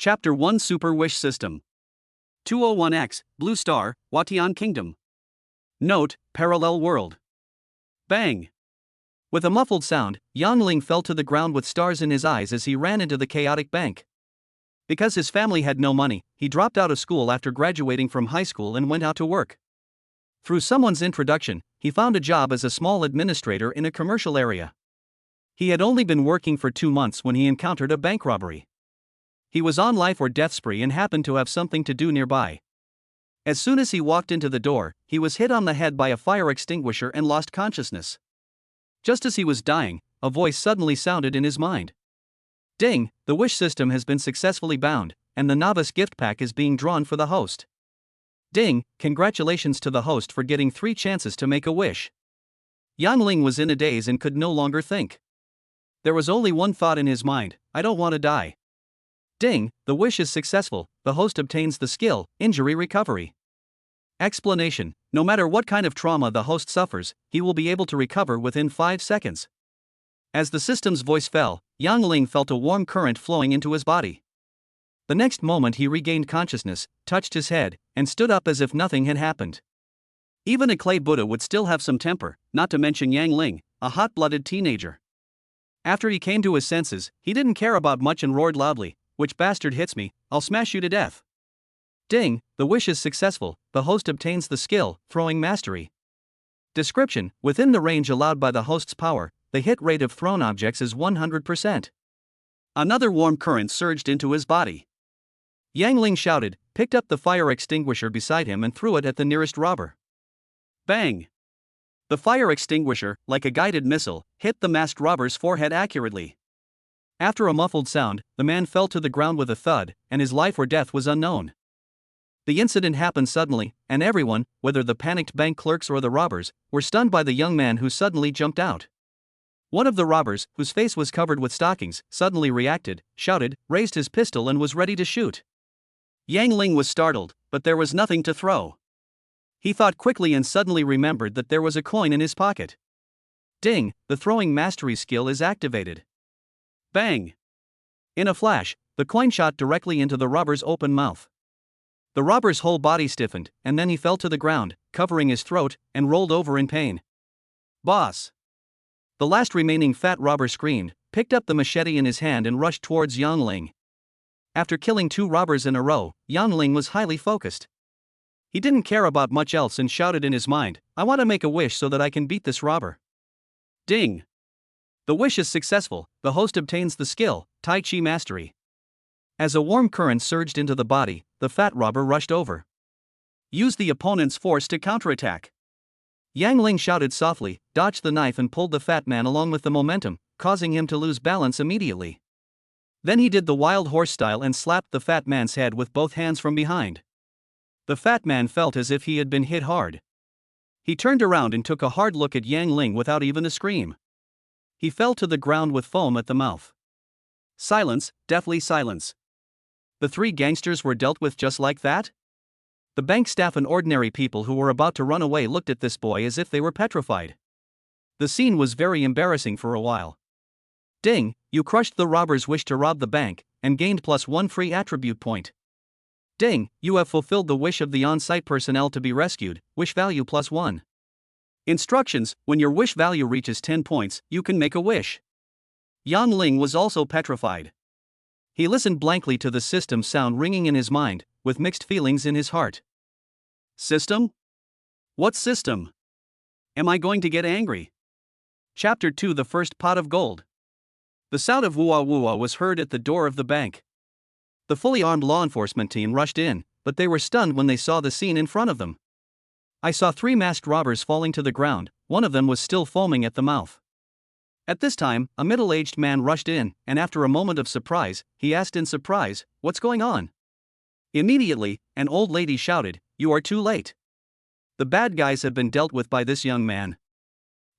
Chapter 1 Super Wish System 201X, Blue Star, Watian Kingdom. Note, Parallel World. Bang! With a muffled sound, Yang Ling fell to the ground with stars in his eyes as he ran into the chaotic bank. Because his family had no money, he dropped out of school after graduating from high school and went out to work. Through someone's introduction, he found a job as a small administrator in a commercial area. He had only been working for 2 months when he encountered a bank robbery. He was on life or death spree and happened to have something to do nearby. As soon as he walked into the door, he was hit on the head by a fire extinguisher and lost consciousness. Just as he was dying, a voice suddenly sounded in his mind. Ding, the wish system has been successfully bound, and the novice gift pack is being drawn for the host. Ding, congratulations to the host for getting 3 chances to make a wish. Yang Ling was in a daze and could no longer think. There was only one thought in his mind: I don't want to die. Ding, the wish is successful, the host obtains the skill, Injury Recovery. Explanation: no matter what kind of trauma the host suffers, he will be able to recover within 5 seconds. As the system's voice fell, Yang Ling felt a warm current flowing into his body. The next moment he regained consciousness, touched his head, and stood up as if nothing had happened. Even a clay Buddha would still have some temper, not to mention Yang Ling, a hot-blooded teenager. After he came to his senses, he didn't care about much and roared loudly, "Which bastard hits me, I'll smash you to death." Ding, the wish is successful, the host obtains the skill, Throwing Mastery. Description: within the range allowed by the host's power, the hit rate of thrown objects is 100%. Another warm current surged into his body. Yang Ling shouted, picked up the fire extinguisher beside him and threw it at the nearest robber. Bang! The fire extinguisher, like a guided missile, hit the masked robber's forehead accurately. After a muffled sound, the man fell to the ground with a thud, and his life or death was unknown. The incident happened suddenly, and everyone, whether the panicked bank clerks or the robbers, were stunned by the young man who suddenly jumped out. One of the robbers, whose face was covered with stockings, suddenly reacted, shouted, raised his pistol and was ready to shoot. Yang Ling was startled, but there was nothing to throw. He thought quickly and suddenly remembered that there was a coin in his pocket. Ding, the throwing mastery skill is activated. Bang! In a flash, the coin shot directly into the robber's open mouth. The robber's whole body stiffened, and then he fell to the ground, covering his throat, and rolled over in pain. Boss! The last remaining fat robber screamed, picked up the machete in his hand and rushed towards Yang Ling. After killing 2 robbers in a row, Yang Ling was highly focused. He didn't care about much else and shouted in his mind, I want to make a wish so that I can beat this robber. Ding! The wish is successful, the host obtains the skill, Tai Chi Mastery. As a warm current surged into the body, the fat robber rushed over. Use the opponent's force to counterattack. Yang Ling shouted softly, dodged the knife and pulled the fat man along with the momentum, causing him to lose balance immediately. Then he did the wild horse style and slapped the fat man's head with both hands from behind. The fat man felt as if he had been hit hard. He turned around and took a hard look at Yang Ling without even a scream. He fell to the ground with foam at the mouth. Silence, deathly silence. The 3 gangsters were dealt with just like that? The bank staff and ordinary people who were about to run away looked at this boy as if they were petrified. The scene was very embarrassing for a while. Ding, you crushed the robber's wish to rob the bank, and gained +1 free attribute point. Ding, you have fulfilled the wish of the on-site personnel to be rescued, wish value +1. Instructions: when your wish value reaches 10 points, you can make a wish. Yang Ling was also petrified. He listened blankly to the system sound ringing in his mind, with mixed feelings in his heart. System? What system? Am I going to get angry? Chapter 2: The First Pot of Gold. The sound of woo-wah was heard at the door of the bank. The fully armed law enforcement team rushed in, but they were stunned when they saw the scene in front of them. I saw 3 masked robbers falling to the ground, one of them was still foaming at the mouth. At this time, a middle-aged man rushed in, and after a moment of surprise, he asked in surprise, "What's going on?" Immediately, an old lady shouted, "You are too late. The bad guys have been dealt with by this young man."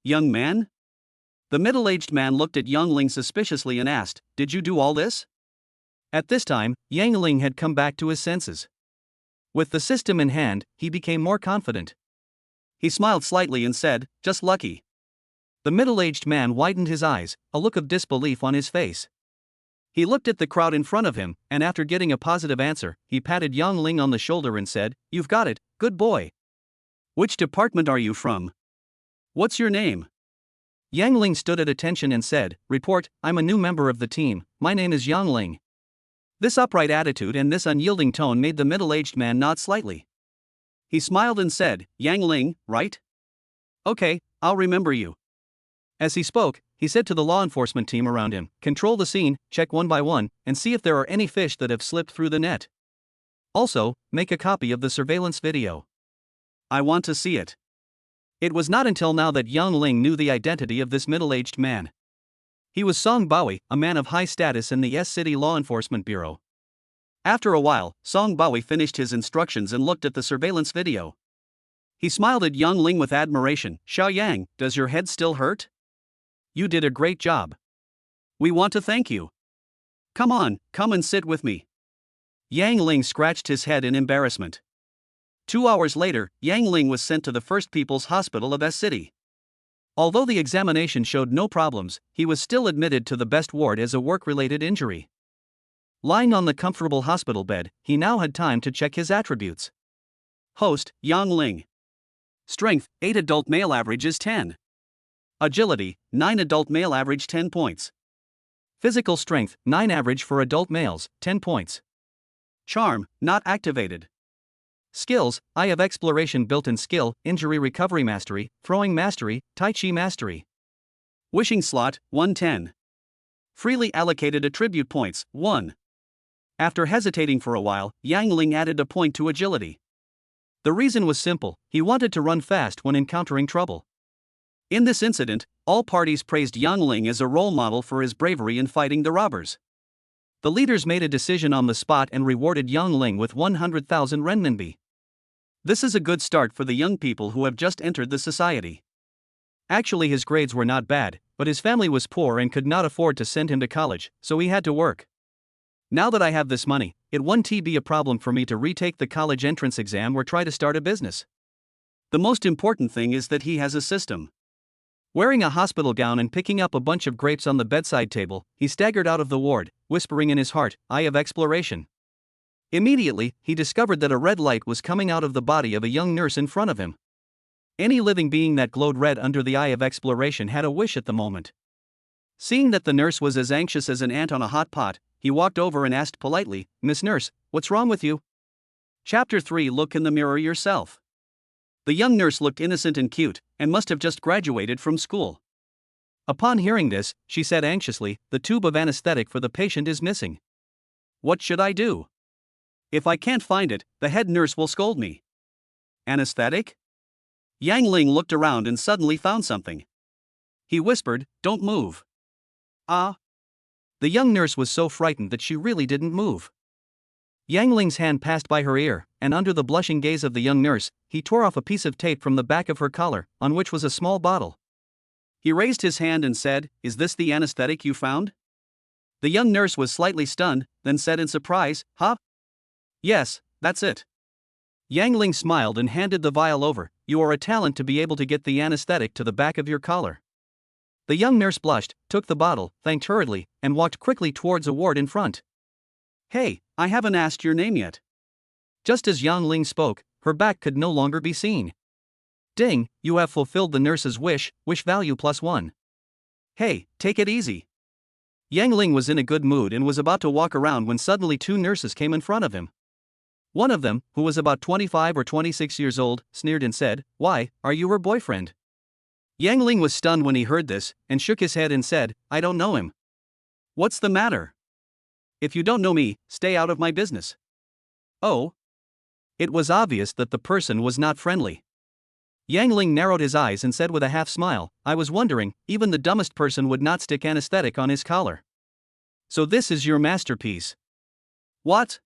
Young man? The middle-aged man looked at Yang Ling suspiciously and asked, "Did you do all this?" At this time, Yang Ling had come back to his senses. With the system in hand, he became more confident. He smiled slightly and said, "Just lucky." The middle-aged man widened his eyes, a look of disbelief on his face. He looked at the crowd in front of him, and after getting a positive answer, he patted Yang Ling on the shoulder and said, "You've got it, good boy. Which department are you from? What's your name?" Yang Ling stood at attention and said, "Report, I'm a new member of the team, my name is Yang Ling." This upright attitude and this unyielding tone made the middle-aged man nod slightly. He smiled and said, "Yang Ling, right? Okay, I'll remember you." As he spoke, he said to the law enforcement team around him, "Control the scene, check one by one, and see if there are any fish that have slipped through the net. Also, make a copy of the surveillance video. I want to see it." It was not until now that Yang Ling knew the identity of this middle-aged man. He was Song Baoi, a man of high status in the S-City Law Enforcement Bureau. After a while, Song Baoi finished his instructions and looked at the surveillance video. He smiled at Yang Ling with admiration. "Xiao Yang, does your head still hurt? You did a great job. We want to thank you. Come on, come and sit with me." Yang Ling scratched his head in embarrassment. 2 hours later, Yang Ling was sent to the First People's Hospital of S-City. Although the examination showed no problems, he was still admitted to the best ward as a work-related injury. Lying on the comfortable hospital bed, he now had time to check his attributes. Host, Yang Ling. Strength, 8 adult male average is 10. Agility, 9 adult male average 10 points. Physical strength, 9 average for adult males, 10 points. Charm, not activated. Skills, Eye of Exploration built-in skill, Injury Recovery Mastery, Throwing Mastery, Tai Chi Mastery. Wishing slot, 110. Freely allocated attribute points, 1. After hesitating for a while, Yang Ling added a point to agility. The reason was simple, he wanted to run fast when encountering trouble. In this incident, all parties praised Yang Ling as a role model for his bravery in fighting the robbers. The leaders made a decision on the spot and rewarded Yang Ling with 100,000 renminbi. This is a good start for the young people who have just entered the society. Actually, his grades were not bad, but his family was poor and could not afford to send him to college, so he had to work. Now that I have this money, it won't be a problem for me to retake the college entrance exam or try to start a business. The most important thing is that he has a system. Wearing a hospital gown and picking up a bunch of grapes on the bedside table, he staggered out of the ward, whispering in his heart, "Eye of Exploration." Immediately, he discovered that a red light was coming out of the body of a young nurse in front of him. Any living being that glowed red under the Eye of Exploration had a wish at the moment. Seeing that the nurse was as anxious as an ant on a hot pot, he walked over and asked politely, "Miss Nurse, what's wrong with you?" Chapter 3. Look in the mirror yourself. The young nurse looked innocent and cute, and must have just graduated from school. Upon hearing this, she said anxiously, "The tube of anesthetic for the patient is missing. What should I do? If I can't find it, the head nurse will scold me." Anesthetic? Yang Ling looked around and suddenly found something. He whispered, "Don't move." Ah. The young nurse was so frightened that she really didn't move. Yang Ling's hand passed by her ear, and under the blushing gaze of the young nurse, he tore off a piece of tape from the back of her collar, on which was a small bottle. He raised his hand and said, "Is this the anesthetic you found?" The young nurse was slightly stunned, then said in surprise, "Huh? Yes, that's it." Yang Ling smiled and handed the vial over. "You are a talent to be able to get the anesthetic to the back of your collar." The young nurse blushed, took the bottle, thanked hurriedly, and walked quickly towards a ward in front. "Hey, I haven't asked your name yet." Just as Yang Ling spoke, her back could no longer be seen. "Ding, you have fulfilled the nurse's wish, wish value +1. Hey, take it easy." Yang Ling was in a good mood and was about to walk around when suddenly 2 nurses came in front of him. One of them, who was about 25 or 26 years old, sneered and said, "Why, are you her boyfriend?" Yang Ling was stunned when he heard this, and shook his head and said, "I don't know him." "What's the matter? If you don't know me, stay out of my business." Oh? It was obvious that the person was not friendly. Yang Ling narrowed his eyes and said with a half smile, "I was wondering, even the dumbest person would not stick anesthetic on his collar. So this is your masterpiece." "What?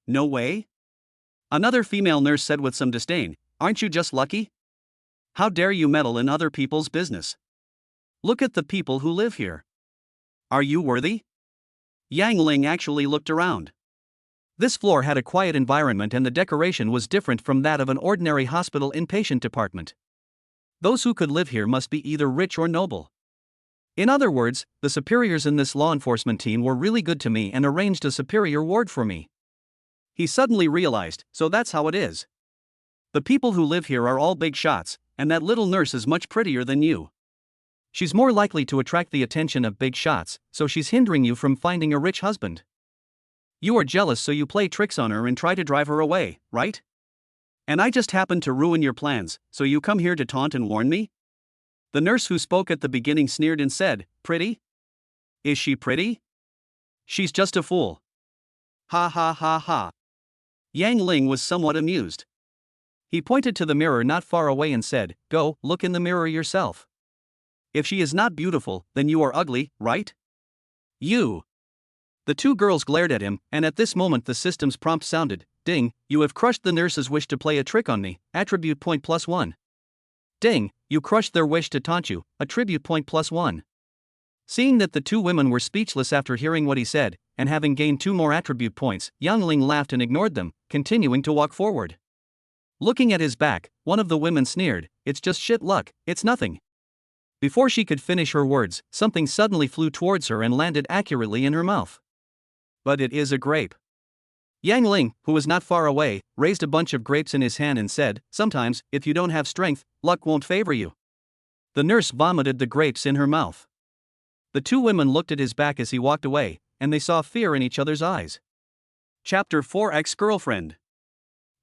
No way?" Another female nurse said with some disdain, "Aren't you just lucky? How dare you meddle in other people's business? Look at the people who live here. Are you worthy?" Yang Ling actually looked around. This floor had a quiet environment and the decoration was different from that of an ordinary hospital inpatient department. Those who could live here must be either rich or noble. In other words, the superiors in this law enforcement team were really good to me and arranged a superior ward for me. He suddenly realized, so that's how it is. The people who live here are all big shots, and that little nurse is much prettier than you. She's more likely to attract the attention of big shots, so she's hindering you from finding a rich husband. You are jealous, so you play tricks on her and try to drive her away, right? And I just happened to ruin your plans, so you come here to taunt and warn me? The nurse who spoke at the beginning sneered and said, "Pretty? Is she pretty? She's just a fool." Ha ha ha ha. Yang Ling was somewhat amused. He pointed to the mirror not far away and said, "Go, look in the mirror yourself. If she is not beautiful, then you are ugly, right? You." The two girls glared at him, and at this moment the system's prompt sounded, "Ding, you have crushed the nurse's wish to play a trick on me, attribute point +1. Ding, you crushed their wish to taunt you, attribute point +1. Seeing that the two women were speechless after hearing what he said, and having gained 2 more attribute points, Yang Ling laughed and ignored them, continuing to walk forward. Looking at his back, one of the women sneered, "It's just shit luck, it's nothing." Before she could finish her words, something suddenly flew towards her and landed accurately in her mouth. But it is a grape. Yang Ling, who was not far away, raised a bunch of grapes in his hand and said, "Sometimes, if you don't have strength, luck won't favor you." The nurse vomited the grapes in her mouth. The two women looked at his back as he walked away, and they saw fear in each other's eyes. Chapter 4 Ex-Girlfriend.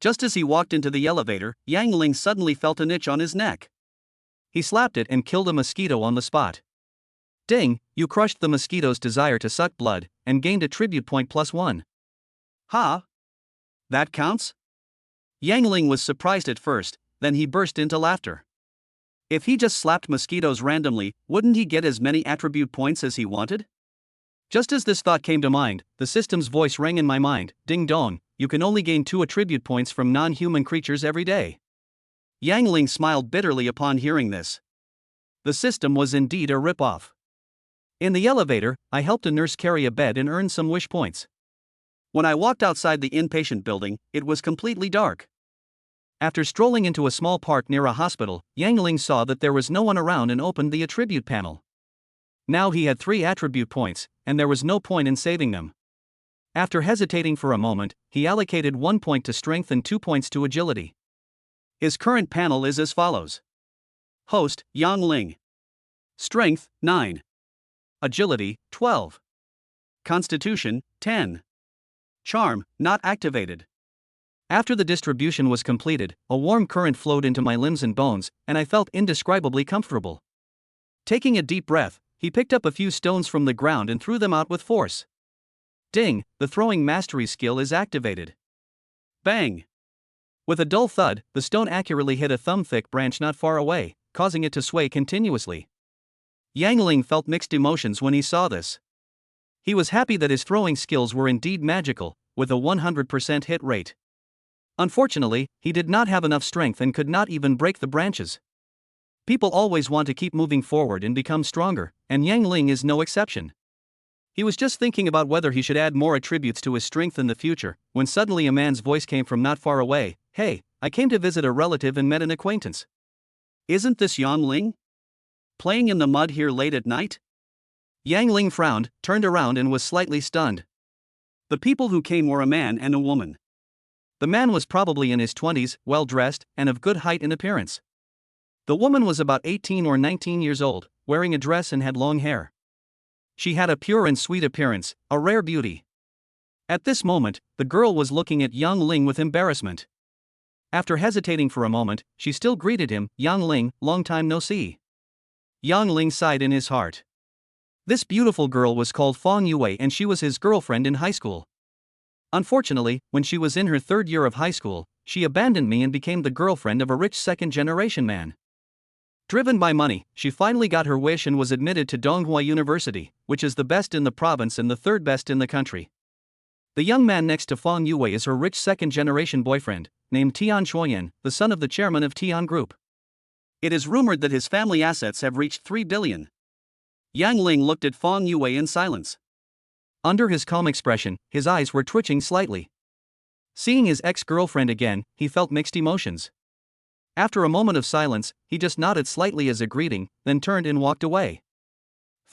Just as he walked into the elevator, Yang Ling suddenly felt an itch on his neck. He slapped it and killed a mosquito on the spot. Ding, you crushed the mosquito's desire to suck blood, and gained attribute point +1. Ha? That counts? Yang Ling was surprised at first, then he burst into laughter. If he just slapped mosquitoes randomly, wouldn't he get as many attribute points as he wanted? Just as this thought came to mind, the system's voice rang in my mind, "Ding dong, you can only gain 2 attribute points from non-human creatures every day." Yang Ling smiled bitterly upon hearing this. The system was indeed a rip-off. In the elevator, I helped a nurse carry a bed and earned some wish points. When I walked outside the inpatient building, it was completely dark. After strolling into a small park near a hospital, Yang Ling saw that there was no one around and opened the attribute panel. Now he had 3 attribute points, and there was no point in saving them. After hesitating for a moment, he allocated 1 point to strength and 2 points to agility. His current panel is as follows. Host, Yang Ling. Strength, 9. Agility, 12. Constitution, 10. Charm, not activated. After the distribution was completed, a warm current flowed into my limbs and bones, and I felt indescribably comfortable. Taking a deep breath, he picked up a few stones from the ground and threw them out with force. Ding, the throwing mastery skill is activated. Bang! With a dull thud, the stone accurately hit a thumb-thick branch not far away, causing it to sway continuously. Yang Ling felt mixed emotions when he saw this. He was happy that his throwing skills were indeed magical, with a 100% hit rate. Unfortunately, he did not have enough strength and could not even break the branches. People always want to keep moving forward and become stronger, and Yang Ling is no exception. He was just thinking about whether he should add more attributes to his strength in the future, when suddenly a man's voice came from not far away. "Hey, I came to visit a relative and met an acquaintance. Isn't this Yang Ling? Playing in the mud here late at night?" Yang Ling frowned, turned around and was slightly stunned. The people who came were a man and a woman. The man was probably in his 20s, well-dressed, and of good height and appearance. The woman was about 18 or 19 years old, wearing a dress and had long hair. She had a pure and sweet appearance, a rare beauty. At this moment, the girl was looking at Yang Ling with embarrassment. After hesitating for a moment, she still greeted him, "Yang Ling, long time no see." Yang Ling sighed in his heart. This beautiful girl was called Fong Yue and she was his girlfriend in high school. Unfortunately, when she was in her 3rd year of high school, she abandoned me and became the girlfriend of a rich second-generation man. Driven by money, she finally got her wish and was admitted to Donghua University, which is the best in the province and the 3rd best in the country. The young man next to Fong Yue is her rich second-generation boyfriend, named Tian Shuoyan, the son of the chairman of Tian Group. It is rumored that his family assets have reached 3 billion. Yang Ling looked at Fong Yue in silence. Under his calm expression, his eyes were twitching slightly. Seeing his ex-girlfriend again, he felt mixed emotions. After a moment of silence, he just nodded slightly as a greeting, then turned and walked away.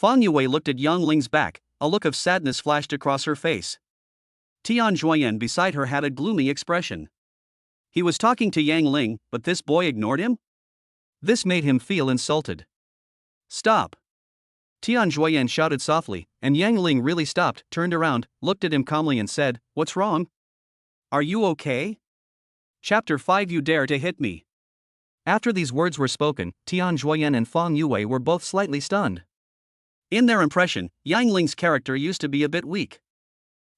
Fang Yue looked at Yang Ling's back, a look of sadness flashed across her face. Tian Juoyan beside her had a gloomy expression. He was talking to Yang Ling, but this boy ignored him? This made him feel insulted. Stop! Tian Juoyan shouted softly, and Yang Ling really stopped, turned around, looked at him calmly and said, "What's wrong? Are you okay?" Chapter 5 You Dare to Hit Me. After these words were spoken, Tian Juoyan and Fang Yue were both slightly stunned. In their impression, Yang Ling's character used to be a bit weak.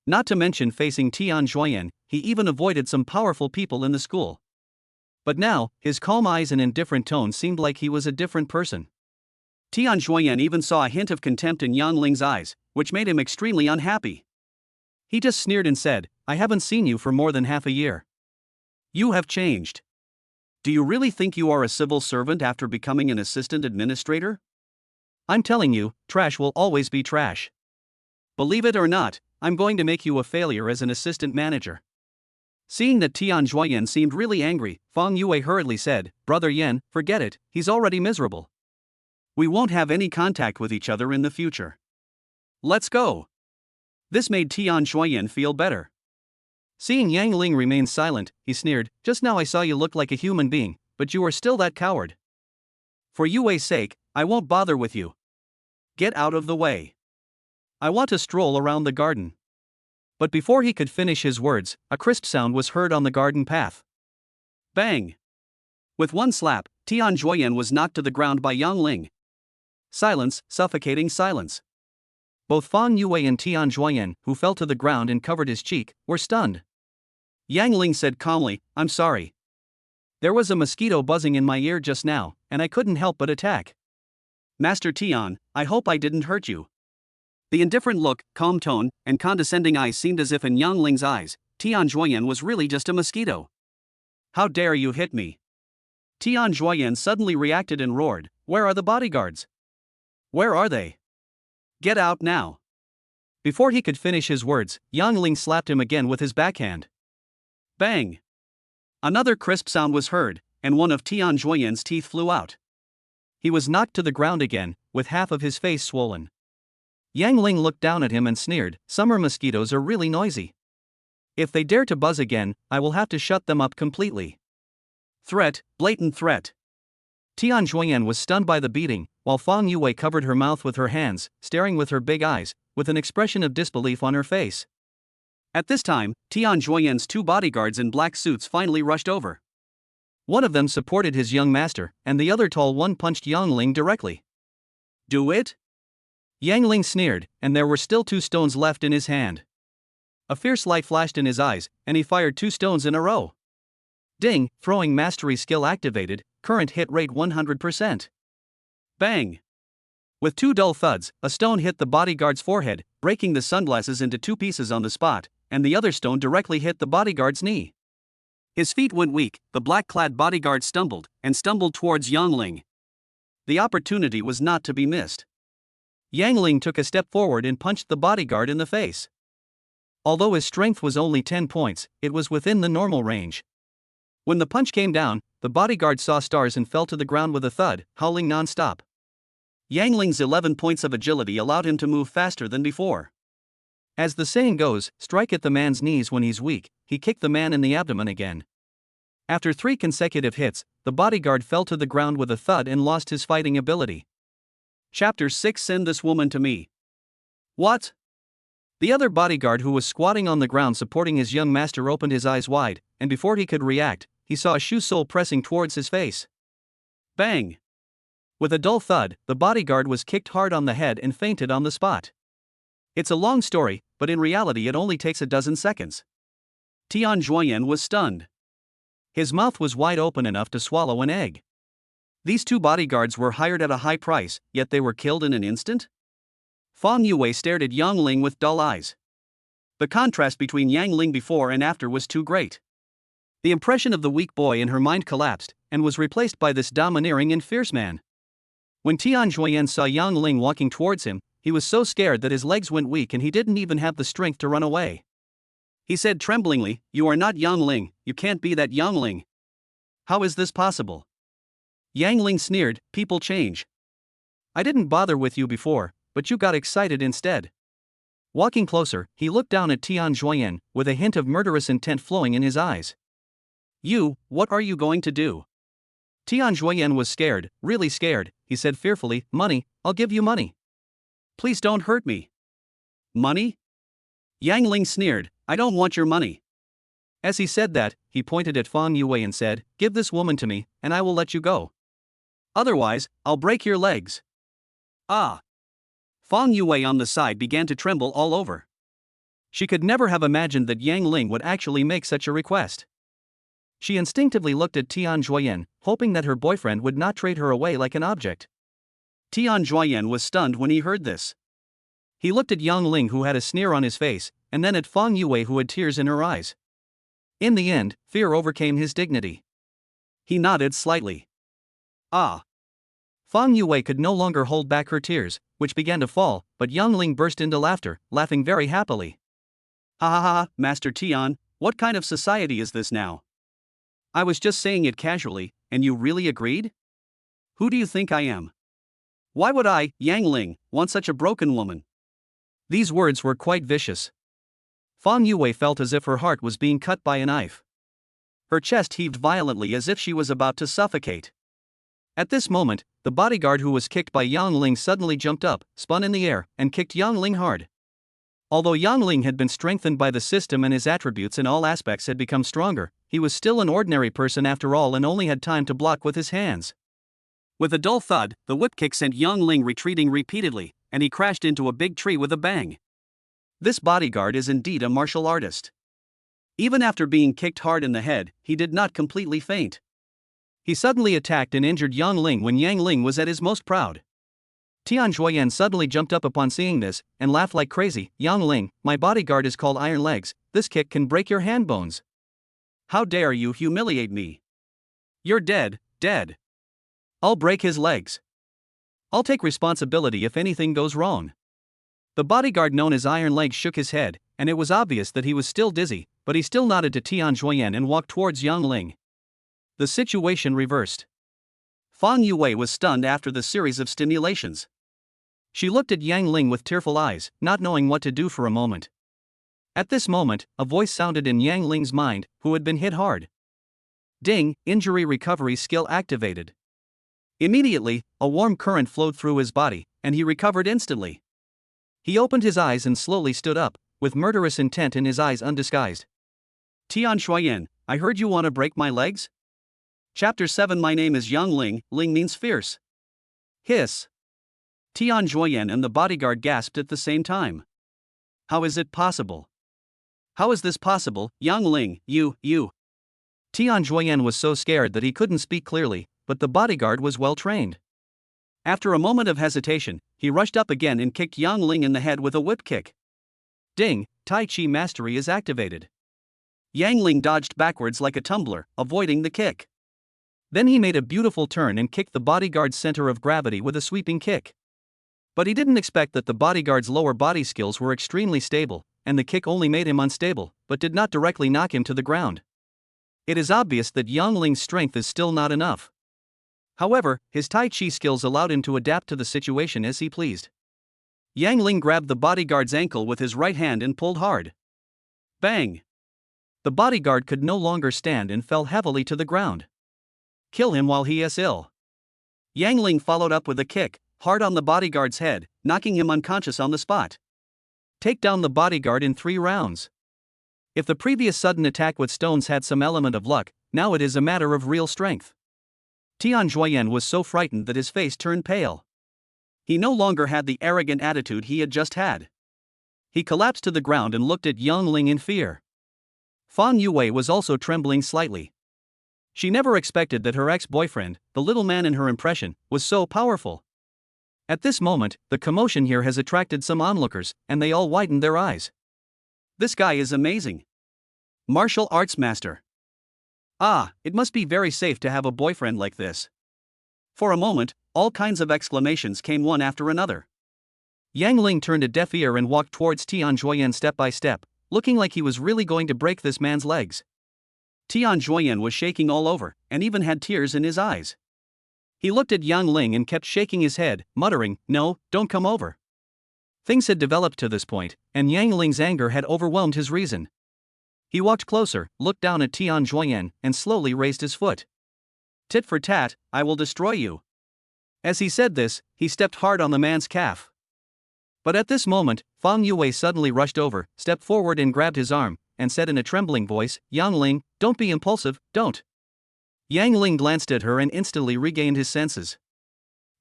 Not to mention facing Tian Juoyan, he even avoided some powerful people in the school. But now, his calm eyes and indifferent tone seemed like he was a different person. Tian Juoyan even saw a hint of contempt in Yang Ling's eyes, which made him extremely unhappy. He just sneered and said, "I haven't seen you for more than half a year. You have changed. Do you really think you are a civil servant after becoming an assistant administrator? I'm telling you, trash will always be trash. Believe it or not, I'm going to make you a failure as an assistant manager." Seeing that Tian Juoyan seemed really angry, Fang Yue hurriedly said, "Brother Yan, forget it, he's already miserable. We won't have any contact with each other in the future. Let's go." This made Tian Juoyan feel better. Seeing Yang Ling remain silent, he sneered, "Just now I saw you look like a human being, but you are still that coward. For Yue's sake, I won't bother with you. Get out of the way. I want to stroll around the garden." But before he could finish his words, a crisp sound was heard on the garden path. Bang! With one slap, Tian Juoyan was knocked to the ground by Yang Ling. Silence, suffocating silence. Both Fang Yue and Tian Juoyan, who fell to the ground and covered his cheek, were stunned. Yang Ling said calmly, "I'm sorry. There was a mosquito buzzing in my ear just now, and I couldn't help but attack. Master Tian, I hope I didn't hurt you." The indifferent look, calm tone, and condescending eyes seemed as if in Yang Ling's eyes, Tian Juoyan was really just a mosquito. "How dare you hit me?" Tian Juoyan suddenly reacted and roared, "Where are the bodyguards? Where are they? Get out now." Before he could finish his words, Yang Ling slapped him again with his backhand. Bang! Another crisp sound was heard, and one of Tian Juoyan's teeth flew out. He was knocked to the ground again, with half of his face swollen. Yang Ling looked down at him and sneered, "Summer mosquitoes are really noisy. If they dare to buzz again, I will have to shut them up completely." Threat, blatant threat. Tian Juoyan was stunned by the beating, while Fang Yue covered her mouth with her hands, staring with her big eyes, with an expression of disbelief on her face. At this time, Tian Juoyan's two bodyguards in black suits finally rushed over. One of them supported his young master, and the other tall one punched Yang Ling directly. "Do it?" Yang Ling sneered, and there were still 2 stones left in his hand. A fierce light flashed in his eyes, and he fired 2 stones in a row. Ding, throwing mastery skill activated, current hit rate 100%. Bang! With 2 dull thuds, a stone hit the bodyguard's forehead, breaking the sunglasses into 2 pieces on the spot, and the other stone directly hit the bodyguard's knee. His feet went weak, the black-clad bodyguard stumbled towards Yang Ling. The opportunity was not to be missed. Yang Ling took a step forward and punched the bodyguard in the face. Although his strength was only 10 points, it was within the normal range. When the punch came down, the bodyguard saw stars and fell to the ground with a thud, howling non-stop. Yang Ling's 11 points of agility allowed him to move faster than before. As the saying goes, strike at the man's knees when he's weak, he kicked the man in the abdomen again. After 3 consecutive hits, the bodyguard fell to the ground with a thud and lost his fighting ability. Chapter 6 Send this woman to me. What? The other bodyguard who was squatting on the ground supporting his young master opened his eyes wide, and before he could react, he saw a shoe sole pressing towards his face. Bang! With a dull thud, the bodyguard was kicked hard on the head and fainted on the spot. It's a long story, but in reality it only takes a dozen seconds. Tian Juoyan was stunned. His mouth was wide open enough to swallow an egg. These 2 bodyguards were hired at a high price, yet they were killed in an instant? Fang Yue stared at Yang Ling with dull eyes. The contrast between Yang Ling before and after was too great. The impression of the weak boy in her mind collapsed, and was replaced by this domineering and fierce man. When Tian Juoyan saw Yang Ling walking towards him, he was so scared that his legs went weak and he didn't even have the strength to run away. He said tremblingly, "You are not Yang Ling, you can't be that Yang Ling. How is this possible?" Yang Ling sneered, "People change. I didn't bother with you before, but you got excited instead. Walking closer, he looked down at Tian Juoyan, with a hint of murderous intent flowing in his eyes. What are you going to do? Tian Juoyan was scared, really scared. He said fearfully, money, I'll give you money. Please don't hurt me. Money? Yang Ling sneered, I don't want your money. As he said that, he pointed at Fang Yue and said, give this woman to me, and I will let you go. Otherwise, I'll break your legs. Ah! Fang Yue on the side began to tremble all over. She could never have imagined that Yang Ling would actually make such a request. She instinctively looked at Tian Juoyan, hoping that her boyfriend would not trade her away like an object. Tian Juoyan was stunned when he heard this. He looked at Yang Ling, who had a sneer on his face, and then at Fang Yue, who had tears in her eyes. In the end, fear overcame his dignity. He nodded slightly. Ah! Fang Yue could no longer hold back her tears, which began to fall, but Yang Ling burst into laughter, laughing very happily. Ha ha ha, Master Tian, what kind of society is this now? I was just saying it casually, and you really agreed? Who do you think I am? Why would I, Yang Ling, want such a broken woman? These words were quite vicious. Fang Yue felt as if her heart was being cut by a knife. Her chest heaved violently as if she was about to suffocate. At this moment, the bodyguard who was kicked by Yang Ling suddenly jumped up, spun in the air, and kicked Yang Ling hard. Although Yang Ling had been strengthened by the system and his attributes in all aspects had become stronger, he was still an ordinary person after all and only had time to block with his hands. With a dull thud, the whip kick sent Yang Ling retreating repeatedly, and he crashed into a big tree with a bang. This bodyguard is indeed a martial artist. Even after being kicked hard in the head, he did not completely faint. He suddenly attacked and injured Yang Ling when Yang Ling was at his most proud. Tian Juoyan suddenly jumped up upon seeing this, and laughed like crazy. Yang Ling, my bodyguard is called Iron Legs, this kick can break your hand bones. How dare you humiliate me? You're dead, dead. I'll break his legs. I'll take responsibility if anything goes wrong. The bodyguard known as Iron Legs shook his head, and it was obvious that he was still dizzy, but he still nodded to Tian Juoyan and walked towards Yang Ling. The situation reversed. Fang Yue was stunned after the series of stimulations. She looked at Yang Ling with tearful eyes, not knowing what to do for a moment. At this moment, a voice sounded in Yang Ling's mind, who had been hit hard. Ding, injury recovery skill activated. Immediately, a warm current flowed through his body, and he recovered instantly. He opened his eyes and slowly stood up, with murderous intent in his eyes undisguised. Tian Juoyan, I heard you want to break my legs? Chapter 7. My name is Yang Ling, Ling means fierce. Hiss. Tian Juoyan and the bodyguard gasped at the same time. How is it possible? How is this possible, Yang Ling, you. Tian Juoyan was so scared that he couldn't speak clearly, but the bodyguard was well trained. After a moment of hesitation, he rushed up again and kicked Yang Ling in the head with a whip kick. Ding, Tai Chi mastery is activated. Yang Ling dodged backwards like a tumbler, avoiding the kick. Then he made a beautiful turn and kicked the bodyguard's center of gravity with a sweeping kick. But he didn't expect that the bodyguard's lower body skills were extremely stable, and the kick only made him unstable, but did not directly knock him to the ground. It is obvious that Yang Ling's strength is still not enough. However, his Tai Chi skills allowed him to adapt to the situation as he pleased. Yang Ling grabbed the bodyguard's ankle with his right hand and pulled hard. Bang! The bodyguard could no longer stand and fell heavily to the ground. Kill him while he is ill. Yang Ling followed up with a kick, hard on the bodyguard's head, knocking him unconscious on the spot. Take down the bodyguard in 3 rounds. If the previous sudden attack with stones had some element of luck, now it is a matter of real strength. Tian Juoyan was so frightened that his face turned pale. He no longer had the arrogant attitude he had just had. He collapsed to the ground and looked at Yang Ling in fear. Fang Yue was also trembling slightly. She never expected that her ex-boyfriend, the little man in her impression, was so powerful. At this moment, the commotion here has attracted some onlookers, and they all widened their eyes. This guy is amazing. Martial arts master. Ah, it must be very safe to have a boyfriend like this. For a moment, all kinds of exclamations came one after another. Yang Ling turned a deaf ear and walked towards Tian Juoyan step by step, looking like he was really going to break this man's legs. Tian Juoyan was shaking all over, and even had tears in his eyes. He looked at Yang Ling and kept shaking his head, muttering, "No, don't come over. Things had developed to this point, and Yang Ling's anger had overwhelmed his reason. He walked closer, looked down at Tian Juoyan, and slowly raised his foot. Tit for tat, I will destroy you. As he said this, he stepped hard on the man's calf. But at this moment, Fang Yue suddenly rushed over, stepped forward and grabbed his arm, and said in a trembling voice, Yang Ling, don't be impulsive, don't. Yang Ling glanced at her and instantly regained his senses.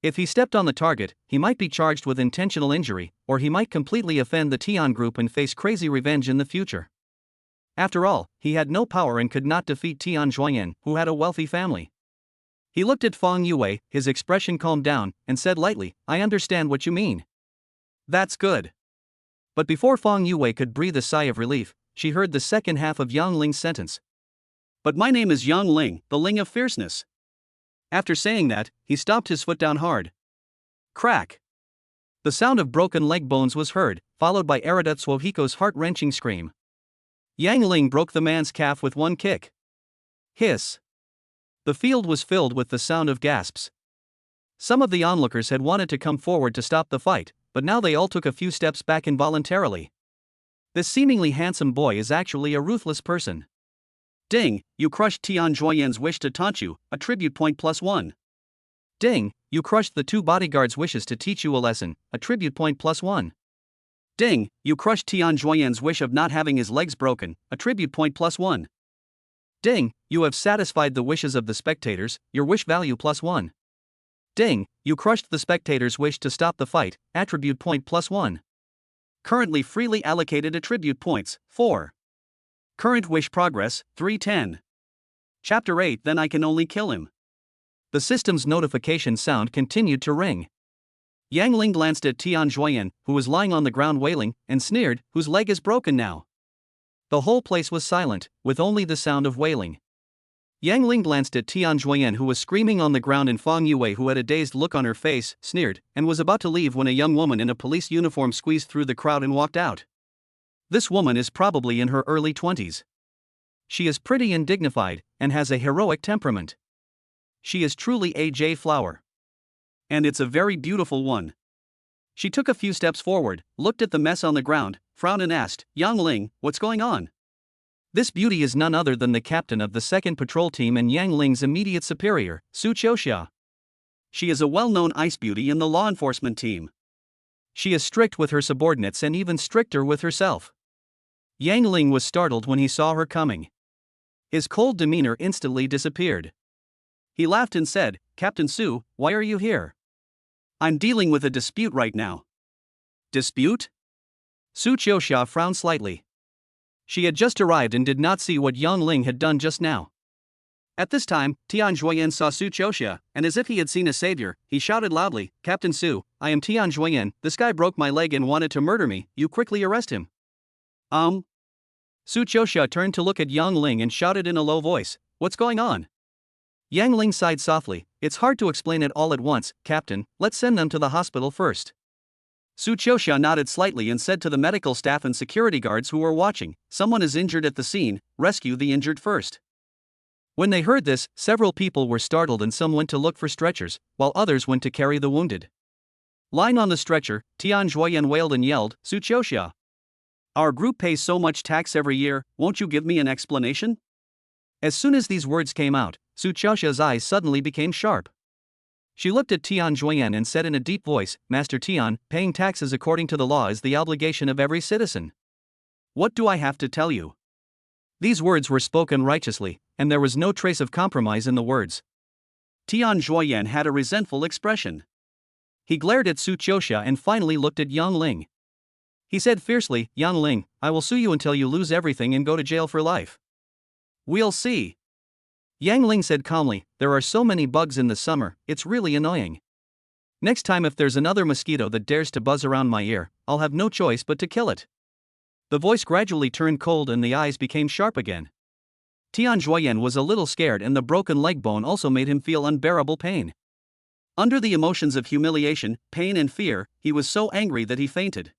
If he stepped on the target, he might be charged with intentional injury, or he might completely offend the Tian group and face crazy revenge in the future. After all, he had no power and could not defeat Tian Juoyan, who had a wealthy family. He looked at Fang Yue, his expression calmed down, and said lightly, I understand what you mean. That's good. But before Fang Yue could breathe a sigh of relief, she heard the second half of Yang Ling's sentence. But my name is Yang Ling, the Ling of Fierceness. After saying that, he stomped his foot down hard. Crack! The sound of broken leg bones was heard, followed by Eridutsuohiko's heart-wrenching scream. Yang Ling broke the man's calf with one kick. Hiss! The field was filled with the sound of gasps. Some of the onlookers had wanted to come forward to stop the fight, but now they all took a few steps back involuntarily. This seemingly handsome boy is actually a ruthless person. Ding, you crushed Tian Juoyan's wish to taunt you, attribute point +1. Ding, you crushed the two bodyguards' wishes to teach you a lesson, attribute point +1. Ding, you crushed Tian Juoyan's wish of not having his legs broken, attribute point +1. Ding, you have satisfied the wishes of the spectators, your wish value +1. Ding, you crushed the spectators' wish to stop the fight, attribute point +1. Currently freely allocated attribute points, 4. Current wish progress, 310. Chapter 8 Then I can only kill him. The system's notification sound continued to ring. Yang Ling glanced at Tian Juoyan, who was lying on the ground wailing, and sneered, whose leg is broken now. The whole place was silent, with only the sound of wailing. Yang Ling glanced at Tian Juoyan, who was screaming on the ground, and Fang Yue, who had a dazed look on her face, sneered, and was about to leave when a young woman in a police uniform squeezed through the crowd and walked out. This woman is probably in her early 20s. She is pretty and dignified, and has a heroic temperament. She is truly a J flower. And it's a very beautiful one. She took a few steps forward, looked at the mess on the ground, frowned and asked, Yang Ling, what's going on? This beauty is none other than the captain of the 2nd Patrol Team and Yang Ling's immediate superior, Su Qiuxia. She is a well-known ice beauty in the law enforcement team. She is strict with her subordinates and even stricter with herself. Yang Ling was startled when he saw her coming. His cold demeanor instantly disappeared. He laughed and said, Captain Su, why are you here? I'm dealing with a dispute right now. Dispute? Su Qiuxia frowned slightly. She had just arrived and did not see what Yang Ling had done just now. At this time, Tian Juoyan saw Su Qiuxia, and as if he had seen a savior, he shouted loudly, Captain Su, I am Tian Juoyan, this guy broke my leg and wanted to murder me, you quickly arrest him. Su Qiuxia turned to look at Yang Ling and shouted in a low voice, what's going on? Yang Ling sighed softly, it's hard to explain it all at once, Captain, let's send them to the hospital first. Su Qiuxia nodded slightly and said to the medical staff and security guards who were watching, someone is injured at the scene, rescue the injured first. When they heard this, several people were startled and some went to look for stretchers, while others went to carry the wounded. Lying on the stretcher, Tian Juoyan wailed and yelled, Su Qiuxia. Our group pays so much tax every year, won't you give me an explanation? As soon as these words came out, Su Qiuxia's eyes suddenly became sharp. She looked at Tian Juoyan and said in a deep voice, Master Tian, paying taxes according to the law is the obligation of every citizen. What do I have to tell you? These words were spoken righteously, and there was no trace of compromise in the words. Tian Juoyan had a resentful expression. He glared at Su Qiuxia and finally looked at Yang Ling. He said fiercely, Yang Ling, I will sue you until you lose everything and go to jail for life. We'll see. Yang Ling said calmly, there are so many bugs in the summer, it's really annoying. Next time if there's another mosquito that dares to buzz around my ear, I'll have no choice but to kill it. The voice gradually turned cold and the eyes became sharp again. Tian Juoyan was a little scared and the broken leg bone also made him feel unbearable pain. Under the emotions of humiliation, pain and fear, he was so angry that he fainted.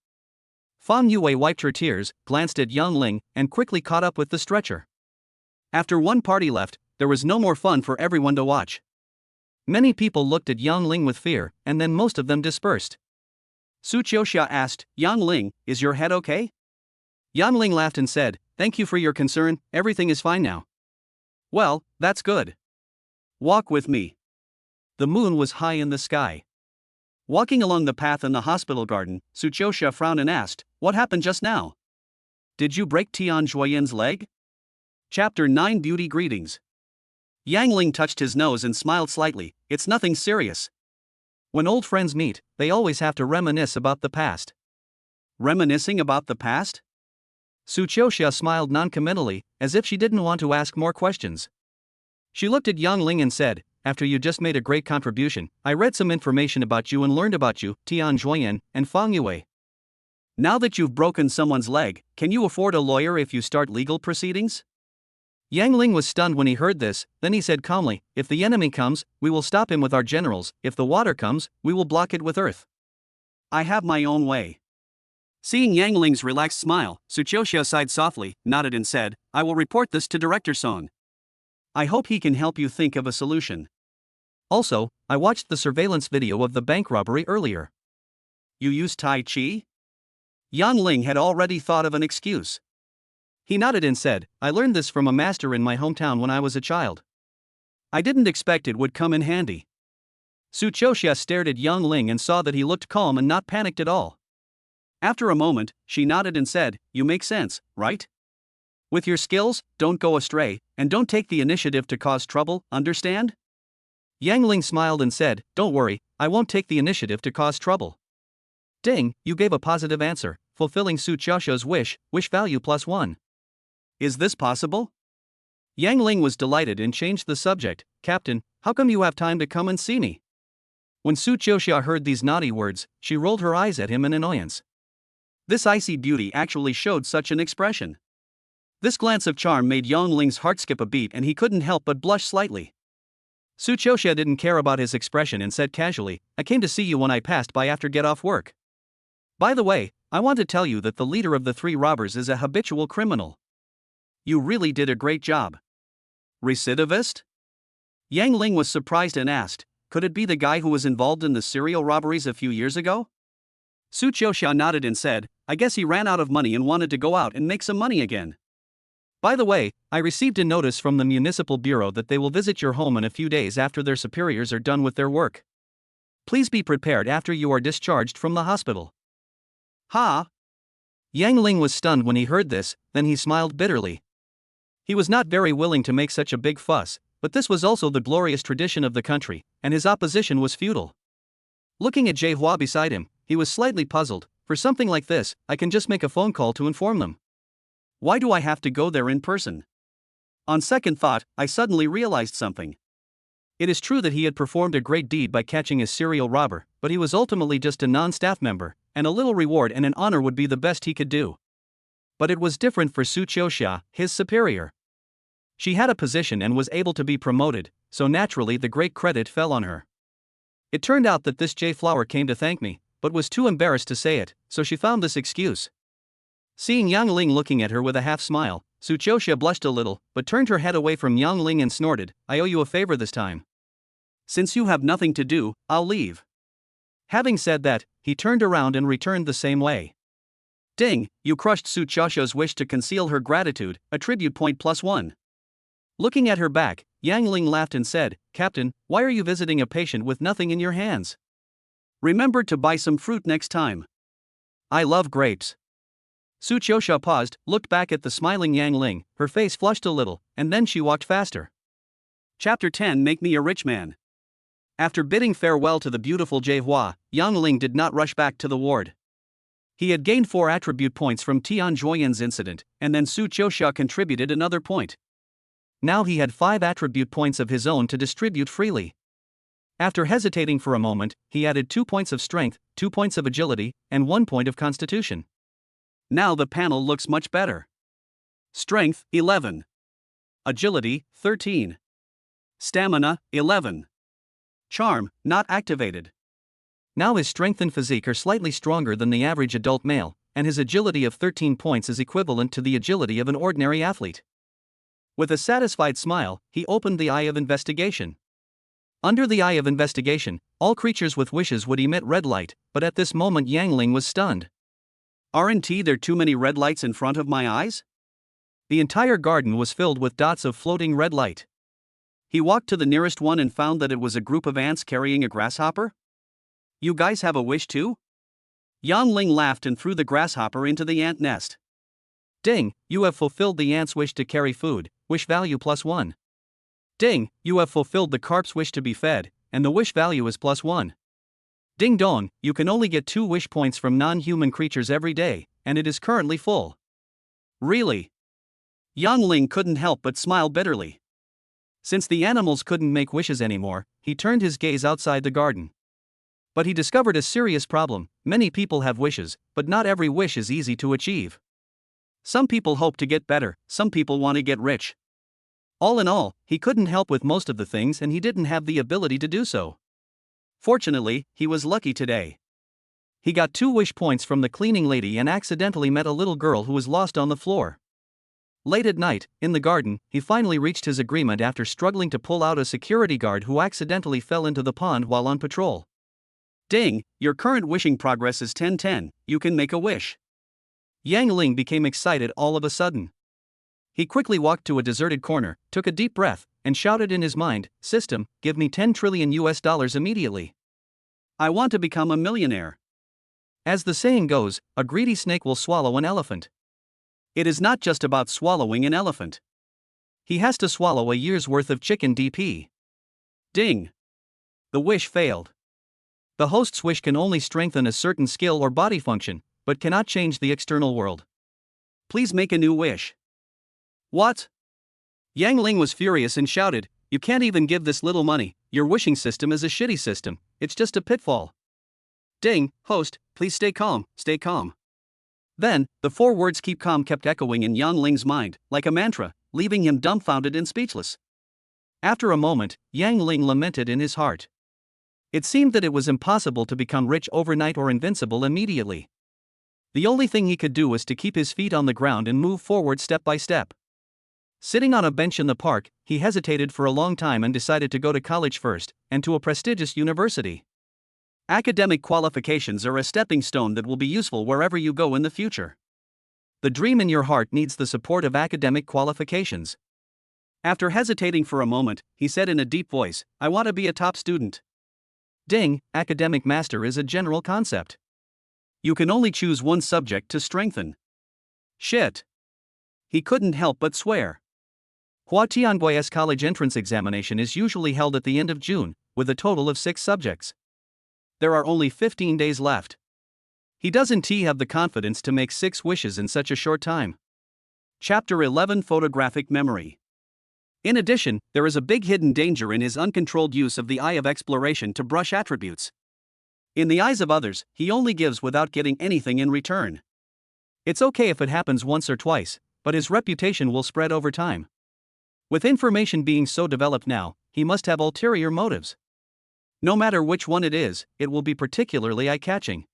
Fang Yue wiped her tears, glanced at Yang Ling, and quickly caught up with the stretcher. After one party left, there was no more fun for everyone to watch. Many people looked at Yang Ling with fear, and then most of them dispersed. Su Qiuxia asked, Yang Ling, is your head okay? Yang Ling laughed and said, thank you for your concern, everything is fine now. Well, that's good. Walk with me. The moon was high in the sky. Walking along the path in the hospital garden, Su Qiuxia frowned and asked, what happened just now? Did you break Tian Zhuoyan's leg? Chapter 9 Beauty Greetings. Yang Ling touched his nose and smiled slightly, it's nothing serious. When old friends meet, they always have to reminisce about the past. Reminiscing about the past? Su Qiuxia smiled noncommittally, as if she didn't want to ask more questions. She looked at Yang Ling and said, after you just made a great contribution, I read some information about you and learned about you, Tian Zhuoyan, and Fang Yue. Now that you've broken someone's leg, can you afford a lawyer if you start legal proceedings? Yang Ling was stunned when he heard this, then he said calmly, if the enemy comes, we will stop him with our generals, if the water comes, we will block it with earth. I have my own way. Seeing Yang Ling's relaxed smile, Su Qiuxia sighed softly, nodded and said, I will report this to Director Song. I hope he can help you think of a solution. Also, I watched the surveillance video of the bank robbery earlier. You used Tai Chi? Yang Ling had already thought of an excuse. He nodded and said, I learned this from a master in my hometown when I was a child. I didn't expect it would come in handy. Su Qiuxia stared at Yang Ling and saw that he looked calm and not panicked at all. After a moment, she nodded and said, you make sense, right? With your skills, don't go astray, and don't take the initiative to cause trouble, understand? Yang Ling smiled and said, don't worry, I won't take the initiative to cause trouble. Ding, you gave a positive answer, fulfilling Su Qiuxia's wish value +1. Is this possible? Yang Ling was delighted and changed the subject, Captain, how come you have time to come and see me? When Su Qiuxia heard these naughty words, she rolled her eyes at him in annoyance. This icy beauty actually showed such an expression. This glance of charm made Yang Ling's heart skip a beat and he couldn't help but blush slightly. Su Qiuxia didn't care about his expression and said casually, I came to see you when I passed by after get off work. By the way, I want to tell you that the leader of the 3 robbers is a habitual criminal. You really did a great job. Recidivist? Yang Ling was surprised and asked, could it be the guy who was involved in the serial robberies a few years ago? Su Qiuxia nodded and said, I guess he ran out of money and wanted to go out and make some money again. By the way, I received a notice from the municipal bureau that they will visit your home in a few days after their superiors are done with their work. Please be prepared after you are discharged from the hospital. Ha! Yang Ling was stunned when he heard this, then he smiled bitterly. He was not very willing to make such a big fuss, but this was also the glorious tradition of the country, and his opposition was futile. Looking at Jie Hua beside him, he was slightly puzzled. For something like this, I can just make a phone call to inform them. Why do I have to go there in person? On second thought, I suddenly realized something. It is true that he had performed a great deed by catching a serial robber, but he was ultimately just a non-staff member, and a little reward and an honor would be the best he could do. But it was different for Su Qiuxia, his superior. She had a position and was able to be promoted, so naturally the great credit fell on her. It turned out that this Jay Flower came to thank me, but was too embarrassed to say it, so she found this excuse. Seeing Yang Ling looking at her with a half smile, Su Qiuxia blushed a little, but turned her head away from Yang Ling and snorted, I owe you a favor this time. Since you have nothing to do, I'll leave. Having said that, he turned around and returned the same way. Ding, you crushed Su Qiuxia's wish to conceal her gratitude, attribute point +1. Looking at her back, Yang Ling laughed and said, Captain, why are you visiting a patient with nothing in your hands? Remember to buy some fruit next time. I love grapes. Su Qiuxia paused, looked back at the smiling Yang Ling, her face flushed a little, and then she walked faster. Chapter 10 Make Me a Rich Man. After bidding farewell to the beautiful Jie Hua, Yang Ling did not rush back to the ward. He had gained 4 attribute points from Tian Zhuoyan's incident, and then Su Qiuxia contributed another point. Now he had 5 attribute points of his own to distribute freely. After hesitating for a moment, he added 2 points of strength, 2 points of agility, and 1 point of constitution. Now the panel looks much better. Strength, 11. Agility, 13. Stamina, 11. Charm, not activated. Now his strength and physique are slightly stronger than the average adult male, and his agility of 13 points is equivalent to the agility of an ordinary athlete. With a satisfied smile, he opened the eye of investigation. Under the eye of investigation, all creatures with wishes would emit red light, but at this moment Yang Ling was stunned. Aren't there too many red lights in front of my eyes? The entire garden was filled with dots of floating red light. He walked to the nearest one and found that it was a group of ants carrying a grasshopper. You guys have a wish too? Yang Ling laughed and threw the grasshopper into the ant nest. Ding, you have fulfilled the ant's wish to carry food, wish value +1. Ding, you have fulfilled the carp's wish to be fed, and the wish value is +1. Ding dong, you can only get 2 wish points from non-human creatures every day, and it is currently full. Really? Yang Ling couldn't help but smile bitterly. Since the animals couldn't make wishes anymore, he turned his gaze outside the garden. But he discovered a serious problem. Many people have wishes, but not every wish is easy to achieve. Some people hope to get better, some people want to get rich. All in all, he couldn't help with most of the things and he didn't have the ability to do so. Fortunately, he was lucky today. He got 2 wish points from the cleaning lady and accidentally met a little girl who was lost on the floor. Late at night, in the garden, he finally reached his agreement after struggling to pull out a security guard who accidentally fell into the pond while on patrol. Ding, your current wishing progress is 1010, you can make a wish. Yang Ling became excited all of a sudden. He quickly walked to a deserted corner, took a deep breath, and shouted in his mind, "System, give me 10 trillion US dollars immediately. I want to become a millionaire." As the saying goes, a greedy snake will swallow an elephant. It is not just about swallowing an elephant. He has to swallow a year's worth of chicken DP. Ding. The wish failed. The host's wish can only strengthen a certain skill or body function, but cannot change the external world. Please make a new wish. What? Yang Ling was furious and shouted, "You can't even give this little money, your wishing system is a shitty system, it's just a pitfall." Ding, host, please stay calm, stay calm. Then, the 4 words "keep calm" kept echoing in Yang Ling's mind, like a mantra, leaving him dumbfounded and speechless. After a moment, Yang Ling lamented in his heart. It seemed that it was impossible to become rich overnight or invincible immediately. The only thing he could do was to keep his feet on the ground and move forward step by step. Sitting on a bench in the park, he hesitated for a long time and decided to go to college first, and to a prestigious university. Academic qualifications are a stepping stone that will be useful wherever you go in the future. The dream in your heart needs the support of academic qualifications. After hesitating for a moment, he said in a deep voice, "I want to be a top student." Ding, academic master is a general concept. You can only choose one subject to strengthen. Shit. He couldn't help but swear. Hua Tiangui's college entrance examination is usually held at the end of June, with a total of 6 subjects. There are only 15 days left. He doesn't have the confidence to make 6 wishes in such a short time. Chapter 11 Photographic Memory. In addition, there is a big hidden danger in his uncontrolled use of the eye of exploration to brush attributes. In the eyes of others, he only gives without getting anything in return. It's okay if it happens once or twice, but his reputation will spread over time. With information being so developed now, he must have ulterior motives. No matter which one it is, it will be particularly eye-catching.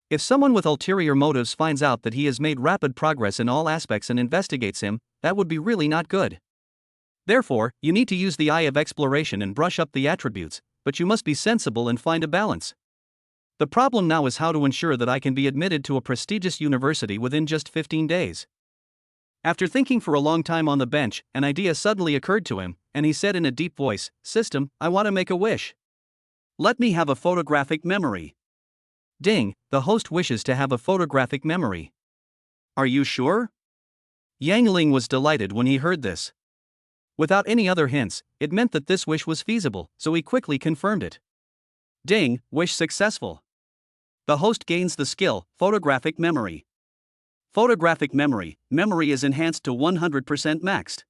If someone with ulterior motives finds out that he has made rapid progress in all aspects and investigates him, that would be really not good. Therefore, you need to use the eye of exploration and brush up the attributes, but you must be sensible and find a balance. The problem now is how to ensure that I can be admitted to a prestigious university within just 15 days. After thinking for a long time on the bench, an idea suddenly occurred to him, and he said in a deep voice, "System, I want to make a wish. Let me have a photographic memory." Ding, the host wishes to have a photographic memory. Are you sure? Yang Ling was delighted when he heard this. Without any other hints, it meant that this wish was feasible, so he quickly confirmed it. Ding, wish successful. The host gains the skill, photographic memory. Photographic memory is enhanced to 100% maxed.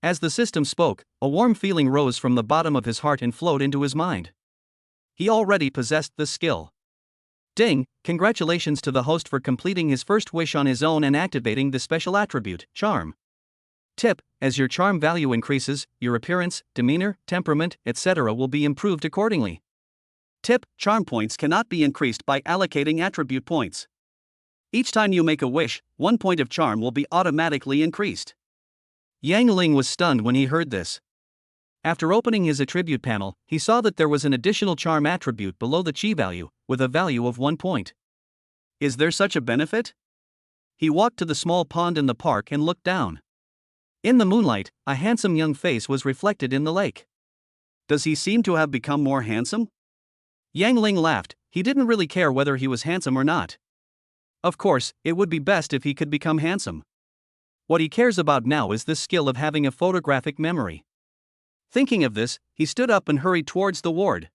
As the system spoke, a warm feeling rose from the bottom of his heart and flowed into his mind. He already possessed the skill. Ding, congratulations to the host for completing his first wish on his own and activating the special attribute, charm. Tip, as your charm value increases, your appearance, demeanor, temperament, etc. will be improved accordingly. Tip, charm points cannot be increased by allocating attribute points. Each time you make a wish, 1 point of charm will be automatically increased. Yang Ling was stunned when he heard this. After opening his attribute panel, he saw that there was an additional charm attribute below the chi value, with a value of 1 point. Is there such a benefit? He walked to the small pond in the park and looked down. In the moonlight, a handsome young face was reflected in the lake. Does he seem to have become more handsome? Yang Ling laughed. He didn't really care whether he was handsome or not. Of course, it would be best if he could become handsome. What he cares about now is this skill of having a photographic memory. Thinking of this, he stood up and hurried towards the ward.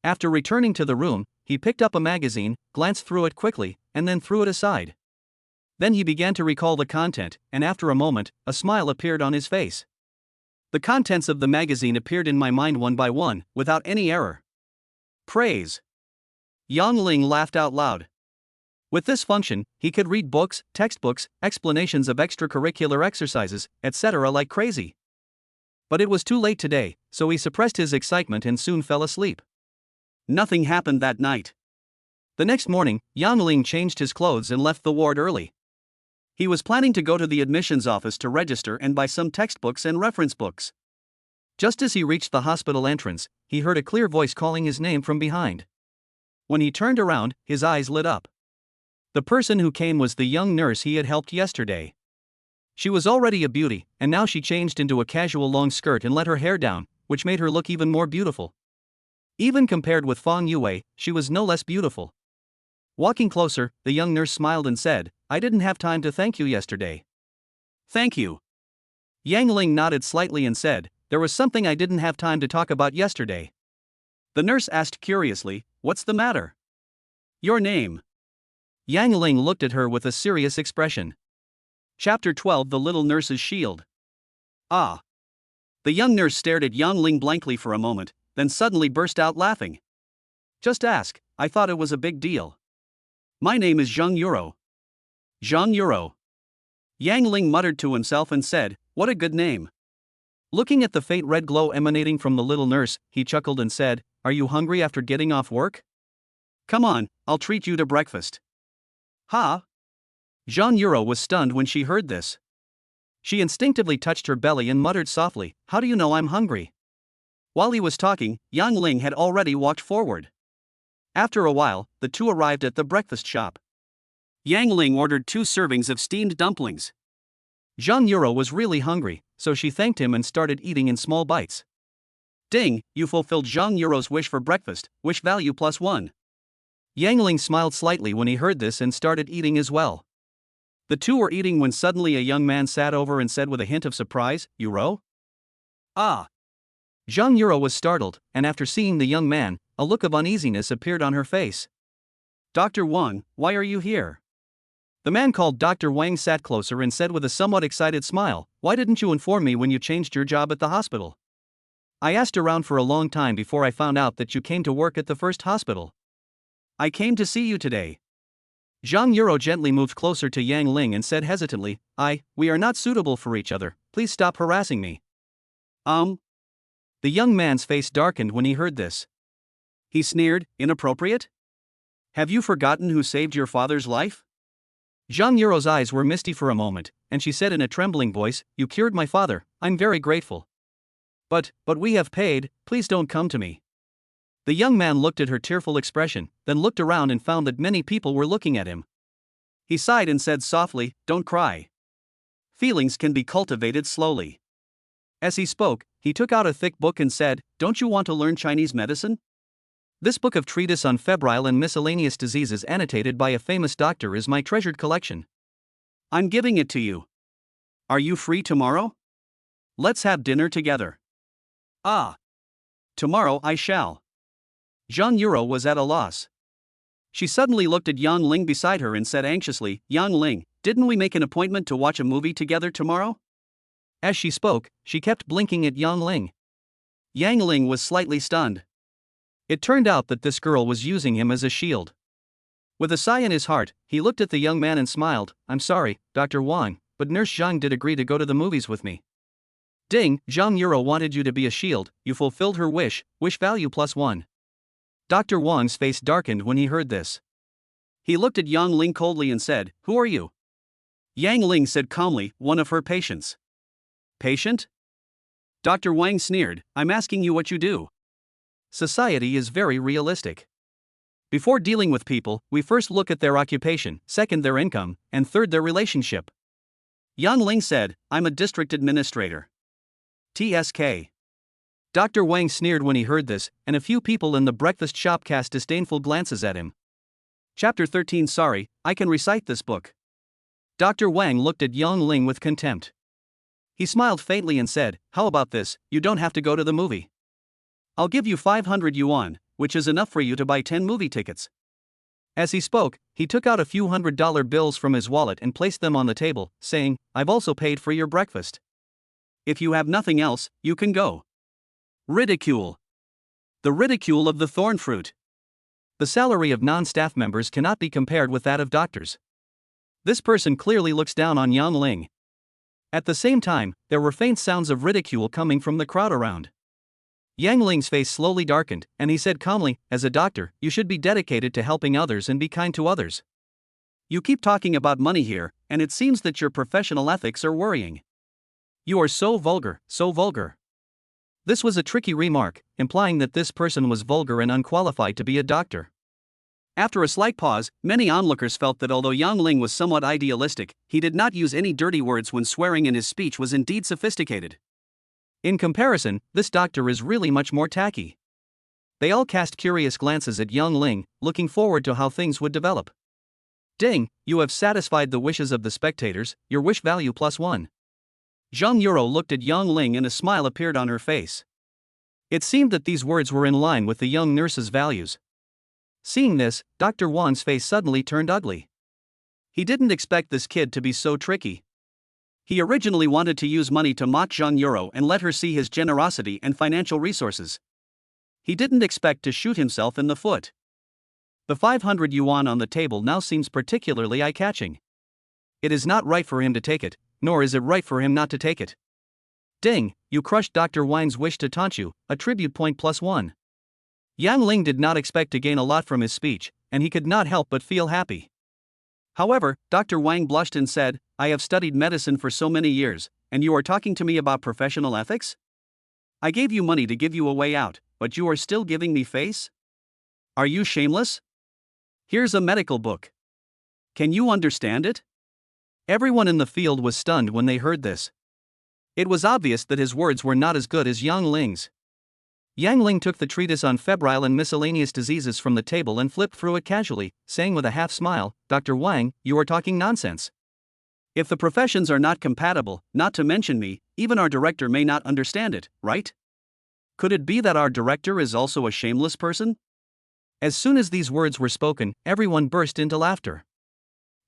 After returning to the room, he picked up a magazine, glanced through it quickly, and then threw it aside. Then he began to recall the content, and after a moment, a smile appeared on his face. The contents of the magazine appeared in my mind one by one, without any error. Praise. Yang Ling laughed out loud. With this function, he could read books, textbooks, explanations of extracurricular exercises, etc. like crazy. But it was too late today, so he suppressed his excitement and soon fell asleep. Nothing happened that night. The next morning, Yang Ling changed his clothes and left the ward early. He was planning to go to the admissions office to register and buy some textbooks and reference books. Just as he reached the hospital entrance, he heard a clear voice calling his name from behind. When he turned around, his eyes lit up. The person who came was the young nurse he had helped yesterday. She was already a beauty, and now she changed into a casual long skirt and let her hair down, which made her look even more beautiful. Even compared with Fang Yue, she was no less beautiful. Walking closer, the young nurse smiled and said, "I didn't have time to thank you yesterday." "Thank you." Yang Ling nodded slightly and said, "There was something I didn't have time to talk about yesterday." The nurse asked curiously, "What's the matter?" "Your name." Yang Ling looked at her with a serious expression. Chapter 12: The Little Nurse's Shield. Ah. The young nurse stared at Yang Ling blankly for a moment, then suddenly burst out laughing. "Just ask, I thought it was a big deal. My name is Zhang Yuro." Zhang Yuro. Yang Ling muttered to himself and said, "What a good name." Looking at the faint red glow emanating from the little nurse, he chuckled and said, "Are you hungry after getting off work? Come on, I'll treat you to breakfast." "Ha?" Zhang Yuro was stunned when she heard this. She instinctively touched her belly and muttered softly, "How do you know I'm hungry?" While he was talking, Yang Ling had already walked forward. After a while, the two arrived at the breakfast shop. Yang Ling ordered 2 servings of steamed dumplings. Zhang Yuro was really hungry, so she thanked him and started eating in small bites. Ding, you fulfilled Zhang Yuro's wish for breakfast, wish value +1. Yang Ling smiled slightly when he heard this and started eating as well. The two were eating when suddenly a young man sat over and said with a hint of surprise, "Yuro?" "Ah." Zhang Yuro was startled, and after seeing the young man, a look of uneasiness appeared on her face. "Dr. Wang, why are you here?" The man called Dr. Wang sat closer and said with a somewhat excited smile, "Why didn't you inform me when you changed your job at the hospital? I asked around for a long time before I found out that you came to work at the first hospital. I came to see you today." Zhang Yuro gently moved closer to Yang Ling and said hesitantly, We are not suitable for each other, please stop harassing me." The young man's face darkened when he heard this. He sneered, "Inappropriate? Have you forgotten who saved your father's life?" Zhang Yuro's eyes were misty for a moment, and she said in a trembling voice, "You cured my father, I'm very grateful. But we have paid, please don't come to me." The young man looked at her tearful expression, then looked around and found that many people were looking at him. He sighed and said softly, "Don't cry. Feelings can be cultivated slowly." As he spoke, he took out a thick book and said, "Don't you want to learn Chinese medicine? This book of treatise on febrile and miscellaneous diseases annotated by a famous doctor is my treasured collection. I'm giving it to you. Are you free tomorrow? Let's have dinner together." "Ah. Tomorrow I shall." Zhang Yuro was at a loss. She suddenly looked at Yang Ling beside her and said anxiously, "Yang Ling, didn't we make an appointment to watch a movie together tomorrow?" As she spoke, she kept blinking at Yang Ling. Yang Ling was slightly stunned. It turned out that this girl was using him as a shield. With a sigh in his heart, he looked at the young man and smiled, "I'm sorry, Dr. Wang, but Nurse Zhang did agree to go to the movies with me." Ding, Zhang Yuro wanted you to be a shield, you fulfilled her wish, wish value +1. Dr. Wang's face darkened when he heard this. He looked at Yang Ling coldly and said, "Who are you?" Yang Ling said calmly, "One of her patients." "Patient?" Dr. Wang sneered, I'm asking you what you do. Society is very realistic. Before dealing with people, we first look at their occupation, second their income, and third their relationship. Yang Ling said, I'm a district administrator. TSK. Dr. Wang sneered when he heard this, and a few people in the breakfast shop cast disdainful glances at him. Chapter 13. Sorry, I can recite this book. Dr. Wang looked at Yang Ling with contempt. He smiled faintly and said, how about this, you don't have to go to the movie. I'll give you 500 yuan, which is enough for you to buy 10 movie tickets. As he spoke, he took out a few $100 bills from his wallet and placed them on the table, saying, I've also paid for your breakfast. If you have nothing else, you can go. Ridicule. The ridicule of the thorn fruit. The salary of non-staff members cannot be compared with that of doctors. This person clearly looks down on Yang Ling. At the same time, there were faint sounds of ridicule coming from the crowd around. Yang Ling's face slowly darkened, and he said calmly, as a doctor, you should be dedicated to helping others and be kind to others. You keep talking about money here, and it seems that your professional ethics are worrying. You are so vulgar, so vulgar. This was a tricky remark, implying that this person was vulgar and unqualified to be a doctor. After a slight pause, many onlookers felt that although Yang Ling was somewhat idealistic, he did not use any dirty words when swearing, and his speech was indeed sophisticated. In comparison, this doctor is really much more tacky. They all cast curious glances at Yang Ling, looking forward to how things would develop. Ding, you have satisfied the wishes of the spectators, your wish value +1. Zhang Yuro looked at Yang Ling and a smile appeared on her face. It seemed that these words were in line with the young nurse's values. Seeing this, Dr. Wang's face suddenly turned ugly. He didn't expect this kid to be so tricky. He originally wanted to use money to mock Zhang Yuro and let her see his generosity and financial resources. He didn't expect to shoot himself in the foot. The 500 yuan on the table now seems particularly eye-catching. It is not right for him to take it, nor is it right for him not to take it. Ding, you crushed Dr. Wang's wish to taunt you, a tribute point +1. Yang Ling did not expect to gain a lot from his speech, and he could not help but feel happy. However, Dr. Wang blushed and said, I have studied medicine for so many years, and you are talking to me about professional ethics? I gave you money to give you a way out, but you are still giving me face? Are you shameless? Here's a medical book. Can you understand it? Everyone in the field was stunned when they heard this. It was obvious that his words were not as good as Yang Ling's. Yang Ling took the treatise on febrile and miscellaneous diseases from the table and flipped through it casually, saying with a half smile, Dr. Wang, you are talking nonsense. If the professions are not compatible, not to mention me, even our director may not understand it, right? Could it be that our director is also a shameless person? As soon as these words were spoken, everyone burst into laughter.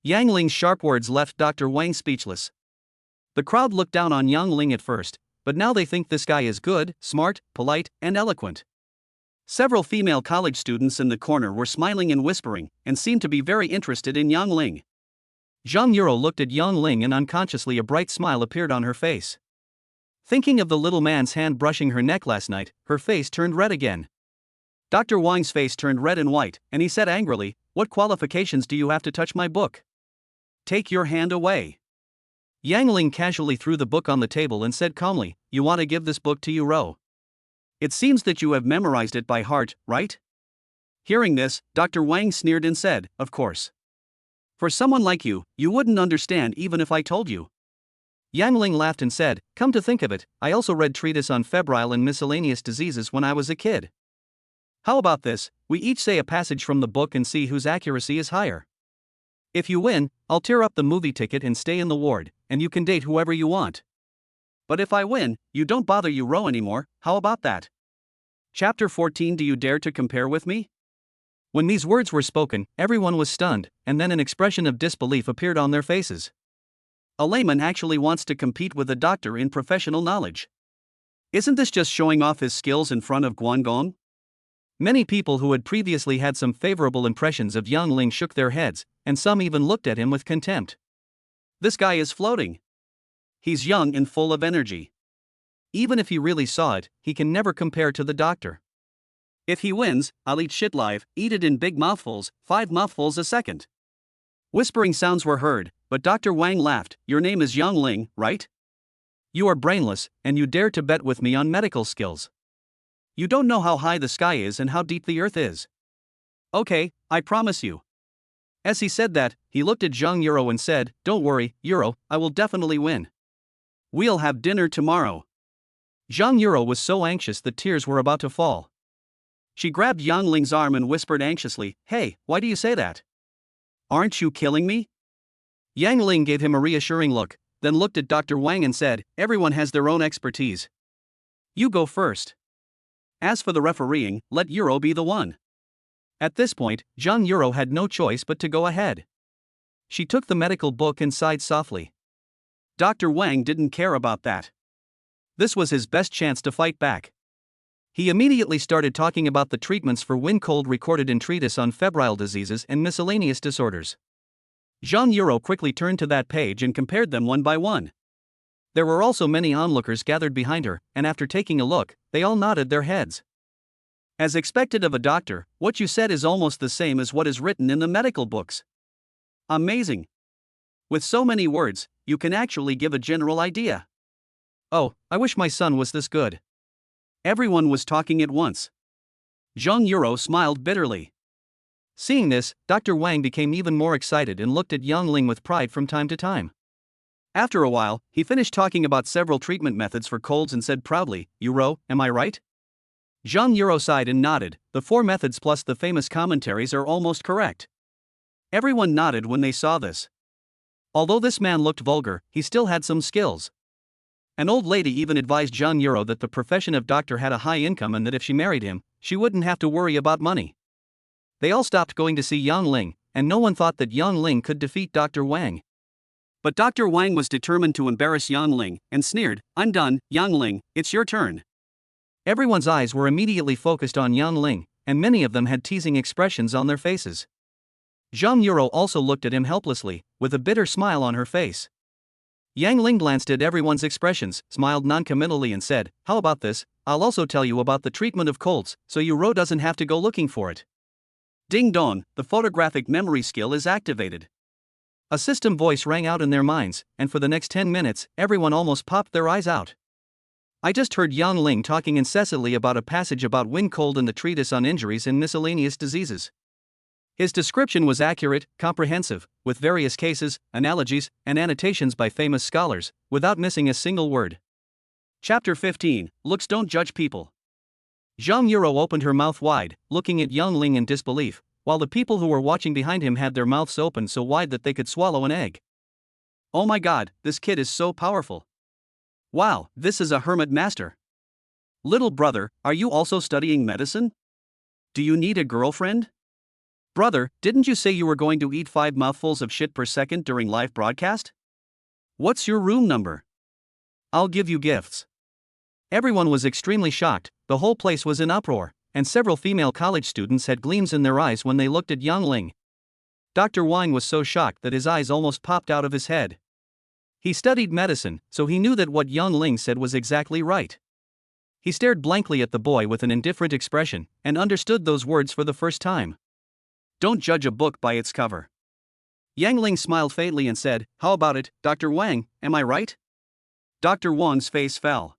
Yang Ling's sharp words left Dr. Wang speechless. The crowd looked down on Yang Ling at first, but now they think this guy is good, smart, polite, and eloquent. Several female college students in the corner were smiling and whispering, and seemed to be very interested in Yang Ling. Zhang Yuro looked at Yang Ling and unconsciously a bright smile appeared on her face. Thinking of the little man's hand brushing her neck last night, her face turned red again. Dr. Wang's face turned red and white, and he said angrily, What qualifications do you have to touch my book? Take your hand away. Yang Ling casually threw the book on the table and said calmly, You want to give this book to Yuro? It seems that you have memorized it by heart, right? Hearing this, Dr. Wang sneered and said, Of course. For someone like you, you wouldn't understand even if I told you. Yang Ling laughed and said, Come to think of it, I also read treatise on febrile and miscellaneous diseases when I was a kid. How about this, we each say a passage from the book and see whose accuracy is higher. If you win, I'll tear up the movie ticket and stay in the ward, and you can date whoever you want. But if I win, you don't bother Yuro anymore, how about that? Chapter 14. Do you dare to compare with me? When these words were spoken, everyone was stunned, and then an expression of disbelief appeared on their faces. A layman actually wants to compete with a doctor in professional knowledge. Isn't this just showing off his skills in front of Guangdong? Many people who had previously had some favorable impressions of Yang Ling shook their heads, and some even looked at him with contempt. This guy is floating. He's young and full of energy. Even if he really saw it, he can never compare to the doctor. If he wins, I'll eat shit live, eat it in big mouthfuls, 5 mouthfuls a second. Whispering sounds were heard, but Dr. Wang laughed. Your name is Yang Ling, right? You are brainless, and you dare to bet with me on medical skills. You don't know how high the sky is and how deep the earth is. Okay, I promise you. As he said that, he looked at Zhang Yuro and said, Don't worry, Yuro, I will definitely win. We'll have dinner tomorrow. Zhang Yuro was so anxious that tears were about to fall. She grabbed Yang Ling's arm and whispered anxiously, Hey, why do you say that? Aren't you killing me? Yang Ling gave him a reassuring look, then looked at Dr. Wang and said, Everyone has their own expertise. You go first. As for the refereeing, let Yuro be the one. At this point, Zhang Yuro had no choice but to go ahead. She took the medical book and sighed softly. Dr. Wang didn't care about that. This was his best chance to fight back. He immediately started talking about the treatments for wind cold recorded in Treatise on Febrile Diseases and Miscellaneous Disorders. Zhang Yuro quickly turned to that page and compared them one by one. There were also many onlookers gathered behind her, and after taking a look, they all nodded their heads. As expected of a doctor, what you said is almost the same as what is written in the medical books. Amazing. With so many words, you can actually give a general idea. Oh, I wish my son was this good. Everyone was talking at once. Zhang Yuro smiled bitterly. Seeing this, Dr. Wang became even more excited and looked at Yang Ling with pride from time to time. After a while, he finished talking about several treatment methods for colds and said proudly, Yuro, am I right? Zhang Yuro sighed and nodded, the 4 methods plus the famous commentaries are almost correct. Everyone nodded when they saw this. Although this man looked vulgar, he still had some skills. An old lady even advised Zhang Yuro that the profession of doctor had a high income and that if she married him, she wouldn't have to worry about money. They all stopped going to see Yang Ling, and no one thought that Yang Ling could defeat Dr. Wang. But Dr. Wang was determined to embarrass Yang Ling, and sneered, I'm done, Yang Ling, it's your turn. Everyone's eyes were immediately focused on Yang Ling, and many of them had teasing expressions on their faces. Zhang Yuro also looked at him helplessly, with a bitter smile on her face. Yang Ling glanced at everyone's expressions, smiled noncommittally and said, How about this, I'll also tell you about the treatment of colds, so Yuro doesn't have to go looking for it. Ding dong, the photographic memory skill is activated. A system voice rang out in their minds, and for the next 10 minutes, everyone almost popped their eyes out. I just heard Yang Ling talking incessantly about a passage about wind cold in the Treatise on Injuries and Miscellaneous Diseases. His description was accurate, comprehensive, with various cases, analogies, and annotations by famous scholars, without missing a single word. Chapter 15, Looks Don't Judge People. Zhang Yuro opened her mouth wide, looking at Yang Ling in disbelief, while the people who were watching behind him had their mouths open so wide that they could swallow an egg. Oh my god, this kid is so powerful. Wow, this is a hermit master. Little brother, are you also studying medicine? Do you need a girlfriend? Brother, didn't you say you were going to eat 5 mouthfuls of shit per second during live broadcast? What's your room number? I'll give you gifts. Everyone was extremely shocked, the whole place was in uproar, and several female college students had gleams in their eyes when they looked at Yang Ling. Dr. Wang was so shocked that his eyes almost popped out of his head. He studied medicine, so he knew that what Yang Ling said was exactly right. He stared blankly at the boy with an indifferent expression, and understood those words for the first time. Don't judge a book by its cover. Yang Ling smiled faintly and said, How about it, Dr. Wang, am I right? Dr. Wang's face fell.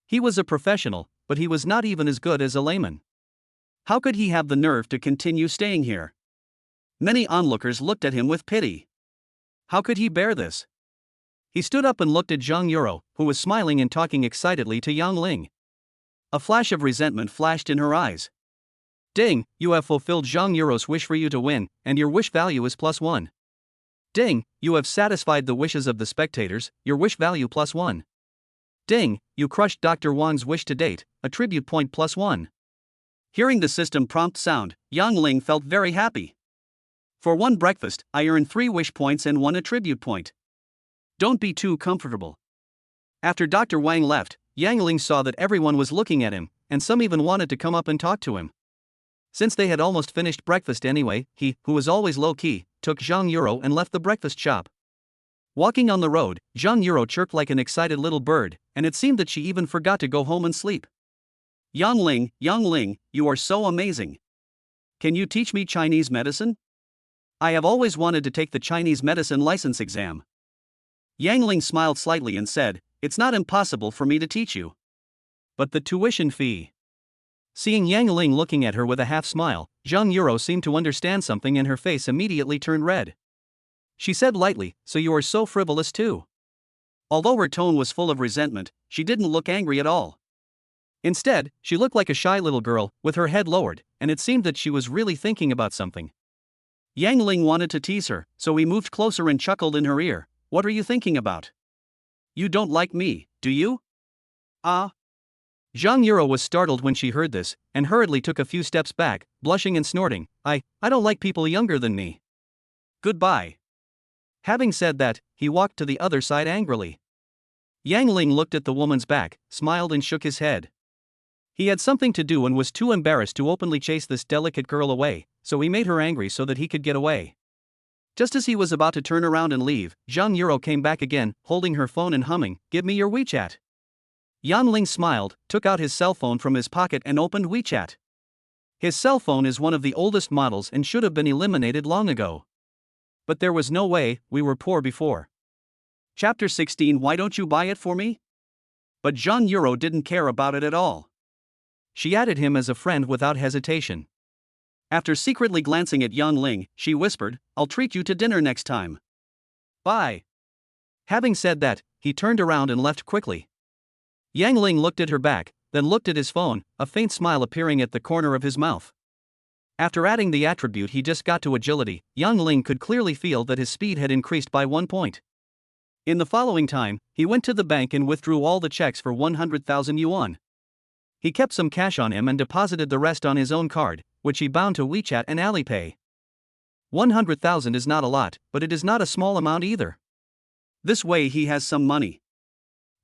He was a professional, but he was not even as good as a layman. How could he have the nerve to continue staying here? Many onlookers looked at him with pity. How could he bear this? He stood up and looked at Zhang Yuro, who was smiling and talking excitedly to Yang Ling. A flash of resentment flashed in her eyes. Ding, you have fulfilled Zhang Yuro's wish for you to win, and your wish value is +1. Ding, you have satisfied the wishes of the spectators, your wish value +1. Ding, you crushed Dr. Wang's wish to date, attribute point +1. Hearing the system prompt sound, Yang Ling felt very happy. For one breakfast, I earned 3 wish points and 1 attribute point. Don't be too comfortable. After Dr. Wang left, Yang Ling saw that everyone was looking at him, and some even wanted to come up and talk to him. Since they had almost finished breakfast anyway, he, who was always low-key, took Zhang Yuro and left the breakfast shop. Walking on the road, Zhang Yuro chirped like an excited little bird, and it seemed that she even forgot to go home and sleep. Yang Ling, you are so amazing. Can you teach me Chinese medicine? I have always wanted to take the Chinese medicine license exam. Yang Ling smiled slightly and said, It's not impossible for me to teach you. But the tuition fee. Seeing Yang Ling looking at her with a half smile, Zhang Yuro seemed to understand something and her face immediately turned red. She said lightly, "So you are so frivolous too?" Although her tone was full of resentment, she didn't look angry at all. Instead, she looked like a shy little girl, with her head lowered, and it seemed that she was really thinking about something. Yang Ling wanted to tease her, so he moved closer and chuckled in her ear. "What are you thinking about? You don't like me, do you?" Ah. Zhang Yuro was startled when she heard this, and hurriedly took a few steps back, blushing and snorting. I don't like people younger than me. Goodbye." Having said that, he walked to the other side angrily. Yang Ling looked at the woman's back, smiled and shook his head. He had something to do and was too embarrassed to openly chase this delicate girl away, so he made her angry so that he could get away. Just as he was about to turn around and leave, Zhang Yuro came back again, holding her phone and humming, "Give me your WeChat." Yan Ling smiled, took out his cell phone from his pocket and opened WeChat. His cell phone is one of the oldest models and should have been eliminated long ago. But there was no way, we were poor before. Chapter 16. Why don't you buy it for me? But Zhang Yuro didn't care about it at all. She added him as a friend without hesitation. After secretly glancing at Yan Ling, she whispered, "I'll treat you to dinner next time. Bye." Having said that, he turned around and left quickly. Yang Ling looked at her back, then looked at his phone, a faint smile appearing at the corner of his mouth. After adding the attribute he just got to agility, Yang Ling could clearly feel that his speed had increased by 1 point. In the following time, he went to the bank and withdrew all the checks for 100,000 yuan. He kept some cash on him and deposited the rest on his own card, which he bound to WeChat and Alipay. 100,000 is not a lot, but it is not a small amount either. This way he has some money.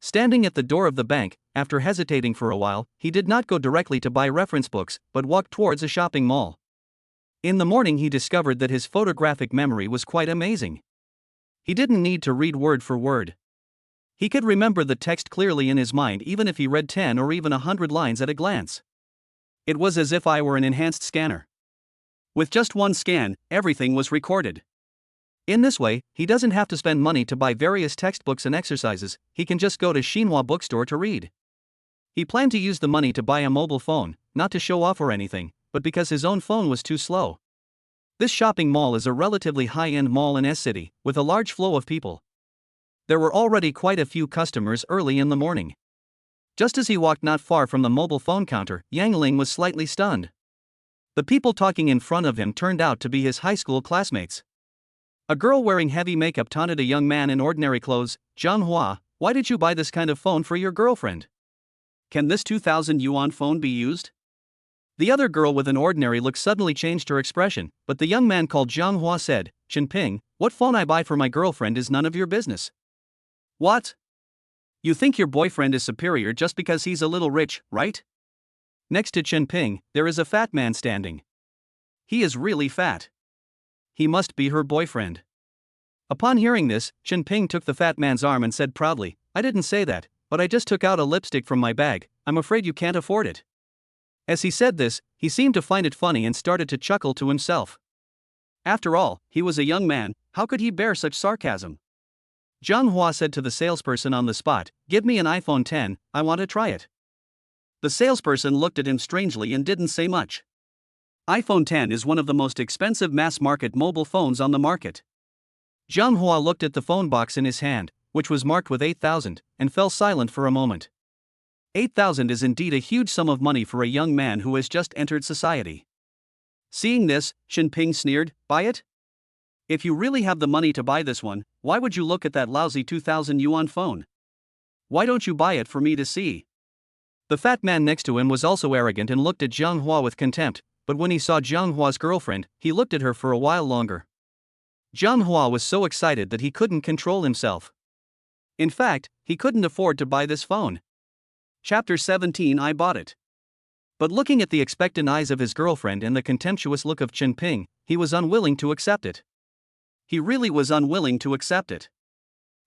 Standing at the door of the bank, after hesitating for a while, he did not go directly to buy reference books, but walked towards a shopping mall. In the morning he discovered that his photographic memory was quite amazing. He didn't need to read word for word. He could remember the text clearly in his mind even if he read 10 or even 100 lines at a glance. It was as if I were an enhanced scanner. With just one scan, everything was recorded. In this way, he doesn't have to spend money to buy various textbooks and exercises, he can just go to Xinhua bookstore to read. He planned to use the money to buy a mobile phone, not to show off or anything, but because his own phone was too slow. This shopping mall is a relatively high-end mall in S-City, with a large flow of people. There were already quite a few customers early in the morning. Just as he walked not far from the mobile phone counter, Yang Ling was slightly stunned. The people talking in front of him turned out to be his high school classmates. A girl wearing heavy makeup taunted a young man in ordinary clothes, "Zhang Hua, why did you buy this kind of phone for your girlfriend? Can this 2,000 yuan phone be used?" The other girl with an ordinary look suddenly changed her expression, but the young man called Zhang Hua said, "Chenping, what phone I buy for my girlfriend is none of your business." What? You think your boyfriend is superior just because he's a little rich, right? Next to Chenping, there is a fat man standing. He is really fat. He must be her boyfriend. Upon hearing this, Chenping took the fat man's arm and said proudly, "I didn't say that, but I just took out a lipstick from my bag, I'm afraid you can't afford it." As he said this, he seemed to find it funny and started to chuckle to himself. After all, he was a young man, how could he bear such sarcasm? Zhang Hua said to the salesperson on the spot, "Give me an iPhone 10, I want to try it." The salesperson looked at him strangely and didn't say much. iPhone 10 is one of the most expensive mass-market mobile phones on the market. Zhang Hua looked at the phone box in his hand, which was marked with 8,000, and fell silent for a moment. 8,000 is indeed a huge sum of money for a young man who has just entered society. Seeing this, Chenping sneered, "Buy it? If you really have the money to buy this one, why would you look at that lousy 2,000 yuan phone? Why don't you buy it for me to see?" The fat man next to him was also arrogant and looked at Zhang Hua with contempt, but when he saw Zhang Hua's girlfriend, he looked at her for a while longer. Zhang Hua was so excited that he couldn't control himself. In fact, he couldn't afford to buy this phone. Chapter 17. I bought it. But looking at the expectant eyes of his girlfriend and the contemptuous look of Chenping, he was unwilling to accept it. He really was unwilling to accept it.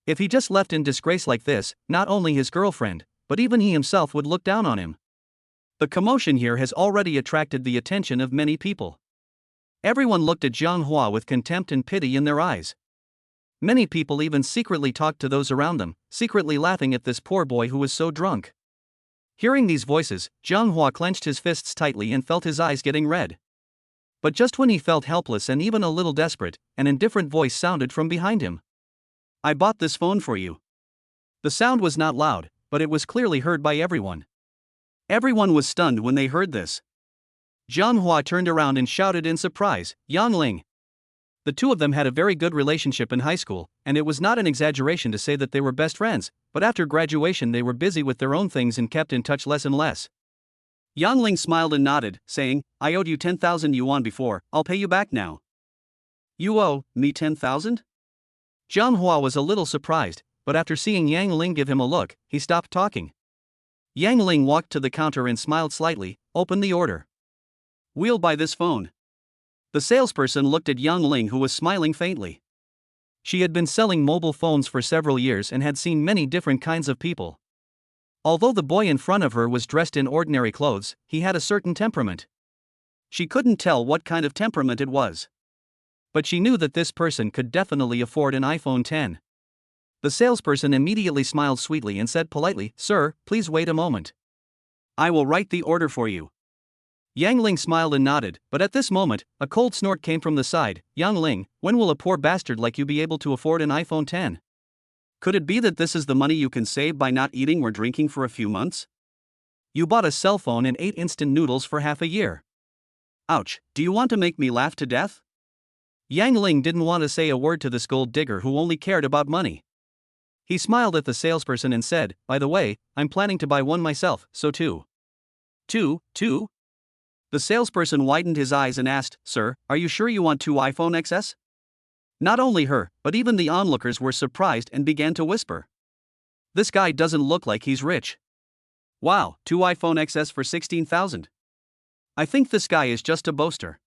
If he just left in disgrace like this, not only his girlfriend, but even he himself would look down on him. The commotion here has already attracted the attention of many people. Everyone looked at Zhang Hua with contempt and pity in their eyes. Many people even secretly talked to those around them, secretly laughing at this poor boy who was so drunk. Hearing these voices, Jianghua clenched his fists tightly and felt his eyes getting red. But just when he felt helpless and even a little desperate, an indifferent voice sounded from behind him. I bought this phone for you. The sound was not loud, but it was clearly heard by everyone. Everyone was stunned when they heard this. Jianghua turned around and shouted in surprise, Yang Ling. The two of them had a very good relationship in high school, and it was not an exaggeration to say that they were best friends, but after graduation they were busy with their own things and kept in touch less and less. Yang Ling smiled and nodded, saying, I owed you 10,000 yuan before, I'll pay you back now. You owe me 10,000? Jianghua was a little surprised, but after seeing Yang Ling give him a look, he stopped talking. Yang Ling walked to the counter and smiled slightly, opened the order. We'll buy this phone. The salesperson looked at Yang Ling, who was smiling faintly. She had been selling mobile phones for several years and had seen many different kinds of people. Although the boy in front of her was dressed in ordinary clothes, he had a certain temperament. She couldn't tell what kind of temperament it was. But she knew that this person could definitely afford an iPhone 10. The salesperson immediately smiled sweetly and said politely, Sir, please wait a moment. I will write the order for you. Yang Ling smiled and nodded, but at this moment, a cold snort came from the side. Yang Ling, when will a poor bastard like you be able to afford an iPhone 10? Could it be that this is the money you can save by not eating or drinking for a few months? You bought a cell phone and ate instant noodles for half a year. Ouch, do you want to make me laugh to death? Yang Ling didn't want to say a word to this gold digger who only cared about money. He smiled at the salesperson and said, By the way, I'm planning to buy one myself, so too. Two? The salesperson widened his eyes and asked, Sir, are you sure you want two iPhone XS? Not only her, but even the onlookers were surprised and began to whisper. This guy doesn't look like he's rich. Wow, two iPhone XS for 16,000. I think this guy is just a boaster.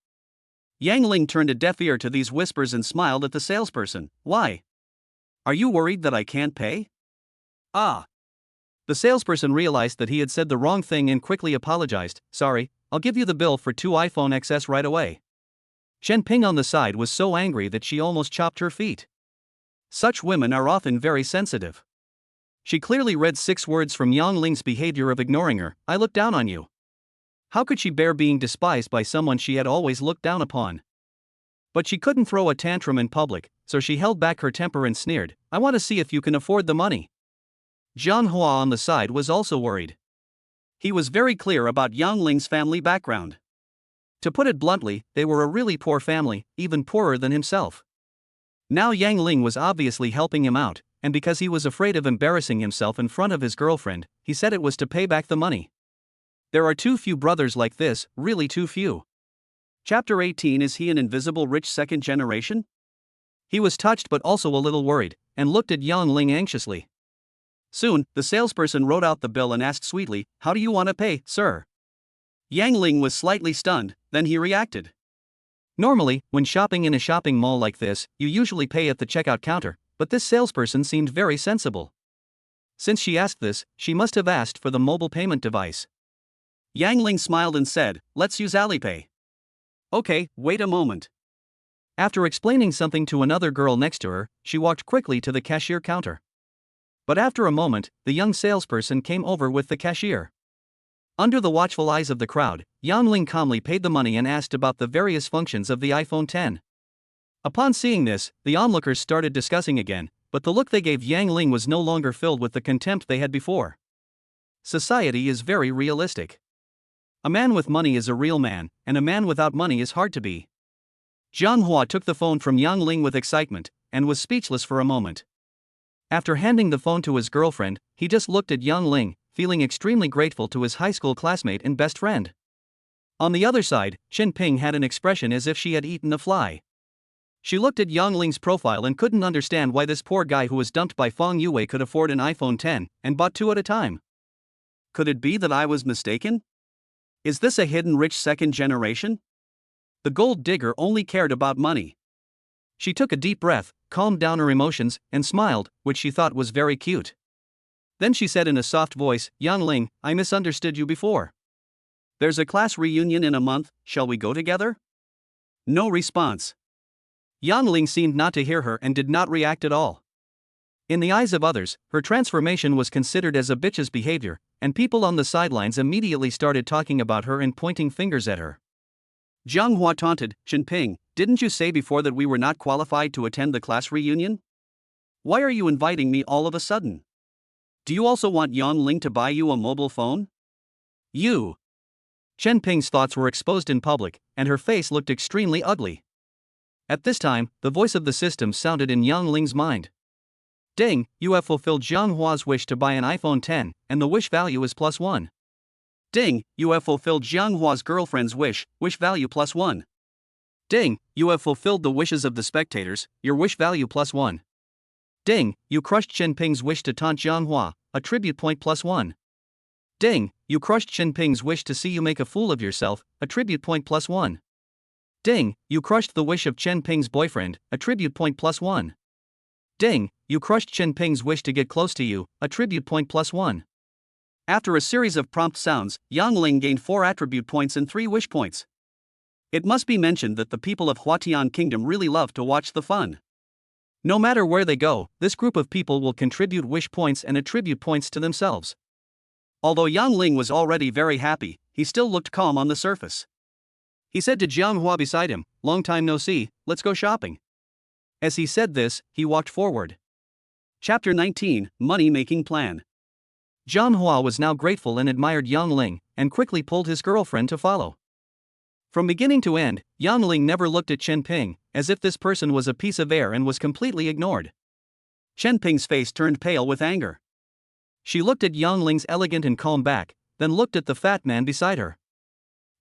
Yang Ling turned a deaf ear to these whispers and smiled at the salesperson. Why? Are you worried that I can't pay? Ah. The salesperson realized that he had said the wrong thing and quickly apologized. Sorry, I'll give you the bill for two iPhone XS right away. Shen Ping on the side was so angry that she almost chopped her feet. Such women are often very sensitive. She clearly read 6 words from Yang Ling's behavior of ignoring her. I look down on you. How could she bear being despised by someone she had always looked down upon? But she couldn't throw a tantrum in public, so she held back her temper and sneered, I want to see if you can afford the money. Jianghua on the side was also worried. He was very clear about Yang Ling's family background. To put it bluntly, they were a really poor family, even poorer than himself. Now Yang Ling was obviously helping him out, and because he was afraid of embarrassing himself in front of his girlfriend, he said it was to pay back the money. There are too few brothers like this, really too few. Chapter 18. Is he an invisible rich second generation? He was touched but also a little worried, and looked at Yang Ling anxiously. Soon, the salesperson wrote out the bill and asked sweetly, How do you want to pay, sir? Yang Ling was slightly stunned, then he reacted. Normally, when shopping in a shopping mall like this, you usually pay at the checkout counter, but this salesperson seemed very sensible. Since she asked this, she must have asked for the mobile payment device. Yang Ling smiled and said, Let's use Alipay. Okay, wait a moment. After explaining something to another girl next to her, she walked quickly to the cashier counter. But after a moment, the young salesperson came over with the cashier. Under the watchful eyes of the crowd, Yang Ling calmly paid the money and asked about the various functions of the iPhone 10. Upon seeing this, the onlookers started discussing again, but the look they gave Yang Ling was no longer filled with the contempt they had before. Society is very realistic. A man with money is a real man, and a man without money is hard to be. Jianghua took the phone from Yang Ling with excitement, and was speechless for a moment. After handing the phone to his girlfriend, he just looked at Yang Ling, feeling extremely grateful to his high school classmate and best friend. On the other side, Shen Ping had an expression as if she had eaten a fly. She looked at Yang Ling's profile and couldn't understand why this poor guy who was dumped by Feng Yue could afford an iPhone 10, and bought 2 at a time. Could it be that I was mistaken? Is this a hidden rich second generation? The gold digger only cared about money. She took a deep breath, calmed down her emotions, and smiled, which she thought was very cute. Then she said in a soft voice, Yang Ling, I misunderstood you before. There's a class reunion in a month, shall we go together? No response. Yang Ling seemed not to hear her and did not react at all. In the eyes of others, her transformation was considered as a bitch's behavior, and people on the sidelines immediately started talking about her and pointing fingers at her. Jiang Hua taunted, Jinping, didn't you say before that we were not qualified to attend the class reunion? Why are you inviting me all of a sudden? Do you also want Yang Ling to buy you a mobile phone? You. Jinping's thoughts were exposed in public, and her face looked extremely ugly. At this time, the voice of the system sounded in Yang Ling's mind. Ding, you have fulfilled Jiang Hua's wish to buy an iPhone 10, and the wish value is +1. Ding, you have fulfilled Jiang Hua's girlfriend's wish value +1. Ding, you have fulfilled the wishes of the spectators, your wish value +1. Ding, you crushed Jinping's wish to taunt Jiang Hua, attribute point +1. Ding, you crushed Jinping's wish to see you make a fool of yourself, attribute point +1. Ding, you crushed the wish of Jinping's boyfriend, attribute point +1. Ding, you crushed Jinping's wish to get close to you, attribute point +1. After a series of prompt sounds, Yang Ling gained 4 attribute points and 3 wish points. It must be mentioned that the people of Huatian Kingdom really love to watch the fun. No matter where they go, this group of people will contribute wish points and attribute points to themselves. Although Yang Ling was already very happy, he still looked calm on the surface. He said to Jiang Hua beside him, "Long time no see, let's go shopping." As he said this, he walked forward. Chapter 19, Money-Making Plan. Jiang Hua was now grateful and admired Yang Ling, and quickly pulled his girlfriend to follow. From beginning to end, Yang Ling never looked at Jinping, as if this person was a piece of air and was completely ignored. Jinping's face turned pale with anger. She looked at Yang Ling's elegant and calm back, then looked at the fat man beside her.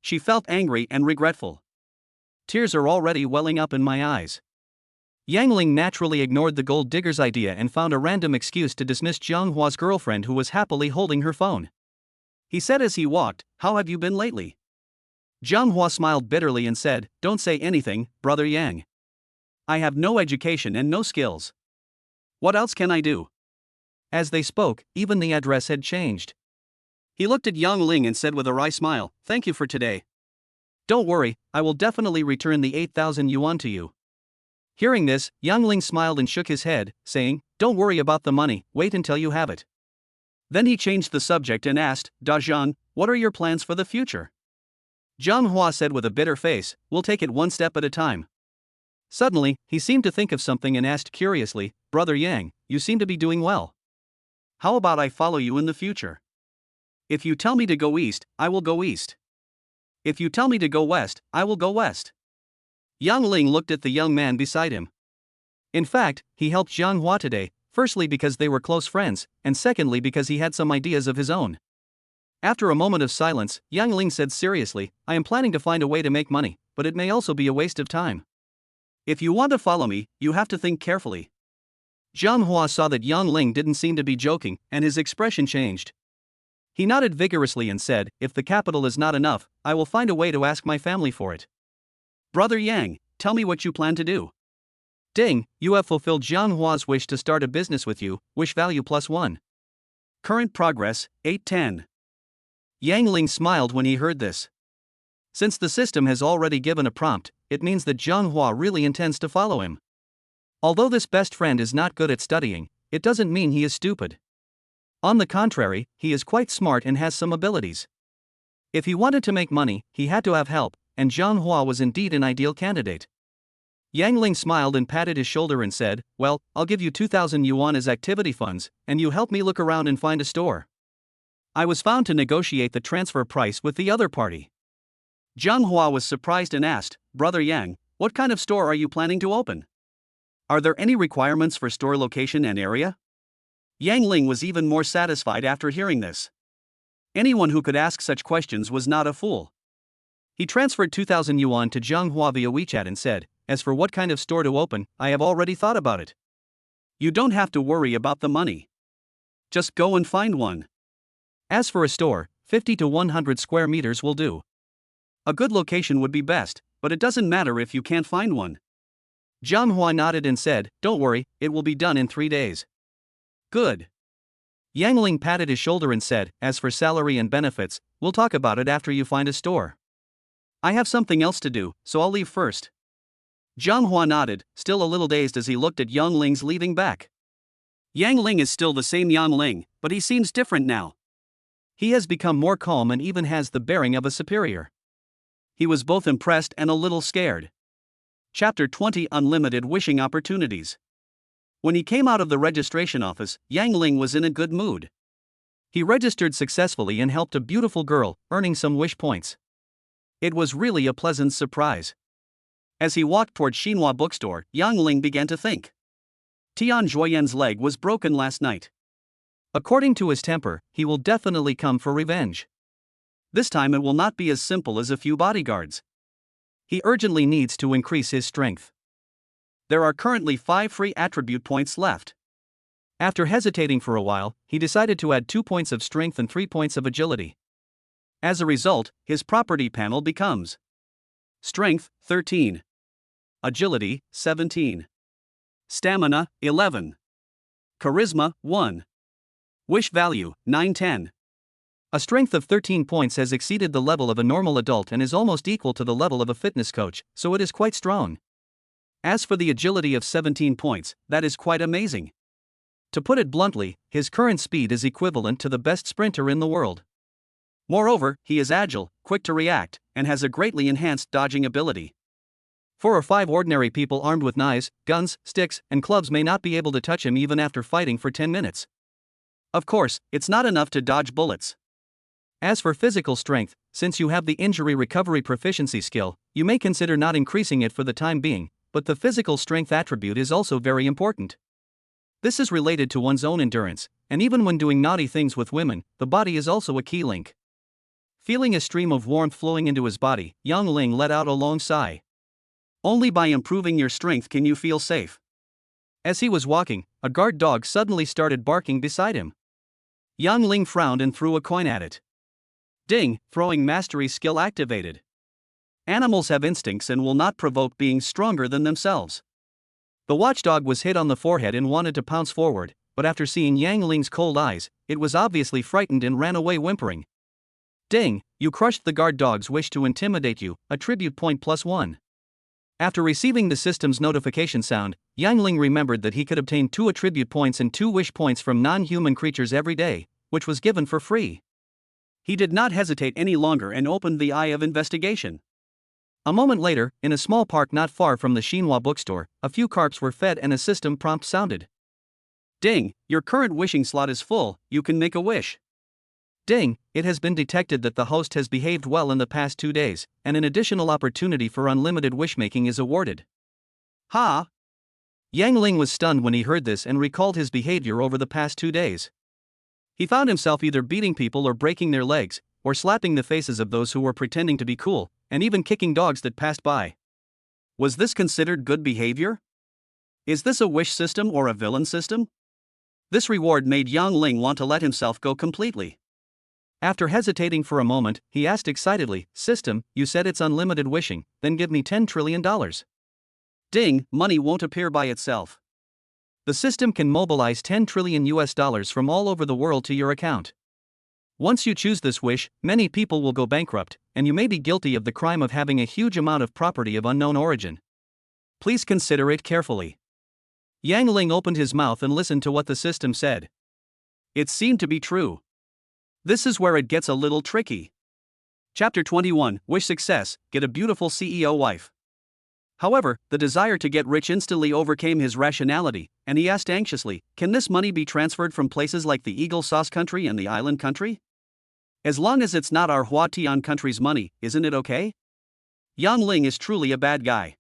She felt angry and regretful. Tears are already welling up in my eyes. Yang Ling naturally ignored the gold digger's idea and found a random excuse to dismiss Jiang Hua's girlfriend, who was happily holding her phone. He said as he walked, "How have you been lately?" Jiang Hua smiled bitterly and said, "Don't say anything, brother Yang. I have no education and no skills. What else can I do?" As they spoke, even the address had changed. He looked at Yang Ling and said with a wry smile, "Thank you for today. Don't worry, I will definitely return the 8,000 yuan to you." Hearing this, Yang Ling smiled and shook his head, saying, "Don't worry about the money, wait until you have it." Then he changed the subject and asked, "Dajian, what are your plans for the future?" Jiang Hua said with a bitter face, "We'll take it one step at a time." Suddenly, he seemed to think of something and asked curiously, "Brother Yang, you seem to be doing well. How about I follow you in the future? If you tell me to go east, I will go east. If you tell me to go west, I will go west." Yang Ling looked at the young man beside him. In fact, he helped Jiang Hua today, firstly because they were close friends, and secondly because he had some ideas of his own. After a moment of silence, Yang Ling said seriously, "I am planning to find a way to make money, but it may also be a waste of time. If you want to follow me, you have to think carefully." Jiang Hua saw that Yang Ling didn't seem to be joking, and his expression changed. He nodded vigorously and said, "If the capital is not enough, I will find a way to ask my family for it." "Brother Yang, tell me what you plan to do." "Ding, you have fulfilled Jiang Hua's wish to start a business with you, wish value +1. Current progress, 810. Yang Ling smiled when he heard this. Since the system has already given a prompt, it means that Jiang Hua really intends to follow him. Although this best friend is not good at studying, it doesn't mean he is stupid. On the contrary, he is quite smart and has some abilities. If he wanted to make money, he had to have help, and Jiang Hua was indeed an ideal candidate. Yang Ling smiled and patted his shoulder and said, "Well, I'll give you 2,000 yuan as activity funds, and you help me look around and find a store." I was found to negotiate the transfer price with the other party. Jiang Hua was surprised and asked, "Brother Yang, what kind of store are you planning to open? Are there any requirements for store location and area?" Yang Ling was even more satisfied after hearing this. Anyone who could ask such questions was not a fool. He transferred 2,000 yuan to Jiang Hua via WeChat and said, "As for what kind of store to open, I have already thought about it. You don't have to worry about the money. Just go and find one. As for a store, 50 to 100 square meters will do. A good location would be best, but it doesn't matter if you can't find one." Jiang Hua nodded and said, "Don't worry, it will be done in 3 days." "Good." Yang Ling patted his shoulder and said, "As for salary and benefits, we'll talk about it after you find a store. I have something else to do, so I'll leave first." Jiang Hua nodded, still a little dazed as he looked at Yang Ling's leaving back. Yang Ling is still the same Yang Ling, but he seems different now. He has become more calm and even has the bearing of a superior. He was both impressed and a little scared. Chapter 20 Unlimited Wishing Opportunities. When he came out of the registration office, Yang Ling was in a good mood. He registered successfully and helped a beautiful girl, earning some wish points. It was really a pleasant surprise. As he walked toward Xinhua bookstore, Yang Ling began to think. Tian Zhuoyan's leg was broken last night. According to his temper, he will definitely come for revenge. This time it will not be as simple as a few bodyguards. He urgently needs to increase his strength. There are currently 5 free attribute points left. After hesitating for a while, he decided to add 2 points of strength and 3 points of agility. As a result, his property panel becomes Strength, 13. Agility, 17. Stamina, 11. Charisma, 1. Wish value, 910. A strength of 13 points has exceeded the level of a normal adult and is almost equal to the level of a fitness coach, so it is quite strong. As for the agility of 17 points, that is quite amazing. To put it bluntly, his current speed is equivalent to the best sprinter in the world. Moreover, he is agile, quick to react, and has a greatly enhanced dodging ability. 4 or 5 ordinary people armed with knives, guns, sticks, and clubs may not be able to touch him even after fighting for 10 minutes. Of course, it's not enough to dodge bullets. As for physical strength, since you have the injury recovery proficiency skill, you may consider not increasing it for the time being, but the physical strength attribute is also very important. This is related to one's own endurance, and even when doing naughty things with women, the body is also a key link. Feeling a stream of warmth flowing into his body, Yang Ling let out a long sigh. Only by improving your strength can you feel safe. As he was walking, a guard dog suddenly started barking beside him. Yang Ling frowned and threw a coin at it. Ding, throwing mastery skill activated. Animals have instincts and will not provoke being stronger than themselves. The watchdog was hit on the forehead and wanted to pounce forward, but after seeing Yang Ling's cold eyes, it was obviously frightened and ran away whimpering. Ding, you crushed the guard dog's wish to intimidate you, attribute point +1. After receiving the system's notification sound, Yang Ling remembered that he could obtain 2 attribute points and 2 wish points from non-human creatures every day, which was given for free. He did not hesitate any longer and opened the eye of investigation. A moment later, in a small park not far from the Xinhua bookstore, a few carps were fed and a system prompt sounded. Ding, your current wishing slot is full, you can make a wish. Ding, it has been detected that the host has behaved well in the past 2 days, and an additional opportunity for unlimited wishmaking is awarded. Ha! Yang Ling was stunned when he heard this and recalled his behavior over the past 2 days. He found himself either beating people or breaking their legs, or slapping the faces of those who were pretending to be cool, and even kicking dogs that passed by. Was this considered good behavior? Is this a wish system or a villain system? This reward made Yang Ling want to let himself go completely. After hesitating for a moment, he asked excitedly, System, you said it's unlimited wishing, then give me $10 trillion. Ding, money won't appear by itself. The system can mobilize $10 trillion from all over the world to your account. Once you choose this wish, many people will go bankrupt, and you may be guilty of the crime of having a huge amount of property of unknown origin. Please consider it carefully. Yang Ling opened his mouth and listened to what the system said. It seemed to be true. This is where it gets a little tricky. Chapter 21, Wish Success, Get a Beautiful CEO Wife. However, the desire to get rich instantly overcame his rationality, and he asked anxiously, can this money be transferred from places like the Eagle Sauce country and the island country? As long as it's not our Huatian country's money, isn't it okay? Yang Ling is truly a bad guy.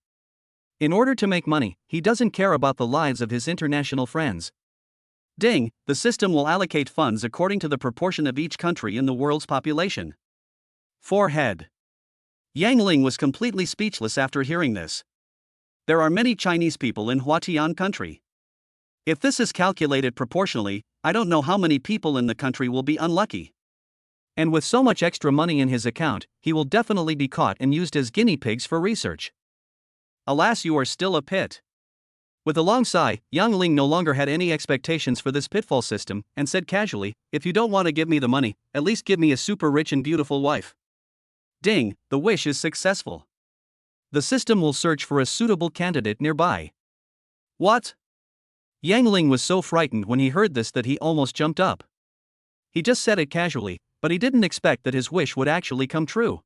In order to make money, he doesn't care about the lives of his international friends. Ding, the system will allocate funds according to the proportion of each country in the world's population. Forehead. Yang Ling was completely speechless after hearing this. There are many Chinese people in Huatian country. If this is calculated proportionally, I don't know how many people in the country will be unlucky. And with so much extra money in his account, he will definitely be caught and used as guinea pigs for research. Alas, you are still a pit. With a long sigh, Yang Ling no longer had any expectations for this pitfall system, and said casually, if you don't want to give me the money, at least give me a super rich and beautiful wife. Ding, the wish is successful. The system will search for a suitable candidate nearby. What? Yang Ling was so frightened when he heard this that he almost jumped up. He just said it casually, but he didn't expect that his wish would actually come true.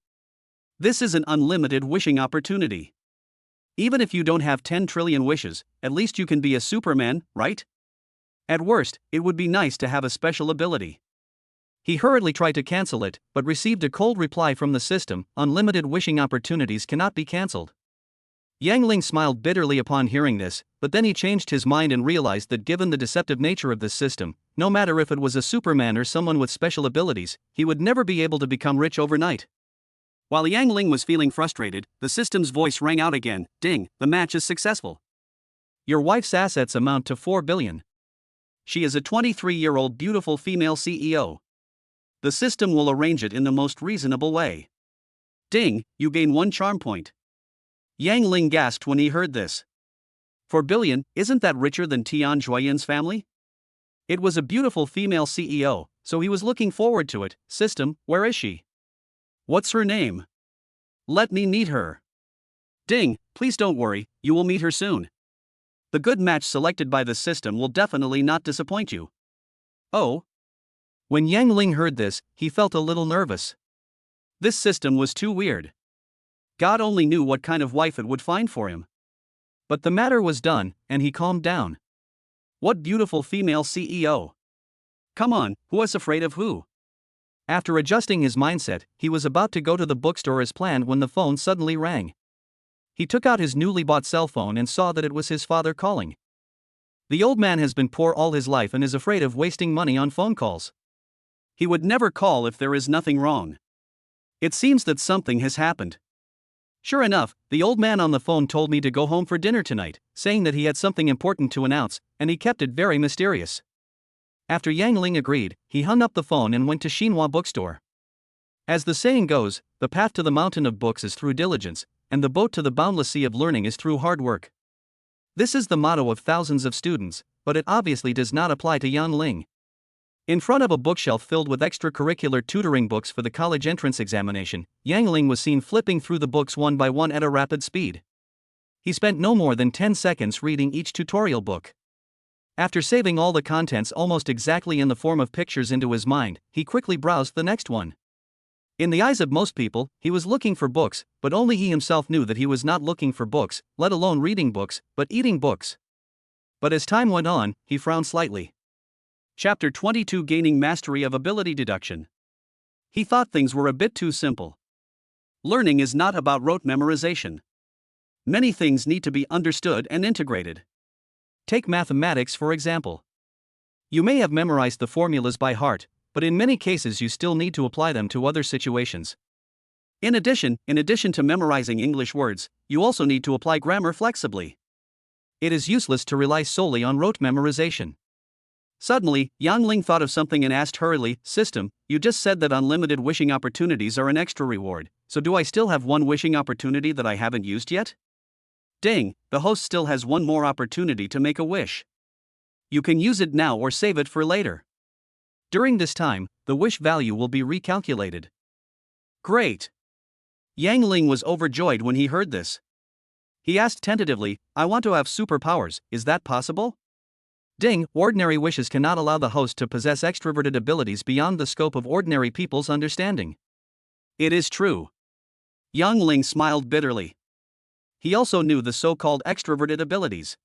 This is an unlimited wishing opportunity. Even if you don't have 10 trillion wishes, at least you can be a Superman, right? At worst, it would be nice to have a special ability. He hurriedly tried to cancel it, but received a cold reply from the system: unlimited wishing opportunities cannot be cancelled. Yang Ling smiled bitterly upon hearing this, but then he changed his mind and realized that given the deceptive nature of this system, no matter if it was a Superman or someone with special abilities, he would never be able to become rich overnight. While Yang Ling was feeling frustrated, the system's voice rang out again: "Ding, the match is successful. Your wife's assets amount to 4 billion. She is a 23-year-old beautiful female CEO. The system will arrange it in the most reasonable way. Ding, you gain 1 charm point." Yang Ling gasped when he heard this. 4 billion, isn't that richer than Tian Juoyan's family? It was a beautiful female CEO, so he was looking forward to it. System, where is she? What's her name? Let me meet her. Ding, please don't worry, you will meet her soon. The good match selected by the system will definitely not disappoint you. Oh? When Yang Ling heard this, he felt a little nervous. This system was too weird. God only knew what kind of wife it would find for him. But the matter was done, and he calmed down. What beautiful female CEO. Come on, who was afraid of who? After adjusting his mindset, he was about to go to the bookstore as planned when the phone suddenly rang. He took out his newly bought cell phone and saw that it was his father calling. The old man has been poor all his life and is afraid of wasting money on phone calls. He would never call if there is nothing wrong. It seems that something has happened. Sure enough, the old man on the phone told me to go home for dinner tonight, saying that he had something important to announce, and he kept it very mysterious. After Yang Ling agreed, he hung up the phone and went to Xinhua bookstore. As the saying goes, the path to the mountain of books is through diligence, and the boat to the boundless sea of learning is through hard work. This is the motto of thousands of students, but it obviously does not apply to Yang Ling. In front of a bookshelf filled with extracurricular tutoring books for the college entrance examination, Yang Ling was seen flipping through the books one by one at a rapid speed. He spent no more than 10 seconds reading each tutorial book. After saving all the contents almost exactly in the form of pictures into his mind, he quickly browsed the next one. In the eyes of most people, he was looking for books, but only he himself knew that he was not looking for books, let alone reading books, but eating books. But as time went on, he frowned slightly. Chapter 22: Gaining Mastery of Ability Deduction. He thought things were a bit too simple. Learning is not about rote memorization. Many things need to be understood and integrated. Take mathematics for example. You may have memorized the formulas by heart, but in many cases you still need to apply them to other situations. In addition to memorizing English words, you also need to apply grammar flexibly. It is useless to rely solely on rote memorization. Suddenly, Yang Ling thought of something and asked hurriedly, "System, you just said that unlimited wishing opportunities are an extra reward, so do I still have one wishing opportunity that I haven't used yet?" Ding, the host still has one more opportunity to make a wish. You can use it now or save it for later. During this time, the wish value will be recalculated. Great! Yang Ling was overjoyed when he heard this. He asked tentatively, "I want to have superpowers, is that possible?" Ding, ordinary wishes cannot allow the host to possess extroverted abilities beyond the scope of ordinary people's understanding. It is true. Yang Ling smiled bitterly. He also knew the so-called extroverted abilities.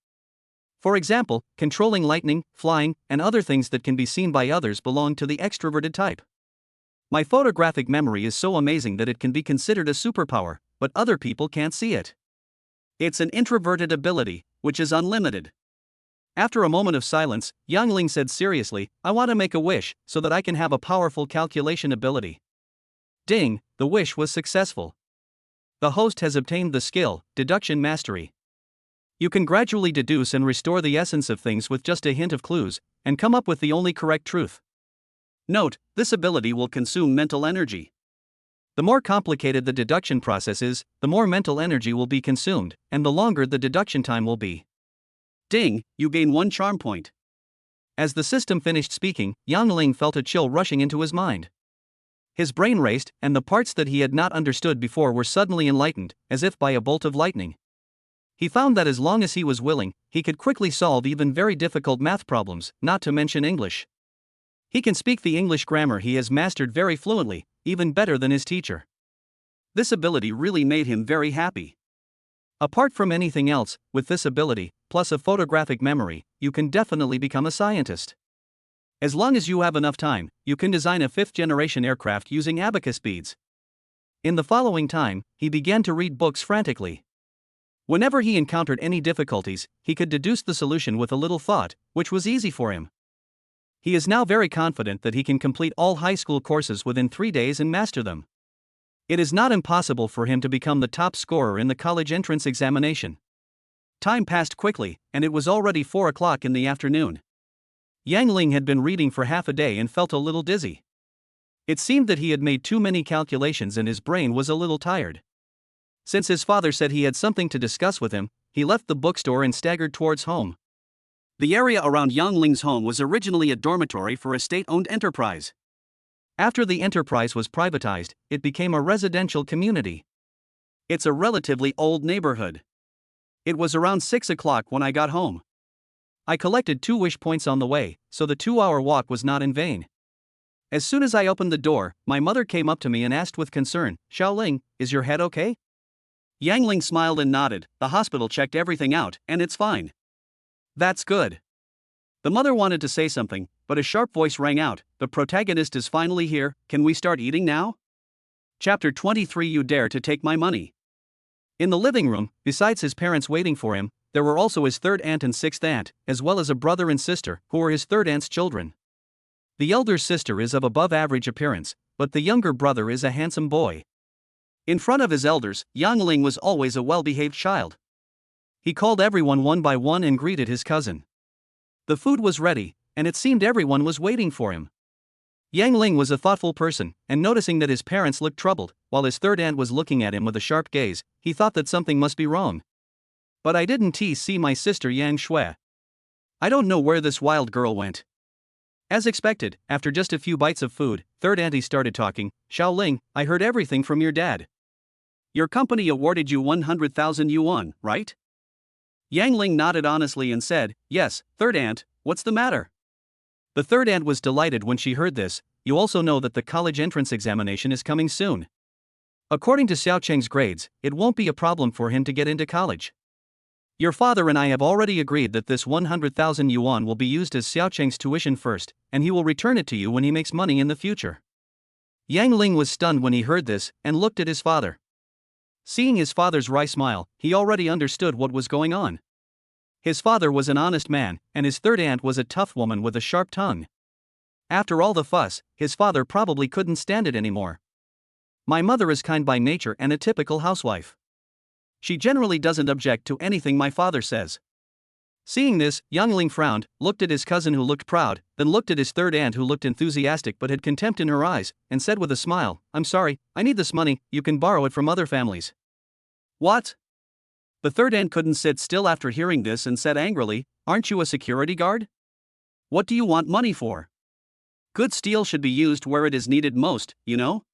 For example, controlling lightning, flying, and other things that can be seen by others belong to the extroverted type. My photographic memory is so amazing that it can be considered a superpower, but other people can't see it. It's an introverted ability, which is unlimited. After a moment of silence, Yang Ling said seriously, "I want to make a wish, so that I can have a powerful calculation ability." Ding, the wish was successful. The host has obtained the skill, deduction mastery. You can gradually deduce and restore the essence of things with just a hint of clues, and come up with the only correct truth. Note, this ability will consume mental energy. The more complicated the deduction process is, the more mental energy will be consumed, and the longer the deduction time will be. Ding, you gain 1 charm point. As the system finished speaking, Yang Ling felt a chill rushing into his mind. His brain raced, and the parts that he had not understood before were suddenly enlightened, as if by a bolt of lightning. He found that as long as he was willing, he could quickly solve even very difficult math problems, not to mention English. He can speak the English grammar he has mastered very fluently, even better than his teacher. This ability really made him very happy. Apart from anything else, with this ability, plus a photographic memory, you can definitely become a scientist. As long as you have enough time, you can design a fifth-generation aircraft using abacus beads. In the following time, he began to read books frantically. Whenever he encountered any difficulties, he could deduce the solution with a little thought, which was easy for him. He is now very confident that he can complete all high school courses within 3 days and master them. It is not impossible for him to become the top scorer in the college entrance examination. Time passed quickly, and it was already 4 o'clock in the afternoon. Yang Ling had been reading for half a day and felt a little dizzy. It seemed that he had made too many calculations and his brain was a little tired. Since his father said he had something to discuss with him, he left the bookstore and staggered towards home. The area around Yang Ling's home was originally a dormitory for a state-owned enterprise. After the enterprise was privatized, it became a residential community. It's a relatively old neighborhood. It was around 6 o'clock when I got home. I collected 2 wish points on the way, so the 2-hour walk was not in vain. As soon as I opened the door, my mother came up to me and asked with concern, "Xiaoling, is your head okay?" Yang Ling smiled and nodded. "The hospital checked everything out, and it's fine." "That's good." The mother wanted to say something, but a sharp voice rang out, "The protagonist is finally here, can we start eating now?" Chapter 23. You dare to take my money. In the living room, besides his parents waiting for him, there were also his third aunt and sixth aunt, as well as a brother and sister, who were his third aunt's children. The elder sister is of above average appearance, but the younger brother is a handsome boy. In front of his elders, Yang Ling was always a well-behaved child. He called everyone one by one and greeted his cousin. The food was ready, and it seemed everyone was waiting for him. Yang Ling was a thoughtful person, and noticing that his parents looked troubled, while his third aunt was looking at him with a sharp gaze, he thought that something must be wrong. "But I didn't see my sister Yang Shui. I don't know where this wild girl went." As expected, after just a few bites of food, third auntie started talking. "Xiaoling, I heard everything from your dad. Your company awarded you 100,000 yuan, right?" Yang Ling nodded honestly and said, "Yes, third aunt, what's the matter?" The third aunt was delighted when she heard this. "You also know that the college entrance examination is coming soon. According to Xiao Cheng's grades, it won't be a problem for him to get into college. Your father and I have already agreed that this 100,000 yuan will be used as Xiao Cheng's tuition first, and he will return it to you when he makes money in the future." Yang Ling was stunned when he heard this, and looked at his father. Seeing his father's wry smile, he already understood what was going on. His father was an honest man, and his third aunt was a tough woman with a sharp tongue. After all the fuss, his father probably couldn't stand it anymore. "My mother is kind by nature and a typical housewife. She generally doesn't object to anything my father says." Seeing this, Yang Ling frowned, looked at his cousin who looked proud, then looked at his third aunt who looked enthusiastic but had contempt in her eyes, and said with a smile, "I'm sorry, I need this money, you can borrow it from other families." "What?" The third aunt couldn't sit still after hearing this and said angrily, "Aren't you a security guard? What do you want money for? Good steel should be used where it is needed most, you know?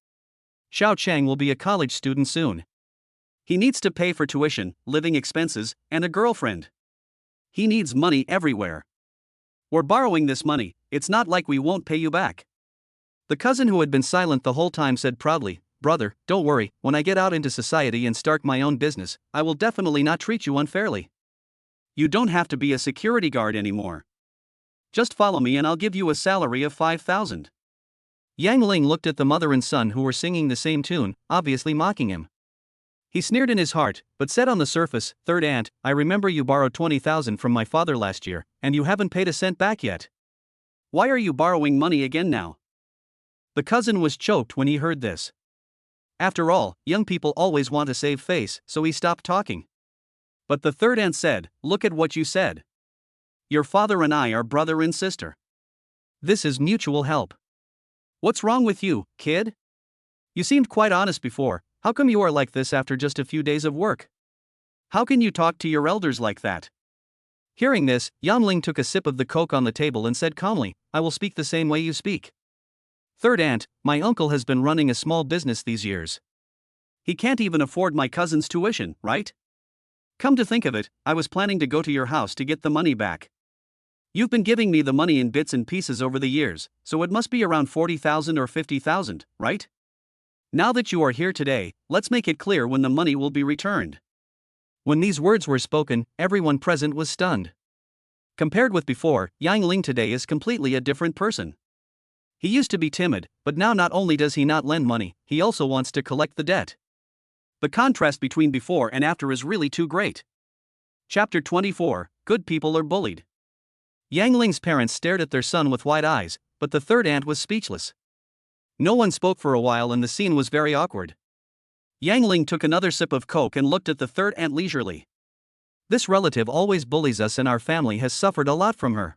Xiao Cheng will be a college student soon. He needs to pay for tuition, living expenses, and a girlfriend. He needs money everywhere. We're borrowing this money, it's not like we won't pay you back." The cousin who had been silent the whole time said proudly, "Brother, don't worry, when I get out into society and start my own business, I will definitely not treat you unfairly. You don't have to be a security guard anymore. Just follow me and I'll give you a salary of 5,000. Yang Ling looked at the mother and son who were singing the same tune, obviously mocking him. He sneered in his heart, but said on the surface, "Third aunt, I remember you borrowed 20,000 from my father last year, and you haven't paid a cent back yet. Why are you borrowing money again now?" The cousin was choked when he heard this. After all, young people always want to save face, so he stopped talking. But the third aunt said, "Look at what you said. Your father and I are brother and sister. This is mutual help. What's wrong with you, kid? You seemed quite honest before. How come you are like this after just a few days of work? How can you talk to your elders like that?" Hearing this, Yang Ling took a sip of the coke on the table and said calmly, "I will speak the same way you speak." Third aunt, my uncle has been running a small business these years. He can't even afford my cousin's tuition, right? Come to think of it, I was planning to go to your house to get the money back. You've been giving me the money in bits and pieces over the years, so it must be around 40,000 or 50,000, right? Now that you are here today, let's make it clear when the money will be returned. When these words were spoken, everyone present was stunned. Compared with before, Yang Ling today is completely a different person. He used to be timid, but now not only does he not lend money, he also wants to collect the debt. The contrast between before and after is really too great. Chapter 24, Good People Are Bullied. Yang Ling's parents stared at their son with wide eyes, but the third aunt was speechless. No one spoke for a while and the scene was very awkward. Yang Ling took another sip of Coke and looked at the third aunt leisurely. This relative always bullies us and our family has suffered a lot from her.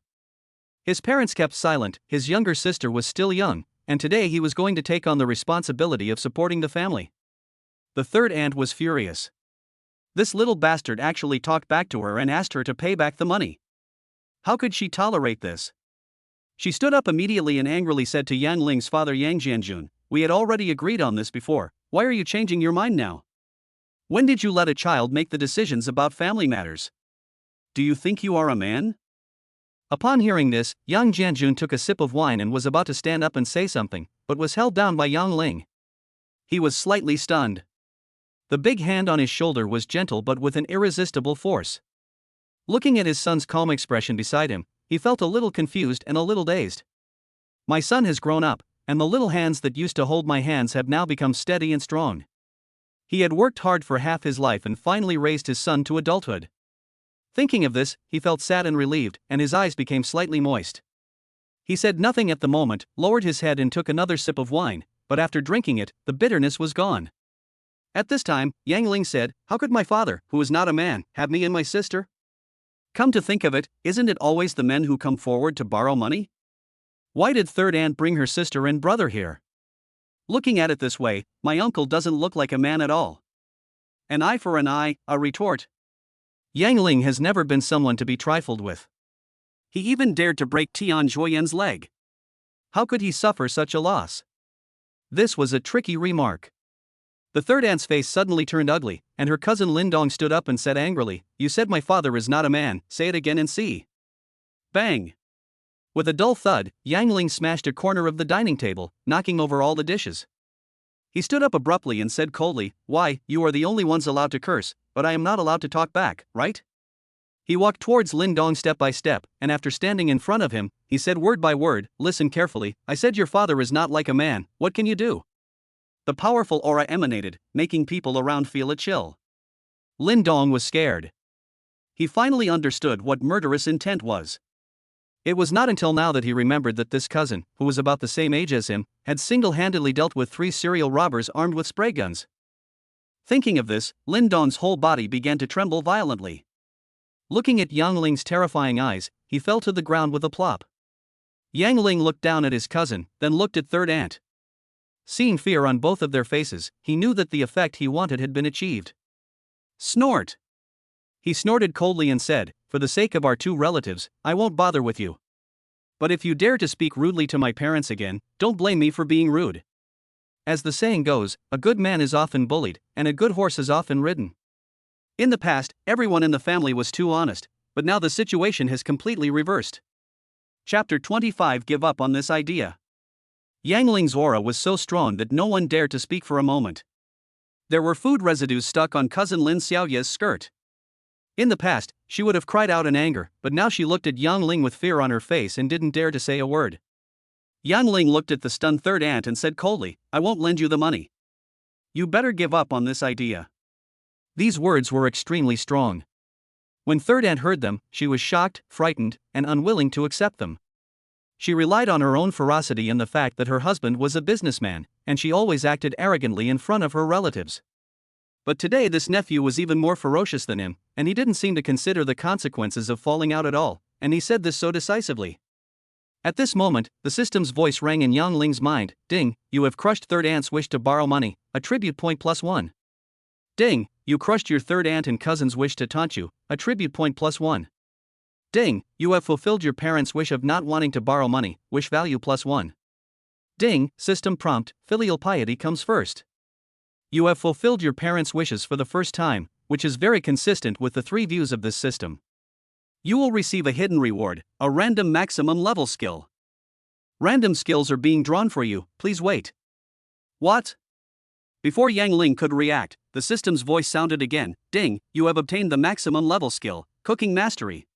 His parents kept silent, his younger sister was still young, and today he was going to take on the responsibility of supporting the family. The third aunt was furious. This little bastard actually talked back to her and asked her to pay back the money. How could she tolerate this? She stood up immediately and angrily said to Yang Ling's father Yang Jianjun, "We had already agreed on this before, why are you changing your mind now? When did you let a child make the decisions about family matters? Do you think you are a man?" Upon hearing this, Yang Jianjun took a sip of wine and was about to stand up and say something, but was held down by Yang Ling. He was slightly stunned. The big hand on his shoulder was gentle but with an irresistible force. Looking at his son's calm expression beside him, he felt a little confused and a little dazed. My son has grown up, and the little hands that used to hold my hands have now become steady and strong. He had worked hard for half his life and finally raised his son to adulthood. Thinking of this, he felt sad and relieved, and his eyes became slightly moist. He said nothing at the moment, lowered his head and took another sip of wine, but after drinking it, the bitterness was gone. At this time, Yang Ling said, "How could my father, who is not a man, have me and my sister? Come to think of it, isn't it always the men who come forward to borrow money? Why did third aunt bring her sister and brother here? Looking at it this way, my uncle doesn't look like a man at all. An eye for an eye, a retort." Yang Ling has never been someone to be trifled with. He even dared to break Tian Zhuoyan's leg. How could he suffer such a loss? This was a tricky remark. The third aunt's face suddenly turned ugly, and her cousin Lindong stood up and said angrily, "You said my father is not a man, say it again and see." Bang! With a dull thud, Yang Ling smashed a corner of the dining table, knocking over all the dishes. He stood up abruptly and said coldly, "Why, you are the only ones allowed to curse, but I am not allowed to talk back, right?" He walked towards Lindong step by step, and after standing in front of him, he said word by word, "Listen carefully, I said your father is not like a man, what can you do?" The powerful aura emanated, making people around feel a chill. Lindong was scared. He finally understood what murderous intent was. It was not until now that he remembered that this cousin, who was about the same age as him, had single-handedly dealt with 3 serial robbers armed with spray guns. Thinking of this, Lindong's whole body began to tremble violently. Looking at Yang Ling's terrifying eyes, he fell to the ground with a plop. Yang Ling looked down at his cousin, then looked at third aunt. Seeing fear on both of their faces, he knew that the effect he wanted had been achieved. Snort! He snorted coldly and said, "For the sake of our 2 relatives, I won't bother with you. But if you dare to speak rudely to my parents again, don't blame me for being rude. As the saying goes, a good man is often bullied, and a good horse is often ridden." In the past, everyone in the family was too honest, but now the situation has completely reversed. Chapter 25 Give up on this idea. Yang Ling's aura was so strong that no one dared to speak for a moment. There were food residues stuck on cousin Lin Xiaoya's skirt. In the past, she would have cried out in anger, but now she looked at Yang Ling with fear on her face and didn't dare to say a word. Yang Ling looked at the stunned third aunt and said coldly, "I won't lend you the money. You better give up on this idea." These words were extremely strong. When third aunt heard them, she was shocked, frightened, and unwilling to accept them. She relied on her own ferocity and the fact that her husband was a businessman, and she always acted arrogantly in front of her relatives. But today this nephew was even more ferocious than him, and he didn't seem to consider the consequences of falling out at all, and he said this so decisively. At this moment, the system's voice rang in Yang Ling's mind, "Ding, you have crushed third aunt's wish to borrow money, attribute point +1. Ding, you crushed your third aunt and cousin's wish to taunt you, attribute point +1. Ding, you have fulfilled your parents' wish of not wanting to borrow money, wish value +1. Ding, system prompt, filial piety comes first. You have fulfilled your parents' wishes for the first time, which is very consistent with the 3 views of this system. You will receive a hidden reward, a random maximum level skill. Random skills are being drawn for you, please wait. What? Before Yang Ling could react, the system's voice sounded again. Ding, you have obtained the maximum level skill, cooking mastery.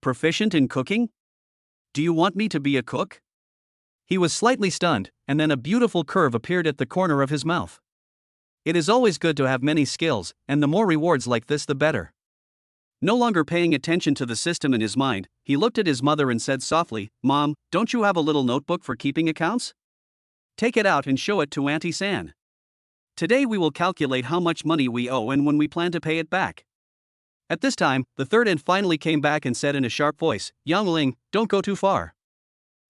Proficient in cooking? Do you want me to be a cook? He was slightly stunned, and then a beautiful curve appeared at the corner of his mouth. It is always good to have many skills, and the more rewards like this the better. No longer paying attention to the system in his mind, he looked at his mother and said softly, Mom, don't you have a little notebook for keeping accounts? Take it out and show it to Auntie San. Today we will calculate how much money we owe and when we plan to pay it back. At this time, the third aunt finally came back and said in a sharp voice, Yang Ling, don't go too far.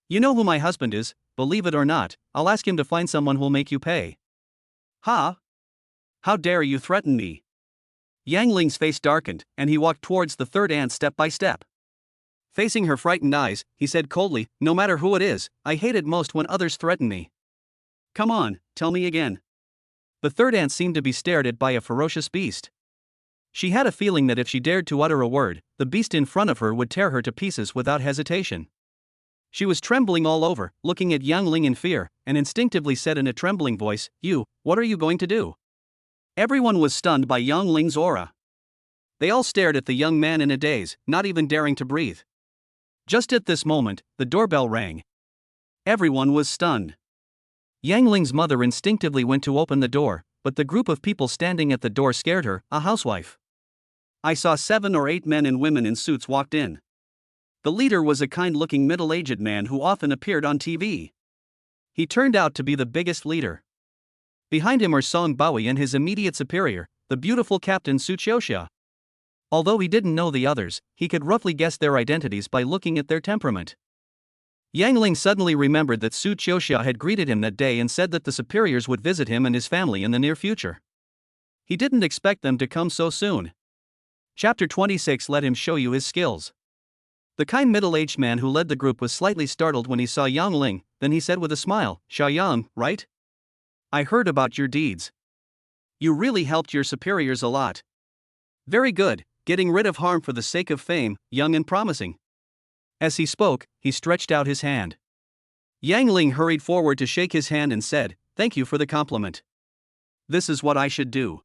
You know who my husband is, believe it or not, I'll ask him to find someone who'll make you pay. Ha? How dare you threaten me? Yang Ling's face darkened, and he walked towards the third aunt step by step. Facing her frightened eyes, he said coldly, no matter who it is, I hate it most when others threaten me. Come on, tell me again. The third aunt seemed to be stared at by a ferocious beast. She had a feeling that if she dared to utter a word, the beast in front of her would tear her to pieces without hesitation. She was trembling all over, looking at Yang Ling in fear, and instinctively said in a trembling voice, what are you going to do? Everyone was stunned by Yang Ling's aura. They all stared at the young man in a daze, not even daring to breathe. Just at this moment, the doorbell rang. Everyone was stunned. Yang Ling's mother instinctively went to open the door, but the group of people standing at the door scared her, a housewife. I saw 7 or 8 men and women in suits walked in. The leader was a kind-looking middle-aged man who often appeared on TV. He turned out to be the biggest leader. Behind him are Song Baoyi and his immediate superior, the beautiful Captain Su Qiuxia. Although he didn't know the others, he could roughly guess their identities by looking at their temperament. Yang Ling suddenly remembered that Su Qiuxia had greeted him that day and said that the superiors would visit him and his family in the near future. He didn't expect them to come so soon. Chapter 26 let him show you his skills. The kind middle-aged man who led the group was slightly startled when he saw Yang Ling, then he said with a smile, Xiaoyang, right? I heard about your deeds. You really helped your superiors a lot. Very good, getting rid of harm for the sake of fame, young and promising. As he spoke, he stretched out his hand. Yang Ling hurried forward to shake his hand and said, thank you for the compliment. This is what I should do.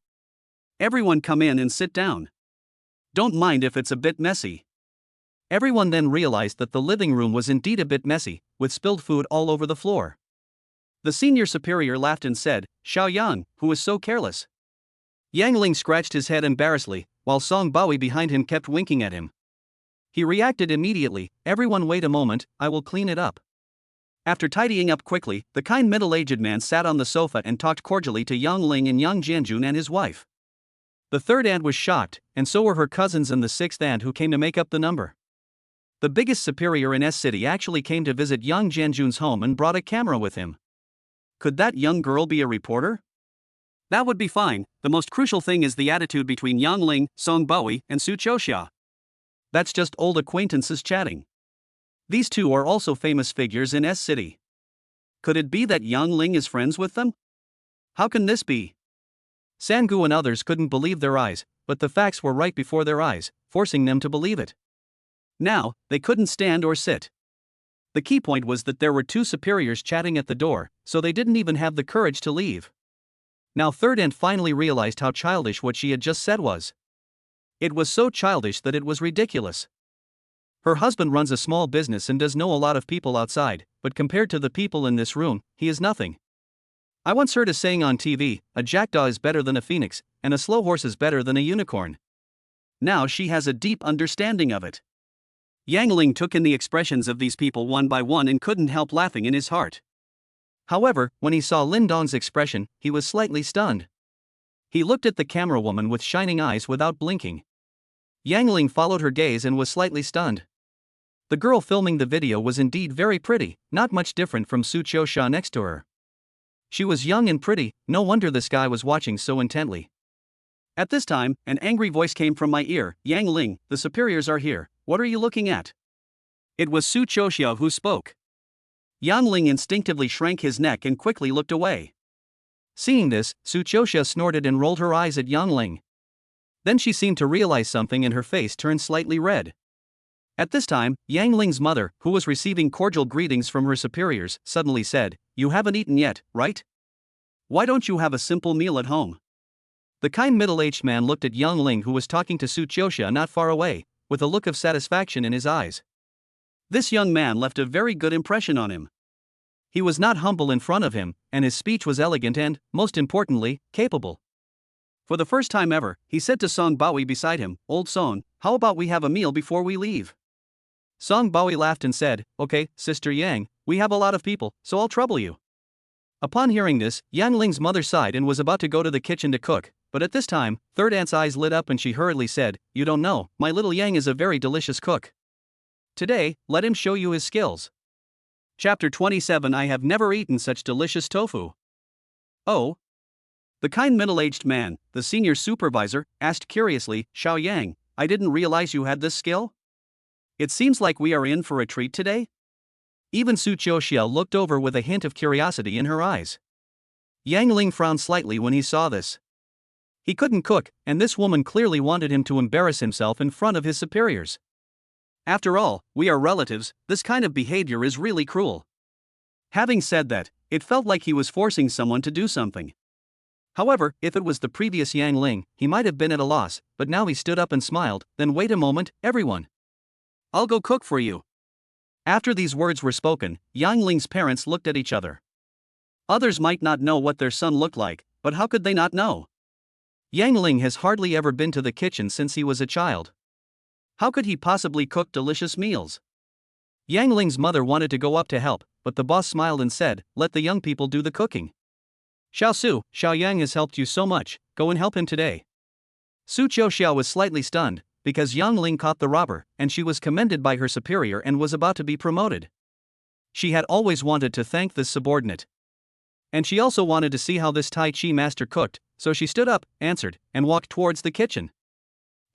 Everyone come in and sit down. Don't mind if it's a bit messy. Everyone then realized that the living room was indeed a bit messy, with spilled food all over the floor. The senior superior laughed and said, Xiaoyang, who is so careless? Yang Ling scratched his head embarrassedly, while Song Baoyi behind him kept winking at him. He reacted immediately, everyone wait a moment, I will clean it up. After tidying up quickly, the kind middle-aged man sat on the sofa and talked cordially to Yang Ling and Yang Jianjun and his wife. The third aunt was shocked, and so were her cousins and the sixth aunt who came to make up the number. The biggest superior in S City actually came to visit Yang Jianjun's home and brought a camera with him. Could that young girl be a reporter? That would be fine, the most crucial thing is the attitude between Yang Ling, Song Baoyi, and Su Qiuxia. That's just old acquaintances chatting. These two are also famous figures in S City. Could it be that Yang Ling is friends with them? How can this be? Sangu and others couldn't believe their eyes, but the facts were right before their eyes, forcing them to believe it. Now, they couldn't stand or sit. The key point was that there were 2 superiors chatting at the door, so they didn't even have the courage to leave. Now third aunt finally realized how childish what she had just said was. It was so childish that it was ridiculous. Her husband runs a small business and does know a lot of people outside, but compared to the people in this room, he is nothing. I once heard a saying on TV, a jackdaw is better than a phoenix, and a slow horse is better than a unicorn. Now she has a deep understanding of it. Yang Ling took in the expressions of these people one by one and couldn't help laughing in his heart. However, when he saw Lin Dong's expression, he was slightly stunned. He looked at the camera woman with shining eyes without blinking. Yang Ling followed her gaze and was slightly stunned. The girl filming the video was indeed very pretty, not much different from Su Qiuxia next to her. She was young and pretty, no wonder this guy was watching so intently. At this time, an angry voice came from my ear, Yang Ling, the superiors are here, what are you looking at? It was Su Qiuxia who spoke. Yang Ling instinctively shrank his neck and quickly looked away. Seeing this, Suchosha snorted and rolled her eyes at Yang Ling. Then she seemed to realize something and her face turned slightly red. At this time, Yang Ling's mother, who was receiving cordial greetings from her superiors, suddenly said, "You haven't eaten yet, right? Why don't you have a simple meal at home?" The kind middle-aged man looked at Yang Ling, who was talking to Suchosha not far away, with a look of satisfaction in his eyes. This young man left a very good impression on him. He was not humble in front of him, and his speech was elegant and, most importantly, capable. For the first time ever, he said to Song Baoyi beside him, "Old Song, how about we have a meal before we leave?" Song Baoyi laughed and said, "Okay, Sister Yang, we have a lot of people, so I'll trouble you." Upon hearing this, Yang Ling's mother sighed and was about to go to the kitchen to cook, but at this time, Third Aunt's eyes lit up and she hurriedly said, "You don't know, my little Yang is a very delicious cook. Today, let him show you his skills." Chapter 27. I have never eaten such delicious tofu. Oh? The kind middle-aged man, the senior supervisor, asked curiously, "Xiao Yang, I didn't realize you had this skill? It seems like we are in for a treat today." Even Su Chioxiao looked over with a hint of curiosity in her eyes. Yang Ling frowned slightly when he saw this. He couldn't cook, and this woman clearly wanted him to embarrass himself in front of his superiors. After all, we are relatives, this kind of behavior is really cruel. Having said that, it felt like he was forcing someone to do something. However, if it was the previous Yang Ling, he might have been at a loss, but now he stood up and smiled. "Then wait a moment, everyone. I'll go cook for you." After these words were spoken, Yang Ling's parents looked at each other. Others might not know what their son looked like, but how could they not know? Yang Ling has hardly ever been to the kitchen since he was a child. How could he possibly cook delicious meals? Yang Ling's mother wanted to go up to help, but the boss smiled and said, "Let the young people do the cooking. Xiao Yang has helped you so much, go and help him today." Su Chioxiao was slightly stunned, because Yang Ling caught the robber, and she was commended by her superior and was about to be promoted. She had always wanted to thank this subordinate. And she also wanted to see how this Tai Chi master cooked, so she stood up, answered, and walked towards the kitchen.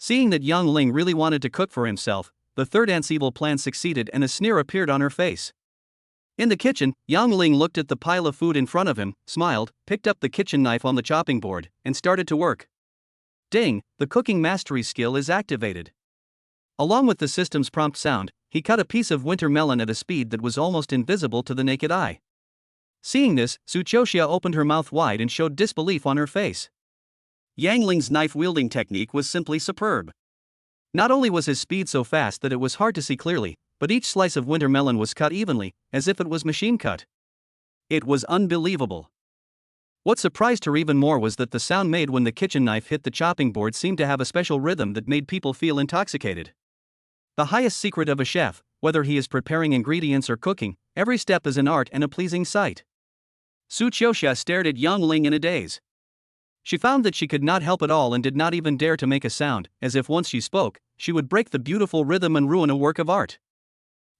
Seeing that Yang Ling really wanted to cook for himself, the third aunt's evil plan succeeded and a sneer appeared on her face. In the kitchen, Yang Ling looked at the pile of food in front of him, smiled, picked up the kitchen knife on the chopping board, and started to work. Ding, the cooking mastery skill is activated. Along with the system's prompt sound, he cut a piece of winter melon at a speed that was almost invisible to the naked eye. Seeing this, Suchosha opened her mouth wide and showed disbelief on her face. Yang Ling's knife-wielding technique was simply superb. Not only was his speed so fast that it was hard to see clearly, but each slice of winter melon was cut evenly, as if it was machine cut. It was unbelievable. What surprised her even more was that the sound made when the kitchen knife hit the chopping board seemed to have a special rhythm that made people feel intoxicated. The highest secret of a chef, whether he is preparing ingredients or cooking, every step is an art and a pleasing sight. Su Chioxia stared at Yang Ling in a daze. She found that she could not help at all and did not even dare to make a sound, as if once she spoke, she would break the beautiful rhythm and ruin a work of art.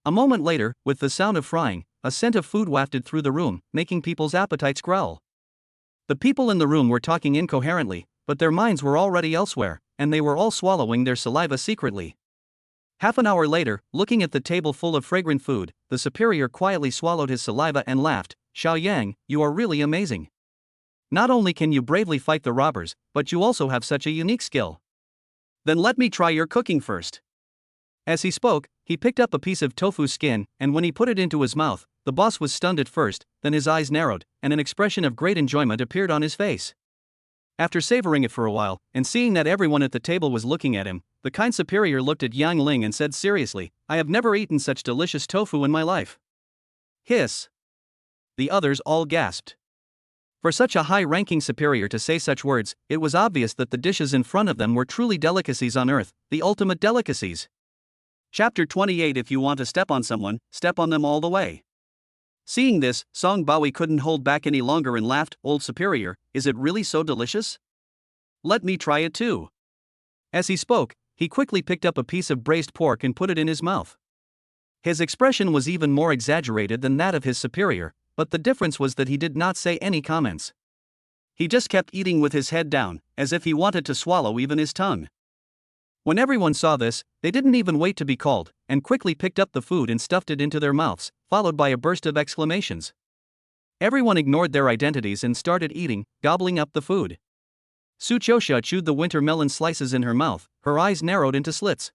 A moment later, with the sound of frying, a scent of food wafted through the room, making people's appetites growl. The people in the room were talking incoherently, but their minds were already elsewhere, and they were all swallowing their saliva secretly. Half an hour later, looking at the table full of fragrant food, the superior quietly swallowed his saliva and laughed. "Xiao Yang, you are really amazing. Not only can you bravely fight the robbers, but you also have such a unique skill. Then let me try your cooking first." As he spoke, he picked up a piece of tofu skin, and when he put it into his mouth, the boss was stunned at first, then his eyes narrowed, and an expression of great enjoyment appeared on his face. After savoring it for a while, and seeing that everyone at the table was looking at him, the kind superior looked at Yang Ling and said seriously, "I have never eaten such delicious tofu in my life." Hiss. The others all gasped. For such a high-ranking superior to say such words, it was obvious that the dishes in front of them were truly delicacies on earth, the ultimate delicacies. Chapter 28. If you want to step on someone, step on them all the way. Seeing this, Song Baoyi couldn't hold back any longer and laughed. "Old superior, is it really so delicious? Let me try it too." As he spoke, he quickly picked up a piece of braised pork and put it in his mouth. His expression was even more exaggerated than that of his superior, but the difference was that he did not say any comments. He just kept eating with his head down, as if he wanted to swallow even his tongue. When everyone saw this, they didn't even wait to be called, and quickly picked up the food and stuffed it into their mouths, followed by a burst of exclamations. Everyone ignored their identities and started eating, gobbling up the food. Suchosha chewed the winter melon slices in her mouth, her eyes narrowed into slits.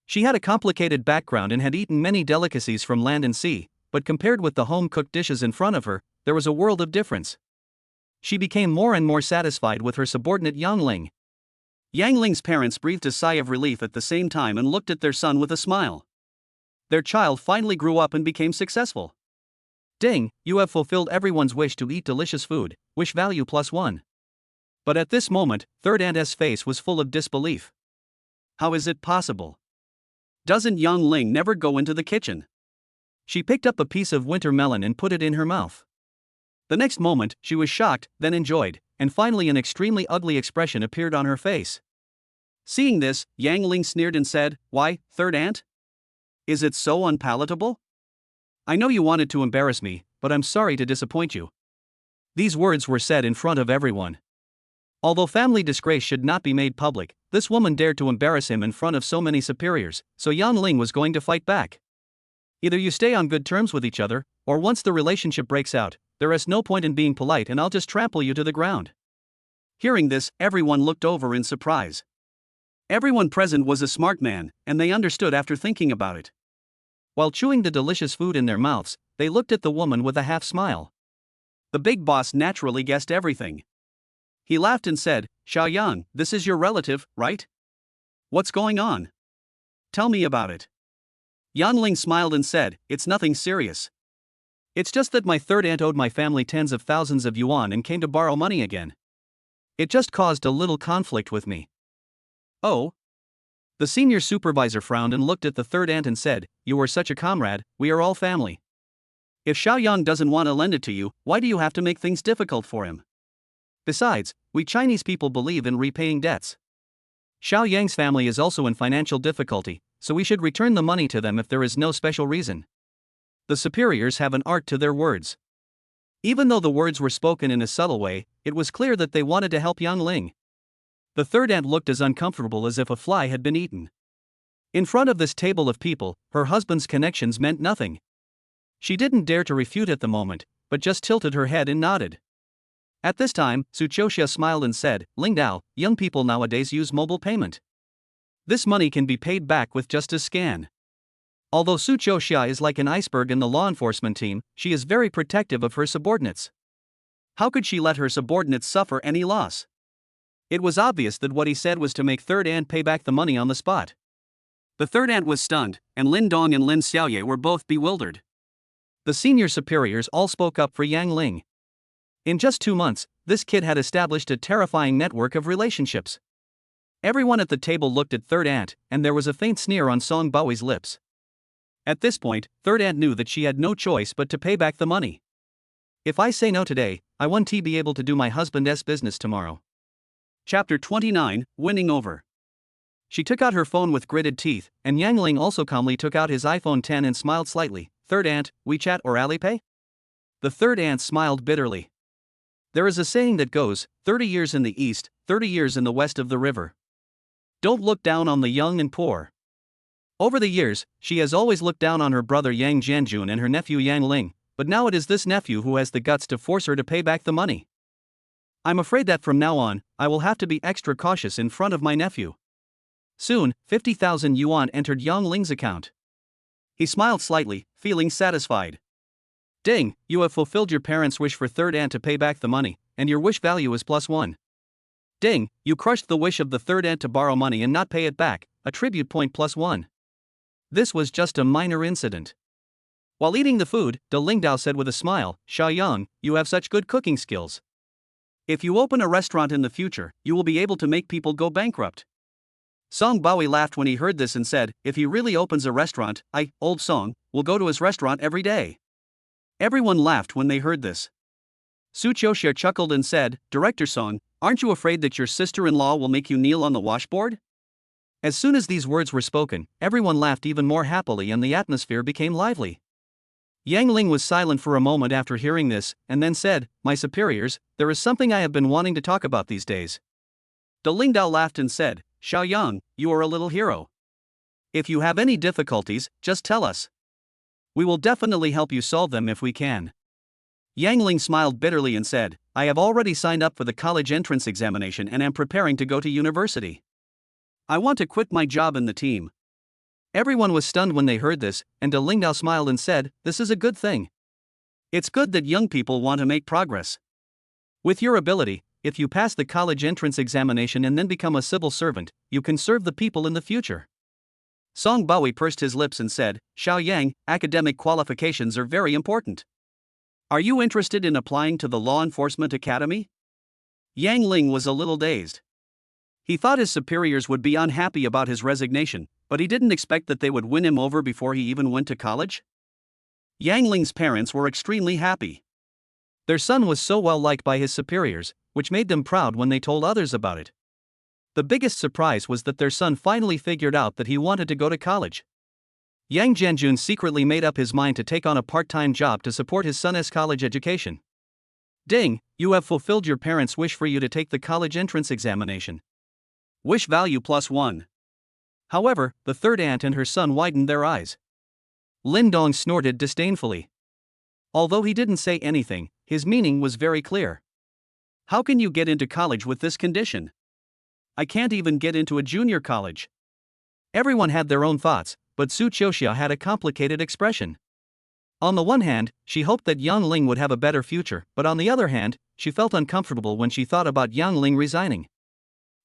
She had a complicated background and had eaten many delicacies from land and sea, but compared with the home-cooked dishes in front of her, there was a world of difference. She became more and more satisfied with her subordinate Yang Ling. Yang Ling's parents breathed a sigh of relief at the same time and looked at their son with a smile. Their child finally grew up and became successful. Ding, you have fulfilled everyone's wish to eat delicious food, wish value +1. But at this moment, Third Aunt's face was full of disbelief. How is it possible? Doesn't Yang Ling never go into the kitchen? She picked up a piece of winter melon and put it in her mouth. The next moment, she was shocked, then enjoyed, and finally an extremely ugly expression appeared on her face. Seeing this, Yang Ling sneered and said, "Why, Third Aunt? Is it so unpalatable? I know you wanted to embarrass me, but I'm sorry to disappoint you." These words were said in front of everyone. Although family disgrace should not be made public, this woman dared to embarrass him in front of so many superiors, so Yang Ling was going to fight back. Either you stay on good terms with each other, or once the relationship breaks out, there is no point in being polite and I'll just trample you to the ground. Hearing this, everyone looked over in surprise. Everyone present was a smart man, and they understood after thinking about it. While chewing the delicious food in their mouths, they looked at the woman with a half smile. The big boss naturally guessed everything. He laughed and said, "Xiaoyang, this is your relative, right? What's going on? Tell me about it." Yang Ling smiled and said, "It's nothing serious. It's just that my third aunt owed my family tens of thousands of yuan and came to borrow money again. It just caused a little conflict with me." "Oh?" The senior supervisor frowned and looked at the third aunt and said, "You are such a comrade, we are all family. If Xiaoyang doesn't want to lend it to you, why do you have to make things difficult for him? Besides, we Chinese people believe in repaying debts. Xiao Yang's family is also in financial difficulty, so we should return the money to them if there is no special reason." The superiors have an art to their words. Even though the words were spoken in a subtle way, it was clear that they wanted to help Yang Ling. The third aunt looked as uncomfortable as if a fly had been eaten. In front of this table of people, her husband's connections meant nothing. She didn't dare to refute at the moment, but just tilted her head and nodded. At this time, Suchosha smiled and said, "Lingdao, young people nowadays use mobile payment. This money can be paid back with just a scan." Although Suchosha is like an iceberg in the law enforcement team, she is very protective of her subordinates. How could she let her subordinates suffer any loss? It was obvious that what he said was to make third aunt pay back the money on the spot. The third aunt was stunned, and Lin Dong and Lin Xiaoye were both bewildered. The senior superiors all spoke up for Yang Ling. In just 2 months, this kid had established a terrifying network of relationships. Everyone at the table looked at Third Aunt, and there was a faint sneer on Song Bowie's lips. At this point, Third Aunt knew that she had no choice but to pay back the money. "If I say no today, I won't be able to do my husband's business tomorrow." Chapter 29, Winning Over. She took out her phone with gritted teeth, and Yang Ling also calmly took out his iPhone 10 and smiled slightly. "Third Aunt, WeChat or Alipay?" The third aunt smiled bitterly. There is a saying that goes, 30 years in the east, 30 years in the west of the river. Don't look down on the young and poor. Over the years, she has always looked down on her brother Yang Jianjun and her nephew Yang Ling, but now it is this nephew who has the guts to force her to pay back the money. I'm afraid that from now on, I will have to be extra cautious in front of my nephew. Soon, 50,000 yuan entered Yang Ling's account. He smiled slightly, feeling satisfied. "Ding, you have fulfilled your parents' wish for third aunt to pay back the money, and your wish value is +1. Ding, you crushed the wish of the third aunt to borrow money and not pay it back, attribute point +1. This was just a minor incident." While eating the food, De Lingdao said with a smile, "Xiaoyang, you have such good cooking skills. If you open a restaurant in the future, you will be able to make people go bankrupt." Song Baoi laughed when he heard this and said, "If he really opens a restaurant, old Song, will go to his restaurant every day." Everyone laughed when they heard this. Suchosha chuckled and said, "Director Song, aren't you afraid that your sister-in-law will make you kneel on the washboard?" As soon as these words were spoken, everyone laughed even more happily and the atmosphere became lively. Yang Ling was silent for a moment after hearing this, and then said, "My superiors, there is something I have been wanting to talk about these days." De Lingdao laughed and said, "Xiaoyang, you are a little hero. If you have any difficulties, just tell us. We will definitely help you solve them if we can. Yang Ling smiled bitterly and said, I have already signed up for the college entrance examination and am preparing to go to university. I want to quit my job in the team. Everyone was stunned when they heard this, and De Lingdao smiled and said, This is a good thing. It's good that young people want to make progress. With your ability, if you pass the college entrance examination and then become a civil servant, you can serve the people in the future. Song Baoyi pursed his lips and said, Xiao Yang, academic qualifications are very important. Are you interested in applying to the Law Enforcement Academy? Yang Ling was a little dazed. He thought his superiors would be unhappy about his resignation, but he didn't expect that they would win him over before he even went to college. Yang Ling's parents were extremely happy. Their son was so well liked by his superiors, which made them proud when they told others about it. The biggest surprise was that their son finally figured out that he wanted to go to college. Yang Jianjun secretly made up his mind to take on a part-time job to support his son's college education. Ding, you have fulfilled your parents' wish for you to take the college entrance examination. Wish value +1. However, the third aunt and her son widened their eyes. Lin Dong snorted disdainfully. Although he didn't say anything, his meaning was very clear. How can you get into college with this condition? I can't even get into a junior college. Everyone had their own thoughts, but Su Qiuxia had a complicated expression. On the one hand, she hoped that Yang Ling would have a better future, but on the other hand, she felt uncomfortable when she thought about Yang Ling resigning.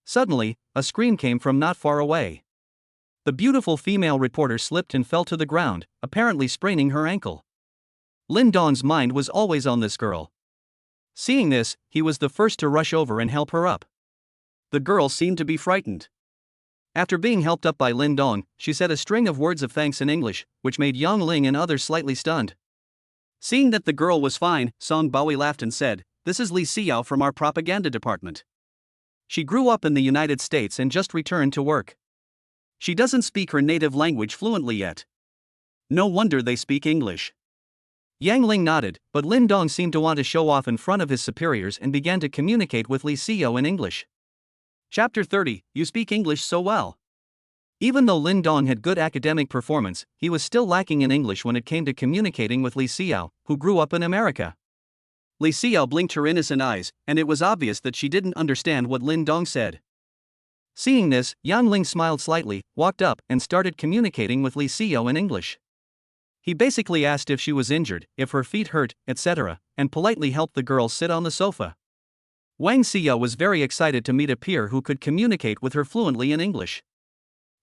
Suddenly, a scream came from not far away. The beautiful female reporter slipped and fell to the ground, apparently spraining her ankle. Lin Dong's mind was always on this girl. Seeing this, he was the first to rush over and help her up. The girl seemed to be frightened. After being helped up by Lin Dong, she said a string of words of thanks in English, which made Yang Ling and others slightly stunned. Seeing that the girl was fine, Song Baoyi laughed and said, This is Li Xiao from our propaganda department. She grew up in the United States and just returned to work. She doesn't speak her native language fluently yet. No wonder they speak English. Yang Ling nodded, but Lin Dong seemed to want to show off in front of his superiors and began to communicate with Li Xiao in English. Chapter 30, You speak English so well. Even though Lin Dong had good academic performance, he was still lacking in English when it came to communicating with Li Xiao, who grew up in America. Li Xiao blinked her innocent eyes, and it was obvious that she didn't understand what Lin Dong said. Seeing this, Yang Ling smiled slightly, walked up, and started communicating with Li Xiao in English. He basically asked if she was injured, if her feet hurt, etc., and politely helped the girl sit on the sofa. Wang Xiao was very excited to meet a peer who could communicate with her fluently in English.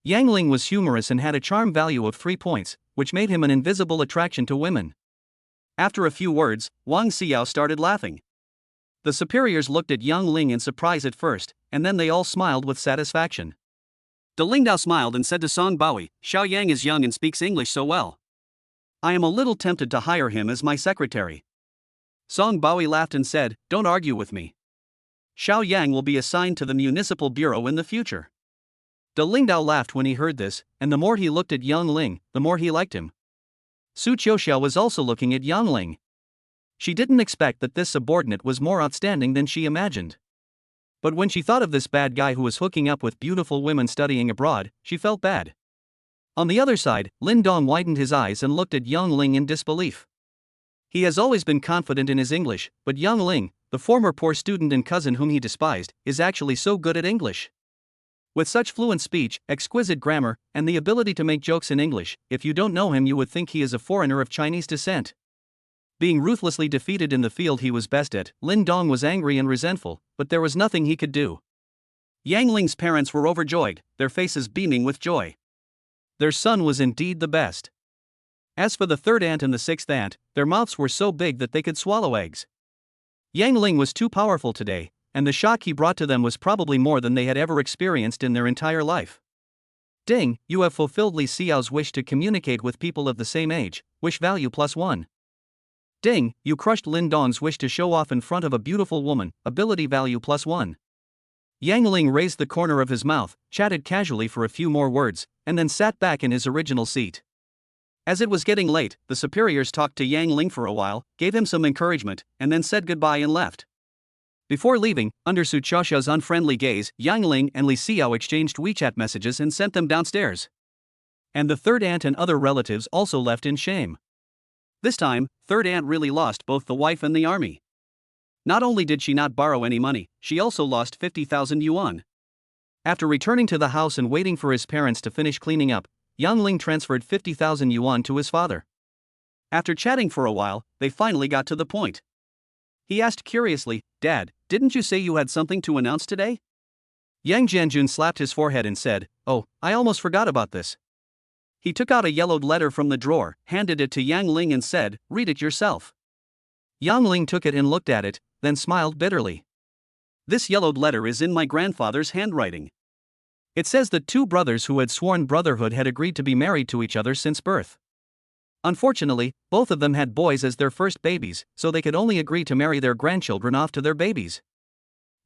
Yang Ling was humorous and had a charm value of 3 points, which made him an invisible attraction to women. After a few words, Wang Xiao started laughing. The superiors looked at Yang Ling in surprise at first, and then they all smiled with satisfaction. De Lingdao smiled and said to Song Baoyi, Xiao Yang is young and speaks English so well. I am a little tempted to hire him as my secretary. Song Baoyi laughed and said, Don't argue with me. Xiao Yang will be assigned to the municipal bureau in the future. De Lingdao laughed when he heard this, and the more he looked at Yang Ling, the more he liked him. Su Qiuxia was also looking at Yang Ling. She didn't expect that this subordinate was more outstanding than she imagined. But when she thought of this bad guy who was hooking up with beautiful women studying abroad, she felt bad. On the other side, Lin Dong widened his eyes and looked at Yang Ling in disbelief. He has always been confident in his English, but Yang Ling, the former poor student and cousin whom he despised, is actually so good at English. With such fluent speech, exquisite grammar, and the ability to make jokes in English, if you don't know him you would think he is a foreigner of Chinese descent. Being ruthlessly defeated in the field he was best at, Lin Dong was angry and resentful, but there was nothing he could do. Yang Ling's parents were overjoyed, their faces beaming with joy. Their son was indeed the best. As for the third aunt and the sixth aunt, their mouths were so big that they could swallow eggs. Yang Ling was too powerful today, and the shock he brought to them was probably more than they had ever experienced in their entire life. Ding, you have fulfilled Li Xiao's wish to communicate with people of the same age, wish value +1. Ding, you crushed Lin Dong's wish to show off in front of a beautiful woman, ability value +1. Yang Ling raised the corner of his mouth, chatted casually for a few more words, and then sat back in his original seat. As it was getting late, the superiors talked to Yang Ling for a while, gave him some encouragement, and then said goodbye and left. Before leaving, under Su Qiuxia's unfriendly gaze, Yang Ling and Li Xiao exchanged WeChat messages and sent them downstairs. And the third aunt and other relatives also left in shame. This time, third aunt really lost both the wife and the army. Not only did she not borrow any money, she also lost 50,000 yuan. After returning to the house and waiting for his parents to finish cleaning up, Yang Ling transferred 50,000 yuan to his father. After chatting for a while, they finally got to the point. He asked curiously, "Dad, didn't you say you had something to announce today?" Yang Jianjun slapped his forehead and said, "Oh, I almost forgot about this." He took out a yellowed letter from the drawer, handed it to Yang Ling and said, "Read it yourself." Yang Ling took it and looked at it, then smiled bitterly. "This yellowed letter is in my grandfather's handwriting. It says that two brothers who had sworn brotherhood had agreed to be married to each other since birth. Unfortunately, both of them had boys as their first babies, so they could only agree to marry their grandchildren off to their babies."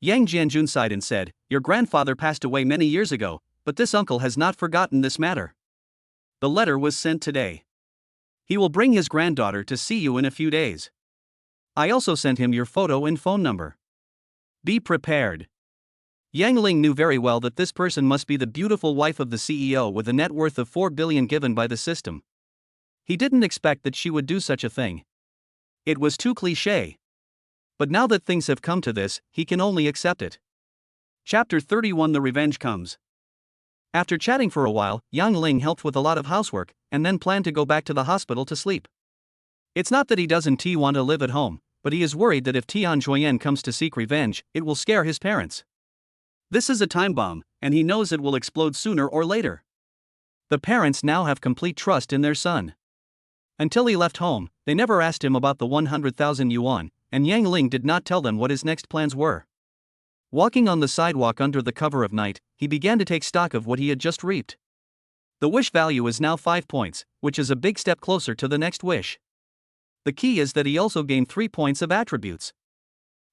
Yang Jianjun sighed and said, "Your grandfather passed away many years ago, but this uncle has not forgotten this matter. The letter was sent today. He will bring his granddaughter to see you in a few days. I also sent him your photo and phone number. Be prepared." Yang Ling knew very well that this person must be the beautiful wife of the CEO with a net worth of 4 billion given by the system. He didn't expect that she would do such a thing. It was too cliché. But now that things have come to this, he can only accept it. Chapter 31: The Revenge Comes. After chatting for a while, Yang Ling helped with a lot of housework, and then planned to go back to the hospital to sleep. It's not that he doesn't want to live at home, but he is worried that if Tian Juoyan comes to seek revenge, it will scare his parents. This is a time bomb, and he knows it will explode sooner or later. The parents now have complete trust in their son. Until he left home, they never asked him about the 100,000 yuan, and Yang Ling did not tell them what his next plans were. Walking on the sidewalk under the cover of night, he began to take stock of what he had just reaped. The wish value is now 5 points, which is a big step closer to the next wish. The key is that he also gained 3 points of attributes.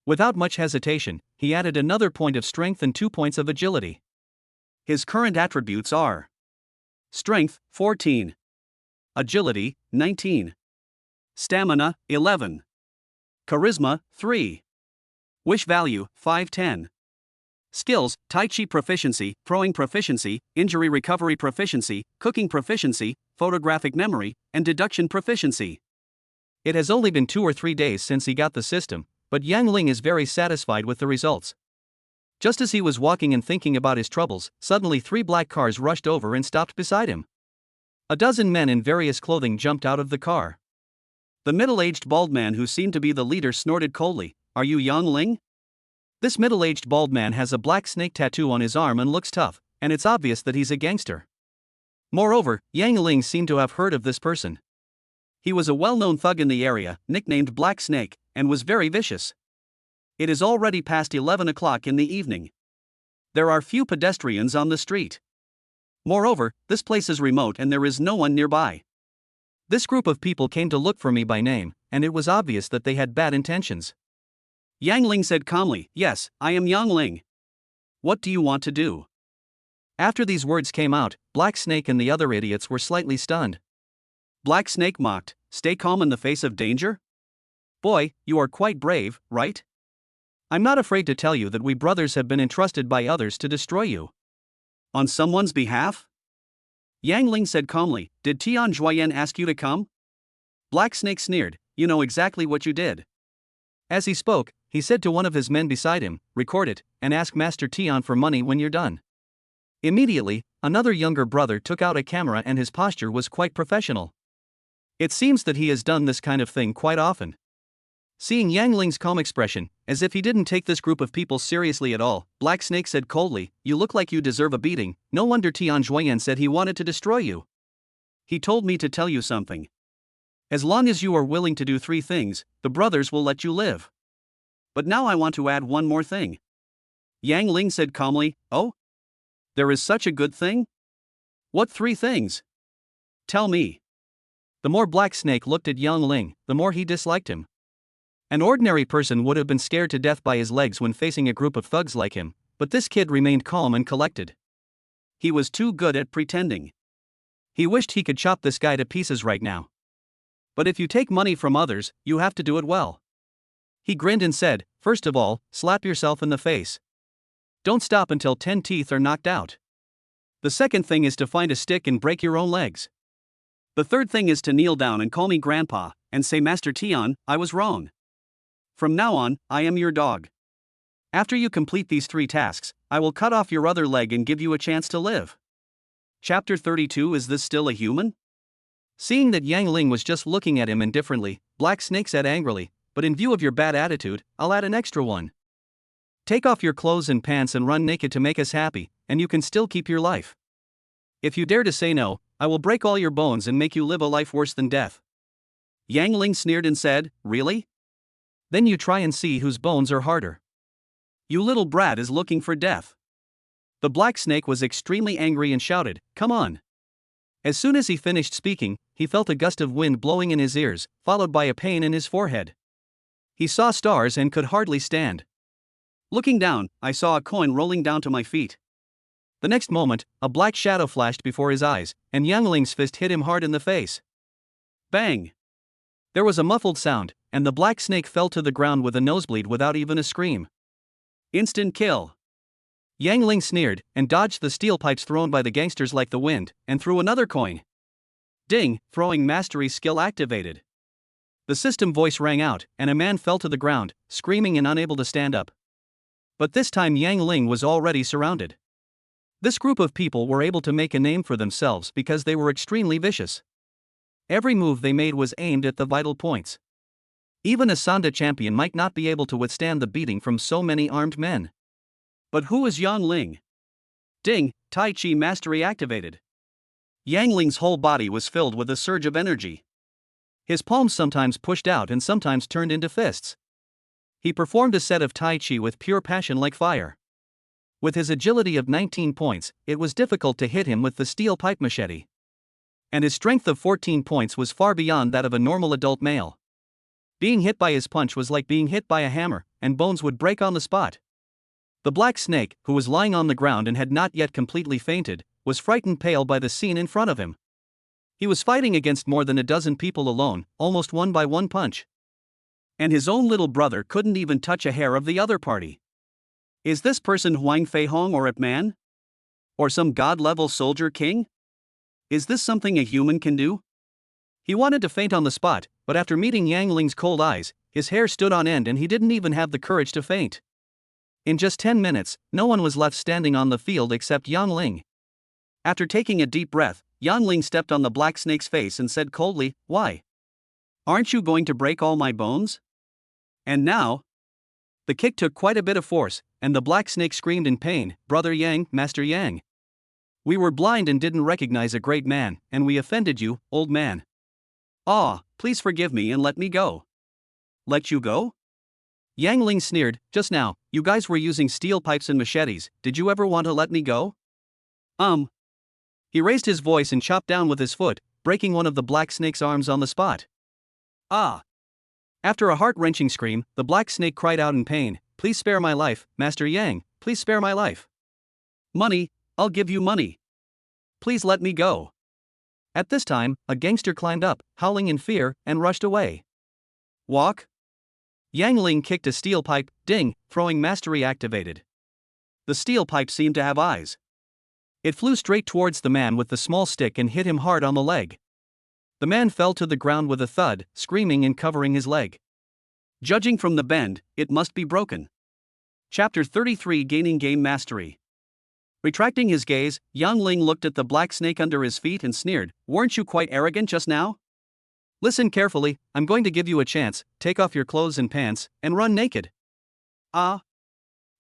Without much hesitation, he added another point of strength and 2 points of agility. His current attributes are Strength, 14. Agility, 19. Stamina, 11. Charisma, 3. Wish value, 510. Skills, Tai Chi proficiency, throwing proficiency, injury recovery proficiency, cooking proficiency, photographic memory, and deduction proficiency. It has only been 2 or 3 days since he got the system, but Yang Ling is very satisfied with the results. Just as he was walking and thinking about his troubles, suddenly 3 black cars rushed over and stopped beside him. A dozen men in various clothing jumped out of the car. The middle-aged bald man who seemed to be the leader snorted coldly, "Are you Yang Ling?" This middle-aged bald man has a black snake tattoo on his arm and looks tough, and it's obvious that he's a gangster. Moreover, Yang Ling seemed to have heard of this person. He was a well-known thug in the area, nicknamed Black Snake, and was very vicious. It is already past 11 o'clock in the evening. There are few pedestrians on the street. Moreover, this place is remote and there is no one nearby. This group of people came to look for me by name, and it was obvious that they had bad intentions. Yang Ling said calmly, "Yes, I am Yang Ling. What do you want to do?" After these words came out, Black Snake and the other idiots were slightly stunned. Black Snake mocked, "Stay calm in the face of danger? Boy, you are quite brave, right? I'm not afraid to tell you that we brothers have been entrusted by others to destroy you." "On someone's behalf?" Yang Ling said calmly, "Did Tian Juoyan ask you to come?" Black Snake sneered, "You know exactly what you did." As he spoke, he said to one of his men beside him, "Record it, and ask Master Tian for money when you're done." Immediately, another younger brother took out a camera and his posture was quite professional. It seems that he has done this kind of thing quite often. Seeing Yang Ling's calm expression, as if he didn't take this group of people seriously at all, Black Snake said coldly, "You look like you deserve a beating. No wonder Tian Juoyan said he wanted to destroy you. He told me to tell you something. As long as you are willing to do 3 things, the brothers will let you live. But now I want to add one more thing." Yang Ling said calmly, "Oh? There is such a good thing? What 3 things? Tell me." The more Black Snake looked at Yang Ling, the more he disliked him. An ordinary person would have been scared to death by his legs when facing a group of thugs like him, but this kid remained calm and collected. He was too good at pretending. He wished he could chop this guy to pieces right now. But if you take money from others, you have to do it well. He grinned and said, "First of all, slap yourself in the face. Don't stop until 10 teeth are knocked out. The second thing is to find a stick and break your own legs. The third thing is to kneel down and call me Grandpa, and say, Master Tian, I was wrong. From now on, I am your dog. After you complete these 3 tasks, I will cut off your other leg and give you a chance to live. Chapter 32. Is this still a human? Seeing that Yang Ling was just looking at him indifferently, Black Snake said angrily, but in view of your bad attitude, I'll add an extra one. Take off your clothes and pants and run naked to make us happy, and you can still keep your life. If you dare to say no, I will break all your bones and make you live a life worse than death. Yang Ling sneered and said, Really? Then you try and see whose bones are harder. You little brat is looking for death. The Black Snake was extremely angry and shouted, Come on. As soon as he finished speaking, he felt a gust of wind blowing in his ears, followed by a pain in his forehead. He saw stars and could hardly stand. Looking down, I saw a coin rolling down to my feet. The next moment, a black shadow flashed before his eyes, and Yang Ling's fist hit him hard in the face. Bang! There was a muffled sound, and the Black Snake fell to the ground with a nosebleed without even a scream. Instant kill. Yang Ling sneered, and dodged the steel pipes thrown by the gangsters like the wind, and threw another coin. Ding! Throwing mastery skill activated. The system voice rang out, and a man fell to the ground, screaming and unable to stand up. But this time Yang Ling was already surrounded. This group of people were able to make a name for themselves because they were extremely vicious. Every move they made was aimed at the vital points. Even a Sanda champion might not be able to withstand the beating from so many armed men. But who is Yang Ling? Ding! Tai Chi mastery activated. Yang Ling's whole body was filled with a surge of energy. His palms sometimes pushed out and sometimes turned into fists. He performed a set of Tai Chi with pure passion like fire. With his agility of 19 points, it was difficult to hit him with the steel pipe machete. And his strength of 14 points was far beyond that of a normal adult male. Being hit by his punch was like being hit by a hammer, and bones would break on the spot. The Black Snake, who was lying on the ground and had not yet completely fainted, was frightened pale by the scene in front of him. He was fighting against more than a dozen people alone, almost one by one punch. And his own little brother couldn't even touch a hair of the other party. Is this person Huang Fei Hong or Ip Man? Or some god-level soldier king? Is this something a human can do? He wanted to faint on the spot, but after meeting Yang Ling's cold eyes, his hair stood on end and he didn't even have the courage to faint. In just 10 minutes, no one was left standing on the field except Yang Ling. After taking a deep breath, Yang Ling stepped on the Black Snake's face and said coldly, Why? Aren't you going to break all my bones? And now? The kick took quite a bit of force, and the Black Snake screamed in pain, Brother Yang, Master Yang. We were blind and didn't recognize a great man, and we offended you, old man. Please forgive me and let me go. Let you go? Yang Ling sneered, Just now, you guys were using steel pipes and machetes, did you ever want to let me go? He raised his voice and chopped down with his foot, breaking one of the Black Snake's arms on the spot. After a heart-wrenching scream, the Black Snake cried out in pain, Please spare my life, Master Yang, please spare my life. Money, I'll give you money. Please let me go. At this time, a gangster climbed up, howling in fear, and rushed away. Walk. Yang Ling kicked a steel pipe, ding, throwing mastery activated. The steel pipe seemed to have eyes. It flew straight towards the man with the small stick and hit him hard on the leg. The man fell to the ground with a thud, screaming and covering his leg. Judging from the bend, it must be broken. Chapter 33. Gaining Game Mastery. Retracting his gaze, Yang Ling looked at the Black Snake under his feet and sneered, Weren't you quite arrogant just now? Listen carefully, I'm going to give you a chance, take off your clothes and pants, and run naked. The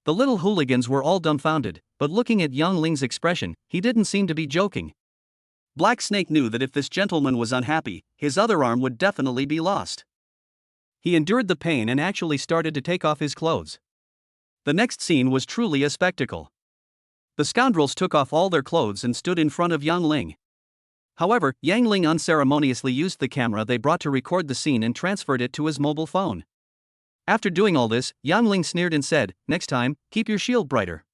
little hooligans were all dumbfounded, but looking at Yang Ling's expression, he didn't seem to be joking. Black Snake knew that if this gentleman was unhappy, his other arm would definitely be lost. He endured the pain and actually started to take off his clothes. The next scene was truly a spectacle. The scoundrels took off all their clothes and stood in front of Yang Ling. However, Yang Ling unceremoniously used the camera they brought to record the scene and transferred it to his mobile phone. After doing all this, Yang Ling sneered and said, Next time, keep your shield brighter.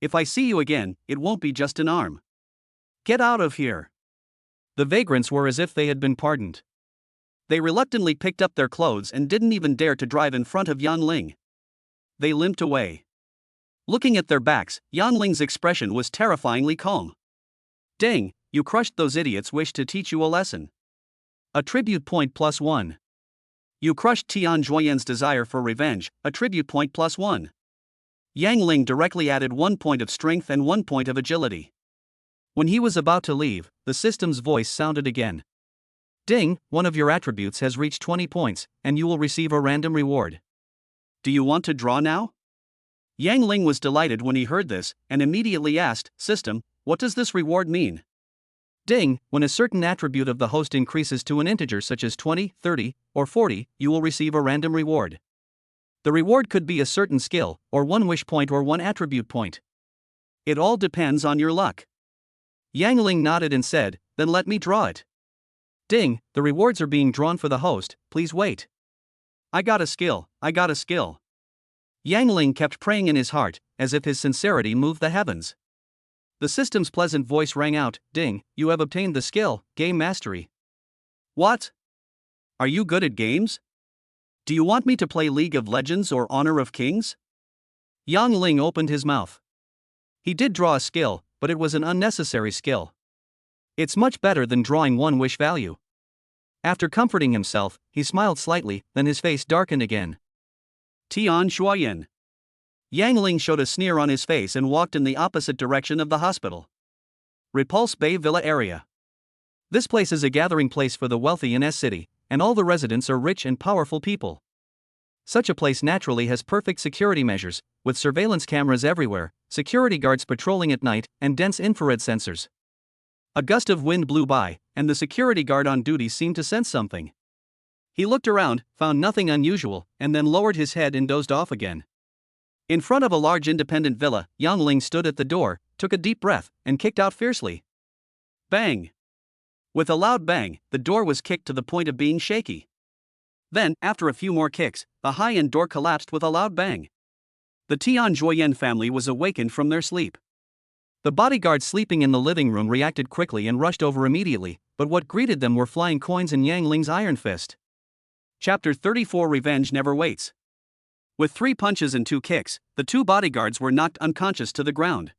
If I see you again, it won't be just an arm. Get out of here. The vagrants were as if they had been pardoned. They reluctantly picked up their clothes and didn't even dare to drive in front of Yang Ling. They limped away. Looking at their backs, Yang Ling's expression was terrifyingly calm. Dang, you crushed those idiots. Wish to teach you a lesson. Attribute point +1. You crushed Tian Juoyan's desire for revenge. Attribute point +1. Yang Ling directly added 1 point of strength and 1 point of agility. When he was about to leave, the system's voice sounded again. Ding, one of your attributes has reached 20 points, and you will receive a random reward. Do you want to draw now? Yang Ling was delighted when he heard this, and immediately asked, System, what does this reward mean? Ding, when a certain attribute of the host increases to an integer such as 20, 30, or 40, you will receive a random reward. The reward could be a certain skill, or 1 wish point or 1 attribute point. It all depends on your luck. Yang Ling nodded and said, then let me draw it. Ding, the rewards are being drawn for the host, please wait. I got a skill. Yang Ling kept praying in his heart, as if his sincerity moved the heavens. The system's pleasant voice rang out, Ding, you have obtained the skill, Game Mastery. What? Are you good at games? Do you want me to play League of Legends or Honor of Kings? Yang Ling opened his mouth. He did draw a skill, but it was an unnecessary skill. It's much better than drawing 1 wish value. After comforting himself, he smiled slightly, then his face darkened again. Tian Juoyan. Yang Ling showed a sneer on his face and walked in the opposite direction of the hospital. Repulse Bay Villa area. This place is a gathering place for the wealthy in S-City, and all the residents are rich and powerful people. Such a place naturally has perfect security measures, with surveillance cameras everywhere, security guards patrolling at night, and dense infrared sensors. A gust of wind blew by, and the security guard on duty seemed to sense something. He looked around, found nothing unusual, and then lowered his head and dozed off again. In front of a large independent villa, Yang Ling stood at the door, took a deep breath, and kicked out fiercely. Bang! With a loud bang, the door was kicked to the point of being shaky. Then, after a few more kicks, the high-end door collapsed with a loud bang. The Tian Juoyan family was awakened from their sleep. The bodyguards sleeping in the living room reacted quickly and rushed over immediately, but what greeted them were flying coins and Yang Ling's iron fist. Chapter 34 Revenge Never Waits. With 3 punches and 2 kicks, the 2 bodyguards were knocked unconscious to the ground.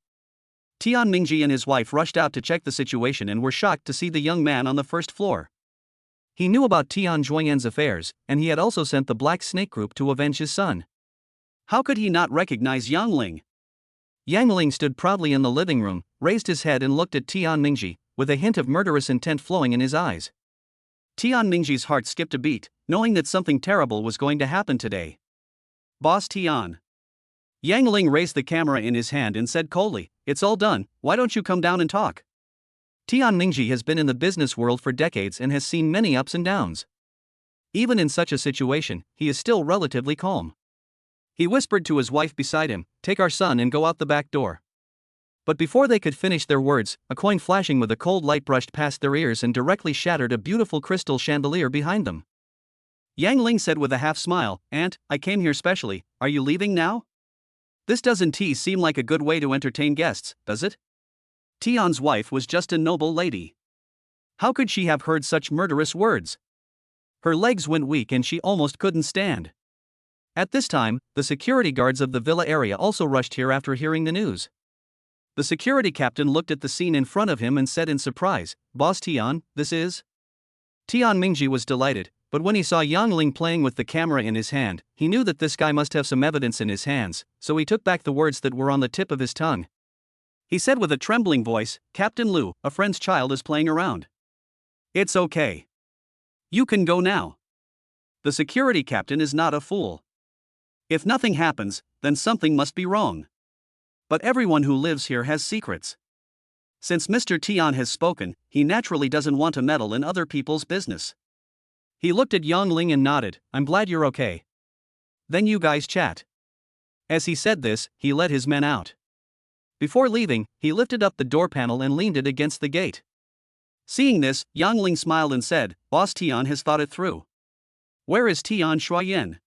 Tian Mingji and his wife rushed out to check the situation and were shocked to see the young man on the first floor. He knew about Tian Juoyan's affairs, and he had also sent the Black Snake Group to avenge his son. How could he not recognize Yang Ling? Yang Ling stood proudly in the living room, raised his head and looked at Tian Mingji, with a hint of murderous intent flowing in his eyes. Tian Mingji's heart skipped a beat, knowing that something terrible was going to happen today. Boss Tian. Yang Ling raised the camera in his hand and said coldly, it's all done, why don't you come down and talk? Tian Mingji has been in the business world for decades and has seen many ups and downs. Even in such a situation, he is still relatively calm. He whispered to his wife beside him, take our son and go out the back door. But before they could finish their words, a coin flashing with a cold light brushed past their ears and directly shattered a beautiful crystal chandelier behind them. Yang Ling said with a half-smile, Aunt, I came here specially, are you leaving now? This doesn't seem like a good way to entertain guests, does it? Tian's wife was just a noble lady. How could she have heard such murderous words? Her legs went weak and she almost couldn't stand. At this time, the security guards of the villa area also rushed here after hearing the news. The security captain looked at the scene in front of him and said in surprise, Boss Tian, this is? Tian Mingji was delighted, but when he saw Yang Ling playing with the camera in his hand, he knew that this guy must have some evidence in his hands, so he took back the words that were on the tip of his tongue. He said with a trembling voice, Captain Liu, a friend's child is playing around. It's okay. You can go now. The security captain is not a fool. If nothing happens, then something must be wrong. But everyone who lives here has secrets. Since Mr. Tian has spoken, he naturally doesn't want to meddle in other people's business. He looked at Yang Ling and nodded, I'm glad you're okay. Then you guys chat. As he said this, he led his men out. Before leaving, he lifted up the door panel and leaned it against the gate. Seeing this, Yang Ling smiled and said, Boss Tian has thought it through. Where is Tian Juoyan?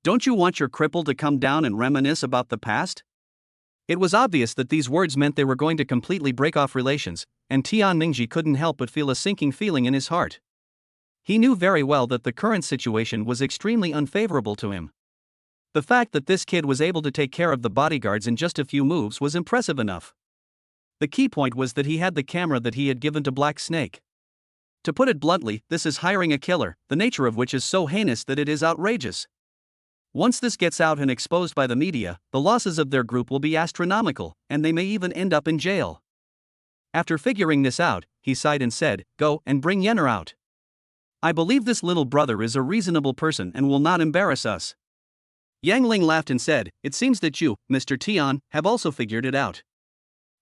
Don't you want your cripple to come down and reminisce about the past? It was obvious that these words meant they were going to completely break off relations, and Tian Mingji couldn't help but feel a sinking feeling in his heart. He knew very well that the current situation was extremely unfavorable to him. The fact that this kid was able to take care of the bodyguards in just a few moves was impressive enough. The key point was that he had the camera that he had given to Black Snake. To put it bluntly, this is hiring a killer, the nature of which is so heinous that it is outrageous. Once this gets out and exposed by the media, the losses of their group will be astronomical, and they may even end up in jail. After figuring this out, he sighed and said, "Go and bring Yenner out. I believe this little brother is a reasonable person and will not embarrass us." Yang Ling laughed and said, "It seems that you, Mr. Tian, have also figured it out.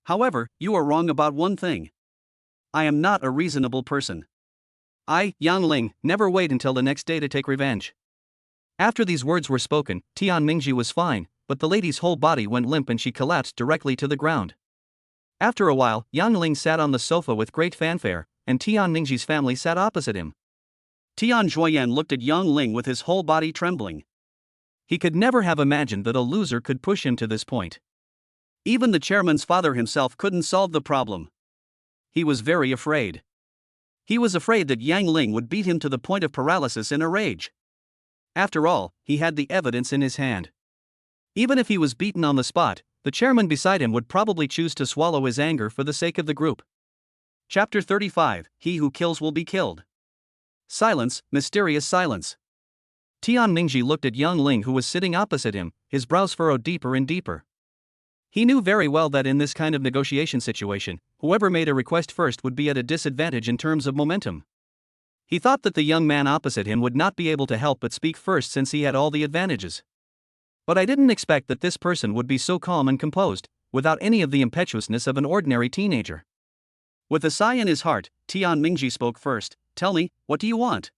However, you are wrong about one thing. I am not a reasonable person. I, Yang Ling, never wait until the next day to take revenge." After these words were spoken, Tian Mingji was fine, but the lady's whole body went limp and she collapsed directly to the ground. After a while, Yang Ling sat on the sofa with great fanfare, and Tian Mingji's family sat opposite him. Tian Juoyan looked at Yang Ling with his whole body trembling. He could never have imagined that a loser could push him to this point. Even the chairman's father himself couldn't solve the problem. He was very afraid. He was afraid that Yang Ling would beat him to the point of paralysis in a rage. After all, he had the evidence in his hand. Even if he was beaten on the spot, the chairman beside him would probably choose to swallow his anger for the sake of the group. Chapter 35, He Who Kills Will Be Killed. Silence, mysterious silence. Tian Mingji looked at Yang Ling, who was sitting opposite him, his brows furrowed deeper and deeper. He knew very well that in this kind of negotiation situation, whoever made a request first would be at a disadvantage in terms of momentum. He thought that the young man opposite him would not be able to help but speak first since he had all the advantages. But I didn't expect that this person would be so calm and composed, without any of the impetuousness of an ordinary teenager. With a sigh in his heart, Tian Mingji spoke first. "Tell me, what do you want?"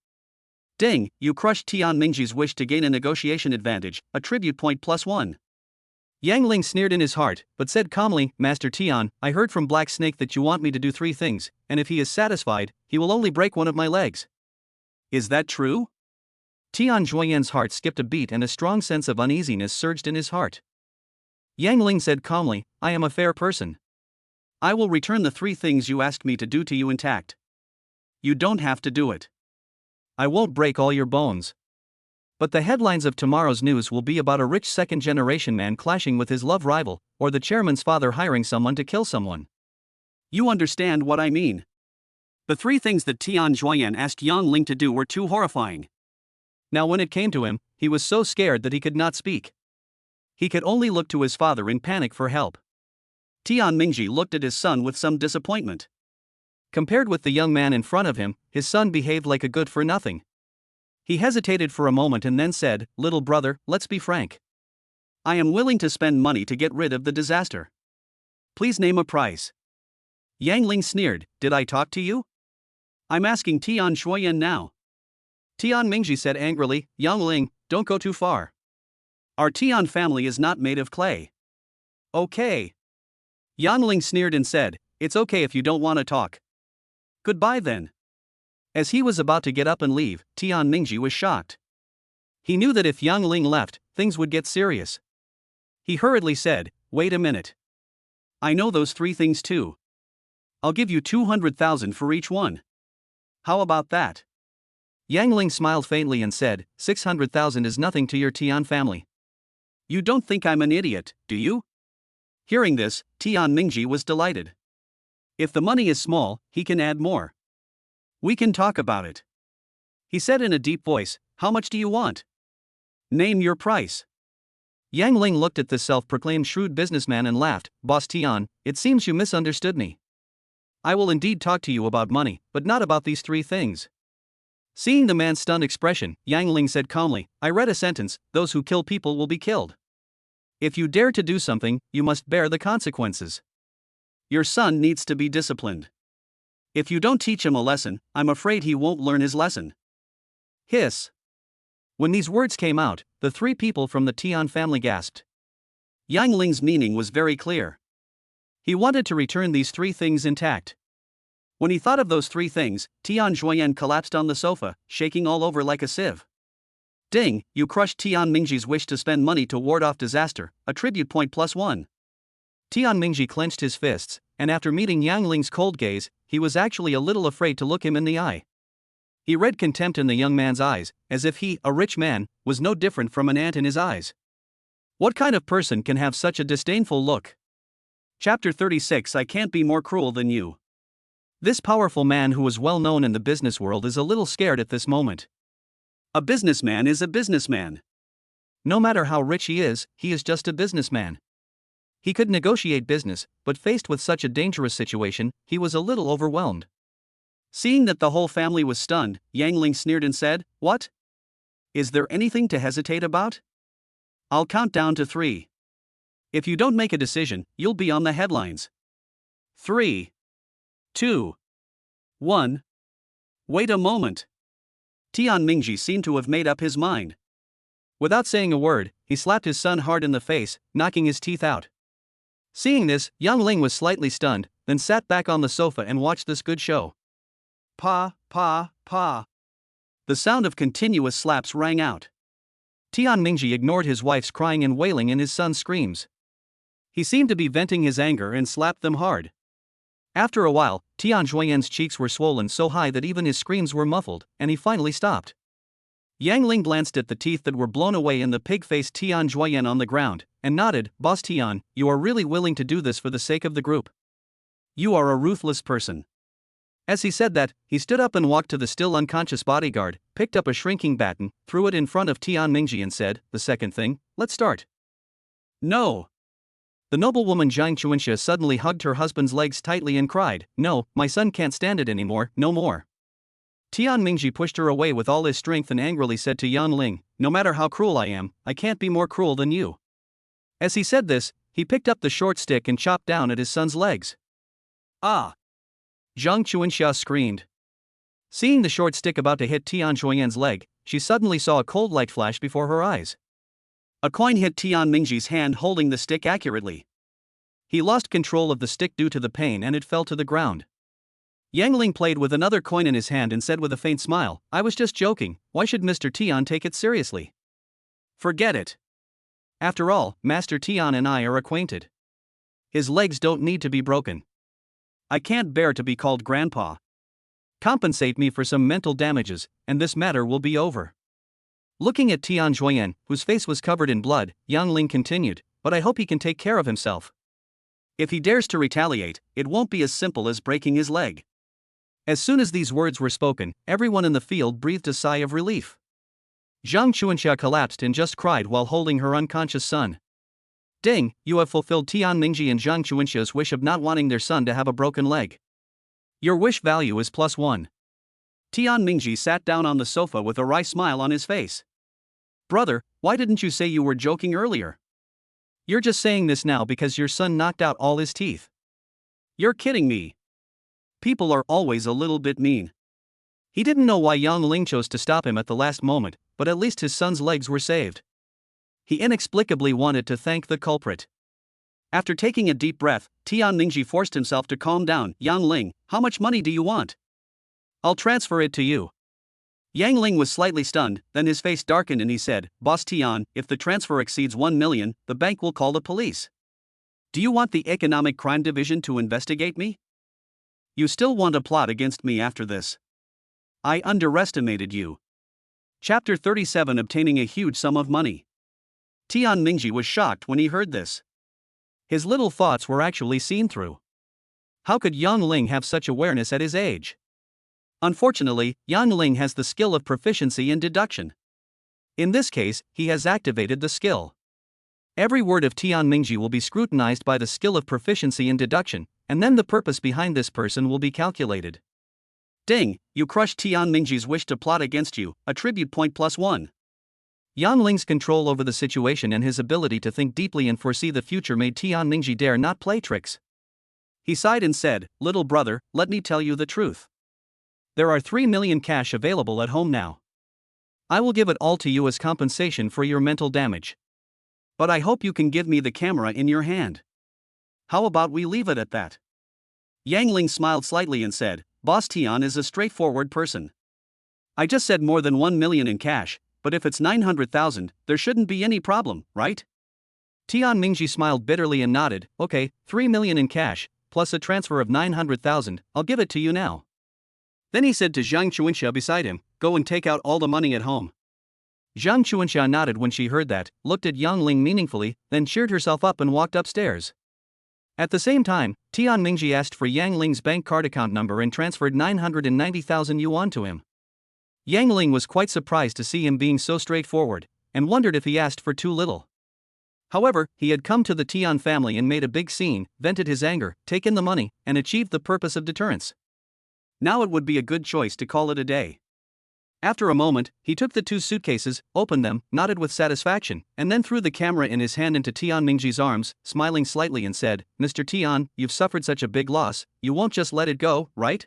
Ding, you crushed Tian Mingji's wish to gain a negotiation advantage, a tribute point +1. Yang Ling sneered in his heart, but said calmly, "Master Tian, I heard from Black Snake that you want me to do 3 things, and if he is satisfied, he will only break one of my legs." "Is that true?" Tian Juoyan's heart skipped a beat and a strong sense of uneasiness surged in his heart. Yang Ling said calmly, "I am a fair person. I will return the 3 things you asked me to do to you intact. You don't have to do it. I won't break all your bones. But the headlines of tomorrow's news will be about a rich second-generation man clashing with his love rival, or the chairman's father hiring someone to kill someone. You understand what I mean." The 3 things that Tian Juoyan asked Yang Ling to do were too horrifying. Now when it came to him, he was so scared that he could not speak. He could only look to his father in panic for help. Tian Mingji looked at his son with some disappointment. Compared with the young man in front of him, his son behaved like a good-for-nothing. He hesitated for a moment and then said, "Little brother, let's be frank. I am willing to spend money to get rid of the disaster. Please name a price." Yang Ling sneered, "Did I talk to you? I'm asking Tian Juoyan now." Tian Mingji said angrily, "Yang Ling, don't go too far. Our Tian family is not made of clay." "Okay." Yang Ling sneered and said, "It's okay if you don't want to talk. Goodbye then." As he was about to get up and leave, Tian Mingji was shocked. He knew that if Yang Ling left, things would get serious. He hurriedly said, "Wait a minute. I know those 3 things too. I'll give you 200,000 for each one. How about that?" Yang Ling smiled faintly and said, 600,000 is nothing to your Tian family. You don't think I'm an idiot, do you? Hearing this, Tian Mingji was delighted. If the money is small, he can add more. We can talk about it. He said in a deep voice, "How much do you want? Name your price." Yang Ling looked at the self-proclaimed shrewd businessman and laughed, "Boss Tian, it seems you misunderstood me. I will indeed talk to you about money, but not about these 3 things." Seeing the man's stunned expression, Yang Ling said calmly, "I read a sentence, those who kill people will be killed. If you dare to do something, you must bear the consequences. Your son needs to be disciplined. If you don't teach him a lesson, I'm afraid he won't learn his lesson." Hiss. When these words came out, the 3 people from the Tian family gasped. Yang Ling's meaning was very clear. He wanted to return these 3 things intact. When he thought of those 3 things, Tian Juoyan collapsed on the sofa, shaking all over like a sieve. Ding, you crushed Tian Mingji's wish to spend money to ward off disaster, a tribute point +1. Tian Mingji clenched his fists, and after meeting Yang Ling's cold gaze, he was actually a little afraid to look him in the eye. He read contempt in the young man's eyes, as if he, a rich man, was no different from an ant in his eyes. What kind of person can have such a disdainful look? Chapter 36 I Can't Be More Cruel Than You. This powerful man who was well known in the business world is a little scared at this moment. A businessman is a businessman. No matter how rich he is just a businessman. He could negotiate business, but faced with such a dangerous situation, he was a little overwhelmed. Seeing that the whole family was stunned, Yang Ling sneered and said, "What? Is there anything to hesitate about? I'll count down to 3. If you don't make a decision, you'll be on the headlines. 3, 2, 1. Wait a moment." Tian Mingji seemed to have made up his mind. Without saying a word, he slapped his son hard in the face, knocking his teeth out. Seeing this, Yang Ling was slightly stunned, then sat back on the sofa and watched this good show. Pa, pa, pa. The sound of continuous slaps rang out. Tian Mingji ignored his wife's crying and wailing and his son's screams. He seemed to be venting his anger and slapped them hard. After a while, Tian Juoyan's cheeks were swollen so high that even his screams were muffled, and he finally stopped. Yang Ling glanced at the teeth that were blown away in the pig-faced Tian Juoyan on the ground, and nodded. "Boss Tian, you are really willing to do this for the sake of the group. You are a ruthless person." As he said that, he stood up and walked to the still unconscious bodyguard, picked up a shrinking baton, threw it in front of Tian Mingji and said, "The second thing, let's start." "No." The noblewoman Zhang Chuanxia suddenly hugged her husband's legs tightly and cried, "No, my son can't stand it anymore, no more." Tian Mingji pushed her away with all his strength and angrily said to Yan Ling, "No matter how cruel I am, I can't be more cruel than you." As he said this, he picked up the short stick and chopped down at his son's legs. "Ah!" Zhang Chuanxia screamed. Seeing the short stick about to hit Tian Juoyan's leg, she suddenly saw a cold light flash before her eyes. A coin hit Tian Mingji's hand holding the stick accurately. He lost control of the stick due to the pain and it fell to the ground. Yang Ling played with another coin in his hand and said with a faint smile, "I was just joking, why should Mr. Tian take it seriously? Forget it. After all, Master Tian and I are acquainted. His legs don't need to be broken. I can't bear to be called grandpa. Compensate me for some mental damages, and this matter will be over." Looking at Tian Juoyan, whose face was covered in blood, Yang Ling continued, "But I hope he can take care of himself. If he dares to retaliate, it won't be as simple as breaking his leg." As soon as these words were spoken, everyone in the field breathed a sigh of relief. Zhang Chuanxia collapsed and just cried while holding her unconscious son. "Ding, you have fulfilled Tian Mingji and Zhang Chuanxia's wish of not wanting their son to have a broken leg. Your wish value is +1. Tian Mingji sat down on the sofa with a wry smile on his face. "Brother, why didn't you say you were joking earlier? You're just saying this now because your son knocked out all his teeth. You're kidding me." People are always a little bit mean. He didn't know why Yang Ling chose to stop him at the last moment, but at least his son's legs were saved. He inexplicably wanted to thank the culprit. After taking a deep breath, Tian Mingji forced himself to calm down. "Yang Ling, how much money do you want? I'll transfer it to you." Yang Ling was slightly stunned, then his face darkened and he said, "Boss Tian, if the transfer exceeds 1 million, the bank will call the police. Do you want the Economic Crime Division to investigate me? You still want a plot against me after this? I underestimated you." Chapter 37 Obtaining a huge sum of money. Tian Mingji was shocked when he heard this. His little thoughts were actually seen through. How could Yang Ling have such awareness at his age? Unfortunately, Yang Ling has the skill of proficiency in deduction. In this case, he has activated the skill. Every word of Tian Mingji will be scrutinized by the skill of proficiency in deduction, and then the purpose behind this person will be calculated. Ding, you crushed Tian Mingji's wish to plot against you, attribute point +1. Yang Ling's control over the situation and his ability to think deeply and foresee the future made Tian Mingji dare not play tricks. He sighed and said, "Little brother, let me tell you the truth. There are 3 million cash available at home now. I will give it all to you as compensation for your mental damage. But I hope you can give me the camera in your hand. How about we leave it at that?" Yang Ling smiled slightly and said, "Boss Tian is a straightforward person. I just said more than 1 million in cash, but if it's 900,000, there shouldn't be any problem, right?" Tian Mingji smiled bitterly and nodded, "Okay, 3 million in cash, plus a transfer of 900,000, I'll give it to you now." Then he said to Zhang Chuanxia beside him, "Go and take out all the money at home." Zhang Chuanxia nodded when she heard that, looked at Yang Ling meaningfully, then cheered herself up and walked upstairs. At the same time, Tian Mingji asked for Yang Ling's bank card account number and transferred 990,000 yuan to him. Yang Ling was quite surprised to see him being so straightforward, and wondered if he asked for too little. However, he had come to the Tian family and made a big scene, vented his anger, taken the money, and achieved the purpose of deterrence. Now it would be a good choice to call it a day. After a moment, he took the 2 suitcases, opened them, nodded with satisfaction, and then threw the camera in his hand into Tian Mingji's arms, smiling slightly and said, "Mr. Tian, you've suffered such a big loss, you won't just let it go, right?"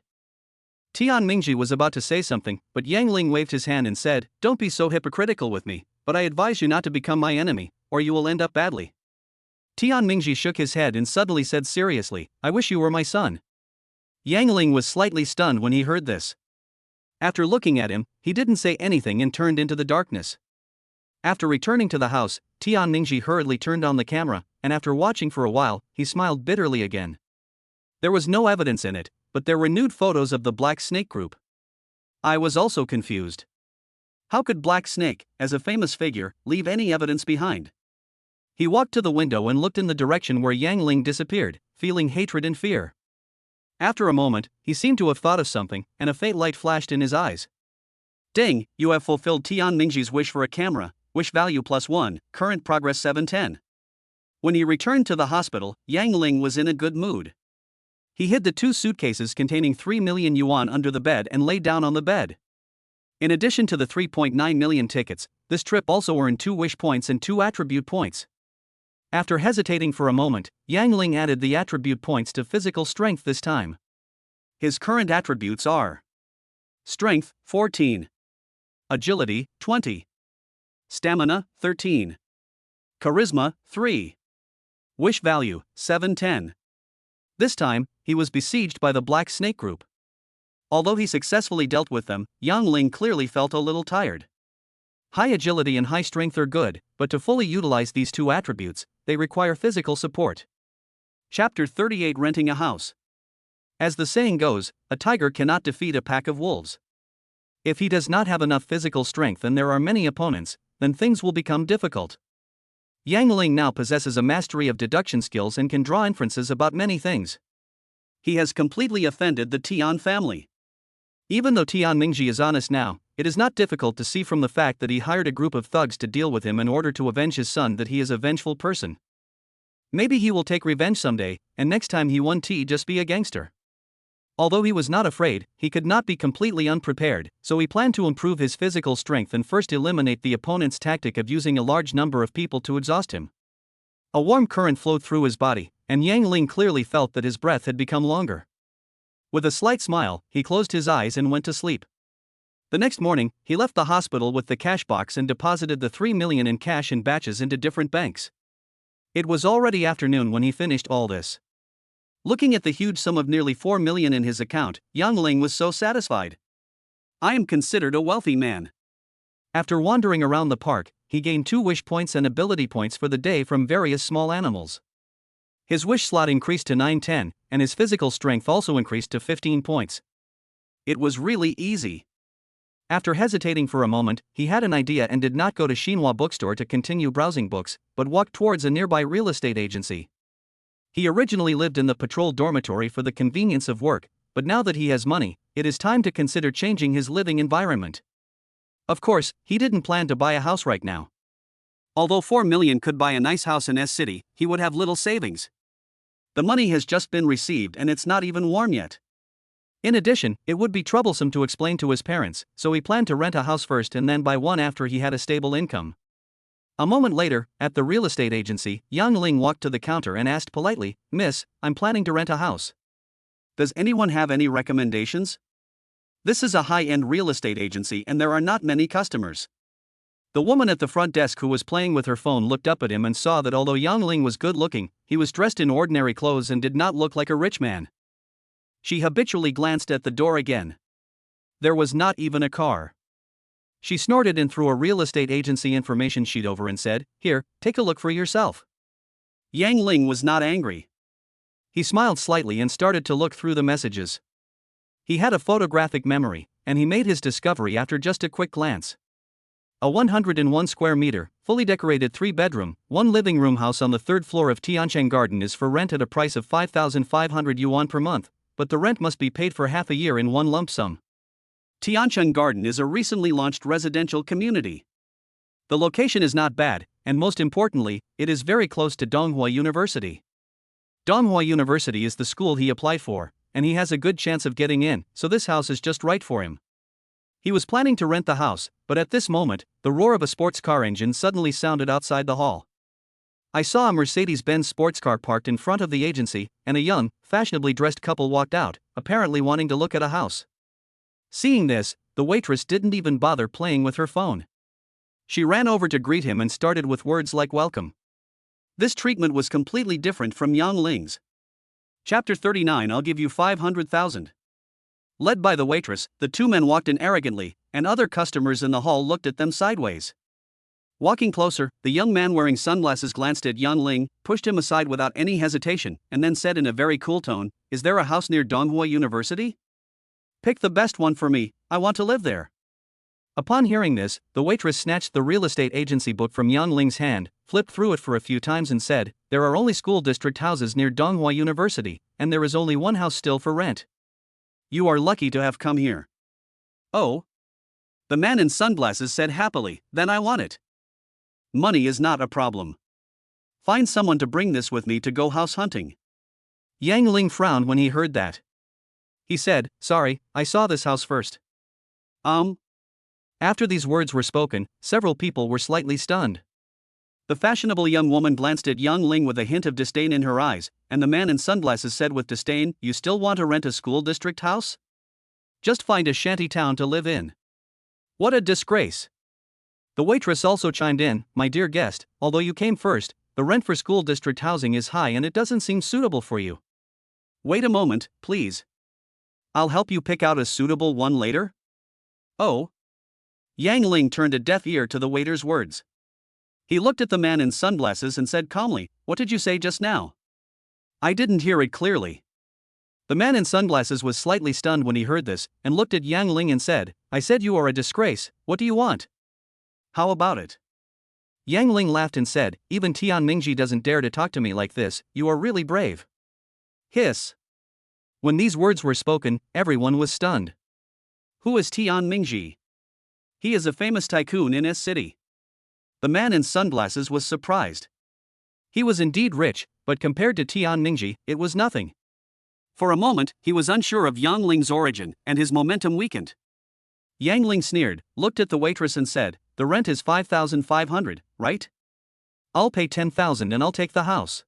Tian Mingji was about to say something, but Yang Ling waved his hand and said, "Don't be so hypocritical with me, but I advise you not to become my enemy, or you will end up badly." Tian Mingji shook his head and suddenly said seriously, "I wish you were my son." Yang Ling was slightly stunned when he heard this. After looking at him, he didn't say anything and turned into the darkness. After returning to the house, Tian Mingji hurriedly turned on the camera, and after watching for a while, he smiled bitterly again. There was no evidence in it, but there were nude photos of the Black Snake group. I was also confused. How could Black Snake, as a famous figure, leave any evidence behind? He walked to the window and looked in the direction where Yang Ling disappeared, feeling hatred and fear. After a moment, he seemed to have thought of something, and a faint light flashed in his eyes. "Ding, you have fulfilled Tian Mingji's wish for a camera, wish value +1, current progress 710. When he returned to the hospital, Yang Ling was in a good mood. He hid the 2 suitcases containing 3 million yuan under the bed and lay down on the bed. In addition to the 3.9 million tickets, this trip also earned 2 wish points and 2 attribute points. After hesitating for a moment, Yang Ling added the attribute points to physical strength this time. His current attributes are Strength, 14. Agility, 20. Stamina, 13. Charisma, 3. Wish value, 710. This time, he was besieged by the Black Snake group. Although he successfully dealt with them, Yang Ling clearly felt a little tired. High agility and high strength are good, but to fully utilize these 2 attributes, they require physical support. Chapter 38: Renting a House. As the saying goes, a tiger cannot defeat a pack of wolves. If he does not have enough physical strength and there are many opponents, then things will become difficult. Yang Ling now possesses a mastery of deduction skills and can draw inferences about many things. He has completely offended the Tian family. Even though Tian Mingji is honest now, it is not difficult to see from the fact that he hired a group of thugs to deal with him in order to avenge his son that he is a vengeful person. Maybe he will take revenge someday, and next time he won't just be a gangster. Although he was not afraid, he could not be completely unprepared, so he planned to improve his physical strength and first eliminate the opponent's tactic of using a large number of people to exhaust him. A warm current flowed through his body, and Yang Ling clearly felt that his breath had become longer. With a slight smile, he closed his eyes and went to sleep. The next morning, he left the hospital with the cash box and deposited the 3 million in cash in batches into different banks. It was already afternoon when he finished all this. Looking at the huge sum of nearly 4 million in his account, Yang Ling was so satisfied. "I am considered a wealthy man." After wandering around the park, he gained 2 wish points and ability points for the day from various small animals. His wish slot increased to 910, and his physical strength also increased to 15 points. It was really easy. After hesitating for a moment, he had an idea and did not go to Xinhua bookstore to continue browsing books, but walked towards a nearby real estate agency. He originally lived in the patrol dormitory for the convenience of work, but now that he has money, it is time to consider changing his living environment. Of course, he didn't plan to buy a house right now. Although 4 million could buy a nice house in S City, he would have little savings. The money has just been received and it's not even warm yet. In addition, it would be troublesome to explain to his parents, so he planned to rent a house first and then buy one after he had a stable income. A moment later, at the real estate agency, Yang Ling walked to the counter and asked politely, "Miss, I'm planning to rent a house. Does anyone have any recommendations? This is a high-end real estate agency and there are not many customers." The woman at the front desk who was playing with her phone looked up at him and saw that although Yang Ling was good-looking, he was dressed in ordinary clothes and did not look like a rich man. She habitually glanced at the door again. There was not even a car. She snorted and threw a real estate agency information sheet over and said, "Here, take a look for yourself." Yang Ling was not angry. He smiled slightly and started to look through the messages. He had a photographic memory, and he made his discovery after just a quick glance. A 101 square meter, fully decorated 3-bedroom, 1 living room house on the 3rd floor of Tiancheng Garden is for rent at a price of 5,500 yuan per month, but the rent must be paid for half a year in one lump sum. Tiancheng Garden is a recently launched residential community. The location is not bad, and most importantly, it is very close to Donghua University. Donghua University is the school he applied for, and he has a good chance of getting in, so this house is just right for him. He was planning to rent the house, but at this moment, the roar of a sports car engine suddenly sounded outside the hall. I saw a Mercedes-Benz sports car parked in front of the agency, and a young, fashionably dressed couple walked out, apparently wanting to look at a house. Seeing this, the waitress didn't even bother playing with her phone. She ran over to greet him and started with words like welcome. This treatment was completely different from Yang Ling's. Chapter 39. I'll give you 500,000. Led by the waitress, the two men walked in arrogantly, and other customers in the hall looked at them sideways. Walking closer, the young man wearing sunglasses glanced at Yang Ling, pushed him aside without any hesitation, and then said in a very cool tone, "Is there a house near Donghua University? Pick the best one for me, I want to live there." Upon hearing this, the waitress snatched the real estate agency book from Yang Ling's hand, flipped through it for a few times and said, "There are only school district houses near Donghua University, and there is only one house still for rent. You are lucky to have come here." "Oh?" The man in sunglasses said happily, "Then I want it. Money is not a problem. Find someone to bring this with me to go house hunting." Yang Ling frowned when he heard that. He said, "Sorry, I saw this house first." After these words were spoken, several people were slightly stunned. The fashionable young woman glanced at Yang Ling with a hint of disdain in her eyes, and the man in sunglasses said with disdain, "You still want to rent a school district house? Just find a shanty town to live in. What a disgrace." The waitress also chimed in, "My dear guest, although you came first, the rent for school district housing is high and it doesn't seem suitable for you. Wait a moment, please. I'll help you pick out a suitable one later." "Oh?" Yang Ling turned a deaf ear to the waiter's words. He looked at the man in sunglasses and said calmly, "What did you say just now? I didn't hear it clearly." The man in sunglasses was slightly stunned when he heard this, and looked at Yang Ling and said, "I said you are a disgrace, what do you want? How about it?" Yang Ling laughed and said, "Even Tian Mingji doesn't dare to talk to me like this, you are really brave." Hiss. When these words were spoken, everyone was stunned. Who is Tian Mingji? He is a famous tycoon in S City. The man in sunglasses was surprised. He was indeed rich, but compared to Tian Mingji, it was nothing. For a moment, he was unsure of Yang Ling's origin, and his momentum weakened. Yang Ling sneered, looked at the waitress and said, "The rent is 5,500, right? I'll pay 10,000 and I'll take the house."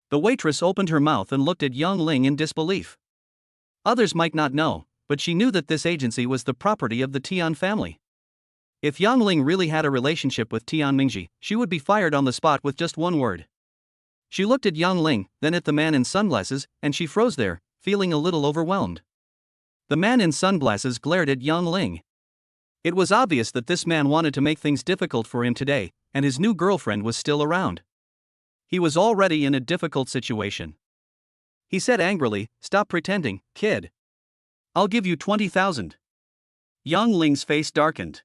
The waitress opened her mouth and looked at Yang Ling in disbelief. Others might not know, but she knew that this agency was the property of the Tian family. If Yang Ling really had a relationship with Tian Mingji, she would be fired on the spot with just one word. She looked at Yang Ling, then at the man in sunglasses, and she froze there, feeling a little overwhelmed. The man in sunglasses glared at Yang Ling. It was obvious that this man wanted to make things difficult for him today, and his new girlfriend was still around. He was already in a difficult situation. He said angrily, "Stop pretending, kid. I'll give you 20,000. Yang Ling's face darkened.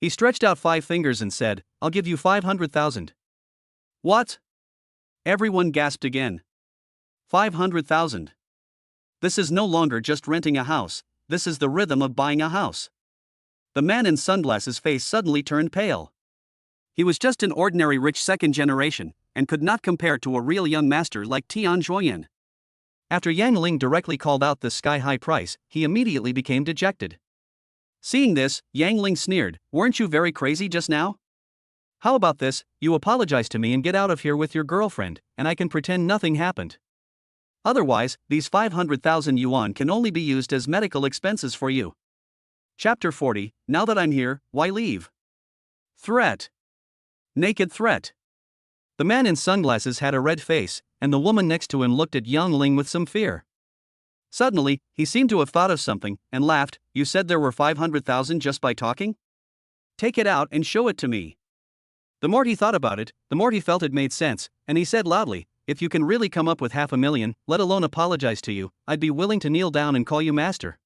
He stretched out 5 fingers and said, "I'll give you 500,000. What? Everyone gasped again. 500,000. This is no longer just renting a house, this is the rhythm of buying a house. The man in sunglasses' face suddenly turned pale. He was just an ordinary rich second generation, and could not compare to a real young master like Tian Zhuoyan. After Yang Ling directly called out the sky-high price, he immediately became dejected. Seeing this, Yang Ling sneered, "Weren't you very crazy just now? How about this, you apologize to me and get out of here with your girlfriend, and I can pretend nothing happened. Otherwise, these 500,000 yuan can only be used as medical expenses for you." Chapter 40, Now that I'm here, why leave? Threat. Naked threat. The man in sunglasses had a red face, and the woman next to him looked at Yang Ling with some fear. Suddenly, he seemed to have thought of something, and laughed. "You said there were 500,000 just by talking? Take it out and show it to me." The more he thought about it, the more he felt it made sense, and he said loudly, "If you can really come up with 500,000, let alone apologize to you, I'd be willing to kneel down and call you master."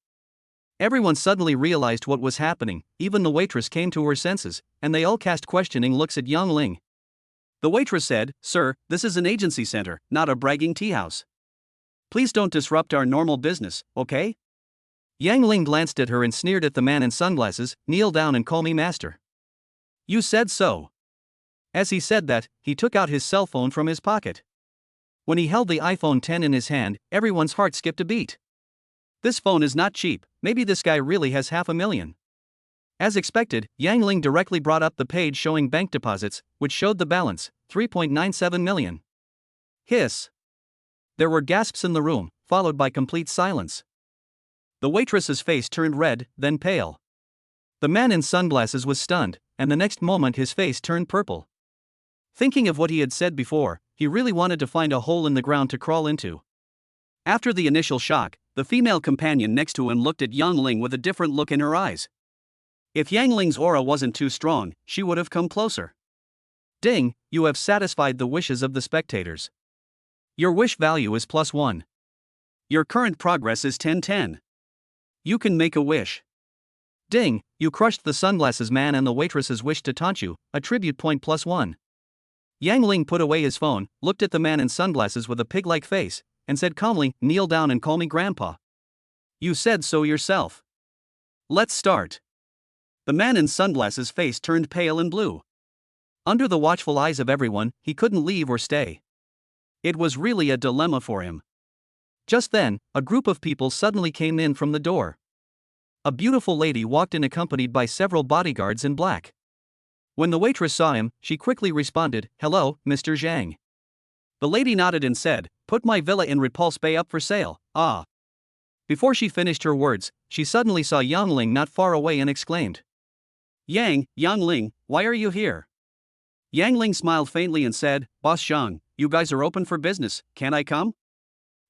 Everyone suddenly realized what was happening, even the waitress came to her senses, and they all cast questioning looks at Yang Ling. The waitress said, "Sir, this is an agency center, not a bragging tea house. Please don't disrupt our normal business, okay?" Yang Ling glanced at her and sneered at the man in sunglasses, "Kneel down and call me master." "You said so." As he said that, he took out his cell phone from his pocket. When he held the iPhone 10 in his hand, everyone's heart skipped a beat. This phone is not cheap, maybe this guy really has $500,000. As expected, Yang Ling directly brought up the page showing bank deposits, which showed the balance, 3.97 million. Hiss. There were gasps in the room, followed by complete silence. The waitress's face turned red, then pale. The man in sunglasses was stunned, and the next moment his face turned purple. Thinking of what he had said before, he really wanted to find a hole in the ground to crawl into. After the initial shock, the female companion next to him looked at Yang Ling with a different look in her eyes. If Yang Ling's aura wasn't too strong, she would have come closer. Ding, you have satisfied the wishes of the spectators. Your wish value is +1. Your current progress is 1010. You can make a wish. Ding, you crushed the sunglasses man and the waitress's wish to taunt you, attribute point +1. Yang Ling put away his phone, looked at the man in sunglasses with a pig-like face, and said calmly, "Kneel down and call me grandpa." You said so yourself. Let's start. The man in sunglasses' face turned pale and blue. Under the watchful eyes of everyone, he couldn't leave or stay. It was really a dilemma for him. Just then, a group of people suddenly came in from the door. A beautiful lady walked in accompanied by several bodyguards in black. When the waitress saw him, she quickly responded, "Hello, Mr. Zhang." The lady nodded and said, "Put my villa in Repulse Bay up for sale, ah." Before she finished her words, she suddenly saw Yang Ling not far away and exclaimed, Yang Ling, why are you here?" Yang Ling smiled faintly and said, "Boss Zhang, you guys are open for business, can I come?"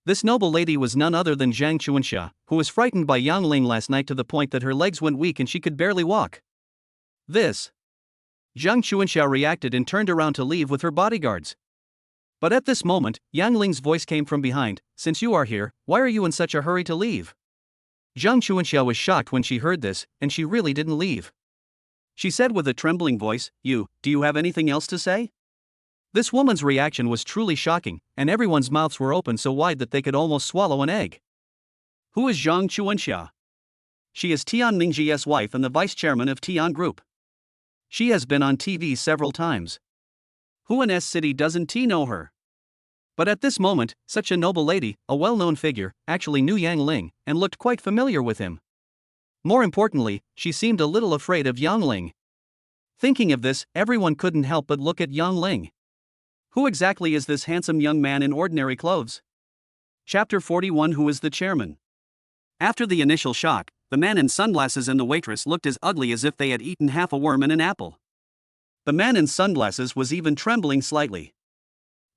This noble lady was none other than Zhang Chuanxia, who was frightened by Yang Ling last night to the point that her legs went weak and she could barely walk. This. Zhang Chuanxia reacted and turned around to leave with her bodyguards. But at this moment, Yang Ling's voice came from behind, "Since you are here, why are you in such a hurry to leave?" Zhang Chuanxia was shocked when she heard this, and she really didn't leave. She said with a trembling voice, do you have anything else to say?" This woman's reaction was truly shocking, and everyone's mouths were open so wide that they could almost swallow an egg. Who is Zhang Chuanxia? She is Tian Mingji's wife and the vice chairman of Tian Group. She has been on TV several times. Who in S City doesn't know her? But at this moment, such a noble lady, a well-known figure, actually knew Yang Ling, and looked quite familiar with him. More importantly, she seemed a little afraid of Yang Ling. Thinking of this, everyone couldn't help but look at Yang Ling. Who exactly is this handsome young man in ordinary clothes? Chapter 41. Who is the chairman? After the initial shock, the man in sunglasses and the waitress looked as ugly as if they had eaten half a worm and an apple. The man in sunglasses was even trembling slightly.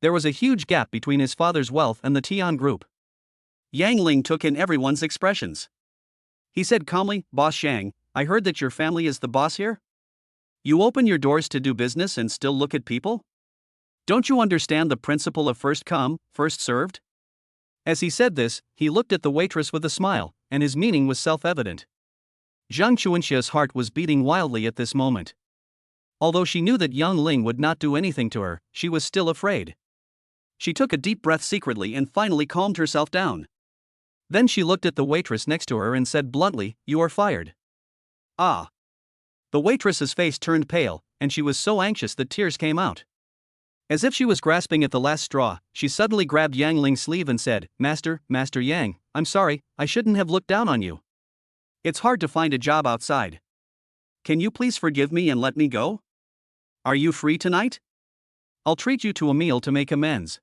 There was a huge gap between his father's wealth and the Tian Group. Yang Ling took in everyone's expressions. He said calmly, "Boss Zhang, I heard that your family is the boss here? You open your doors to do business and still look at people? Don't you understand the principle of first come, first served?" As he said this, he looked at the waitress with a smile, and his meaning was self-evident. Zhang Chuanxia's heart was beating wildly at this moment. Although she knew that Yang Ling would not do anything to her, she was still afraid. She took a deep breath secretly and finally calmed herself down. Then she looked at the waitress next to her and said bluntly, "You are fired." Ah. The waitress's face turned pale, and she was so anxious that tears came out. As if she was grasping at the last straw, she suddenly grabbed Yang Ling's sleeve and said, Master Yang, I'm sorry, I shouldn't have looked down on you. It's hard to find a job outside. Can you please forgive me and let me go? Are you free tonight? I'll treat you to a meal to make amends."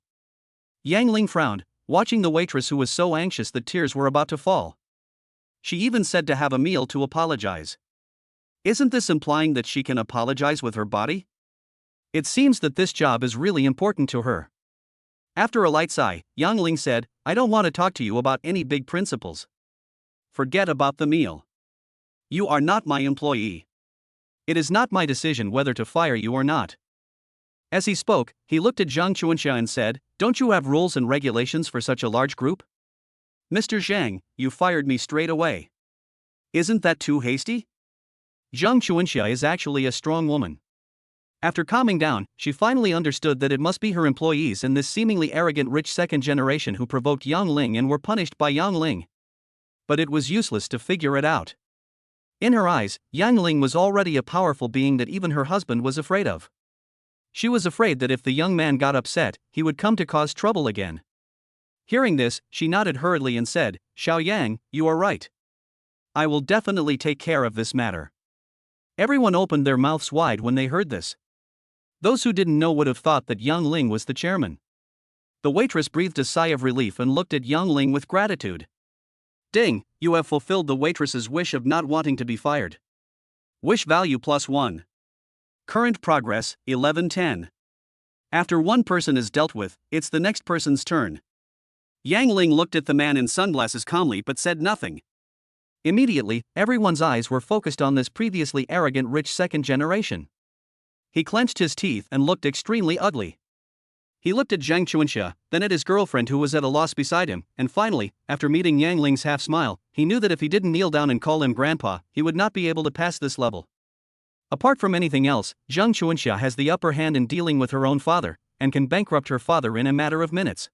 Yang Ling frowned, watching the waitress who was so anxious that tears were about to fall. She even said to have a meal to apologize. Isn't this implying that she can apologize with her body? It seems that this job is really important to her. After a light sigh, Yang Ling said, "I don't want to talk to you about any big principles. Forget about the meal. You are not my employee. It is not my decision whether to fire you or not." As he spoke, he looked at Zhang Chuanxia and said, "Don't you have rules and regulations for such a large group? Mr. Zhang, you fired me straight away. Isn't that too hasty? Zhang Chuanxia is actually a strong woman. After calming down, she finally understood that it must be her employees and this seemingly arrogant rich second generation who provoked Yang Ling and were punished by Yang Ling. But it was useless to figure it out. In her eyes, Yang Ling was already a powerful being that even her husband was afraid of. She was afraid that if the young man got upset, he would come to cause trouble again. Hearing this, she nodded hurriedly and said, "Xiao Yang, you are right. I will definitely take care of this matter." Everyone opened their mouths wide when they heard this. Those who didn't know would have thought that Yang Ling was the chairman. The waitress breathed a sigh of relief and looked at Yang Ling with gratitude. "Ding, you have fulfilled the waitress's wish of not wanting to be fired. Wish value +1. Current progress, 1110. After one person is dealt with, it's the next person's turn." Yang Ling looked at the man in sunglasses calmly but said nothing. Immediately, everyone's eyes were focused on this previously arrogant rich second generation. He clenched his teeth and looked extremely ugly. He looked at Zhang Chuanxia, then at his girlfriend who was at a loss beside him, and finally, after meeting Yang Ling's half-smile, he knew that if he didn't kneel down and call him grandpa, he would not be able to pass this level. Apart from anything else, Zhang Chuanxia has the upper hand in dealing with her own father, and can bankrupt her father in a matter of minutes.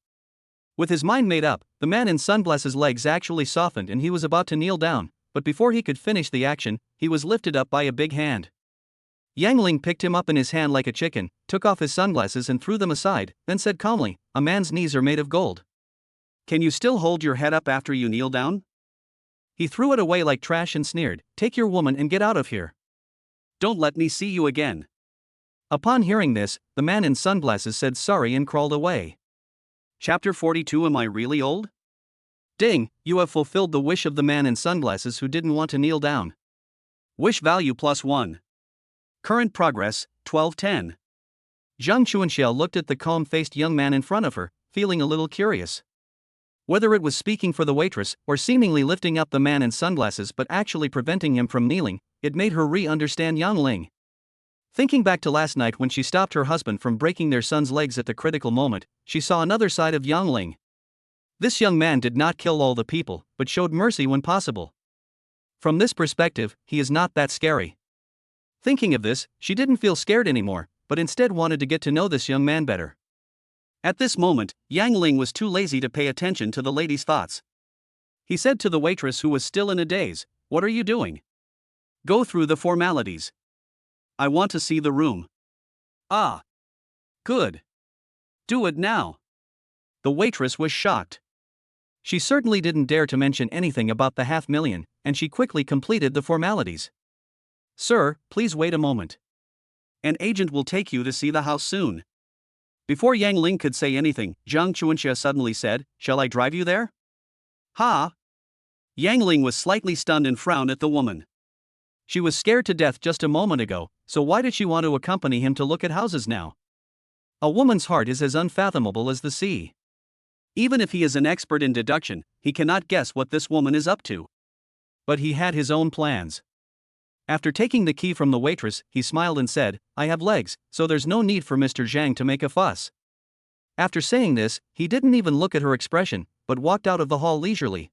With his mind made up, the man in sunglasses' legs actually softened and he was about to kneel down, but before he could finish the action, he was lifted up by a big hand. Yang Ling picked him up in his hand like a chicken, took off his sunglasses and threw them aside, then said calmly, "A man's knees are made of gold. Can you still hold your head up after you kneel down?" He threw it away like trash and sneered, "Take your woman and get out of here. Don't let me see you again." Upon hearing this, the man in sunglasses said sorry and crawled away. Chapter 42. Am I really old? Ding, you have fulfilled the wish of the man in sunglasses who didn't want to kneel down. Wish value +1. Current progress, 1210. Zhang Chuanxia looked at the calm-faced young man in front of her, feeling a little curious. Whether it was speaking for the waitress or seemingly lifting up the man in sunglasses but actually preventing him from kneeling, it made her re-understand Yang Ling. Thinking back to last night when she stopped her husband from breaking their son's legs at the critical moment, she saw another side of Yang Ling. This young man did not kill all the people, but showed mercy when possible. From this perspective, he is not that scary. Thinking of this, she didn't feel scared anymore, but instead wanted to get to know this young man better. At this moment, Yang Ling was too lazy to pay attention to the lady's thoughts. He said to the waitress who was still in a daze, "What are you doing? Go through the formalities. I want to see the room." "Ah. Good. Do it now." The waitress was shocked. She certainly didn't dare to mention anything about the $500,000, and she quickly completed the formalities. "Sir, please wait a moment. An agent will take you to see the house soon." Before Yang Ling could say anything, Zhang Chuanxia suddenly said, "Shall I drive you there?" "Ha!" Yang Ling was slightly stunned and frowned at the woman. She was scared to death just a moment ago, so why did she want to accompany him to look at houses now? A woman's heart is as unfathomable as the sea. Even if he is an expert in deduction, he cannot guess what this woman is up to. But he had his own plans. After taking the key from the waitress, he smiled and said, "I have legs, so there's no need for Mr. Zhang to make a fuss." After saying this, he didn't even look at her expression, but walked out of the hall leisurely.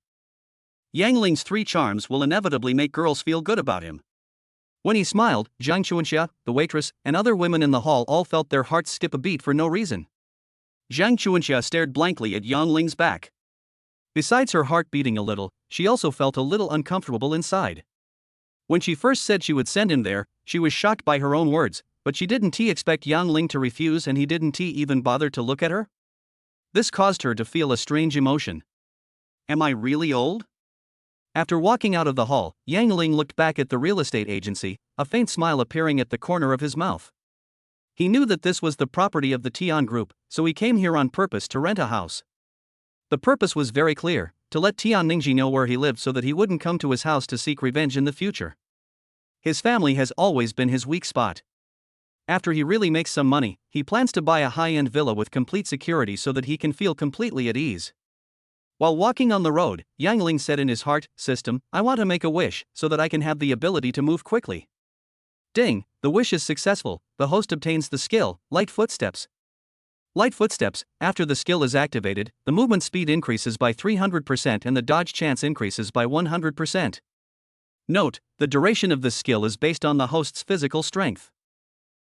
Yang Ling's 3 charms will inevitably make girls feel good about him. When he smiled, Zhang Chuanxia, the waitress, and other women in the hall all felt their hearts skip a beat for no reason. Zhang Chuanxia stared blankly at Yang Ling's back. Besides her heart beating a little, she also felt a little uncomfortable inside. When she first said she would send him there, she was shocked by her own words, but she didn't expect Yang Ling to refuse and he didn't even bother to look at her? This caused her to feel a strange emotion. Am I really old? After walking out of the hall, Yang Ling looked back at the real estate agency, a faint smile appearing at the corner of his mouth. He knew that this was the property of the Tian Group, so he came here on purpose to rent a house. The purpose was very clear, to let Tian Ningji know where he lived so that he wouldn't come to his house to seek revenge in the future. His family has always been his weak spot. After he really makes some money, he plans to buy a high-end villa with complete security so that he can feel completely at ease. While walking on the road, Yang Ling said in his heart, "System, I want to make a wish so that I can have the ability to move quickly." Ding, the wish is successful, the host obtains the skill, Light Footsteps. Light Footsteps, after the skill is activated, the movement speed increases by 300% and the dodge chance increases by 100%. Note, the duration of this skill is based on the host's physical strength.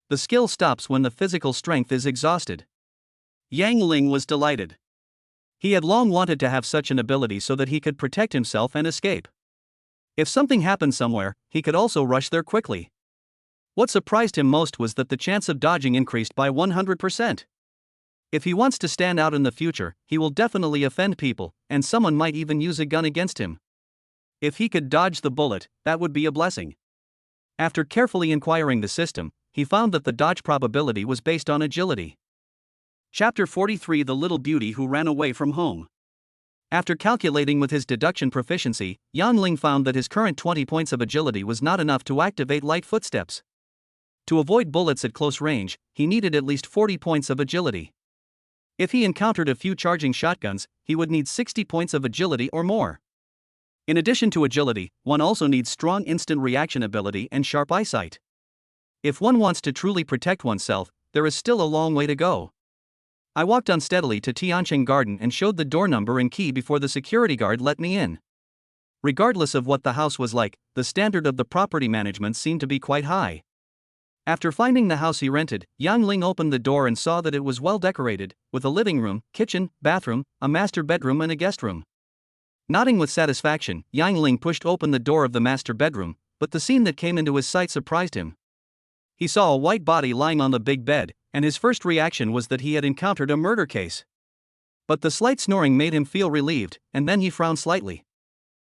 The skill stops when the physical strength is exhausted. Yang Ling was delighted. He had long wanted to have such an ability so that he could protect himself and escape. If something happened somewhere, he could also rush there quickly. What surprised him most was that the chance of dodging increased by 100%. If he wants to stand out in the future, he will definitely offend people, and someone might even use a gun against him. If he could dodge the bullet, that would be a blessing. After carefully inquiring the system, he found that the dodge probability was based on agility. Chapter 43: The Little Beauty Who Ran Away from Home. After calculating with his deduction proficiency, Yang Ling found that his current 20 points of agility was not enough to activate light footsteps. To avoid bullets at close range, he needed at least 40 points of agility. If he encountered a few charging shotguns, he would need 60 points of agility or more. In addition to agility, one also needs strong instant reaction ability and sharp eyesight. If one wants to truly protect oneself, there is still a long way to go. I walked unsteadily to Tiancheng Garden and showed the door number and key before the security guard let me in. Regardless of what the house was like, the standard of the property management seemed to be quite high. After finding the house he rented, Yang Ling opened the door and saw that it was well decorated, with a living room, kitchen, bathroom, a master bedroom and a guest room. Nodding with satisfaction, Yang Ling pushed open the door of the master bedroom, but the scene that came into his sight surprised him. He saw a white body lying on the big bed, and his first reaction was that he had encountered a murder case. But the slight snoring made him feel relieved, and then he frowned slightly.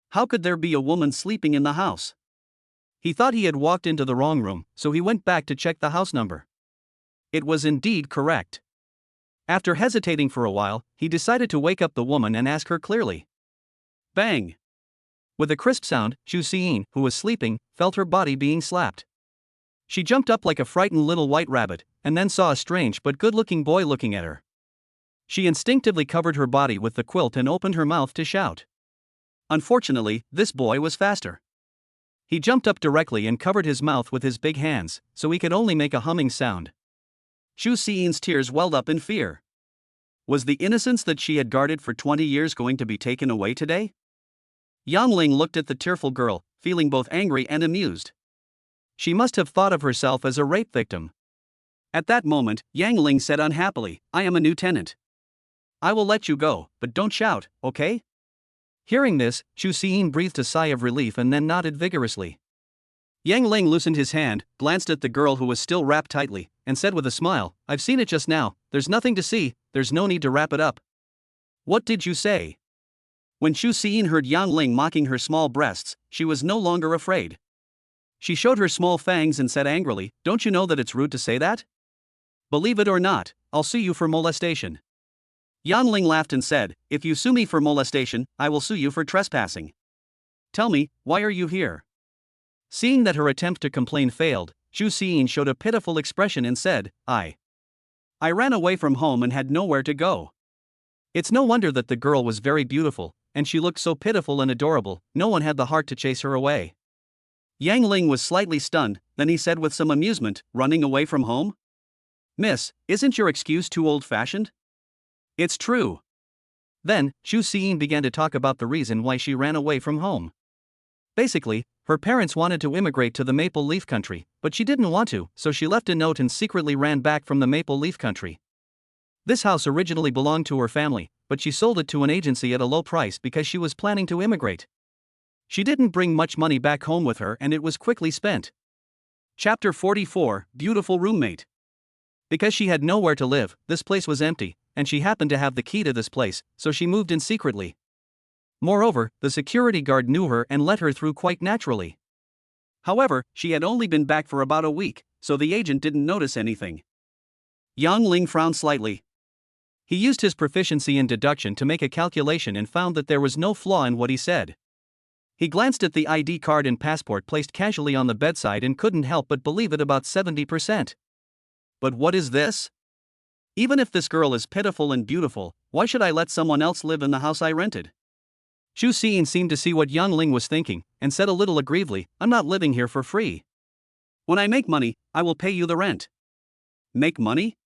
How could there be a woman sleeping in the house? He thought he had walked into the wrong room, so he went back to check the house number. It was indeed correct. After hesitating for a while, he decided to wake up the woman and ask her clearly. Bang! With a crisp sound, Xu Xiyin, who was sleeping, felt her body being slapped. She jumped up like a frightened little white rabbit, and then saw a strange but good-looking boy looking at her. She instinctively covered her body with the quilt and opened her mouth to shout. Unfortunately, this boy was faster. He jumped up directly and covered his mouth with his big hands, so he could only make a humming sound. Xu Xiyin's tears welled up in fear. Was the innocence that she had guarded for 20 years going to be taken away today? Yang Ling looked at the tearful girl, feeling both angry and amused. She must have thought of herself as a rape victim. At that moment, Yang Ling said unhappily, I am a new tenant. I will let you go, but don't shout, okay? Hearing this, Xu Xiyin breathed a sigh of relief and then nodded vigorously. Yang Ling loosened his hand, glanced at the girl who was still wrapped tightly, and said with a smile, I've seen it just now, there's nothing to see, there's no need to wrap it up. What did you say? When Xu Xiyin heard Yang Ling mocking her small breasts, she was no longer afraid. She showed her small fangs and said angrily, Don't you know that it's rude to say that? Believe it or not, I'll sue you for molestation. Yang Ling laughed and said, If you sue me for molestation, I will sue you for trespassing. Tell me, why are you here? Seeing that her attempt to complain failed, Xu Xiyin showed a pitiful expression and said, I ran away from home and had nowhere to go. It's no wonder that the girl was very beautiful, and she looked so pitiful and adorable, no one had the heart to chase her away. Yang Ling was slightly stunned, then he said with some amusement, Running away from home? Miss, isn't your excuse too old-fashioned? It's true. Then, Xu Xiyin began to talk about the reason why she ran away from home. Basically, her parents wanted to immigrate to the Maple Leaf Country, but she didn't want to, so she left a note and secretly ran back from the Maple Leaf Country. This house originally belonged to her family, but she sold it to an agency at a low price because she was planning to immigrate. She didn't bring much money back home with her and it was quickly spent. Chapter 44: Beautiful Roommate. Because she had nowhere to live, this place was empty, and she happened to have the key to this place, so she moved in secretly. Moreover, the security guard knew her and let her through quite naturally. However, she had only been back for about a week, so the agent didn't notice anything. Yang Ling frowned slightly. He used his proficiency in deduction to make a calculation and found that there was no flaw in what he said. He glanced at the ID card and passport placed casually on the bedside and couldn't help but believe it about 70%. But what is this? Even if this girl is pitiful and beautiful, why should I let someone else live in the house I rented? Xu Xiyin seemed to see what Yang Ling was thinking, and said a little aggrievedly, I'm not living here for free. When I make money, I will pay you the rent. Make money?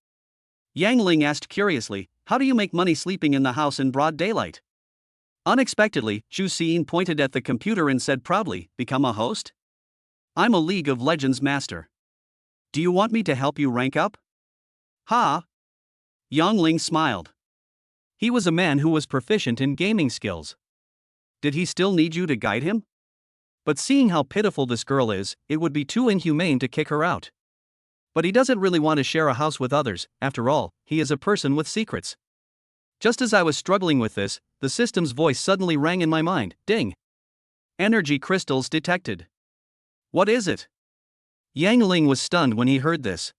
Yang Ling asked curiously, how do you make money sleeping in the house in broad daylight? Unexpectedly, Chu Xin pointed at the computer and said proudly, "Become a host? I'm a League of Legends master. Do you want me to help you rank up?" Ha! Yang Ling smiled. He was a man who was proficient in gaming skills. Did he still need you to guide him? But seeing how pitiful this girl is, it would be too inhumane to kick her out. But he doesn't really want to share a house with others, after all, he is a person with secrets. Just as I was struggling with this, the system's voice suddenly rang in my mind. Ding! Energy crystals detected. What is it? Yang Ling was stunned when he heard this.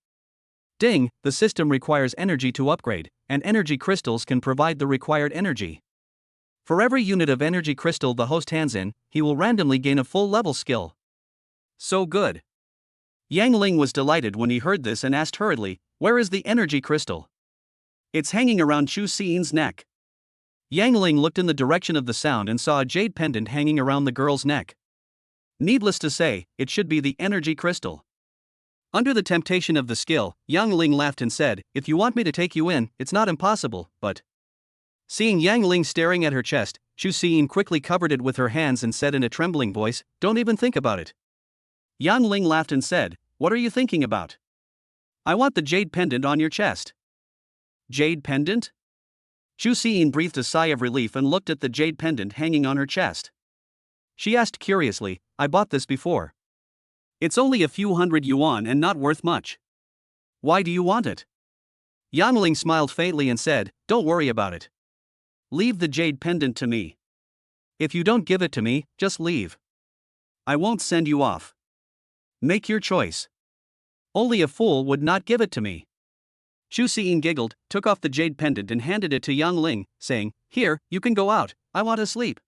Ding, the system requires energy to upgrade, and energy crystals can provide the required energy. For every unit of energy crystal the host hands in, he will randomly gain a full level skill. So good. Yang Ling was delighted when he heard this and asked hurriedly, "Where is the energy crystal?" "It's hanging around Chu Xi'in's neck." Yang Ling looked in the direction of the sound and saw a jade pendant hanging around the girl's neck. Needless to say, it should be the energy crystal. Under the temptation of the skill, Yang Ling laughed and said, "If you want me to take you in, it's not impossible, but..." Seeing Yang Ling staring at her chest, Chu Xi'in quickly covered it with her hands and said in a trembling voice, "Don't even think about it." Yang Ling laughed and said, "What are you thinking about? I want the jade pendant on your chest." Jade pendant? Chu Xi'in breathed a sigh of relief and looked at the jade pendant hanging on her chest. She asked curiously, "I bought this before. It's only a few hundred yuan and not worth much. Why do you want it?" Yang Ling smiled faintly and said, "Don't worry about it. Leave the jade pendant to me. If you don't give it to me, just leave. I won't send you off. Make your choice. Only a fool would not give it to me." Chu Xi'in giggled, took off the jade pendant and handed it to Yang Ling, saying, "Here, you can go out, I want to sleep."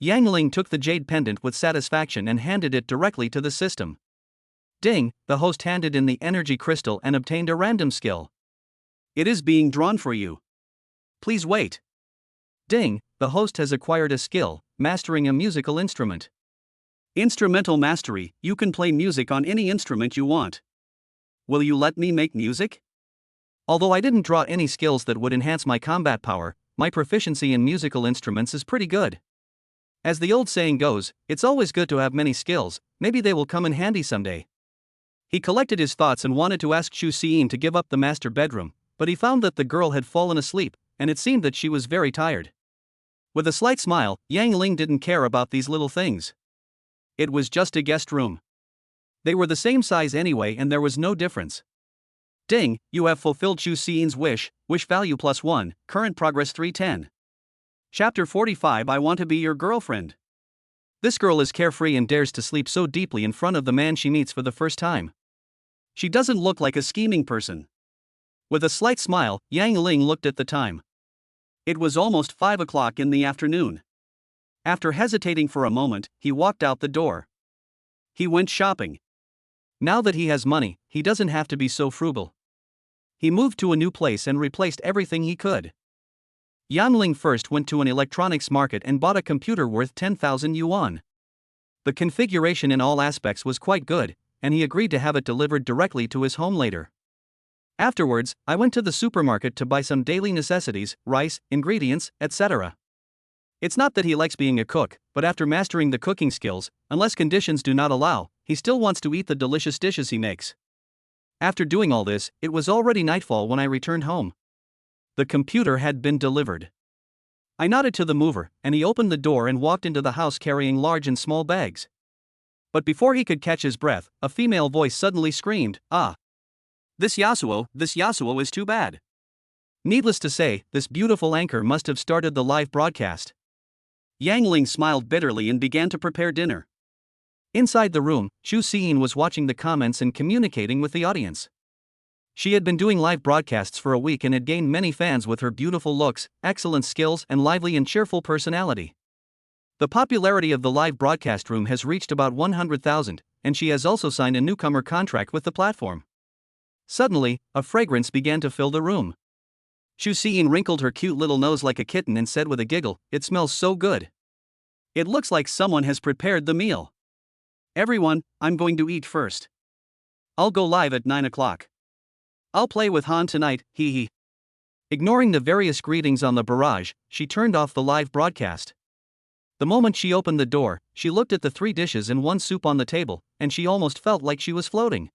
Yang Ling took the jade pendant with satisfaction and handed it directly to the system. Ding, the host handed in the energy crystal and obtained a random skill. "It is being drawn for you. Please wait." Ding, the host has acquired a skill, mastering a musical instrument. Instrumental mastery, you can play music on any instrument you want. Will you let me make music? Although I didn't draw any skills that would enhance my combat power, my proficiency in musical instruments is pretty good. As the old saying goes, it's always good to have many skills, maybe they will come in handy someday. He collected his thoughts and wanted to ask Chu Xi'in to give up the master bedroom, but he found that the girl had fallen asleep, and it seemed that she was very tired. With a slight smile, Yang Ling didn't care about these little things. It was just a guest room. They were the same size anyway and there was no difference. Ding, you have fulfilled Chu Xi'in's wish, wish value +1, current progress 310. Chapter 45 I want to be your girlfriend. This girl is carefree and dares to sleep so deeply in front of the man she meets for the first time. She doesn't look like a scheming person. With a slight smile, Yang Ling looked at the time. It was almost 5 o'clock in the afternoon. After hesitating for a moment, he walked out the door. He went shopping. Now that he has money, he doesn't have to be so frugal. He moved to a new place and replaced everything he could. Yang Ling first went to an electronics market and bought a computer worth 10,000 yuan. The configuration in all aspects was quite good, and he agreed to have it delivered directly to his home later. Afterwards, I went to the supermarket to buy some daily necessities, rice, ingredients, etc. It's not that he likes being a cook, but after mastering the cooking skills, unless conditions do not allow, he still wants to eat the delicious dishes he makes. After doing all this, it was already nightfall when I returned home. The computer had been delivered. I nodded to the mover, and he opened the door and walked into the house carrying large and small bags. But before he could catch his breath, a female voice suddenly screamed, "Ah! This Yasuo is too bad." Needless to say, this beautiful anchor must have started the live broadcast. Yang Ling smiled bitterly and began to prepare dinner. Inside the room, Chu Xi'in was watching the comments and communicating with the audience. She had been doing live broadcasts for a week and had gained many fans with her beautiful looks, excellent skills, and lively and cheerful personality. The popularity of the live broadcast room has reached about 100,000, and she has also signed a newcomer contract with the platform. Suddenly, a fragrance began to fill the room. Chu Xi'in wrinkled her cute little nose like a kitten and said with a giggle, "It smells so good. It looks like someone has prepared the meal. Everyone, I'm going to eat first. I'll go live at 9 o'clock. I'll play with Han tonight, hee hee." Ignoring the various greetings on the barrage, she turned off the live broadcast. The moment she opened the door, she looked at the 3 dishes and 1 soup on the table, and she almost felt like she was floating.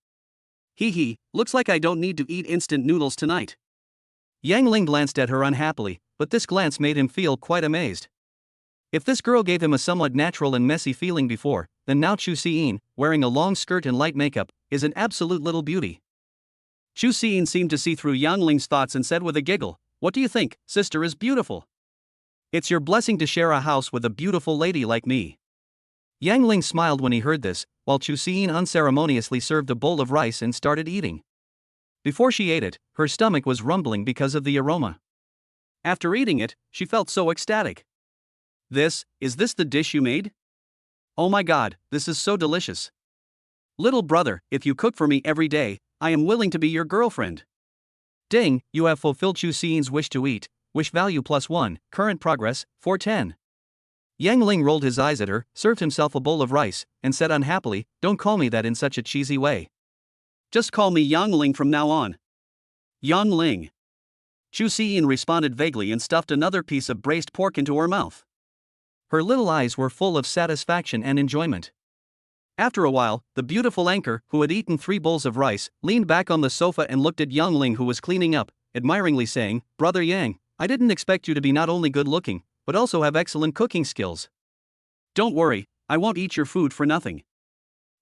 Hee hee, looks like I don't need to eat instant noodles tonight. Yang Ling glanced at her unhappily, but this glance made him feel quite amazed. If this girl gave him a somewhat natural and messy feeling before, then now Chu Xiyin, wearing a long skirt and light makeup, is an absolute little beauty. Chu Xiyin seemed to see through Yang Ling's thoughts and said with a giggle, "What do you think, sister is beautiful? It's your blessing to share a house with a beautiful lady like me." Yang Ling smiled when he heard this, while Chu Xiyin unceremoniously served a bowl of rice and started eating. Before she ate it, her stomach was rumbling because of the aroma. After eating it, she felt so ecstatic. Is this the dish you made? Oh my god, this is so delicious. Little brother, if you cook for me every day, I am willing to be your girlfriend. Ding, you have fulfilled Chu Xiyin's wish to eat, wish value +1, current progress, 410. Yang Ling rolled his eyes at her, served himself a bowl of rice, and said unhappily, "Don't call me that in such a cheesy way. Just call me Yang Ling from now on." Yang Ling. Chu Xiyin responded vaguely and stuffed another piece of braised pork into her mouth. Her little eyes were full of satisfaction and enjoyment. After a while, the beautiful anchor, who had eaten 3 bowls of rice, leaned back on the sofa and looked at Yang Ling, who was cleaning up, admiringly saying, "Brother Yang, I didn't expect you to be not only good looking, but also have excellent cooking skills. Don't worry, I won't eat your food for nothing.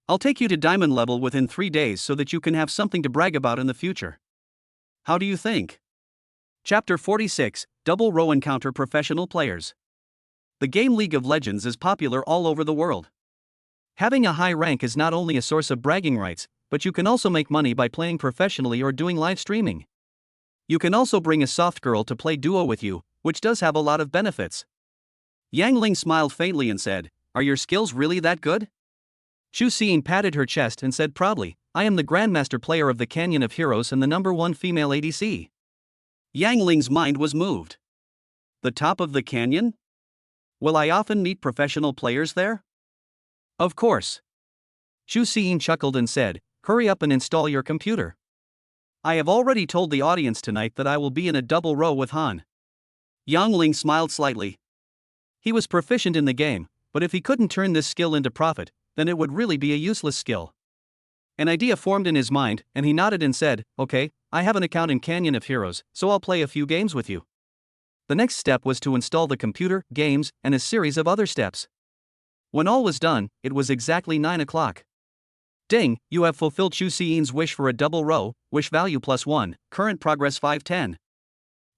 I'll take you to diamond level within 3 days so that you can have something to brag about in the future. How do you think?" Chapter 46, Double Row Encounter Professional Players. The game League of Legends is popular all over the world. Having a high rank is not only a source of bragging rights, but you can also make money by playing professionally or doing live streaming. You can also bring a soft girl to play duo with you, which does have a lot of benefits. Yang Ling smiled faintly and said, "Are your skills really that good?" Chu Xiyin patted her chest and said proudly, "I am the Grandmaster player of the Canyon of Heroes and the #1 female ADC." Yang Ling's mind was moved. The top of the canyon? Will I often meet professional players there? Of course. Chu Xiyin chuckled and said, "Hurry up and install your computer. I have already told the audience tonight that I will be in a double row with Han." Yang Ling smiled slightly. He was proficient in the game, but if he couldn't turn this skill into profit, then it would really be a useless skill. An idea formed in his mind, and he nodded and said, "Okay, I have an account in Canyon of Heroes, so I'll play a few games with you." The next step was to install the computer, games, and a series of other steps. When all was done, it was exactly 9 o'clock. Ding, you have fulfilled Chu Xiyin's wish for a double row, wish value +1, current progress 510.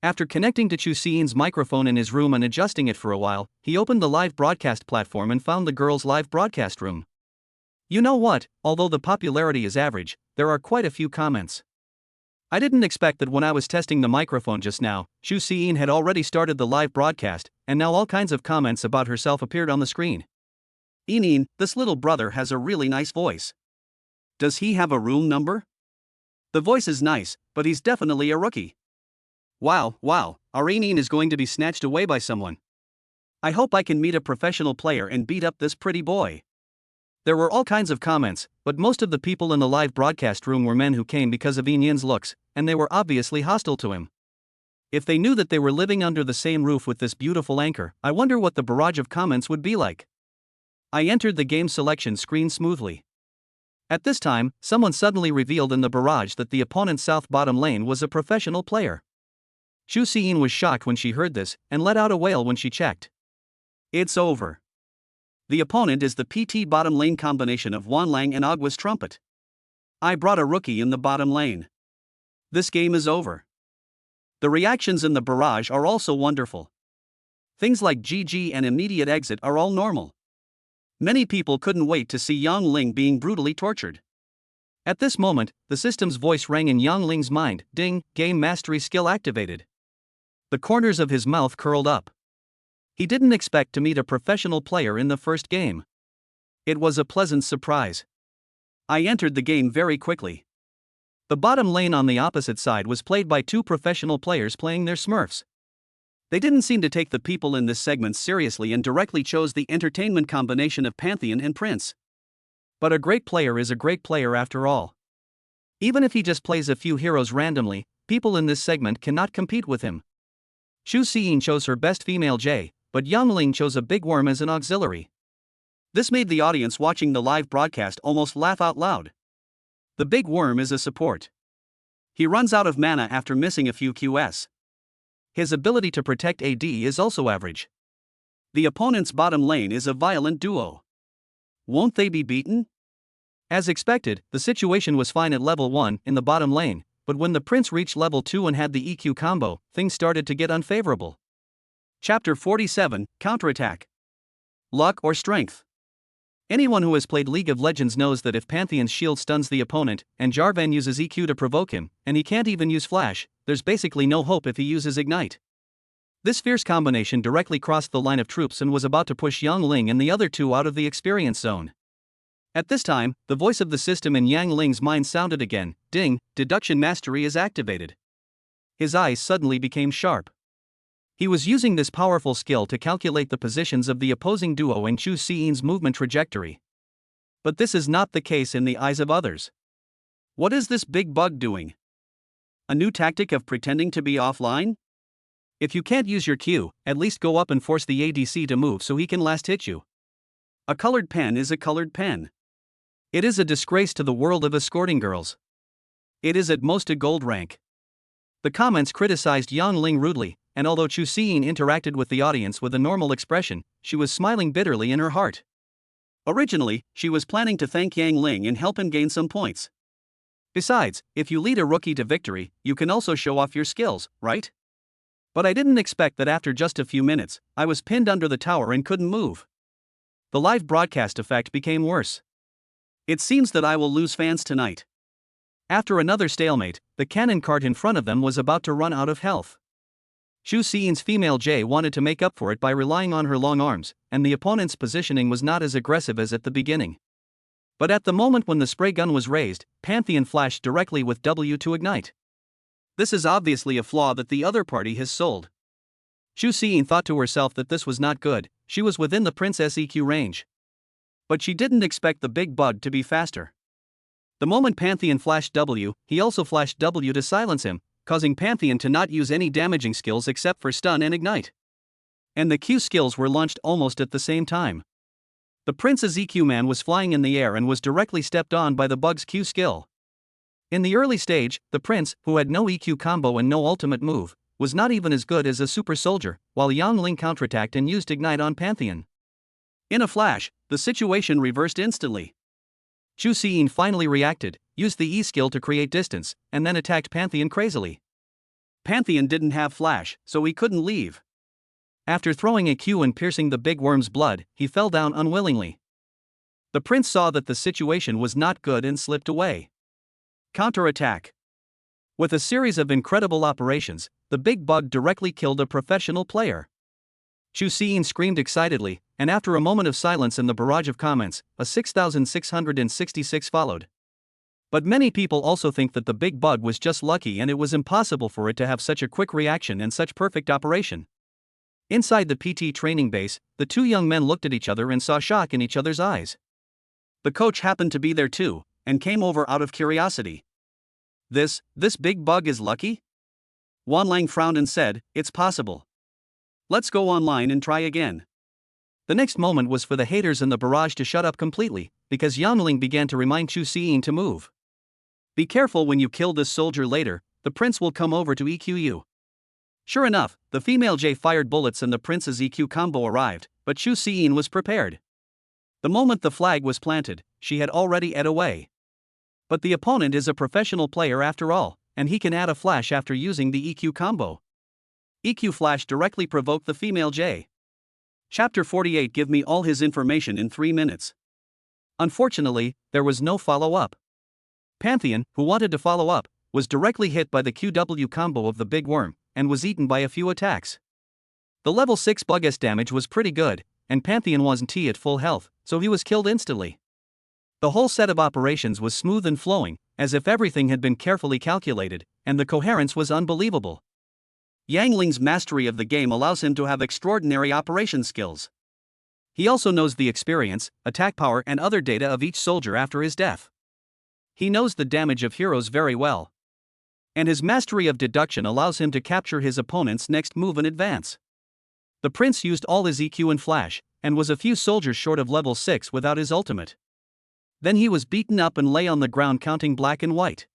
After connecting to Chu Xiyin's microphone in his room and adjusting it for a while, he opened the live broadcast platform and found the girls' live broadcast room. You know what, although the popularity is average, there are quite a few comments. I didn't expect that when I was testing the microphone just now, Chu Xiyin had already started the live broadcast, and now all kinds of comments about herself appeared on the screen. "Inin, this little brother has a really nice voice. Does he have a room number? The voice is nice, but he's definitely a rookie. Wow, our Inin is going to be snatched away by someone. I hope I can meet a professional player and beat up this pretty boy." There were all kinds of comments, but most of the people in the live broadcast room were men who came because of Inin's looks, and they were obviously hostile to him. If they knew that they were living under the same roof with this beautiful anchor, I wonder what the barrage of comments would be like. I entered the game selection screen smoothly. At this time, someone suddenly revealed in the barrage that the opponent's south bottom lane was a professional player. Chu Xiyin was shocked when she heard this, and let out a wail when she checked. It's over. The opponent is the PT bottom lane combination of Wanlang and Agwa's trumpet. I brought a rookie in the bottom lane. This game is over. The reactions in the barrage are also wonderful. Things like GG and immediate exit are all normal. Many people couldn't wait to see Yang Ling being brutally tortured. At this moment, the system's voice rang in Yang Ling's mind, "Ding, game mastery skill activated." The corners of his mouth curled up. He didn't expect to meet a professional player in the first game. It was a pleasant surprise. I entered the game very quickly. The bottom lane on the opposite side was played by 2 professional players playing their Smurfs. They didn't seem to take the people in this segment seriously and directly chose the entertainment combination of Pantheon and Prince. But a great player is a great player after all. Even if he just plays a few heroes randomly, people in this segment cannot compete with him. Xu Xiyin chose her best female J, but Yang Ling chose a big worm as an auxiliary. This made the audience watching the live broadcast almost laugh out loud. The big worm is a support. He runs out of mana after missing a few QS. His ability to protect AD is also average. The opponent's bottom lane is a violent duo. Won't they be beaten? As expected, the situation was fine at level 1 in the bottom lane, but when the prince reached level 2 and had the EQ combo, things started to get unfavorable. Chapter 47, Counterattack. Luck or Strength. Anyone who has played League of Legends knows that if Pantheon's shield stuns the opponent, and Jarvan uses EQ to provoke him, and he can't even use Flash, there's basically no hope if he uses Ignite. This fierce combination directly crossed the line of troops and was about to push Yang Ling and the other two out of the experience zone. At this time, the voice of the system in Yang Ling's mind sounded again, ding, deduction mastery is activated. His eyes suddenly became sharp. He was using this powerful skill to calculate the positions of the opposing duo and Xu Xiyin's movement trajectory. But this is not the case in the eyes of others. What is this big bug doing? A new tactic of pretending to be offline? If you can't use your Q, at least go up and force the ADC to move so he can last hit you. A colored pen is a colored pen. It is a disgrace to the world of escorting girls. It is at most a gold rank. The comments criticized Yang Ling rudely, and although Xu Xiyin interacted with the audience with a normal expression, she was smiling bitterly in her heart. Originally, she was planning to thank Yang Ling and help him gain some points. Besides, if you lead a rookie to victory, you can also show off your skills, right? But I didn't expect that after just a few minutes, I was pinned under the tower and couldn't move. The live broadcast effect became worse. It seems that I will lose fans tonight. After another stalemate, the cannon cart in front of them was about to run out of health. Xu Xiyin's female J wanted to make up for it by relying on her long arms, and the opponent's positioning was not as aggressive as at the beginning. But at the moment when the spray gun was raised, Pantheon flashed directly with W to ignite. This is obviously a flaw that the other party has sold. Xu Xiyin thought to herself that this was not good, she was within the Princess EQ range. But she didn't expect the big bug to be faster. The moment Pantheon flashed W, he also flashed W to silence him, causing Pantheon to not use any damaging skills except for stun and ignite. And the Q skills were launched almost at the same time. The prince's EQ man was flying in the air and was directly stepped on by the bug's Q skill. In the early stage, the prince, who had no EQ combo and no ultimate move, was not even as good as a super soldier, while Yang Ling counterattacked and used ignite on Pantheon. In a flash, the situation reversed instantly. Xu Xiyin finally reacted, used the E skill to create distance, and then attacked Pantheon crazily. Pantheon didn't have flash, so he couldn't leave. After throwing a Q and piercing the big worm's blood, he fell down unwillingly. The prince saw that the situation was not good and slipped away. Counterattack. With a series of incredible operations, the big bug directly killed a professional player. Xu Xiyin screamed excitedly, and after a moment of silence and the barrage of comments, a 6,666 followed. But many people also think that the big bug was just lucky and it was impossible for it to have such a quick reaction and such perfect operation. Inside the PT training base, the two young men looked at each other and saw shock in each other's eyes. The coach happened to be there too, and came over out of curiosity. This big bug is lucky? Wanlang frowned and said, "It's possible. Let's go online and try again." The next moment was for the haters in the barrage to shut up completely, because Yang Ling began to remind Xu Xiyin to move. "Be careful when you kill this soldier later, the prince will come over to EQ you." Sure enough, the female J fired bullets and the prince's EQ combo arrived, but Xu Xiyin was prepared. The moment the flag was planted, she had already ed away. But the opponent is a professional player after all, and he can add a flash after using the EQ combo. EQ flash directly provoked the female J. Chapter 48 Give me all his information in 3 minutes. Unfortunately, there was no follow-up. Pantheon, who wanted to follow up, was directly hit by the QW combo of the big worm, and was eaten by a few attacks. The level 6 bug-S damage was pretty good, and Pantheon wasn't T at full health, so he was killed instantly. The whole set of operations was smooth and flowing, as if everything had been carefully calculated, and the coherence was unbelievable. Yang Ling's mastery of the game allows him to have extraordinary operation skills. He also knows the experience, attack power and other data of each soldier after his death. He knows the damage of heroes very well. and his mastery of deduction allows him to capture his opponent's next move in advance. The prince used all his EQ in Flash, and was a few soldiers short of level 6 without his ultimate. Then he was beaten up and lay on the ground counting black and white.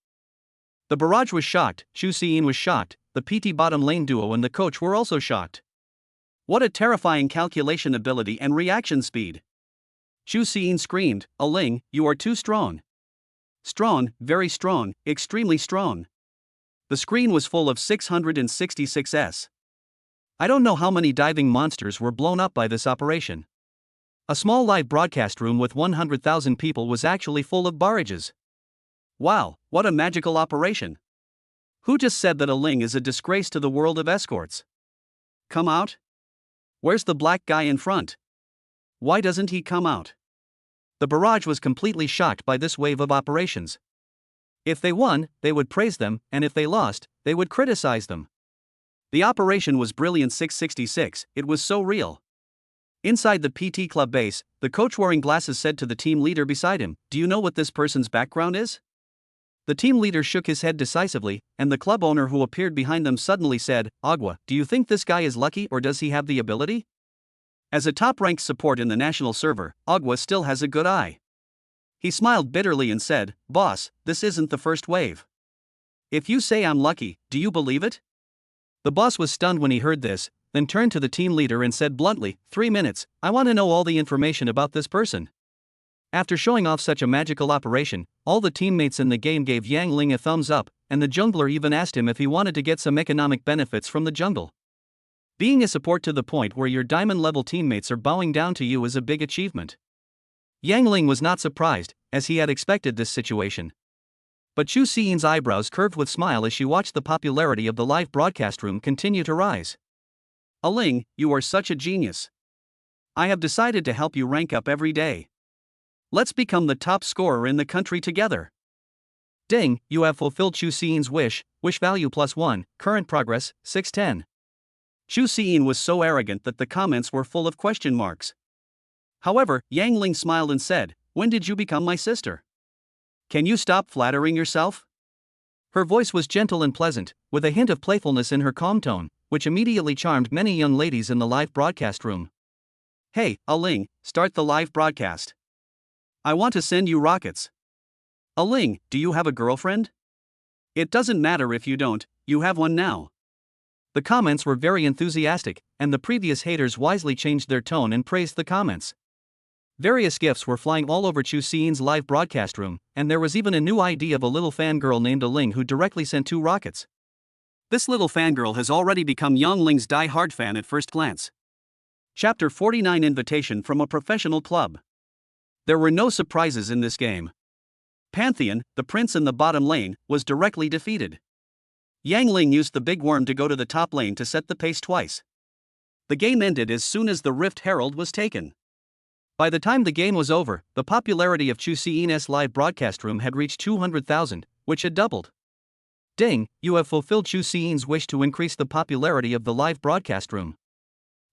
The barrage was shocked, Chu Xiyin was shocked, the PT bottom lane duo and the coach were also shocked. What a terrifying calculation ability and reaction speed! Chu Xiyin screamed, "Aling, you are too strong. Strong, very strong, extremely strong." The screen was full of 666s. I don't know how many diving monsters were blown up by this operation. A small live broadcast room with 100,000 people was actually full of barrages. Wow, what a magical operation! Who just said that Aling is a disgrace to the world of escorts? Come out? Where's the black guy in front? Why doesn't he come out? The barrage was completely shocked by this wave of operations. If they won, they would praise them, and if they lost, they would criticize them. The operation was brilliant. 666, it was so real. Inside the PT club base, the coach wearing glasses said to the team leader beside him, "Do you know what this person's background is?" The team leader shook his head decisively, and the club owner who appeared behind them suddenly said, "Agua, do you think this guy is lucky or does he have the ability?" As a top-ranked support in the national server, Agua still has a good eye. He smiled bitterly and said, "Boss, this isn't the first wave. If you say I'm lucky, do you believe it?" The boss was stunned when he heard this, then turned to the team leader and said bluntly, 3 minutes, I want to know all the information about this person." After showing off such a magical operation, all the teammates in the game gave Yang Ling a thumbs up, and the jungler even asked him if he wanted to get some economic benefits from the jungle. Being a support to the point where your diamond level teammates are bowing down to you is a big achievement. Yang Ling was not surprised, as he had expected this situation. But Chu Xiyin's eyebrows curved with smile as she watched the popularity of the live broadcast room continue to rise. "Aling, you are such a genius. I have decided to help you rank up every day. Let's become the top scorer in the country together." Ding, you have fulfilled Chu Xiyin's wish value +1, current progress, 610. Chu Xiyin was so arrogant that the comments were full of question marks. However, Yang Ling smiled and said, "When did you become my sister? Can you stop flattering yourself?" Her voice was gentle and pleasant, with a hint of playfulness in her calm tone, which immediately charmed many young ladies in the live broadcast room. "Hey, Aling, start the live broadcast. I want to send you rockets." "Aling, do you have a girlfriend?" "It doesn't matter if you don't, you have one now." The comments were very enthusiastic, and the previous haters wisely changed their tone and praised the comments. Various gifts were flying all over Chu Xiyin's live broadcast room, and there was even a new ID of a little fangirl named Aling who directly sent 2 rockets. This little fangirl has already become Yang Ling's die-hard fan at first glance. Chapter 49, Invitation from a Professional Club. There were no surprises in this game. Pantheon, the prince in the bottom lane, was directly defeated. Yang Ling used the big worm to go to the top lane to set the pace twice. The game ended as soon as the Rift Herald was taken. By the time the game was over, the popularity of Chu Xiyin's live broadcast room had reached 200,000, which had doubled. Ding, you have fulfilled Chu Xiyin's wish to increase the popularity of the live broadcast room.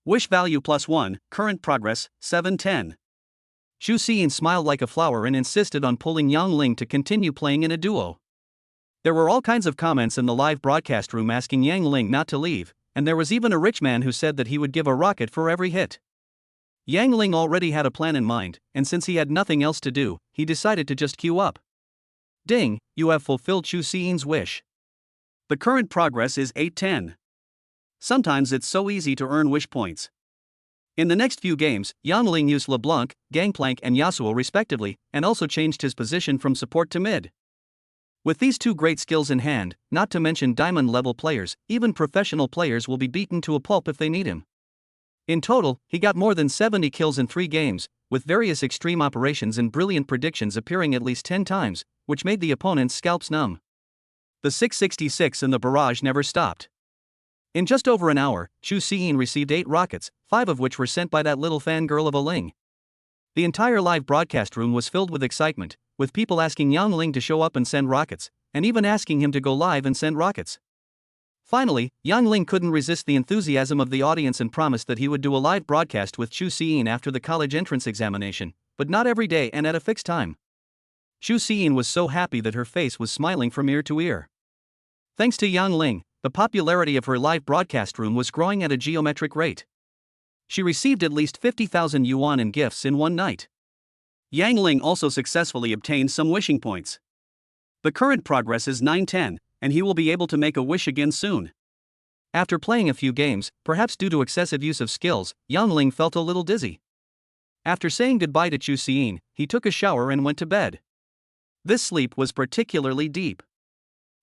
Wish value +1, current progress, 710. Chu Xiyin smiled like a flower and insisted on pulling Yang Ling to continue playing in a duo. There were all kinds of comments in the live broadcast room asking Yang Ling not to leave, and there was even a rich man who said that he would give a rocket for every hit. Yang Ling already had a plan in mind, and since he had nothing else to do, he decided to just queue up. Ding, you have fulfilled Chu Xiyin's wish. The current progress is 810. Sometimes it's so easy to earn wish points. In the next few games, Yang Ling used LeBlanc, Gangplank and Yasuo respectively, and also changed his position from support to mid. With these 2 great skills in hand, not to mention diamond level players, even professional players will be beaten to a pulp if they need him. In total, he got more than 70 kills in 3 games, with various extreme operations and brilliant predictions appearing at least 10 times, which made the opponent's scalps numb. The 666 in the barrage never stopped. In just over an hour, Chu Xiyin received 8 rockets, 5 of which were sent by that little fangirl of Aling. The entire live broadcast room was filled with excitement, with people asking Yang Ling to show up and send rockets, and even asking him to go live and send rockets. Finally, Yang Ling couldn't resist the enthusiasm of the audience and promised that he would do a live broadcast with Chu Xiyin after the college entrance examination, but not every day and at a fixed time. Chu Xiyin was so happy that her face was smiling from ear to ear. Thanks to Yang Ling, the popularity of her live broadcast room was growing at a geometric rate. She received at least 50,000 yuan in gifts in one night. Yang Ling also successfully obtained some wishing points. The current progress is 910, and he will be able to make a wish again soon. After playing a few games, perhaps due to excessive use of skills, Yang Ling felt a little dizzy. After saying goodbye to Chu Xiyin, he took a shower and went to bed. This sleep was particularly deep.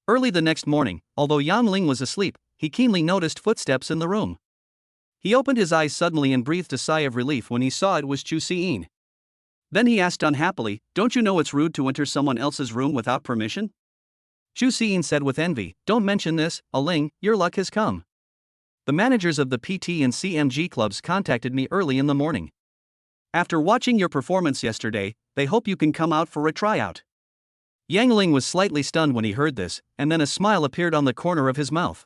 Early the next morning, although Yang Ling was asleep, he keenly noticed footsteps in the room. He opened his eyes suddenly and breathed a sigh of relief when he saw it was Chu Xiyin. Then he asked unhappily, "Don't you know it's rude to enter someone else's room without permission?" Chu Xiyin said with envy, "Don't mention this, Ling, your luck has come. The managers of the PT and CMG clubs contacted me early in the morning. After watching your performance yesterday, they hope you can come out for a tryout." Yang Ling was slightly stunned when he heard this, and then a smile appeared on the corner of his mouth.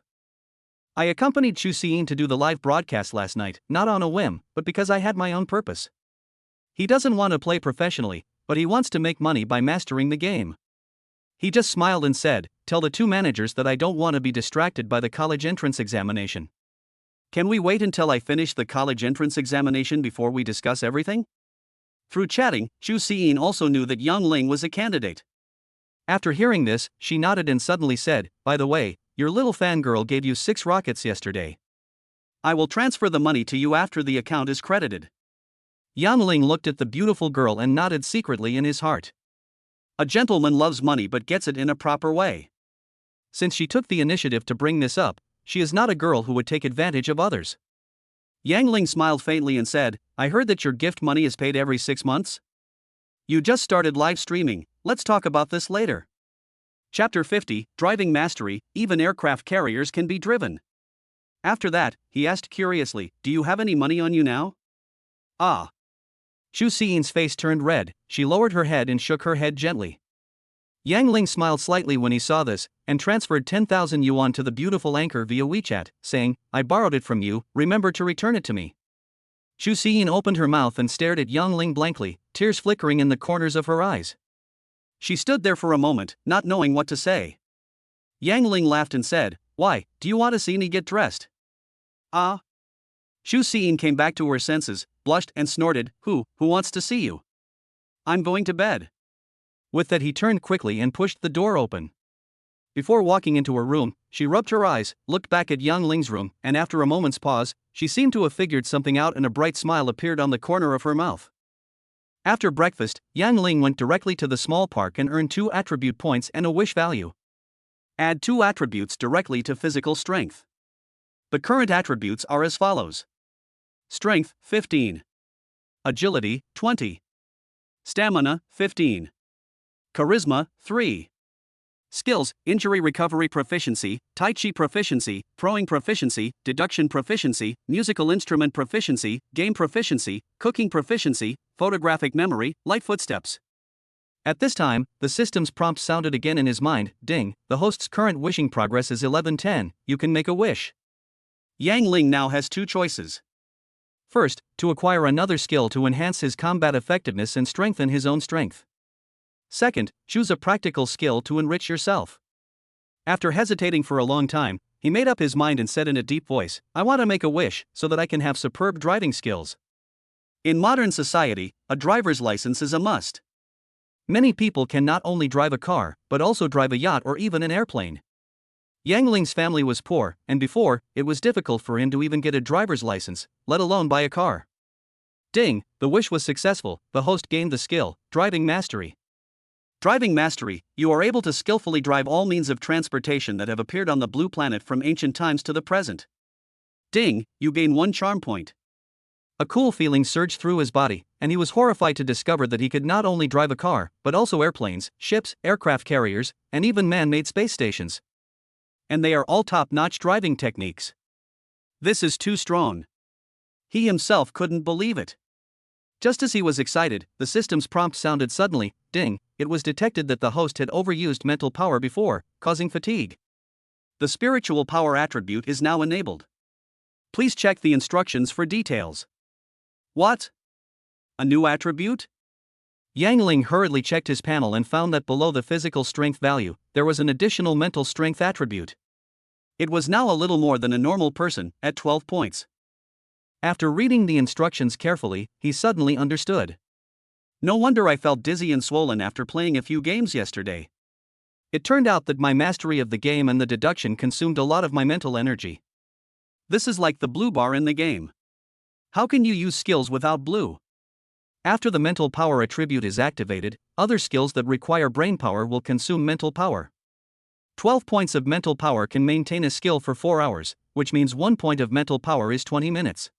"I accompanied Chu Xiyin to do the live broadcast last night, not on a whim, but because I had my own purpose. He doesn't want to play professionally, but he wants to make money by mastering the game. He just smiled and said, 'Tell the two managers that I don't want to be distracted by the college entrance examination.' Can we wait until I finish the college entrance examination before we discuss everything?" Through chatting, Chu Xiyin also knew that Yang Ling was a candidate. After hearing this, she nodded and suddenly said, "By the way, your little fangirl gave you 6 rockets yesterday. I will transfer the money to you after the account is credited." Yang Ling looked at the beautiful girl and nodded secretly in his heart. A gentleman loves money but gets it in a proper way. Since she took the initiative to bring this up, she is not a girl who would take advantage of others. Yang Ling smiled faintly and said, "I heard that your gift money is paid every 6 months? You just started live streaming, let's talk about this later." Chapter 50, Driving Mastery, Even aircraft carriers can be driven. After that, he asked curiously, "Do you have any money on you now?" "Ah." Chu Xiyin's face turned red, she lowered her head and shook her head gently. Yang Ling smiled slightly when he saw this, and transferred 10,000 yuan to the beautiful anchor via WeChat, saying, "I borrowed it from you, remember to return it to me." Chu Xiyin opened her mouth and stared at Yang Ling blankly, tears flickering in the corners of her eyes. She stood there for a moment, not knowing what to say. Yang Ling laughed and said, "Why, do you want to see me get dressed?" "Ah." Chu Xiyin came back to her senses, blushed and snorted, Who wants to see you? I'm going to bed." With that he turned quickly and pushed the door open. Before walking into her room, she rubbed her eyes, looked back at Yang Ling's room, and after a moment's pause, she seemed to have figured something out and a bright smile appeared on the corner of her mouth. After breakfast, Yang Ling went directly to the small park and earned 2 attribute points and a wish value. Add 2 attributes directly to physical strength. The current attributes are as follows. Strength, 15. Agility, 20. Stamina, 15. Charisma, 3. Skills, Injury Recovery Proficiency, Tai Chi Proficiency, Throwing Proficiency, Deduction Proficiency, Musical Instrument Proficiency, Game Proficiency, Cooking Proficiency, Photographic Memory, Light Footsteps. At this time, the system's prompt sounded again in his mind, Ding, the host's current wishing progress is 1110, you can make a wish. Yang Ling now has 2 choices. First, to acquire another skill to enhance his combat effectiveness and strengthen his own strength. Second, choose a practical skill to enrich yourself. After hesitating for a long time, he made up his mind and said in a deep voice, I want to make a wish so that I can have superb driving skills. In modern society, a driver's license is a must. Many people can not only drive a car, but also drive a yacht or even an airplane. Yang Ling's family was poor, and before, it was difficult for him to even get a driver's license, let alone buy a car. Ding, the wish was successful, the host gained the skill, Driving Mastery. Driving Mastery, you are able to skillfully drive all means of transportation that have appeared on the blue planet from ancient times to the present. Ding, you gain 1 charm point. A cool feeling surged through his body, and he was horrified to discover that he could not only drive a car, but also airplanes, ships, aircraft carriers, and even man-made space stations. And they are all top-notch driving techniques. This is too strong. He himself couldn't believe it. Just as he was excited, the system's prompt sounded suddenly, ding, it was detected that the host had overused mental power before, causing fatigue. The spiritual power attribute is now enabled. Please check the instructions for details. What? A new attribute? Yang Ling hurriedly checked his panel and found that below the physical strength value, there was an additional mental strength attribute. It was now a little more than a normal person, at 12 points. After reading the instructions carefully, he suddenly understood. No wonder I felt dizzy and swollen after playing a few games yesterday. It turned out that my mastery of the game and the deduction consumed a lot of my mental energy. This is like the blue bar in the game. How can you use skills without blue? After the mental power attribute is activated, other skills that require brain power will consume mental power. 12 points of mental power can maintain a skill for 4 hours, which means 1 point of mental power is 20 minutes.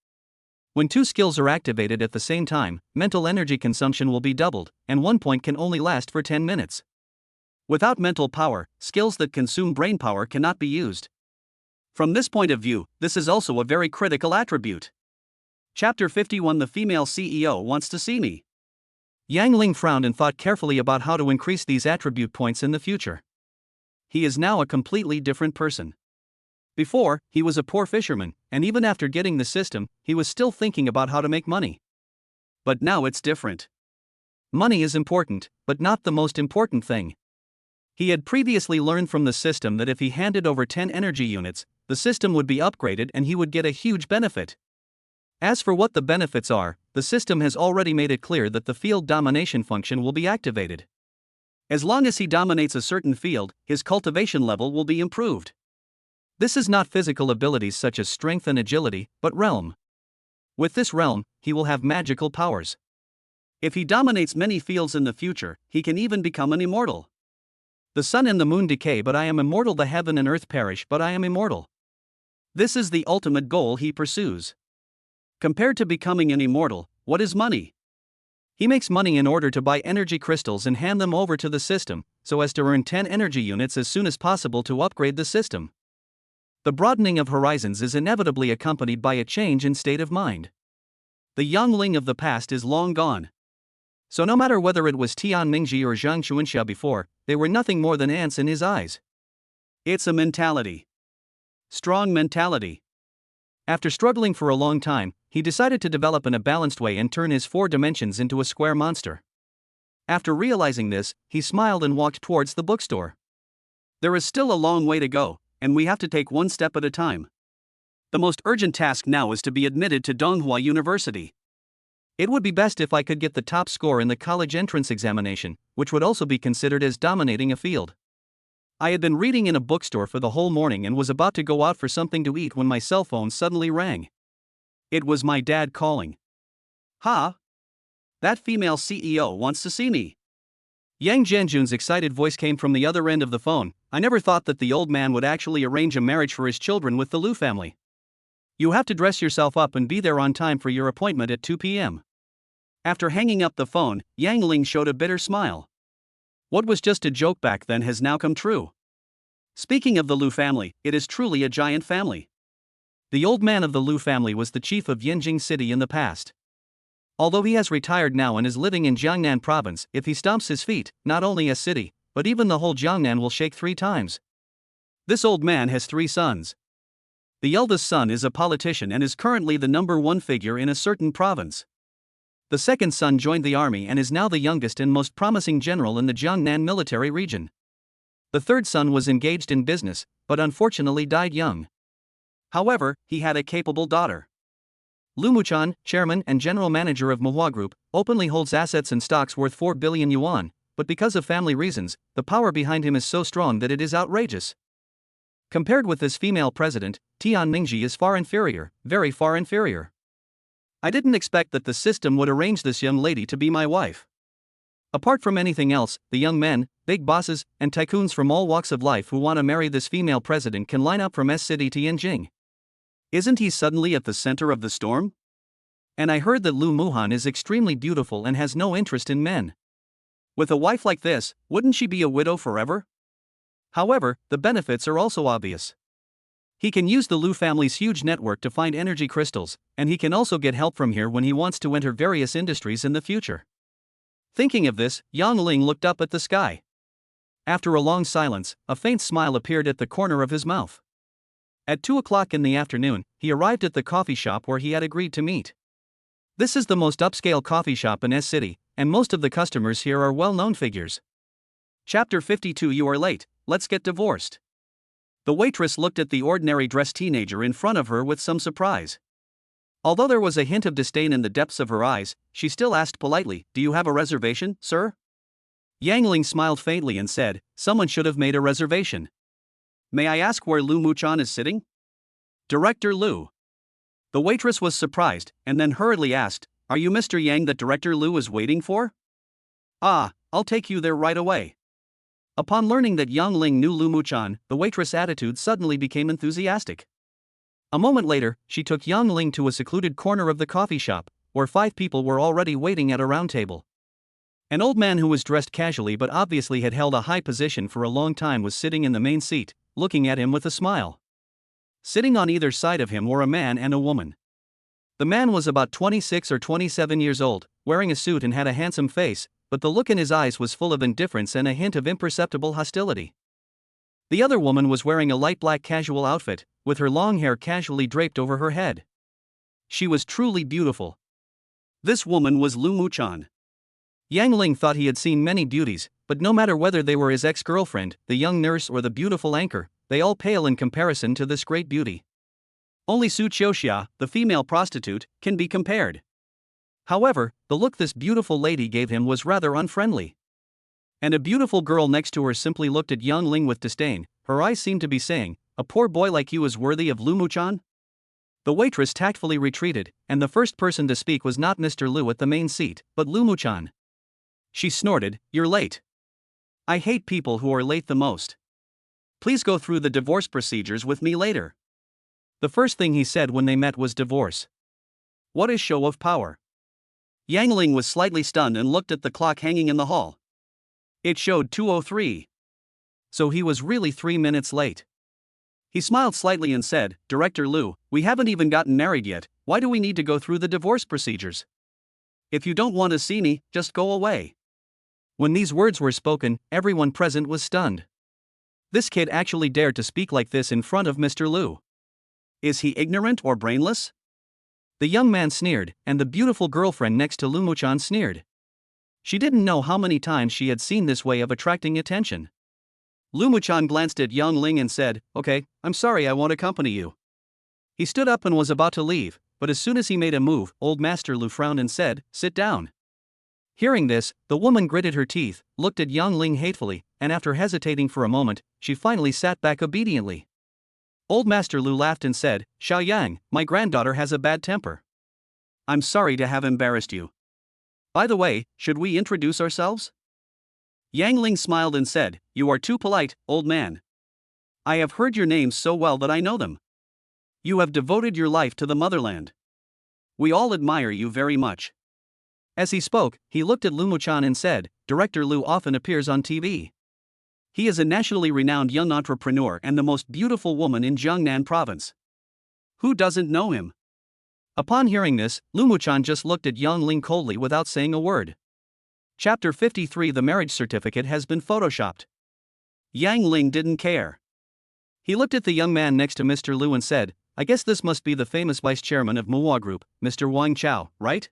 When 2 skills are activated at the same time, mental energy consumption will be doubled, and 1 point can only last for 10 minutes. Without mental power, skills that consume brain power cannot be used. From this point of view, this is also a very critical attribute. Chapter 51 The female CEO wants to see me. Yang Ling frowned and thought carefully about how to increase these attribute points in the future. He is now a completely different person. Before, he was a poor fisherman, and even after getting the system, he was still thinking about how to make money. But now it's different. Money is important, but not the most important thing. He had previously learned from the system that if he handed over 10 energy units, the system would be upgraded and he would get a huge benefit. As for what the benefits are, the system has already made it clear that the field domination function will be activated. As long as he dominates a certain field, his cultivation level will be improved. This is not physical abilities such as strength and agility, but realm. With this realm, he will have magical powers. If he dominates many fields in the future, he can even become an immortal. The sun and the moon decay, but I am immortal. The heaven and earth perish, but I am immortal. This is the ultimate goal he pursues. Compared to becoming an immortal, what is money? He makes money in order to buy energy crystals and hand them over to the system, so as to earn 10 energy units as soon as possible to upgrade the system. The broadening of horizons is inevitably accompanied by a change in state of mind. The Yang Ling of the past is long gone. So no matter whether it was Tian Mingji or Zhang Xuanxia before, they were nothing more than ants in his eyes. It's a mentality. Strong mentality. After struggling for a long time, he decided to develop in a balanced way and turn his 4 dimensions into a square monster. After realizing this, he smiled and walked towards the bookstore. There is still a long way to go, and we have to take one step at a time. The most urgent task now is to be admitted to Donghua University. It would be best if I could get the top score in the college entrance examination, which would also be considered as dominating a field. I had been reading in a bookstore for the whole morning and was about to go out for something to eat when my cell phone suddenly rang. It was my dad calling. "Ha! That female CEO wants to see me." Yang Zhenjun's excited voice came from the other end of the phone. I never thought that the old man would actually arrange a marriage for his children with the Liu family. You have to dress yourself up and be there on time for your appointment at 2 p.m. After hanging up the phone, Yang Ling showed a bitter smile. What was just a joke back then has now come true. Speaking of the Liu family, it is truly a giant family. The old man of the Liu family was the chief of Yanjing City in the past. Although he has retired now and is living in Jiangnan province, if he stomps his feet, not only a city, but even the whole Jiangnan will shake 3 times. This old man has 3 sons. The eldest son is a politician and is currently the number 1 figure in a certain province. The second son joined the army and is now the youngest and most promising general in the Jiangnan military region. The third son was engaged in business, but unfortunately died young. However, he had a capable daughter. Lu Muchan, chairman and general manager of Manhwa Group, openly holds assets and stocks worth 4 billion yuan, but because of family reasons, the power behind him is so strong that it is outrageous. Compared with this female president, Tian Mingji is far inferior, very far inferior. I didn't expect that the system would arrange this young lady to be my wife. Apart from anything else, the young men, big bosses, and tycoons from all walks of life who want to marry this female president can line up from S-City to Yanjing. Isn't he suddenly at the center of the storm? And I heard that Lu Muhan is extremely beautiful and has no interest in men. With a wife like this, wouldn't she be a widow forever? However, the benefits are also obvious. He can use the Liu family's huge network to find energy crystals, and he can also get help from here when he wants to enter various industries in the future. Thinking of this, Yang Ling looked up at the sky. After a long silence, a faint smile appeared at the corner of his mouth. At 2 o'clock in the afternoon, he arrived at the coffee shop where he had agreed to meet. This is the most upscale coffee shop in S-City, and most of the customers here are well-known figures. Chapter 52. You are late, let's get divorced. The waitress looked at the ordinary dressed teenager in front of her with some surprise. Although there was a hint of disdain in the depths of her eyes, she still asked politely, "Do you have a reservation, sir?" Yang Ling smiled faintly and said, "Someone should have made a reservation. May I ask where Lu Muchan is sitting?" "Director Lu." The waitress was surprised, and then hurriedly asked, "Are you Mr. Yang that Director Lu is waiting for?" "Ah, I'll take you there right away." Upon learning that Yang Ling knew Lu Muchan, the waitress' attitude suddenly became enthusiastic. A moment later, she took Yang Ling to a secluded corner of the coffee shop, where 5 people were already waiting at a round table. An old man who was dressed casually but obviously had held a high position for a long time was sitting in the main seat, looking at him with a smile. Sitting on either side of him were a man and a woman. The man was about 26 or 27 years old, wearing a suit and had a handsome face, but the look in his eyes was full of indifference and a hint of imperceptible hostility. The other woman was wearing a light black casual outfit, with her long hair casually draped over her head. She was truly beautiful. This woman was Lu Muchan. Yang Ling thought he had seen many beauties, but no matter whether they were his ex-girlfriend, the young nurse or the beautiful anchor, they all pale in comparison to this great beauty. Only Su Qiuxia, the female prostitute, can be compared. However, the look this beautiful lady gave him was rather unfriendly. And a beautiful girl next to her simply looked at Yang Ling with disdain. Her eyes seemed to be saying, "A poor boy like you is worthy of Lu Muchan?" The waitress tactfully retreated, and the first person to speak was not Mr. Lu at the main seat, but Lu Muchan. She snorted, "You're late. I hate people who are late the most. Please go through the divorce procedures with me later." The first thing he said when they met was divorce. What a show of power. Yang Ling was slightly stunned and looked at the clock hanging in the hall. It showed 2:03. So he was really 3 minutes late. He smiled slightly and said, "Director Lu, we haven't even gotten married yet, why do we need to go through the divorce procedures? If you don't want to see me, just go away." When these words were spoken, everyone present was stunned. This kid actually dared to speak like this in front of Mr. Lu. Is he ignorant or brainless? The young man sneered, and the beautiful girlfriend next to Lu Muchan sneered. She didn't know how many times she had seen this way of attracting attention. Lu Muchan glanced at Yang Ling and said, "Okay, I'm sorry, I won't accompany you." He stood up and was about to leave, but as soon as he made a move, old Master Lu frowned and said, "Sit down." Hearing this, the woman gritted her teeth, looked at Yang Ling hatefully, and after hesitating for a moment, she finally sat back obediently. Old Master Lu laughed and said, "Xiao Yang, my granddaughter has a bad temper. I'm sorry to have embarrassed you. By the way, should we introduce ourselves?" Yang Ling smiled and said, "You are too polite, old man. I have heard your names so well that I know them. You have devoted your life to the motherland. We all admire you very much." As he spoke, he looked at Lu Muchan and said, "Director Lu often appears on TV. He is a nationally renowned young entrepreneur and the most beautiful woman in Jiangnan province. Who doesn't know him?" Upon hearing this, Lu Muchan just looked at Yang Ling coldly without saying a word. Chapter 53. The marriage certificate has been photoshopped. Yang Ling didn't care. He looked at the young man next to Mr. Lu and said, "I guess this must be the famous vice chairman of manhwa Group, Mr. Wang Chao, right?"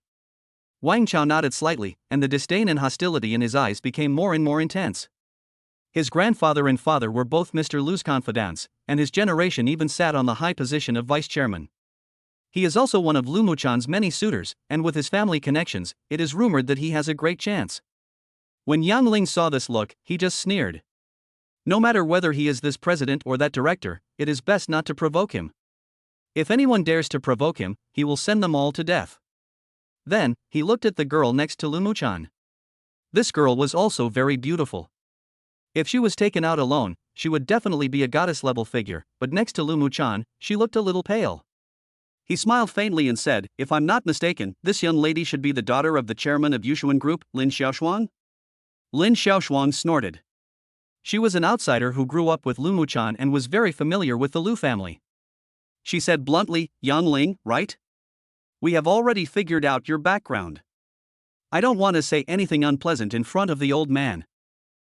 Wang Chao nodded slightly, and the disdain and hostility in his eyes became more and more intense. His grandfather and father were both Mr. Lu's confidants, and his generation even sat on the high position of vice chairman. He is also one of Lu Muchan's many suitors, and with his family connections, it is rumored that he has a great chance. When Yang Ling saw this look, he just sneered. No matter whether he is this president or that director, it is best not to provoke him. If anyone dares to provoke him, he will send them all to death. Then, he looked at the girl next to Lu Muchan. This girl was also very beautiful. If she was taken out alone, she would definitely be a goddess-level figure, but next to Lu Muchan, she looked a little pale. He smiled faintly and said, "If I'm not mistaken, this young lady should be the daughter of the chairman of Yushuan Group, Lin Xiaoshuang?" Lin Xiaoshuang snorted. She was an outsider who grew up with Lu Muchan and was very familiar with the Lu family. She said bluntly, "Yang Ling, right? We have already figured out your background. I don't want to say anything unpleasant in front of the old man.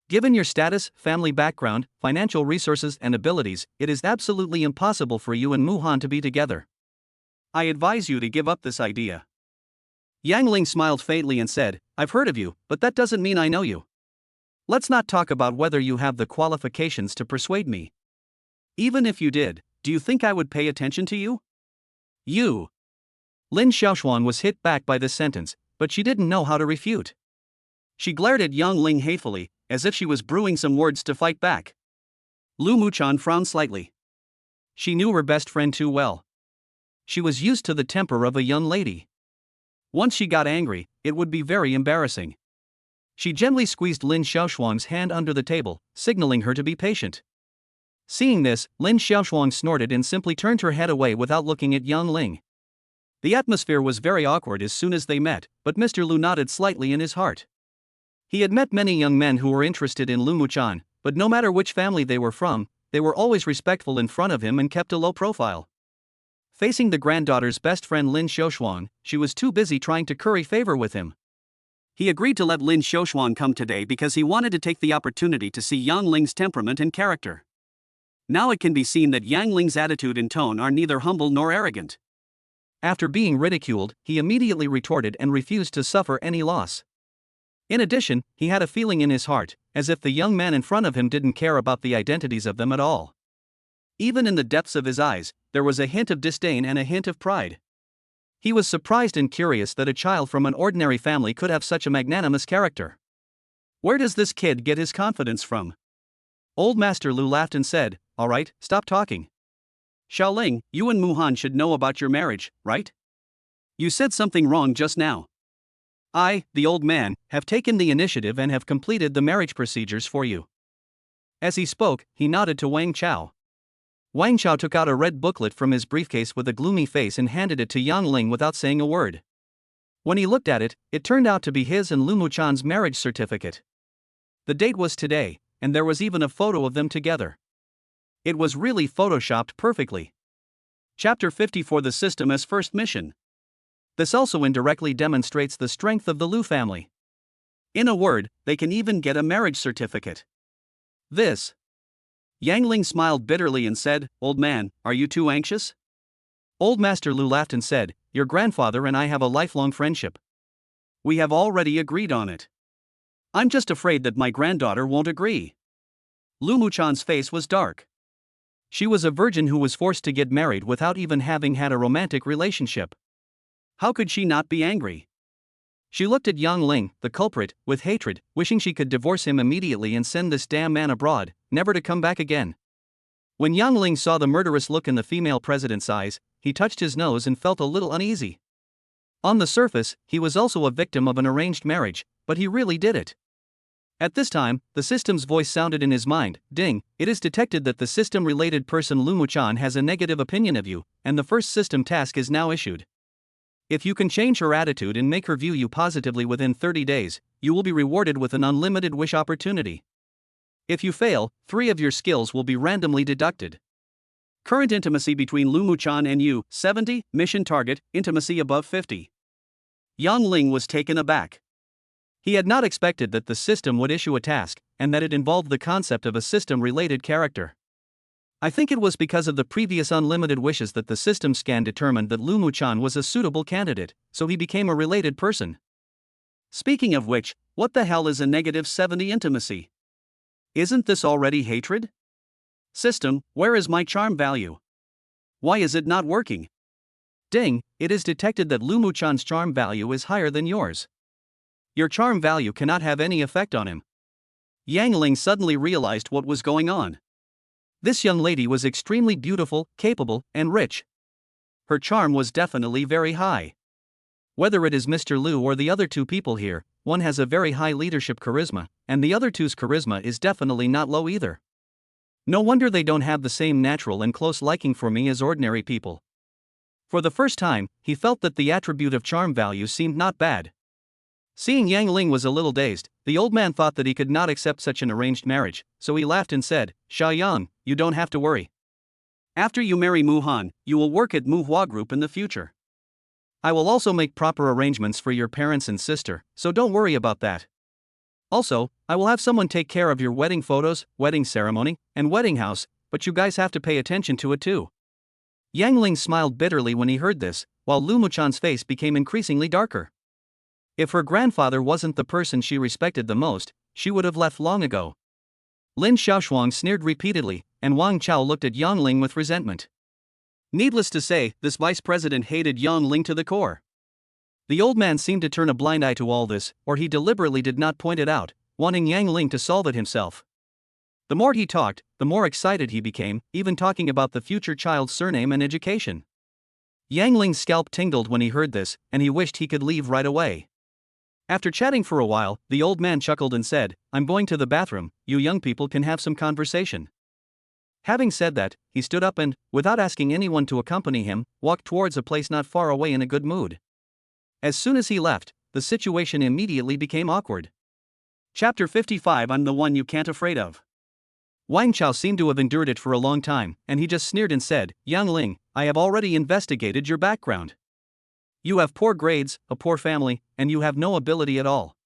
Given your status, family background, financial resources and abilities, it is absolutely impossible for you and Muhan to be together. I advise you to give up this idea." Yang Ling smiled faintly and said, I've heard of you, but that doesn't mean I know you. Let's not talk about whether you have the qualifications to persuade me. Even if you did, do you think I would pay attention to you? You. Lin Xiaoshuan was hit back by this sentence, but she didn't know how to refute. She glared at Yang Ling hatefully, as if she was brewing some words to fight back. Lu Muchan frowned slightly. She knew her best friend too well. She was used to the temper of a young lady. Once she got angry, it would be very embarrassing. She gently squeezed Lin Xiaoshuang's hand under the table, signaling her to be patient. Seeing this, Lin Xiaoshuang snorted and simply turned her head away without looking at Yang Ling. The atmosphere was very awkward as soon as they met, but Mr. Lu nodded slightly in his heart. He had met many young men who were interested in Lu Muchan, but no matter which family they were from, they were always respectful in front of him and kept a low profile. Facing the granddaughter's best friend Lin Xiaoshuang, she was too busy trying to curry favor with him. He agreed to let Lin Xiaoshuang come today because he wanted to take the opportunity to see Yang Ling's temperament and character. Now it can be seen that Yang Ling's attitude and tone are neither humble nor arrogant. After being ridiculed, he immediately retorted and refused to suffer any loss. In addition, he had a feeling in his heart, as if the young man in front of him didn't care about the identities of them at all. Even in the depths of his eyes, there was a hint of disdain and a hint of pride. He was surprised and curious that a child from an ordinary family could have such a magnanimous character. Where does this kid get his confidence from? Old Master Lu laughed and said, All right, stop talking. Xiaoling, you and Muhan should know about your marriage, right? You said something wrong just now. I, the old man, have taken the initiative and have completed the marriage procedures for you. As he spoke, he nodded to Wang Chao. Wang Chao took out a red booklet from his briefcase with a gloomy face and handed it to Yang Ling without saying a word. When he looked at it, it turned out to be his and Lu Muchan's marriage certificate. The date was today, and there was even a photo of them together. It was really photoshopped perfectly. Chapter 50 for the system as first mission. This also indirectly demonstrates the strength of the Lu family. In a word, they can even get a marriage certificate. This. Yang Ling smiled bitterly and said, Old man, are you too anxious? Old Master Lu laughed and said, Your grandfather and I have a lifelong friendship. We have already agreed on it. I'm just afraid that my granddaughter won't agree. Lu Muchan's face was dark. She was a virgin who was forced to get married without even having had a romantic relationship. How could she not be angry? She looked at Yang Ling, the culprit, with hatred, wishing she could divorce him immediately and send this damn man abroad, never to come back again. When Yang Ling saw the murderous look in the female president's eyes, he touched his nose and felt a little uneasy. On the surface, he was also a victim of an arranged marriage, but he really did it. At this time, the system's voice sounded in his mind, Ding, it is detected that the system-related person Lu Muchan has a negative opinion of you, and the first system task is now issued. If you can change her attitude and make her view you positively within 30 days, you will be rewarded with an unlimited wish opportunity. If you fail, 3 of your skills will be randomly deducted. Current intimacy between Lu Muchan and you, 70, mission target, intimacy above 50. Yang Ling was taken aback. He had not expected that the system would issue a task, and that it involved the concept of a system-related character. I think it was because of the previous unlimited wishes that the system scan determined that Lu Muchan was a suitable candidate, so he became a related person. Speaking of which, what the hell is a negative 70 intimacy? Isn't this already hatred? System, where is my charm value? Why is it not working? Ding, it is detected that Lu Muchan's charm value is higher than yours. Your charm value cannot have any effect on him. Yang Ling suddenly realized what was going on. This young lady was extremely beautiful, capable, and rich. Her charm was definitely very high. Whether it is Mr. Lu or the other 2 people here, one has a very high leadership charisma, and the other 2's charisma is definitely not low either. No wonder they don't have the same natural and close liking for me as ordinary people. For the first time, he felt that the attribute of charm value seemed not bad. Seeing Yang Ling was a little dazed, the old man thought that he could not accept such an arranged marriage, so he laughed and said, Xiaoyang, you don't have to worry. After you marry Muhan, you will work at Manhwa Group in the future. I will also make proper arrangements for your parents and sister, so don't worry about that. Also, I will have someone take care of your wedding photos, wedding ceremony, and wedding house, but you guys have to pay attention to it too. Yang Ling smiled bitterly when he heard this, while Lu Muchan's face became increasingly darker. If her grandfather wasn't the person she respected the most, she would have left long ago. Lin Xiaoshuang sneered repeatedly, and Wang Chao looked at Yang Ling with resentment. Needless to say, this vice president hated Yang Ling to the core. The old man seemed to turn a blind eye to all this, or he deliberately did not point it out, wanting Yang Ling to solve it himself. The more he talked, the more excited he became, even talking about the future child's surname and education. Yang Ling's scalp tingled when he heard this, and he wished he could leave right away. After chatting for a while, the old man chuckled and said, "I'm going to the bathroom, you young people can have some conversation." Having said that, he stood up and, without asking anyone to accompany him, walked towards a place not far away in a good mood. As soon as he left, the situation immediately became awkward. Chapter 55. I'm the one you can't afraid of. Wang Chao seemed to have endured it for a long time, and he just sneered and said, "Yang Ling, I have already investigated your background. You have poor grades, a poor family, and you have no ability at all.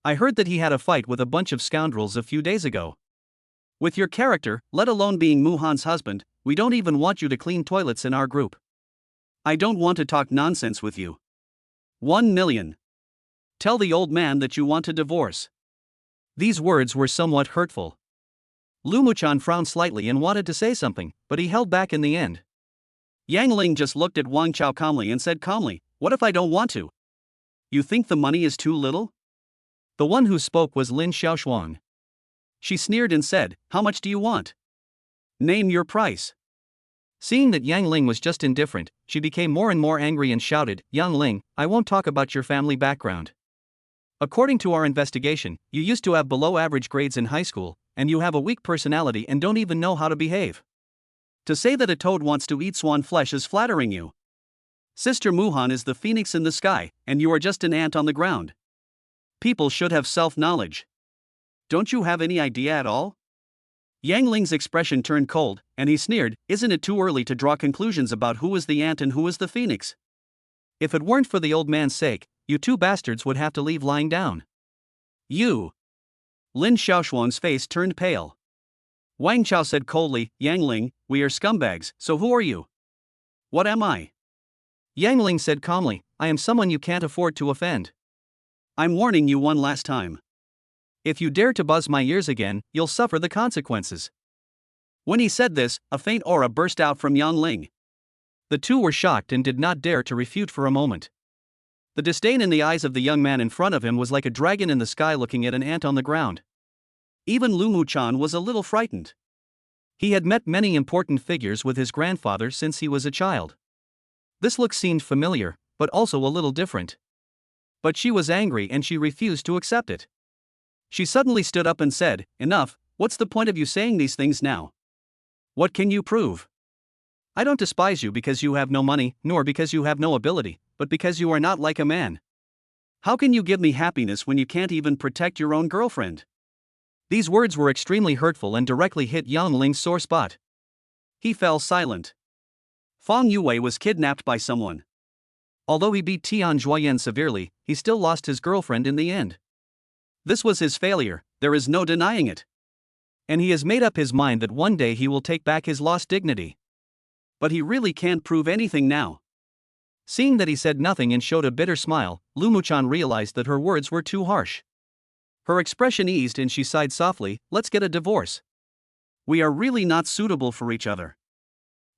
I heard that he had a fight with a bunch of scoundrels a few days ago. With your character, let alone being Muhan's husband, we don't even want you to clean toilets in our group. I don't want to talk nonsense with you. 1 million. Tell the old man that you want a divorce." These words were somewhat hurtful. Lu Muchan frowned slightly and wanted to say something, but he held back in the end. Yang Ling just looked at Wang Chao calmly and said calmly, "What if I don't want to? You think the money is too little?" The one who spoke was Lin Xiaoshuang. She sneered and said, "How much do you want? Name your price." Seeing that Yang Ling was just indifferent, she became more and more angry and shouted, "Yang Ling, I won't talk about your family background. According to our investigation, you used to have below average grades in high school, and you have a weak personality and don't even know how to behave. To say that a toad wants to eat swan flesh is flattering you. Sister Muhan is the phoenix in the sky, and you are just an ant on the ground. People should have self-knowledge. Don't you have any idea at all?" Yang Ling's expression turned cold, and he sneered, "Isn't it too early to draw conclusions about who is the ant and who is the phoenix? If it weren't for the old man's sake, you two bastards would have to leave lying down." "You." Lin Xiaoshuang's face turned pale. Wang Chao said coldly, "Yang Ling, we are scumbags, so who are you?" "What am I?" Yang Ling said calmly, "I am someone you can't afford to offend. I'm warning you one last time. If you dare to buzz my ears again, you'll suffer the consequences." When he said this, a faint aura burst out from Yang Ling. The two were shocked and did not dare to refute for a moment. The disdain in the eyes of the young man in front of him was like a dragon in the sky looking at an ant on the ground. Even Lu Muchan was a little frightened. He had met many important figures with his grandfather since he was a child. This look seemed familiar, but also a little different. But she was angry and she refused to accept it. She suddenly stood up and said, "Enough, what's the point of you saying these things now? What can you prove? I don't despise you because you have no money, nor because you have no ability, but because you are not like a man. How can you give me happiness when you can't even protect your own girlfriend?" These words were extremely hurtful and directly hit Yang Ling's sore spot. He fell silent. Fang Yue was kidnapped by someone. Although he beat Tian Zhuoyan severely, he still lost his girlfriend in the end. This was his failure, there is no denying it. And he has made up his mind that one day he will take back his lost dignity. But he really can't prove anything now. Seeing that he said nothing and showed a bitter smile, Lu Muchan realized that her words were too harsh. Her expression eased and she sighed softly, "Let's get a divorce. We are really not suitable for each other."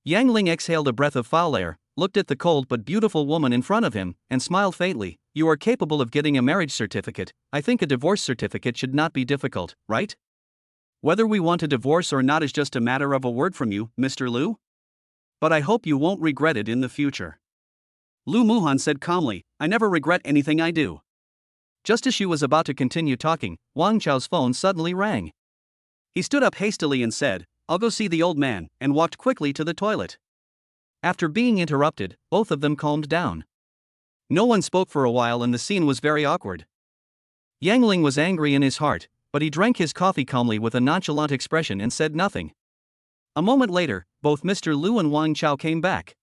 Yang Ling exhaled a breath of foul air, looked at the cold but beautiful woman in front of him, and smiled faintly. "You are capable of getting a marriage certificate. I think a divorce certificate should not be difficult, right? Whether we want a divorce or not is just a matter of a word from you, Mr. Lu. But I hope you won't regret it in the future." Lu Muhan said calmly, "I never regret anything I do." Just as she was about to continue talking, Wang Chao's phone suddenly rang. He stood up hastily and said, "I'll go see the old man," and walked quickly to the toilet. After being interrupted, both of them calmed down. No one spoke for a while and the scene was very awkward. Yang Ling was angry in his heart, but he drank his coffee calmly with a nonchalant expression and said nothing. A moment later, both Mr. Lu and Wang Chao came back.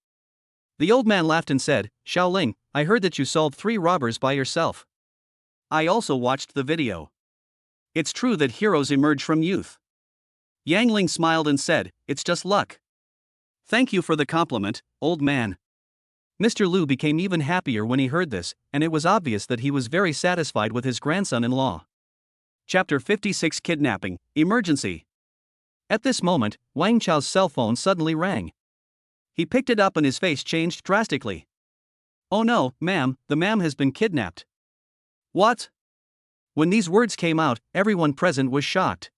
The old man laughed and said, "Xiaoling, I heard that you solved 3 robbers by yourself. I also watched the video. It's true that heroes emerge from youth." Yang Ling smiled and said, "It's just luck." "Thank you for the compliment, old man. Mr. Lu became even happier when he heard this, and it was obvious that he was very satisfied with his grandson-in-law. Chapter 56 Kidnapping, Emergency. At this moment, Wang Chao's cell phone suddenly rang. He picked it up and his face changed drastically. "Oh no, ma'am, the ma'am has been kidnapped." "What?" When these words came out, everyone present was shocked.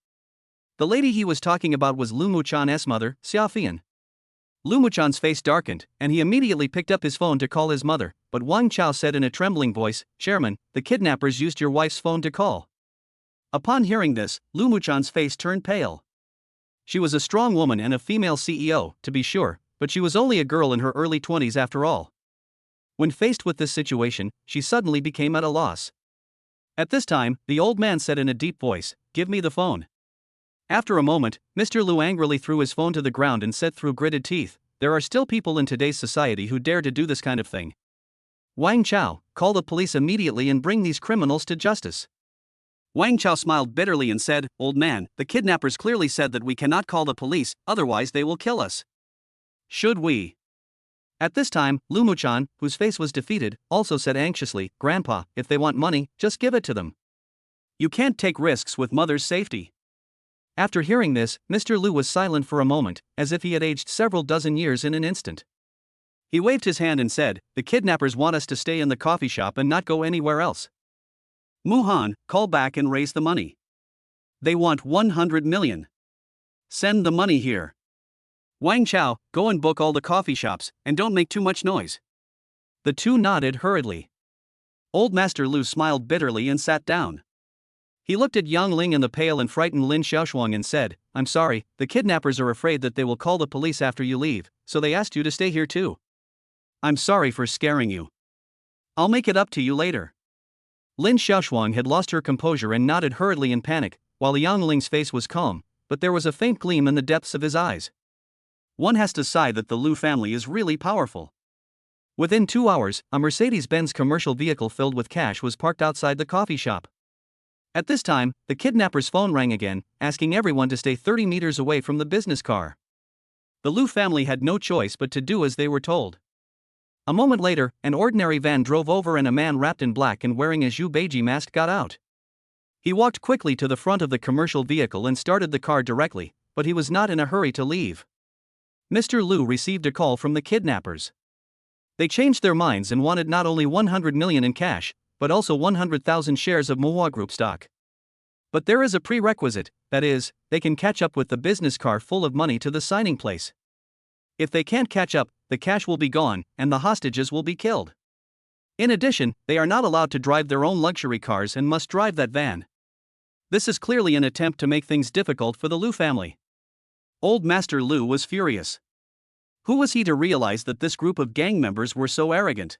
The lady he was talking about was Lu Muchan's mother, Xiaofian. Lu Muchan's face darkened, and he immediately picked up his phone to call his mother, but Wang Chao said in a trembling voice, "Chairman, the kidnappers used your wife's phone to call." Upon hearing this, Lu Muchan's face turned pale. She was a strong woman and a female CEO, to be sure, but she was only a girl in her early 20s after all. When faced with this situation, she suddenly became at a loss. At this time, the old man said in a deep voice, "Give me the phone." After a moment, Mr. Lu angrily threw his phone to the ground and said through gritted teeth, "There are still people in today's society who dare to do this kind of thing. Wang Chao, call the police immediately and bring these criminals to justice." Wang Chao smiled bitterly and said, "Old man, the kidnappers clearly said that we cannot call the police, otherwise they will kill us. Should we?" At this time, Lu Muchan, whose face was defeated, also said anxiously, "Grandpa, if they want money, just give it to them. You can't take risks with mother's safety." After hearing this, Mr. Lu was silent for a moment, as if he had aged several dozen years in an instant. He waved his hand and said, "The kidnappers want us to stay in the coffee shop and not go anywhere else. Muhan, call back and raise the money. They want 100 million. Send the money here. Wang Chao, go and book all the coffee shops, and don't make too much noise." The two nodded hurriedly. Old Master Lu smiled bitterly and sat down. He looked at Yang Ling and the pale and frightened Lin Xiaoshuang and said, "I'm sorry, the kidnappers are afraid that they will call the police after you leave, so they asked you to stay here too. I'm sorry for scaring you. I'll make it up to you later." Lin Xiaoshuang had lost her composure and nodded hurriedly in panic, while Yang Ling's face was calm, but there was a faint gleam in the depths of his eyes. One has to sigh that the Lu family is really powerful. Within 2 hours, a Mercedes-Benz commercial vehicle filled with cash was parked outside the coffee shop. At this time, the kidnapper's phone rang again, asking everyone to stay 30 meters away from the business car. The Lu family had no choice but to do as they were told. A moment later, an ordinary van drove over and a man wrapped in black and wearing a Zhu Beiji mask got out. He walked quickly to the front of the commercial vehicle and started the car directly, but he was not in a hurry to leave. Mr. Lu received a call from the kidnappers. They changed their minds and wanted not only 100 million in cash, but also 100,000 shares of manhwa Group stock. But there is a prerequisite, that is, they can catch up with the business car full of money to the signing place. If they can't catch up, the cash will be gone, and the hostages will be killed. In addition, they are not allowed to drive their own luxury cars and must drive that van. This is clearly an attempt to make things difficult for the Lu family. Old Master Lu was furious. Who was he to realize that this group of gang members were so arrogant?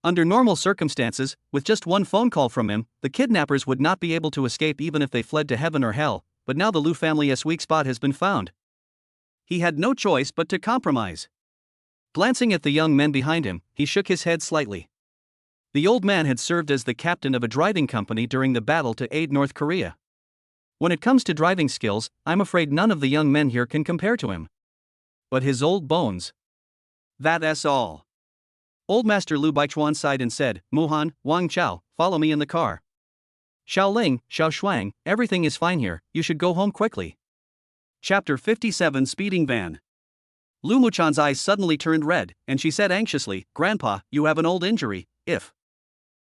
Under normal circumstances, with just one phone call from him, the kidnappers would not be able to escape even if they fled to heaven or hell, but now the Lu family's weak spot has been found. He had no choice but to compromise. Glancing at the young men behind him, he shook his head slightly. The old man had served as the captain of a driving company during the battle to aid North Korea. When it comes to driving skills, I'm afraid none of the young men here can compare to him. But his old bones. That's all. Old Master Lu Baichuan sighed and said, "Muhan, Wang Chao, follow me in the car. Xiaoling, Xiaoshuang, everything is fine here, you should go home quickly." Chapter 57 Speeding Van. Lu Muchan's eyes suddenly turned red, and she said anxiously, "Grandpa, you have an old injury, if.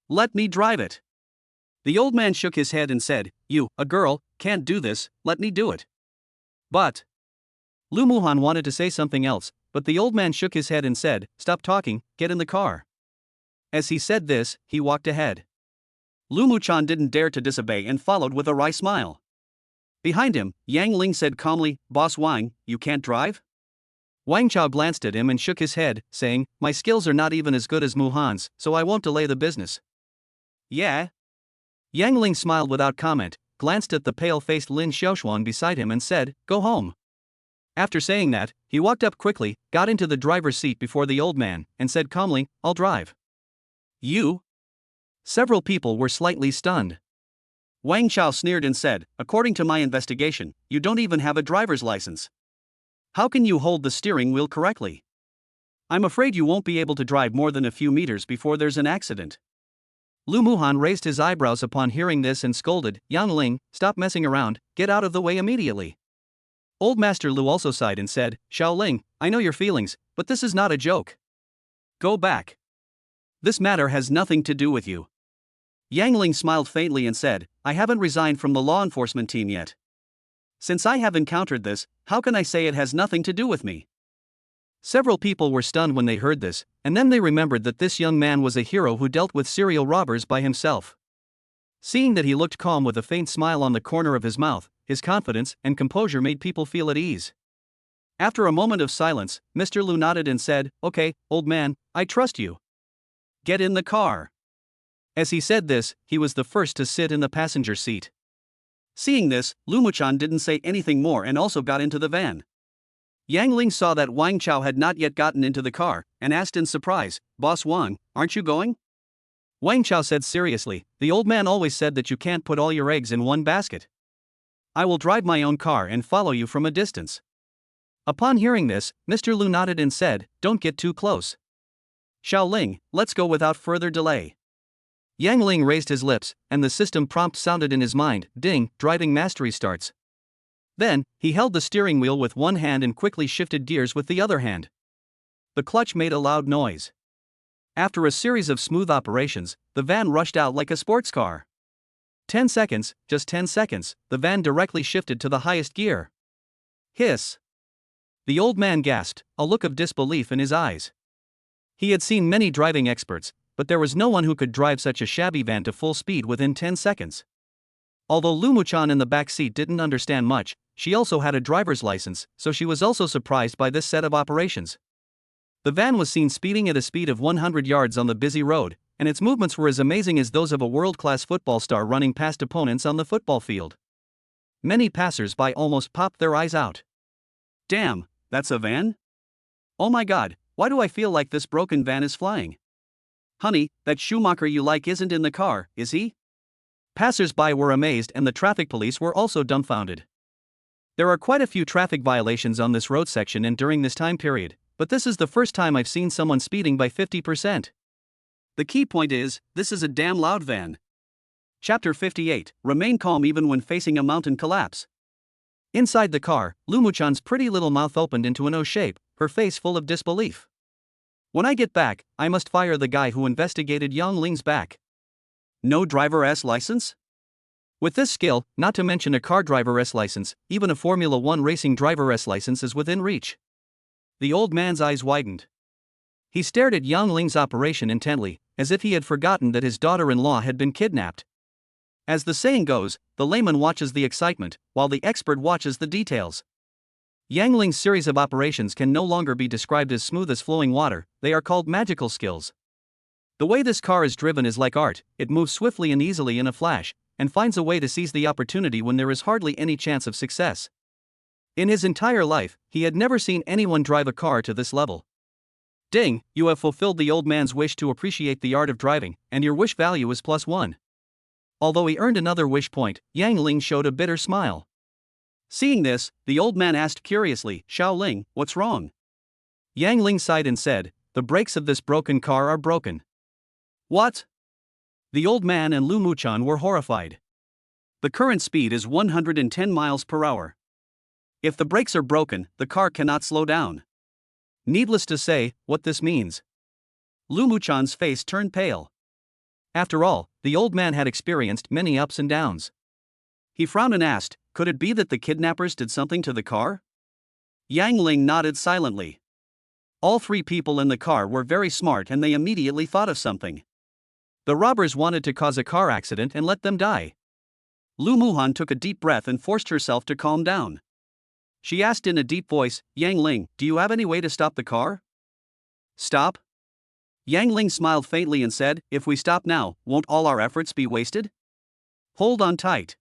Let me drive it." The old man shook his head and said, "You, a girl, can't do this, let me do it." But. Lu Muhan wanted to say something else, but the old man shook his head and said, "Stop talking, get in the car." As he said this, he walked ahead. Lu Muchan didn't dare to disobey and followed with a wry smile. Behind him, Yang Ling said calmly, "Boss Wang, you can't drive?" Wang Chao glanced at him and shook his head, saying, "My skills are not even as good as Muhan's, so I won't delay the business." "Yeah?" Yang Ling smiled without comment, glanced at the pale-faced Lin Xiaoshuang beside him and said, "Go home." After saying that, he walked up quickly, got into the driver's seat before the old man, and said calmly, "I'll drive." "You?" Several people were slightly stunned. Wang Chao sneered and said, "According to my investigation, you don't even have a driver's license. How can you hold the steering wheel correctly?" I'm afraid you won't be able to drive more than a few meters before there's an accident. Lu Muhan raised his eyebrows upon hearing this and scolded, Yang Ling, stop messing around, get out of the way immediately. Old Master Lu also sighed and said, Xiao Ling, I know your feelings, but this is not a joke. Go back. This matter has nothing to do with you. Yang Ling smiled faintly and said, I haven't resigned from the law enforcement team yet. Since I have encountered this, how can I say it has nothing to do with me? Several people were stunned when they heard this, and then they remembered that this young man was a hero who dealt with serial robbers by himself. Seeing that he looked calm with a faint smile on the corner of his mouth, his confidence and composure made people feel at ease. After a moment of silence, Mr. Lu nodded and said, Okay, old man, I trust you. Get in the car. As he said this, he was the first to sit in the passenger seat. Seeing this, Lu Muchan didn't say anything more and also got into the van. Yang Ling saw that Wang Chao had not yet gotten into the car, and asked in surprise, Boss Wang, aren't you going? Wang Chao said seriously, the old man always said that you can't put all your eggs in one basket. I will drive my own car and follow you from a distance. Upon hearing this, Mr. Lu nodded and said, don't get too close. Xiao Ling, let's go without further delay. Yang Ling raised his lips, and the system prompt sounded in his mind, ding, driving mastery starts. Then, he held the steering wheel with one hand and quickly shifted gears with the other hand. The clutch made a loud noise. After a series of smooth operations, the van rushed out like a sports car. 10 seconds, just 10 seconds, the van directly shifted to the highest gear. Hiss. The old man gasped, a look of disbelief in his eyes. He had seen many driving experts, but there was no one who could drive such a shabby van to full speed within 10 seconds. Although Lu Muchan in the back seat didn't understand much, she also had a driver's license, so she was also surprised by this set of operations. The van was seen speeding at a speed of 100 yards on the busy road, and its movements were as amazing as those of a world-class football star running past opponents on the football field. Many passers-by almost popped their eyes out. Damn, that's a van? Oh my god, why do I feel like this broken van is flying? Honey, that Schumacher you like isn't in the car, is he? Passers-by were amazed and the traffic police were also dumbfounded. There are quite a few traffic violations on this road section and during this time period, but this is the first time I've seen someone speeding by 50%. The key point is, this is a damn loud van. Chapter 58, Remain calm even when facing a mountain collapse. Inside the car, Lu Muchan's pretty little mouth opened into an O shape, her face full of disbelief. When I get back, I must fire the guy who investigated Yang Ling's back. No driver-s license? With this skill, not to mention a car driver-s license, even a Formula 1 racing driver-s license is within reach. The old man's eyes widened. He stared at Yang Ling's operation intently, as if he had forgotten that his daughter-in-law had been kidnapped. As the saying goes, the layman watches the excitement, while the expert watches the details. Yang Ling's series of operations can no longer be described as smooth as flowing water, they are called magical skills. The way this car is driven is like art, it moves swiftly and easily in a flash, and finds a way to seize the opportunity when there is hardly any chance of success. In his entire life, he had never seen anyone drive a car to this level. Ding, you have fulfilled the old man's wish to appreciate the art of driving, and your wish value is +1. Although he earned another wish point, Yang Ling showed a bitter smile. Seeing this, the old man asked curiously, Xiao Ling, what's wrong? Yang Ling sighed and said, the brakes of this broken car are broken. What? The old man and Lu Muchan were horrified. The current speed is 110 miles per hour. If the brakes are broken, the car cannot slow down. Needless to say, what this means. Lu Muchan's face turned pale. After all, the old man had experienced many ups and downs. He frowned and asked, could it be that the kidnappers did something to the car? Yang Ling nodded silently. All three people in the car were very smart and they immediately thought of something. The robbers wanted to cause a car accident and let them die. Lu Muhan took a deep breath and forced herself to calm down. She asked in a deep voice, Yang Ling, do you have any way to stop the car? Stop? Yang Ling smiled faintly and said, if we stop now, won't all our efforts be wasted? Hold on tight.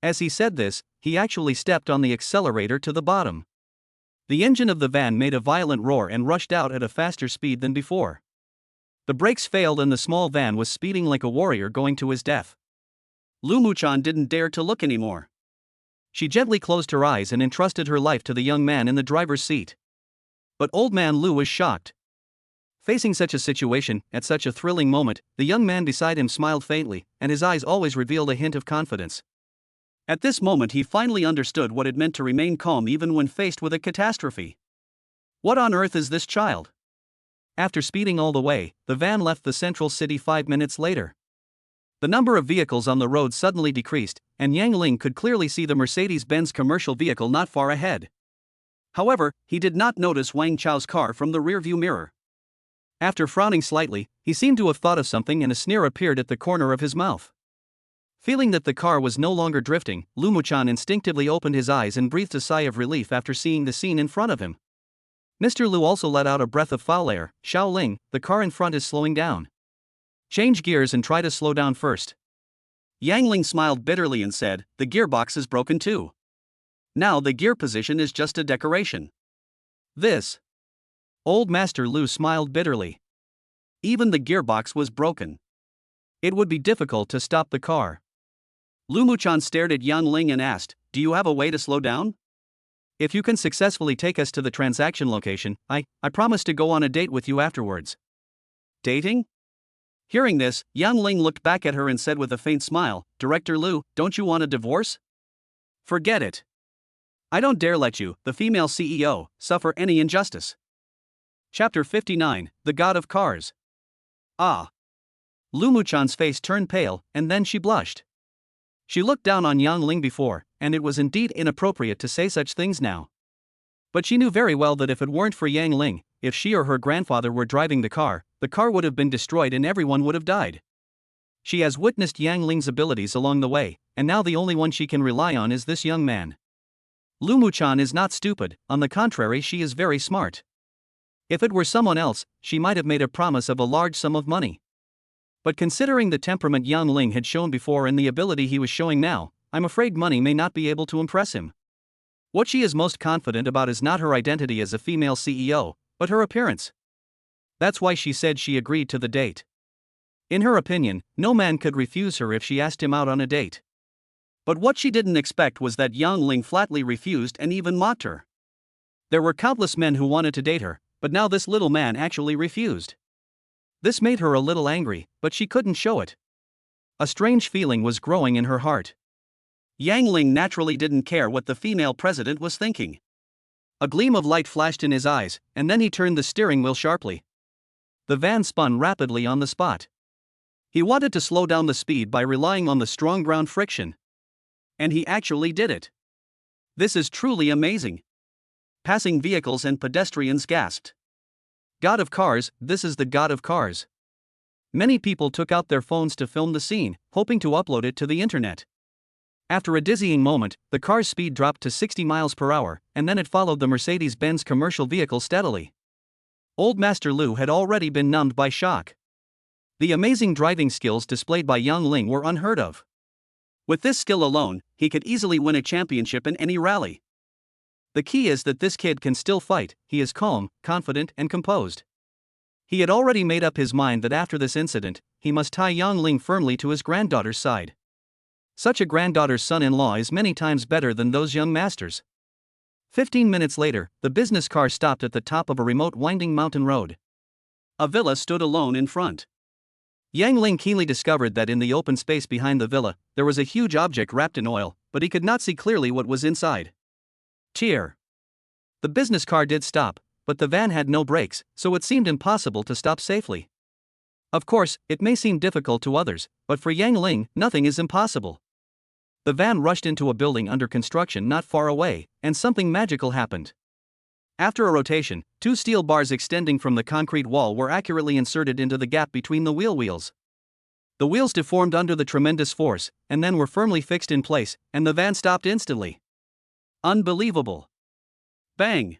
As he said this, he actually stepped on the accelerator to the bottom. The engine of the van made a violent roar and rushed out at a faster speed than before. The brakes failed and the small van was speeding like a warrior going to his death. Lu Muchan didn't dare to look anymore. She gently closed her eyes and entrusted her life to the young man in the driver's seat. But old man Lu was shocked. Facing such a situation, at such a thrilling moment, the young man beside him smiled faintly, and his eyes always revealed a hint of confidence. At this moment he finally understood what it meant to remain calm even when faced with a catastrophe. What on earth is this child? After speeding all the way, the van left the central city 5 minutes later. The number of vehicles on the road suddenly decreased, and Yang Ling could clearly see the Mercedes-Benz commercial vehicle not far ahead. However, he did not notice Wang Chao's car from the rearview mirror. After frowning slightly, he seemed to have thought of something and a sneer appeared at the corner of his mouth. Feeling that the car was no longer drifting, Lu Muchan instinctively opened his eyes and breathed a sigh of relief after seeing the scene in front of him. Mr. Lu also let out a breath of foul air. Xiao Ling, the car in front is slowing down. Change gears and try to slow down first. Yang Ling smiled bitterly and said, the gearbox is broken too. Now the gear position is just a decoration. This. Old Master Lu smiled bitterly. Even the gearbox was broken. It would be difficult to stop the car. Lu Muchan stared at Yang Ling and asked, do you have a way to slow down? If you can successfully take us to the transaction location, I promise to go on a date with you afterwards. Dating? Hearing this, Yang Ling looked back at her and said with a faint smile, Director Lu, don't you want a divorce? Forget it. I don't dare let you, the female CEO, suffer any injustice. Chapter 59, The God of Cars. Ah. Lu Muchan's face turned pale, and then she blushed. She looked down on Yang Ling before, and it was indeed inappropriate to say such things now. But she knew very well that if it weren't for Yang Ling, if she or her grandfather were driving the car would have been destroyed and everyone would have died. She has witnessed Yang Ling's abilities along the way, and now the only one she can rely on is this young man. Lu Muchan is not stupid, on the contrary she is very smart. If it were someone else, she might have made a promise of a large sum of money. But considering the temperament Yang Ling had shown before and the ability he was showing now, I'm afraid money may not be able to impress him. What she is most confident about is not her identity as a female CEO, but her appearance. That's why she said she agreed to the date. In her opinion, no man could refuse her if she asked him out on a date. But what she didn't expect was that Yang Ling flatly refused and even mocked her. There were countless men who wanted to date her, but now this little man actually refused. This made her a little angry, but she couldn't show it. A strange feeling was growing in her heart. Yang Ling naturally didn't care what the female president was thinking. A gleam of light flashed in his eyes, and then he turned the steering wheel sharply. The van spun rapidly on the spot. He wanted to slow down the speed by relying on the strong ground friction. And he actually did it. This is truly amazing. Passing vehicles and pedestrians gasped. God of Cars, this is the God of Cars. Many people took out their phones to film the scene, hoping to upload it to the internet. After a dizzying moment, the car's speed dropped to 60 miles per hour, and then it followed the Mercedes-Benz commercial vehicle steadily. Old Master Lu had already been numbed by shock. The amazing driving skills displayed by Yang Ling were unheard of. With this skill alone, he could easily win a championship in any rally. The key is that this kid can still fight. He is calm, confident, and composed. He had already made up his mind that after this incident, he must tie Yang Ling firmly to his granddaughter's side. Such a granddaughter's son-in-law is many times better than those young masters. 15 minutes later, the business car stopped at the top of a remote winding mountain road. A villa stood alone in front. Yang Ling keenly discovered that in the open space behind the villa, there was a huge object wrapped in oil, but he could not see clearly what was inside. Cheer. The business car did stop, but the van had no brakes, so it seemed impossible to stop safely. Of course, it may seem difficult to others, but for Yang Ling, nothing is impossible. The van rushed into a building under construction not far away, and something magical happened. After a rotation, 2 steel bars extending from the concrete wall were accurately inserted into the gap between the wheels. The wheels deformed under the tremendous force, and then were firmly fixed in place, and the van stopped instantly. Unbelievable. Bang!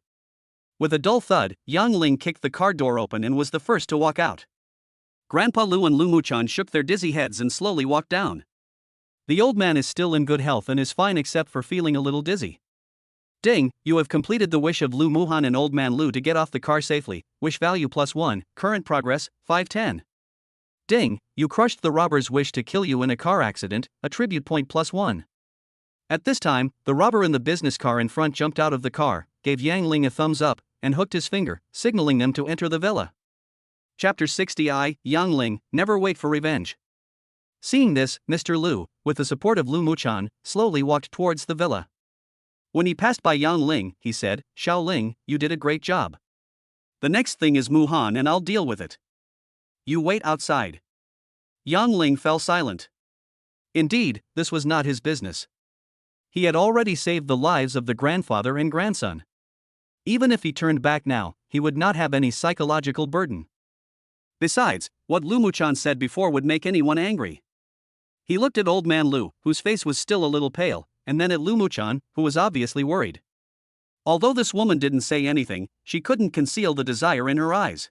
With a dull thud, Yang Ling kicked the car door open and was the first to walk out. Grandpa Lu and Lu Muchan shook their dizzy heads and slowly walked down. The old man is still in good health and is fine except for feeling a little dizzy. Ding, you have completed the wish of Lu Muhan and Old Man Lu to get off the car safely, wish value +1, current progress, 510. Ding, you crushed the robber's wish to kill you in a car accident, attribute point +1. At this time, the robber in the business car in front jumped out of the car, gave Yang Ling a thumbs up, and hooked his finger, signaling them to enter the villa. Chapter 60 Yang Ling, Never Wait for Revenge. Seeing this, Mr. Lu, with the support of Lu Muchan, slowly walked towards the villa. When he passed by Yang Ling, he said, "Xiao Ling, you did a great job. The next thing is Muhan and I'll deal with it. You wait outside." Yang Ling fell silent. Indeed, this was not his business. He had already saved the lives of the grandfather and grandson. Even if he turned back now, he would not have any psychological burden. Besides, what Lu Muchan said before would make anyone angry. He looked at old man Lu, whose face was still a little pale, and then at Lu Muchan, who was obviously worried. Although this woman didn't say anything, she couldn't conceal the desire in her eyes.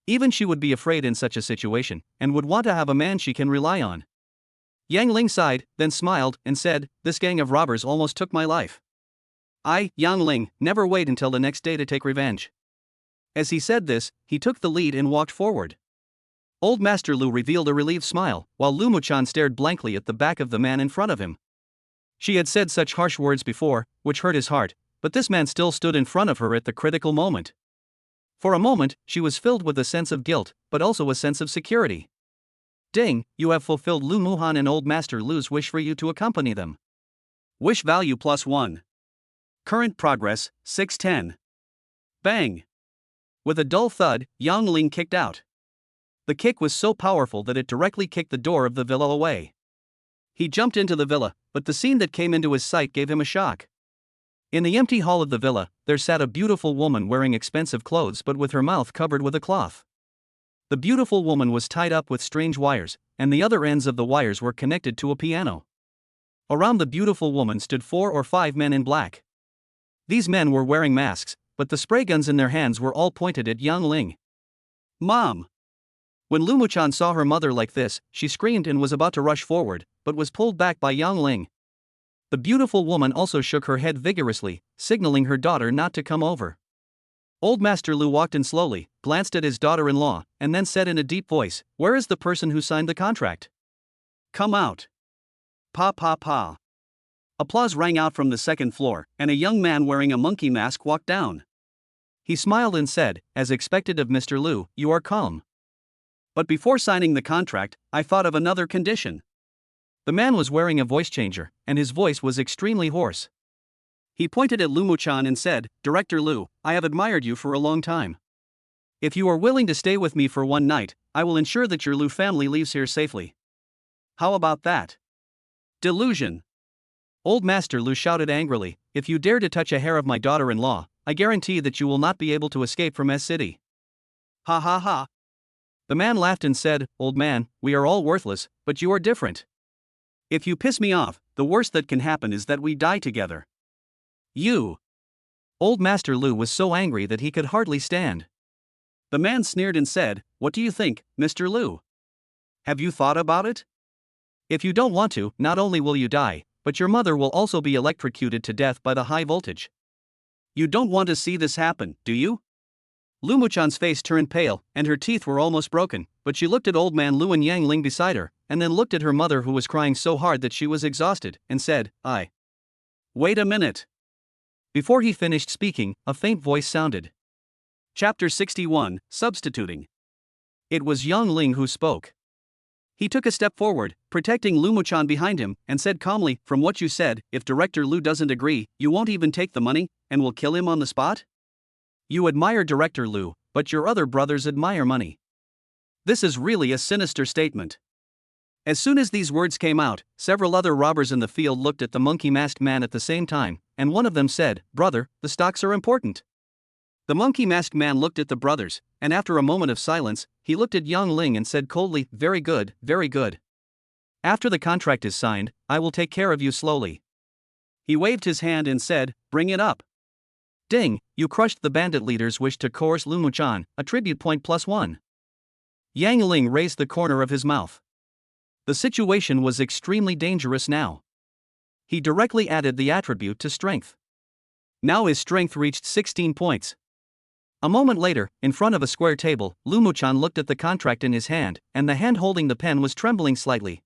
Even she would be afraid in such a situation, and would want to have a man she can rely on. Yang Ling sighed, then smiled, and said, "This gang of robbers almost took my life. I, Yang Ling, never wait until the next day to take revenge." As he said this, he took the lead and walked forward. Old Master Lu revealed a relieved smile, while Lu Muchan stared blankly at the back of the man in front of him. She had said such harsh words before, which hurt his heart, but this man still stood in front of her at the critical moment. For a moment, she was filled with a sense of guilt, but also a sense of security. Ding, you have fulfilled Lu Muhan and Old Master Lu's wish for you to accompany them. Wish value +1. Current progress, 610. Bang! With a dull thud, Yang Ling kicked out. The kick was so powerful that it directly kicked the door of the villa away. He jumped into the villa, but the scene that came into his sight gave him a shock. In the empty hall of the villa, there sat a beautiful woman wearing expensive clothes but with her mouth covered with a cloth. The beautiful woman was tied up with strange wires, and the other ends of the wires were connected to a piano. Around the beautiful woman stood 4 or 5 men in black. These men were wearing masks, but the spray guns in their hands were all pointed at Yang Ling. "Mom!" When Lu Muchan saw her mother like this, she screamed and was about to rush forward, but was pulled back by Yang Ling. The beautiful woman also shook her head vigorously, signaling her daughter not to come over. Old Master Lu walked in slowly, glanced at his daughter-in-law, and then said in a deep voice, "Where is the person who signed the contract? Come out." Pa pa pa. Applause rang out from the second floor, and a young man wearing a monkey mask walked down. He smiled and said, as expected of Mr. Lu, "You are calm. But before signing the contract, I thought of another condition." The man was wearing a voice changer, and his voice was extremely hoarse. He pointed at Lu Muchan and said, "Director Lu, I have admired you for a long time. If you are willing to stay with me for one night, I will ensure that your Lu family leaves here safely. How about that?" Delusion. Old Master Lu shouted angrily, "If you dare to touch a hair of my daughter-in-law, I guarantee that you will not be able to escape from S City." Ha ha ha. The man laughed and said, "Old man, we are all worthless, but you are different. If you piss me off, the worst that can happen is that we die together. You." Old Master Lu was so angry that he could hardly stand. The man sneered and said, "What do you think, Mr. Lu? Have you thought about it? If you don't want to, not only will you die, but your mother will also be electrocuted to death by the high voltage. You don't want to see this happen, do you?" Lu Muchan's face turned pale, and her teeth were almost broken, but she looked at old man Lu and Yang Ling beside her, and then looked at her mother who was crying so hard that she was exhausted, and said, Wait a minute." Before he finished speaking, a faint voice sounded. Chapter 61, Substituting. It was Yang Ling who spoke. He took a step forward, protecting Lu Muchan behind him, and said calmly, "From what you said, if Director Lu doesn't agree, you won't even take the money, and will kill him on the spot? You admire Director Lu, but your other brothers admire money. This is really a sinister statement." As soon as these words came out, several other robbers in the field looked at the monkey-masked man at the same time, and one of them said, "Brother, the stocks are important." The monkey-masked man looked at the brothers, and after a moment of silence, he looked at Yang Ling and said coldly, "Very good, very good. After the contract is signed, I will take care of you slowly." He waved his hand and said, "Bring it up." Ding, you crushed the bandit leader's wish to coerce Lu Muchan, attribute point +1. Yang Ling raised the corner of his mouth. The situation was extremely dangerous now. He directly added the attribute to strength. Now his strength reached 16 points. A moment later, in front of a square table, Lu Muchan looked at the contract in his hand, and the hand holding the pen was trembling slightly.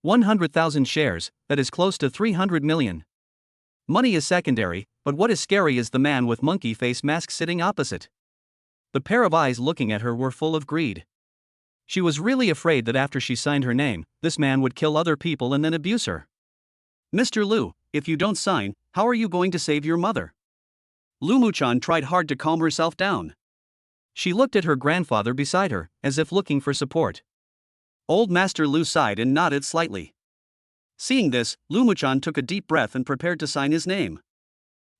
100,000 shares, that is close to 300 million. Money is secondary, but what is scary is the man with monkey face mask sitting opposite. The pair of eyes looking at her were full of greed. She was really afraid that after she signed her name, this man would kill other people and then abuse her. Mr. Lu, if you don't sign, how are you going to save your mother? Lu Muchan tried hard to calm herself down. She looked at her grandfather beside her, as if looking for support. Old Master Lu sighed and nodded slightly. Seeing this, Lu Muchan took a deep breath and prepared to sign his name.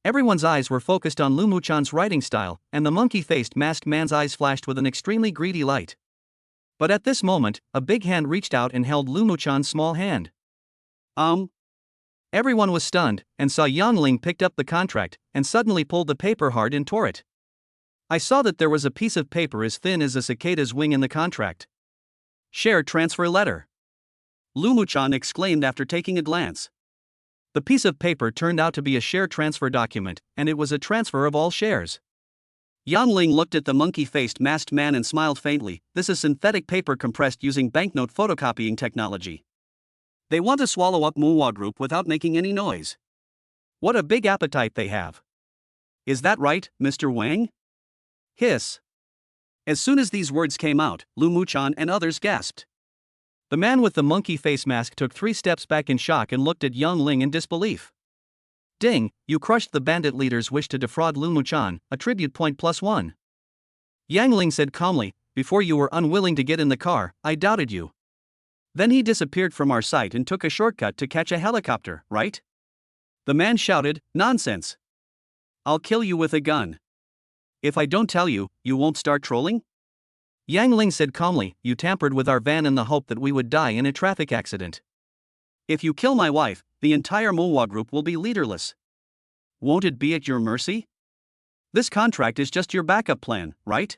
Everyone's eyes were focused on Lu Muchan's writing style, and the monkey-faced masked man's eyes flashed with an extremely greedy light. But at this moment, a big hand reached out and held Lu Muchan's small hand. Everyone was stunned, and saw Yang Ling picked up the contract, and suddenly pulled the paper hard and tore it. I saw that there was a piece of paper as thin as a cicada's wing in the contract. Share transfer letter. Lu Muchan exclaimed after taking a glance. The piece of paper turned out to be a share transfer document, and it was a transfer of all shares. Yang Ling looked at the monkey-faced masked man and smiled faintly. This is synthetic paper compressed using banknote photocopying technology. They want to swallow up manhwa Group without making any noise. What a big appetite they have. Is that right, Mr. Wang? Hiss. As soon as these words came out, Lu Muchan and others gasped. The man with the monkey face mask took 3 steps back in shock and looked at Yang Ling in disbelief. Ding, you crushed the bandit leader's wish to defraud Lu Muchan, attribute point +1. Yang Ling said calmly, before you were unwilling to get in the car, I doubted you. Then he disappeared from our sight and took a shortcut to catch a helicopter, right? The man shouted, nonsense. I'll kill you with a gun. If I don't tell you, you won't start trolling? Yang Ling said calmly, you tampered with our van in the hope that we would die in a traffic accident. If you kill my wife, the entire manhwa Group will be leaderless. Won't it be at your mercy? This contract is just your backup plan, right?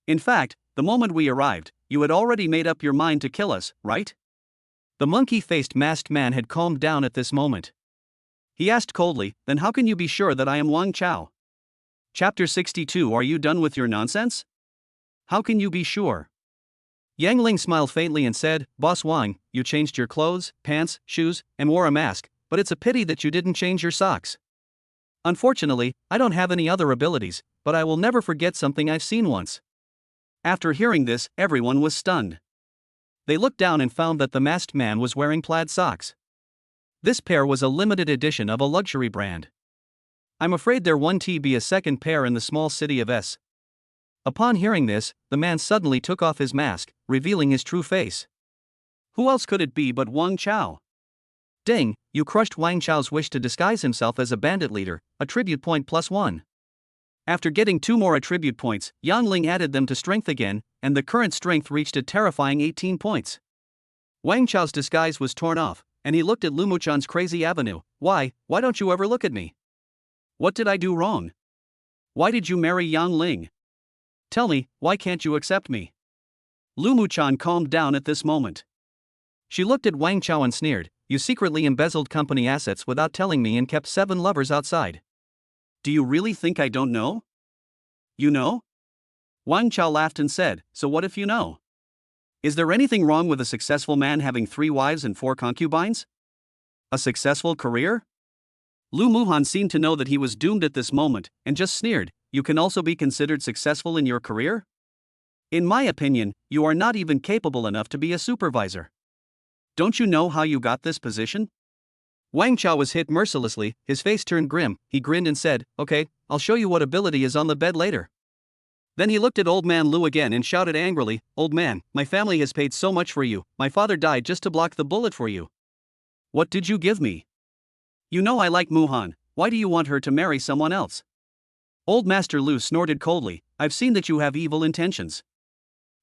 In fact, the moment we arrived, you had already made up your mind to kill us, right? The monkey-faced masked man had calmed down at this moment. He asked coldly, then how can you be sure that I am Wang Chao? Chapter 62. Are you done with your nonsense? How can you be sure? Yang Ling smiled faintly and said, Boss Wang, you changed your clothes, pants, shoes, and wore a mask, but it's a pity that you didn't change your socks. Unfortunately, I don't have any other abilities, but I will never forget something I've seen once. After hearing this, everyone was stunned. They looked down and found that the masked man was wearing plaid socks. This pair was a limited edition of a luxury brand. I'm afraid there won't be a second pair in the small city of S. Upon hearing this, the man suddenly took off his mask, revealing his true face. Who else could it be but Wang Chao? Ding, you crushed Wang Chao's wish to disguise himself as a bandit leader, attribute point +1. After getting 2 more attribute points, Yang Ling added them to strength again, and the current strength reached a terrifying 18 points. Wang Chao's disguise was torn off, and he looked at Lu Muchan's crazy avenue. Why don't you ever look at me? What did I do wrong? Why did you marry Yang Ling? Tell me, why can't you accept me? Lu Muchan calmed down at this moment. She looked at Wang Chao and sneered, you secretly embezzled company assets without telling me and kept 7 lovers outside. Do you really think I don't know? You know? Wang Chao laughed and said, so what if you know? Is there anything wrong with a successful man having 3 wives and 4 concubines? A successful career? Lu Muhan seemed to know that he was doomed at this moment, and just sneered, you can also be considered successful in your career? In my opinion, you are not even capable enough to be a supervisor. Don't you know how you got this position? Wang Chao was hit mercilessly, his face turned grim, he grinned and said, okay, I'll show you what ability is on the bed later. Then he looked at Old Man Lu again and shouted angrily, Old man, my family has paid so much for you, my father died just to block the bullet for you. What did you give me? You know I like Muhan, why do you want her to marry someone else? Old Master Lu snorted coldly, I've seen that you have evil intentions.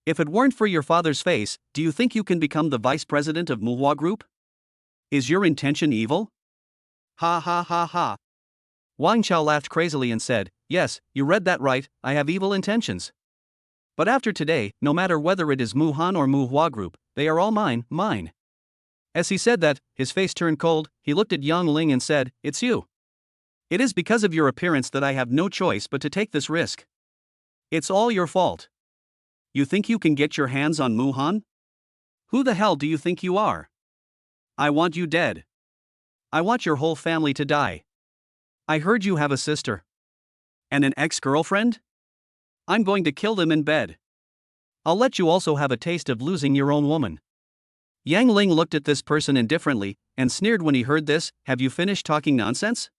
If it weren't for your father's face, do you think you can become the vice president of manhwa Group? Is your intention evil? Ha ha ha ha. Wang Chao laughed crazily and said, yes, you read that right, I have evil intentions. But after today, no matter whether it is Muhan or manhwa Group, they are all mine. As he said that, his face turned cold, he looked at Yang Ling and said, it's you. It is because of your appearance that I have no choice but to take this risk. It's all your fault. You think you can get your hands on Muhan? Who the hell do you think you are? I want you dead. I want your whole family to die. I heard you have a sister. And an ex-girlfriend? I'm going to kill them in bed. I'll let you also have a taste of losing your own woman. Yang Ling looked at this person indifferently and sneered when he heard this. Have you finished talking nonsense?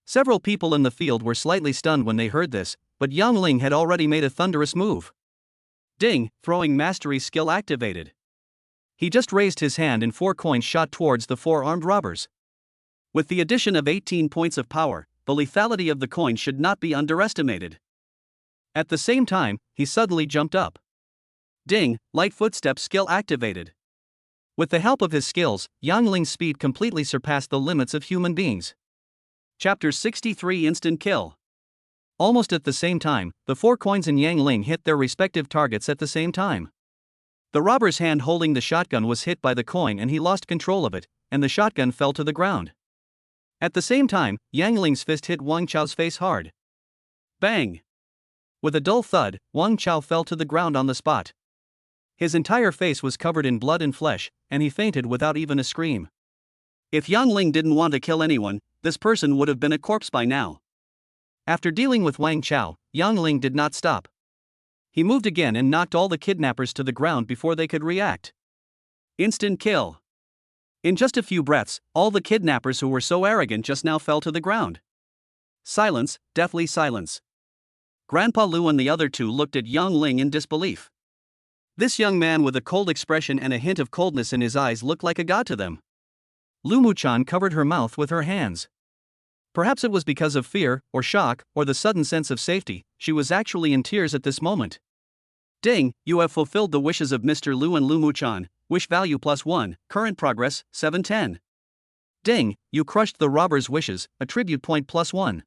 Several people in the field were slightly stunned when they heard this, but Yang Ling had already made a thunderous move. Ding, throwing mastery skill activated. He just raised his hand and 4 coins shot towards the 4 armed robbers. With the addition of 18 points of power, the lethality of the coin should not be underestimated. At the same time, he suddenly jumped up. Ding, light footstep skill activated. With the help of his skills, Yang Ling's speed completely surpassed the limits of human beings. Chapter 63 Instant Kill. Almost at the same time, the 4 coins in Yang Ling hit their respective targets at the same time. The robber's hand holding the shotgun was hit by the coin and he lost control of it, and the shotgun fell to the ground. At the same time, Yang Ling's fist hit Wang Chao's face hard. Bang! With a dull thud, Wang Chao fell to the ground on the spot. His entire face was covered in blood and flesh, and he fainted without even a scream. If Yang Ling didn't want to kill anyone, this person would have been a corpse by now. After dealing with Wang Chao, Yang Ling did not stop. He moved again and knocked all the kidnappers to the ground before they could react. Instant kill. In just a few breaths, all the kidnappers who were so arrogant just now fell to the ground. Silence, deathly silence. Grandpa Lu and the other 2 looked at Yang Ling in disbelief. This young man with a cold expression and a hint of coldness in his eyes looked like a god to them. Lu Muchan covered her mouth with her hands. Perhaps it was because of fear, or shock, or the sudden sense of safety, she was actually in tears at this moment. Ding, you have fulfilled the wishes of Mr. Lu and Lu Muchan, wish value +1, current progress, 710. Ding, you crushed the robber's wishes, attribute point +1.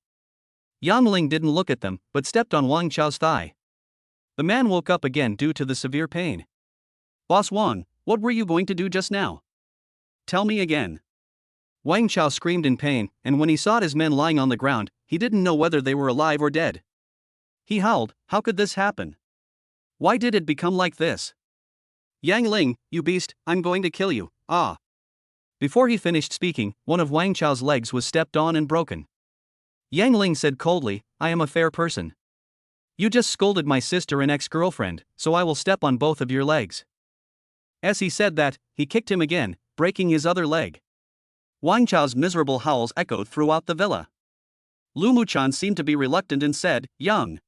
Yang Ling didn't look at them, but stepped on Wang Chao's thigh. The man woke up again due to the severe pain. Boss Wang, what were you going to do just now? Tell me again. Wang Chao screamed in pain, and when he saw his men lying on the ground, he didn't know whether they were alive or dead. He howled, how could this happen? Why did it become like this? Yang Ling, you beast, I'm going to kill you, ah. Before he finished speaking, one of Wang Chao's legs was stepped on and broken. Yang Ling said coldly, I am a fair person. You just scolded my sister and ex-girlfriend, so I will step on both of your legs. As he said that, he kicked him again, breaking his other leg. Wang Chao's miserable howls echoed throughout the villa. Lu Muchan seemed to be reluctant and said, Yang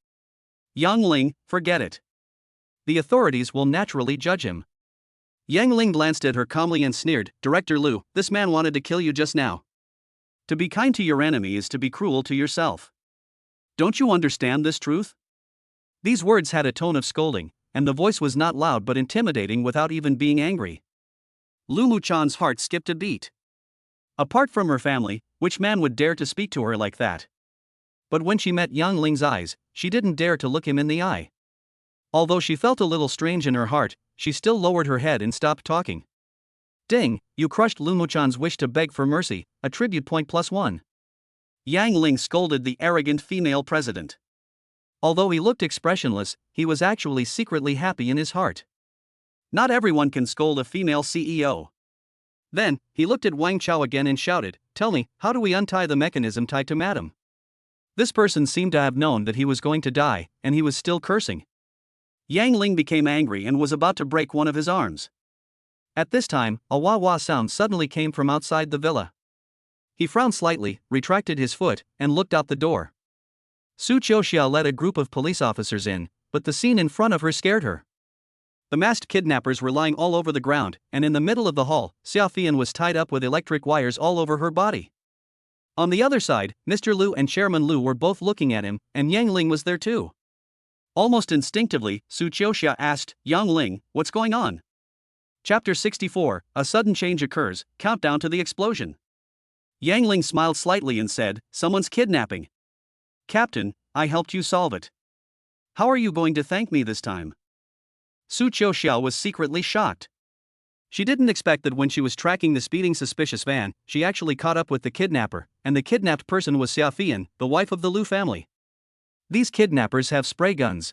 Ling, forget it. The authorities will naturally judge him. Yang Ling glanced at her calmly and sneered, Director Lu, this man wanted to kill you just now. To be kind to your enemy is to be cruel to yourself. Don't you understand this truth? These words had a tone of scolding, and the voice was not loud but intimidating without even being angry. Lu Muchan's heart skipped a beat. Apart from her family, which man would dare to speak to her like that? But when she met Yang Ling's eyes, she didn't dare to look him in the eye. Although she felt a little strange in her heart, she still lowered her head and stopped talking. Ding, you crushed Lu Muchan's wish to beg for mercy, attribute point +1. Yang Ling scolded the arrogant female president. Although he looked expressionless, he was actually secretly happy in his heart. Not everyone can scold a female CEO. Then, he looked at Wang Chao again and shouted, Tell me, how do we untie the mechanism tied to Madam? This person seemed to have known that he was going to die, and he was still cursing. Yang Ling became angry and was about to break one of his arms. At this time, a wah-wah sound suddenly came from outside the villa. He frowned slightly, retracted his foot, and looked out the door. Su Qiuxia led a group of police officers in, but the scene in front of her scared her. The masked kidnappers were lying all over the ground, and in the middle of the hall, Xiaofian was tied up with electric wires all over her body. On the other side, Mr. Lu and Chairman Lu were both looking at him, and Yang Ling was there too. Almost instinctively, Su Qiuxia asked, Yang Ling, what's going on? Chapter 64, A sudden change occurs, countdown to the explosion. Yang Ling smiled slightly and said, Someone's kidnapping. Captain, I helped you solve it. How are you going to thank me this time? Su Qiuxia was secretly shocked. She didn't expect that when she was tracking the speeding suspicious van, she actually caught up with the kidnapper, and the kidnapped person was Xiaofian, the wife of the Lu family. These kidnappers have spray guns.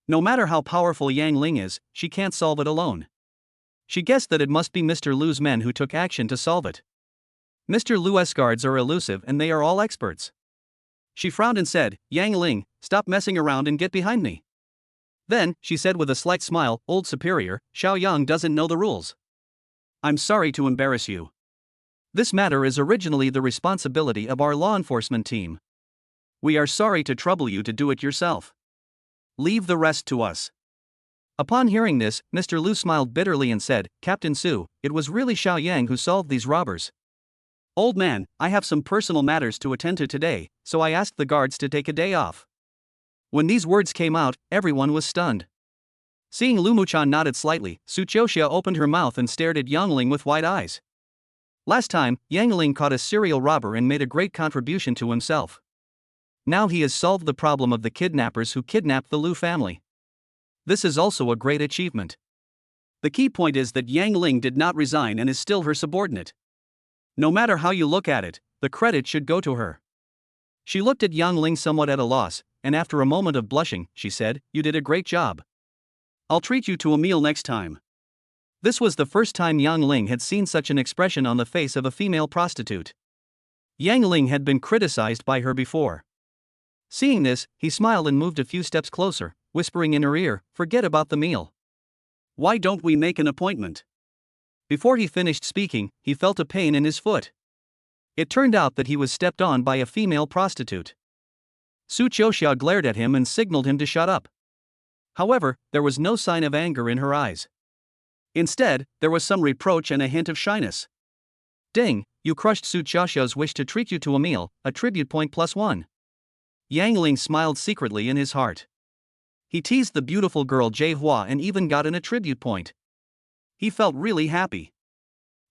No matter how powerful Yang Ling is, she can't solve it alone. She guessed that it must be Mr. Lu's men who took action to solve it. Mr. Lu's guards are elusive and they are all experts. She frowned and said, Yang Ling, stop messing around and get behind me. Then, she said with a slight smile, Old Superior, Xiao Yang doesn't know the rules. I'm sorry to embarrass you. This matter is originally the responsibility of our law enforcement team. We are sorry to trouble you to do it yourself. Leave the rest to us. Upon hearing this, Mr. Lu smiled bitterly and said, Captain Su, it was really Xiao Yang who solved these robbers. Old man, I have some personal matters to attend to today, so I asked the guards to take a day off. When these words came out, everyone was stunned. Seeing Lu Muchan nodded slightly, Su Qiuxia opened her mouth and stared at Yang Ling with wide eyes. Last time, Yang Ling caught a serial robber and made a great contribution to himself. Now he has solved the problem of the kidnappers who kidnapped the Lu family. This is also a great achievement. The key point is that Yang Ling did not resign and is still her subordinate. No matter how you look at it, the credit should go to her. She looked at Yang Ling somewhat at a loss, and after a moment of blushing, she said, You did a great job. I'll treat you to a meal next time. This was the first time Yang Ling had seen such an expression on the face of a female prostitute. Yang Ling had been criticized by her before. Seeing this, he smiled and moved a few steps closer, whispering in her ear, Forget about the meal. Why don't we make an appointment? Before he finished speaking, he felt a pain in his foot. It turned out that he was stepped on by a female prostitute. Su Qiuxia glared at him and signaled him to shut up. However, there was no sign of anger in her eyes. Instead, there was some reproach and a hint of shyness. Ding, you crushed Su Qiuxia's wish to treat you to a meal, a tribute point +1. Yang Ling smiled secretly in his heart. He teased the beautiful girl Jie Hua and even got an attribute point. He felt really happy.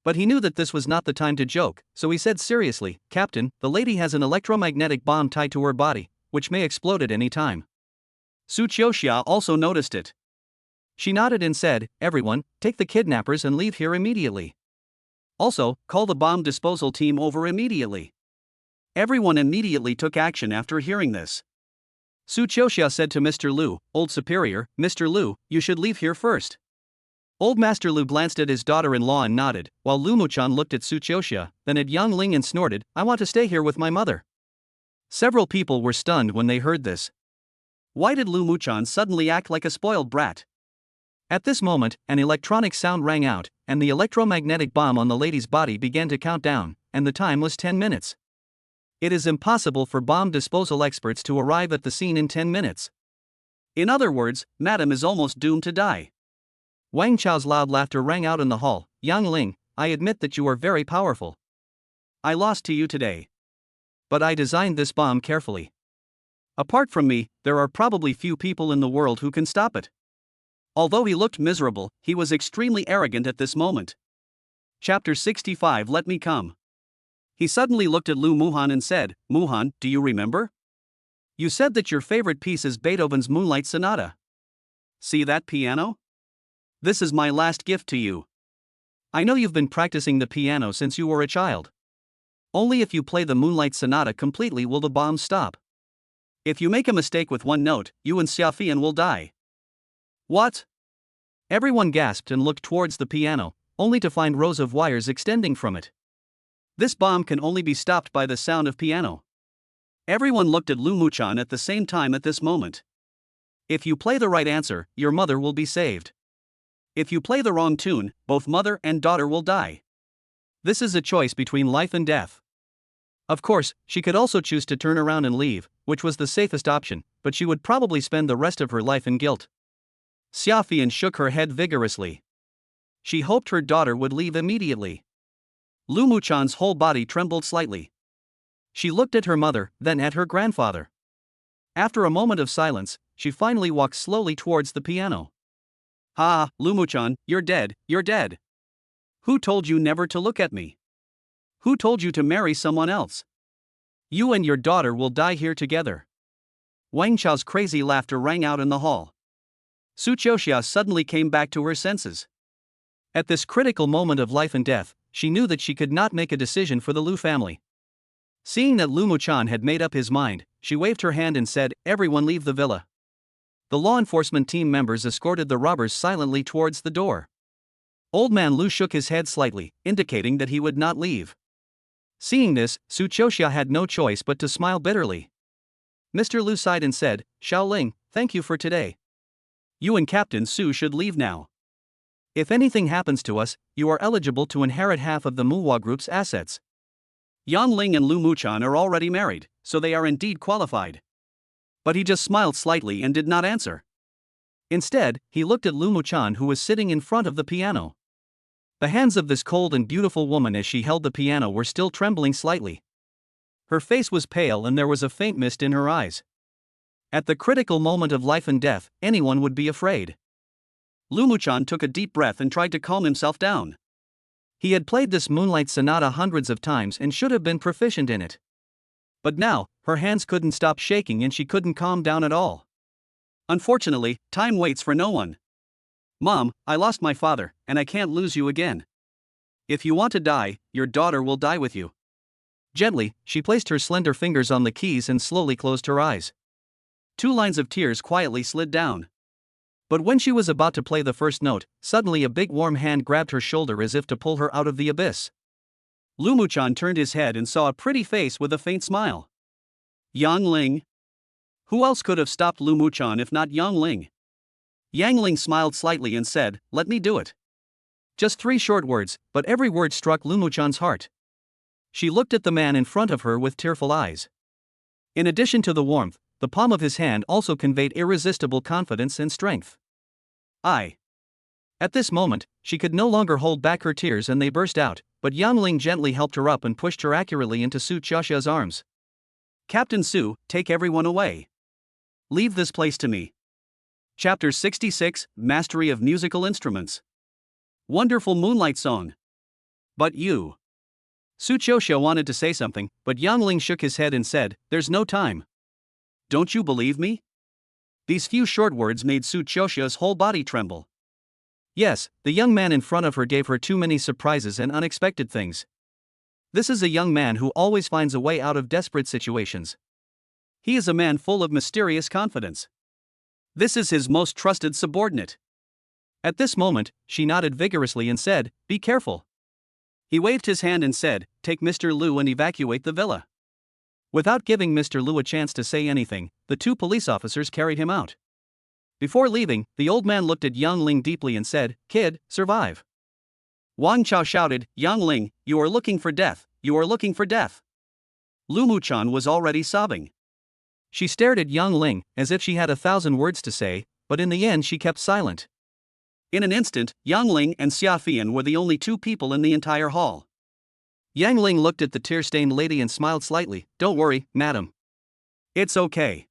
But he knew that this was not the time to joke, so he said seriously, Captain, the lady has an electromagnetic bomb tied to her body, which may explode at any time. Su Qiuxia also noticed it. She nodded and said, Everyone, take the kidnappers and leave here immediately. Also, call the bomb disposal team over immediately. Everyone immediately took action after hearing this. Su Qiuxia said to Mr. Lu, Old Superior, Mr. Lu, you should leave here first. Old Master Lu glanced at his daughter-in-law and nodded, while Lu Muchan looked at Su Qiuxia, then at Yang Ling and snorted, I want to stay here with my mother. Several people were stunned when they heard this. Why did Lu Muchan suddenly act like a spoiled brat? At this moment, an electronic sound rang out, and the electromagnetic bomb on the lady's body began to count down, and the time was 10 minutes. It is impossible for bomb disposal experts to arrive at the scene in 10 minutes. In other words, Madam is almost doomed to die. Wang Chao's loud laughter rang out in the hall. Yang Ling, I admit that you are very powerful. I lost to you today. But I designed this bomb carefully. Apart from me, there are probably few people in the world who can stop it. Although he looked miserable, he was extremely arrogant at this moment. Chapter 65 Let me come. He suddenly looked at Lu Muhan and said, Muhan, do you remember? You said that your favorite piece is Beethoven's Moonlight Sonata. See that piano? This is my last gift to you. I know you've been practicing the piano since you were a child. Only if you play the Moonlight Sonata completely will the bomb stop. If you make a mistake with one note, you and Xiaofian will die. What? Everyone gasped and looked towards the piano, only to find rows of wires extending from it. This bomb can only be stopped by the sound of piano. Everyone looked at Lu Muchan at the same time at this moment. If you play the right answer, your mother will be saved. If you play the wrong tune, both mother and daughter will die. This is a choice between life and death. Of course, she could also choose to turn around and leave, which was the safest option, but she would probably spend the rest of her life in guilt. Xiaofian shook her head vigorously. She hoped her daughter would leave immediately. Lu Muchan's whole body trembled slightly. She looked at her mother, then at her grandfather. After a moment of silence, she finally walked slowly towards the piano. Ha, Lu Muchan, you're dead, you're dead. Who told you never to look at me? Who told you to marry someone else? You and your daughter will die here together. Wang Chao's crazy laughter rang out in the hall. Su Qiuxia suddenly came back to her senses. At this critical moment of life and death, she knew that she could not make a decision for the Lu family. Seeing that Lu Muchan had made up his mind, she waved her hand and said, Everyone leave the villa. The law enforcement team members escorted the robbers silently towards the door. Old man Lu shook his head slightly, indicating that he would not leave. Seeing this, Su Qiuxia had no choice but to smile bitterly. Mr. Lu sighed and said, Xiaoling, thank you for today. You and Captain Su should leave now. If anything happens to us, you are eligible to inherit half of the Muhua Group's assets. Yang Ling and Lu Muchan are already married, so they are indeed qualified. But he just smiled slightly and did not answer. Instead, he looked at Lu Muchan, who was sitting in front of the piano. The hands of this cold and beautiful woman as she held the piano were still trembling slightly. Her face was pale and there was a faint mist in her eyes. At the critical moment of life and death, anyone would be afraid. Lu Muchan took a deep breath and tried to calm himself down. He had played this Moonlight Sonata hundreds of times and should have been proficient in it. But now, her hands couldn't stop shaking and she couldn't calm down at all. Unfortunately, time waits for no one. Mom, I lost my father, and I can't lose you again. If you want to die, your daughter will die with you. Gently, she placed her slender fingers on the keys and slowly closed her eyes. 2 lines of tears quietly slid down. But when she was about to play the first note, suddenly a big warm hand grabbed her shoulder as if to pull her out of the abyss. Lu Muchan turned his head and saw a pretty face with a faint smile. Yang Ling? Who else could have stopped Lu Muchan if not Yang Ling? Yang Ling smiled slightly and said, Let me do it. Just 3 short words, but every word struck Lu Muchan's heart. She looked at the man in front of her with tearful eyes. In addition to the warmth, the palm of his hand also conveyed irresistible confidence and strength. At this moment, she could no longer hold back her tears and they burst out, but Yang Ling gently helped her up and pushed her accurately into Su Qiaoxia's arms. Captain Su, take everyone away. Leave this place to me. Chapter 66, Mastery of Musical Instruments. Wonderful moonlight song. But you. Su Qiaoxia wanted to say something, but Yang Ling shook his head and said, There's no time. Don't you believe me? These few short words made Su Qiaoxia's whole body tremble. Yes, the young man in front of her gave her too many surprises and unexpected things. This is a young man who always finds a way out of desperate situations. He is a man full of mysterious confidence. This is his most trusted subordinate. At this moment, she nodded vigorously and said, Be careful. He waved his hand and said, Take Mr. Lu and evacuate the villa. Without giving Mr. Lu a chance to say anything, the 2 police officers carried him out. Before leaving, the old man looked at Yang Ling deeply and said, Kid, survive. Wang Chao shouted, Yang Ling, you are looking for death, you are looking for death. Lu Muchan was already sobbing. She stared at Yang Ling, as if she had 1,000 words to say, but in the end she kept silent. In an instant, Yang Ling and Xia Fian were the only 2 people in the entire hall. Yang Ling looked at the tear-stained lady and smiled slightly, Don't worry, madam. It's okay.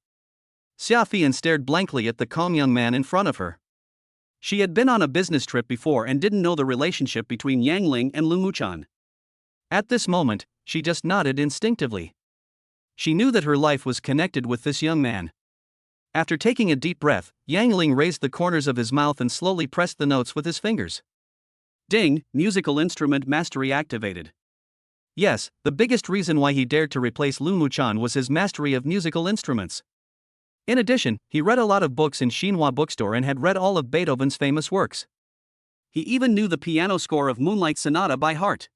Xia Fian stared blankly at the calm young man in front of her. She had been on a business trip before and didn't know the relationship between Yang Ling and Lu Muchan. At this moment, she just nodded instinctively. She knew that her life was connected with this young man. After taking a deep breath, Yang Ling raised the corners of his mouth and slowly pressed the notes with his fingers. Ding, musical instrument mastery activated. Yes, the biggest reason why he dared to replace Lu Muchan was his mastery of musical instruments. In addition, he read a lot of books in Xinhua bookstore and had read all of Beethoven's famous works. He even knew the piano score of Moonlight Sonata by heart.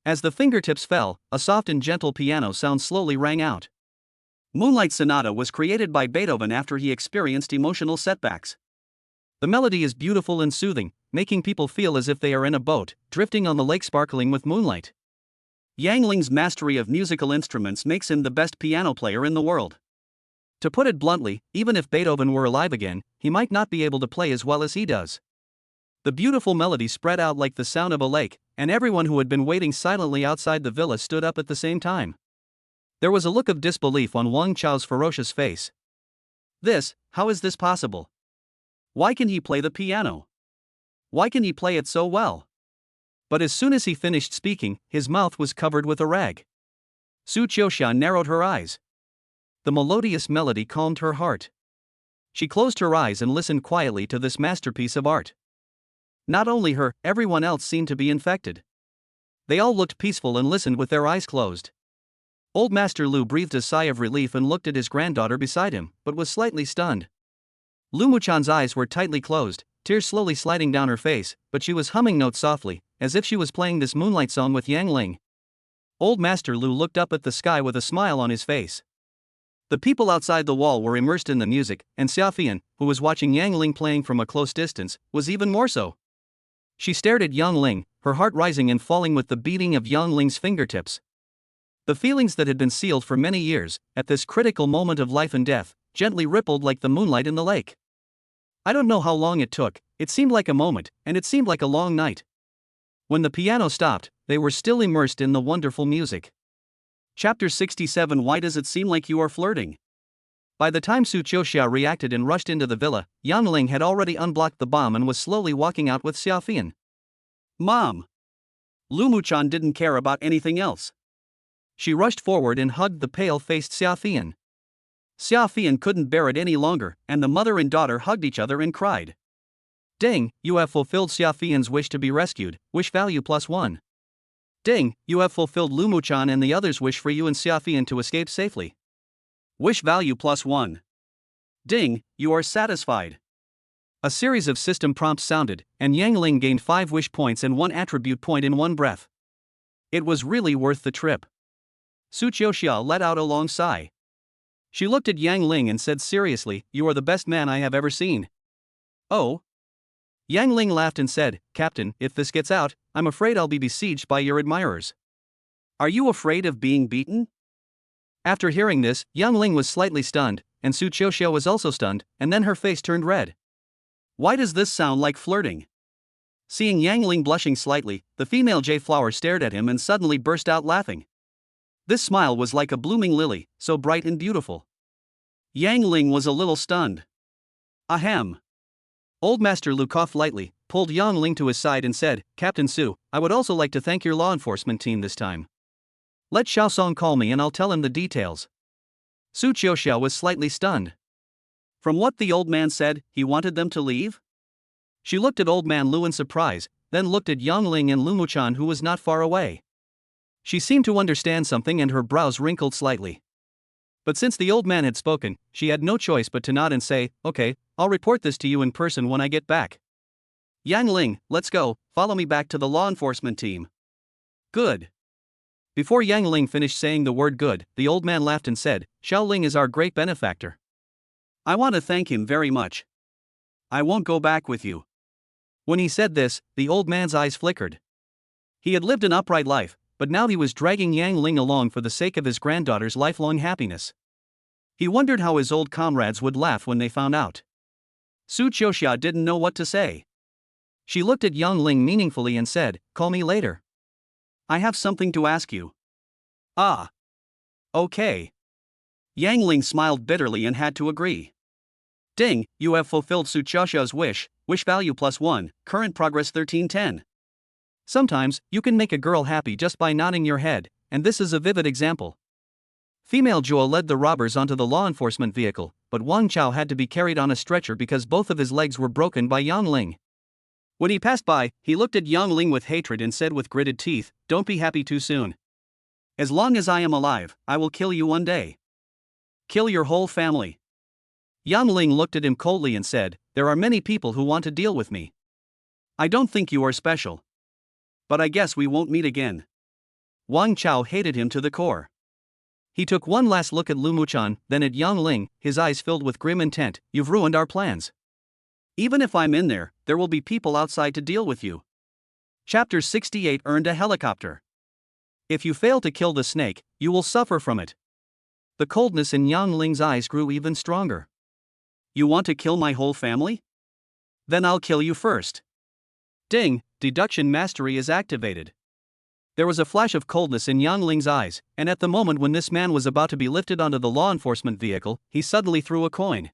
As the fingertips fell, a soft and gentle piano sound slowly rang out. Moonlight Sonata was created by Beethoven after he experienced emotional setbacks. The melody is beautiful and soothing, making people feel as if they are in a boat, drifting on the lake sparkling with moonlight. Yang Ling's mastery of musical instruments makes him the best piano player in the world. To put it bluntly, even if Beethoven were alive again, he might not be able to play as well as he does. The beautiful melody spread out like the sound of a lake, and everyone who had been waiting silently outside the villa stood up at the same time. There was a look of disbelief on Wang Chao's ferocious face. How is this possible? Why can he play the piano? Why can he play it so well? But as soon as he finished speaking, his mouth was covered with a rag. Su Qiaoxia narrowed her eyes. The melodious melody calmed her heart. She closed her eyes and listened quietly to this masterpiece of art. Not only her, everyone else seemed to be infected. They all looked peaceful and listened with their eyes closed. Old Master Lu breathed a sigh of relief and looked at his granddaughter beside him, but was slightly stunned. Lu Muchan's eyes were tightly closed, tears slowly sliding down her face, but she was humming notes softly, as if she was playing this moonlight song with Yang Ling. Old Master Lu looked up at the sky with a smile on his face. The people outside the wall were immersed in the music, and Xiaofian, who was watching Yang Ling playing from a close distance, was even more so. She stared at Yang Ling, her heart rising and falling with the beating of Yang Ling's fingertips. The feelings that had been sealed for many years, at this critical moment of life and death, gently rippled like the moonlight in the lake. I don't know how long it took, it seemed like a moment, and it seemed like a long night. When the piano stopped, they were still immersed in the wonderful music. Chapter 67. Why does it seem like you are flirting? By the time Su Qiuxia reacted and rushed into the villa, Yang Ling had already unblocked the bomb and was slowly walking out with Xiaofian. Mom! Lu Muchan didn't care about anything else. She rushed forward and hugged the pale-faced Xiaofian. Xiaofian couldn't bear it any longer, and the mother and daughter hugged each other and cried. Ding, you have fulfilled Xiaofian's wish to be rescued, wish value +1. Ding, you have fulfilled Lu Muchan and the others' wish for you and Xiaofian to escape safely. Wish value +1. Ding, you are satisfied. A series of system prompts sounded, and Yang Ling gained 5 wish points and 1 attribute point in one breath. It was really worth the trip. Su Qiuxia let out a long sigh. She looked at Yang Ling and said seriously, "You are the best man I have ever seen." Oh? Yang Ling laughed and said, "Captain, if this gets out, I'm afraid I'll be besieged by your admirers." Are you afraid of being beaten? After hearing this, Yang Ling was slightly stunned, and Su Qiuxia was also stunned, and then her face turned red. Why does this sound like flirting? Seeing Yang Ling blushing slightly, the female Jade Flower stared at him and suddenly burst out laughing. This smile was like a blooming lily, so bright and beautiful. Yang Ling was a little stunned. Ahem. Old Master Lu coughed lightly, pulled Yang Ling to his side and said, "Captain Su, I would also like to thank your law enforcement team this time. Let Xiaosong call me and I'll tell him the details." Su Qiuxia was slightly stunned. From what the old man said, he wanted them to leave? She looked at old man Lu in surprise, then looked at Yang Ling and Lu Muchan who was not far away. She seemed to understand something and her brows wrinkled slightly. But since the old man had spoken, she had no choice but to nod and say, "Okay, I'll report this to you in person when I get back." Yang Ling, let's go, follow me back to the law enforcement team. Good. Before Yang Ling finished saying the word good, the old man laughed and said, "Xiao Ling is our great benefactor. I want to thank him very much. I won't go back with you." When he said this, the old man's eyes flickered. He had lived an upright life, but now he was dragging Yang Ling along for the sake of his granddaughter's lifelong happiness. He wondered how his old comrades would laugh when they found out. Su Qiuxia didn't know what to say. She looked at Yang Ling meaningfully and said, "Call me later. I have something to ask you." Ah. Okay. Yang Ling smiled bitterly and had to agree. Ding, you have fulfilled Su Qiuxia's wish, wish value +1, current progress 1310. Sometimes, you can make a girl happy just by nodding your head, and this is a vivid example. Female Zhuo led the robbers onto the law enforcement vehicle, but Wang Chao had to be carried on a stretcher because both of his legs were broken by Yang Ling. When he passed by, he looked at Yang Ling with hatred and said with gritted teeth, "Don't be happy too soon. As long as I am alive, I will kill you one day. Kill your whole family." Yang Ling looked at him coldly and said, "There are many people who want to deal with me. I don't think you are special. But I guess we won't meet again." Wang Chao hated him to the core. He took one last look at Lu Muchan, then at Yang Ling, his eyes filled with grim intent. "You've ruined our plans. Even if I'm in there will be people outside to deal with you." Chapter 68. Earned a helicopter. If you fail to kill the snake, you will suffer from it. The coldness in Yang Ling's eyes grew even stronger. You want to kill my whole family? Then I'll kill you first. Ding, deduction mastery is activated. There was a flash of coldness in Yang Ling's eyes, and at the moment when this man was about to be lifted onto the law enforcement vehicle, he suddenly threw a coin.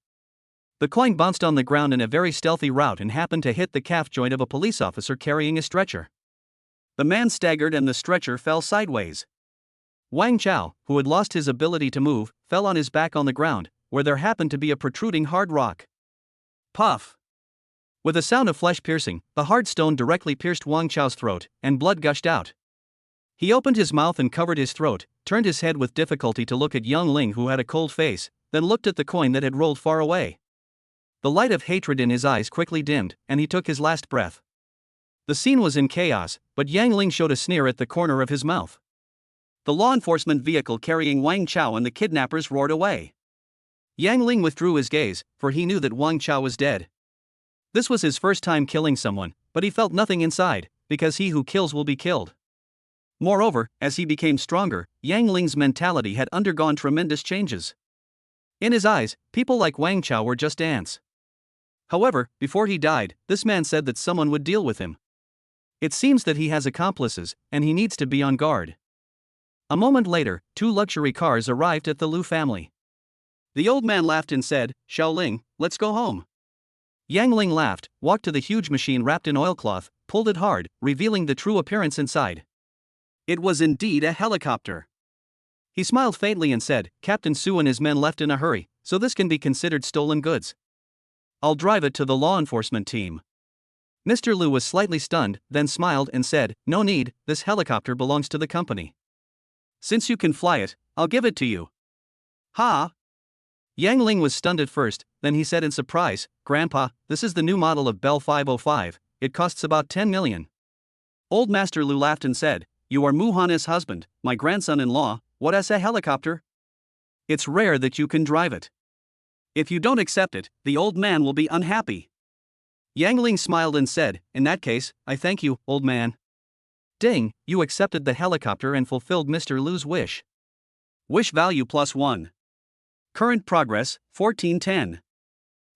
The coin bounced on the ground in a very stealthy route and happened to hit the calf joint of a police officer carrying a stretcher. The man staggered and the stretcher fell sideways. Wang Chao, who had lost his ability to move, fell on his back on the ground, where there happened to be a protruding hard rock. Puff! With a sound of flesh piercing, the hard stone directly pierced Wang Chao's throat, and blood gushed out. He opened his mouth and covered his throat, turned his head with difficulty to look at Yang Ling who had a cold face, then looked at the coin that had rolled far away. The light of hatred in his eyes quickly dimmed, and he took his last breath. The scene was in chaos, but Yang Ling showed a sneer at the corner of his mouth. The law enforcement vehicle carrying Wang Chao and the kidnappers roared away. Yang Ling withdrew his gaze, for he knew that Wang Chao was dead. This was his first time killing someone, but he felt nothing inside, because he who kills will be killed. Moreover, as he became stronger, Yang Ling's mentality had undergone tremendous changes. In his eyes, people like Wang Chao were just ants. However, before he died, this man said that someone would deal with him. It seems that he has accomplices, and he needs to be on guard. A moment later, 2 luxury cars arrived at the Lu family. The old man laughed and said, "Xiaoling, let's go home." Yang Ling laughed, walked to the huge machine wrapped in oilcloth, pulled it hard, revealing the true appearance inside. It was indeed a helicopter. He smiled faintly and said, "Captain Su and his men left in a hurry, so this can be considered stolen goods. I'll drive it to the law enforcement team." Mr. Lu was slightly stunned, then smiled and said, "No need, this helicopter belongs to the company. Since you can fly it, I'll give it to you." "Ha!" Yang Ling was stunned at first, then he said in surprise, "Grandpa, this is the new model of Bell 505, it costs about 10 million. Old Master Lu laughed and said, "You are Muhan's husband, my grandson-in-law, what is a helicopter? It's rare that you can drive it. If you don't accept it, the old man will be unhappy." Yang Ling smiled and said, "In that case, I thank you, old man." Ding, you accepted the helicopter and fulfilled Mr. Lu's wish. Wish value +1. Current progress, 1410.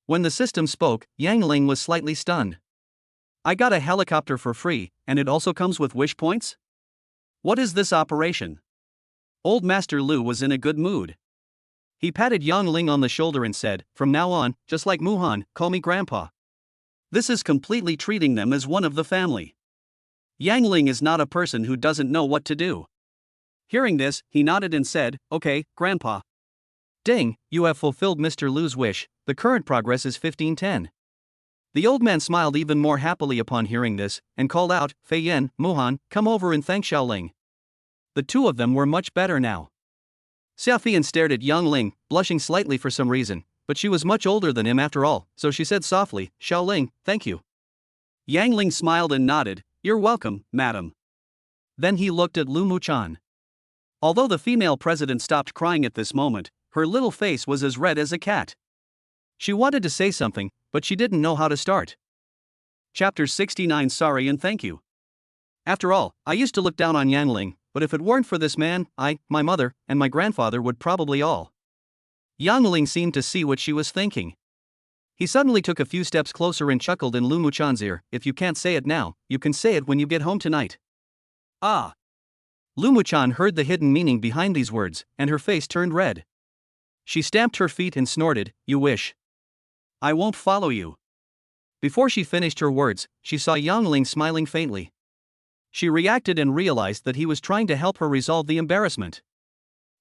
When the system spoke, Yang Ling was slightly stunned. "I got a helicopter for free, and it also comes with wish points? What is this operation?" Old Master Lu was in a good mood. He patted Yang Ling on the shoulder and said, "From now on, just like Muhan, call me Grandpa. This is completely treating them as one of the family." Yang Ling is not a person who doesn't know what to do. Hearing this, he nodded and said, "Okay, Grandpa." Ding, you have fulfilled Mr. Lu's wish, the current progress is 1510. The old man smiled even more happily upon hearing this, and called out, "Fei Yan, Muhan, come over and thank Xiaoling." The two of them were much better now. Xiaofian stared at Yang Ling, blushing slightly for some reason, but she was much older than him after all, so she said softly, "Xiaoling, thank you." Yang Ling smiled and nodded, "You're welcome, madam." Then he looked at Lu Muchan. Although the female president stopped crying at this moment, her little face was as red as a cat. She wanted to say something, but she didn't know how to start. Chapter 69. Sorry and thank you. After all, I used to look down on Yang Ling, but if it weren't for this man, my mother, and my grandfather would probably all. Yang Ling seemed to see what she was thinking. He suddenly took a few steps closer and chuckled in Lu Muchan's ear, "If you can't say it now, you can say it when you get home tonight." Ah! Lu Muchan heard the hidden meaning behind these words, and her face turned red. She stamped her feet and snorted, "You wish. I won't follow you." Before she finished her words, she saw Yang Ling smiling faintly. She reacted and realized that he was trying to help her resolve the embarrassment.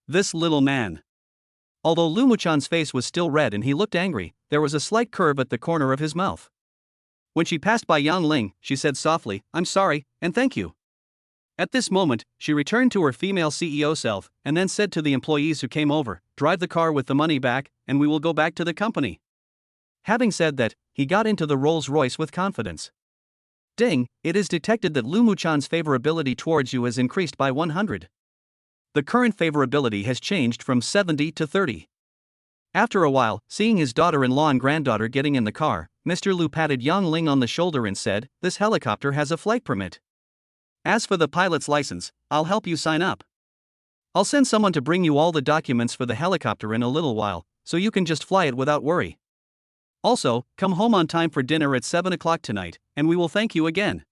This little man. Although Lu Muchan's face was still red and he looked angry, there was a slight curve at the corner of his mouth. When she passed by Yang Ling, she said softly, "I'm sorry, and thank you." At this moment, she returned to her female CEO self, and then said to the employees who came over, "Drive the car with the money back, and we will go back to the company." Having said that, he got into the Rolls-Royce with confidence. Ding, it is detected that Lu Muchan's favorability towards you has increased by 100. The current favorability has changed from 70 to 30. After a while, seeing his daughter-in-law and granddaughter getting in the car, Mr. Lu patted Yang Ling on the shoulder and said, "This helicopter has a flight permit. As for the pilot's license, I'll help you sign up. I'll send someone to bring you all the documents for the helicopter in a little while, so you can just fly it without worry. Also, come home on time for dinner at 7 o'clock tonight, and we will thank you again."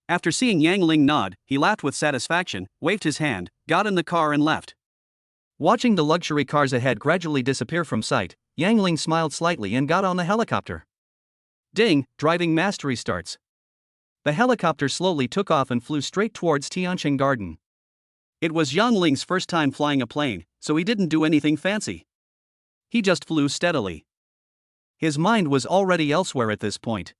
After seeing Yang Ling nod, he laughed with satisfaction, waved his hand, got in the car and left. Watching the luxury cars ahead gradually disappear from sight, Yang Ling smiled slightly and got on the helicopter. Ding, driving mastery starts. The helicopter slowly took off and flew straight towards Tianqing Garden. It was Yang Ling's first time flying a plane, so he didn't do anything fancy. He just flew steadily. His mind was already elsewhere at this point.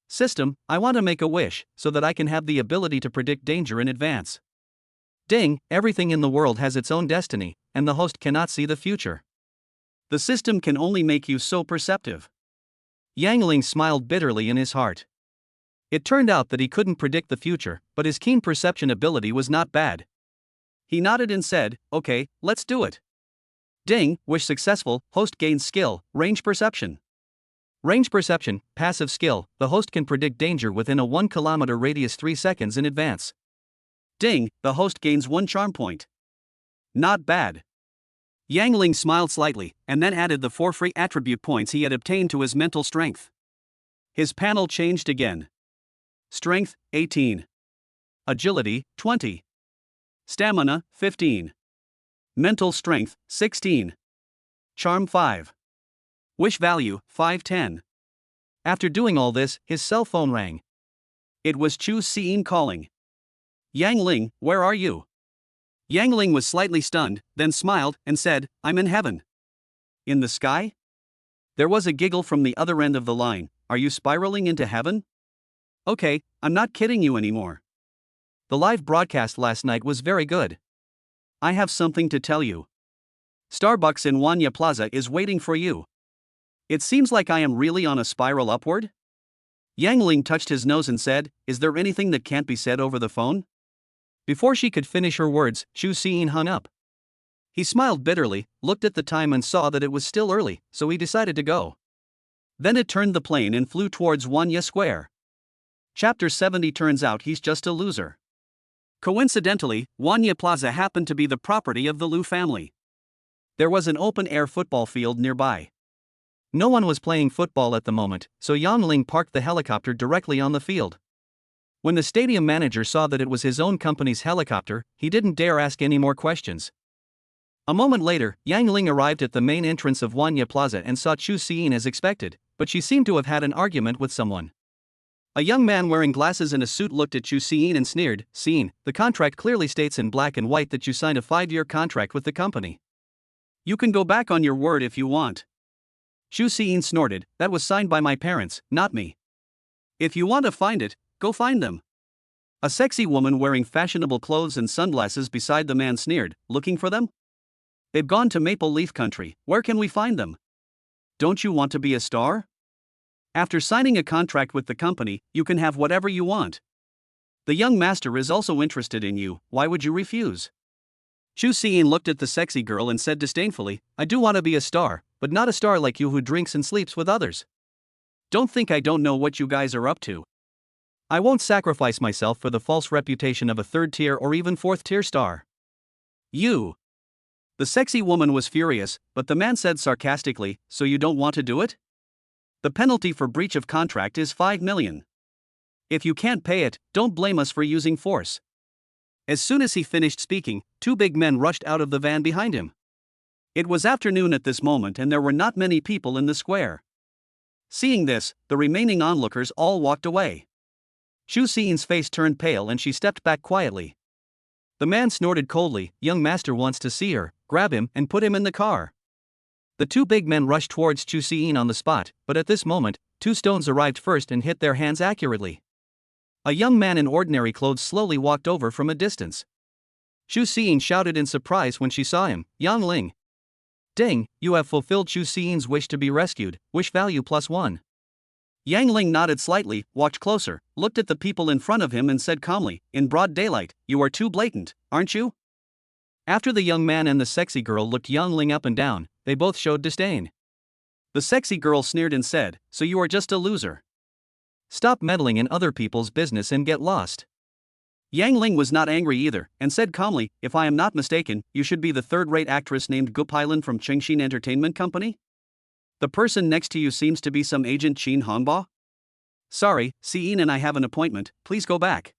System, I want to make a wish, so that I can have the ability to predict danger in advance. Ding, everything in the world has its own destiny, and the host cannot see the future. The system can only make you so perceptive. Yang Ling smiled bitterly in his heart. It turned out that he couldn't predict the future, but his keen perception ability was not bad. He nodded and said, "Okay, let's do it." Ding, wish successful, host gains skill, range perception. Range perception, passive skill, the host can predict danger within a 1 kilometer radius 3 seconds in advance. Ding, the host gains 1 charm point. Not bad. Yang Ling smiled slightly, and then added the 4 free attribute points he had obtained to his mental strength. His panel changed again. Strength, 18. Agility, 20. Stamina, 15. Mental strength, 16. Charm 5. Wish value, 510. After doing all this, his cell phone rang. It was Chu Xiyin calling. Yang Ling, where are you? Yang Ling was slightly stunned, then smiled and said, I'm in heaven. In the sky? There was a giggle from the other end of the line. Are you spiraling into heaven? Okay, I'm not kidding you anymore. The live broadcast last night was very good. I have something to tell you. Starbucks in Wanya Plaza is waiting for you. It seems like I am really on a spiral upward? Yang Ling touched his nose and said, Is there anything that can't be said over the phone? Before she could finish her words, Chu Xiyin hung up. He smiled bitterly, looked at the time and saw that it was still early, so he decided to go. Then it turned the plane and flew towards Wanya Square. Chapter 70 turns out he's just a loser. Coincidentally, Wanya Plaza happened to be the property of the Liu family. There was an open-air football field nearby. No one was playing football at the moment, so Yang Ling parked the helicopter directly on the field. When the stadium manager saw that it was his own company's helicopter, he didn't dare ask any more questions. A moment later, Yang Ling arrived at the main entrance of Wanya Plaza and saw Chu Xiyin as expected, but she seemed to have had an argument with someone. A young man wearing glasses and a suit looked at Chu Xiyin and sneered, Xiyin, the contract clearly states in black and white that you signed a 5-year contract with the company. You can go back on your word if you want. Chu Xiyin snorted, that was signed by my parents, not me. If you want to find it, go find them. A sexy woman wearing fashionable clothes and sunglasses beside the man sneered, looking for them? They've gone to Maple Leaf Country, where can we find them? Don't you want to be a star? After signing a contract with the company, you can have whatever you want. The young master is also interested in you, why would you refuse? Chu Xiyin looked at the sexy girl and said disdainfully, I do want to be a star, but not a star like you who drinks and sleeps with others. Don't think I don't know what you guys are up to. I won't sacrifice myself for the false reputation of a 3rd-tier or even 4th-tier star. You. The sexy woman was furious, but the man said sarcastically, so you don't want to do it? The penalty for breach of contract is 5 million. If you can't pay it, don't blame us for using force. As soon as he finished speaking, 2 big men rushed out of the van behind him. It was afternoon at this moment and there were not many people in the square. Seeing this, the remaining onlookers all walked away. Chu Xiyin's face turned pale and she stepped back quietly. The man snorted coldly, young master wants to see her, grab him and put him in the car. The 2 big men rushed towards Chu Xiyin on the spot, but at this moment, 2 stones arrived first and hit their hands accurately. A young man in ordinary clothes slowly walked over from a distance. Chu Xiyin shouted in surprise when she saw him, Yang Ling. Ding, you have fulfilled Chu Xiyin's wish to be rescued, wish value +1. Yang Ling nodded slightly, walked closer, looked at the people in front of him and said calmly, in broad daylight, you are too blatant, aren't you? After the young man and the sexy girl looked Yang Ling up and down, they both showed disdain. The sexy girl sneered and said, so you are just a loser. Stop meddling in other people's business and get lost. Yang Ling was not angry either, and said calmly, if I am not mistaken, you should be the 3rd-rate actress named Gu Pailan from Chengxin Entertainment Company? The person next to you seems to be some agent Qin Hongba? Sorry, Xiyin and I have an appointment, please go back.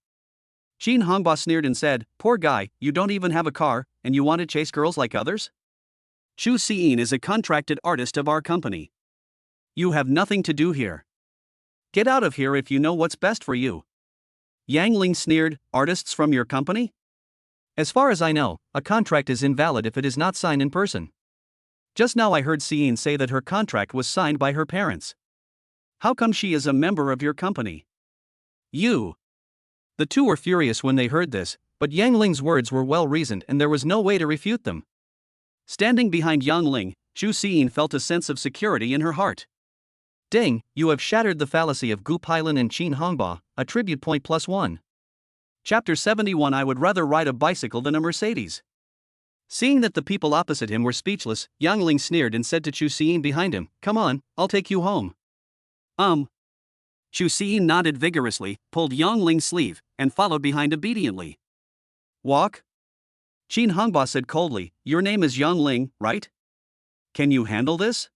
Qin Hongba sneered and said, poor guy, you don't even have a car, and you want to chase girls like others? Chu Xiyin is a contracted artist of our company. You have nothing to do here. Get out of here if you know what's best for you. Yang Ling sneered, artists from your company? As far as I know, a contract is invalid if it is not signed in person. Just now I heard Xiyin say that her contract was signed by her parents. How come she is a member of your company? You. The 2 were furious when they heard this, but Yang Ling's words were well reasoned and there was no way to refute them. Standing behind Yang Ling, Chu Xiyin felt a sense of security in her heart. Ding, you have shattered the fallacy of Gu Pailan and Qin Hongba, attribute point +1. Chapter 71 I would rather ride a bicycle than a Mercedes. Seeing that the people opposite him were speechless, Yang Ling sneered and said to Chu Xiyin behind him, "Come on, I'll take you home." Chu Xiyin nodded vigorously, pulled Yang Ling's sleeve, and followed behind obediently. "Walk?" Qin Hongbao said coldly, "Your name is Yang Ling, right? Can you handle this?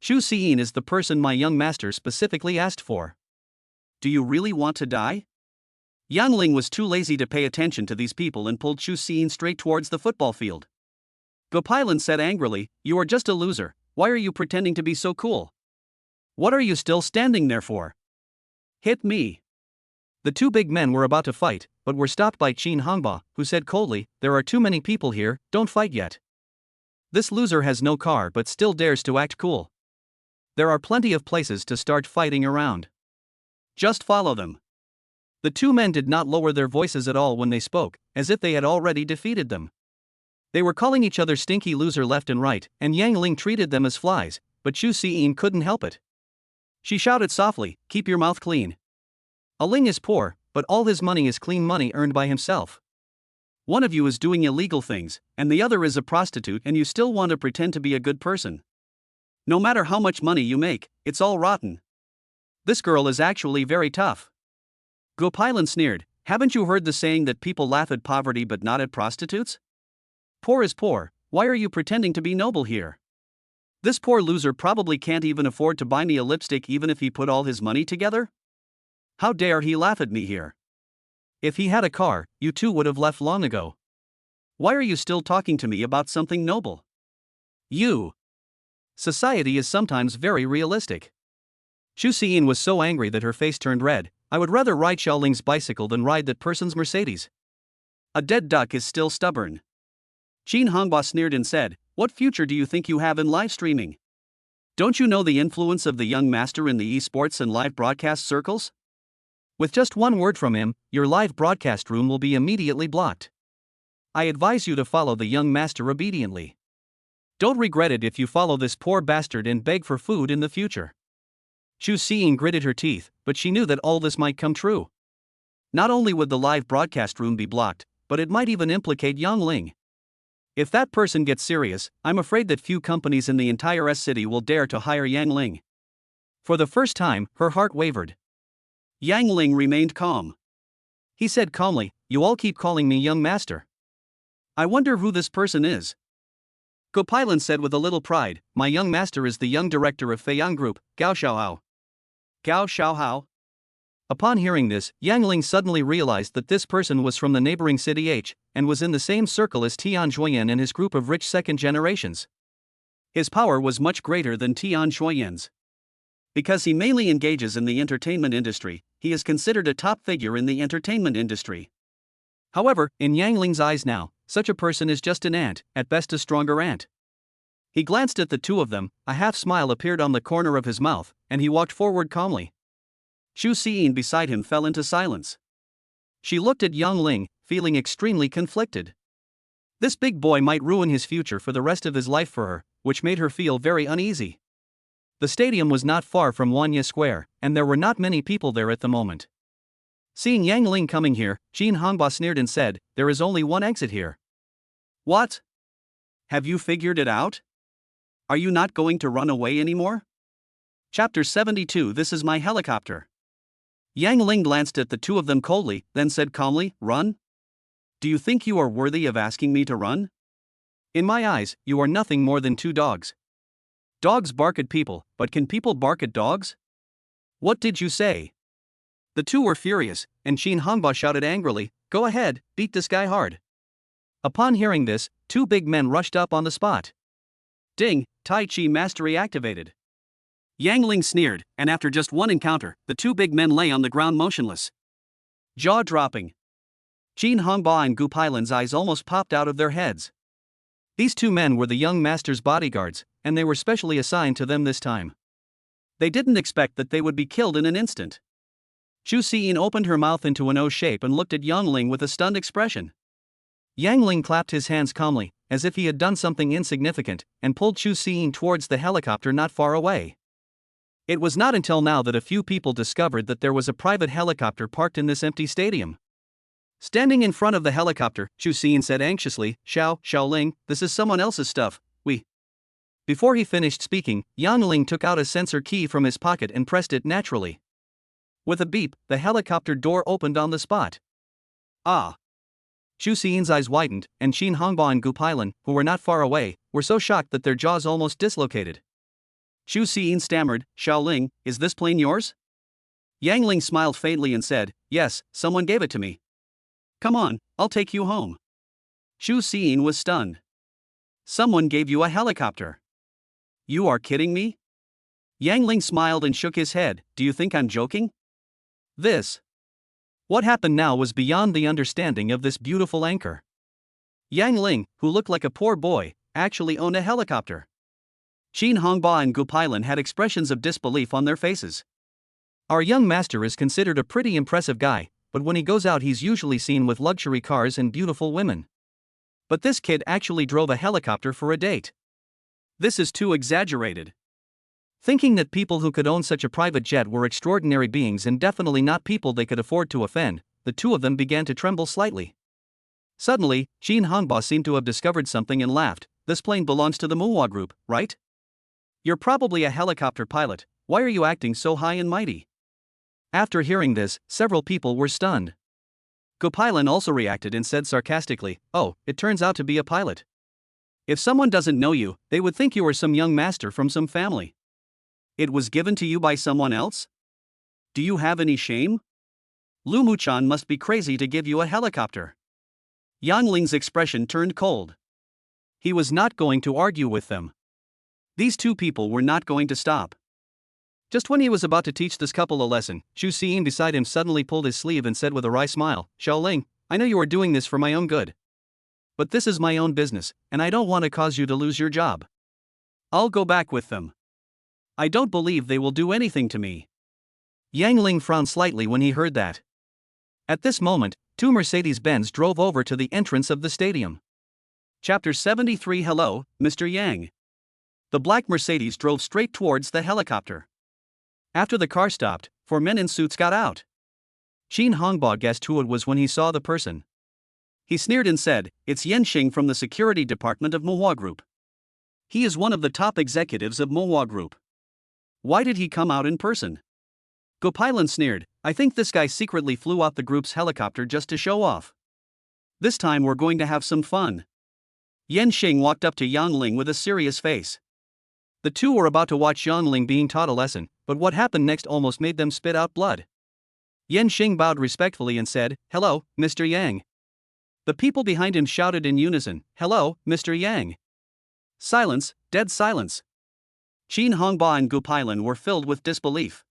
Chu Xiyin is the person my young master specifically asked for. Do you really want to die?" Yang Ling was too lazy to pay attention to these people and pulled Chu Xiyin straight towards the football field. Gopilan said angrily, "You are just a loser, why are you pretending to be so cool? What are you still standing there for? Hit me." The two big men were about to fight, but were stopped by Qin Hongbao, who said coldly, "There are too many people here, don't fight yet. This loser has no car but still dares to act cool. There are plenty of places to start fighting around. Just follow them." The two men did not lower their voices at all when they spoke, as if they had already defeated them. They were calling each other stinky loser left and right, and Yang Ling treated them as flies, but Chu Xiyin couldn't help it. She shouted softly, "Keep your mouth clean. A Ling is poor, but all his money is clean money earned by himself. One of you is doing illegal things, and the other is a prostitute, and you still want to pretend to be a good person. No matter how much money you make, it's all rotten. This girl is actually very tough." Gopilan sneered, "Haven't you heard the saying that people laugh at poverty but not at prostitutes? Poor is poor, why are you pretending to be noble here? This poor loser probably can't even afford to buy me a lipstick even if he put all his money together. How dare he laugh at me here? If he had a car, you two would have left long ago. Why are you still talking to me about something noble? You. Society is sometimes very realistic." Chu Xiyin was so angry that her face turned red. "I would rather ride Xiaoling's bicycle than ride that person's Mercedes. A dead duck is still stubborn." Qin Hongbao sneered and said, "What future do you think you have in live streaming? Don't you know the influence of the young master in the esports and live broadcast circles? With just one word from him, your live broadcast room will be immediately blocked. I advise you to follow the young master obediently. Don't regret it if you follow this poor bastard and beg for food in the future." Chu Xiyin gritted her teeth, but she knew that all this might come true. Not only would the live broadcast room be blocked, but it might even implicate Yang Ling. If that person gets serious, I'm afraid that few companies in the entire city will dare to hire Yang Ling. For the first time, her heart wavered. Yang Ling remained calm. He said calmly, "You all keep calling me young master. I wonder who this person is." Gopilan said with a little pride, "My young master is the young director of Feiyang Group, Gao Xiaohao." Gao Xiaohao? Upon hearing this, Yang Ling suddenly realized that this person was from the neighboring city H, and was in the same circle as Tian Shuoyan and his group of rich second generations. His power was much greater than Tian Shuoyan's. Because he mainly engages in the entertainment industry, he is considered a top figure in the entertainment industry. However, in Yang Ling's eyes now, such a person is just an ant, at best a stronger ant. He glanced at the two of them, a half smile appeared on the corner of his mouth, and he walked forward calmly. Chu Xiyin beside him fell into silence. She looked at Yang Ling, feeling extremely conflicted. This big boy might ruin his future for the rest of his life for her, which made her feel very uneasy. The stadium was not far from Wanya Square, and there were not many people there at the moment. Seeing Yang Ling coming here, Qin Hongbao sneered and said, "There is only one exit here." "What? Have you figured it out? Are you not going to run away anymore?" Chapter 72 This is my helicopter. Yang Ling glanced at the two of them coldly, then said calmly, "Run? Do you think you are worthy of asking me to run? In my eyes, you are nothing more than two dogs. Dogs bark at people, but can people bark at dogs? What did you say?" The two were furious, and Qin Hongbao shouted angrily, "Go ahead, beat this guy hard." Upon hearing this, two big men rushed up on the spot. Ding, Tai Chi mastery activated. Yang Ling sneered, and after just one encounter, the two big men lay on the ground motionless. Jaw-dropping. Qin Hongbao and Gopilan's eyes almost popped out of their heads. These two men were the young master's bodyguards, and they were specially assigned to them this time. They didn't expect that they would be killed in an instant. Chu Xiyin opened her mouth into an O shape and looked at Yang Ling with a stunned expression. Yang Ling clapped his hands calmly, as if he had done something insignificant, and pulled Chu Xiyin towards the helicopter not far away. It was not until now that a few people discovered that there was a private helicopter parked in this empty stadium. Standing in front of the helicopter, Chu Xin said anxiously, Xiaoling, this is someone else's stuff, we. Before he finished speaking, Yang Ling took out a sensor key from his pocket and pressed it naturally. With a beep, the helicopter door opened on the spot. Ah! Chu Xin's eyes widened, and Qin Hongba and Gu Pailan, who were not far away, were so shocked that their jaws almost dislocated. Chu Xin stammered, Xiaoling, is this plane yours? Yang Ling smiled faintly and said, yes, someone gave it to me. Come on, I'll take you home. Chu Xin was stunned. Someone gave you a helicopter. You are kidding me? Yang Ling smiled and shook his head, do you think I'm joking? What happened now was beyond the understanding of this beautiful anchor. Yang Ling, who looked like a poor boy, actually owned a helicopter. Qin Hongba and Gu Pailan had expressions of disbelief on their faces. Our young master is considered a pretty impressive guy, but when he goes out he's usually seen with luxury cars and beautiful women. But this kid actually drove a helicopter for a date. This is too exaggerated. Thinking that people who could own such a private jet were extraordinary beings and definitely not people they could afford to offend, the two of them began to tremble slightly. Suddenly, Qin Hongba seemed to have discovered something and laughed. This plane belongs to the manhwa group, right? You're probably a helicopter pilot, why are you acting so high and mighty? After hearing this, several people were stunned. Gu Pailan also reacted and said sarcastically, oh, it turns out to be a pilot. If someone doesn't know you, they would think you are some young master from some family. It was given to you by someone else? Do you have any shame? Lu Muchan must be crazy to give you a helicopter. Yang Ling's expression turned cold. He was not going to argue with them. These two people were not going to stop. Just when he was about to teach this couple a lesson, Chu Xin beside him suddenly pulled his sleeve and said with a wry smile, Xiaoling, I know you are doing this for my own good. But this is my own business, and I don't want to cause you to lose your job. I'll go back with them. I don't believe they will do anything to me. Yang Ling frowned slightly when he heard that. At this moment, two Mercedes-Benz drove over to the entrance of the stadium. Chapter 73 Hello, Mr. Yang. The black Mercedes drove straight towards the helicopter. After the car stopped, four men in suits got out. Qin Hongba guessed who it was when he saw the person. He sneered and said, it's Yan Xing from the security department of manhwa Group. He is one of the top executives of manhwa Group. Why did he come out in person? Gu Pailan sneered, I think this guy secretly flew out the group's helicopter just to show off. This time we're going to have some fun. Yan Xing walked up to Yang Ling with a serious face. The two were about to watch Yang Ling being taught a lesson, but what happened next almost made them spit out blood. Yan Xing bowed respectfully and said, hello, Mr. Yang. The people behind him shouted in unison, hello, Mr. Yang. Silence, dead silence. Qin Hongba and Gu Pailan were filled with disbelief.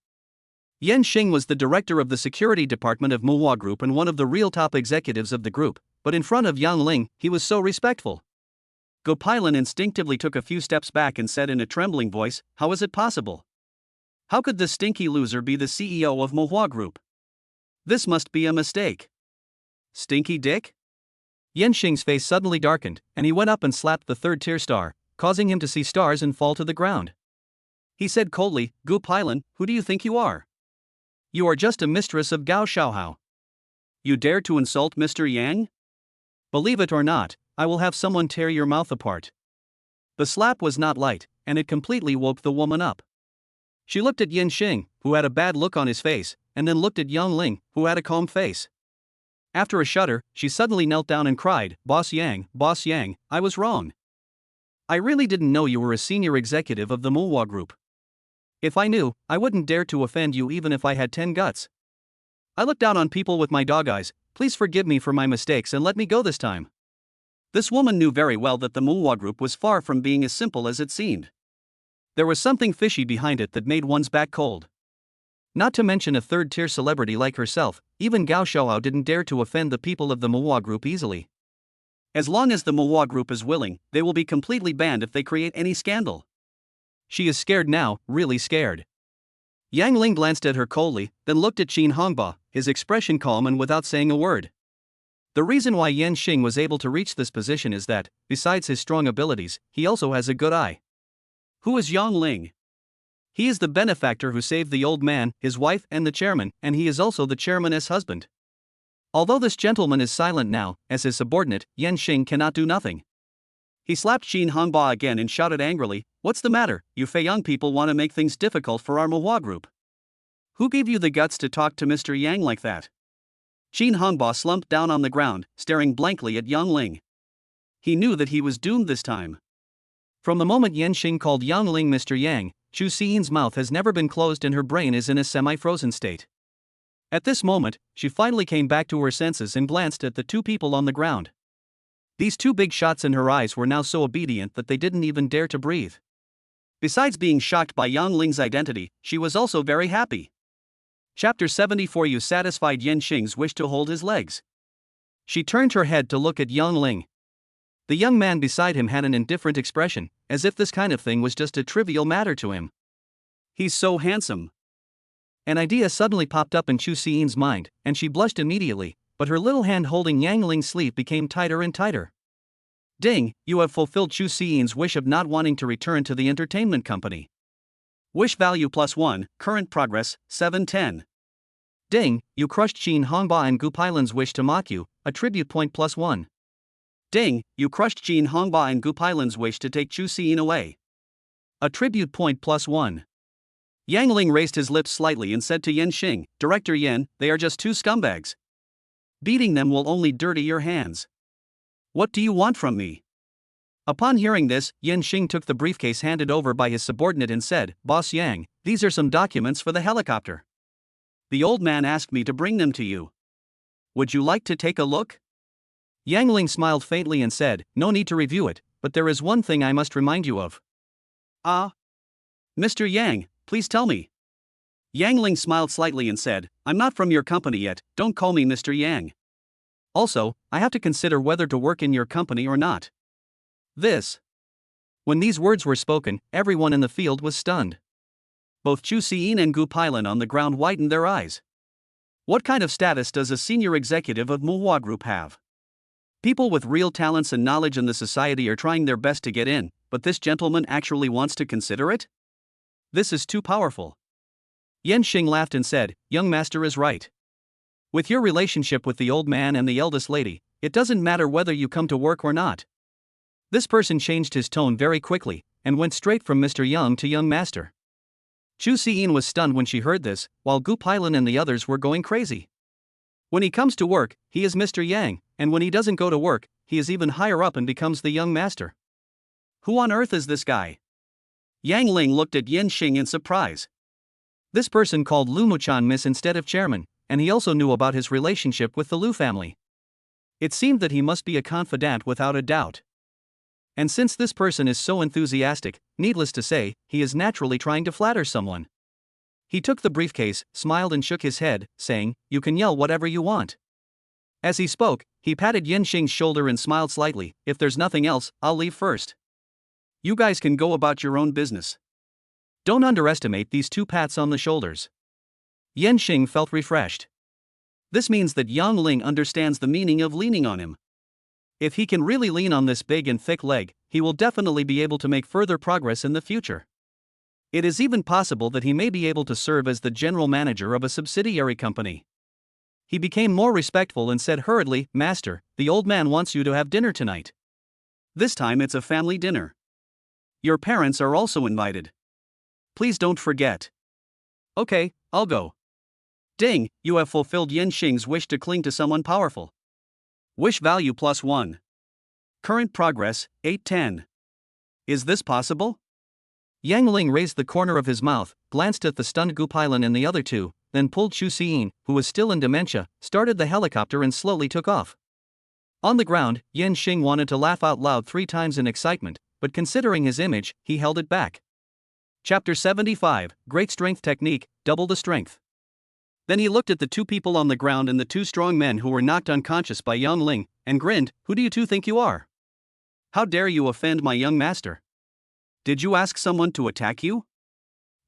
Yan Xing was the director of the security department of manhwa Group and one of the real top executives of the group, but in front of Yang Ling, he was so respectful. Gu Pailan instinctively took a few steps back and said in a trembling voice, how is it possible? How could this stinky loser be the CEO of manhwa Group? This must be a mistake. Stinky Dick? Yan Xing's face suddenly darkened, and he went up and slapped the third-tier star, causing him to see stars and fall to the ground. He said coldly, Gu Pailan, who do you think you are? You are just a mistress of Gao Xiaohao. You dare to insult Mr. Yang? Believe it or not, I will have someone tear your mouth apart. The slap was not light, and it completely woke the woman up. She looked at Yan Xing, who had a bad look on his face, and then looked at Yang Ling, who had a calm face. After a shudder, she suddenly knelt down and cried, Boss Yang, I was wrong. I really didn't know you were a senior executive of the manhwa Group. If I knew, I wouldn't dare to offend you even if I had 10 guts. I look down on people with my dog eyes, please forgive me for my mistakes and let me go this time. This woman knew very well that the manhwa Group was far from being as simple as it seemed. There was something fishy behind it that made one's back cold. Not to mention a third-tier celebrity like herself, even Gao Xiaohao didn't dare to offend the people of the manhwa Group easily. As long as the manhwa Group is willing, they will be completely banned if they create any scandal. She is scared now, really scared. Yang Ling glanced at her coldly, then looked at Qin Hongba, his expression calm and without saying a word. The reason why Yan Xing was able to reach this position is that, besides his strong abilities, he also has a good eye. Who is Yang Ling? He is the benefactor who saved the old man, his wife and the chairman, and he is also the chairman's husband. Although this gentleman is silent now, as his subordinate, Yan Xing cannot do nothing. He slapped Jin Hongba again and shouted angrily, "What's the matter? You Fei young people want to make things difficult for our manhwa group. Who gave you the guts to talk to Mr. Yang like that?" Jin Hongba slumped down on the ground, staring blankly at Yang Ling. He knew that he was doomed this time. From the moment Yan Xing called Yang Ling Mr. Yang, Chu Xiyin's mouth has never been closed and her brain is in a semi-frozen state. At this moment, she finally came back to her senses and glanced at the two people on the ground. These two big shots in her eyes were now so obedient that they didn't even dare to breathe. Besides being shocked by Yang Ling's identity, she was also very happy. Chapter 74. You satisfied Yan Xing's wish to hold his legs. She turned her head to look at Yang Ling. The young man beside him had an indifferent expression, as if this kind of thing was just a trivial matter to him. He's so handsome. An idea suddenly popped up in Chu Xiyin's mind, and she blushed immediately, but her little hand holding Yang Ling's sleeve became tighter and tighter. Ding, you have fulfilled Chu Xiyin's wish of not wanting to return to the entertainment company. Wish value +1, current progress, 710. Ding, you crushed Jin Hongba and Gu Pailan's wish to mock you, attribute point +1. Ding, you crushed Jin Hongba and Gu Pailan's wish to take Chu Xiyin away. Attribute point +1. Yang Ling raised his lips slightly and said to Yan Xing, "Director Yan, they are just two scumbags. Beating them will only dirty your hands. What do you want from me?" Upon hearing this, Yan Xing took the briefcase handed over by his subordinate and said, "Boss Yang, these are some documents for the helicopter. The old man asked me to bring them to you. Would you like to take a look?" Yang Ling smiled faintly and said, "No need to review it, but there is one thing I must remind you of." "Ah? Mr. Yang, please tell me." Yang Ling smiled slightly and said, "I'm not from your company yet, don't call me Mr. Yang. Also, I have to consider whether to work in your company or not." When these words were spoken, everyone in the field was stunned. Both Chu Xiyin and Gu Pailan on the ground widened their eyes. What kind of status does a senior executive of manhwa Group have? People with real talents and knowledge in the society are trying their best to get in, but this gentleman actually wants to consider it? This is too powerful. Yan Xing laughed and said, "Young master is right. With your relationship with the old man and the eldest lady, it doesn't matter whether you come to work or not." This person changed his tone very quickly, and went straight from Mr. Young to young master. Chu Xiyin was stunned when she heard this, while Gu Pailan and the others were going crazy. When he comes to work, he is Mr. Yang, and when he doesn't go to work, he is even higher up and becomes the young master. Who on earth is this guy? Yang Ling looked at Yan Xing in surprise. This person called Lu Muchan Miss instead of chairman, and he also knew about his relationship with the Lu family. It seemed that he must be a confidant without a doubt. And since this person is so enthusiastic, needless to say, he is naturally trying to flatter someone. He took the briefcase, smiled and shook his head, saying, "You can yell whatever you want." As he spoke, he patted Yan Xing's shoulder and smiled slightly, "If there's nothing else, I'll leave first. You guys can go about your own business." Don't underestimate these two pats on the shoulders. Yan Xing felt refreshed. This means that Yang Ling understands the meaning of leaning on him. If he can really lean on this big and thick leg, he will definitely be able to make further progress in the future. It is even possible that he may be able to serve as the general manager of a subsidiary company. He became more respectful and said hurriedly, "Master, the old man wants you to have dinner tonight. This time it's a family dinner. Your parents are also invited. Please don't forget." "Okay, I'll go." Ding, you have fulfilled Yan Xing's wish to cling to someone powerful. Wish value +1. Current progress, 810. Is this possible? Yang Ling raised the corner of his mouth, glanced at the stunned Gu Pailan and the other two, then pulled Chu Xiyin, who was still in dementia, started the helicopter and slowly took off. On the ground, Yan Xing wanted to laugh out loud 3 times in excitement, but considering his image, he held it back. Chapter 75, Great Strength Technique, Double the Strength. Then he looked at the two people on the ground and the 2 strong men who were knocked unconscious by Yang Ling, and grinned, "Who do you two think you are? How dare you offend my young master? Did you ask someone to attack you?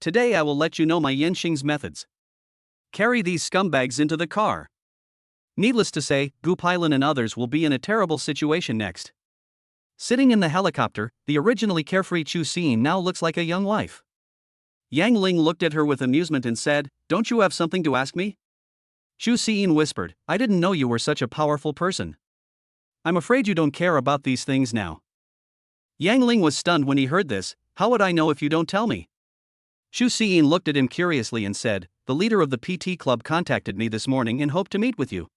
Today I will let you know my Yan Xing's methods. Carry these scumbags into the car." Needless to say, Gu Pailan and others will be in a terrible situation next. Sitting in the helicopter, the originally carefree Chu Xiyin now looks like a young wife. Yang Ling looked at her with amusement and said, "Don't you have something to ask me?" Xu Xiyin whispered, I didn't know you were such a powerful person. I'm afraid you don't care about these things now. Yang Ling was stunned when he heard this. How would I know if you don't tell me? Xu Xiyin looked at him curiously and said, the leader of the PT club contacted me this morning and hoped to meet with you.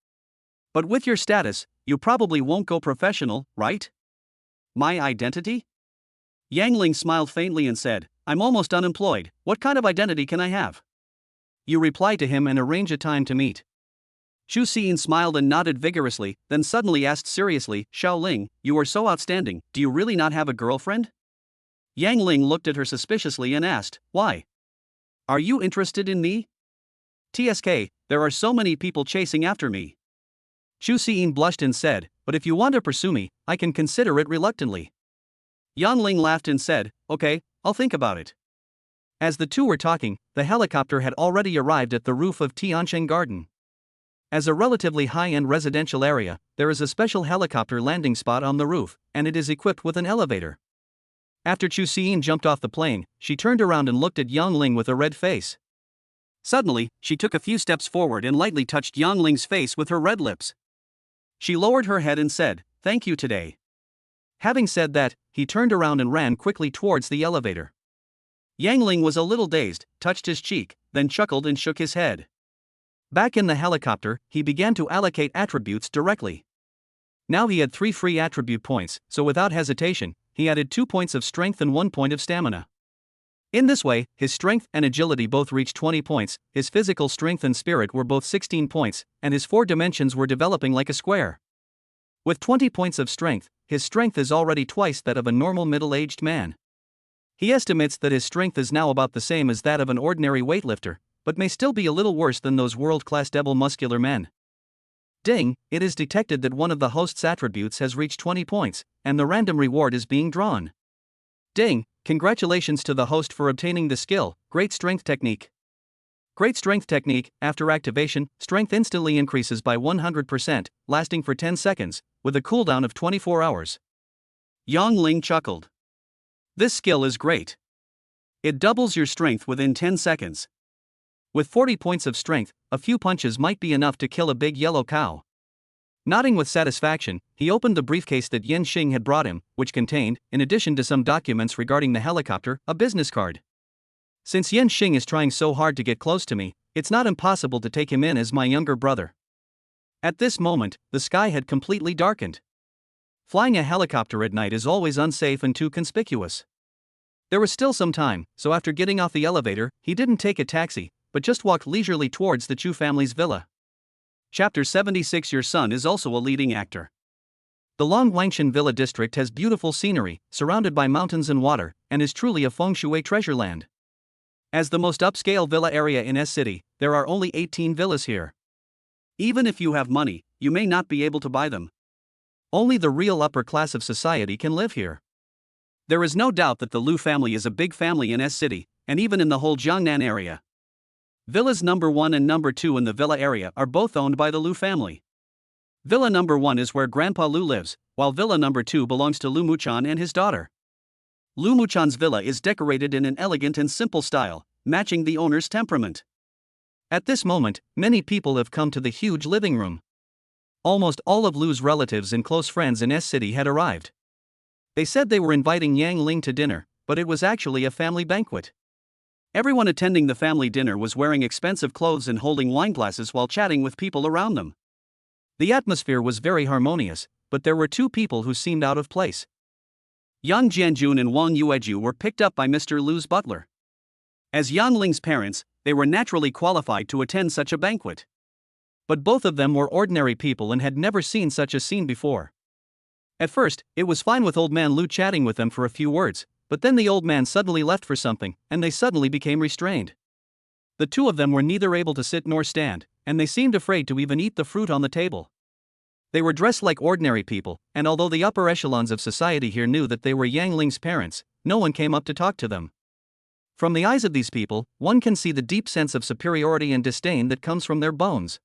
But with your status, you probably won't go professional, right? My identity? Yang Ling smiled faintly and said, I'm almost unemployed, what kind of identity can I have? You reply to him and arrange a time to meet. Xu Xiyin smiled and nodded vigorously, then suddenly asked seriously, Xiao Ling, you are so outstanding, do you really not have a girlfriend? Yang Ling looked at her suspiciously and asked, why? Are you interested in me? TSK, there are so many people chasing after me. Xu Xiyin blushed and said, but if you want to pursue me, I can consider it reluctantly. Yang Ling laughed and said, okay, I'll think about it. As the two were talking, the helicopter had already arrived at the roof of Tiansheng Garden. As a relatively high-end residential area, there is a special helicopter landing spot on the roof, and it is equipped with an elevator. After Xu Xiyin jumped off the plane, she turned around and looked at Yang Ling with a red face. Suddenly, she took a few steps forward and lightly touched Yang Ling's face with her red lips. She lowered her head and said, thank you today. Having said that, he turned around and ran quickly towards the elevator. Yang Ling was a little dazed, touched his cheek, then chuckled and shook his head. Back in the helicopter, he began to allocate attributes directly. Now he had 3 free attribute points, so without hesitation, he added 2 points of strength and 1 point of stamina. In this way, his strength and agility both reached 20 points, his physical strength and spirit were both 16 points, and his 4 dimensions were developing like a square. With 20 points of strength, his strength is already twice that of a normal middle-aged man. He estimates that his strength is now about the same as that of an ordinary weightlifter, but may still be a little worse than those world-class double muscular men. Ding, it is detected that one of the host's attributes has reached 20 points, and the random reward is being drawn. Ding, congratulations to the host for obtaining the skill, Great Strength Technique. Great Strength Technique, after activation, strength instantly increases by 100%, lasting for 10 seconds, with a cooldown of 24 hours. Yang Ling chuckled. This skill is great. It doubles your strength within 10 seconds. With 40 points of strength, a few punches might be enough to kill a big yellow cow. Nodding with satisfaction, he opened the briefcase that Yen Xing had brought him, which contained, in addition to some documents regarding the helicopter, a business card. Since Yen Xing is trying so hard to get close to me, it's not impossible to take him in as my younger brother. At this moment, the sky had completely darkened. Flying a helicopter at night is always unsafe and too conspicuous. There was still some time, so after getting off the elevator, he didn't take a taxi, but just walked leisurely towards the Chu family's villa. Chapter 76. Your son is also a leading actor. The Long Wangshan Villa district has beautiful scenery, surrounded by mountains and water, and is truly a feng shui treasure land. As the most upscale villa area in S City, there are only 18 villas here. Even if you have money, you may not be able to buy them. Only the real upper class of society can live here. There is no doubt that the Lu family is a big family in S City, and even in the whole Jiangnan area. Villas number 1 and number 2 in the villa area are both owned by the Lu family. Villa number 1 is where Grandpa Lu lives, while villa number 2 belongs to Lu Muchan and his daughter. Lu Muchan's villa is decorated in an elegant and simple style, matching the owner's temperament. At this moment, many people have come to the huge living room. Almost all of Lu's relatives and close friends in S City had arrived. They said they were inviting Yang Ling to dinner, but it was actually a family banquet. Everyone attending the family dinner was wearing expensive clothes and holding wine glasses while chatting with people around them. The atmosphere was very harmonious, but there were 2 people who seemed out of place. Yang Jianjun and Wang Yueju were picked up by Mr. Lu's butler. As Yang Ling's parents, they were naturally qualified to attend such a banquet. But both of them were ordinary people and had never seen such a scene before. At first, it was fine with old man Lu chatting with them for a few words, but then the old man suddenly left for something, and they suddenly became restrained. The 2 of them were neither able to sit nor stand, and they seemed afraid to even eat the fruit on the table. They were dressed like ordinary people, and although the upper echelons of society here knew that they were Yang Ling's parents, no one came up to talk to them. From the eyes of these people, one can see the deep sense of superiority and disdain that comes from their bones.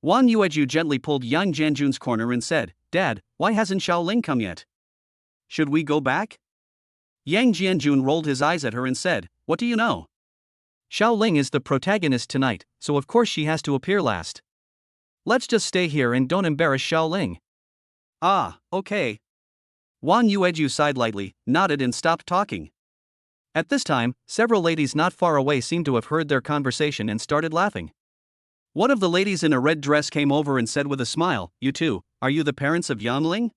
Wang Yueju gently pulled Yang Jianjun's corner and said, "Dad, why hasn't Xiao Ling come yet? Should we go back?" Yang Jianjun rolled his eyes at her and said, "What do you know? Xiao Ling is the protagonist tonight, so of course she has to appear last." Let's just stay here and don't embarrass Xiaoling. Ah, okay. Wan Yueju sighed lightly, nodded and stopped talking. At this time, several ladies not far away seemed to have heard their conversation and started laughing. One of the ladies in a red dress came over and said with a smile, "You two, are you the parents of Yanling?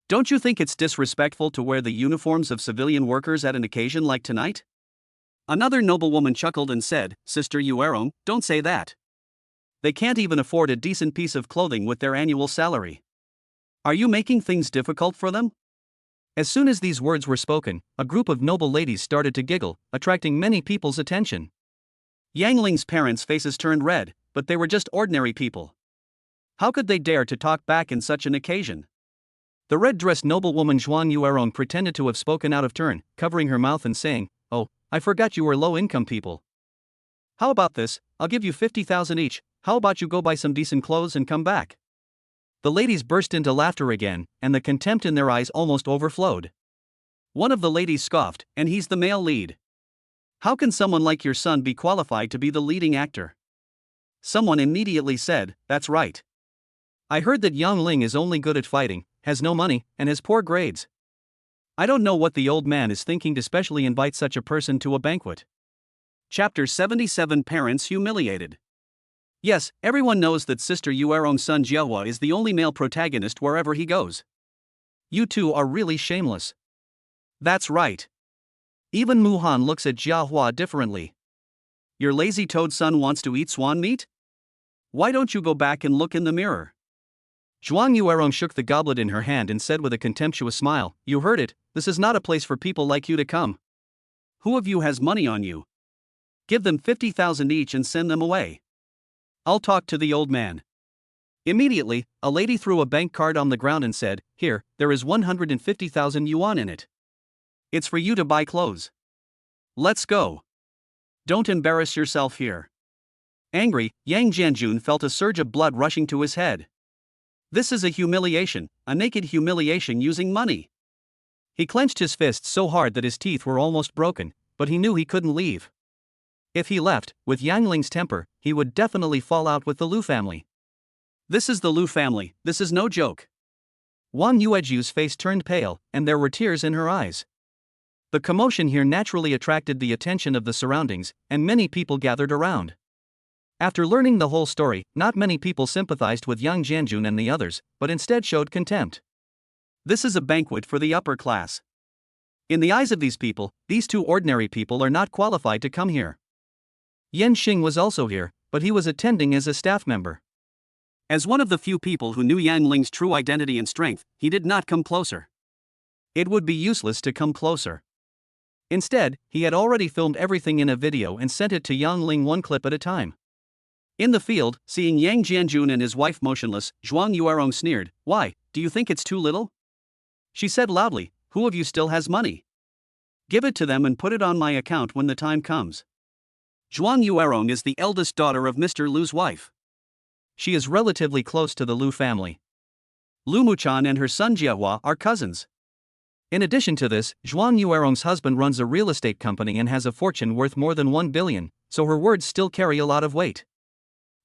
Don't you think it's disrespectful to wear the uniforms of civilian workers at an occasion like tonight?" Another noblewoman chuckled and said, "Sister Yuerong, don't say that. They can't even afford a decent piece of clothing with their annual salary. Are you making things difficult for them?" As soon as these words were spoken, a group of noble ladies started to giggle, attracting many people's attention. Yangling's parents' faces turned red, but they were just ordinary people. How could they dare to talk back in such an occasion? The red-dressed noblewoman Zhuang Yuerong pretended to have spoken out of turn, covering her mouth and saying, "Oh, I forgot you were low-income people. How about this? I'll give you 50,000 each. How about you go buy some decent clothes and come back?" The ladies burst into laughter again, and the contempt in their eyes almost overflowed. One of the ladies scoffed, "And he's the male lead. How can someone like your son be qualified to be the leading actor?" Someone immediately said, "That's right. I heard that Yang Ling is only good at fighting, has no money, and has poor grades. I don't know what the old man is thinking to specially invite such a person to a banquet." Chapter 77 Parents Humiliated. Yes, everyone knows that Sister Yuerong's son Jiahua is the only male protagonist wherever he goes. You two are really shameless. That's right. Even Muhan looks at Jiahua differently. Your lazy toad son wants to eat swan meat? Why don't you go back and look in the mirror? Zhuang Yuerong shook the goblet in her hand and said with a contemptuous smile, "You heard it, this is not a place for people like you to come. Who of you has money on you? Give them 50,000 each and send them away. I'll talk to the old man." Immediately, a lady threw a bank card on the ground and said, "Here, there is 150,000 yuan in it. It's for you to buy clothes. Let's go. Don't embarrass yourself here." Angry, Yang Jianjun felt a surge of blood rushing to his head. This is a humiliation, a naked humiliation using money. He clenched his fists so hard that his teeth were almost broken, but he knew he couldn't leave. If he left, with Yang Ling's temper, he would definitely fall out with the Lu family. This is the Lu family, this is no joke. Wang Yueju's face turned pale, and there were tears in her eyes. The commotion here naturally attracted the attention of the surroundings, and many people gathered around. After learning the whole story, not many people sympathized with Yang Jianjun and the others, but instead showed contempt. This is a banquet for the upper class. In the eyes of these people, these two ordinary people are not qualified to come here. Yan Xing was also here, but he was attending as a staff member. As one of the few people who knew Yang Ling's true identity and strength, he did not come closer. It would be useless to come closer. Instead, he had already filmed everything in a video and sent it to Yang Ling one clip at a time. In the field, seeing Yang Jianjun and his wife motionless, Zhuang Yuerong sneered, "Why, do you think it's too little?" She said loudly, "Who of you still has money? Give it to them and put it on my account when the time comes." Zhuang Yuerong is the eldest daughter of Mr. Lu's wife. She is relatively close to the Lu family. Lu Muchan and her son Jiahua are cousins. In addition to this, Zhuang Yuerong's husband runs a real estate company and has a fortune worth more than 1 billion, so her words still carry a lot of weight.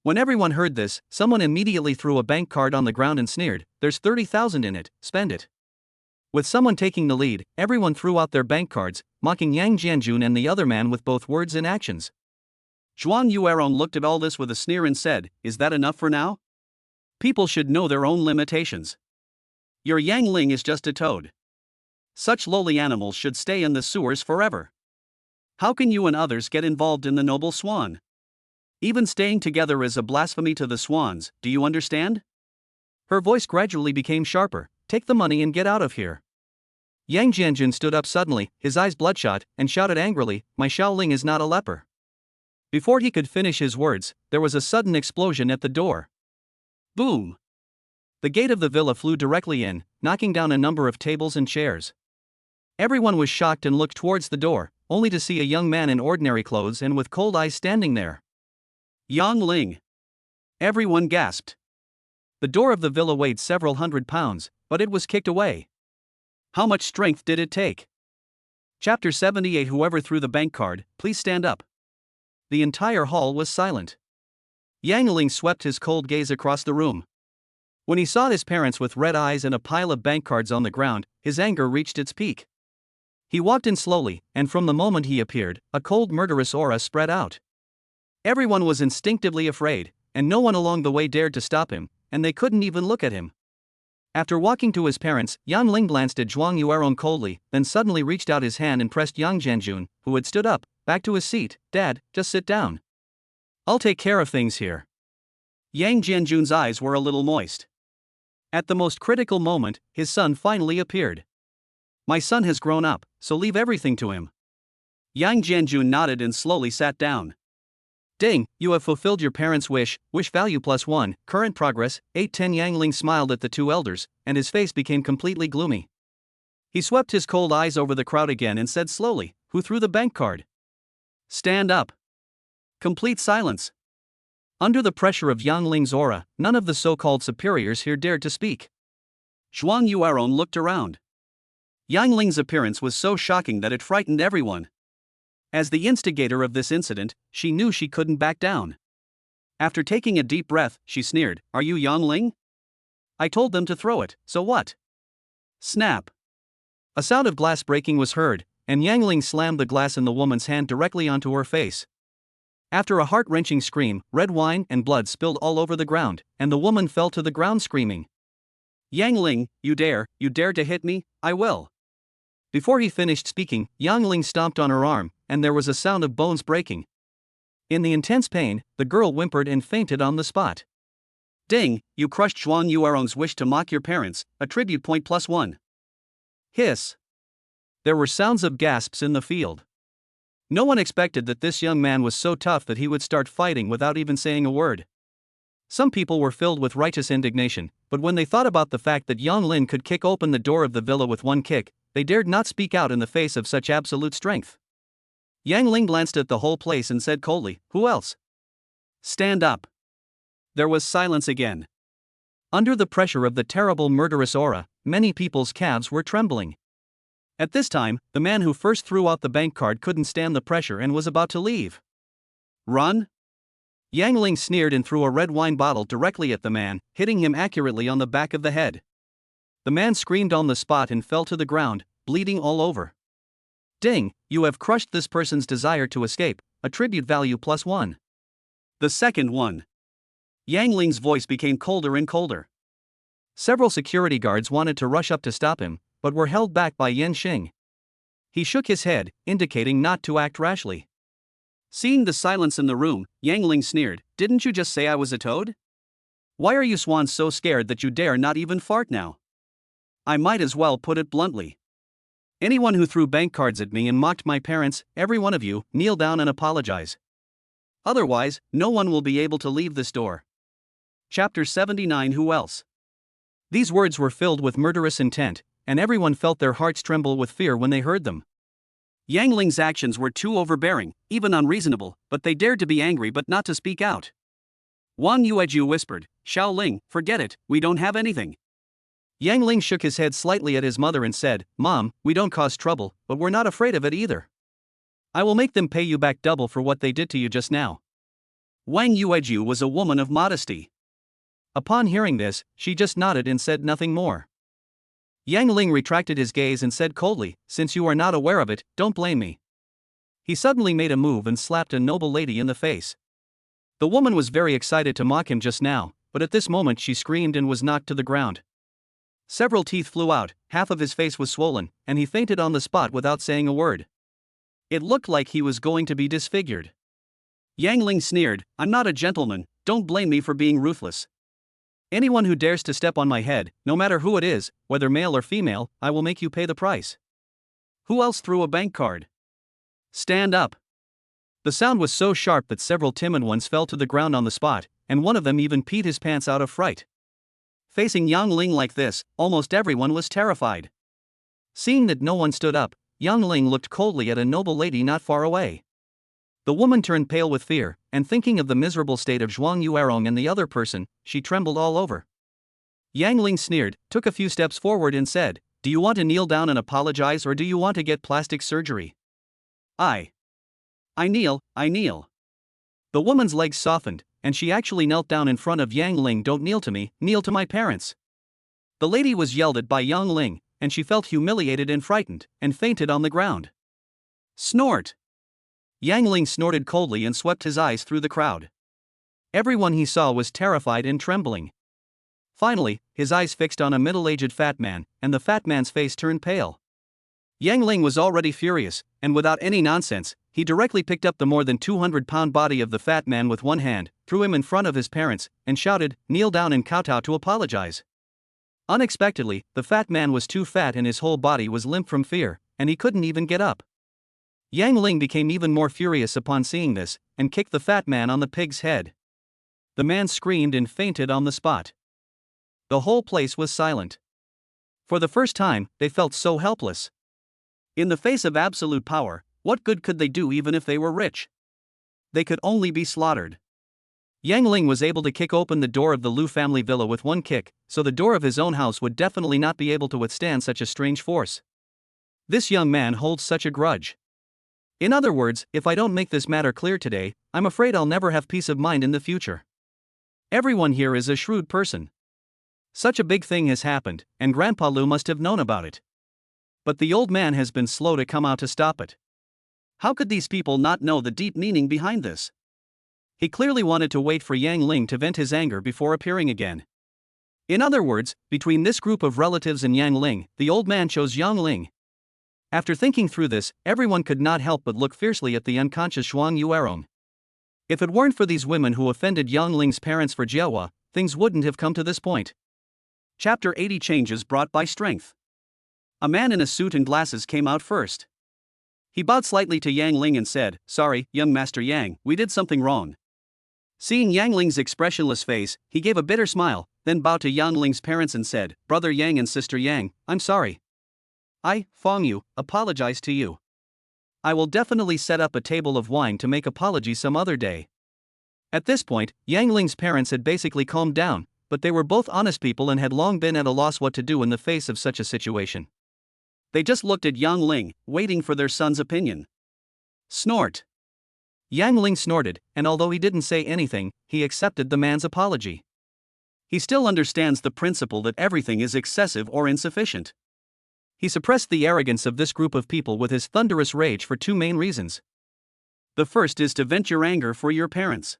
When everyone heard this, someone immediately threw a bank card on the ground and sneered, "There's 30,000 in it, spend it." With someone taking the lead, everyone threw out their bank cards, mocking Yang Jianjun and the other man with both words and actions. Zhuang Yuerong looked at all this with a sneer and said, "Is that enough for now? People should know their own limitations. Your Yang Ling is just a toad. Such lowly animals should stay in the sewers forever. How can you and others get involved in the noble swan? Even staying together is a blasphemy to the swans, do you understand?" Her voice gradually became sharper, "Take the money and get out of here." Yang Jianjun stood up suddenly, his eyes bloodshot, and shouted angrily, "My Xiaoling is not a leper." Before he could finish his words, there was a sudden explosion at the door. Boom! The gate of the villa flew directly in, knocking down a number of tables and chairs. Everyone was shocked and looked towards the door, only to see a young man in ordinary clothes and with cold eyes standing there. Yang Ling! Everyone gasped. The door of the villa weighed several hundred pounds, but it was kicked away. How much strength did it take? Chapter 78 Whoever threw the bank card, please stand up. The entire hall was silent. Yang Ling swept his cold gaze across the room. When he saw his parents with red eyes and a pile of bank cards on the ground, his anger reached its peak. He walked in slowly, and from the moment he appeared, a cold murderous aura spread out. Everyone was instinctively afraid, and no one along the way dared to stop him, and they couldn't even look at him. After walking to his parents, Yang Ling glanced at Zhuang Yuerong coldly, then suddenly reached out his hand and pressed Yang Jianjun, who had stood up, back to his seat. "Dad, just sit down. I'll take care of things here." Yang Jianjun's eyes were a little moist. At the most critical moment, his son finally appeared. "My son has grown up, so leave everything to him." Yang Jianjun nodded and slowly sat down. "Ding, you have fulfilled your parents' wish value +1, current progress, 810." Yang Ling smiled at the two elders, and his face became completely gloomy. He swept his cold eyes over the crowd again and said slowly, "Who threw the bank card? Stand up." Complete silence. Under the pressure of Yang Ling's aura, none of the so-called superiors here dared to speak. Zhuang Yuerong looked around. Yang Ling's appearance was so shocking that it frightened everyone. As the instigator of this incident, she knew she couldn't back down. After taking a deep breath, she sneered, "Are you Yang Ling? I told them to throw it, so what?" Snap. A sound of glass breaking was heard, and Yang Ling slammed the glass in the woman's hand directly onto her face. After a heart-wrenching scream, red wine and blood spilled all over the ground, and the woman fell to the ground screaming. "Yang Ling, you dare to hit me? I will." Before he finished speaking, Yang Ling stomped on her arm, and there was a sound of bones breaking. In the intense pain, the girl whimpered and fainted on the spot. "Ding, you crushed Zhuang Yuerong's wish to mock your parents, attribute point +1. Hiss. There were sounds of gasps in the field. No one expected that this young man was so tough that he would start fighting without even saying a word. Some people were filled with righteous indignation, but when they thought about the fact that Yang Lin could kick open the door of the villa with one kick, they dared not speak out in the face of such absolute strength. Yang Ling glanced at the whole place and said coldly, "Who else? Stand up." There was silence again. Under the pressure of the terrible murderous aura, many people's calves were trembling. At this time, the man who first threw out the bank card couldn't stand the pressure and was about to leave. "Run?" Yang Ling sneered and threw a red wine bottle directly at the man, hitting him accurately on the back of the head. The man screamed on the spot and fell to the ground, bleeding all over. "Ding, you have crushed this person's desire to escape, attribute value +1. The second one." Yang Ling's voice became colder and colder. Several security guards wanted to rush up to stop him, but were held back by Yan Xing. He shook his head, indicating not to act rashly. Seeing the silence in the room, Yang Ling sneered, "Didn't you just say I was a toad? Why are you swans so scared that you dare not even fart now? I might as well put it bluntly. Anyone who threw bank cards at me and mocked my parents, every one of you, kneel down and apologize. Otherwise, no one will be able to leave this door." Chapter 79. Who else? These words were filled with murderous intent, and everyone felt their hearts tremble with fear when they heard them. Yang Ling's actions were too overbearing, even unreasonable, but they dared to be angry but not to speak out. Wang Yueju whispered, "Xiao Ling, forget it, we don't have anything." Yang Ling shook his head slightly at his mother and said, "Mom, we don't cause trouble, but we're not afraid of it either. I will make them pay you back double for what they did to you just now." Wang Yueju was a woman of modesty. Upon hearing this, she just nodded and said nothing more. Yang Ling retracted his gaze and said coldly, "Since you are not aware of it, don't blame me." He suddenly made a move and slapped a noble lady in the face. The woman was very excited to mock him just now, but at this moment she screamed and was knocked to the ground. Several teeth flew out, half of his face was swollen, and he fainted on the spot without saying a word. It looked like he was going to be disfigured. Yang Ling sneered, "I'm not a gentleman, don't blame me for being ruthless. Anyone who dares to step on my head, no matter who it is, whether male or female, I will make you pay the price." Who else threw a bank card? Stand up. The sound was so sharp that several timid ones fell to the ground on the spot, and one of them even peed his pants out of fright. Facing Yang Ling like this, almost everyone was terrified. Seeing that no one stood up, Yang Ling looked coldly at a noble lady not far away. The woman turned pale with fear, and thinking of the miserable state of Zhuang Yuerong and the other person, she trembled all over. Yang Ling sneered, took a few steps forward and said, "Do you want to kneel down and apologize or do you want to get plastic surgery?" I kneel. The woman's legs softened, and she actually knelt down in front of Yang Ling. Don't kneel to me, kneel to my parents. The lady was yelled at by Yang Ling, and she felt humiliated and frightened, and fainted on the ground. Snort! Yang Ling snorted coldly and swept his eyes through the crowd. Everyone he saw was terrified and trembling. Finally, his eyes fixed on a middle-aged fat man, and the fat man's face turned pale. Yang Ling was already furious, and without any nonsense, he directly picked up the more than 200-pound body of the fat man with one hand, threw him in front of his parents, and shouted, "Kneel down and kowtow to apologize." Unexpectedly, the fat man was too fat and his whole body was limp from fear, and he couldn't even get up. Yang Ling became even more furious upon seeing this, and kicked the fat man on the pig's head. The man screamed and fainted on the spot. The whole place was silent. For the first time, they felt so helpless. In the face of absolute power, what good could they do even if they were rich? They could only be slaughtered. Yang Ling was able to kick open the door of the Lu family villa with one kick, so the door of his own house would definitely not be able to withstand such a strange force. This young man holds such a grudge. In other words, if I don't make this matter clear today, I'm afraid I'll never have peace of mind in the future. Everyone here is a shrewd person. Such a big thing has happened, and Grandpa Lu must have known about it. But the old man has been slow to come out to stop it. How could these people not know the deep meaning behind this? He clearly wanted to wait for Yang Ling to vent his anger before appearing again. In other words, between this group of relatives and Yang Ling, the old man chose Yang Ling. After thinking through this, everyone could not help but look fiercely at the unconscious Shuang Yuerong. If it weren't for these women who offended Yang Ling's parents for Jiehua, things wouldn't have come to this point. Chapter 80 Changes Brought by Strength. A man in a suit and glasses came out first. He bowed slightly to Yang Ling and said, "Sorry, young Master Yang, we did something wrong." Seeing Yang Ling's expressionless face, he gave a bitter smile, then bowed to Yang Ling's parents and said, "Brother Yang and Sister Yang, I'm sorry. I, Fong Yu, apologize to you. I will definitely set up a table of wine to make apology some other day." At this point, Yang Ling's parents had basically calmed down, but they were both honest people and had long been at a loss what to do in the face of such a situation. They just looked at Yang Ling, waiting for their son's opinion. Snort! Yang Ling snorted, and although he didn't say anything, he accepted the man's apology. He still understands the principle that everything is excessive or insufficient. He suppressed the arrogance of this group of people with his thunderous rage for two main reasons. The first is to vent your anger for your parents.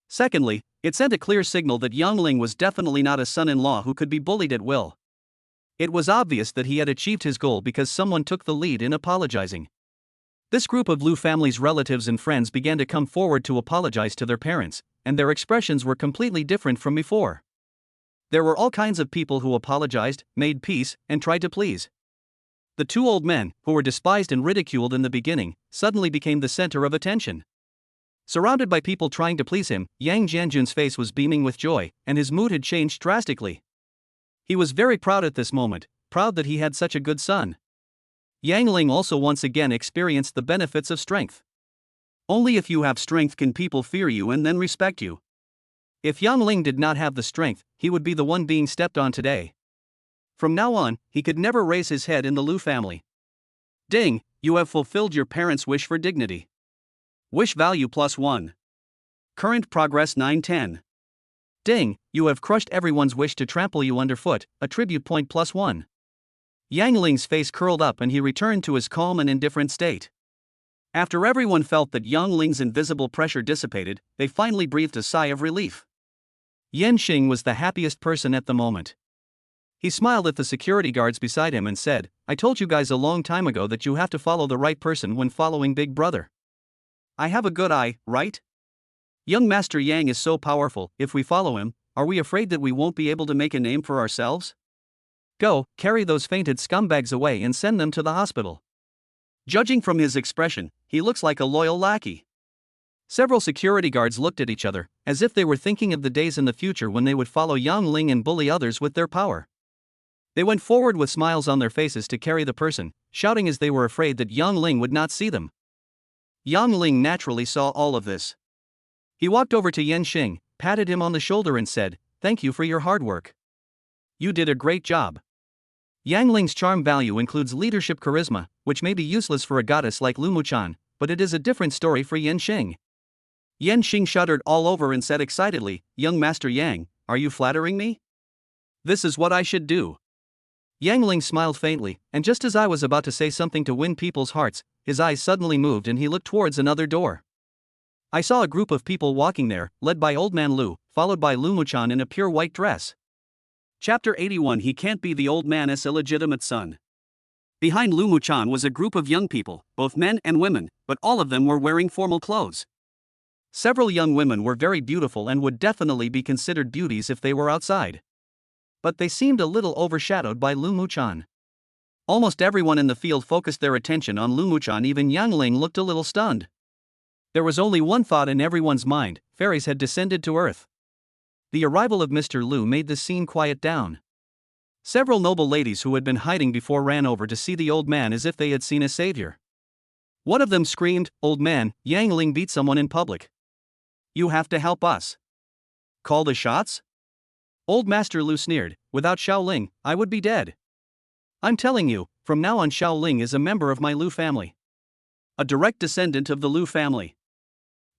Secondly, it sent a clear signal that Yang Ling was definitely not a son-in-law who could be bullied at will. It was obvious that he had achieved his goal because someone took the lead in apologizing. This group of Lu family's relatives and friends began to come forward to apologize to their parents, and their expressions were completely different from before. There were all kinds of people who apologized, made peace, and tried to please. The two old men, who were despised and ridiculed in the beginning, suddenly became the center of attention. Surrounded by people trying to please him, Yang Jianjun's face was beaming with joy, and his mood had changed drastically. He was very proud at this moment, proud that he had such a good son. Yang Ling also once again experienced the benefits of strength. Only if you have strength can people fear you and then respect you. If Yang Ling did not have the strength, he would be the one being stepped on today. From now on, he could never raise his head in the Lu family. Ding, you have fulfilled your parents' wish for dignity. Wish value +1. Current progress 910. Ding, you have crushed everyone's wish to trample you underfoot, attribute point +1. Yang Ling's face curled up and he returned to his calm and indifferent state. After everyone felt that Yang Ling's invisible pressure dissipated, they finally breathed a sigh of relief. Yan Xing was the happiest person at the moment. He smiled at the security guards beside him and said, "I told you guys a long time ago that you have to follow the right person when following Big Brother. I have a good eye, right? Young Master Yang is so powerful, if we follow him, are we afraid that we won't be able to make a name for ourselves? Go, carry those fainted scumbags away and send them to the hospital." Judging from his expression, he looks like a loyal lackey. Several security guards looked at each other, as if they were thinking of the days in the future when they would follow Yang Ling and bully others with their power. They went forward with smiles on their faces to carry the person, shouting as they were afraid that Yang Ling would not see them. Yang Ling naturally saw all of this. He walked over to Yan Xing, patted him on the shoulder and said, "Thank you for your hard work. You did a great job." Yang Ling's charm value includes leadership charisma, which may be useless for a goddess like Lu Muchan, but it is a different story for Yan Xing. Yan Xing shuddered all over and said excitedly, "Young Master Yang, are you flattering me? This is what I should do." Yang Ling smiled faintly, and just as I was about to say something to win people's hearts, his eyes suddenly moved and he looked towards another door. I saw a group of people walking there, led by Old Man Lu, followed by Lu Muchan in a pure white dress. Chapter 81. He can't be the old man's illegitimate son. Behind Lu Muchan was a group of young people, both men and women, but all of them were wearing formal clothes. Several young women were very beautiful and would definitely be considered beauties if they were outside. But they seemed a little overshadowed by Lu Muchan. Almost everyone in the field focused their attention on Lu Muchan. Even Yang Ling looked a little stunned. There was only one thought in everyone's mind: fairies had descended to earth. The arrival of Mr. Lu made the scene quiet down. Several noble ladies who had been hiding before ran over to see the old man as if they had seen a savior. One of them screamed, "Old man, Yang Ling beat someone in public. You have to help us. Call the shots?" Old Master Lu sneered, "Without Xiaoling, I would be dead. I'm telling you, from now on Xiaoling is a member of my Lu family. A direct descendant of the Lu family.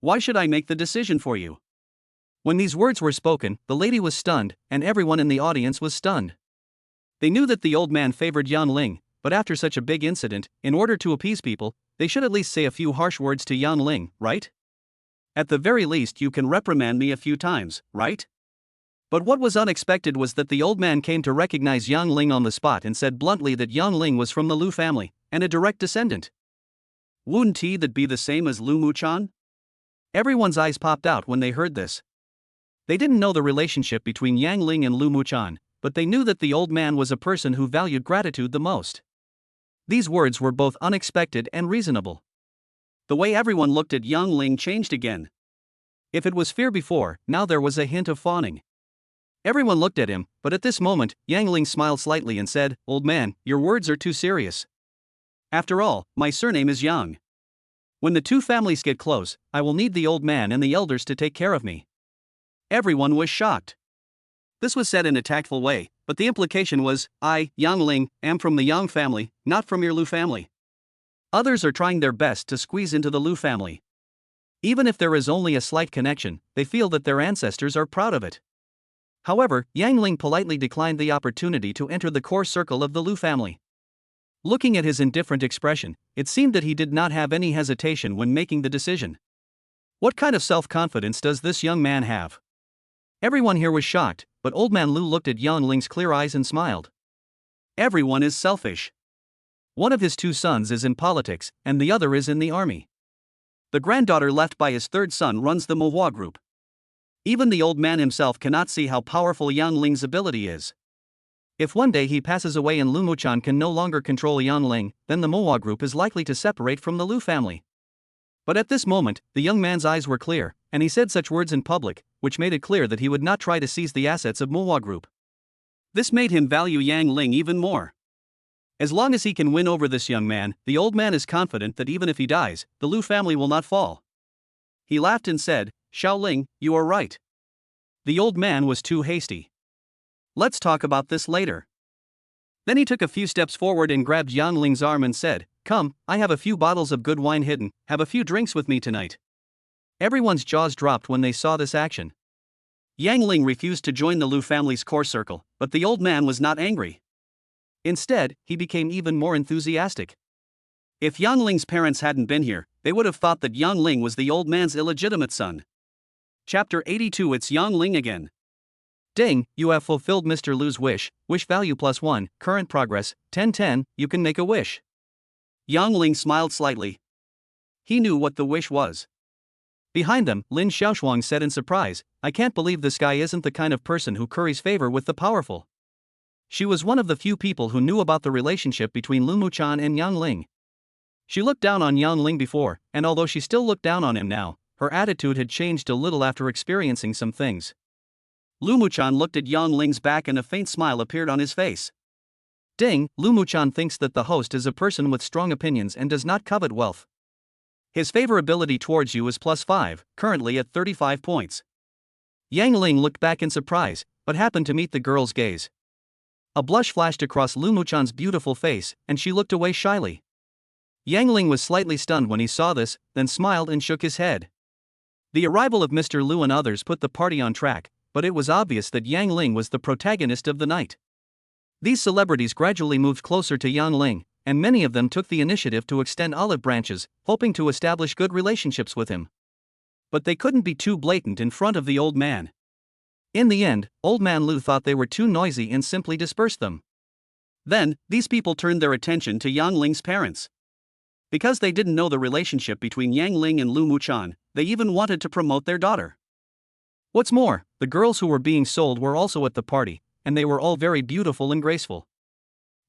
Why should I make the decision for you?" When these words were spoken, the lady was stunned, and everyone in the audience was stunned. They knew that the old man favored Yan Ling, but after such a big incident, in order to appease people, they should at least say a few harsh words to Yan Ling, right? At the very least, you can reprimand me a few times, right? But what was unexpected was that the old man came to recognize Yang Ling on the spot and said bluntly that Yang Ling was from the Lu family, and a direct descendant. Wouldn't he that be the same as Lu Muchan? Everyone's eyes popped out when they heard this. They didn't know the relationship between Yang Ling and Lu Muchan, but they knew that the old man was a person who valued gratitude the most. These words were both unexpected and reasonable. The way everyone looked at Yang Ling changed again. If it was fear before, now there was a hint of fawning. Everyone looked at him, but at this moment, Yang Ling smiled slightly and said, "Old man, your words are too serious. After all, my surname is Yang. When the two families get close, I will need the old man and the elders to take care of me." Everyone was shocked. This was said in a tactful way, but the implication was, "I, Yang Ling, am from the Yang family, not from your Lu family. Others are trying their best to squeeze into the Lu family. Even if there is only a slight connection, they feel that their ancestors are proud of it." However, Yang Ling politely declined the opportunity to enter the core circle of the Lu family. Looking at his indifferent expression, it seemed that he did not have any hesitation when making the decision. What kind of self-confidence does this young man have? Everyone here was shocked, but Old Man Lu looked at Yang Ling's clear eyes and smiled. Everyone is selfish. One of his two sons is in politics, and the other is in the army. The granddaughter left by his third son runs the manhwa group. Even the old man himself cannot see how powerful Yang Ling's ability is. If one day he passes away and Lu Muchan can no longer control Yang Ling, then the manhwa group is likely to separate from the Lu family. But at this moment, the young man's eyes were clear, and he said such words in public, which made it clear that he would not try to seize the assets of manhwa group. This made him value Yang Ling even more. As long as he can win over this young man, the old man is confident that even if he dies, the Lu family will not fall. He laughed and said, "Xiaoling, you are right. The old man was too hasty. Let's talk about this later." Then he took a few steps forward and grabbed Yang Ling's arm and said, "Come, I have a few bottles of good wine hidden, have a few drinks with me tonight." Everyone's jaws dropped when they saw this action. Yang Ling refused to join the Lu family's core circle, but the old man was not angry. Instead, he became even more enthusiastic. If Yang Ling's parents hadn't been here, they would have thought that Yang Ling was the old man's illegitimate son. Chapter 82. It's Yang Ling again. Ding, you have fulfilled Mr. Lu's wish, wish value +1, current progress, 1010, you can make a wish. Yang Ling smiled slightly. He knew what the wish was. Behind them, Lin Xiaoshuang said in surprise, "I can't believe this guy isn't the kind of person who curries favor with the powerful." She was one of the few people who knew about the relationship between Lu Muchan and Yang Ling. She looked down on Yang Ling before, and although she still looked down on him now, her attitude had changed a little after experiencing some things. Lu Muchan looked at Yang Ling's back and a faint smile appeared on his face. Ding, Lu Muchan thinks that the host is a person with strong opinions and does not covet wealth. His favorability towards you is +5, currently at 35 points. Yang Ling looked back in surprise, but happened to meet the girl's gaze. A blush flashed across Lu Muchan's beautiful face, and she looked away shyly. Yang Ling was slightly stunned when he saw this, then smiled and shook his head. The arrival of Mr. Lu and others put the party on track, but it was obvious that Yang Ling was the protagonist of the night. These celebrities gradually moved closer to Yang Ling, and many of them took the initiative to extend olive branches, hoping to establish good relationships with him. But they couldn't be too blatant in front of the old man. In the end, Old Man Lu thought they were too noisy and simply dispersed them. Then, these people turned their attention to Yang Ling's parents. Because they didn't know the relationship between Yang Ling and Lu Muchan, they even wanted to promote their daughter. What's more, the girls who were being sold were also at the party, and they were all very beautiful and graceful.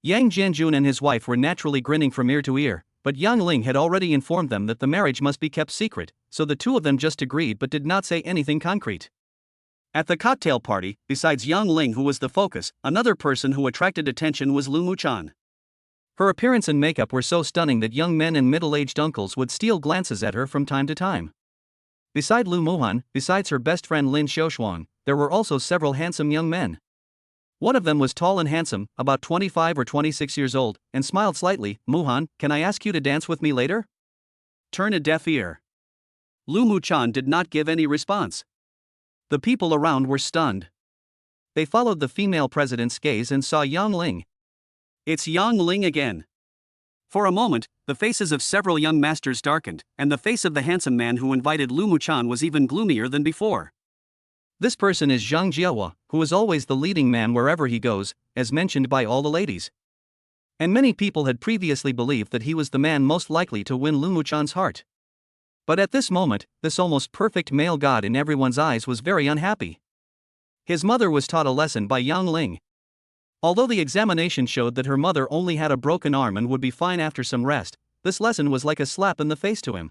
Yang Jianjun and his wife were naturally grinning from ear to ear, but Yang Ling had already informed them that the marriage must be kept secret, so the two of them just agreed but did not say anything concrete. At the cocktail party, besides Yang Ling, who was the focus, another person who attracted attention was Lu Muchan. Her appearance and makeup were so stunning that young men and middle-aged uncles would steal glances at her from time to time. Beside Lu Muhan, besides her best friend Lin Xiaoshuang, there were also several handsome young men. One of them was tall and handsome, about 25 or 26 years old, and smiled slightly. "Muhan, can I ask you to dance with me later?" Turn a deaf ear. Lu Muchan did not give any response. The people around were stunned. They followed the female president's gaze and saw Yang Ling. It's Yang Ling again. For a moment, the faces of several young masters darkened, and the face of the handsome man who invited Lu Muchan was even gloomier than before. This person is Zhang Jiahua, who is always the leading man wherever he goes, as mentioned by all the ladies. And many people had previously believed that he was the man most likely to win Lu Muchan's heart. But at this moment, this almost perfect male god in everyone's eyes was very unhappy. His mother was taught a lesson by Yang Ling. Although the examination showed that her mother only had a broken arm and would be fine after some rest, this lesson was like a slap in the face to him.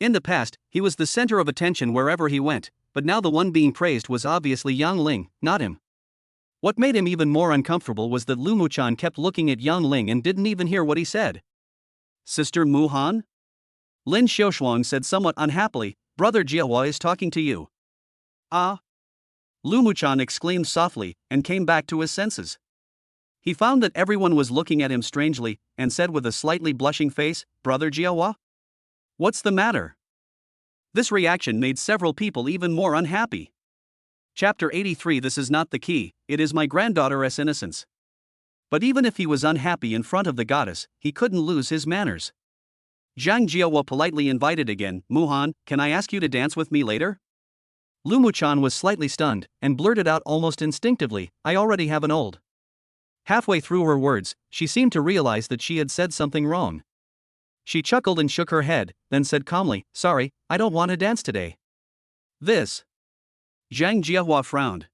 In the past, he was the center of attention wherever he went, but now the one being praised was obviously Yang Ling, not him. What made him even more uncomfortable was that Lu Muchan kept looking at Yang Ling and didn't even hear what he said. "Sister Muhan?" Lin Xiaoshuang said somewhat unhappily, "Brother Jiahua is talking to you." "Ah?" Lu Muchan exclaimed softly, and came back to his senses. He found that everyone was looking at him strangely, and said with a slightly blushing face, "Brother Jiahua? What's the matter?" This reaction made several people even more unhappy. Chapter 83. This is not the key, it is my granddaughter's innocence. But even if he was unhappy in front of the goddess, he couldn't lose his manners. Zhang Jiahua politely invited again, "Muhan, can I ask you to dance with me later?" Lu Muchan was slightly stunned, and blurted out almost instinctively, "I already have an old." Halfway through her words, she seemed to realize that she had said something wrong. She chuckled and shook her head, then said calmly, "Sorry, I don't want to dance today." This. Zhang Jiahua frowned.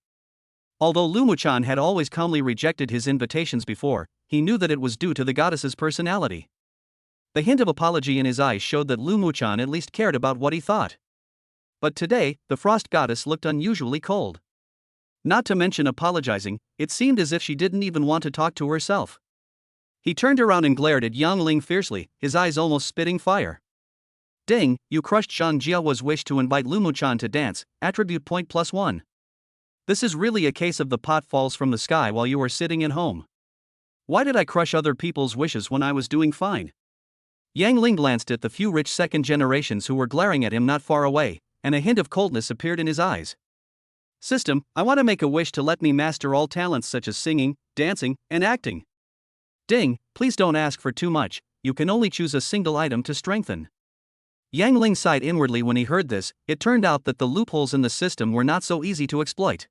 Although Lu Muchan had always calmly rejected his invitations before, he knew that it was due to the goddess's personality. The hint of apology in his eyes showed that Lu Muchan at least cared about what he thought. But today, the frost goddess looked unusually cold. Not to mention apologizing, it seemed as if she didn't even want to talk to herself. He turned around and glared at Yang Ling fiercely, his eyes almost spitting fire. "Ding, you crushed Zhang Jiahua's wish to invite Lu Muchan to dance, attribute point +1. This is really a case of the pot falls from the sky while you were sitting at home. Why did I crush other people's wishes when I was doing fine?" Yang Ling glanced at the few rich second generations who were glaring at him not far away, and a hint of coldness appeared in his eyes. "System, I want to make a wish to let me master all talents such as singing, dancing, and acting." "Ding, please don't ask for too much, you can only choose a single item to strengthen." Yang Ling sighed inwardly when he heard this. It turned out that the loopholes in the system were not so easy to exploit.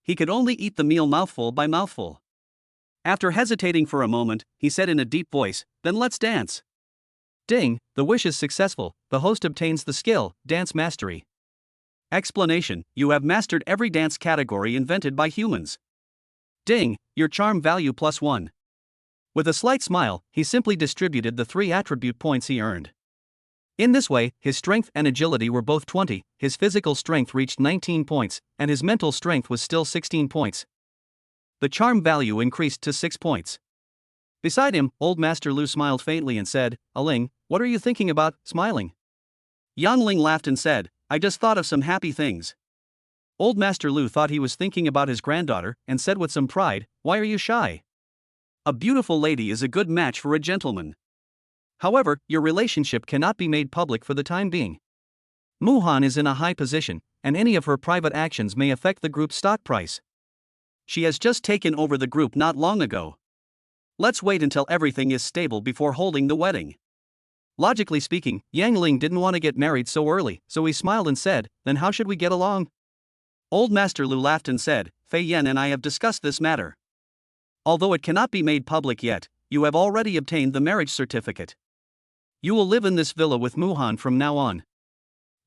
He could only eat the meal mouthful by mouthful. After hesitating for a moment, he said in a deep voice, "Then let's dance." Ding, the wish is successful, the host obtains the skill, Dance Mastery. Explanation, you have mastered every dance category invented by humans. Ding, your charm value +1. With a slight smile, he simply distributed the 3 attribute points he earned. In this way, his strength and agility were both 20, his physical strength reached 19 points, and his mental strength was still 16 points. The charm value increased to 6 points. Beside him, Old Master Lu smiled faintly and said, "Aling, what are you thinking about, smiling?" Yang Ling laughed and said, "I just thought of some happy things." Old Master Lu thought he was thinking about his granddaughter, and said with some pride, "Why are you shy? A beautiful lady is a good match for a gentleman. However, your relationship cannot be made public for the time being." Muhan is in a high position, and any of her private actions may affect the group's stock price. She has just taken over the group not long ago. Let's wait until everything is stable before holding the wedding. Logically speaking, Yang Ling didn't want to get married so early, so he smiled and said, "Then how should we get along?" Old Master Lu laughed and said, "Fei Yan and I have discussed this matter. Although it cannot be made public yet, you have already obtained the marriage certificate. You will live in this villa with Muhan from now on.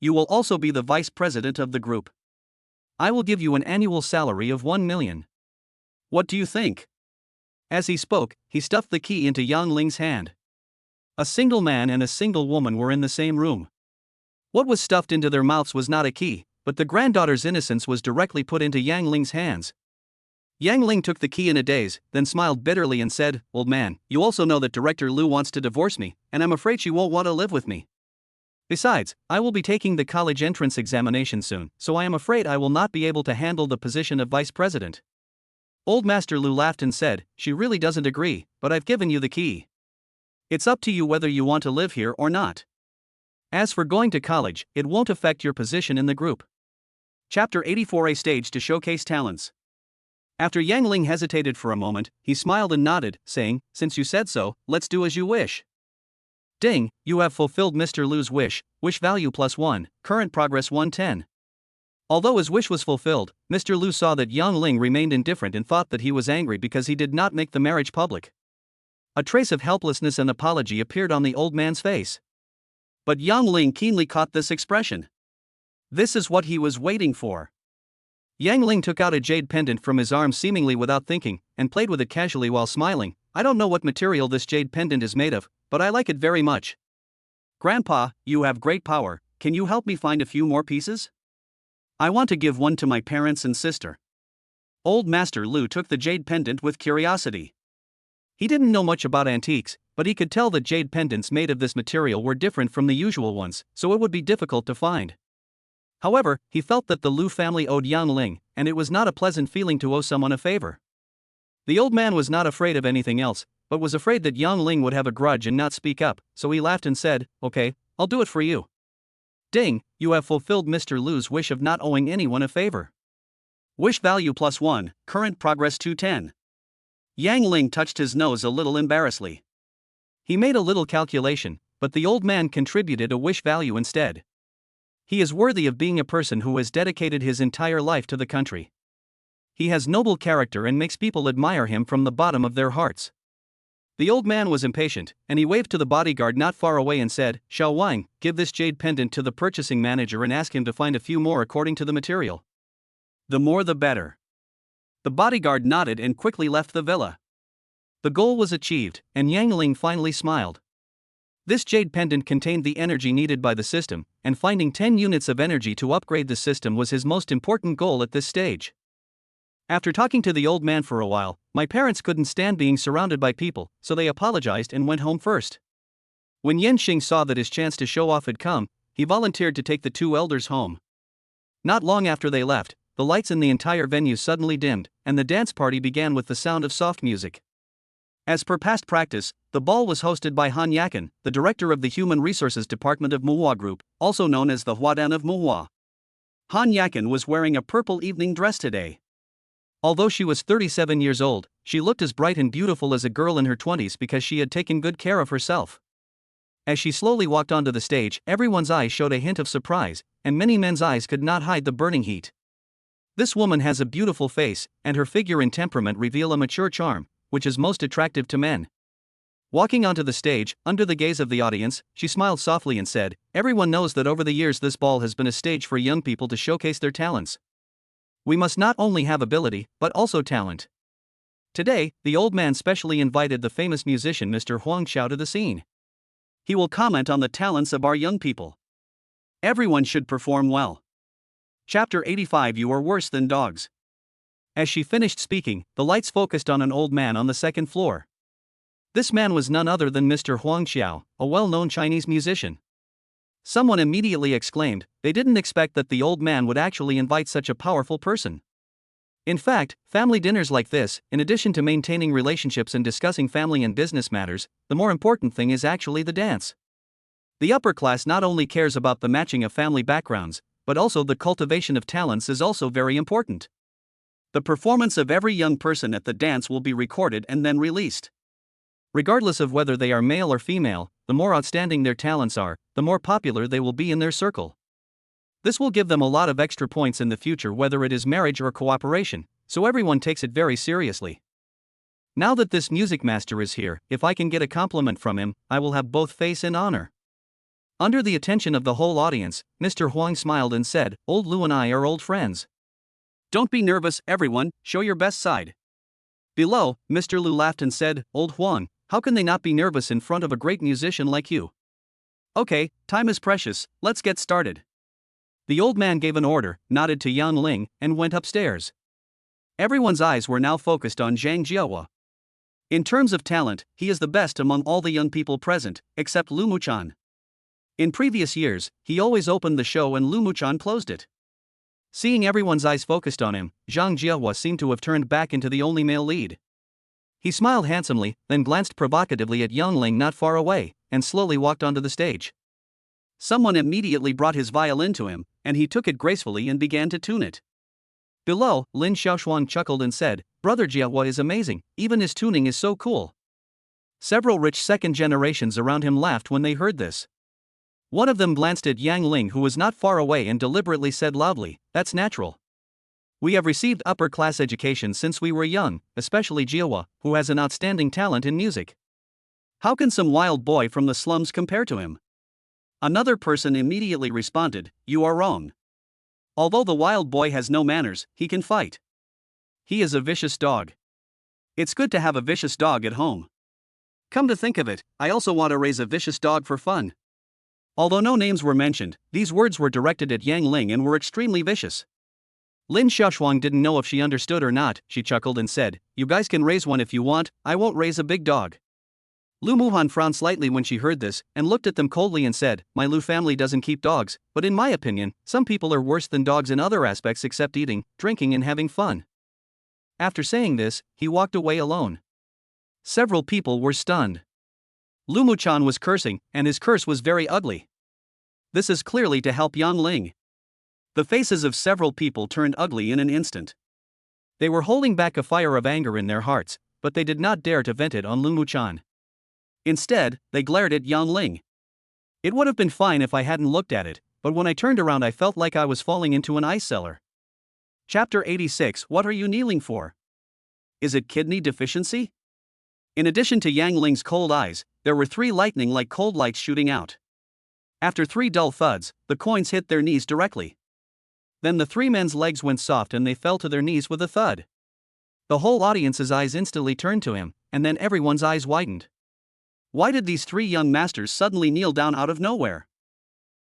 You will also be the vice president of the group. I will give you an annual salary of 1 million. What do you think?" As he spoke, he stuffed the key into Yang Ling's hand. A single man and a single woman were in the same room. What was stuffed into their mouths was not a key, but the granddaughter's innocence was directly put into Yang Ling's hands. Yang Ling took the key in a daze, then smiled bitterly and said, "Old man, you also know that Director Lu wants to divorce me, and I'm afraid she won't want to live with me. Besides, I will be taking the college entrance examination soon, so I am afraid I will not be able to handle the position of vice president." Old Master Lu laughed and said, "She really doesn't agree, but I've given you the key. It's up to you whether you want to live here or not. As for going to college, it won't affect your position in the group." Chapter 84: A stage to showcase talents. After Yang Ling hesitated for a moment, he smiled and nodded, saying, "Since you said so, let's do as you wish." Ding, you have fulfilled Mr. Lu's wish, wish value +1, current progress 110. Although his wish was fulfilled, Mr. Lu saw that Yang Ling remained indifferent and thought that he was angry because he did not make the marriage public. A trace of helplessness and apology appeared on the old man's face. But Yang Ling keenly caught this expression. This is what he was waiting for. Yang Ling took out a jade pendant from his arm seemingly without thinking, and played with it casually while smiling. "I don't know what material this jade pendant is made of, but I like it very much. Grandpa, you have great power, can you help me find a few more pieces? I want to give one to my parents and sister." Old Master Lu took the jade pendant with curiosity. He didn't know much about antiques, but he could tell that jade pendants made of this material were different from the usual ones, so it would be difficult to find. However, he felt that the Lu family owed Yang Ling, and it was not a pleasant feeling to owe someone a favor. The old man was not afraid of anything else, but was afraid that Yang Ling would have a grudge and not speak up, so he laughed and said, "Okay, I'll do it for you." Ding, you have fulfilled Mr. Lu's wish of not owing anyone a favor. Wish value +1, current progress 210. Yang Ling touched his nose a little embarrassedly. He made a little calculation, but the old man contributed a wish value instead. He is worthy of being a person who has dedicated his entire life to the country. He has noble character and makes people admire him from the bottom of their hearts. The old man was impatient, and he waved to the bodyguard not far away and said, "Xiao Wang, give this jade pendant to the purchasing manager and ask him to find a few more according to the material. The more the better." The bodyguard nodded and quickly left the villa. The goal was achieved, and Yang Ling finally smiled. This jade pendant contained the energy needed by the system, and finding 10 units of energy to upgrade the system was his most important goal at this stage. After talking to the old man for a while, "My parents couldn't stand being surrounded by people, so they apologized and went home first." When Yen Xing saw that his chance to show off had come, he volunteered to take the two elders home. Not long after they left, the lights in the entire venue suddenly dimmed, and the dance party began with the sound of soft music. As per past practice, the ball was hosted by Han Yakan, the director of the Human Resources Department of Manhwa Group, also known as the Huadan of Manhwa. Han Yakan was wearing a purple evening dress today. Although she was 37 years old, she looked as bright and beautiful as a girl in her 20s because she had taken good care of herself. As she slowly walked onto the stage, everyone's eyes showed a hint of surprise, and many men's eyes could not hide the burning heat. This woman has a beautiful face, and her figure and temperament reveal a mature charm, which is most attractive to men. Walking onto the stage, under the gaze of the audience, she smiled softly and said, "Everyone knows that over the years this ball has been a stage for young people to showcase their talents. We must not only have ability, but also talent." Today, the old man specially invited the famous musician Mr. Huang Xiao to the scene. He will comment on the talents of our young people. Everyone should perform well. Chapter 85: You are worse than dogs. As she finished speaking, the lights focused on an old man on the second floor. This man was none other than Mr. Huang Xiao, a well-known Chinese musician. Someone immediately exclaimed, they didn't expect that the old man would actually invite such a powerful person. In fact, family dinners like this, in addition to maintaining relationships and discussing family and business matters, the more important thing is actually the dance. The upper class not only cares about the matching of family backgrounds, but also the cultivation of talents is also very important. The performance of every young person at the dance will be recorded and then released. Regardless of whether they are male or female, the more outstanding their talents are, the more popular they will be in their circle. This will give them a lot of extra points in the future, whether it is marriage or cooperation, so everyone takes it very seriously. Now that this music master is here, if I can get a compliment from him, I will have both face and honor. Under the attention of the whole audience, Mr. Huang smiled and said, "Old Lu and I are old friends. Don't be nervous, everyone, show your best side." Below, Mr. Lu laughed and said, "Old Huang, how can they not be nervous in front of a great musician like you? Okay, time is precious, let's get started." The old man gave an order, nodded to Yang Ling, and went upstairs. Everyone's eyes were now focused on Zhang Jiahua. In terms of talent, he is the best among all the young people present, except Lu Muchan. In previous years, he always opened the show and Lu Muchan closed it. Seeing everyone's eyes focused on him, Zhang Jiahua seemed to have turned back into the only male lead. He smiled handsomely, then glanced provocatively at Yang Ling not far away, and slowly walked onto the stage. Someone immediately brought his violin to him, and he took it gracefully and began to tune it. Below, Lin Xiaoshuang chuckled and said, "Brother Jiahua is amazing, even his tuning is so cool." Several rich second generations around him laughed when they heard this. One of them glanced at Yang Ling, who was not far away, and deliberately said loudly, "That's natural. We have received upper-class education since we were young, especially Jiahua, who has an outstanding talent in music. How can some wild boy from the slums compare to him?" Another person immediately responded, "You are wrong. Although the wild boy has no manners, he can fight. He is a vicious dog. It's good to have a vicious dog at home. Come to think of it, I also want to raise a vicious dog for fun." Although no names were mentioned, these words were directed at Yang Ling and were extremely vicious. Lin Xiaoshuang didn't know if she understood or not. She chuckled and said, "You guys can raise one if you want, I won't raise a big dog." Lu Muhan frowned slightly when she heard this, and looked at them coldly and said, "My Lu family doesn't keep dogs, but in my opinion, some people are worse than dogs in other aspects except eating, drinking and having fun." After saying this, he walked away alone. Several people were stunned. Lu Muchan was cursing, and his curse was very ugly. This is clearly to help Yang Ling. The faces of several people turned ugly in an instant. They were holding back a fire of anger in their hearts, but they did not dare to vent it on Lu Muchan. Instead, they glared at Yang Ling. It would have been fine if I hadn't looked at it, but when I turned around I felt like I was falling into an ice cellar. Chapter 86. What are you kneeling for? Is it kidney deficiency? In addition to Yang Ling's cold eyes, there were 3 lightning-like cold lights shooting out. After 3 dull thuds, the coins hit their knees directly. Then the 3 men's legs went soft and they fell to their knees with a thud. The whole audience's eyes instantly turned to him, and then everyone's eyes widened. Why did these 3 young masters suddenly kneel down out of nowhere?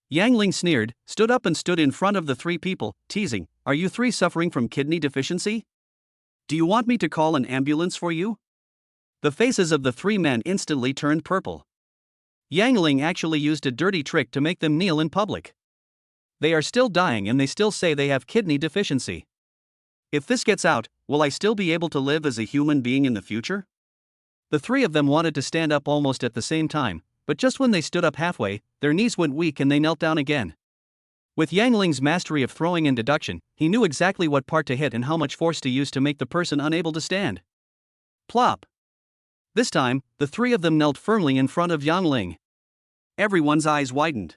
Yang Ling sneered, stood up and stood in front of the 3 people, teasing, "Are you 3 suffering from kidney deficiency? Do you want me to call an ambulance for you?" The faces of the 3 men instantly turned purple. Yang Ling actually used a dirty trick to make them kneel in public. They are still dying and they still say they have kidney deficiency. If this gets out, will I still be able to live as a human being in the future? The 3 of them wanted to stand up almost at the same time, but just when they stood up halfway, their knees went weak and they knelt down again. With Yang Ling's mastery of throwing and deduction, he knew exactly what part to hit and how much force to use to make the person unable to stand. Plop! This time, the 3 of them knelt firmly in front of Yang Ling. Everyone's eyes widened.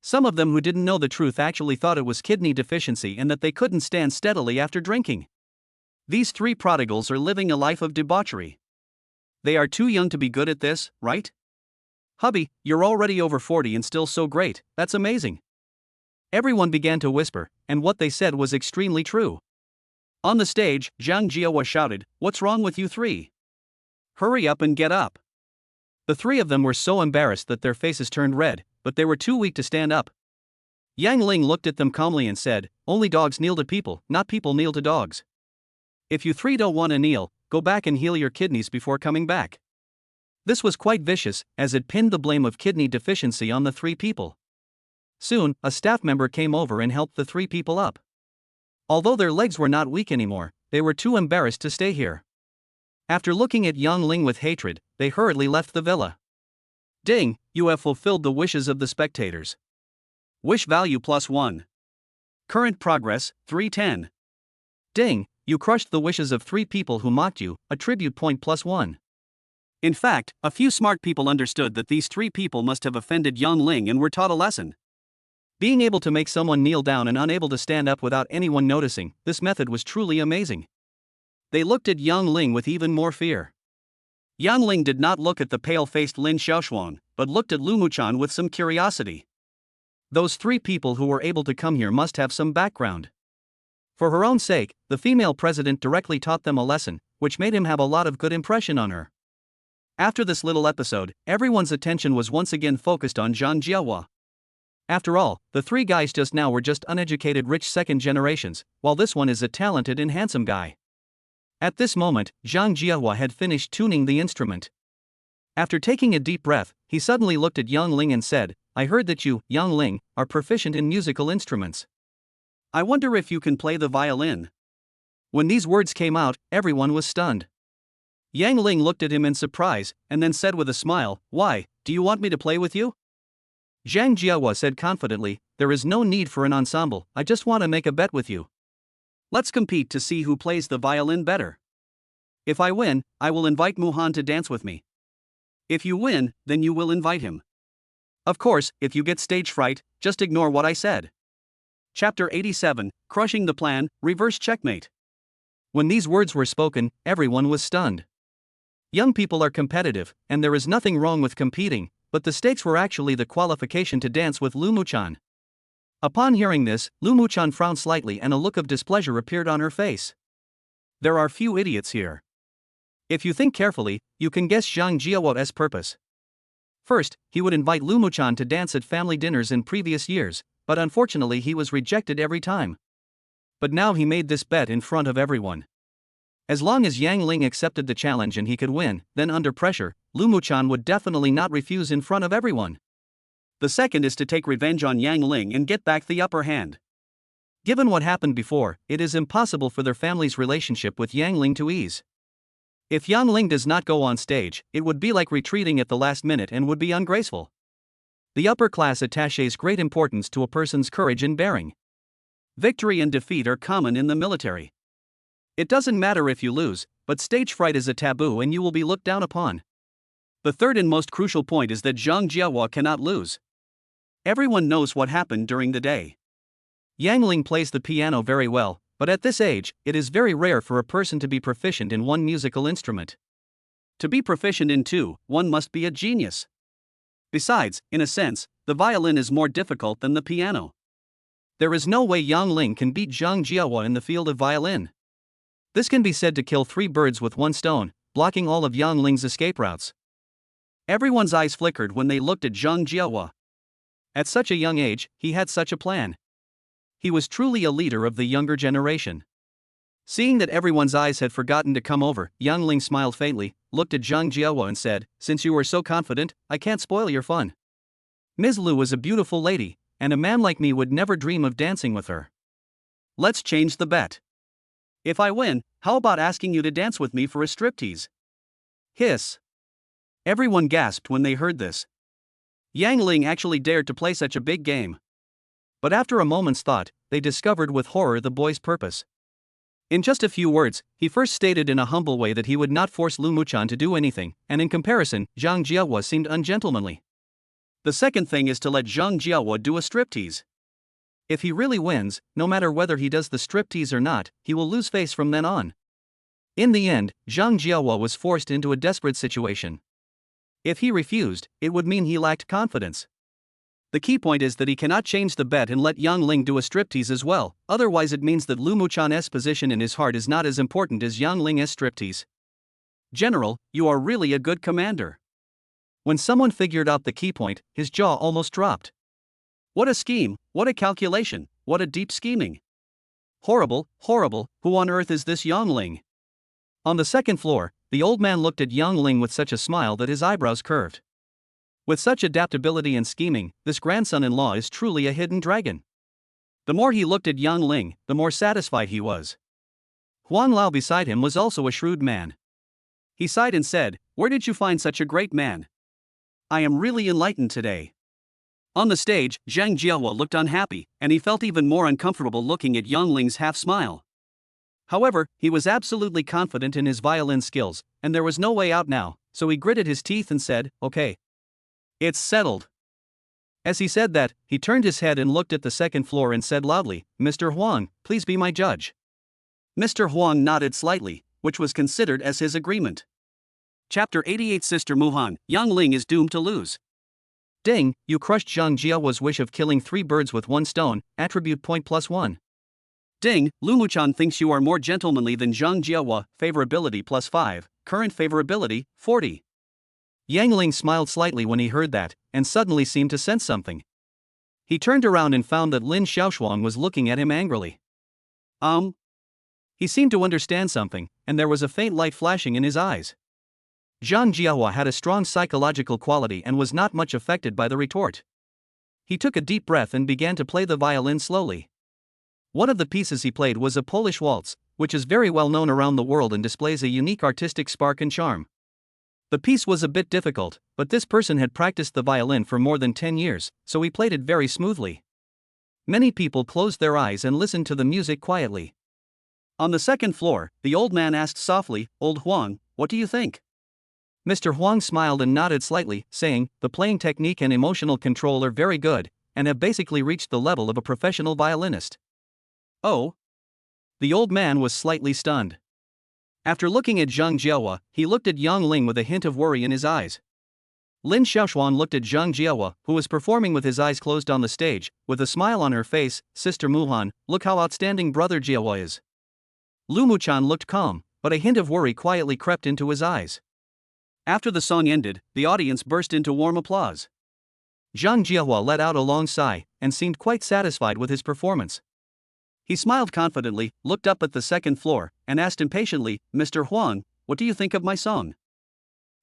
Some of them who didn't know the truth actually thought it was kidney deficiency and that they couldn't stand steadily after drinking. These 3 prodigals are living a life of debauchery. They are too young to be good at this, right? Hubby, you're already over 40 and still so great, that's amazing. Everyone began to whisper, and what they said was extremely true. On the stage, Zhang Jiahua shouted, "What's wrong with you 3? Hurry up and get up." The 3 of them were so embarrassed that their faces turned red, but they were too weak to stand up. Yang Ling looked at them calmly and said, "Only dogs kneel to people, not people kneel to dogs. If you 3 don't want to kneel, go back and heal your kidneys before coming back." This was quite vicious, as it pinned the blame of kidney deficiency on the 3 people. Soon, a staff member came over and helped the 3 people up. Although their legs were not weak anymore, they were too embarrassed to stay here. After looking at Yang Ling with hatred, they hurriedly left the villa. Ding, You have fulfilled the wishes of the spectators. Wish value +1. Current progress, 310. Ding, you crushed the wishes of 3 people who mocked you, attribute point +1. In fact, a few smart people understood that these 3 people must have offended Yang Ling and were taught a lesson. Being able to make someone kneel down and unable to stand up without anyone noticing, this method was truly amazing. They looked at Yang Ling with even more fear. Yang Ling did not look at the pale-faced Lin Xiaoshuan, but looked at Lu Muchan with some curiosity. Those 3 people who were able to come here must have some background. For her own sake, the female president directly taught them a lesson, which made him have a lot of good impression on her. After this little episode, everyone's attention was once again focused on Zhang Jiahua. After all, the 3 guys just now were just uneducated rich second generations, while this one is a talented and handsome guy. At this moment, Zhang Jiahua had finished tuning the instrument. After taking a deep breath, he suddenly looked at Yang Ling and said, I heard that you, Yang Ling, are proficient in musical instruments. I wonder if you can play the violin. When these words came out, everyone was stunned. Yang Ling looked at him in surprise, and then said with a smile, Why, do you want me to play with you? Zhang Jiahua said confidently, There is no need for an ensemble, I just want to make a bet with you. Let's compete to see who plays the violin better. If I win, I will invite Muhan to dance with me. If you win, then you will invite him. Of course, if you get stage fright, just ignore what I said. Chapter 87, Crushing the Plan, Reverse Checkmate. When these words were spoken, everyone was stunned. Young people are competitive, and there is nothing wrong with competing, but the stakes were actually the qualification to dance with Lu Muchan. Upon hearing this, Lu Muchan frowned slightly and a look of displeasure appeared on her face. There are few idiots here. If you think carefully, you can guess Zhang Jiahua's purpose. First, he would invite Lu Muchan to dance at family dinners in previous years, but unfortunately he was rejected every time. But now he made this bet in front of everyone. As long as Yang Ling accepted the challenge and he could win, then under pressure, Lu Muchan would definitely not refuse in front of everyone. The second is to take revenge on Yang Ling and get back the upper hand. Given what happened before, it is impossible for their family's relationship with Yang Ling to ease. If Yang Ling does not go on stage, it would be like retreating at the last minute and would be ungraceful. The upper class attaches great importance to a person's courage and bearing. Victory and defeat are common in the military. It doesn't matter if you lose, but stage fright is a taboo and you will be looked down upon. The third and most crucial point is that Zhang Jiahua cannot lose. Everyone knows what happened during the day. Yang Ling plays the piano very well, but at this age, it is very rare for a person to be proficient in one musical instrument. To be proficient in 2, one must be a genius. Besides, in a sense, the violin is more difficult than the piano. There is no way Yang Ling can beat Zhang Jiahua in the field of violin. This can be said to kill 3 birds with 1 stone, blocking all of Yang Ling's escape routes. Everyone's eyes flickered when they looked at Zhang Jiahua. At such a young age, he had such a plan. He was truly a leader of the younger generation. Seeing that everyone's eyes had forgotten to come over, Yang Ling smiled faintly, looked at Zhang Jiahua and said, Since you are so confident, I can't spoil your fun. Ms. Lu is a beautiful lady, and a man like me would never dream of dancing with her. Let's change the bet. If I win, how about asking you to dance with me for a striptease? Hiss. Everyone gasped when they heard this. Yang Ling actually dared to play such a big game. But after a moment's thought, they discovered with horror the boy's purpose. In just a few words, he first stated in a humble way that he would not force Lu Muchan to do anything, and in comparison, Zhang Jiahua seemed ungentlemanly. The second thing is to let Zhang Jiahua do a striptease. If he really wins, no matter whether he does the striptease or not, he will lose face from then on. In the end, Zhang Jiahua was forced into a desperate situation. If he refused, it would mean he lacked confidence. The key point is that he cannot change the bet and let Yang Ling do a striptease as well, otherwise it means that Lu Muchan's position in his heart is not as important as Yang Ling's striptease. General, you are really a good commander. When someone figured out the key point, his jaw almost dropped. What a scheme, what a calculation, what a deep scheming. Horrible, horrible, who on earth is this Yang Ling? On the second floor, the old man looked at Yang Ling with such a smile that his eyebrows curved. With such adaptability and scheming, this grandson-in-law is truly a hidden dragon. The more he looked at Yang Ling, the more satisfied he was. Huang Lao beside him was also a shrewd man. He sighed and said, Where did you find such a great man? I am really enlightened today. On the stage, Zhang Jiahua looked unhappy, and he felt even more uncomfortable looking at Yang Ling's half-smile. However, he was absolutely confident in his violin skills, and there was no way out now, so he gritted his teeth and said, "Okay. It's settled." As he said that, he turned his head and looked at the second floor and said loudly, "Mr. Huang, please be my judge." Mr. Huang nodded slightly, which was considered as his agreement. Chapter 88 Sister Muhan, Yang Ling is doomed to lose. Ding, you crushed Zhang Jiahua's wish of killing 3 birds with 1 stone, attribute point +1. Ding, Lumuchan thinks you are more gentlemanly than Zhang Jiahua, favorability +5, current favorability, 40. Yang Ling smiled slightly when he heard that, and suddenly seemed to sense something. He turned around and found that Lin Xiaoshuang was looking at him angrily. He seemed to understand something, and there was a faint light flashing in his eyes. Zhang Jiahua had a strong psychological quality and was not much affected by the retort. He took a deep breath and began to play the violin slowly. One of the pieces he played was a Polish waltz, which is very well known around the world and displays a unique artistic spark and charm. The piece was a bit difficult, but this person had practiced the violin for more than 10 years, so he played it very smoothly. Many people closed their eyes and listened to the music quietly. On the second floor, the old man asked softly, "Old Huang, what do you think?" Mr. Huang smiled and nodded slightly, saying, "The playing technique and emotional control are very good, and have basically reached the level of a professional violinist." Oh? The old man was slightly stunned. After looking at Zhang Jiahua, he looked at Yang Ling with a hint of worry in his eyes. Lin Xiaoshuan looked at Zhang Jiahua, who was performing with his eyes closed on the stage, with a smile on her face. "Sister Muhan, look how outstanding brother Jiahua is." Lu Muchan looked calm, but a hint of worry quietly crept into his eyes. After the song ended, the audience burst into warm applause. Zhang Jiahua let out a long sigh, and seemed quite satisfied with his performance. He smiled confidently, looked up at the second floor, and asked impatiently, "Mr. Huang, what do you think of my song?"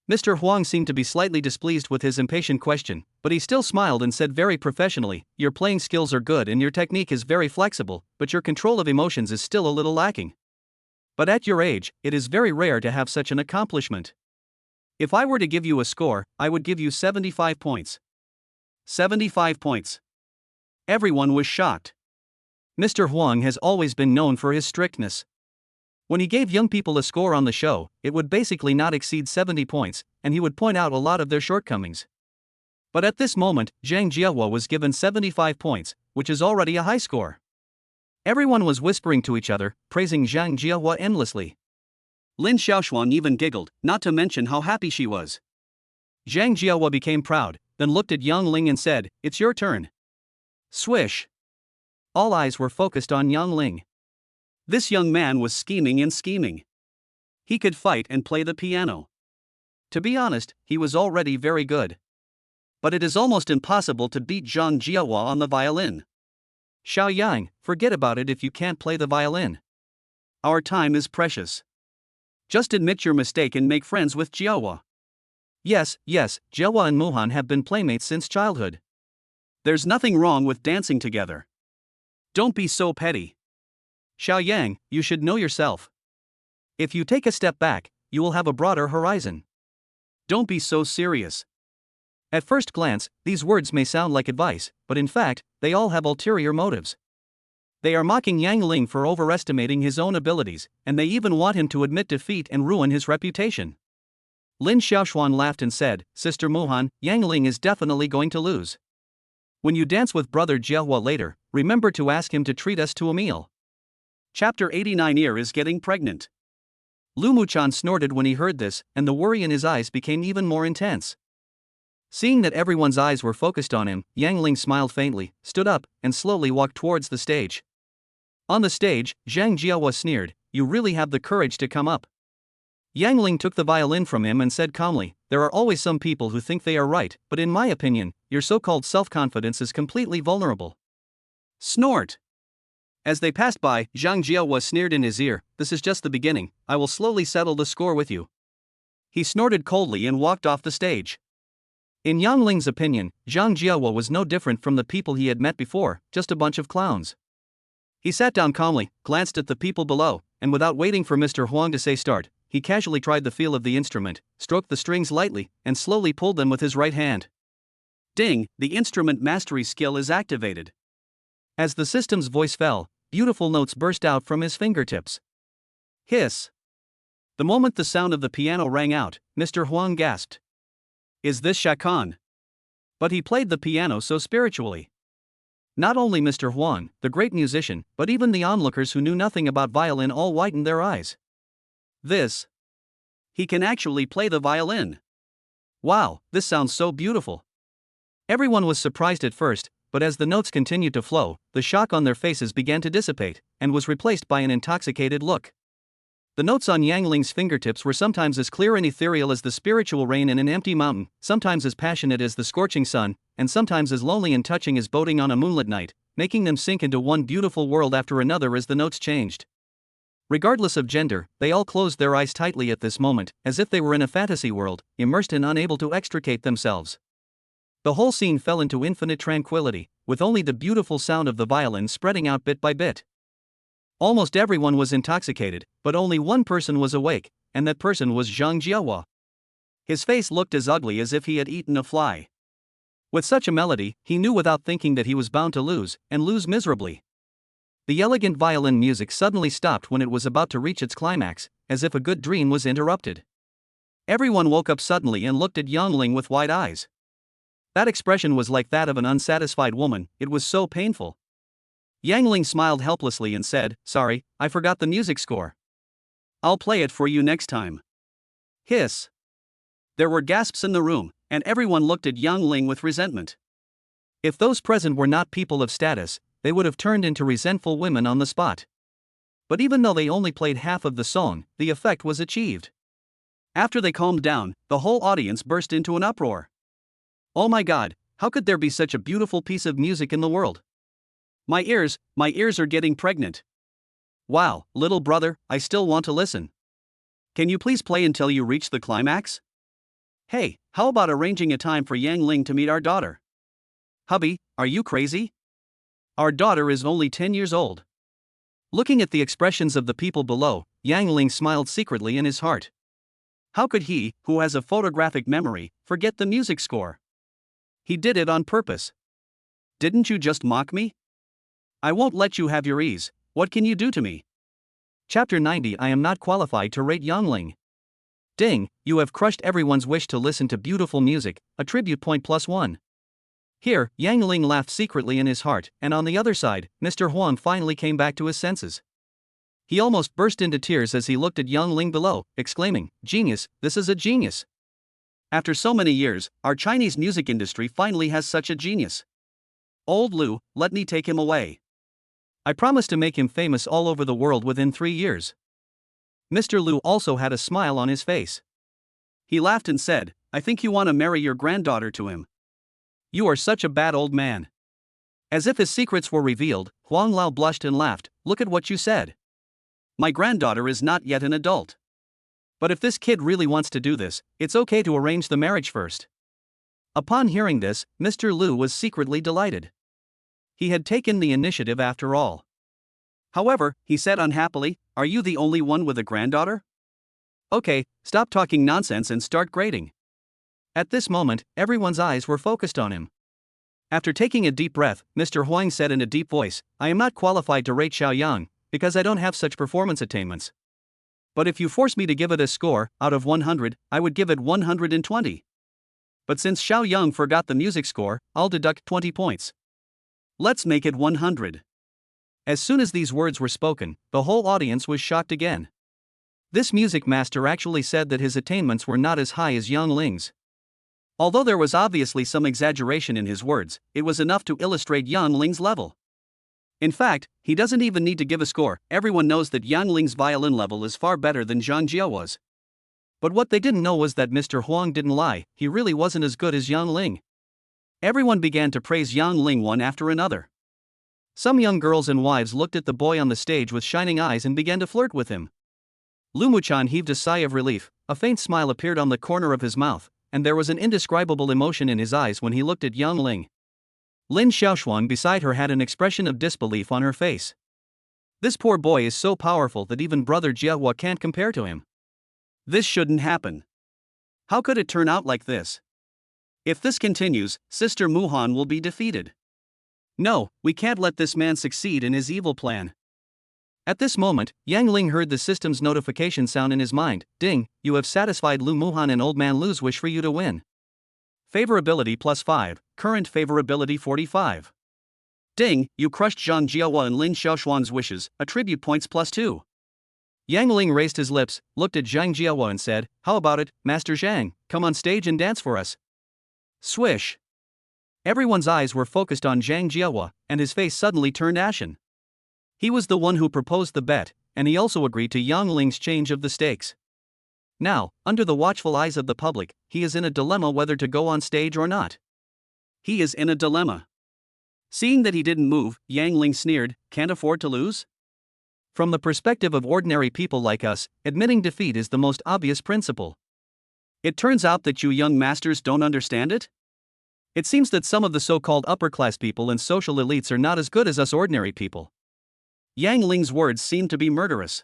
Mr. Huang seemed to be slightly displeased with his impatient question, but he still smiled and said very professionally, "Your playing skills are good and your technique is very flexible, but your control of emotions is still a little lacking. But at your age, it is very rare to have such an accomplishment. If I were to give you a score, I would give you 75 points. 75 points. Everyone was shocked. Mr. Huang has always been known for his strictness. When he gave young people a score on the show, it would basically not exceed 70 points, and he would point out a lot of their shortcomings. But at this moment, Zhang Jiahua was given 75 points, which is already a high score. Everyone was whispering to each other, praising Zhang Jiahua endlessly. Lin Xiaoshuang even giggled, not to mention how happy she was. Zhang Jiahua became proud, then looked at Yang Ling and said, "It's your turn." Swish. All eyes were focused on Yang Ling. This young man was scheming and scheming. He could fight and play the piano. To be honest, he was already very good. But it is almost impossible to beat Zhang Jiahua on the violin. Xiao Yang, forget about it if you can't play the violin. Our time is precious. Just admit your mistake and make friends with Jiahua. Yes, Jiahua and Muhan have been playmates since childhood. There's nothing wrong with dancing together. Don't be so petty. Xiao Yang, you should know yourself. If you take a step back, you will have a broader horizon. Don't be so serious. At first glance, these words may sound like advice, but in fact, they all have ulterior motives. They are mocking Yang Ling for overestimating his own abilities, and they even want him to admit defeat and ruin his reputation. Lin Xiaoshuan laughed and said, "Sister Muhan, Yang Ling is definitely going to lose. When you dance with brother Jiahua later, remember to ask him to treat us to a meal." Chapter 89 Ear is getting pregnant. Lu Muchan snorted when he heard this, and the worry in his eyes became even more intense. Seeing that everyone's eyes were focused on him, Yang Ling smiled faintly, stood up, and slowly walked towards the stage. On the stage, Zhang Jiahua sneered, "You really have the courage to come up." Yang Ling took the violin from him and said calmly, "There are always some people who think they are right, but in my opinion, your so-called self-confidence is completely vulnerable." Snort. As they passed by, Zhang Jiahua sneered in his ear, "This is just the beginning, I will slowly settle the score with you." He snorted coldly and walked off the stage. In Yang Ling's opinion, Zhang Jiahua was no different from the people he had met before, just a bunch of clowns. He sat down calmly, glanced at the people below, and without waiting for Mr. Huang to say start, he casually tried the feel of the instrument, stroked the strings lightly, and slowly pulled them with his right hand. Ding, the instrument mastery skill is activated. As the system's voice fell, beautiful notes burst out from his fingertips. Hiss. The moment the sound of the piano rang out, Mr. Huang gasped. Is this Shakan? But he played the piano so spiritually. Not only Mr. Huang, the great musician, but even the onlookers who knew nothing about violin all widened their eyes. This. He can actually play the violin. Wow, this sounds so beautiful. Everyone was surprised at first, but as the notes continued to flow, the shock on their faces began to dissipate, and was replaced by an intoxicated look. The notes on Yang Ling's fingertips were sometimes as clear and ethereal as the spiritual rain in an empty mountain, sometimes as passionate as the scorching sun, and sometimes as lonely and touching as boating on a moonlit night, making them sink into one beautiful world after another as the notes changed. Regardless of gender, they all closed their eyes tightly at this moment, as if they were in a fantasy world, immersed and unable to extricate themselves. The whole scene fell into infinite tranquility, with only the beautiful sound of the violin spreading out bit by bit. Almost everyone was intoxicated, but only one person was awake, and that person was Zhang Jiahua. His face looked as ugly as if he had eaten a fly. With such a melody, he knew without thinking that he was bound to lose, and lose miserably. The elegant violin music suddenly stopped when it was about to reach its climax, as if a good dream was interrupted. Everyone woke up suddenly and looked at Yang Ling with wide eyes. That expression was like that of an unsatisfied woman, it was so painful. Yang Ling smiled helplessly and said, "Sorry, I forgot the music score. I'll play it for you next time." Hiss. There were gasps in the room, and everyone looked at Yang Ling with resentment. If those present were not people of status, they would have turned into resentful women on the spot. But even though they only played half of the song, the effect was achieved. After they calmed down, the whole audience burst into an uproar. Oh my God, how could there be such a beautiful piece of music in the world? My ears are getting pregnant. Wow, little brother, I still want to listen. Can you please play until you reach the climax? Hey, how about arranging a time for Yang Ling to meet our daughter? Hubby, are you crazy? Our daughter is only 10 years old. Looking at the expressions of the people below, Yang Ling smiled secretly in his heart. How could he, who has a photographic memory, forget the music score? He did it on purpose. Didn't you just mock me? I won't let you have your ease. What can you do to me? Chapter 90. I am not qualified to rate Yang Ling. Ding, you have crushed everyone's wish to listen to beautiful music, a tribute point +1. Here, Yang Ling laughed secretly in his heart, and on the other side, Mr. Huang finally came back to his senses. He almost burst into tears as he looked at Yang Ling below, exclaiming, "Genius, this is a genius. After so many years, our Chinese music industry finally has such a genius. Old Lu, let me take him away. I promise to make him famous all over the world within 3 years." Mr. Lu also had a smile on his face. He laughed and said, "I think you want to marry your granddaughter to him. You are such a bad old man." As if his secrets were revealed, Huang Lao blushed and laughed, "Look at what you said. My granddaughter is not yet an adult. But if this kid really wants to do this, it's okay to arrange the marriage first." Upon hearing this, Mr. Lu was secretly delighted. He had taken the initiative after all. However, he said unhappily, "Are you the only one with a granddaughter? Okay, stop talking nonsense and start grading." At this moment, everyone's eyes were focused on him. After taking a deep breath, Mr. Huang said in a deep voice, "I am not qualified to rate Xiao Yang, because I don't have such performance attainments. But if you force me to give it a score, out of 100, I would give it 120. But since Xiao Yang forgot the music score, I'll deduct 20 points. Let's make it 100. As soon as these words were spoken, the whole audience was shocked again. This music master actually said that his attainments were not as high as Yang Ling's. Although there was obviously some exaggeration in his words, it was enough to illustrate Yang Ling's level. In fact, he doesn't even need to give a score, everyone knows that Yang Ling's violin level is far better than Zhang Jiahua's. But what they didn't know was that Mr. Huang didn't lie, he really wasn't as good as Yang Ling. Everyone began to praise Yang Ling one after another. Some young girls and wives looked at the boy on the stage with shining eyes and began to flirt with him. Lu Muchan heaved a sigh of relief, a faint smile appeared on the corner of his mouth, and there was an indescribable emotion in his eyes when he looked at Yang Ling. Lin Xiaoshuan beside her had an expression of disbelief on her face. This poor boy is so powerful that even brother Jiahua can't compare to him. This shouldn't happen. How could it turn out like this? If this continues, Sister Muhan will be defeated. No, we can't let this man succeed in his evil plan. At this moment, Yang Ling heard the system's notification sound in his mind. Ding, you have satisfied Lu Muhan and Old Man Lu's wish for you to win. Favorability +5, current favorability 45. Ding, you crushed Zhang Jiahua and Lin Xiaoshuan's wishes, attribute points +2. Yang Ling raised his lips, looked at Zhang Jiahua and said, how about it, Master Zhang, come on stage and dance for us. Swish. Everyone's eyes were focused on Zhang Jiahua, and his face suddenly turned ashen. He was the one who proposed the bet, and he also agreed to Yang Ling's change of the stakes. Now, under the watchful eyes of the public, he is in a dilemma whether to go on stage or not. He is in a dilemma. Seeing that he didn't move, Yang Ling sneered, can't afford to lose? From the perspective of ordinary people like us, admitting defeat is the most obvious principle. It turns out that you young masters don't understand it? It seems that some of the so-called upper-class people and social elites are not as good as us ordinary people. Yang Ling's words seemed to be murderous.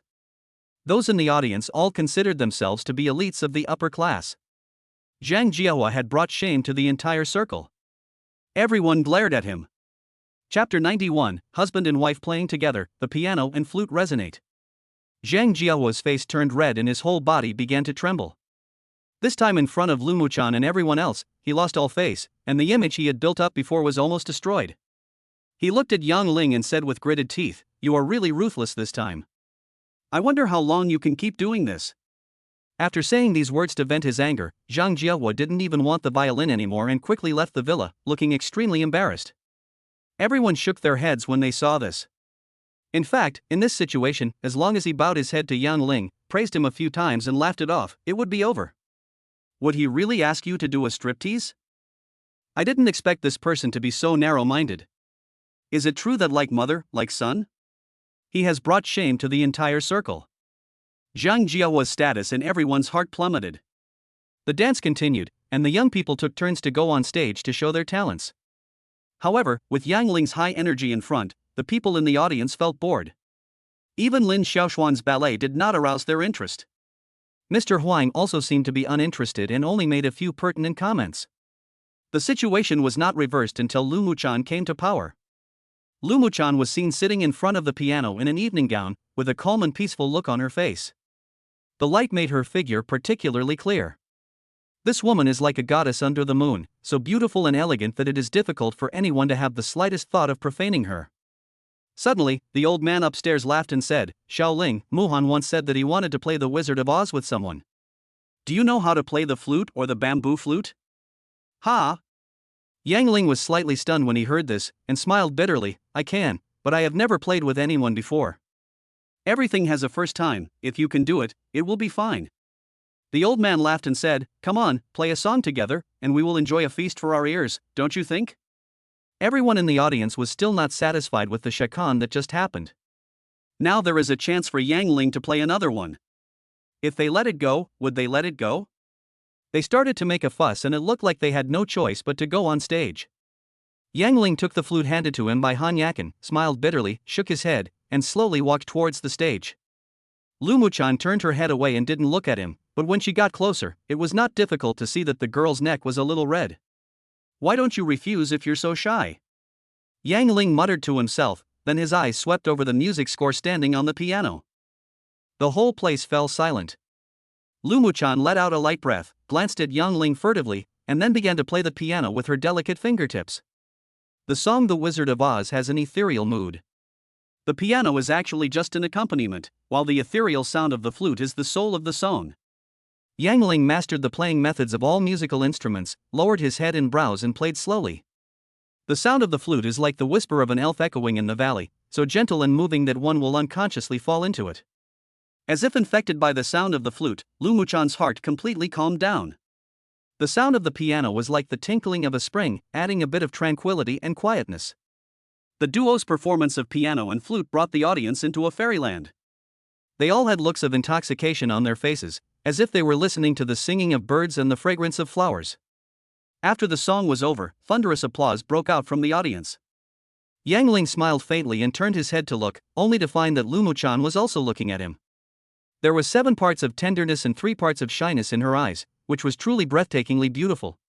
Those in the audience all considered themselves to be elites of the upper class. Zhang Jiahua had brought shame to the entire circle. Everyone glared at him. Chapter 91, Husband and Wife Playing Together, the piano and flute resonate. Zhang Jiahua's face turned red and his whole body began to tremble. This time in front of Lu Muchan and everyone else, he lost all face, and the image he had built up before was almost destroyed. He looked at Yang Ling and said with gritted teeth, you are really ruthless this time. I wonder how long you can keep doing this. After saying these words to vent his anger, Zhang Jiahua didn't even want the violin anymore and quickly left the villa, looking extremely embarrassed. Everyone shook their heads when they saw this. In fact, in this situation, as long as he bowed his head to Yang Ling, praised him a few times and laughed it off, it would be over. Would he really ask you to do a striptease? I didn't expect this person to be so narrow-minded. Is it true that like mother, like son? He has brought shame to the entire circle. Zhang Jiahua's status in everyone's heart plummeted. The dance continued, and the young people took turns to go on stage to show their talents. However, with Yang Ling's high energy in front, the people in the audience felt bored. Even Lin Xiaoshuan's ballet did not arouse their interest. Mr. Huang also seemed to be uninterested and only made a few pertinent comments. The situation was not reversed until Lu Muchan came to power. Lu Muchan was seen sitting in front of the piano in an evening gown, with a calm and peaceful look on her face. The light made her figure particularly clear. This woman is like a goddess under the moon, so beautiful and elegant that it is difficult for anyone to have the slightest thought of profaning her. Suddenly, the old man upstairs laughed and said, Xiaoling, Muhan once said that he wanted to play the Wizard of Oz with someone. Do you know how to play the flute or the bamboo flute? Ha! Yang Ling was slightly stunned when he heard this, and smiled bitterly, I can, but I have never played with anyone before. Everything has a first time, if you can do it, it will be fine. The old man laughed and said, come on, play a song together, and we will enjoy a feast for our ears, don't you think? Everyone in the audience was still not satisfied with the shakan that just happened. Now there is a chance for Yang Ling to play another one. If they let it go, would they let it go? They started to make a fuss and it looked like they had no choice but to go on stage. Yang Ling took the flute handed to him by Han Yakan, smiled bitterly, shook his head, and slowly walked towards the stage. Lu Muchan turned her head away and didn't look at him, but when she got closer, it was not difficult to see that the girl's neck was a little red. Why don't you refuse if you're so shy? Yang Ling muttered to himself, then his eyes swept over the music score standing on the piano. The whole place fell silent. Lu Muchan let out a light breath, glanced at Yang Ling furtively, and then began to play the piano with her delicate fingertips. The song The Wizard of Oz has an ethereal mood. The piano is actually just an accompaniment, while the ethereal sound of the flute is the soul of the song. Yang Ling mastered the playing methods of all musical instruments, lowered his head and brows and played slowly. The sound of the flute is like the whisper of an elf echoing in the valley, so gentle and moving that one will unconsciously fall into it. As if infected by the sound of the flute, Lu Muchan's heart completely calmed down. The sound of the piano was like the tinkling of a spring, adding a bit of tranquility and quietness. The duo's performance of piano and flute brought the audience into a fairyland. They all had looks of intoxication on their faces, as if they were listening to the singing of birds and the fragrance of flowers. After the song was over, thunderous applause broke out from the audience. Yang Ling smiled faintly and turned his head to look, only to find that Lu Muchan was also looking at him. There was 7 parts of tenderness and 3 parts of shyness in her eyes, which was truly breathtakingly beautiful.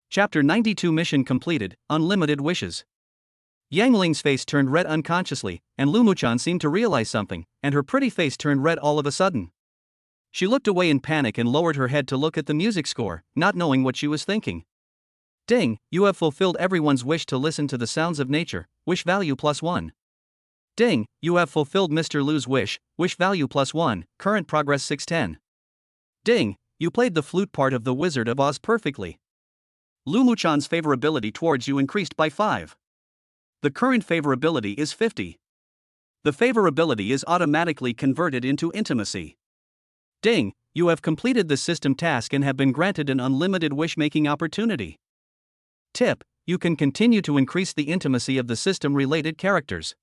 Chapter 92 Mission completed, Unlimited Wishes. Yang Ling's face turned red unconsciously, and Lu Muchan seemed to realize something, and her pretty face turned red all of a sudden. She looked away in panic and lowered her head to look at the music score, not knowing what she was thinking. Ding, you have fulfilled everyone's wish to listen to the sounds of nature, wish value +1. Ding, you have fulfilled Mr. Lu's wish value +1, current progress 610. Ding, you played the flute part of The Wizard of Oz perfectly. Lu Muchan's favorability towards you increased by 5. The current favorability is 50. The favorability is automatically converted into intimacy. Ding, you have completed the system task and have been granted an unlimited wish-making opportunity. Tip, you can continue to increase the intimacy of the system-related characters.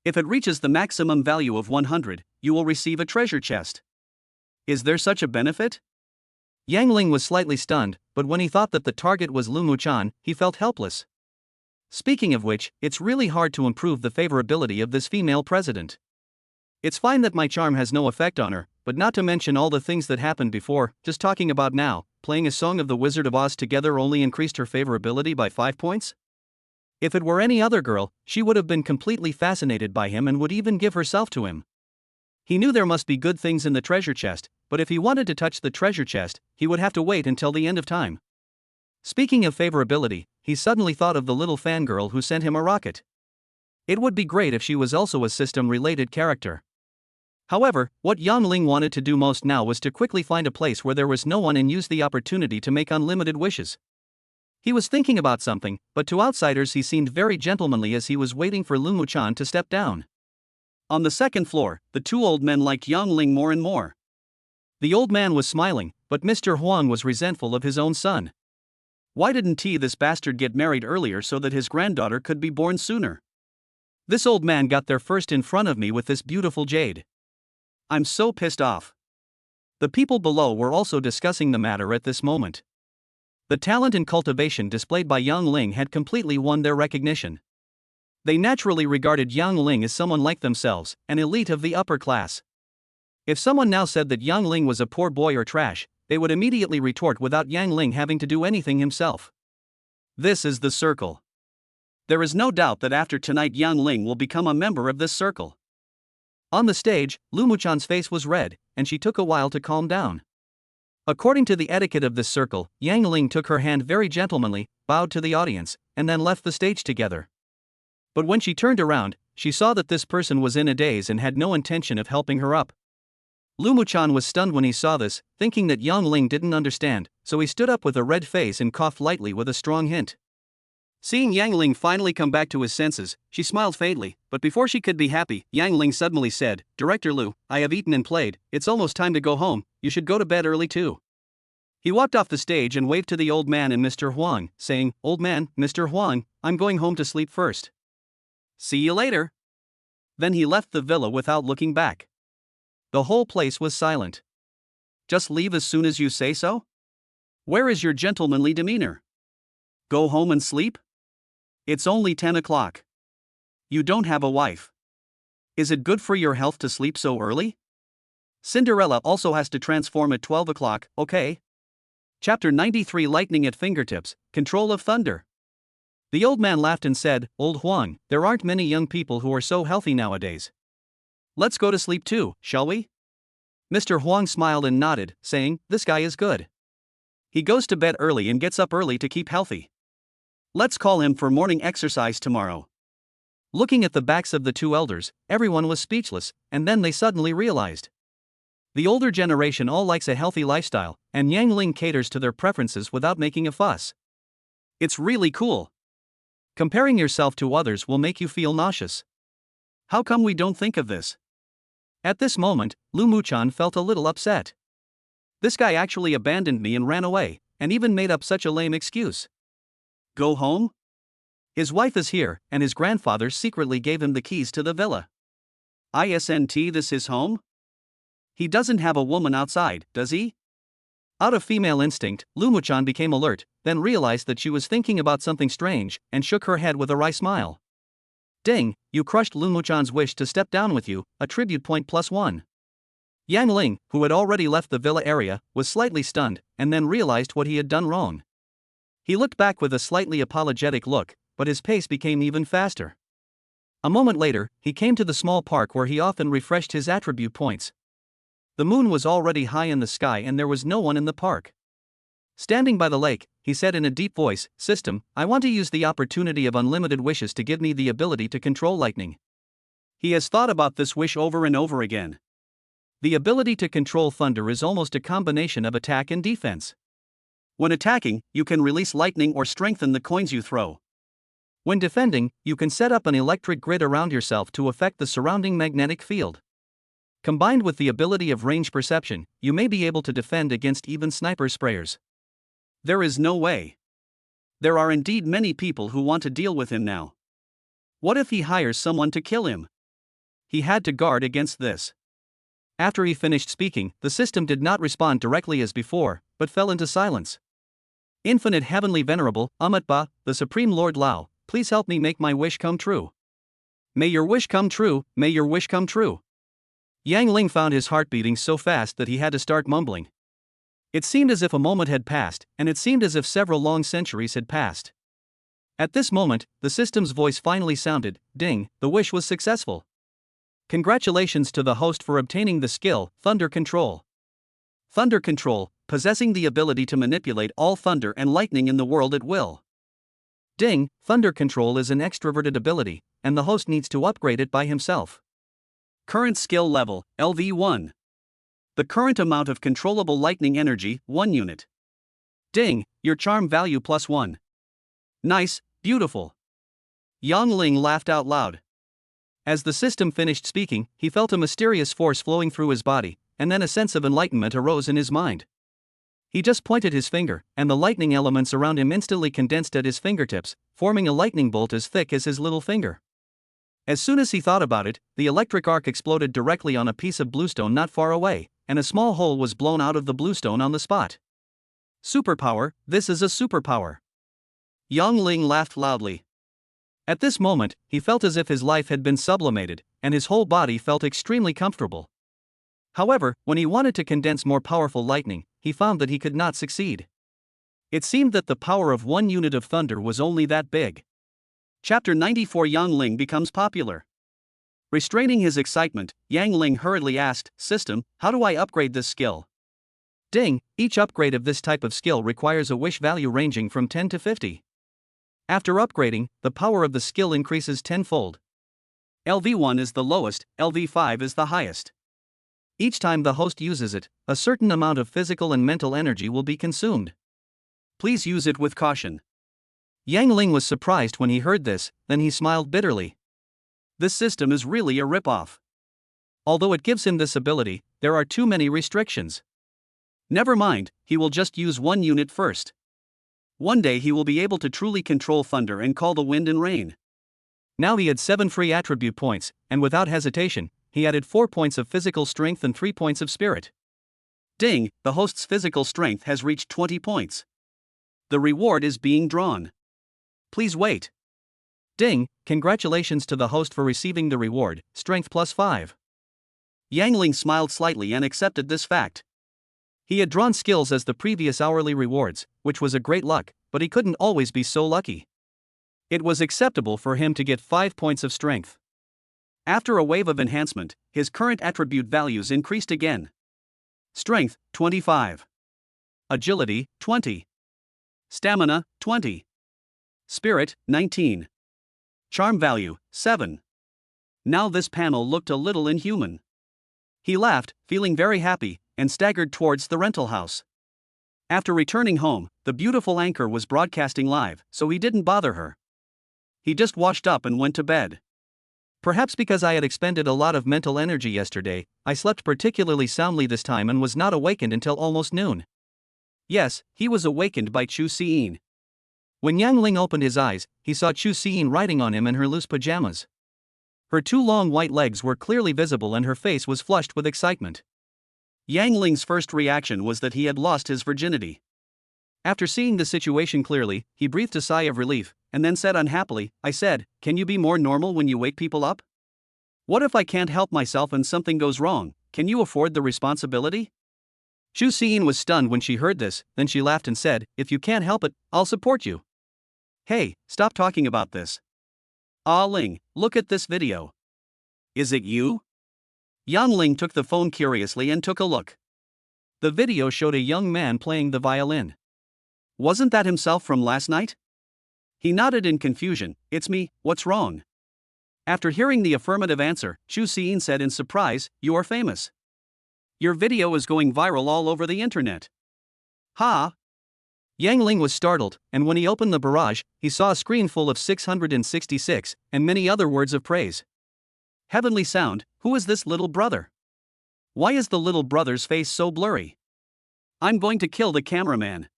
If it reaches the maximum value of 100, you will receive a treasure chest. Is there such a benefit? Yang Ling was slightly stunned, but when he thought that the target was Lu Muchan, he felt helpless. Speaking of which, it's really hard to improve the favorability of this female president. It's fine that my charm has no effect on her, but not to mention all the things that happened before, just talking about now, playing a song of The Wizard of Oz together only increased her favorability by 5 points? If it were any other girl, she would have been completely fascinated by him and would even give herself to him. He knew there must be good things in the treasure chest, but if he wanted to touch the treasure chest, he would have to wait until the end of time. Speaking of favorability, he suddenly thought of the little fangirl who sent him a rocket. It would be great if she was also a system-related character. However, what Yang Ling wanted to do most now was to quickly find a place where there was no one and use the opportunity to make unlimited wishes. He was thinking about something, but to outsiders he seemed very gentlemanly as he was waiting for Lu Muchan to step down. On the second floor, the 2 old men liked Yang Ling more and more. The old man was smiling, but Mr. Huang was resentful of his own son. Why didn't this bastard get married earlier so that his granddaughter could be born sooner? This old man got there first in front of me with this beautiful jade. I'm so pissed off. The people below were also discussing the matter at this moment. The talent and cultivation displayed by Yang Ling had completely won their recognition. They naturally regarded Yang Ling as someone like themselves, an elite of the upper class. If someone now said that Yang Ling was a poor boy or trash, they would immediately retort without Yang Ling having to do anything himself. This is the circle. There is no doubt that after tonight Yang Ling will become a member of this circle. On the stage, Lu Muchan's face was red, and she took a while to calm down. According to the etiquette of this circle, Yang Ling took her hand very gentlemanly, bowed to the audience, and then left the stage together. But when she turned around, she saw that this person was in a daze and had no intention of helping her up. Lu Muchan was stunned when he saw this, thinking that Yang Ling didn't understand, so he stood up with a red face and coughed lightly with a strong hint. Seeing Yang Ling finally come back to his senses, she smiled faintly, but before she could be happy, Yang Ling suddenly said, "Director Lu, I have eaten and played, it's almost time to go home, you should go to bed early too." He walked off the stage and waved to the old man and Mr. Huang, saying, "Old man, Mr. Huang, I'm going home to sleep first. See you later." Then he left the villa without looking back. The whole place was silent. Just leave as soon as you say so? Where is your gentlemanly demeanor? Go home and sleep? It's only 10 o'clock. You don't have a wife. Is it good for your health to sleep so early? Cinderella also has to transform at 12 o'clock, okay? Chapter 93 Lightning at Fingertips, Control of Thunder. The old man laughed and said, "Old Huang, there aren't many young people who are so healthy nowadays. Let's go to sleep too, shall we?" Mr. Huang smiled and nodded, saying, "This guy is good. He goes to bed early and gets up early to keep healthy. Let's call him for morning exercise tomorrow." Looking at the backs of the 2 elders, everyone was speechless, and then they suddenly realized. The older generation all likes a healthy lifestyle, and Yang Ling caters to their preferences without making a fuss. It's really cool. Comparing yourself to others will make you feel nauseous. How come we don't think of this? At this moment, Lu Muchan felt a little upset. This guy actually abandoned me and ran away, and even made up such a lame excuse. Go home? His wife is here, and his grandfather secretly gave him the keys to the villa. Isn't this his home? He doesn't have a woman outside, does he? Out of female instinct, Lu Muchan became alert, then realized that she was thinking about something strange, and shook her head with a wry smile. Ding, you crushed Lu Muchan's wish to step down with you, attribute point +1. Yang Ling, who had already left the villa area, was slightly stunned, and then realized what he had done wrong. He looked back with a slightly apologetic look, but his pace became even faster. A moment later, he came to the small park where he often refreshed his attribute points. The moon was already high in the sky and there was no one in the park. Standing by the lake, he said in a deep voice, "System, I want to use the opportunity of unlimited wishes to give me the ability to control lightning." He has thought about this wish over and over again. The ability to control thunder is almost a combination of attack and defense. When attacking, you can release lightning or strengthen the coins you throw. When defending, you can set up an electric grid around yourself to affect the surrounding magnetic field. Combined with the ability of range perception, you may be able to defend against even sniper sprayers. There is no way. There are indeed many people who want to deal with him now. What if he hires someone to kill him? He had to guard against this. After he finished speaking, the system did not respond directly as before, but fell into silence. Infinite Heavenly Venerable, Amatba, the Supreme Lord Lao, please help me make my wish come true. May your wish come true, may your wish come true. Yang Ling found his heart beating so fast that he had to start mumbling. It seemed as if a moment had passed, and it seemed as if several long centuries had passed. At this moment, the system's voice finally sounded, "Ding, the wish was successful. Congratulations to the host for obtaining the skill, Thunder Control. Thunder Control, possessing the ability to manipulate all thunder and lightning in the world at will. Ding, Thunder Control is an extroverted ability, and the host needs to upgrade it by himself. Current skill level, LV1. The current amount of controllable lightning energy, 1 unit. Ding, your charm value +1. Nice, beautiful." Yang Ling laughed out loud. As the system finished speaking, he felt a mysterious force flowing through his body, and then a sense of enlightenment arose in his mind. He just pointed his finger, and the lightning elements around him instantly condensed at his fingertips, forming a lightning bolt as thick as his little finger. As soon as he thought about it, the electric arc exploded directly on a piece of bluestone not far away, and a small hole was blown out of the bluestone on the spot. Superpower, this is a superpower. Yang Ling laughed loudly. At this moment, he felt as if his life had been sublimated, and his whole body felt extremely comfortable. However, when he wanted to condense more powerful lightning, he found that he could not succeed. It seemed that the power of 1 unit of thunder was only that big. Chapter 94 Yang Ling becomes popular. Restraining his excitement, Yang Ling hurriedly asked, "System, how do I upgrade this skill?" Ding, each upgrade of this type of skill requires a wish value ranging from 10 to 50. After upgrading, the power of the skill increases tenfold. LV1 is the lowest, LV5 is the highest. Each time the host uses it, a certain amount of physical and mental energy will be consumed. Please use it with caution. Yang Ling was surprised when he heard this, then he smiled bitterly. This system is really a ripoff. Although it gives him this ability, there are too many restrictions. Never mind, he will just use 1 unit first. One day he will be able to truly control thunder and call the wind and rain. Now he had 7 free attribute points, and without hesitation, he added 4 points of physical strength and 3 points of spirit. Ding, the host's physical strength has reached 20 points. The reward is being drawn. Please wait. Ding, congratulations to the host for receiving the reward, strength +5. Yang Ling smiled slightly and accepted this fact. He had drawn skills as the previous hourly rewards, which was a great luck, but he couldn't always be so lucky. It was acceptable for him to get 5 points of strength. After a wave of enhancement, his current attribute values increased again. Strength, 25. Agility, 20. Stamina, 20. Spirit, 19. Charm value, 7. Now this panel looked a little inhuman. He laughed, feeling very happy, and staggered towards the rental house. After returning home, the beautiful anchor was broadcasting live, so he didn't bother her. He just washed up and went to bed. Perhaps because I had expended a lot of mental energy yesterday, I slept particularly soundly this time and was not awakened until almost noon. Yes, he was awakened by Chu Siin. When Yang Ling opened his eyes, he saw Chu Siin riding on him in her loose pajamas. Her 2 long white legs were clearly visible and her face was flushed with excitement. Yang Ling's first reaction was that he had lost his virginity. After seeing the situation clearly, he breathed a sigh of relief, and then said unhappily, "I said, can you be more normal when you wake people up? What if I can't help myself and something goes wrong? can you afford the responsibility? Chu Xiyin was stunned when she heard this, then she laughed and said, if you can't help it, I'll support you. Hey, stop talking about this. Ah Ling, look at this video. Is it you? Yang Ling took the phone curiously and took a look. The video showed a young man playing the violin. Wasn't that himself from last night? He nodded in confusion. It's me, what's wrong? After hearing the affirmative answer, Chu Xiyin said in surprise, you are famous. Your video is going viral all over the internet. Ha! Yang Ling was startled, and when he opened the barrage, he saw a screen full of 666, and many other words of praise. Heavenly sound, who is this little brother? Why is the little brother's face so blurry? I'm going to kill the cameraman.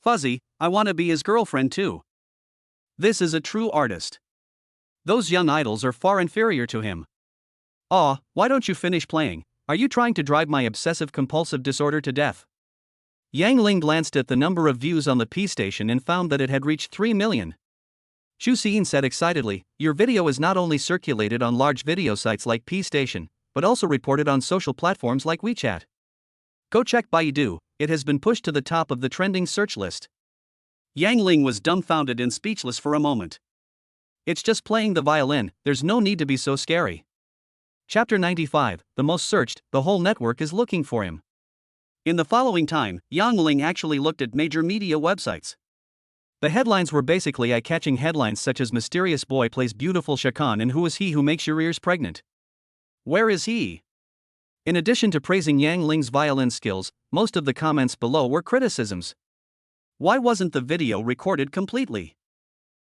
Fuzzy, I want to be his girlfriend too. This is a true artist. Those young idols are far inferior to him. Aw, why don't you finish playing? Are you trying to drive my obsessive-compulsive disorder to death? Yang Ling glanced at the number of views on the P station and found that it had reached 3 million. Chu Xiyin said excitedly, your video is not only circulated on large video sites like P station, but also reported on social platforms like WeChat. Go check Baidu, it has been pushed to the top of the trending search list. Yang Ling was dumbfounded and speechless for a moment. It's just playing the violin, there's no need to be so scary. Chapter 95, the most searched, the whole network is looking for him. In the following time, Yang Ling actually looked at major media websites. The headlines were basically eye-catching headlines such as mysterious boy plays beautiful shakan and who is he who makes your ears pregnant? Where is he? In addition to praising Yang Ling's violin skills, most of the comments below were criticisms. Why wasn't the video recorded completely?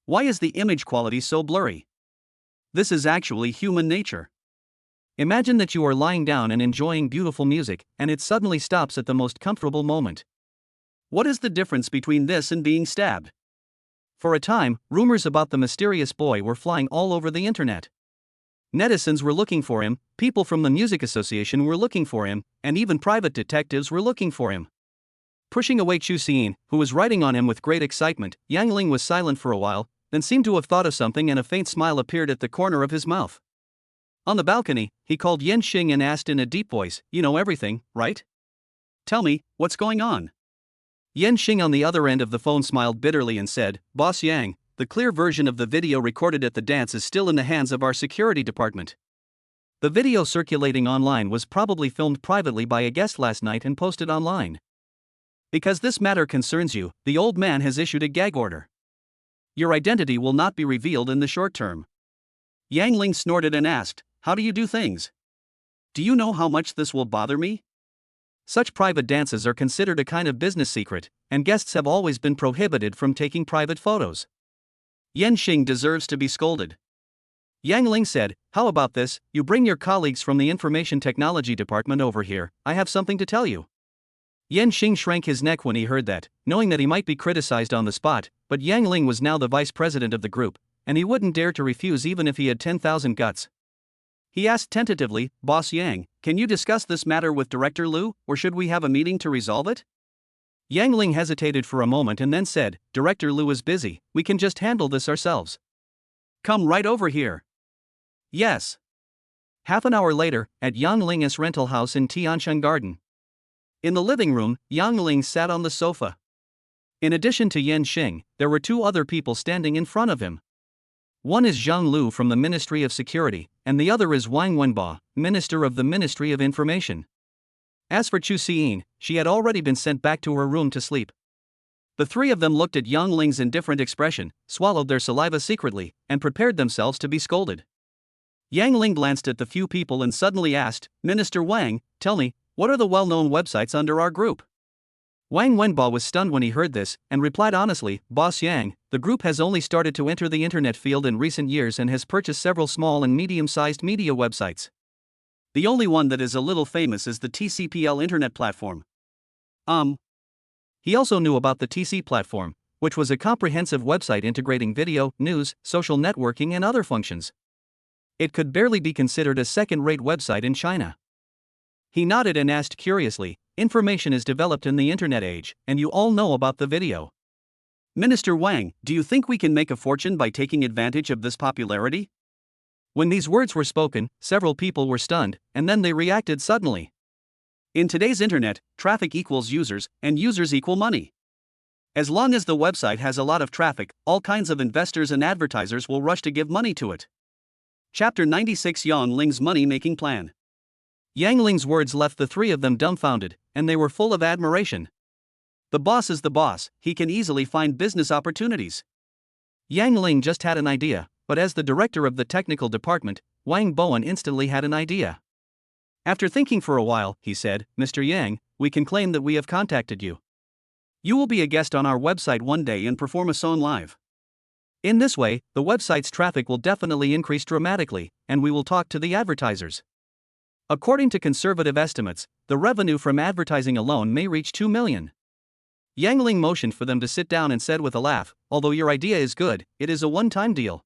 Why is the image quality so blurry? This is actually human nature. Imagine that you are lying down and enjoying beautiful music, and it suddenly stops at the most comfortable moment. What is the difference between this and being stabbed? For a time, rumors about the mysterious boy were flying all over the internet. Netizens were looking for him, people from the Music Association were looking for him, and even private detectives were looking for him. Pushing away Chu Xiyin, who was writing on him with great excitement, Yang Ling was silent for a while, then seemed to have thought of something and a faint smile appeared at the corner of his mouth. On the balcony, he called Yan Xing and asked in a deep voice, you know everything, right? Tell me, what's going on? Yan Xing on the other end of the phone smiled bitterly and said, Boss Yang, the clear version of the video recorded at the dance is still in the hands of our security department. The video circulating online was probably filmed privately by a guest last night and posted online. Because this matter concerns you, the old man has issued a gag order. Your identity will not be revealed in the short term. Yang Ling snorted and asked, how do you do things? Do you know how much this will bother me? Such private dances are considered a kind of business secret, and guests have always been prohibited from taking private photos. Yan Xing deserves to be scolded. Yang Ling said, how about this, you bring your colleagues from the information technology department over here, I have something to tell you. Yan Xing shrank his neck when he heard that, knowing that he might be criticized on the spot, but Yang Ling was now the vice president of the group, and he wouldn't dare to refuse even if he had 10,000 guts. He asked tentatively, Boss Yang, can you discuss this matter with Director Liu, or should we have a meeting to resolve it? Yang Ling hesitated for a moment and then said, Director Liu is busy, we can just handle this ourselves. Come right over here. Yes. Half an hour later, at Yang Ling's rental house in Tianshan Garden. In the living room, Yang Ling sat on the sofa. In addition to Yan Xing, there were two other people standing in front of him. One is Zhang Lu from the Ministry of Security, and the other is Wang Wenba, Minister of the Ministry of Information. As for Chu Xiyin, she had already been sent back to her room to sleep. The three of them looked at Yang Ling's indifferent expression, swallowed their saliva secretly, and prepared themselves to be scolded. Yang Ling glanced at the few people and suddenly asked, Minister Wang, tell me, what are the well-known websites under our group? Wang Wenba was stunned when he heard this, and replied honestly, Boss Yang, the group has only started to enter the internet field in recent years and has purchased several small and medium-sized media websites. The only one that is a little famous is the TCPL internet platform. He also knew about the TC platform, which was a comprehensive website integrating video, news, social networking and other functions. It could barely be considered a second-rate website in China. He nodded and asked curiously, information is developed in the internet age, and you all know about the video. Minister Wang, do you think we can make a fortune by taking advantage of this popularity? When these words were spoken, several people were stunned, and then they reacted suddenly. In today's internet, traffic equals users, and users equal money. As long as the website has a lot of traffic, all kinds of investors and advertisers will rush to give money to it. Chapter 96 Yang Ling's Money-Making Plan. Yang Ling's words left the three of them dumbfounded, and they were full of admiration. The boss is the boss, he can easily find business opportunities. Yang Ling just had an idea, but as the director of the technical department, Wang Bowen instantly had an idea. After thinking for a while, he said, "Mr. Yang, we can claim that we have contacted you. You will be a guest on our website one day and perform a song live. In this way, the website's traffic will definitely increase dramatically, and we will talk to the advertisers. According to conservative estimates, the revenue from advertising alone may reach 2 million. Yang Ling motioned for them to sit down and said with a laugh, "Although your idea is good, it is a one-time deal.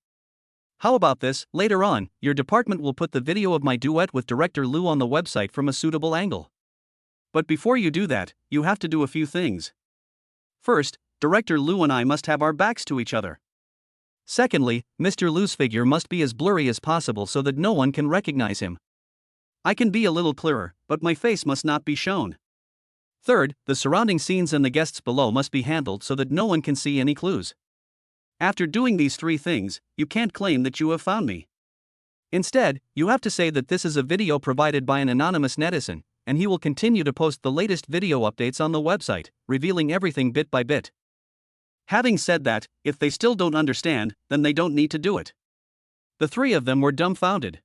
How about this, later on, your department will put the video of my duet with director Liu on the website from a suitable angle. But before you do that, you have to do a few things. First, director Liu and I must have our backs to each other. Secondly, Mr. Liu's figure must be as blurry as possible so that no one can recognize him. I can be a little clearer, but my face must not be shown. Third, the surrounding scenes and the guests below must be handled so that no one can see any clues. After doing these three things, you can't claim that you have found me. Instead, you have to say that this is a video provided by an anonymous netizen, and he will continue to post the latest video updates on the website, revealing everything bit by bit. Having said that, if they still don't understand, then they don't need to do it." The three of them were dumbfounded.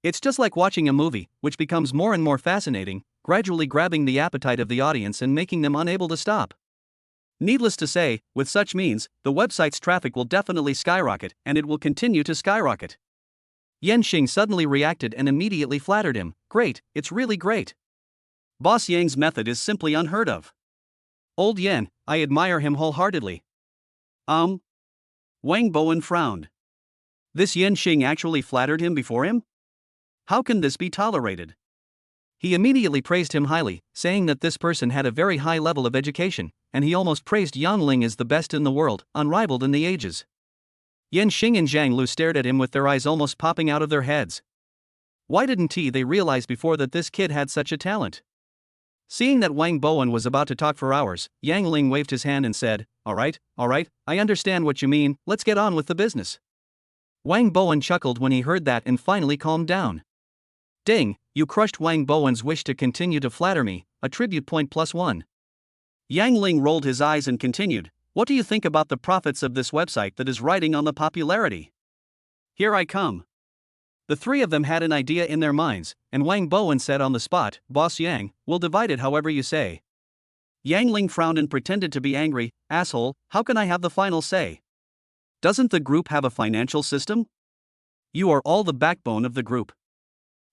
It's just like watching a movie, which becomes more and more fascinating, gradually grabbing the appetite of the audience and making them unable to stop. Needless to say, with such means, the website's traffic will definitely skyrocket, and it will continue to skyrocket. Yan Xing suddenly reacted and immediately flattered him. "Great, it's really great. Boss Yang's method is simply unheard of. Old Yan, I admire him wholeheartedly." Wang Bowen frowned. This Yan Xing actually flattered him before him? How can this be tolerated? He immediately praised him highly, saying that this person had a very high level of education, and he almost praised Yang Ling as the best in the world, unrivaled in the ages. Yan Xing and Zhang Lu stared at him with their eyes almost popping out of their heads. Why didn't they realize before that this kid had such a talent? Seeing that Wang Bowen was about to talk for hours, Yang Ling waved his hand and said, all right, I understand what you mean, let's get on with the business." Wang Bowen chuckled when he heard that and finally calmed down. "Ding, you crushed Wang Bowen's wish to continue to flatter me, a tribute point +1. Yang Ling rolled his eyes and continued, "What do you think about the profits of this website that is riding on the popularity? Here I come." The three of them had an idea in their minds, and Wang Bowen said on the spot, "Boss Yang, we'll divide it however you say." Yang Ling frowned and pretended to be angry. "Asshole, how can I have the final say? Doesn't the group have a financial system? You are all the backbone of the group.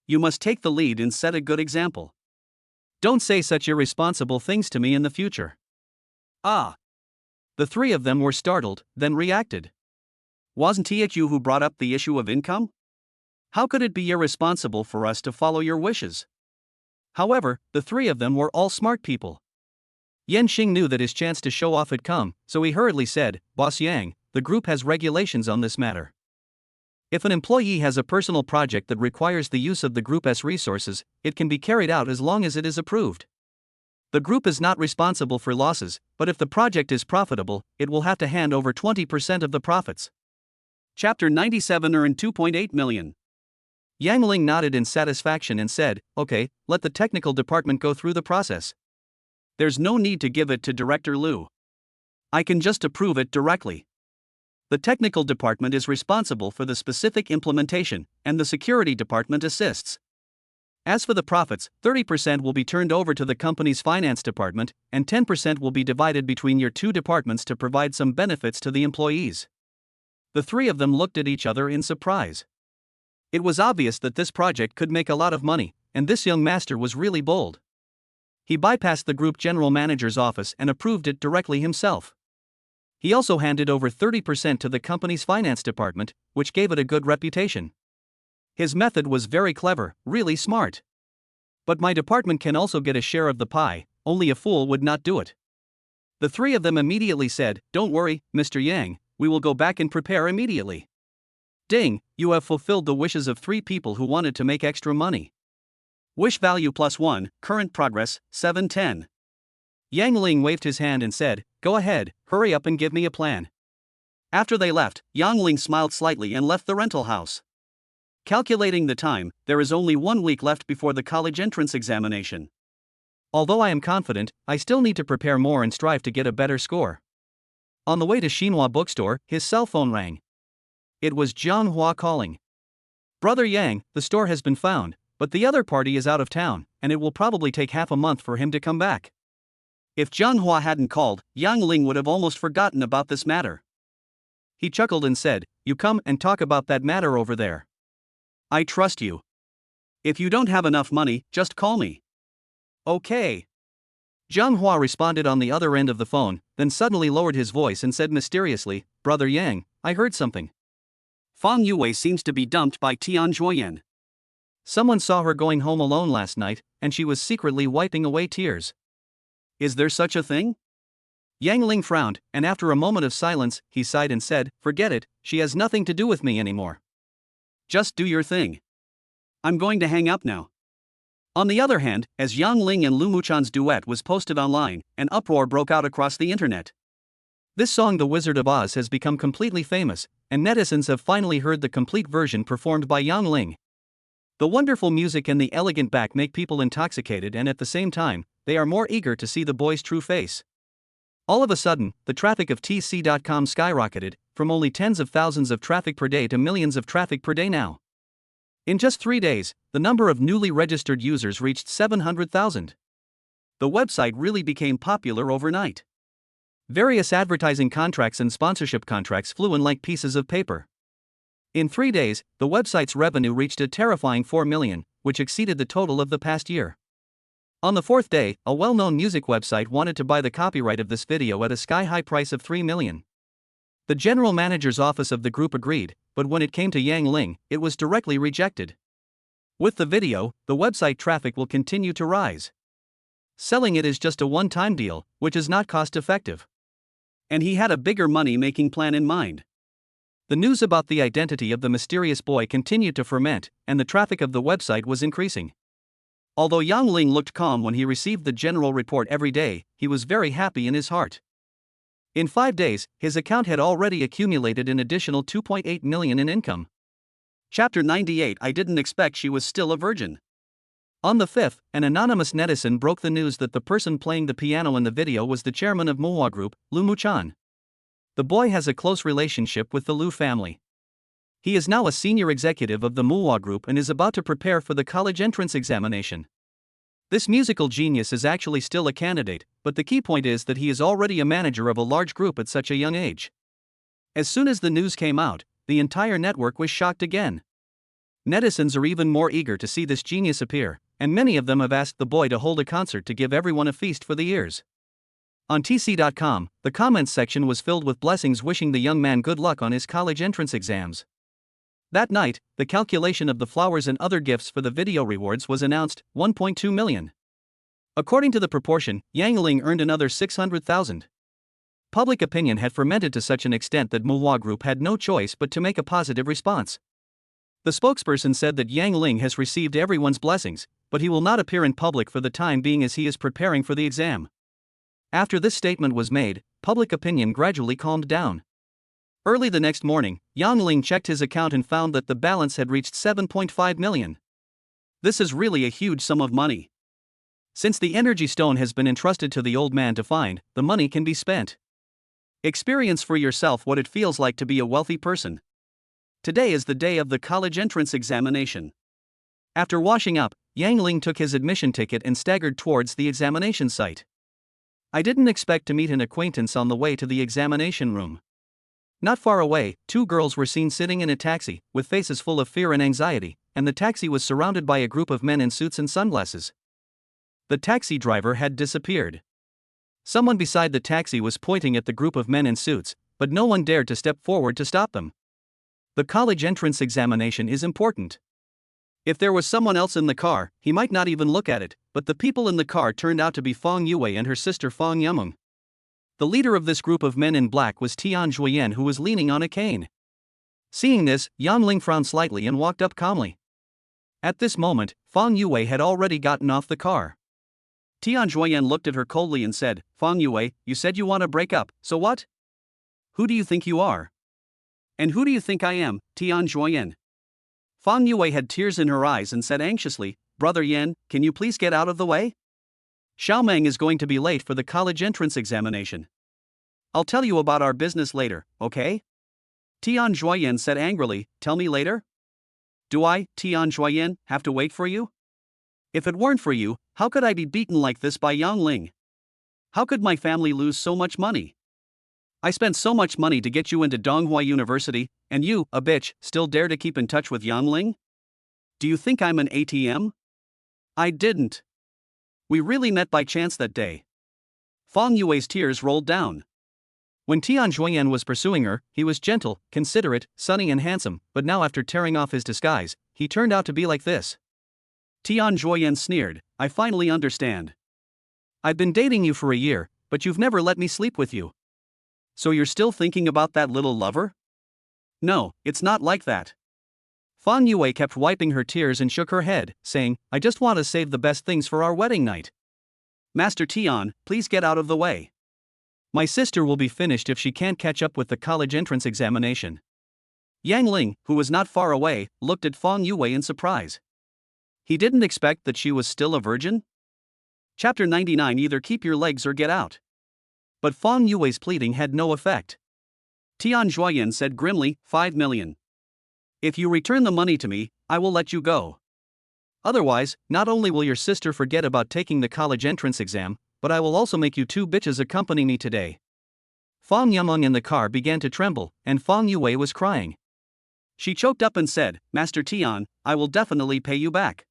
You must take the lead and set a good example. Don't say such irresponsible things to me in the future." The three of them were startled, then reacted. "Wasn't it you who brought up the issue of income? How could it be irresponsible for us to follow your wishes?" However, the three of them were all smart people. Yan Xing knew that his chance to show off had come, so he hurriedly said, "Boss Yang, the group has regulations on this matter. If an employee has a personal project that requires the use of the group's resources, it can be carried out as long as it is approved. The group is not responsible for losses, but if the project is profitable, it will have to hand over 20% of the profits." Chapter 97 earned 2.8 million. Yang Ling nodded in satisfaction and said, "Okay, let the technical department go through the process. There's no need to give it to Director Liu. I can just approve it directly. The technical department is responsible for the specific implementation, and the security department assists. As for the profits, 30% will be turned over to the company's finance department, and 10% will be divided between your two departments to provide some benefits to the employees." The three of them looked at each other in surprise. It was obvious that this project could make a lot of money, and this young master was really bold. He bypassed the group general manager's office and approved it directly himself. He also handed over 30% to the company's finance department, which gave it a good reputation. His method was very clever, really smart. "But my department can also get a share of the pie, only a fool would not do it." The three of them immediately said, "Don't worry, Mr. Yang, we will go back and prepare immediately." Ding, you have fulfilled the wishes of 3 people who wanted to make extra money. Wish value +1, current progress, 710. Yang Ling waved his hand and said, "Go ahead, hurry up and give me a plan." After they left, Yang Ling smiled slightly and left the rental house. Calculating the time, there is only 1 week left before the college entrance examination. Although I am confident, I still need to prepare more and strive to get a better score. On the way to Xinhua bookstore, his cell phone rang. It was Jiang Hua calling. "Brother Yang, the store has been found, but the other party is out of town, and it will probably take half a month for him to come back." If Jiang Hua hadn't called, Yang Ling would have almost forgotten about this matter. He chuckled and said, "You come and talk about that matter over there. I trust you. If you don't have enough money, just call me." "Okay." Jiang Hua responded on the other end of the phone, then suddenly lowered his voice and said mysteriously, "Brother Yang, I heard something. Fang Yue seems to be dumped by Tian Juoyan. Someone saw her going home alone last night, and she was secretly wiping away tears. Is there such a thing?" Yang Ling frowned, and after a moment of silence, he sighed and said, "Forget it, she has nothing to do with me anymore. Just do your thing. I'm going to hang up now." On the other hand, as Yang Ling and Lu Muchan's duet was posted online, an uproar broke out across the internet. This song The Wizard of Oz has become completely famous, and netizens have finally heard the complete version performed by Yang Ling. The wonderful music and the elegant back make people intoxicated, and at the same time, they are more eager to see the boy's true face. All of a sudden, the traffic of TC.com skyrocketed, from only tens of thousands of traffic per day to millions of traffic per day now. In just 3 days, the number of newly registered users reached 700,000. The website really became popular overnight. Various advertising contracts and sponsorship contracts flew in like pieces of paper. In 3 days, the website's revenue reached a terrifying 4 million, which exceeded the total of the past year. On the 4th day, a well-known music website wanted to buy the copyright of this video at a sky-high price of 3 million. The general manager's office of the group agreed, but when it came to Yang Ling, it was directly rejected. With the video, the website traffic will continue to rise. Selling it is just a one-time deal, which is not cost-effective. And he had a bigger money-making plan in mind. The news about the identity of the mysterious boy continued to ferment, and the traffic of the website was increasing. Although Yang Ling looked calm when he received the general report every day, he was very happy in his heart. In 5 days, his account had already accumulated an additional 2.8 million in income. Chapter 98. I didn't expect she was still a virgin. On the 5th, an anonymous netizen broke the news that the person playing the piano in the video was the chairman of manhwa group, Lu Muchan. The boy has a close relationship with the Lu family. He is now a senior executive of the manhwa group and is about to prepare for the college entrance examination. This musical genius is actually still a candidate, but the key point is that he is already a manager of a large group at such a young age. As soon as the news came out, the entire network was shocked again. Netizens are even more eager to see this genius appear, and many of them have asked the boy to hold a concert to give everyone a feast for the ears. On TC.com, the comments section was filled with blessings wishing the young man good luck on his college entrance exams. That night, the calculation of the flowers and other gifts for the video rewards was announced, 1.2 million. According to the proportion, Yang Ling earned another 600,000. Public opinion had fermented to such an extent that manhwa group had no choice but to make a positive response. The spokesperson said that Yang Ling has received everyone's blessings, but he will not appear in public for the time being as he is preparing for the exam. After this statement was made, public opinion gradually calmed down. Early the next morning, Yang Ling checked his account and found that the balance had reached 7.5 million. This is really a huge sum of money. Since the energy stone has been entrusted to the old man to find, the money can be spent. Experience for yourself what it feels like to be a wealthy person. Today is the day of the college entrance examination. After washing up, Yang Ling took his admission ticket and staggered towards the examination site. I didn't expect to meet an acquaintance on the way to the examination room. Not far away, 2 girls were seen sitting in a taxi, with faces full of fear and anxiety, and the taxi was surrounded by a group of men in suits and sunglasses. The taxi driver had disappeared. Someone beside the taxi was pointing at the group of men in suits, but no one dared to step forward to stop them. The college entrance examination is important. If there was someone else in the car, he might not even look at it, but the people in the car turned out to be Fang Yue and her sister Fang Yameng. The leader of this group of men in black was Tian Juoyan, who was leaning on a cane. Seeing this, Yang Ling frowned slightly and walked up calmly. At this moment, Fang Yue had already gotten off the car. Tian Juoyan looked at her coldly and said, Fang Yue, you said you want to break up, so what? Who do you think you are? And who do you think I am, Tian Juoyan? Fang Yue had tears in her eyes and said anxiously, Brother Yan, can you please get out of the way? Xiaomeng is going to be late for the college entrance examination. I'll tell you about our business later, okay? Tian Juoyan said angrily, tell me later? Do I, Tian Juoyan, have to wait for you? If it weren't for you, how could I be beaten like this by Yang Ling? How could my family lose so much money? I spent so much money to get you into Donghua University, and you, a bitch, still dare to keep in touch with Yang Ling? Do you think I'm an ATM? I didn't. We really met by chance that day. Fang Yue's tears rolled down. When Tian Juoyan was pursuing her, he was gentle, considerate, sunny and handsome, but now after tearing off his disguise, he turned out to be like this. Tian Juoyan sneered, I finally understand. I've been dating you for a year, but you've never let me sleep with you. So you're still thinking about that little lover? No, it's not like that. Fang Yue kept wiping her tears and shook her head, saying, I just want to save the best things for our wedding night. Master Tian, please get out of the way. My sister will be finished if she can't catch up with the college entrance examination. Yang Ling, who was not far away, looked at Fang Yue in surprise. He didn't expect that she was still a virgin? Chapter 99 Either keep your legs or get out. But Fang Yue's pleading had no effect. Tian Juoyan said grimly, 5 million. If you return the money to me, I will let you go. Otherwise, not only will your sister forget about taking the college entrance exam, but I will also make you two bitches accompany me today. Fang Yameng in the car began to tremble, and Fang Yue was crying. She choked up and said, Master Tian, I will definitely pay you back.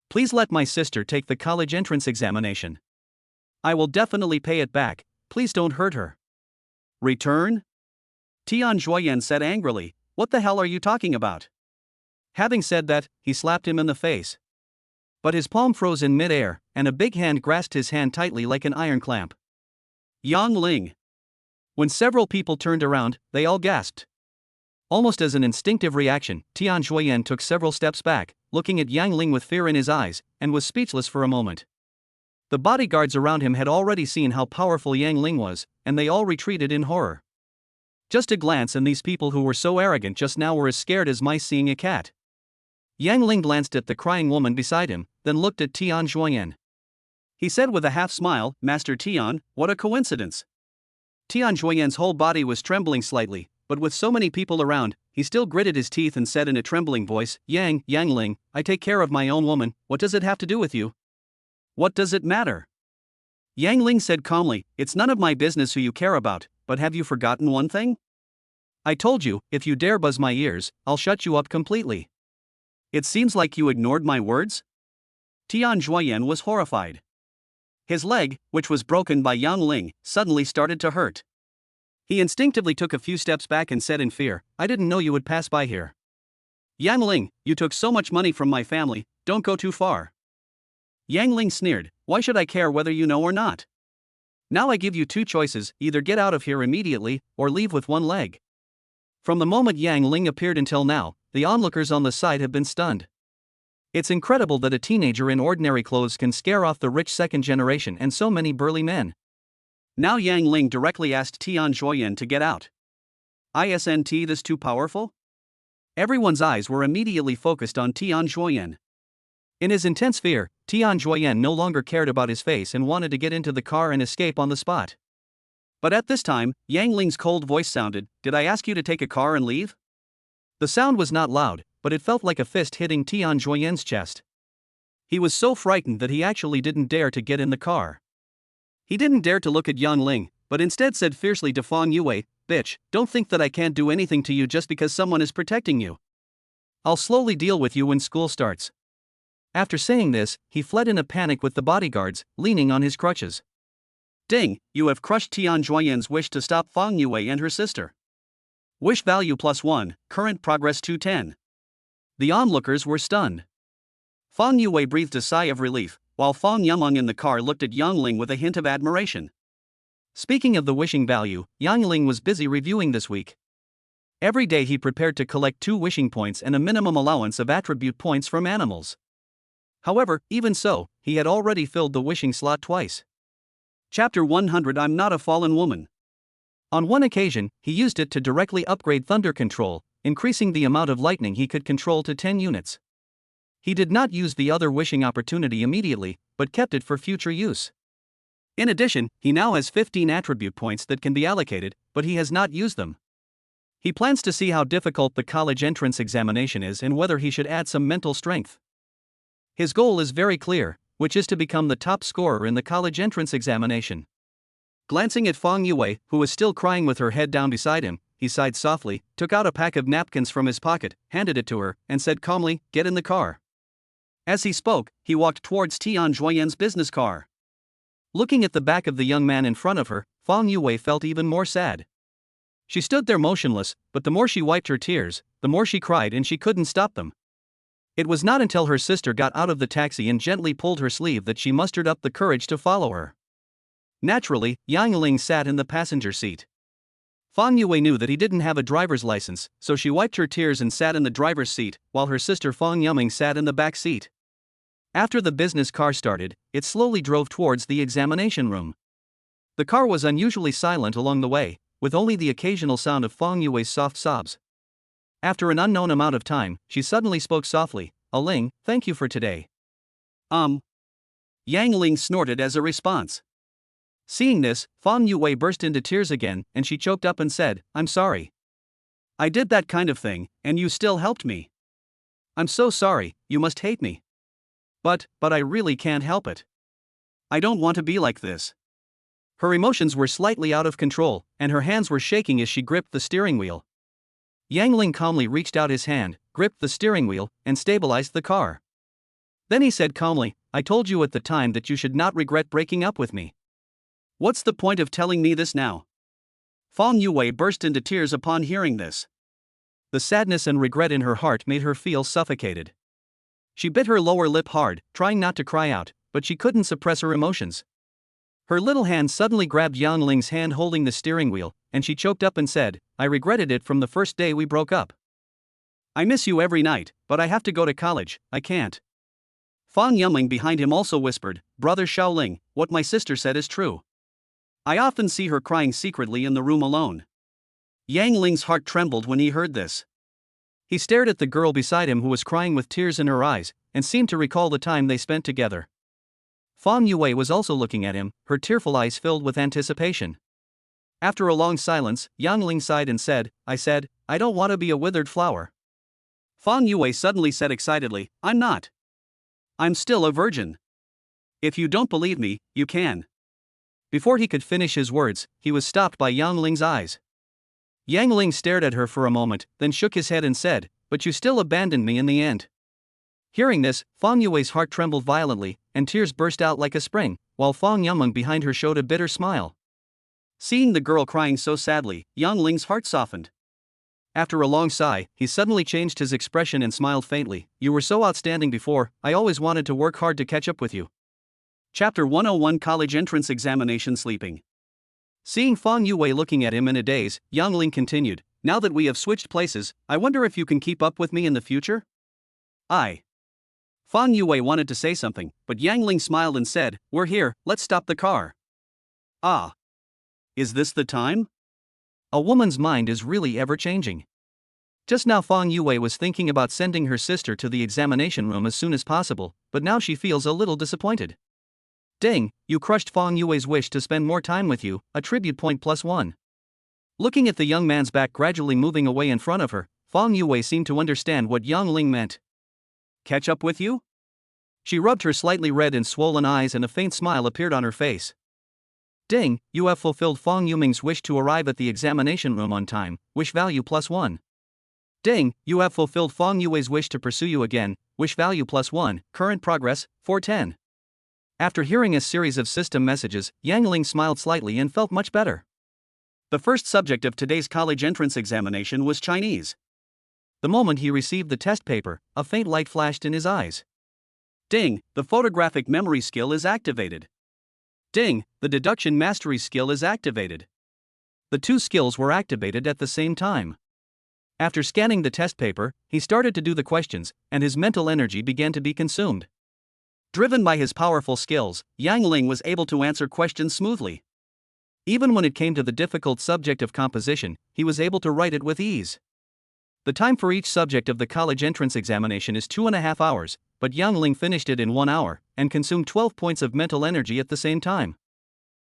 Please let my sister take the college entrance examination. I will definitely pay it back, please don't hurt her. Return? Tian Juoyan said angrily, what the hell are you talking about? Having said that, he slapped him in the face. But his palm froze in mid-air, and a big hand grasped his hand tightly like an iron clamp. Yang Ling. When several people turned around, they all gasped. Almost as an instinctive reaction, Tian Juoyan took several steps back, looking at Yang Ling with fear in his eyes, and was speechless for a moment. The bodyguards around him had already seen how powerful Yang Ling was, and they all retreated in horror. Just a glance and these people who were so arrogant just now were as scared as mice seeing a cat. Yang Ling glanced at the crying woman beside him, then looked at Tian Juoyan. He said with a half-smile, Master Tian, what a coincidence. Tian Juoyan's whole body was trembling slightly, but with so many people around, he still gritted his teeth and said in a trembling voice, Yang Ling, I take care of my own woman, what does it have to do with you? What does it matter? Yang Ling said calmly, it's none of my business who you care about, but have you forgotten one thing? I told you, if you dare buzz my ears, I'll shut you up completely. It seems like you ignored my words? Tian Juoyan was horrified. His leg, which was broken by Yang Ling, suddenly started to hurt. He instinctively took a few steps back and said in fear, I didn't know you would pass by here. Yang Ling, you took so much money from my family, don't go too far. Yang Ling sneered, why should I care whether you know or not? Now I give you two choices, either get out of here immediately, or leave with one leg. From the moment Yang Ling appeared until now, the onlookers on the side have been stunned. It's incredible that a teenager in ordinary clothes can scare off the rich second generation and so many burly men. Now Yang Ling directly asked Tian Juoyan to get out. Isn't this too powerful? Everyone's eyes were immediately focused on Tian Juoyan. In his intense fear, Tian Juoyan no longer cared about his face and wanted to get into the car and escape on the spot. But at this time, Yang Ling's cold voice sounded, did I ask you to take a car and leave? The sound was not loud, but it felt like a fist hitting Tian Juoyan's chest. He was so frightened that he actually didn't dare to get in the car. He didn't dare to look at Yang Ling, but instead said fiercely to Fang Yue, bitch, don't think that I can't do anything to you just because someone is protecting you. I'll slowly deal with you when school starts. After saying this, he fled in a panic with the bodyguards, leaning on his crutches. Ding, you have crushed Tian Juoyan's wish to stop Fang Yue and her sister. Wish value +1, current progress 210. The onlookers were stunned. Fang Yue breathed a sigh of relief, while Fang Yameng in the car looked at Yang Ling with a hint of admiration. Speaking of the wishing value, Yang Ling was busy reviewing this week. Every day he prepared to collect 2 wishing points and a minimum allowance of attribute points from animals. However, even so, he had already filled the wishing slot twice. Chapter 100 I'm Not a Fallen Woman. On one occasion, he used it to directly upgrade thunder control, increasing the amount of lightning he could control to 10 units. He did not use the other wishing opportunity immediately, but kept it for future use. In addition, he now has 15 attribute points that can be allocated, but he has not used them. He plans to see how difficult the college entrance examination is and whether he should add some mental strength. His goal is very clear, which is to become the top scorer in the college entrance examination. Glancing at Fong Yue, who was still crying with her head down beside him, he sighed softly, took out a pack of napkins from his pocket, handed it to her, and said calmly, "Get in the car." As he spoke, he walked towards Tian Juoyan's business car. Looking at the back of the young man in front of her, Fong Yue felt even more sad. She stood there motionless, but the more she wiped her tears, the more she cried and she couldn't stop them. It was not until her sister got out of the taxi and gently pulled her sleeve that she mustered up the courage to follow her. Naturally, Yang Ling sat in the passenger seat. Fong Yue knew that he didn't have a driver's license, so she wiped her tears and sat in the driver's seat, while her sister Fong Yuming sat in the back seat. After the business car started, it slowly drove towards the examination room. The car was unusually silent along the way, with only the occasional sound of Fong Yue's soft sobs. After an unknown amount of time, she suddenly spoke softly, "Ling, thank you for today." Yang Ling snorted as a response. Seeing this, Fong Yue burst into tears again, and she choked up and said, "I'm sorry. I did that kind of thing, and you still helped me. I'm so sorry, you must hate me. But I really can't help it. I don't want to be like this." Her emotions were slightly out of control, and her hands were shaking as she gripped the steering wheel. Yang Ling calmly reached out his hand, gripped the steering wheel, and stabilized the car. Then he said calmly, "I told you at the time that you should not regret breaking up with me. What's the point of telling me this now?" Fong Yue burst into tears upon hearing this. The sadness and regret in her heart made her feel suffocated. She bit her lower lip hard, trying not to cry out, but she couldn't suppress her emotions. Her little hand suddenly grabbed Yang Ling's hand holding the steering wheel, and she choked up and said, "I regretted it from the first day we broke up. I miss you every night, but I have to go to college, I can't." Fong Yumling behind him also whispered, "Brother Shaoling, what my sister said is true. I often see her crying secretly in the room alone." Yang Ling's heart trembled when he heard this. He stared at the girl beside him who was crying with tears in her eyes, and seemed to recall the time they spent together. Fong Yue was also looking at him, her tearful eyes filled with anticipation. After a long silence, Yang Ling sighed and said, "I don't want to be a withered flower." Fong Yue suddenly said excitedly, "I'm not. I'm still a virgin. If you don't believe me, you can." Before he could finish his words, he was stopped by Yang Ling's eyes. Yang Ling stared at her for a moment, then shook his head and said, "But you still abandoned me in the end." Hearing this, Fong Yue's heart trembled violently, and tears burst out like a spring, while Fong Yumeng behind her showed a bitter smile. Seeing the girl crying so sadly, Yang Ling's heart softened. After a long sigh, he suddenly changed his expression and smiled faintly. "You were so outstanding before, I always wanted to work hard to catch up with you." Chapter 101 College Entrance Examination Sleeping. Seeing Fong Yue looking at him in a daze, Yang Ling continued, "Now that we have switched places, I wonder if you can keep up with me in the future?" Fong Yue wanted to say something, but Yang Ling smiled and said, "We're here, let's stop the car." Is this the time? A woman's mind is really ever-changing. Just now Fong Yue was thinking about sending her sister to the examination room as soon as possible, but now she feels a little disappointed. Dang, you crushed Fong Yue's wish to spend more time with you, attribute point +1. Looking at the young man's back gradually moving away in front of her, Fong Yue seemed to understand what Yang Ling meant. Catch up with you? She rubbed her slightly red and swollen eyes and a faint smile appeared on her face. Ding, you have fulfilled Fong Yuming's wish to arrive at the examination room on time, wish value +1. Ding, you have fulfilled Fong Yue's wish to pursue you again, wish value +1, current progress, 410. After hearing a series of system messages, Yang Ling smiled slightly and felt much better. The first subject of today's college entrance examination was Chinese. The moment he received the test paper, a faint light flashed in his eyes. Ding, the photographic memory skill is activated. Ding, the deduction mastery skill is activated. The two skills were activated at the same time. After scanning the test paper, he started to do the questions, and his mental energy began to be consumed. Driven by his powerful skills, Yang Ling was able to answer questions smoothly. Even when it came to the difficult subject of composition, he was able to write it with ease. The time for each subject of the college entrance examination is 2.5 hours, but Yang Ling finished it in 1 hour, and consumed 12 points of mental energy at the same time.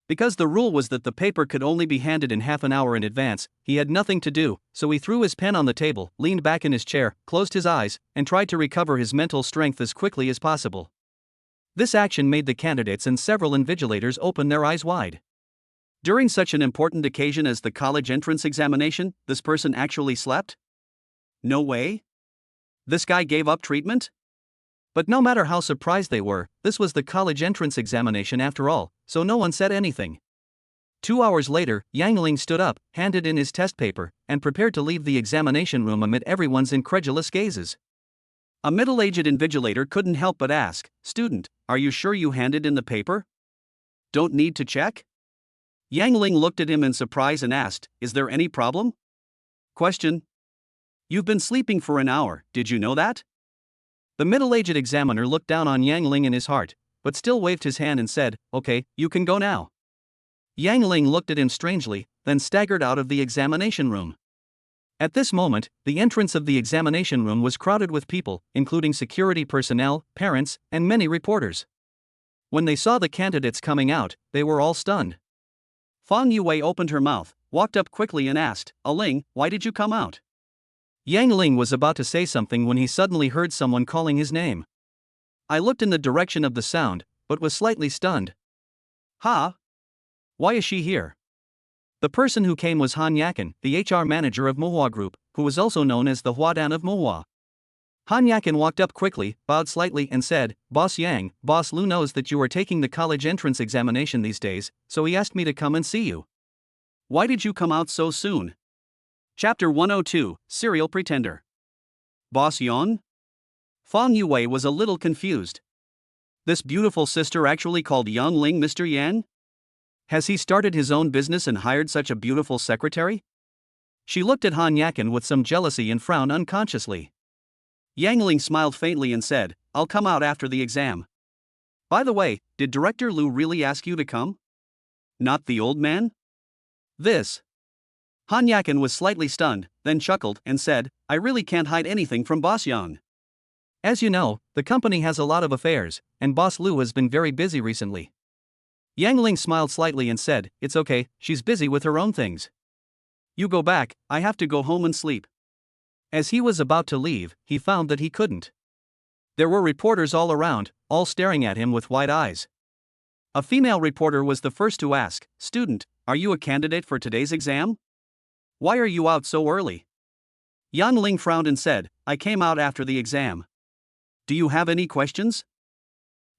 Because the rule was that the paper could only be handed in half an hour in advance, he had nothing to do, so he threw his pen on the table, leaned back in his chair, closed his eyes, and tried to recover his mental strength as quickly as possible. This action made the candidates and several invigilators open their eyes wide. During such an important occasion as the college entrance examination, this person actually slept? No way? This guy gave up treatment? But no matter how surprised they were, this was the college entrance examination after all, so no one said anything. 2 hours later, Yang Ling stood up, handed in his test paper, and prepared to leave the examination room amid everyone's incredulous gazes. A middle-aged invigilator couldn't help but ask, "Student, are you sure you handed in the paper? Don't need to check?" Yang Ling looked at him in surprise and asked, "Is there any problem?" Question. You've been sleeping for an hour, did you know that? The middle-aged examiner looked down on Yang Ling in his heart, but still waved his hand and said, "Okay, you can go now." Yang Ling looked at him strangely, then staggered out of the examination room. At this moment, the entrance of the examination room was crowded with people, including security personnel, parents, and many reporters. When they saw the candidates coming out, they were all stunned. Fang Yue opened her mouth, walked up quickly and asked, "Ling, why did you come out?" Yang Ling was about to say something when he suddenly heard someone calling his name. I looked in the direction of the sound, but was slightly stunned. Ha! Why is she here? The person who came was Han Yakin, the HR manager of Manhwa Group, who was also known as the Huadan of Manhwa. Han Yakin walked up quickly, bowed slightly and said, "Boss Yang, Boss Lu knows that you are taking the college entrance examination these days, so he asked me to come and see you." Why did you come out so soon? Chapter 102, Serial Pretender. Boss Yang? Fang Yue was a little confused. This beautiful sister actually called Yang Ling Mr. Yan? Has he started his own business and hired such a beautiful secretary? She looked at Han Yakin with some jealousy and frowned unconsciously. Yang Ling smiled faintly and said, "I'll come out after the exam." By the way, did Director Lu really ask you to come? Not the old man? This. Han Yakin was slightly stunned, then chuckled and said, "I really can't hide anything from Boss Yang. As you know, the company has a lot of affairs, and Boss Lu has been very busy recently." Yang Ling smiled slightly and said, "It's okay, she's busy with her own things. You go back, I have to go home and sleep." As he was about to leave, he found that he couldn't. There were reporters all around, all staring at him with wide eyes. A female reporter was the first to ask, "Student, are you a candidate for today's exam? Why are you out so early?" Yang Ling frowned and said, "I came out after the exam. Do you have any questions?"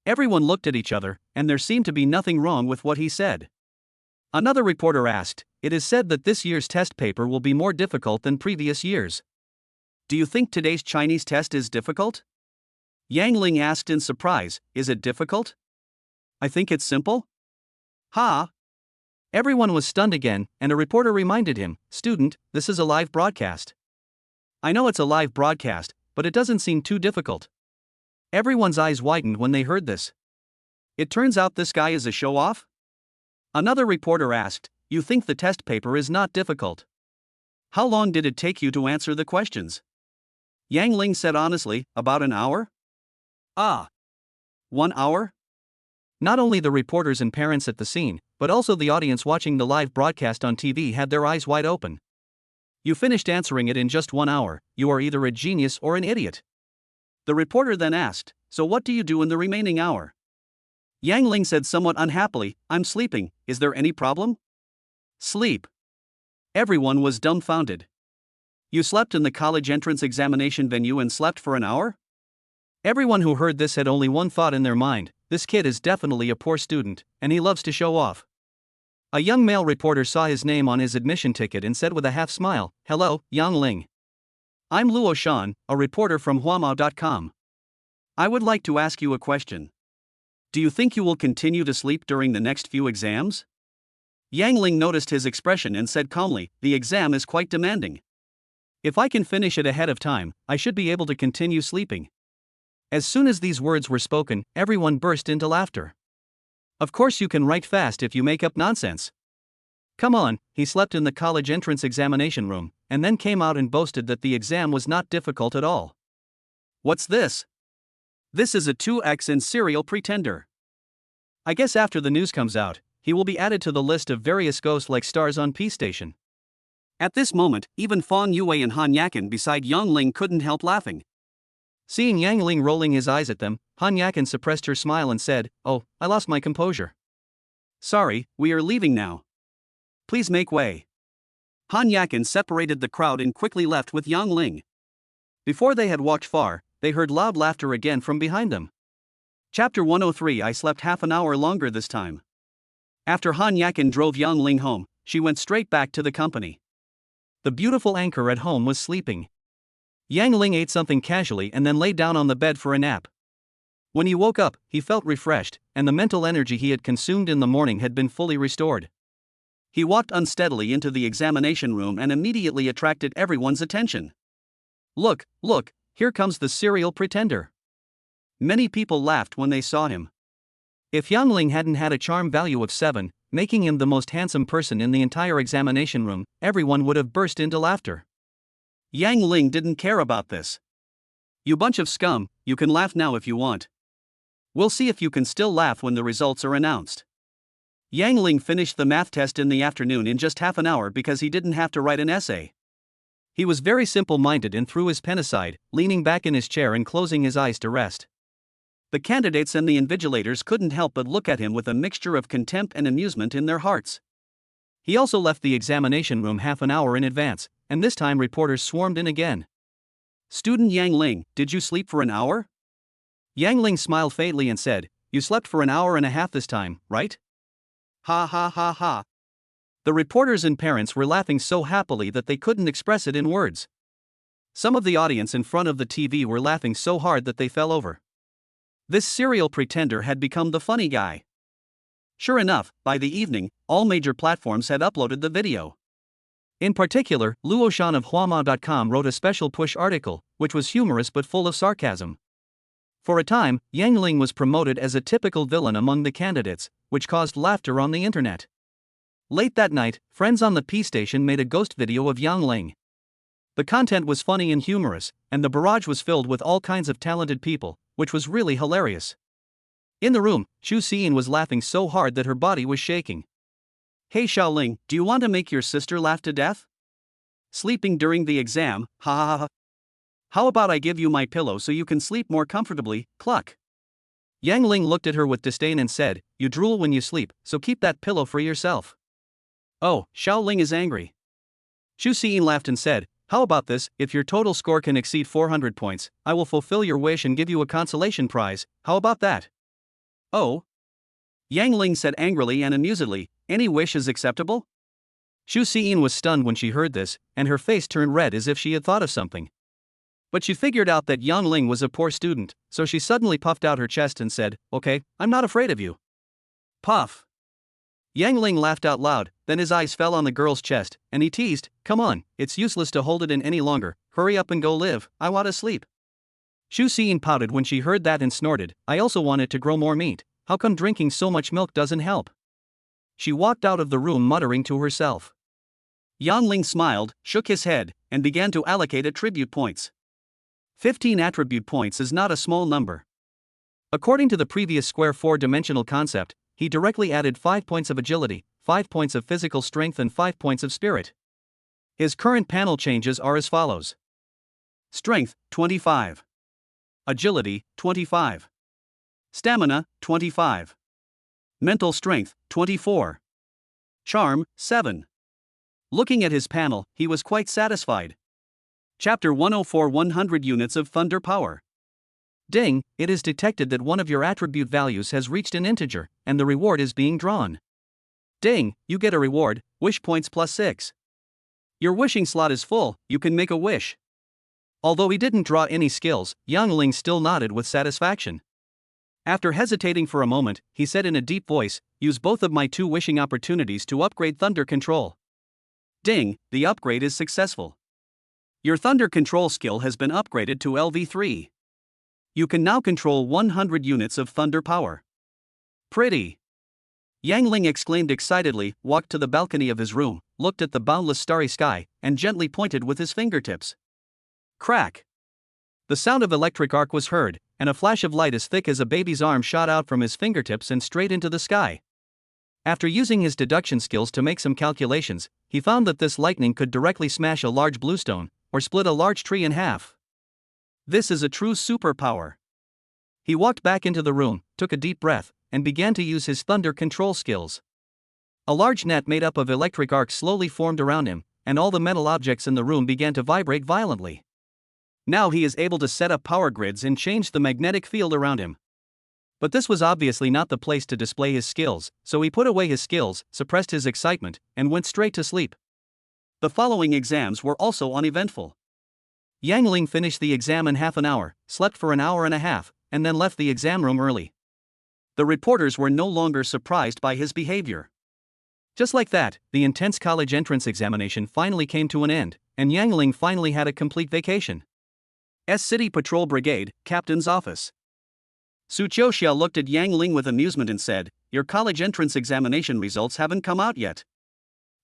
Everyone looked at each other, and there seemed to be nothing wrong with what he said. Another reporter asked, "It is said that this year's test paper will be more difficult than previous years. Do you think today's Chinese test is difficult?" Yang Ling asked in surprise, "Is it difficult? I think it's simple." Ha! Everyone was stunned again, and a reporter reminded him, "Student, this is a live broadcast. I know it's a live broadcast, but it doesn't seem too difficult." Everyone's eyes widened when they heard this. It turns out this guy is a show-off? Another reporter asked, "You think the test paper is not difficult? How long did it take you to answer the questions?" Yang Ling said honestly, "About an hour." Ah. 1 hour? Not only the reporters and parents at the scene, but also the audience watching the live broadcast on TV had their eyes wide open. You finished answering it in just 1 hour, you are either a genius or an idiot. The reporter then asked, "So what do you do in the remaining hour?" Yang Ling said somewhat unhappily, "I'm sleeping, is there any problem?" Sleep. Everyone was dumbfounded. You slept in the college entrance examination venue and slept for an hour? Everyone who heard this had only one thought in their mind, this kid is definitely a poor student, and he loves to show off. A young male reporter saw his name on his admission ticket and said with a half smile, "Hello, Yang Ling. I'm Luo Shan, a reporter from Huamao.com. I would like to ask you a question. Do you think you will continue to sleep during the next few exams?" Yang Ling noticed his expression and said calmly, "The exam is quite demanding. If I can finish it ahead of time, I should be able to continue sleeping. As soon as these words were spoken, everyone burst into laughter. Of course you can write fast if you make up nonsense. Come on, he slept in the college entrance examination room, and then came out and boasted that the exam was not difficult at all. What's this? This is a 2X in serial pretender. I guess after the news comes out, he will be added to the list of various ghost-like stars on P Station. At this moment, even Fong Yue and Han Yakin beside Yang Ling couldn't help laughing. Seeing Yang Ling rolling his eyes at them, Han Yakin suppressed her smile and said, "Oh, I lost my composure. Sorry, we are leaving now. Please make way." Han Yakin separated the crowd and quickly left with Yang Ling. Before they had walked far, they heard loud laughter again from behind them. Chapter 103. I slept half an hour longer this time. After Han Yakin drove Yang Ling home, she went straight back to the company. The beautiful anchor at home was sleeping. Yang Ling ate something casually and then lay down on the bed for a nap. When he woke up, he felt refreshed, and the mental energy he had consumed in the morning had been fully restored. He walked unsteadily into the examination room and immediately attracted everyone's attention. Look, here comes the serial pretender. Many people laughed when they saw him. If Yang Ling hadn't had a charm value of 7, making him the most handsome person in the entire examination room, everyone would have burst into laughter. Yang Ling didn't care about this. You bunch of scum, you can laugh now if you want. We'll see if you can still laugh when the results are announced. Yang Ling finished the math test in the afternoon in just half an hour because he didn't have to write an essay. He was very simple-minded and threw his pen aside, leaning back in his chair and closing his eyes to rest. The candidates and the invigilators couldn't help but look at him with a mixture of contempt and amusement in their hearts. He also left the examination room half an hour in advance, and this time reporters swarmed in again. Student Yang Ling, did you sleep for an hour? Yang Ling smiled faintly and said, You slept for an hour and a half this time, right? Ha ha ha ha. The reporters and parents were laughing so happily that they couldn't express it in words. Some of the audience in front of the TV were laughing so hard that they fell over. This serial pretender had become the funny guy. Sure enough, by the evening, all major platforms had uploaded the video. In particular, Luo Shan of Huama.com wrote a special push article, which was humorous but full of sarcasm. For a time, Yang Ling was promoted as a typical villain among the candidates, which caused laughter on the internet. Late that night, friends on the P Station made a ghost video of Yang Ling. The content was funny and humorous, and the barrage was filled with all kinds of talented people, which was really hilarious. In the room, Chu Xiyin was laughing so hard that her body was shaking. Hey Xiaoling, do you want to make your sister laugh to death? Sleeping during the exam, ha ha ha. How about I give you my pillow so you can sleep more comfortably, cluck. Yang Ling looked at her with disdain and said, You drool when you sleep, so keep that pillow for yourself. Oh, Xiaoling is angry. Chu Xiyin laughed and said, How about this, if your total score can exceed 400 points, I will fulfill your wish and give you a consolation prize, how about that? Oh? Yang Ling said angrily and amusedly, Any wish is acceptable? Chu Xiyin was stunned when she heard this, and her face turned red as if she had thought of something. But she figured out that Yang Ling was a poor student, so she suddenly puffed out her chest and said, Okay, I'm not afraid of you. Puff. Yang Ling laughed out loud, then his eyes fell on the girl's chest, and he teased, Come on, it's useless to hold it in any longer, hurry up and go live, I want to sleep. Chu Xiyin pouted when she heard that and snorted, I also want it to grow more meat, how come drinking so much milk doesn't help? She walked out of the room muttering to herself. Yang Ling smiled, shook his head, and began to allocate attribute points. 15 attribute points is not a small number. According to the previous square 4-dimensional concept, he directly added 5 points of agility, 5 points of physical strength and 5 points of spirit. His current panel changes are as follows. Strength, 25. Agility, 25. Stamina, 25. Mental strength, 24. Charm, 7. Looking at his panel, he was quite satisfied. Chapter 104 100 units of thunder power. Ding, it is detected that one of your attribute values has reached an integer, and the reward is being drawn. Ding, you get a reward, wish points plus 6. Your wishing slot is full, you can make a wish. Although he didn't draw any skills, Yang Ling still nodded with satisfaction. After hesitating for a moment, he said in a deep voice, Use both of my 2 wishing opportunities to upgrade thunder control. Ding, the upgrade is successful. Your thunder control skill has been upgraded to LV3. You can now control 100 units of thunder power. Pretty. Yang Ling exclaimed excitedly, walked to the balcony of his room, looked at the boundless starry sky, and gently pointed with his fingertips. Crack! The sound of electric arc was heard, and a flash of light as thick as a baby's arm shot out from his fingertips and straight into the sky. After using his deduction skills to make some calculations, he found that this lightning could directly smash a large bluestone, or split a large tree in half. This is a true superpower. He walked back into the room, took a deep breath, and began to use his thunder control skills. A large net made up of electric arcs slowly formed around him, and all the metal objects in the room began to vibrate violently. Now he is able to set up power grids and change the magnetic field around him. But this was obviously not the place to display his skills, so he put away his skills, suppressed his excitement, and went straight to sleep. The following exams were also uneventful. Yang Ling finished the exam in half an hour, slept for an hour and a half, and then left the exam room early. The reporters were no longer surprised by his behavior. Just like that, the intense college entrance examination finally came to an end, and Yang Ling finally had a complete vacation. City Patrol Brigade, Captain's Office. Su Qiuxia looked at Yang Ling with amusement and said, "Your college entrance examination results haven't come out yet.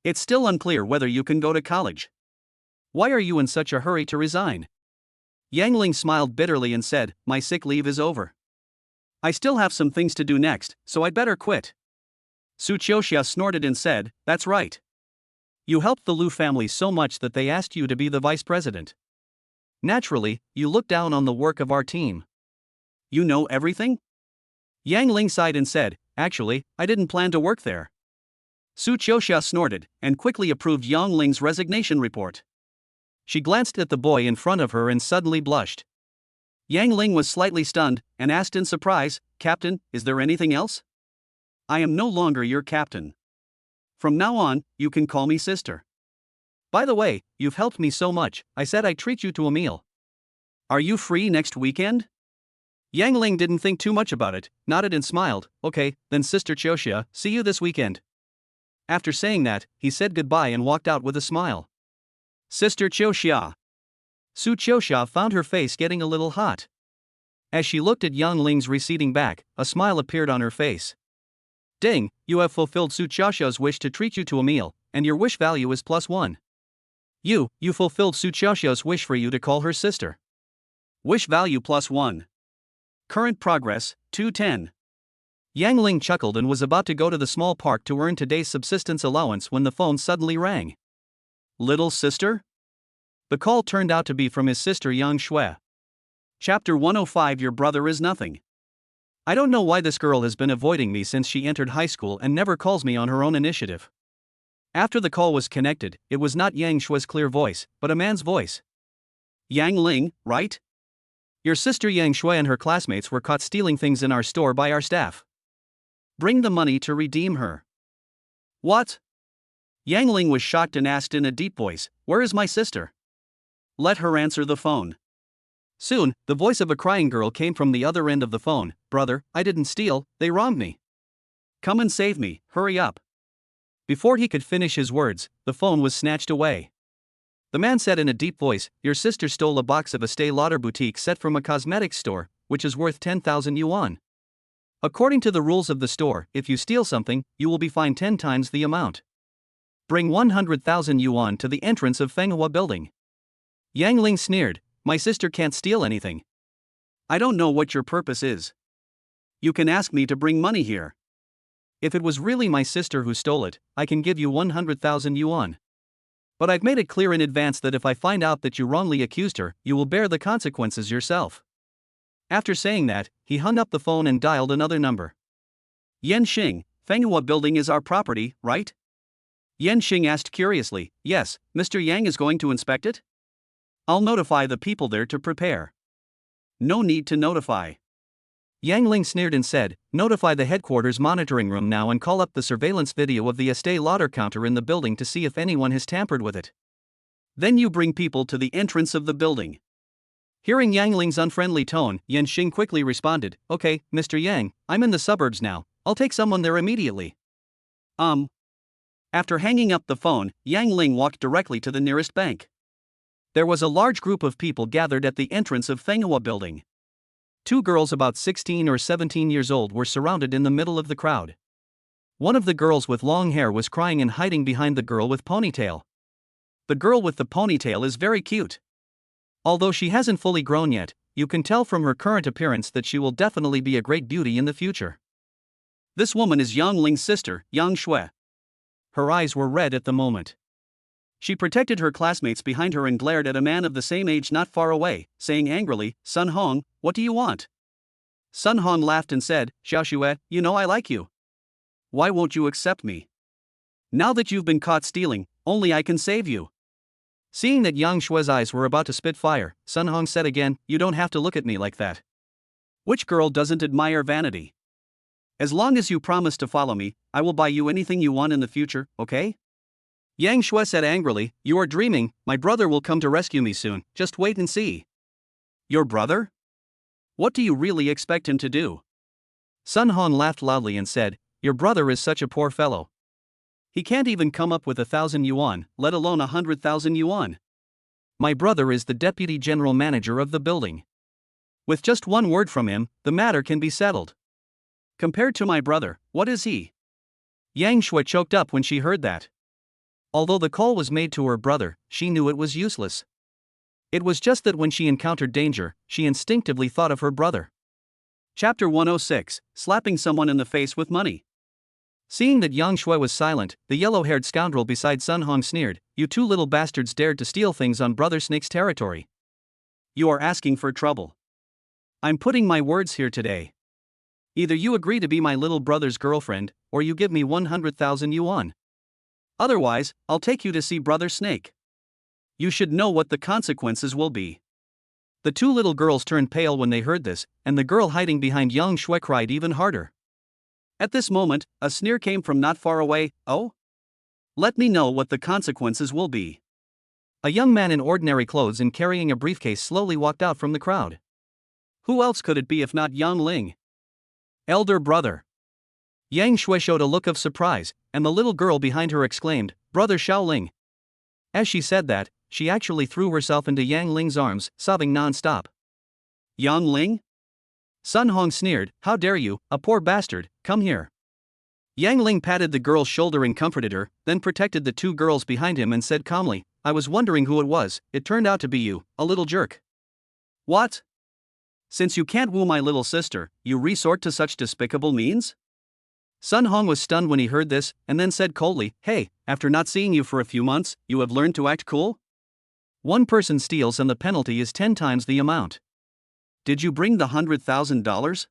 It's still unclear whether you can go to college. Why are you in such a hurry to resign?" Yang Ling smiled bitterly and said, "My sick leave is over. I still have some things to do next, so I'd better quit." Su Qiuxia snorted and said, "That's right. You helped the Lu family so much that they asked you to be the vice president. Naturally, you look down on the work of our team. You know everything?" Yang Ling sighed and said, "Actually, I didn't plan to work there." Su Qiuxia snorted, and quickly approved Yang Ling's resignation report. She glanced at the boy in front of her and suddenly blushed. Yang Ling was slightly stunned, and asked in surprise, "Captain, is there anything else?" "I am no longer your captain. From now on, you can call me sister. By the way, you've helped me so much, I said I'd treat you to a meal. Are you free next weekend?" Yang Ling didn't think too much about it, nodded and smiled. "Okay, then Sister Qiuxia, see you this weekend." After saying that, he said goodbye and walked out with a smile. Sister Qiuxia. Su Qiuxia found her face getting a little hot. As she looked at Yang Ling's receding back, a smile appeared on her face. "Ding, you have fulfilled Su Qiuxia's wish to treat you to a meal, and your wish value is +1. You fulfilled Su Qiuxia's wish for you to call her sister. Wish value +1. Current progress, 210. Yang Ling chuckled and was about to go to the small park to earn today's subsistence allowance when the phone suddenly rang. Little sister? The call turned out to be from his sister Yang Shui. Chapter 105. Your brother is nothing. I don't know why this girl has been avoiding me since she entered high school and never calls me on her own initiative. After the call was connected, it was not Yang Shui's clear voice, but a man's voice. Yang Ling, right? Your sister Yang Shui and her classmates were caught stealing things in our store by our staff. Bring the money to redeem her. What? Yang Ling was shocked and asked in a deep voice, "Where is my sister?" Let her answer the phone. Soon, the voice of a crying girl came from the other end of the phone. "Brother, I didn't steal, they wronged me. Come and save me, hurry up." Before he could finish his words, the phone was snatched away. The man said in a deep voice, "Your sister stole a box of Estee Lauder boutique set from a cosmetics store, which is worth 10,000 yuan. According to the rules of the store, if you steal something, you will be fined 10 times the amount. Bring 100,000 yuan to the entrance of Fenghua building." Yang Ling sneered, "My sister can't steal anything. I don't know what your purpose is. You can ask me to bring money here. If it was really my sister who stole it, I can give you 100,000 yuan. But I've made it clear in advance that if I find out that you wrongly accused her, you will bear the consequences yourself." After saying that, he hung up the phone and dialed another number. Yan Xing, Fenghua building is our property, right? Yan Xing asked curiously. "Yes, Mr. Yang is going to inspect it? I'll notify the people there to prepare." "No need to notify." Yang Ling sneered and said, "Notify the headquarters monitoring room now and call up the surveillance video of the Estee Lauder counter in the building to see if anyone has tampered with it. Then you bring people to the entrance of the building." Hearing Yang Ling's unfriendly tone, Yan Xing quickly responded, "Okay, Mr. Yang, I'm in the suburbs now, I'll take someone there immediately." After hanging up the phone, Yang Ling walked directly to the nearest bank. There was a large group of people gathered at the entrance of Fenghua building. Two girls about 16 or 17 years old were surrounded in the middle of the crowd. One of the girls with long hair was crying and hiding behind the girl with ponytail. The girl with the ponytail is very cute. Although she hasn't fully grown yet, you can tell from her current appearance that she will definitely be a great beauty in the future. This woman is Yang Ling's sister, Yang Shui. Her eyes were red at the moment. She protected her classmates behind her and glared at a man of the same age not far away, saying angrily, "Sun Hong, what do you want?" Sun Hong laughed and said, "Xiao Shui, you know I like you. Why won't you accept me? Now that you've been caught stealing, only I can save you." Seeing that Yang Shui's eyes were about to spit fire, Sun Hong said again, "You don't have to look at me like that. Which girl doesn't admire vanity? As long as you promise to follow me, I will buy you anything you want in the future, okay?" Yang Shui said angrily, "You are dreaming, my brother will come to rescue me soon, just wait and see." "Your brother? What do you really expect him to do?" Sun Hong laughed loudly and said, "Your brother is such a poor fellow. He can't even come up with 1,000 yuan, let alone 100,000 yuan. My brother is the deputy general manager of the building. With just one word from him, the matter can be settled. Compared to my brother, what is he?" Yang Shui choked up when she heard that. Although the call was made to her brother, she knew it was useless. It was just that when she encountered danger, she instinctively thought of her brother. Chapter 106, Slapping Someone in the Face with Money. Seeing that Yang Shui was silent, the yellow-haired scoundrel beside Sun Hong sneered, "You two little bastards dared to steal things on Brother Snake's territory. You are asking for trouble. I'm putting my words here today. Either you agree to be my little brother's girlfriend, or you give me 100,000 yuan. Otherwise, I'll take you to see Brother Snake. You should know what the consequences will be." The two little girls turned pale when they heard this, and the girl hiding behind Yang Shui cried even harder. At this moment, a sneer came from not far away. "Oh? Let me know what the consequences will be." A young man in ordinary clothes and carrying a briefcase slowly walked out from the crowd. Who else could it be if not Yang Ling? Elder brother. Yang Shui showed a look of surprise, and the little girl behind her exclaimed, "Brother Xiaoling." As she said that, she actually threw herself into Yang Ling's arms, sobbing non-stop. "Yang Ling?" Sun Hong sneered, "How dare you, a poor bastard, come here." Yang Ling patted the girl's shoulder and comforted her, then protected the two girls behind him and said calmly, "I was wondering who it was, it turned out to be you, a little jerk." "What? Since you can't woo my little sister, you resort to such despicable means?" Sun Hong was stunned when he heard this, and then said coldly, "Hey, after not seeing you for a few months, you have learned to act cool? One person steals and the penalty is 10 times the amount. Did you bring the $100,000?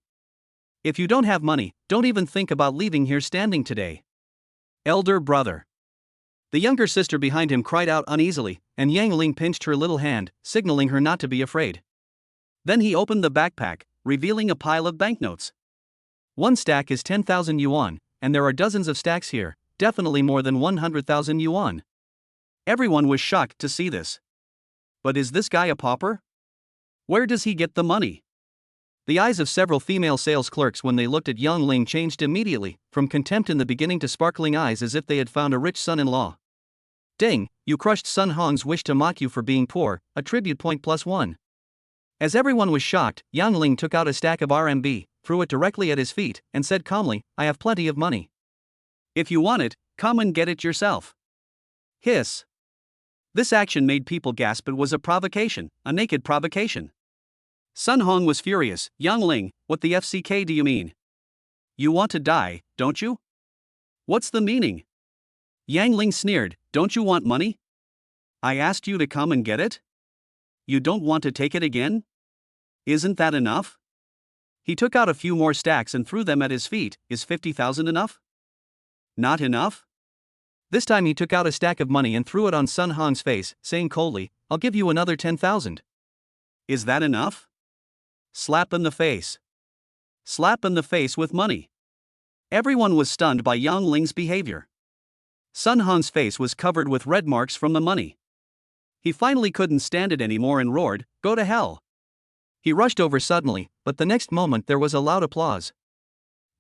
If you don't have money, don't even think about leaving here standing today." Elder brother. The younger sister behind him cried out uneasily, and Yang Ling pinched her little hand, signaling her not to be afraid. Then he opened the backpack, revealing a pile of banknotes. One stack is 10,000 yuan, and there are dozens of stacks here, definitely more than 100,000 yuan. Everyone was shocked to see this. But is this guy a pauper? Where does he get the money? The eyes of several female sales clerks when they looked at Yang Ling changed immediately, from contempt in the beginning to sparkling eyes as if they had found a rich son-in-law. Dang, you crushed Sun Hong's wish to mock you for being poor, attribute point +1. As everyone was shocked, Yang Ling took out a stack of RMB, threw it directly at his feet, and said calmly, "I have plenty of money. If you want it, come and get it yourself." Hiss. This action made people gasp. It was a provocation, a naked provocation. Sun Hong was furious. "Yang Ling, what the FCK do you mean? You want to die, don't you? What's the meaning?" Yang Ling sneered, "Don't you want money? I asked you to come and get it? You don't want to take it again? Isn't that enough?" He took out a few more stacks and threw them at his feet. "Is 50,000 enough? Not enough?" This time he took out a stack of money and threw it on Sun Hong's face, saying coldly, "I'll give you another 10,000. Is that enough?" Slap in the face. Slap in the face with money. Everyone was stunned by Yang Ling's behavior. Sun Hong's face was covered with red marks from the money. He finally couldn't stand it anymore and roared, "Go to hell." He rushed over suddenly, but the next moment there was a loud applause.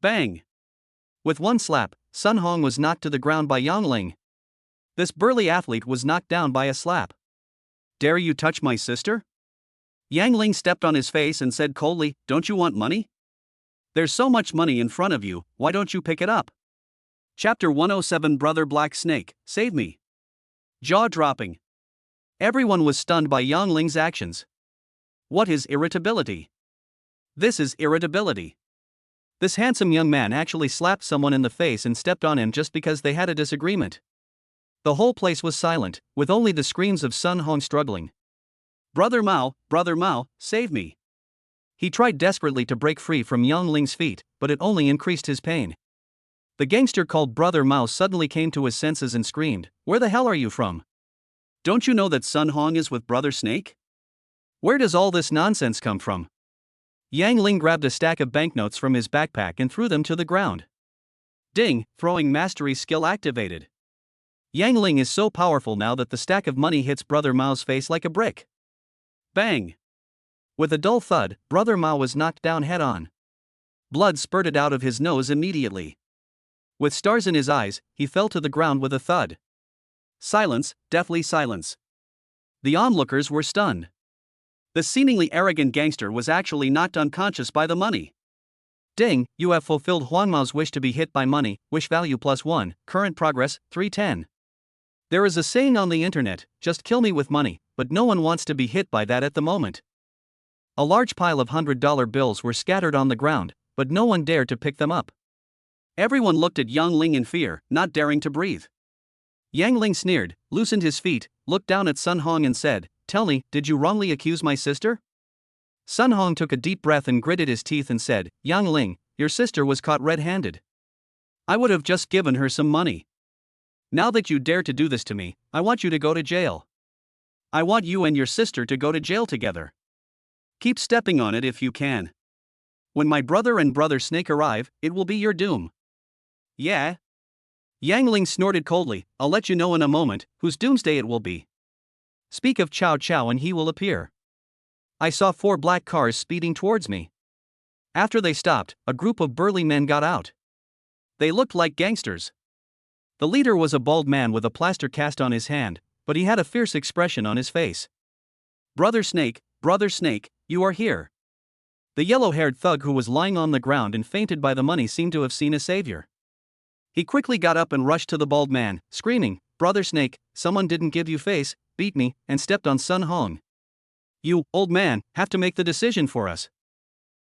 Bang! With one slap, Sun Hong was knocked to the ground by Yang Ling. This burly athlete was knocked down by a slap. dare you touch my sister? Yang Ling stepped on his face and said coldly, don't you want money? There's so much money in front of you, why don't you pick it up? Chapter 107 Brother Black Snake, Save Me. Jaw-dropping. Everyone was stunned by Yang Ling's actions. What is irritability? This is irritability. This handsome young man actually slapped someone in the face and stepped on him just because they had a disagreement. The whole place was silent, with only the screams of Sun Hong struggling. Brother Mao, save me. He tried desperately to break free from Yang Ling's feet, but it only increased his pain. The gangster called Brother Mao suddenly came to his senses and screamed, where the hell are you from? Don't you know that Sun Hong is with Brother Snake? Where does all this nonsense come from? Yang Ling grabbed a stack of banknotes from his backpack and threw them to the ground. Ding, throwing mastery skill activated. Yang Ling is so powerful now that the stack of money hits Brother Mao's face like a brick. Bang! With a dull thud, Brother Mao was knocked down head-on. Blood spurted out of his nose immediately. With stars in his eyes, he fell to the ground with a thud. Silence, deathly silence. The onlookers were stunned. The seemingly arrogant gangster was actually knocked unconscious by the money. Ding, you have fulfilled Huang Mao's wish to be hit by money, wish value +1, current progress, 310. There is a saying on the internet, just kill me with money, but no one wants to be hit by that at the moment. A large pile of $100 bills were scattered on the ground, but no one dared to pick them up. Everyone looked at Yang Ling in fear, not daring to breathe. Yang Ling sneered, loosened his feet, looked down at Sun Hong and said, tell me, did you wrongly accuse my sister? Sun Hong took a deep breath and gritted his teeth and said, Yang Ling, your sister was caught red-handed. I would have just given her some money. Now that you dare to do this to me, I want you to go to jail. I want you and your sister to go to jail together. Keep stepping on it if you can. When my brother and Brother Snake arrive, it will be your doom. Yeah? Yang Ling snorted coldly, I'll let you know in a moment, whose doomsday it will be. Speak of Chow Chow and he will appear. I saw 4 black cars speeding towards me. After they stopped, a group of burly men got out. They looked like gangsters. The leader was a bald man with a plaster cast on his hand, but he had a fierce expression on his face. Brother Snake, you are here. The yellow-haired thug who was lying on the ground and fainted by the money seemed to have seen a savior. He quickly got up and rushed to the bald man, screaming, Brother Snake, someone didn't give you face, beat me, and stepped on Sun Hong. You, old man, have to make the decision for us.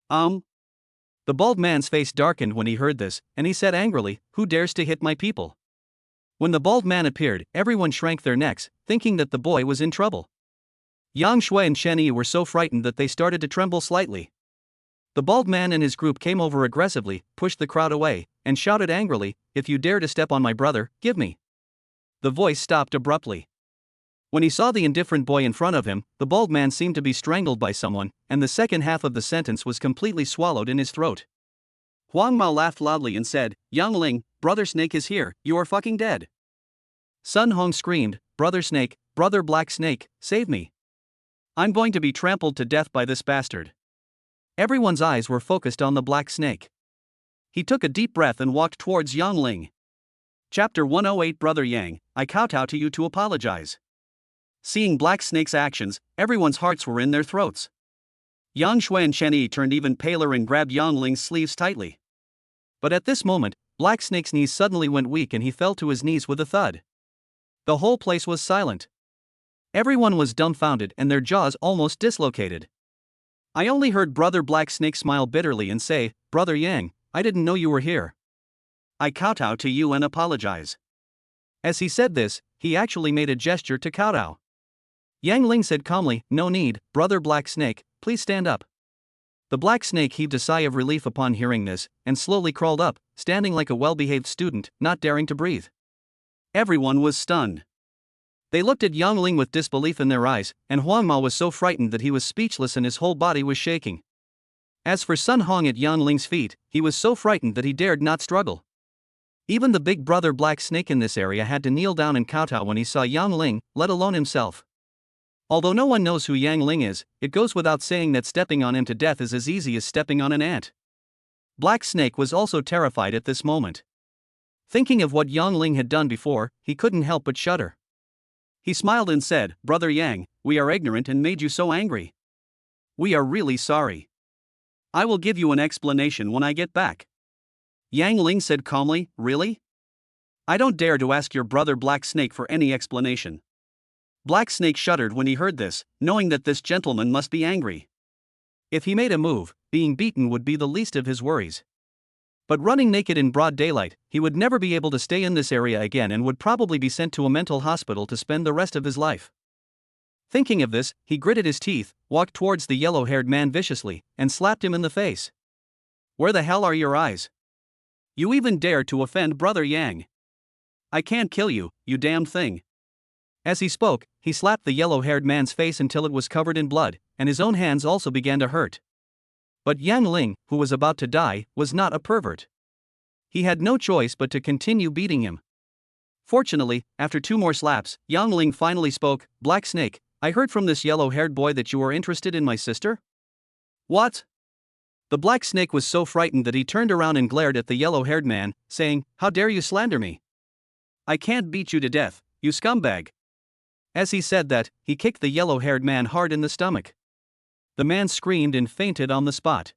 The bald man's face darkened when he heard this, and he said angrily, who dares to hit my people? When the bald man appeared, everyone shrank their necks, thinking that the boy was in trouble. Yang Shui and Shen Yi were so frightened that they started to tremble slightly. The bald man and his group came over aggressively, pushed the crowd away, and shouted angrily, if you dare to step on my brother, give me. The voice stopped abruptly. When he saw the indifferent boy in front of him, the bald man seemed to be strangled by someone, and the second half of the sentence was completely swallowed in his throat. Huang Mao laughed loudly and said, Yang Ling, Brother Snake is here, you are fucking dead. Sun Hong screamed, Brother Snake, Brother Black Snake, save me. I'm going to be trampled to death by this bastard. Everyone's eyes were focused on the Black Snake. He took a deep breath and walked towards Yang Ling. Chapter 108 Brother Yang, I kowtow to you to apologize. Seeing Black Snake's actions, everyone's hearts were in their throats. Yang Shui and Shen Yi turned even paler and grabbed Yang Ling's sleeves tightly. But at this moment, Black Snake's knees suddenly went weak and he fell to his knees with a thud. The whole place was silent. Everyone was dumbfounded and their jaws almost dislocated. I only heard Brother Black Snake smile bitterly and say, Brother Yang, I didn't know you were here. I kowtow to you and apologize. As he said this, he actually made a gesture to kowtow. Yang Ling said calmly, no need, Brother Black Snake, please stand up. The Black Snake heaved a sigh of relief upon hearing this, and slowly crawled up, standing like a well-behaved student, not daring to breathe. Everyone was stunned. They looked at Yang Ling with disbelief in their eyes, and Huang Mao was so frightened that he was speechless and his whole body was shaking. As for Sun Hong at Yang Ling's feet, he was so frightened that he dared not struggle. Even the big brother Black Snake in this area had to kneel down and kowtow when he saw Yang Ling, let alone himself. Although no one knows who Yang Ling is, it goes without saying that stepping on him to death is as easy as stepping on an ant. Black Snake was also terrified at this moment. Thinking of what Yang Ling had done before, he couldn't help but shudder. He smiled and said, Brother Yang, we are ignorant and made you so angry. We are really sorry. I will give you an explanation when I get back. Yang Ling said calmly, really? I don't dare to ask your brother Black Snake for any explanation. Black Snake shuddered when he heard this, knowing that this gentleman must be angry. If he made a move, being beaten would be the least of his worries. But running naked in broad daylight, he would never be able to stay in this area again and would probably be sent to a mental hospital to spend the rest of his life. Thinking of this, he gritted his teeth, walked towards the yellow-haired man viciously, and slapped him in the face. Where the hell are your eyes? You even dare to offend Brother Yang. I can't kill you, you damn thing. As he spoke, he slapped the yellow-haired man's face until it was covered in blood, and his own hands also began to hurt. But Yang Ling, who was about to die, was not a pervert. He had no choice but to continue beating him. Fortunately, after 2 more slaps, Yang Ling finally spoke, Black Snake, I heard from this yellow-haired boy that you are interested in my sister? What? The Black Snake was so frightened that he turned around and glared at the yellow-haired man, saying, How dare you slander me? I can't beat you to death, you scumbag. As he said that, he kicked the yellow-haired man hard in the stomach. The man screamed and fainted on the spot.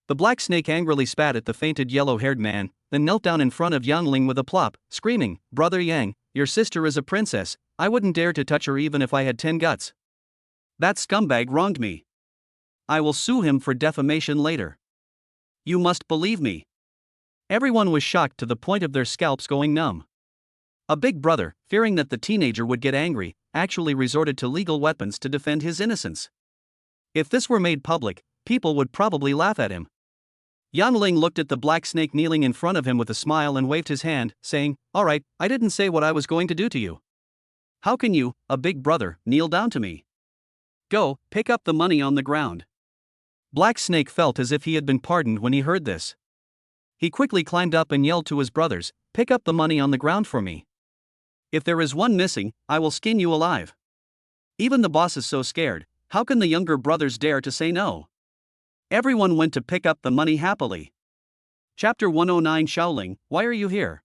The Black Snake angrily spat at the fainted yellow-haired man, then knelt down in front of Yang Ling with a plop, screaming, Brother Yang, your sister is a princess, I wouldn't dare to touch her even if I had 10 guts. That scumbag wronged me. I will sue him for defamation later. You must believe me. Everyone was shocked to the point of their scalps going numb. A big brother, fearing that the teenager would get angry, actually resorted to legal weapons to defend his innocence. If this were made public, people would probably laugh at him. Yang Ling looked at the Black Snake kneeling in front of him with a smile and waved his hand, saying, All right, I didn't say what I was going to do to you. How can you, a big brother, kneel down to me? Go, pick up the money on the ground. Black Snake felt as if he had been pardoned when he heard this. He quickly climbed up and yelled to his brothers, Pick up the money on the ground for me. If there is one missing, I will skin you alive. Even the boss is so scared, how can the younger brothers dare to say no? Everyone went to pick up the money happily. Chapter 109 Shaoling, why are you here?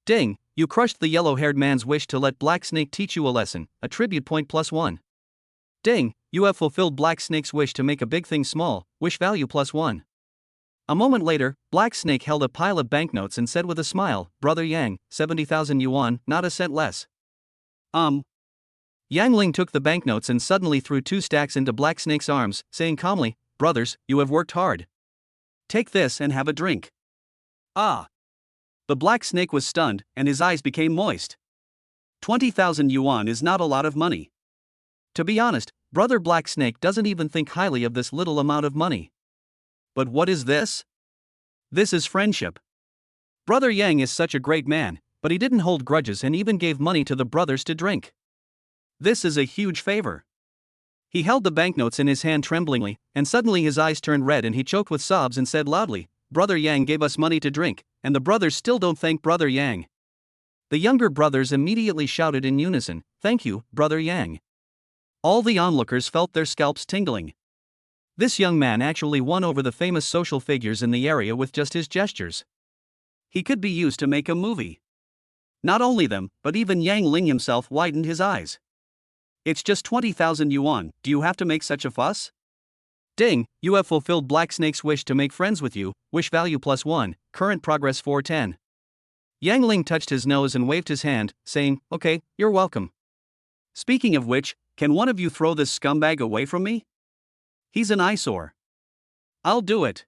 Ding, you crushed the yellow-haired man's wish to let Black Snake teach you a lesson, attribute point +1. Ding, you have fulfilled Black Snake's wish to make a big thing small, wish value +1. A moment later, Black Snake held a pile of banknotes and said with a smile, Brother Yang, 70,000 yuan, not a cent less. Yang Ling took the banknotes and suddenly threw 2 stacks into Black Snake's arms, saying calmly, Brothers, you have worked hard. Take this and have a drink. Ah! The Black Snake was stunned, and his eyes became moist. 20,000 yuan is not a lot of money. To be honest, Brother Black Snake doesn't even think highly of this little amount of money. But what is this? This is friendship. Brother Yang is such a great man, but he didn't hold grudges and even gave money to the brothers to drink. This is a huge favor. He held the banknotes in his hand tremblingly, and suddenly his eyes turned red and he choked with sobs and said loudly, Brother Yang gave us money to drink, and the brothers still don't thank Brother Yang. The younger brothers immediately shouted in unison, Thank you, Brother Yang. All the onlookers felt their scalps tingling. This young man actually won over the famous social figures in the area with just his gestures. He could be used to make a movie. Not only them, but even Yang Ling himself widened his eyes. It's just 20,000 yuan, do you have to make such a fuss? Ding, you have fulfilled Black Snake's wish to make friends with you, wish value +1, current progress 410. Yang Ling touched his nose and waved his hand, saying, Okay, you're welcome. Speaking of which, can one of you throw this scumbag away from me? He's an eyesore. I'll do it.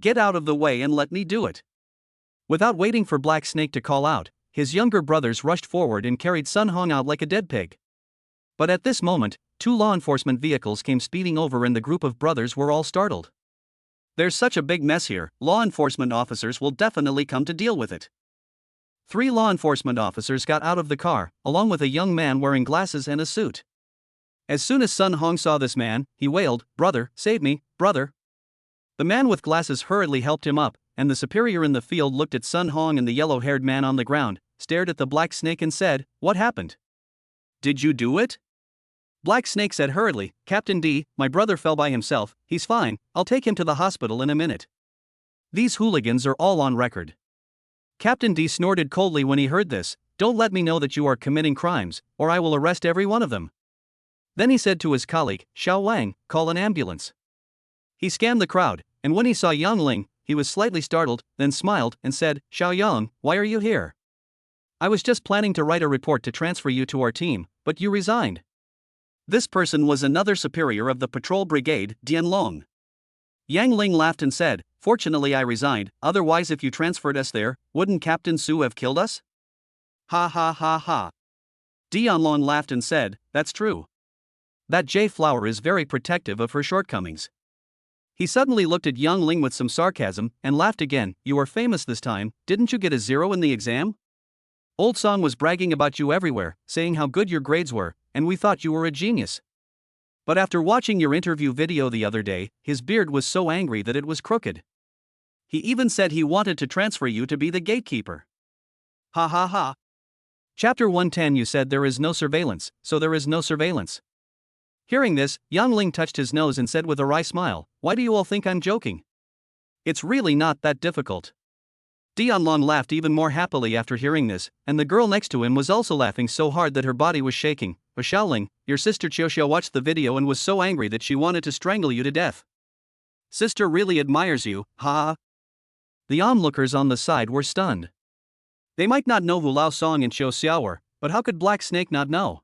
Get out of the way and let me do it. Without waiting for Black Snake to call out, his younger brothers rushed forward and carried Sun Hong out like a dead pig. But at this moment, 2 law enforcement vehicles came speeding over and the group of brothers were all startled. There's such a big mess here, law enforcement officers will definitely come to deal with it. 3 law enforcement officers got out of the car, along with a young man wearing glasses and a suit. As soon as Sun Hong saw this man, he wailed, Brother, save me, brother. The man with glasses hurriedly helped him up, and the superior in the field looked at Sun Hong and the yellow-haired man on the ground, stared at the Black Snake and said, What happened? Did you do it? Black Snake said hurriedly, Captain D, my brother fell by himself, he's fine, I'll take him to the hospital in a minute. These hooligans are all on record. Captain D snorted coldly when he heard this, Don't let me know that you are committing crimes, or I will arrest every one of them. Then he said to his colleague, Xiao Wang, call an ambulance. He scanned the crowd, and when he saw Yang Ling, he was slightly startled, then smiled and said, Xiao Yang, why are you here? I was just planning to write a report to transfer you to our team, but you resigned. This person was another superior of the patrol brigade, Dianlong. Yang Ling laughed and said, Fortunately I resigned, otherwise if you transferred us there, wouldn't Captain Su have killed us? Ha ha ha ha. Dianlong laughed and said, That's true. That Jay Flower is very protective of her shortcomings. He suddenly looked at Yang Ling with some sarcasm and laughed again. You are famous this time, didn't you get a 0 in the exam? Old Song was bragging about you everywhere, saying how good your grades were, and we thought you were a genius. But after watching your interview video the other day, his beard was so angry that it was crooked. He even said he wanted to transfer you to be the gatekeeper. Ha ha ha. Chapter 110. You said there is no surveillance, so there is no surveillance. Hearing this, Yang Ling touched his nose and said with a wry smile, Why do you all think I'm joking? It's really not that difficult. Dianlong laughed even more happily after hearing this, and the girl next to him was also laughing so hard that her body was shaking. But Xiaoling, your sister Qiuxiu watched the video and was so angry that she wanted to strangle you to death. Sister really admires you, ha. The onlookers on the side were stunned. They might not know who Lao Song and Qiu Xiao were, but how could Black Snake not know?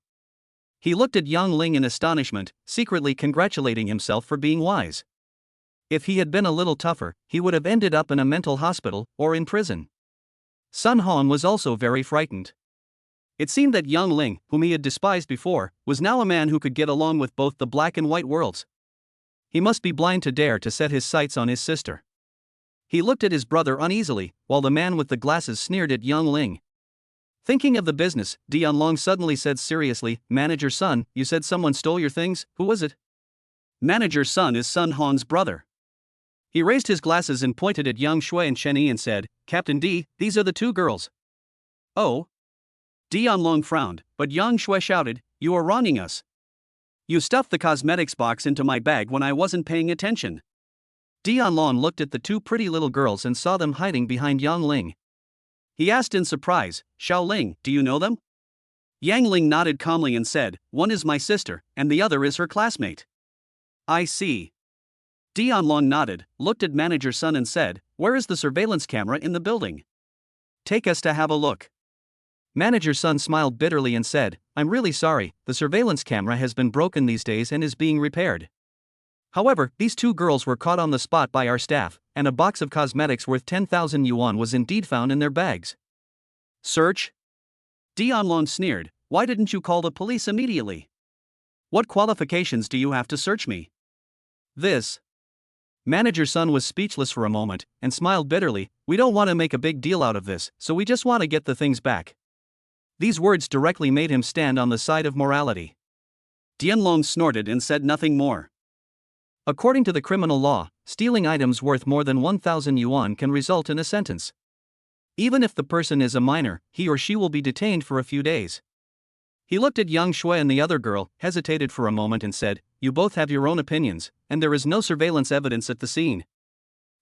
He looked at Yang Ling in astonishment, secretly congratulating himself for being wise. If he had been a little tougher, he would have ended up in a mental hospital or in prison. Sun Hong was also very frightened. It seemed that Yang Ling, whom he had despised before, was now a man who could get along with both the black and white worlds. He must be blind to dare to set his sights on his sister. He looked at his brother uneasily, while the man with the glasses sneered at Yang Ling. Thinking of the business, Dianlong suddenly said seriously, Manager Sun, you said someone stole your things, who was it? Manager Sun is Sun Hong's brother. He raised his glasses and pointed at Yang Shui and Chen Yi and said, Captain D, these are the two girls. Oh? Dianlong frowned, but Yang Shui shouted, You are wronging us. You stuffed the cosmetics box into my bag when I wasn't paying attention. Dianlong looked at the two pretty little girls and saw them hiding behind Yang Ling. He asked in surprise, Xiao Ling, do you know them? Yang Ling nodded calmly and said, One is my sister, and the other is her classmate. I see. Dianlong nodded, looked at Manager Sun and said, Where is the surveillance camera in the building? Take us to have a look. Manager Sun smiled bitterly and said, I'm really sorry, the surveillance camera has been broken these days and is being repaired. However, these two girls were caught on the spot by our staff, and a box of cosmetics worth 10,000 yuan was indeed found in their bags. Search? Dianlong sneered, Why didn't you call the police immediately? What qualifications do you have to search me? This. Manager Sun was speechless for a moment, and smiled bitterly, We don't want to make a big deal out of this, so we just want to get the things back. These words directly made him stand on the side of morality. Dianlong snorted and said nothing more. According to the criminal law, stealing items worth more than 1,000 yuan can result in a sentence. Even if the person is a minor, he or she will be detained for a few days. He looked at Yang Shui and the other girl, hesitated for a moment and said, You both have your own opinions, and there is no surveillance evidence at the scene.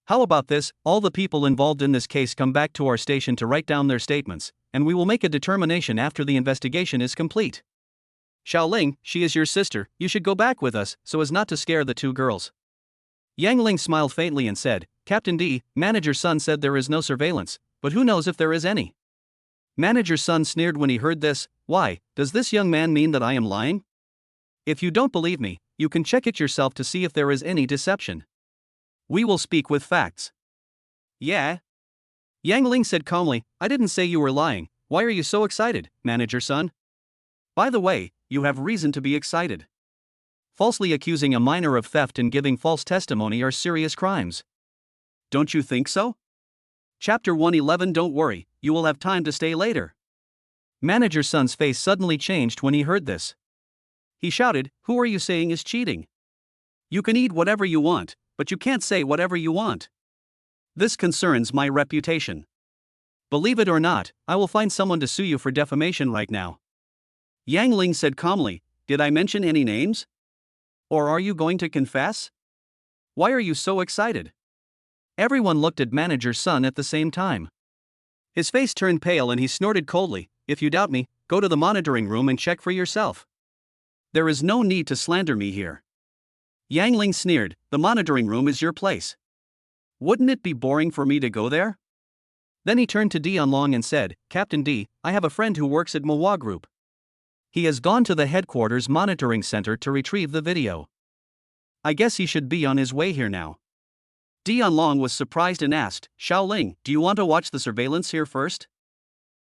How about this, all the people involved in this case come back to our station to write down their statements, and we will make a determination after the investigation is complete. Xiao Ling, she is your sister, you should go back with us, so as not to scare the two girls. Yang Ling smiled faintly and said, Captain D, Manager Sun said there is no surveillance, but who knows if there is any? Manager Sun sneered when he heard this, Why, does this young man mean that I am lying? If you don't believe me, you can check it yourself to see if there is any deception. We will speak with facts. Yeah? Yang Ling said calmly, I didn't say you were lying, why are you so excited, Manager Sun? By the way, you have reason to be excited. Falsely accusing a minor of theft and giving false testimony are serious crimes. Don't you think so? Chapter 111 Don't worry, you will have time to stay later. Manager Sun's face suddenly changed when he heard this. He shouted, Who are you saying is cheating? You can eat whatever you want, but you can't say whatever you want. This concerns my reputation. Believe it or not, I will find someone to sue you for defamation right now. Yang Ling said calmly, Did I mention any names? Or are you going to confess? Why are you so excited? Everyone looked at Manager Sun at the same time. His face turned pale and he snorted coldly, If you doubt me, go to the monitoring room and check for yourself. There is no need to slander me here. Yang Ling sneered, the monitoring room is your place. Wouldn't it be boring for me to go there? Then he turned to Dion Long and said, Captain D, I have a friend who works at manhwa Group. He has gone to the headquarters monitoring center to retrieve the video. I guess he should be on his way here now. Dion Long was surprised and asked, Xiaoling, do you want to watch the surveillance here first?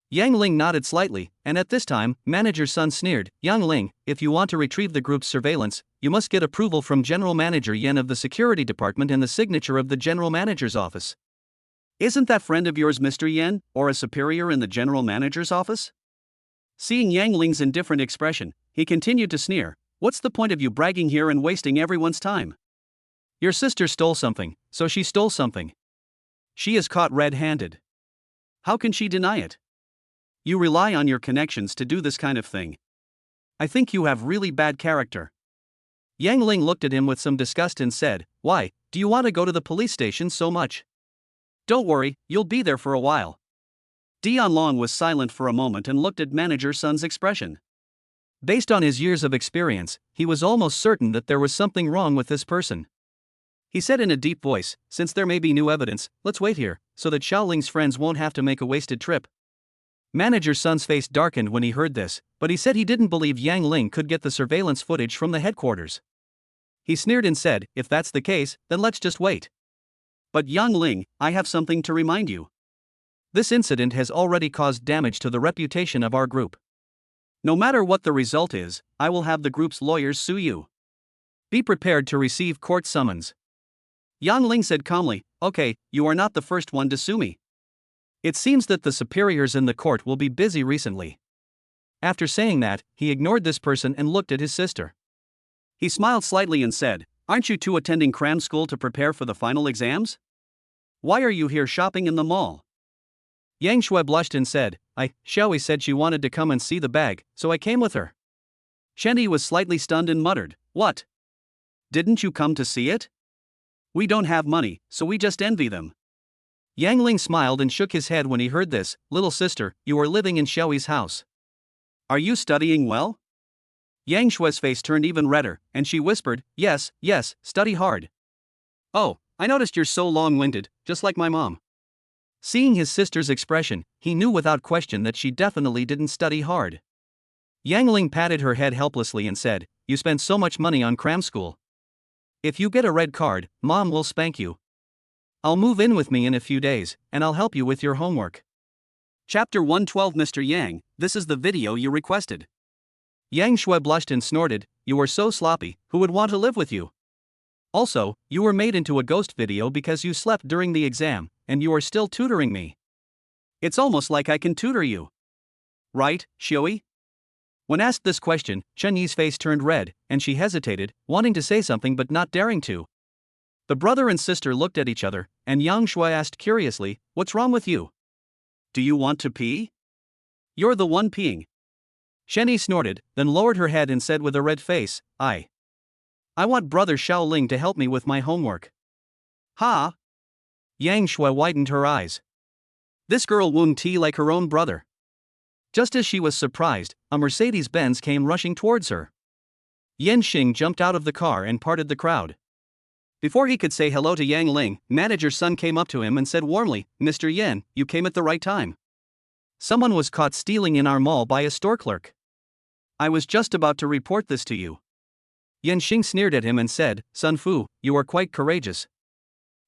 Yang Ling nodded slightly, and at this time, Manager Sun sneered, Yang Ling, if you want to retrieve the group's surveillance, you must get approval from General Manager Yen of the Security Department and the signature of the General Manager's office. Isn't that friend of yours Mr. Yen, or a superior in the General Manager's office? Seeing Yang Ling's indifferent expression, he continued to sneer, what's the point of you bragging here and wasting everyone's time? Your sister stole something, so she stole something. She is caught red-handed. How can she deny it? You rely on your connections to do this kind of thing. I think you have really bad character. Yang Ling looked at him with some disgust and said, why, do you want to go to the police station so much? Don't worry, you'll be there for a while. Dion Long was silent for a moment and looked at Manager Sun's expression. Based on his years of experience, he was almost certain that there was something wrong with this person. He said in a deep voice, since there may be new evidence, let's wait here, so that Xiaoling's friends won't have to make a wasted trip. Manager Sun's face darkened when he heard this, but he said he didn't believe Yang Ling could get the surveillance footage from the headquarters. He sneered and said, if that's the case, then let's just wait. But Yang Ling, I have something to remind you. This incident has already caused damage to the reputation of our group. No matter what the result is, I will have the group's lawyers sue you. Be prepared to receive court summons. Yang Ling said calmly, okay, you are not the first one to sue me. It seems that the superiors in the court will be busy recently. After saying that, he ignored this person and looked at his sister. He smiled slightly and said, aren't you two attending cram school to prepare for the final exams? Why are you here shopping in the mall? Yang Shui blushed and said, Xiaoyi said she wanted to come and see the bag, so I came with her. Shendy was slightly stunned and muttered, what? Didn't you come to see it? We don't have money, so we just envy them. Yang Ling smiled and shook his head when he heard this, little sister, you are living in Xiaoyi's house. Are you studying well? Yang Shui's face turned even redder, and she whispered, yes, study hard. Oh, I noticed you're so long-winded, just like my mom. Seeing his sister's expression, he knew without question that she definitely didn't study hard. Yang Ling patted her head helplessly and said, you spend so much money on cram school. If you get a red card, Mom will spank you. I'll move in with me in a few days, and I'll help you with your homework. Chapter 112 Mr. Yang, this is the video you requested. Yang Shui blushed and snorted, you are so sloppy, who would want to live with you? Also, you were made into a ghost video because you slept during the exam, and you are still tutoring me. It's almost like I can tutor you. Right, Xiaoyi? When asked this question, Chen Yi's face turned red, and she hesitated, wanting to say something but not daring to. The brother and sister looked at each other, and Yang Shui asked curiously, what's wrong with you? Do you want to pee? You're the one peeing. Shen Yi snorted, then lowered her head and said with a red face, I want brother Xiaoling to help me with my homework. Ha! Yang Shui widened her eyes. This girl won tea like her own brother. Just as she was surprised, a Mercedes-Benz came rushing towards her. Yan Xing jumped out of the car and parted the crowd. Before he could say hello to Yang Ling, Manager Sun came up to him and said warmly, Mr. Yan, you came at the right time. Someone was caught stealing in our mall by a store clerk. I was just about to report this to you. Yan Xing sneered at him and said, Sun Fu, you are quite courageous.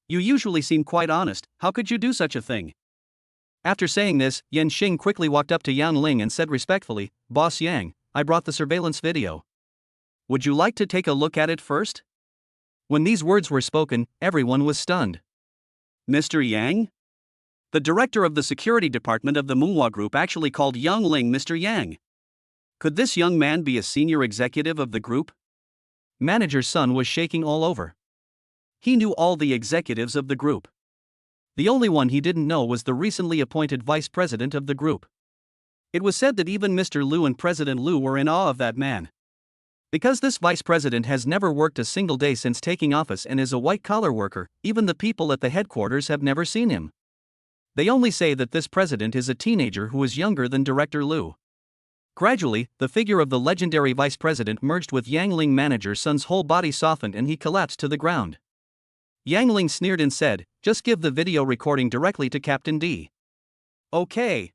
You usually seem quite honest, how could you do such a thing? After saying this, Yan Xing quickly walked up to Yang Ling and said respectfully, Boss Yang, I brought the surveillance video. Would you like to take a look at it first? When these words were spoken, everyone was stunned. Mr. Yang? The director of the security department of the manhwa Group actually called Yang Ling Mr. Yang. Could this young man be a senior executive of the group? Manager Sun was shaking all over. He knew all the executives of the group. The only one he didn't know was the recently appointed vice president of the group. It was said that even Mr. Liu and President Liu were in awe of that man. Because this vice president has never worked a single day since taking office and is a white-collar worker, even the people at the headquarters have never seen him. They only say that this president is a teenager who is younger than Director Liu. Gradually, the figure of the legendary vice president merged with Yang Ling. Manager Sun's whole body softened and he collapsed to the ground. Yang Ling sneered and said, "Just give the video recording directly to Captain D." "Okay."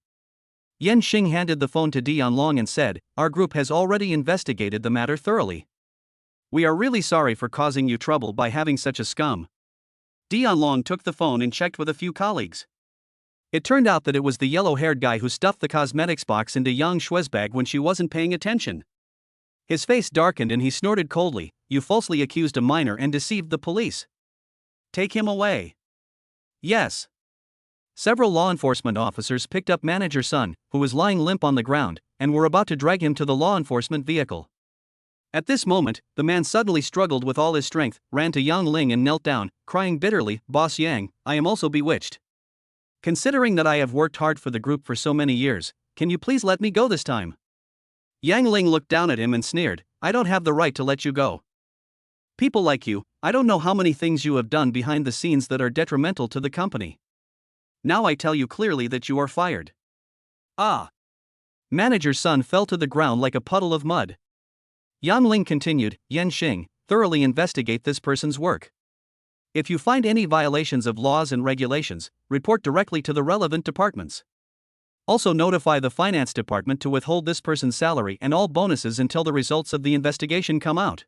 Yan Xing handed the phone to Dian Long and said, "Our group has already investigated the matter thoroughly. We are really sorry for causing you trouble by having such a scum." Dian Long took the phone and checked with a few colleagues. It turned out that it was the yellow-haired guy who stuffed the cosmetics box into Yang Shue's bag when she wasn't paying attention. His face darkened and he snorted coldly, "You falsely accused a minor and deceived the police. Take him away." "Yes." Several law enforcement officers picked up Manager Sun, who was lying limp on the ground, and were about to drag him to the law enforcement vehicle. At this moment, the man suddenly struggled with all his strength, ran to Yang Ling and knelt down, crying bitterly, "Boss Yang, I am also bewitched. Considering that I have worked hard for the group for so many years, can you please let me go this time?" Yang Ling looked down at him and sneered, "I don't have the right to let you go. People like you, I don't know how many things you have done behind the scenes that are detrimental to the company. Now I tell you clearly that you are fired." "Ah." Manager Sun fell to the ground like a puddle of mud. Yang Ling continued, "Yan Xing, thoroughly investigate this person's work. If you find any violations of laws and regulations, report directly to the relevant departments. Also notify the finance department to withhold this person's salary and all bonuses until the results of the investigation come out."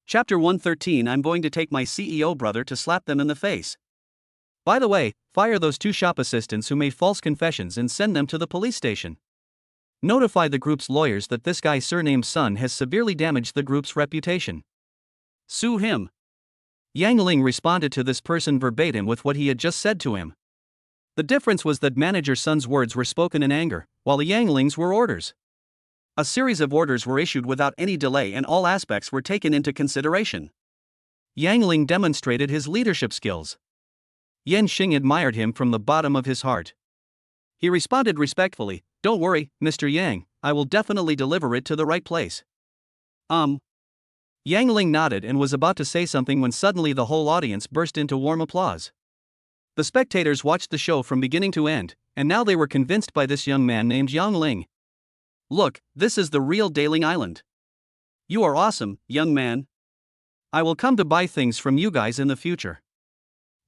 Chapter 113. I'm going to take my CEO brother to slap them in the face. By the way, fire those 2 shop assistants who made false confessions and send them to the police station. Notify the group's lawyers that this guy surnamed Sun has severely damaged the group's reputation. Sue him. Yang Ling responded to this person verbatim with what he had just said to him. The difference was that Manager Sun's words were spoken in anger, while the Yang Ling's were orders. A series of orders were issued without any delay and all aspects were taken into consideration. Yang Ling demonstrated his leadership skills. Yan Xing admired him from the bottom of his heart. He responded respectfully, "Don't worry, Mr. Yang, I will definitely deliver it to the right place." Yang Ling nodded and was about to say something when suddenly the whole audience burst into warm applause. The spectators watched the show from beginning to end, and now they were convinced by this young man named Yang Ling. "Look, this is the real Daling Island. You are awesome, young man. I will come to buy things from you guys in the future.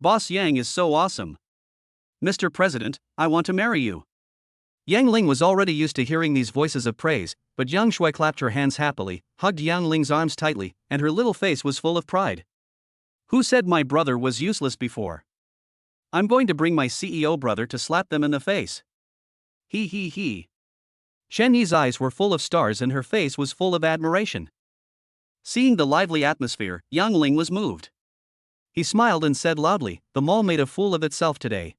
Boss Yang is so awesome. Mr. President, I want to marry you." Yang Ling was already used to hearing these voices of praise, but Yang Shui clapped her hands happily, hugged Yang Ling's arms tightly, and her little face was full of pride. "Who said my brother was useless before? I'm going to bring my CEO brother to slap them in the face. He he he." Shen Yi's eyes were full of stars and her face was full of admiration. Seeing the lively atmosphere, Yang Ling was moved. He smiled and said loudly, "The mall made a fool of itself today.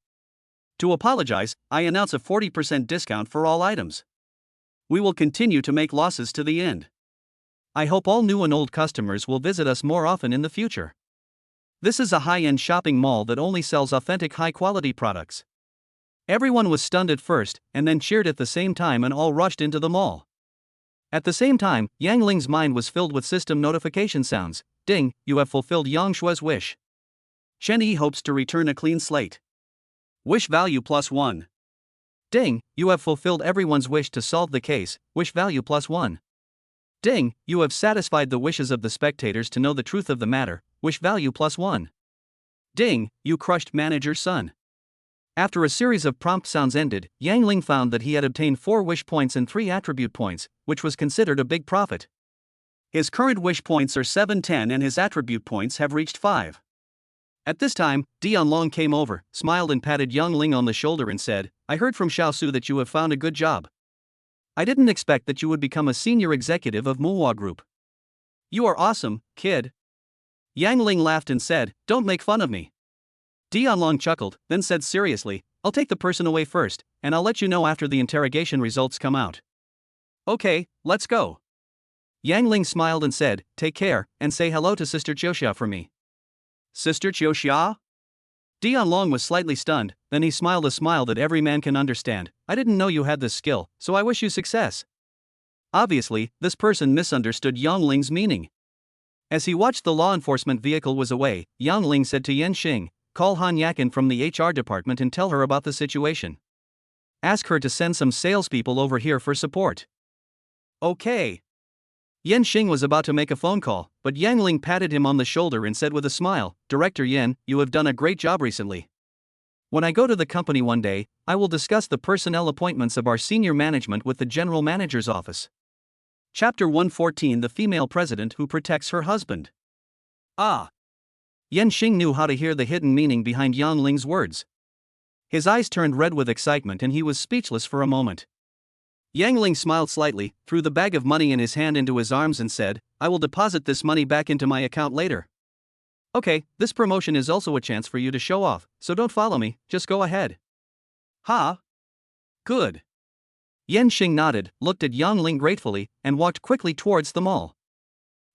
To apologize, I announce a 40% discount for all items. We will continue to make losses to the end. I hope all new and old customers will visit us more often in the future. This is a high-end shopping mall that only sells authentic high-quality products." Everyone was stunned at first, and then cheered at the same time and all rushed into the mall. At the same time, Yang Ling's mind was filled with system notification sounds. "Ding, you have fulfilled Yang Shue's wish. Shen Yi hopes to return a clean slate. Wish value +1. Ding, you have fulfilled everyone's wish to solve the case, wish value +1. Ding, you have satisfied the wishes of the spectators to know the truth of the matter, wish value +1. Ding, you crushed Manager Sun." After a series of prompt sounds ended, Yang Ling found that he had obtained 4 wish points and 3 attribute points, which was considered a big profit. His current wish points are 710 and his attribute points have reached 5. At this time, Dian Long came over, smiled and patted Yang Ling on the shoulder and said, "I heard from Xiaosu that you have found a good job. I didn't expect that you would become a senior executive of manhwa Group. You are awesome, kid." Yang Ling laughed and said, "Don't make fun of me." Dian Long chuckled, then said seriously, "I'll take the person away first, and I'll let you know after the interrogation results come out." "Okay, let's go." Yang Ling smiled and said, "Take care, and say hello to Sister Chioxia for me." "Sister Chioxia?" Dian Long was slightly stunned, then he smiled a smile that every man can understand. "I didn't know you had this skill, so I wish you success." Obviously, this person misunderstood Yang Ling's meaning. As he watched the law enforcement vehicle was away, Yang Ling said to Yan Xing, "Call Han Yakin from the HR department and tell her about the situation. Ask her to send some salespeople over here for support." Okay. Yan Xing was about to make a phone call, but Yang Ling patted him on the shoulder and said with a smile, Director Yan, you have done a great job recently. When I go to the company one day, I will discuss the personnel appointments of our senior management with the general manager's office. Chapter 114, The Female President Who Protects Her Husband. Ah! Yan Xing knew how to hear the hidden meaning behind Yang Ling's words. His eyes turned red with excitement and he was speechless for a moment. Yang Ling smiled slightly, threw the bag of money in his hand into his arms and said, I will deposit this money back into my account later. Okay, this promotion is also a chance for you to show off, so don't follow me, just go ahead. Ha! Good. Yan Xing nodded, looked at Yang Ling gratefully, and walked quickly towards the mall.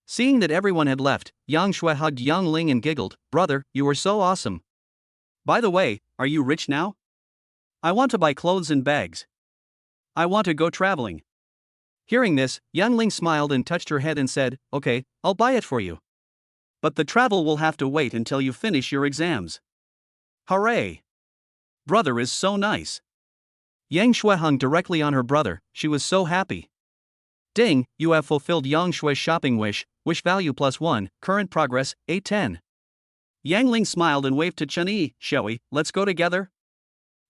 Seeing that everyone had left, Yang Shui hugged Yang Ling and giggled, Brother, you were so awesome. By the way, are you rich now? I want to buy clothes and bags. I want to go traveling. Hearing this, Yang Ling smiled and touched her head and said, Okay, I'll buy it for you. But the travel will have to wait until you finish your exams. Hooray! Brother is so nice. Yang Shui hung directly on her brother, she was so happy. Ding, you have fulfilled Yang Shui's shopping wish value +1, current progress, 810. Yang Ling smiled and waved to Chen Yi, shall we, let's go together?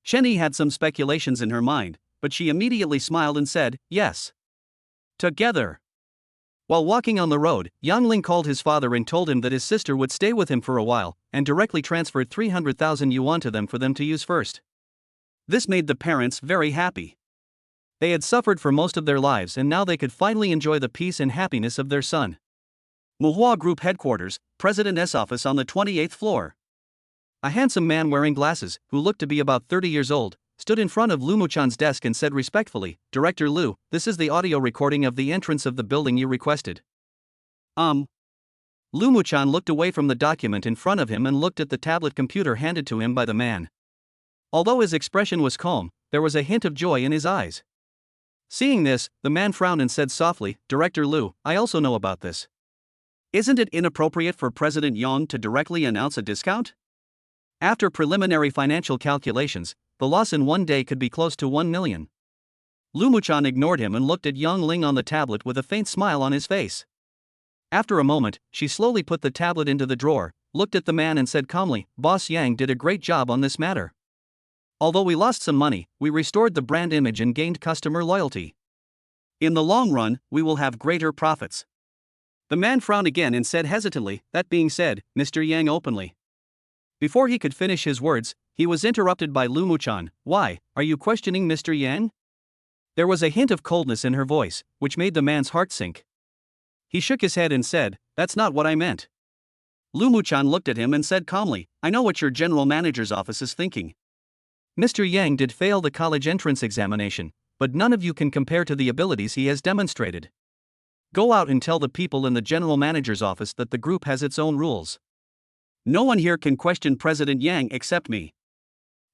Chen Yi had some speculations in her mind, but she immediately smiled and said, yes. Together. While walking on the road, Yang Ling called his father and told him that his sister would stay with him for a while, and directly transferred 300,000 yuan to them for them to use first. This made the parents very happy. They had suffered for most of their lives and now they could finally enjoy the peace and happiness of their son. Manhwa Group Headquarters, President's office on the 28th floor. A handsome man wearing glasses, who looked to be about 30 years old, stood in front of Lu Muchan's desk and said respectfully, Director Lu, this is the audio recording of the entrance of the building you requested. Lu Muchan looked away from the document in front of him and looked at the tablet computer handed to him by the man. Although his expression was calm, there was a hint of joy in his eyes. Seeing this, the man frowned and said softly, Director Lu, I also know about this. Isn't it inappropriate for President Yang to directly announce a discount? After preliminary financial calculations, the loss in one day could be close to 1 million. Lu Muchan ignored him and looked at Yang Ling on the tablet with a faint smile on his face. After a moment, she slowly put the tablet into the drawer, looked at the man and said calmly, Boss Yang did a great job on this matter. Although we lost some money, we restored the brand image and gained customer loyalty. In the long run, we will have greater profits. The man frowned again and said hesitantly, that being said, Mr. Yang openly. Before he could finish his words, he was interrupted by Lu Muchan. Why, are you questioning Mr. Yang? There was a hint of coldness in her voice, which made the man's heart sink. He shook his head and said, that's not what I meant. Lu Muchan looked at him and said calmly, I know what your general manager's office is thinking. Mr. Yang did fail the college entrance examination, but none of you can compare to the abilities he has demonstrated. Go out and tell the people in the general manager's office that the group has its own rules. No one here can question President Yang except me.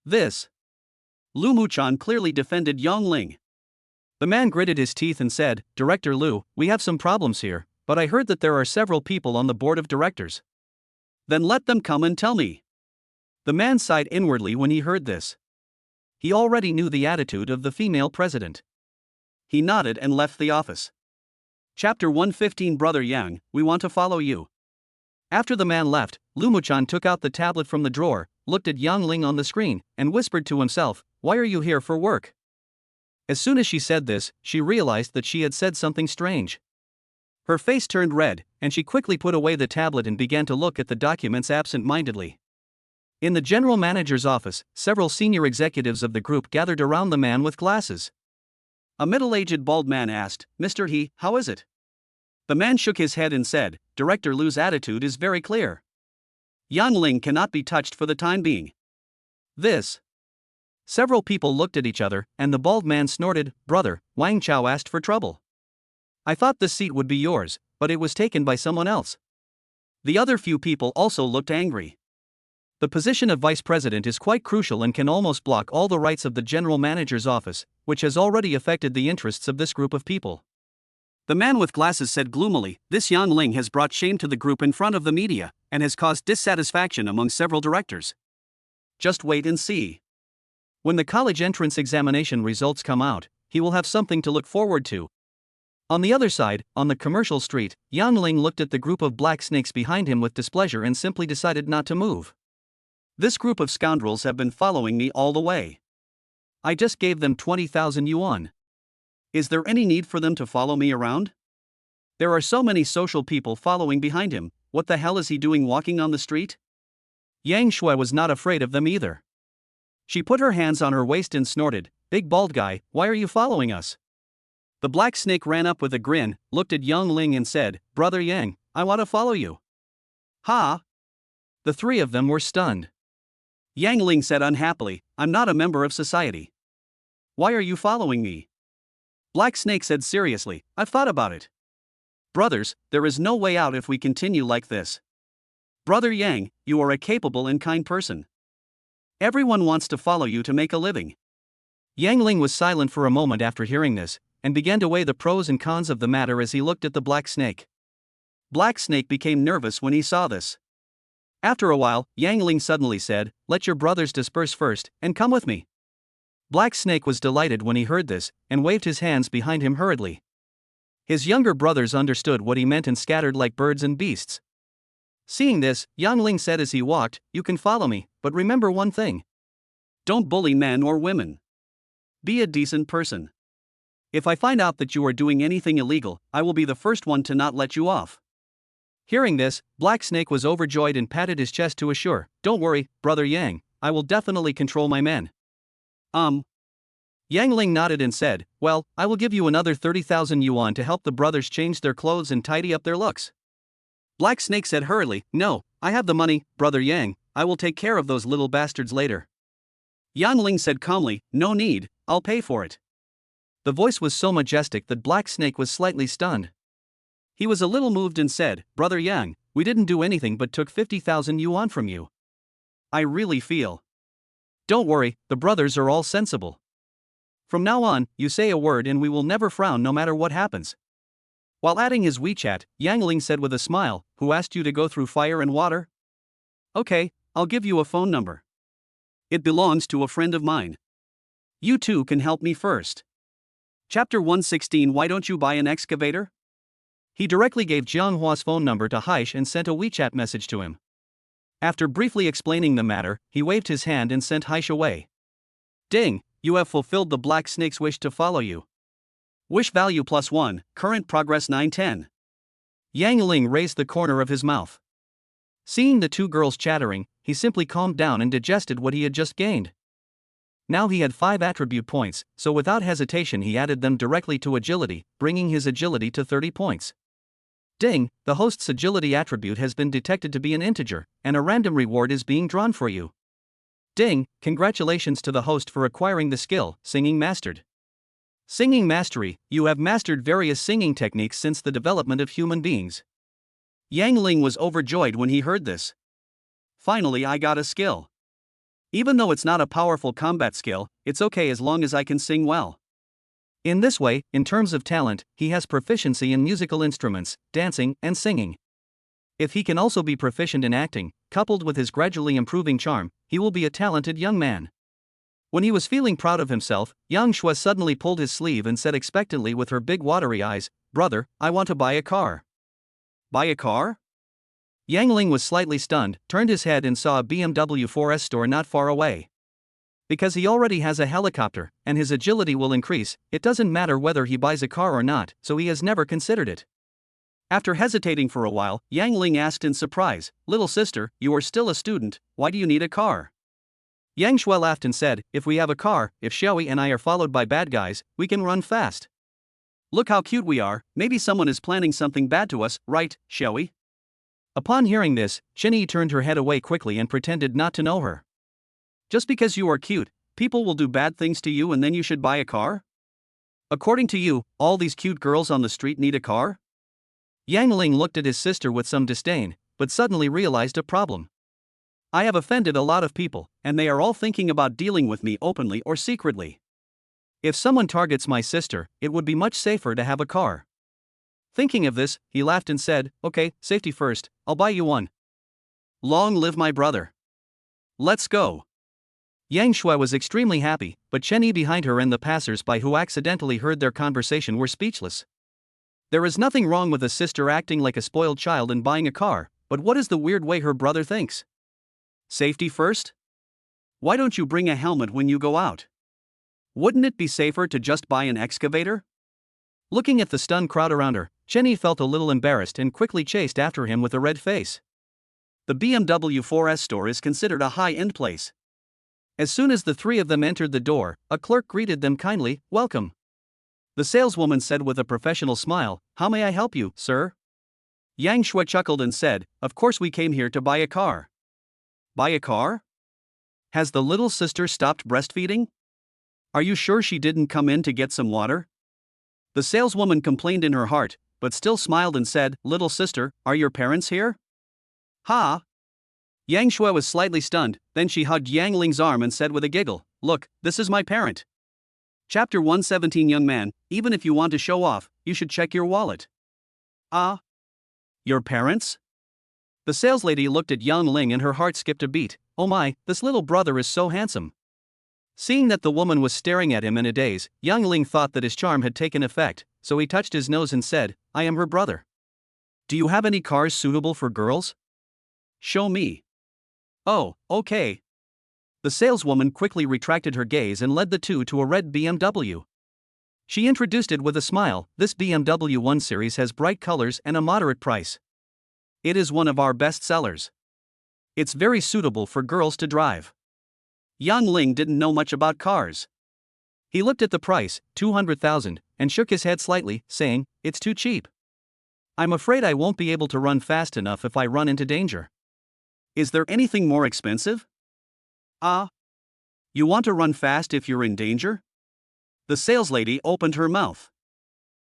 This. Lu Muchan clearly defended Yang Ling. The man gritted his teeth and said, Director Lu, we have some problems here, but I heard that there are several people on the board of directors. Then let them come and tell me. The man sighed inwardly when he heard this. He already knew the attitude of the female president. He nodded and left the office. Chapter 115 Brother Yang, we want to follow you. After the man left, Lu Muchan took out the tablet from the drawer, looked at Yang Ling on the screen, and whispered to himself, Why are you here for work? As soon as she said this, she realized that she had said something strange. Her face turned red, and she quickly put away the tablet and began to look at the documents absent-mindedly. In the general manager's office, several senior executives of the group gathered around the man with glasses. A middle-aged bald man asked, Mr. He, how is it? The man shook his head and said, Director Lu's attitude is very clear. Yang Ling cannot be touched for the time being. This. Several people looked at each other, and the bald man snorted, Brother, Wang Chao asked for trouble. I thought this seat would be yours, but it was taken by someone else. The other few people also looked angry. The position of vice president is quite crucial and can almost block all the rights of the general manager's office, which has already affected the interests of this group of people. The man with glasses said gloomily, This Yang Ling has brought shame to the group in front of the media, and has caused dissatisfaction among several directors. Just wait and see. When the college entrance examination results come out, he will have something to look forward to. On the other side, on the commercial street, Yang Ling looked at the group of black snakes behind him with displeasure and simply decided not to move. This group of scoundrels have been following me all the way. I just gave them 20,000 yuan. Is there any need for them to follow me around? There are so many social people following behind him, what the hell is he doing walking on the street? Yang Shui was not afraid of them either. She put her hands on her waist and snorted, "Big bald guy, why are you following us?" The black snake ran up with a grin, looked at Yang Ling and said, "Brother Yang, I want to follow you." Ha! The three of them were stunned. Yang Ling said unhappily, "I'm not a member of society. Why are you following me?" Black Snake said seriously, "I've thought about it. Brothers, there is no way out if we continue like this. Brother Yang, you are a capable and kind person. Everyone wants to follow you to make a living." Yang Ling was silent for a moment after hearing this, and began to weigh the pros and cons of the matter as he looked at the Black Snake. Black Snake became nervous when he saw this. After a while, Yang Ling suddenly said, "Let your brothers disperse first, and come with me." Black Snake was delighted when he heard this, and waved his hands behind him hurriedly. His younger brothers understood what he meant and scattered like birds and beasts. Seeing this, Yang Ling said as he walked, "You can follow me, but remember one thing. Don't bully men or women. Be a decent person. If I find out that you are doing anything illegal, I will be the first one to not let you off." Hearing this, Black Snake was overjoyed and patted his chest to assure, "Don't worry, Brother Yang, I will definitely control my men." Yang Ling nodded and said, "Well, I will give you another 30,000 yuan to help the brothers change their clothes and tidy up their looks." Black Snake said hurriedly, "No, I have the money, Brother Yang, I will take care of those little bastards later." Yang Ling said calmly, "No need, I'll pay for it." The voice was so majestic that Black Snake was slightly stunned. He was a little moved and said, "Brother Yang, we didn't do anything but took 50,000 yuan from you. I really feel. Don't worry, the brothers are all sensible. From now on, you say a word and we will never frown no matter what happens." While adding his WeChat, Yang Ling said with a smile, "Who asked you to go through fire and water? Okay, I'll give you a phone number. It belongs to a friend of mine. You two can help me first." Chapter 116. Why don't you buy an excavator? He directly gave Jianghua's phone number to Haish and sent a WeChat message to him. After briefly explaining the matter, he waved his hand and sent Haish away. Ding, you have fulfilled the Black Snake's wish to follow you. Wish value +1, current progress 910. Yang Ling raised the corner of his mouth. Seeing the two girls chattering, he simply calmed down and digested what he had just gained. Now he had 5 attribute points, so without hesitation he added them directly to agility, bringing his agility to 30 points. Ding, the host's agility attribute has been detected to be an integer, and a random reward is being drawn for you. Ding, congratulations to the host for acquiring the skill, Singing Mastered. Singing Mastery, you have mastered various singing techniques since the development of human beings. Yang Ling was overjoyed when he heard this. Finally I got a skill. Even though it's not a powerful combat skill, it's okay as long as I can sing well. In this way, in terms of talent, he has proficiency in musical instruments, dancing, and singing. If he can also be proficient in acting, coupled with his gradually improving charm, he will be a talented young man. When he was feeling proud of himself, Yang Shui suddenly pulled his sleeve and said expectantly with her big watery eyes, "Brother, I want to buy a car." Buy a car? Yang Ling was slightly stunned, turned his head and saw a BMW 4S store not far away. Because he already has a helicopter, and his agility will increase, it doesn't matter whether he buys a car or not, so he has never considered it. After hesitating for a while, Yang Ling asked in surprise, "Little sister, you are still a student, why do you need a car?" Yang Shui laughed and said, "If we have a car, if Xiaoi and I are followed by bad guys, we can run fast. Look how cute we are, maybe someone is planning something bad to us, right, Xiaoi?" Upon hearing this, Chinyi turned her head away quickly and pretended not to know her. Just because you are cute, people will do bad things to you and then you should buy a car? According to you, all these cute girls on the street need a car? Yang Ling looked at his sister with some disdain, but suddenly realized a problem. I have offended a lot of people, and they are all thinking about dealing with me openly or secretly. If someone targets my sister, it would be much safer to have a car. Thinking of this, he laughed and said, "Okay, safety first, I'll buy you one. Long live my brother. Let's go." Yang Shui was extremely happy, but Chenyi behind her and the passers-by who accidentally heard their conversation were speechless. There is nothing wrong with a sister acting like a spoiled child and buying a car, but what is the weird way her brother thinks? Safety first? Why don't you bring a helmet when you go out? Wouldn't it be safer to just buy an excavator? Looking at the stunned crowd around her, Jenny felt a little embarrassed and quickly chased after him with a red face. The BMW 4S store is considered a high-end place. As soon as the three of them entered the door, a clerk greeted them kindly, "Welcome." The saleswoman said with a professional smile, "How may I help you, sir?" Yang Shui chuckled and said, "Of course we came here to buy a car." Buy a car? Has the little sister stopped breastfeeding? Are you sure she didn't come in to get some water? The saleswoman complained in her heart, but still smiled and said, "Little sister, are your parents here?" Ha! Yang Shui was slightly stunned, then she hugged Yang Ling's arm and said with a giggle, "Look, this is my parent." Chapter 117. Young man, even if you want to show off, you should check your wallet. Ah? Your parents? The saleslady looked at Yang Ling and her heart skipped a beat. Oh my, this little brother is so handsome. Seeing that the woman was staring at him in a daze, Yang Ling thought that his charm had taken effect, so he touched his nose and said, "I am her brother. Do you have any cars suitable for girls? Show me." "Oh, okay." The saleswoman quickly retracted her gaze and led the two to a red BMW. She introduced it with a smile. "This BMW 1 Series has bright colors and a moderate price. It is one of our best sellers. It's very suitable for girls to drive." Yang Ling didn't know much about cars. He looked at the price, 200,000, and shook his head slightly, saying, "It's too cheap. I'm afraid I won't be able to run fast enough if I run into danger." "Is there anything more expensive?" "Ah? You want to run fast if you're in danger?" The saleslady opened her mouth.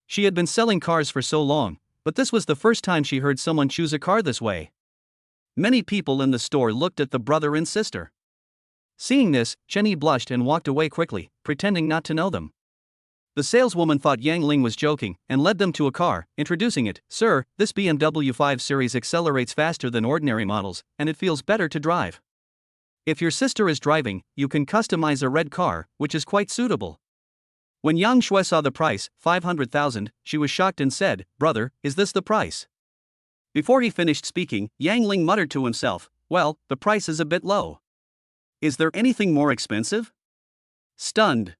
She had been selling cars for so long, but this was the first time she heard someone choose a car this way. Many people in the store looked at the brother and sister. Seeing this, Jenny blushed and walked away quickly, pretending not to know them. The saleswoman thought Yang Ling was joking and led them to a car, introducing it. "Sir, this BMW 5 Series accelerates faster than ordinary models, and it feels better to drive. If your sister is driving, you can customize a red car, which is quite suitable." When Yang Shui saw the price, 500,000, she was shocked and said, "Brother, is this the price?" Before he finished speaking, Yang Ling muttered to himself, "Well, the price is a bit low. Is there anything more expensive?" Stunned.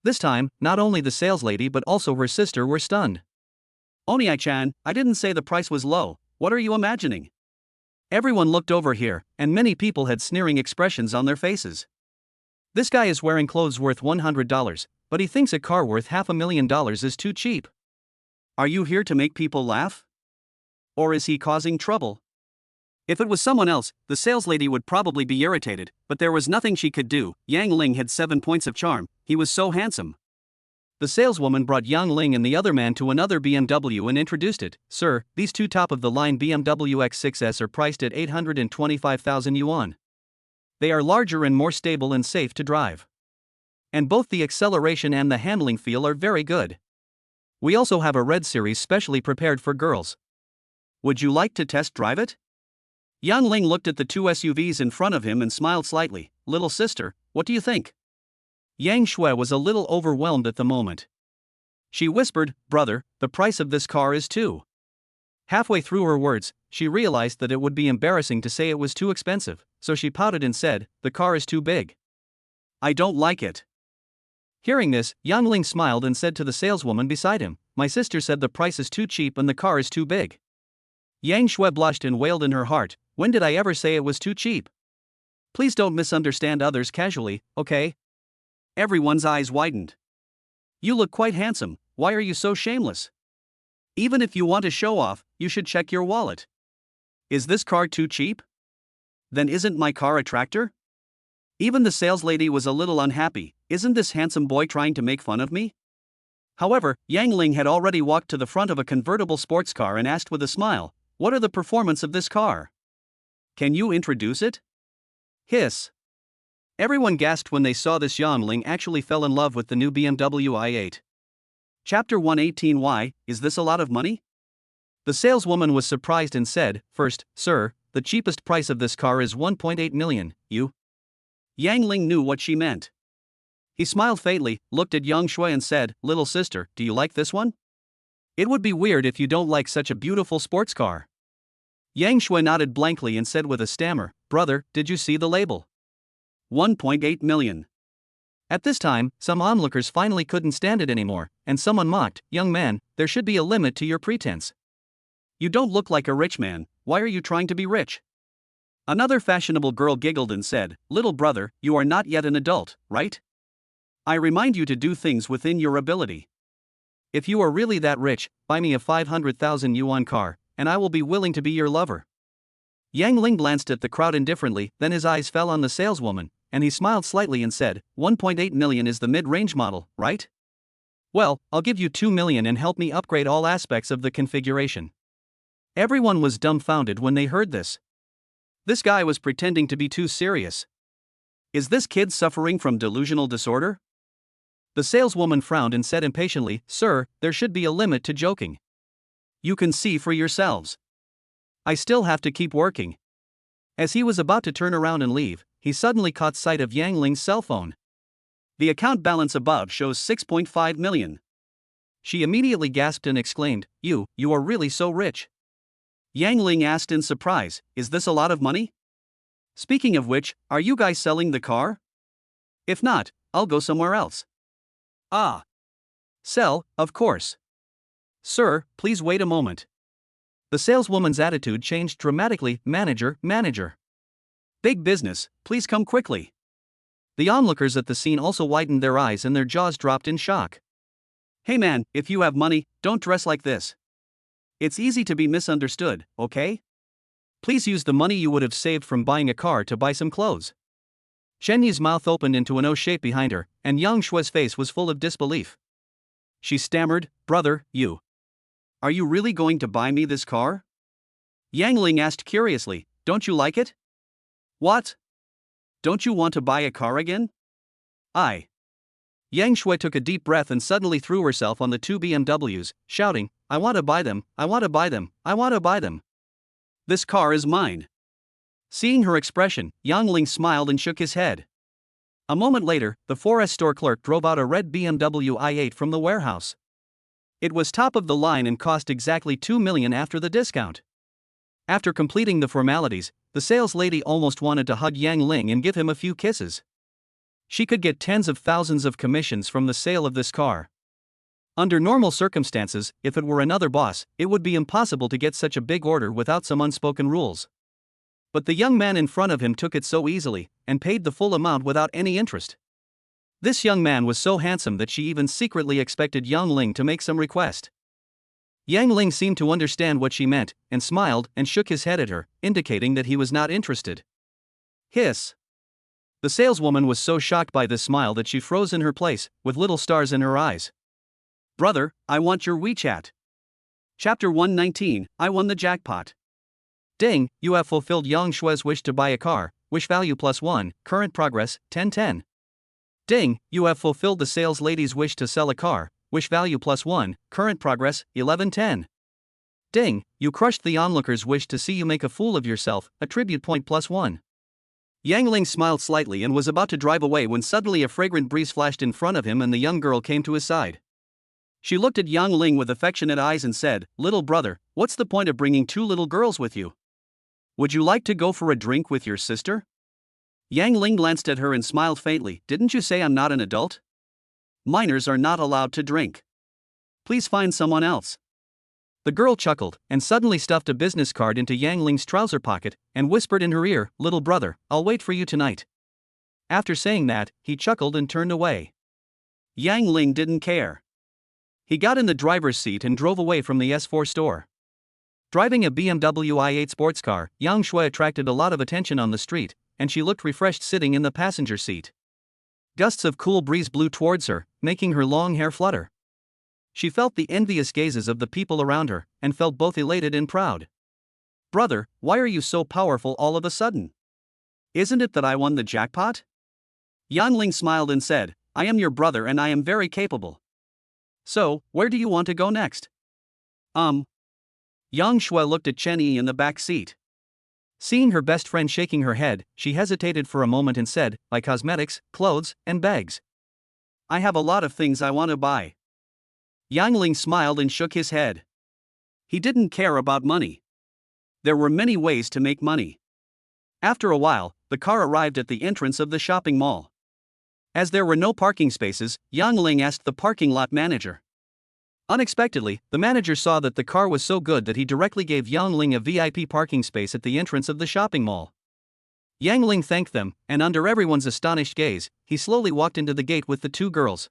This time, not only the saleslady but also her sister were stunned. "Oni-chan, I didn't say the price was low, what are you imagining?" Everyone looked over here, and many people had sneering expressions on their faces. This guy is wearing clothes worth $100, but he thinks a car worth $500,000 is too cheap. Are you here to make people laugh? Or is he causing trouble? If it was someone else, the saleslady would probably be irritated, but there was nothing she could do. Yang Ling had 7 points of charm, he was so handsome. The saleswoman brought Yang Ling and the other man to another BMW and introduced it. "Sir, these two top-of-the-line BMW X6s are priced at 825,000 yuan. They are larger and more stable and safe to drive. And both the acceleration and the handling feel are very good. We also have a red series specially prepared for girls. Would you like to test drive it?" Yang Ling looked at the two SUVs in front of him and smiled slightly. "Little sister, what do you think?" Yang Shui was a little overwhelmed at the moment. She whispered, "Brother, the price of this car is too." Halfway through her words, she realized that it would be embarrassing to say it was too expensive, so she pouted and said, "The car is too big. I don't like it." Hearing this, Yang Ling smiled and said to the saleswoman beside him, "My sister said the price is too cheap and the car is too big." Yang Shui blushed and wailed in her heart, "When did I ever say it was too cheap? Please don't misunderstand others casually, okay?" Everyone's eyes widened. "You look quite handsome, why are you so shameless? Even if you want to show off, you should check your wallet. Is this car too cheap? Then isn't my car a tractor?" Even the saleslady was a little unhappy. Isn't this handsome boy trying to make fun of me? However, Yang Ling had already walked to the front of a convertible sports car and asked with a smile, "What are the performance of this car? Can you introduce it?" Hiss. Everyone gasped when they saw this. Yang Ling actually fell in love with the new BMW i8. Chapter 118. Why, is this a lot of money? The saleswoman was surprised and said, "First, sir, the cheapest price of this car is 1.8 million, you?" Yang Ling knew what she meant. He smiled faintly, looked at Yang Shui and said, "Little sister, do you like this one?" It would be weird if you don't like such a beautiful sports car. Yang Shui nodded blankly and said with a stammer, "Brother, did you see the label? 1.8 million. At this time, some onlookers finally couldn't stand it anymore, and someone mocked, "Young man, there should be a limit to your pretense. You don't look like a rich man, why are you trying to be rich?" Another fashionable girl giggled and said, "Little brother, you are not yet an adult, right? I remind you to do things within your ability. If you are really that rich, buy me a 500,000 yuan car, and I will be willing to be your lover." Yang Ling glanced at the crowd indifferently, then his eyes fell on the saleswoman, and he smiled slightly and said, 1.8 million is the mid-range model, right? Well, I'll give you 2 million and help me upgrade all aspects of the configuration. Everyone was dumbfounded when they heard this. This guy was pretending to be too serious. Is this kid suffering from delusional disorder? The saleswoman frowned and said impatiently, "Sir, there should be a limit to joking. You can see for yourselves. I still have to keep working." As he was about to turn around and leave, he suddenly caught sight of Yang Ling's cell phone. The account balance above shows 6.5 million. She immediately gasped and exclaimed, You are really so rich." Yang Ling asked in surprise, "Is this a lot of money? Speaking of which, are you guys selling the car? If not, I'll go somewhere else." "Ah. Sell, of course. Sir, please wait a moment." The saleswoman's attitude changed dramatically. Manager. Big business, please come quickly." The onlookers at the scene also widened their eyes and their jaws dropped in shock. "Hey man, if you have money, don't dress like this. It's easy to be misunderstood, okay? Please use the money you would have saved from buying a car to buy some clothes." Chen Yi's mouth opened into an O shape behind her, and Yang Shui's face was full of disbelief. She stammered, "Brother, are you really going to buy me this car?" Yang Ling asked curiously, "Don't you like it?" "What? Don't you want to buy a car again?" Yang Shui took a deep breath and suddenly threw herself on the two BMWs, shouting, "I want to buy them, I want to buy them, I want to buy them. This car is mine." Seeing her expression, Yang Ling smiled and shook his head. A moment later, the 4S store clerk drove out a red BMW i8 from the warehouse. It was top of the line and cost exactly 2 million after the discount. After completing the formalities, the sales lady almost wanted to hug Yang Ling and give him a few kisses. She could get tens of thousands of commissions from the sale of this car. Under normal circumstances, if it were another boss, it would be impossible to get such a big order without some unspoken rules. But the young man in front of him took it so easily, and paid the full amount without any interest. This young man was so handsome that she even secretly expected Yang Ling to make some request. Yang Ling seemed to understand what she meant, and smiled and shook his head at her, indicating that he was not interested. Hiss. The saleswoman was so shocked by this smile that she froze in her place, with little stars in her eyes. "Brother, I want your WeChat." Chapter 119, I won the jackpot. Ding, you have fulfilled Yang Shui's wish to buy a car, wish value +1, current progress, 1010. Ding, you have fulfilled the sales lady's wish to sell a car, wish value +1, current progress, 1110. Ding, you crushed the onlooker's wish to see you make a fool of yourself, attribute point +1. Yang Ling smiled slightly and was about to drive away when suddenly a fragrant breeze flashed in front of him and the young girl came to his side. She looked at Yang Ling with affectionate eyes and said, "Little brother, what's the point of bringing two little girls with you? Would you like to go for a drink with your sister?" Yang Ling glanced at her and smiled faintly. "Didn't you say I'm not an adult? Minors are not allowed to drink. Please find someone else." The girl chuckled, and suddenly stuffed a business card into Yang Ling's trouser pocket, and whispered in her ear, "Little brother, I'll wait for you tonight." After saying that, he chuckled and turned away. Yang Ling didn't care. He got in the driver's seat and drove away from the S4 store. Driving a BMW i8 sports car, Yang Shui attracted a lot of attention on the street, and she looked refreshed sitting in the passenger seat. Gusts of cool breeze blew towards her, making her long hair flutter. She felt the envious gazes of the people around her, and felt both elated and proud. "Brother, why are you so powerful all of a sudden? Isn't it that I won the jackpot?" Yang Ling smiled and said, "I am your brother and I am very capable. So, where do you want to go next?" Yang Shui looked at Chen Yi in the back seat. Seeing her best friend shaking her head, she hesitated for a moment and said, "Buy cosmetics, clothes, and bags. I have a lot of things I want to buy." Yang Ling smiled and shook his head. He didn't care about money. There were many ways to make money. After a while, the car arrived at the entrance of the shopping mall. As there were no parking spaces, Yang Ling asked the parking lot manager. Unexpectedly, the manager saw that the car was so good that he directly gave Yang Ling a VIP parking space at the entrance of the shopping mall. Yang Ling thanked them, and under everyone's astonished gaze, he slowly walked into the gate with the two girls.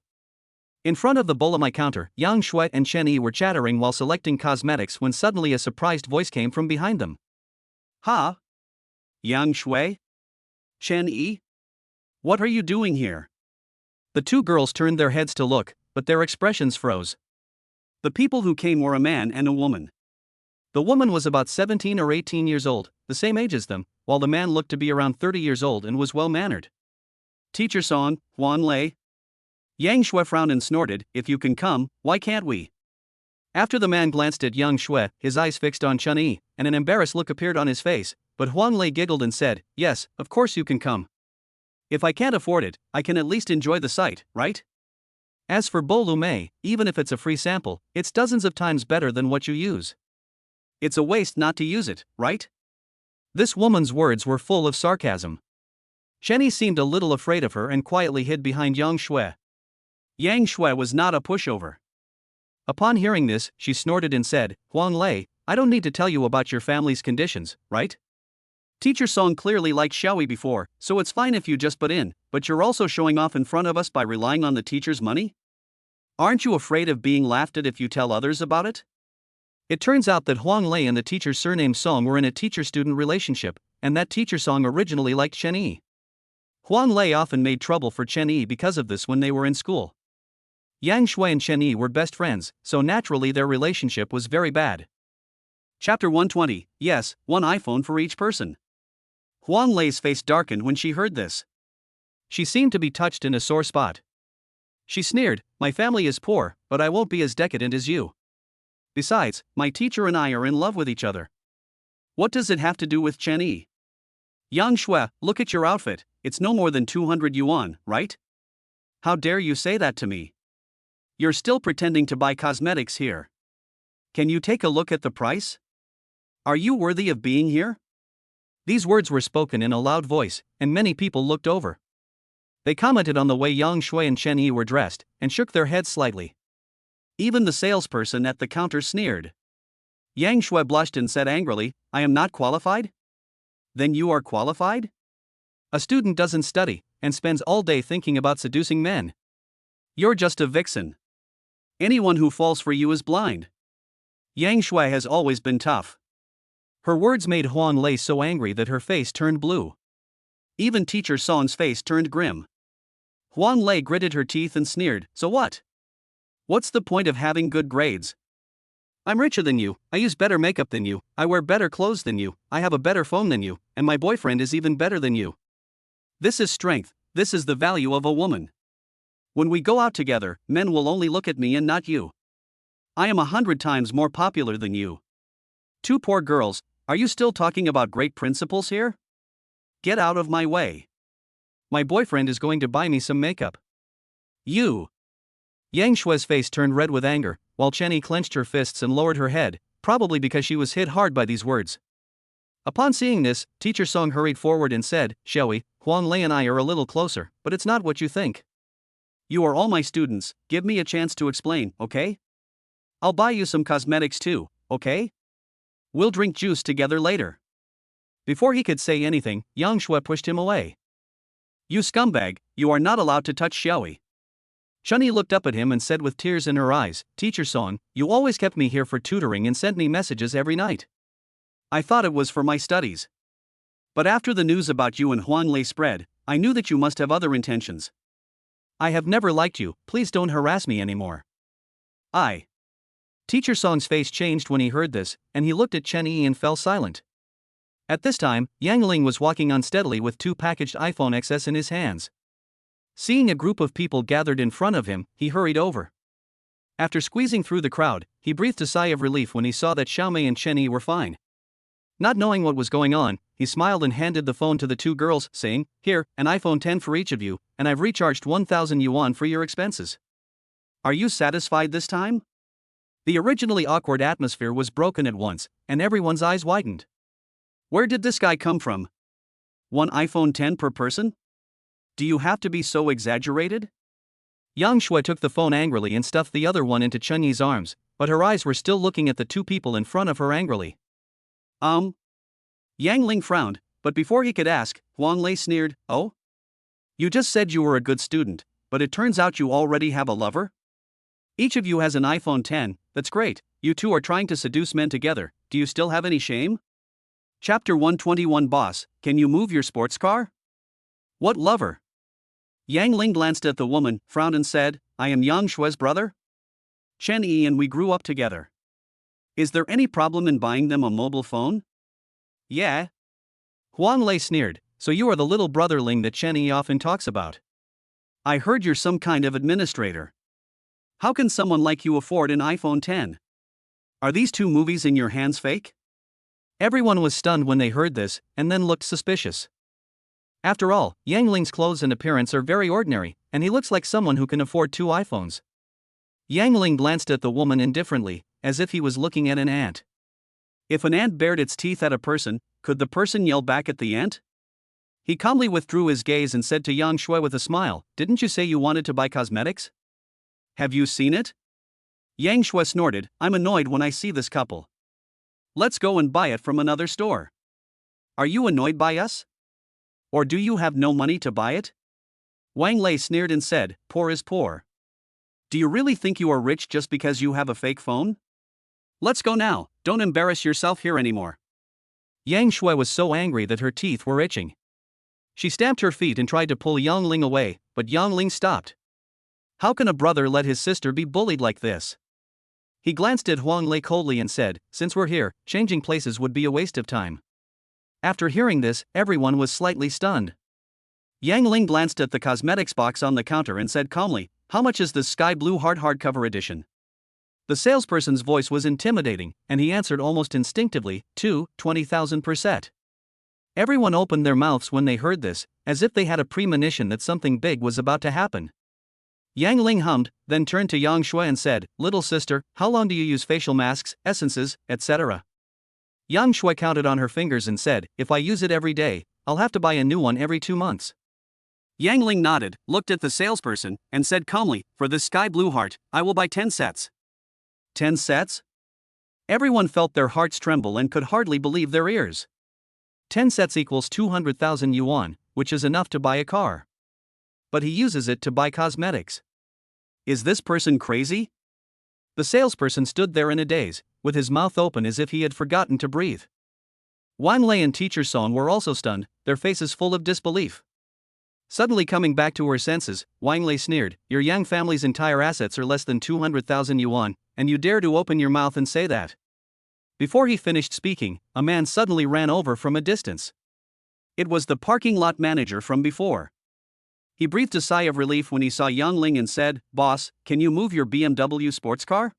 In front of the Bolamai counter, Yang Shui and Chen Yi were chattering while selecting cosmetics when suddenly a surprised voice came from behind them. Ha! Yang Shui? Chen Yi? What are you doing here? The two girls turned their heads to look, but their expressions froze. The people who came were a man and a woman. The woman was about 17 or 18 years old, the same age as them, while the man looked to be around 30 years old and was well-mannered. Teacher Song, Huan Lei. Yang Shui frowned and snorted, if you can come, why can't we? After the man glanced at Yang Shui, his eyes fixed on Chen Yi, and an embarrassed look appeared on his face, but Huan Lei giggled and said, yes, of course you can come. If I can't afford it, I can at least enjoy the sight, right? As for Bo Lu Mei, even if it's a free sample, it's dozens of times better than what you use. It's a waste not to use it, right? This woman's words were full of sarcasm. Chen Yi seemed a little afraid of her and quietly hid behind Yang Shui. Yang Shui was not a pushover. Upon hearing this, she snorted and said, Huang Lei, I don't need to tell you about your family's conditions, right? Teacher Song clearly liked Xiaoyi before, so it's fine if you just butt in, but you're also showing off in front of us by relying on the teacher's money? Aren't you afraid of being laughed at if you tell others about it? It turns out that Huang Lei and the teacher's surname Song were in a teacher-student relationship, and that teacher Song originally liked Chen Yi. Huang Lei often made trouble for Chen Yi because of this when they were in school. Yang Shui and Chen Yi were best friends, so naturally their relationship was very bad. Chapter 120, yes, one iPhone for each person. Huang Lei's face darkened when she heard this. She seemed to be touched in a sore spot. She sneered, my family is poor, but I won't be as decadent as you. Besides, my teacher and I are in love with each other. What does it have to do with Chen Yi? Yang Shui, look at your outfit, it's no more than 200 yuan, right? How dare you say that to me? You're still pretending to buy cosmetics here. Can you take a look at the price? Are you worthy of being here? These words were spoken in a loud voice, and many people looked over. They commented on the way Yang Shui and Chen Yi were dressed, and shook their heads slightly. Even the salesperson at the counter sneered. Yang Shui blushed and said angrily, I am not qualified? Then you are qualified? A student doesn't study, and spends all day thinking about seducing men. You're just a vixen. Anyone who falls for you is blind. Yang Shui has always been tough. Her words made Huang Lei so angry that her face turned blue. Even teacher Song's face turned grim. Huang Lei gritted her teeth and sneered, so what? What's the point of having good grades? I'm richer than you, I use better makeup than you, I wear better clothes than you, I have a better phone than you, and my boyfriend is even better than you. This is strength, this is the value of a woman. When we go out together, men will only look at me and not you. I am 100 times more popular than you. Two poor girls, are you still talking about great principles here? Get out of my way. My boyfriend is going to buy me some makeup. You. Yang Shui's face turned red with anger, while Chen Yi clenched her fists and lowered her head, probably because she was hit hard by these words. Upon seeing this, teacher Song hurried forward and said, Xiaoyi, Huang Lei and I are a little closer, but it's not what you think. You are all my students, give me a chance to explain, okay? I'll buy you some cosmetics too, okay? We'll drink juice together later. Before he could say anything, Yang Shui pushed him away. You scumbag, you are not allowed to touch Xiaoyi. Chen Yi looked up at him and said with tears in her eyes, Teacher Song, you always kept me here for tutoring and sent me messages every night. I thought it was for my studies. But after the news about you and Huang Lei spread, I knew that you must have other intentions. I have never liked you, please don't harass me anymore. Teacher Song's face changed when he heard this, and he looked at Chen Yi and fell silent. At this time, Yang Ling was walking unsteadily with two packaged iPhone XS in his hands. Seeing a group of people gathered in front of him, he hurried over. After squeezing through the crowd, he breathed a sigh of relief when he saw that Xiaomei and Chen Yi were fine. Not knowing what was going on, he smiled and handed the phone to the two girls, saying, Here, an iPhone 10 for each of you, and I've recharged 1,000 yuan for your expenses. Are you satisfied this time? The originally awkward atmosphere was broken at once, and everyone's eyes widened. Where did this guy come from? One iPhone 10 per person? Do you have to be so exaggerated? Yang Shui took the phone angrily and stuffed the other one into Chun Yi's arms, but her eyes were still looking at the two people in front of her angrily. Yang Ling frowned, but before he could ask, Huang Lei sneered, "Oh? You just said you were a good student, but it turns out you already have a lover? Each of you has an iPhone 10, that's great, you two are trying to seduce men together, do you still have any shame?" Chapter 121 Boss, can you move your sports car? What lover? Yang Ling glanced at the woman, frowned and said, I am Yang Shui's brother? Chen Yi and we grew up together. Is there any problem in buying them a mobile phone? Yeah. Huang Lei sneered, so you are the little brother Ling that Chen Yi often talks about. I heard you're some kind of administrator. How can someone like you afford an iPhone 10? Are these two movies in your hands fake? Everyone was stunned when they heard this, and then looked suspicious. After all, Yang Ling's clothes and appearance are very ordinary, and he looks like someone who can afford 2 iPhones. Yang Ling glanced at the woman indifferently, as if he was looking at an ant. If an ant bared its teeth at a person, could the person yell back at the ant? He calmly withdrew his gaze and said to Yang Shui with a smile, Didn't you say you wanted to buy cosmetics? Have you seen it? Yang Shui snorted, I'm annoyed when I see this couple. Let's go and buy it from another store. Are you annoyed by us? Or do you have no money to buy it? Wang Lei sneered and said, Poor is poor. Do you really think you are rich just because you have a fake phone? Let's go now, don't embarrass yourself here anymore. Yang Shui was so angry that her teeth were itching. She stamped her feet and tried to pull Yang Ling away, but Yang Ling stopped. How can a brother let his sister be bullied like this? He glanced at Huang Lei coldly and said, Since we're here, changing places would be a waste of time. After hearing this, everyone was slightly stunned. Yang Ling glanced at the cosmetics box on the counter and said calmly, How much is this sky blue hardcover edition? The salesperson's voice was intimidating, and he answered almost instinctively, 20,000 per set. Everyone opened their mouths when they heard this, as if they had a premonition that something big was about to happen. Yang Ling hummed, then turned to Yang Shui and said, Little sister, how long do you use facial masks, essences, etc.? Yang Shui counted on her fingers and said, If I use it every day, I'll have to buy a new one every 2 months. Yang Ling nodded, looked at the salesperson, and said calmly, For this sky blue heart, I will buy 10 sets. 10 sets? Everyone felt their hearts tremble and could hardly believe their ears. 10 sets equals 200,000 yuan, which is enough to buy a car. But he uses it to buy cosmetics. Is this person crazy? The salesperson stood there in a daze, with his mouth open as if he had forgotten to breathe. Wang Lei and Teacher Song were also stunned, their faces full of disbelief. Suddenly coming back to her senses, Wang Lei sneered, Your Yang family's entire assets are less than 200,000 yuan, and you dare to open your mouth and say that? Before he finished speaking, a man suddenly ran over from a distance. It was the parking lot manager from before. He breathed a sigh of relief when he saw Yang Ling and said, Boss, can you move your BMW sports car?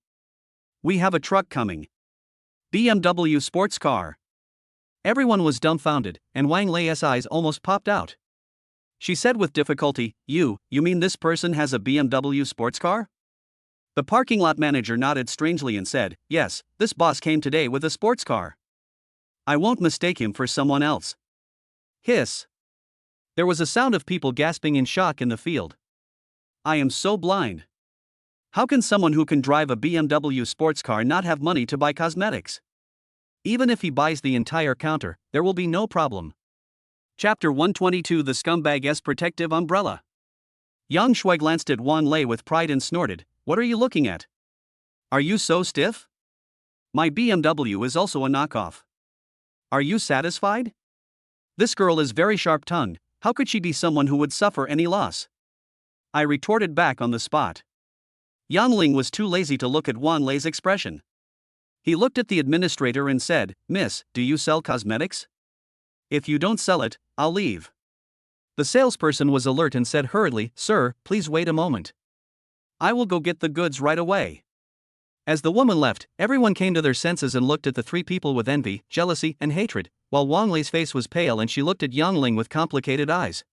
We have a truck coming. BMW sports car. Everyone was dumbfounded, and Wang Lei's eyes almost popped out. She said with difficulty, You mean this person has a BMW sports car? The parking lot manager nodded strangely and said, Yes, this boss came today with a sports car. I won't mistake him for someone else. Hiss. There was a sound of people gasping in shock in the field. I am so blind. How can someone who can drive a BMW sports car not have money to buy cosmetics? Even if he buys the entire counter, there will be no problem. Chapter 122 The Scumbag's Protective Umbrella. Yang Shui glanced at Wang Lei with pride and snorted, What are you looking at? Are you so stiff? My BMW is also a knockoff. Are you satisfied? This girl is very sharp-tongued. How could she be someone who would suffer any loss? I retorted back on the spot. Yang Ling was too lazy to look at Wang Lei's expression. He looked at the administrator and said, Miss, do you sell cosmetics? If you don't sell it, I'll leave. The salesperson was alert and said hurriedly, Sir, please wait a moment. I will go get the goods right away. As the woman left, everyone came to their senses and looked at the three people with envy, jealousy, and hatred, while Wang Lei's face was pale and she looked at Yang Ling with complicated eyes.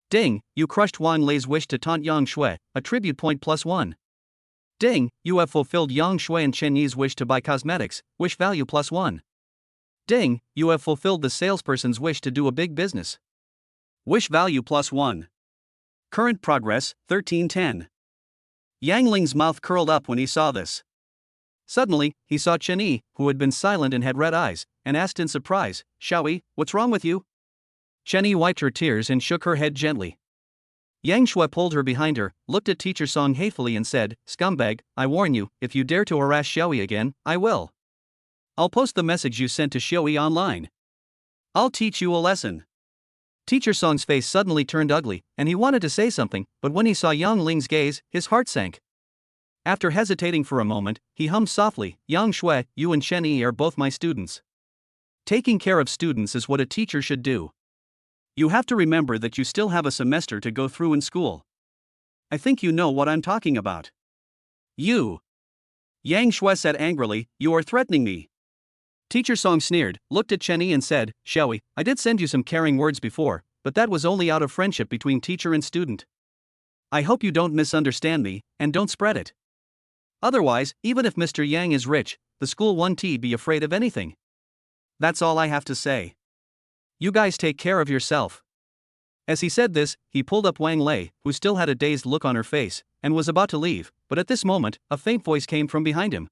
Ding, you crushed Wang Lei's wish to taunt Yang Shui, a tribute point +1. Ding, you have fulfilled Yang Shui and Chen Yi's wish to buy cosmetics, wish value +1. Ding, you have fulfilled the salesperson's wish to do a big business. Wish value +1. Current progress, 1310. Yang Ling's mouth curled up when he saw this. Suddenly, he saw Chen Yi, who had been silent and had red eyes, and asked in surprise, Xiaoyi, what's wrong with you? Chen Yi wiped her tears and shook her head gently. Yang Shui pulled her behind her, looked at Teacher Song hatefully and said, Scumbag, I warn you, if you dare to harass Xiaoyi again, I will. I'll post the message you sent to Xiaoyi online. I'll teach you a lesson. Teacher Song's face suddenly turned ugly, and he wanted to say something, but when he saw Yang Ling's gaze, his heart sank. After hesitating for a moment, he hummed softly, Yang Shui, you and Chen Yi are both my students. Taking care of students is what a teacher should do. You have to remember that you still have a semester to go through in school. I think you know what I'm talking about. You. Yang Shui said angrily, you are threatening me. Teacher Song sneered, looked at Chen Yi and said, Xiaoyi, I did send you some caring words before, but that was only out of friendship between teacher and student. I hope you don't misunderstand me, and don't spread it. Otherwise, even if Mr. Yang is rich, the school won't be afraid of anything. That's all I have to say. You guys take care of yourself. As he said this, he pulled up Wang Lei, who still had a dazed look on her face, and was about to leave, but at this moment, a faint voice came from behind him.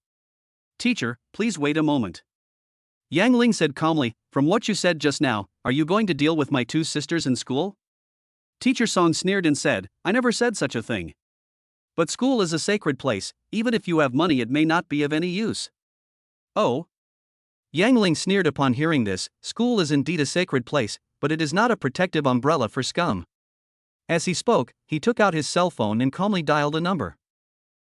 Teacher, please wait a moment. Yang Ling said calmly, from what you said just now, are you going to deal with my two sisters in school? Teacher Song sneered and said, I never said such a thing. But school is a sacred place, even if you have money it may not be of any use. Oh? Yang Ling sneered upon hearing this, school is indeed a sacred place, but it is not a protective umbrella for scum. As he spoke, he took out his cell phone and calmly dialed a number.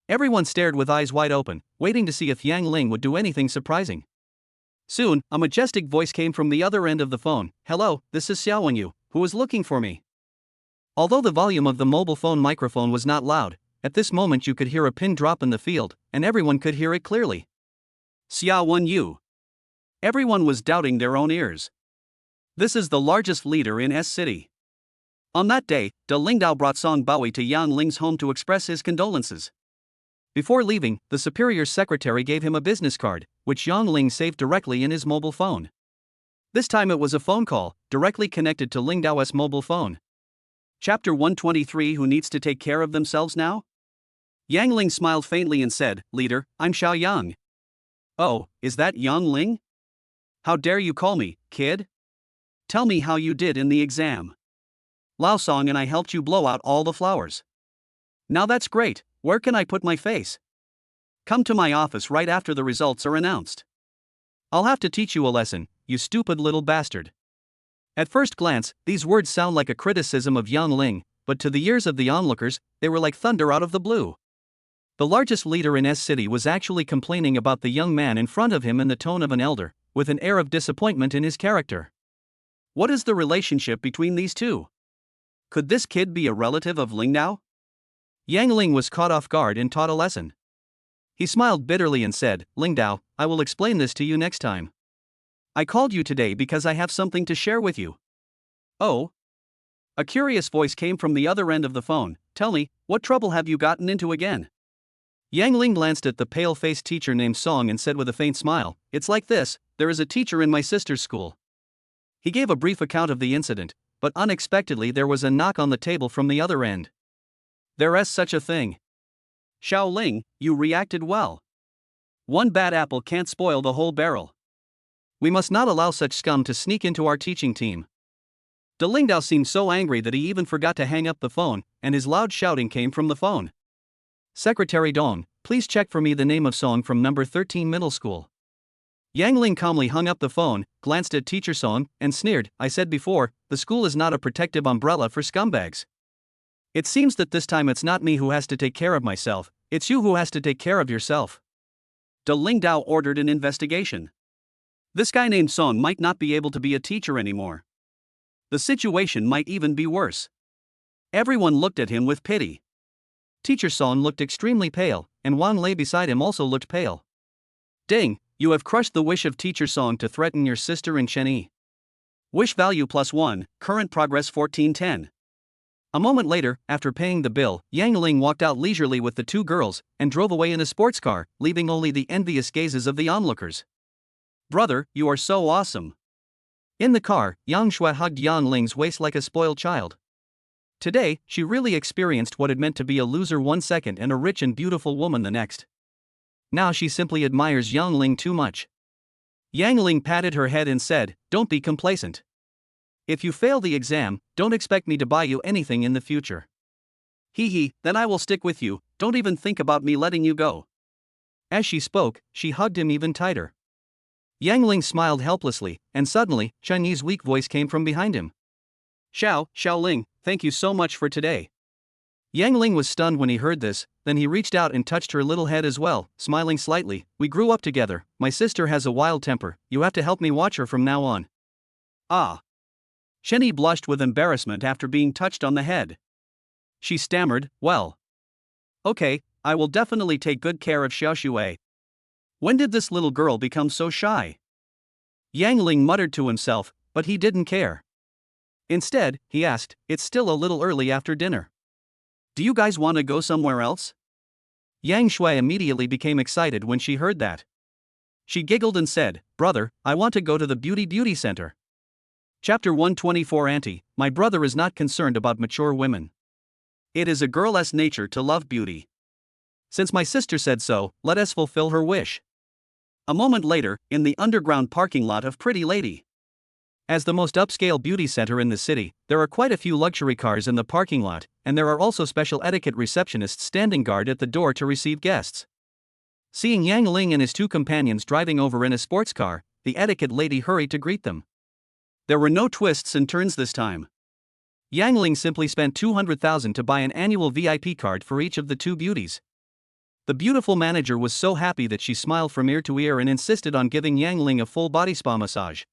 Everyone stared with eyes wide open, waiting to see if Yang Ling would do anything surprising. Soon, a majestic voice came from the other end of the phone. Hello, this is Xiao Wenyu, who is looking for me. Although the volume of the mobile phone microphone was not loud, at this moment you could hear a pin drop in the field, and everyone could hear it clearly. Xiao Wenyu. Everyone was doubting their own ears. This is the largest leader in S City. On that day, De Lingdao brought Song Baoyi to Yang Ling's home to express his condolences. Before leaving, the superior's secretary gave him a business card, which Yang Ling saved directly in his mobile phone. This time it was a phone call, directly connected to Lingdao's mobile phone. Chapter 123. Who needs to take care of themselves now? Yang Ling smiled faintly and said, Leader, I'm Xiao Yang. Oh, is that Yang Ling? How dare you call me, kid? Tell me how you did in the exam. Lao Song and I helped you blow out all the flowers. Now that's great, where can I put my face? Come to my office right after the results are announced. I'll have to teach you a lesson, you stupid little bastard. At first glance, these words sound like a criticism of Yang Ling, but to the ears of the onlookers, they were like thunder out of the blue. The largest leader in S City was actually complaining about the young man in front of him in the tone of an elder, with an air of disappointment in his character. What is the relationship between these two? Could this kid be a relative of Lingdao? Yang Ling was caught off guard and taught a lesson. He smiled bitterly and said, Lingdao, I will explain this to you next time. I called you today because I have something to share with you. Oh? A curious voice came from the other end of the phone. Tell me, what trouble have you gotten into again? Yang Ling glanced at the pale-faced teacher named Song and said with a faint smile, It's like this, there is a teacher in my sister's school. He gave a brief account of the incident, but unexpectedly there was a knock on the table from the other end. There's such a thing. Xiao Ling, you reacted well. One bad apple can't spoil the whole barrel. We must not allow such scum to sneak into our teaching team. De Lingdao seemed so angry that he even forgot to hang up the phone, and his loud shouting came from the phone. Secretary Dong, please check for me the name of Song from number 13 middle school. Yang Ling calmly hung up the phone, glanced at Teacher Song, and sneered, I said before, the school is not a protective umbrella for scumbags. It seems that this time it's not me who has to take care of myself, it's you who has to take care of yourself. De Lingdao ordered an investigation. This guy named Song might not be able to be a teacher anymore. The situation might even be worse. Everyone looked at him with pity. Teacher Song looked extremely pale, and Wang Lei beside him also looked pale. Ding, you have crushed the wish of Teacher Song to threaten your sister and Chen Yi. Wish value +1, current progress 1410. A moment later, after paying the bill, Yang Ling walked out leisurely with the two girls and drove away in a sports car, leaving only the envious gazes of the onlookers. "Brother, you are so awesome." In the car, Yang Shui hugged Yang Ling's waist like a spoiled child. Today, she really experienced what it meant to be a loser one second and a rich and beautiful woman the next. Now she simply admires Yang Ling too much. Yang Ling patted her head and said, "Don't be complacent. If you fail the exam, don't expect me to buy you anything in the future." "Hee, then I will stick with you, don't even think about me letting you go." As she spoke, she hugged him even tighter. Yang Ling smiled helplessly, and suddenly, Chinese weak voice came from behind him. Xiao Ling, thank you so much for today." Yang Ling was stunned when he heard this, then he reached out and touched her little head as well, smiling slightly. "We grew up together, my sister has a wild temper, you have to help me watch her from now on." "Ah." Shenny blushed with embarrassment after being touched on the head. She stammered, "Well. Okay, I will definitely take good care of Xiaoshui." When did this little girl become so shy? Yang Ling muttered to himself, but he didn't care. Instead, he asked, "It's still a little early after dinner. Do you guys want to go somewhere else?" Yang Shui immediately became excited when she heard that. She giggled and said, "Brother, I want to go to the beauty center." Chapter 124 Auntie, my brother is not concerned about mature women. It is a girl's nature to love beauty. Since my sister said so, let us fulfill her wish. A moment later, in the underground parking lot of Pretty Lady. As the most upscale beauty center in the city, there are quite a few luxury cars in the parking lot, and there are also special etiquette receptionists standing guard at the door to receive guests. Seeing Yang Ling and his two companions driving over in a sports car, the etiquette lady hurried to greet them. There were no twists and turns this time. Yang Ling simply spent 200,000 to buy an annual VIP card for each of the two beauties. The beautiful manager was so happy that she smiled from ear to ear and insisted on giving Yang Ling a full body spa massage.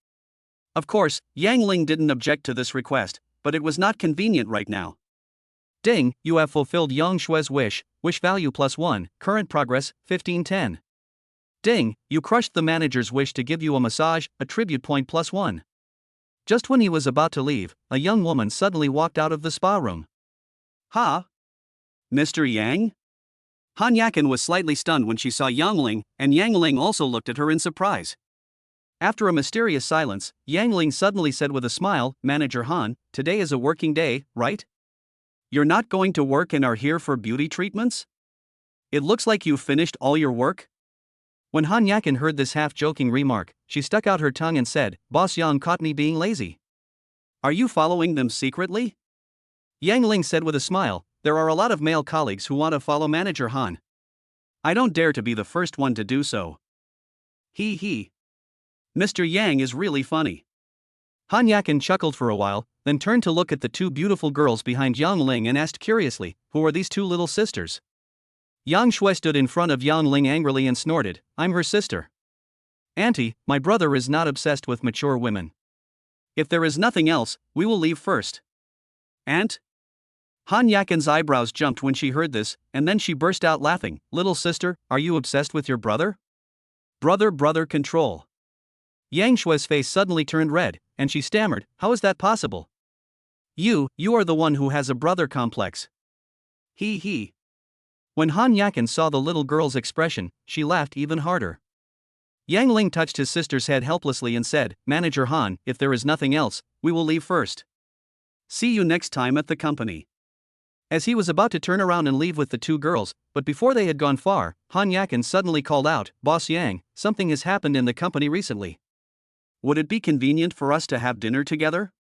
Of course, Yang Ling didn't object to this request, but it was not convenient right now. Ding, you have fulfilled Yang Shui's wish, wish value +1, current progress, 1510. Ding, you crushed the manager's wish to give you a massage, attribute point +1. Just when he was about to leave, a young woman suddenly walked out of the spa room. "Ha? Mr. Yang?" Han Yakin was slightly stunned when she saw Yang Ling, and Yang Ling also looked at her in surprise. After a mysterious silence, Yang Ling suddenly said with a smile, "Manager Han, today is a working day, right? You're not going to work and are here for beauty treatments? It looks like you've finished all your work." When Han Yakin heard this half-joking remark, she stuck out her tongue and said, "Boss Yang caught me being lazy." "Are you following them secretly?" Yang Ling said with a smile, "There are a lot of male colleagues who want to follow Manager Han. I don't dare to be the first one to do so." He. Mr. Yang is really funny. Han Yakin chuckled for a while, then turned to look at the two beautiful girls behind Yang Ling and asked curiously, "Who are these two little sisters?" Yang Shui stood in front of Yang Ling angrily and snorted, "I'm her sister." "Auntie, my brother is not obsessed with mature women. If there is nothing else, we will leave first." "Aunt?" Han Yakin's eyebrows jumped when she heard this, and then she burst out laughing. "Little sister, are you obsessed with your brother?" Brother control." Yang Shui's face suddenly turned red, and she stammered, "How is that possible? You are the one who has a brother complex." He. When Han Yakin saw the little girl's expression, she laughed even harder. Yang Ling touched his sister's head helplessly and said, "Manager Han, if there is nothing else, we will leave first. See you next time at the company." As he was about to turn around and leave with the two girls, but before they had gone far, Han Yakin suddenly called out, "Boss Yang, something has happened in the company recently. Would it be convenient for us to have dinner together?"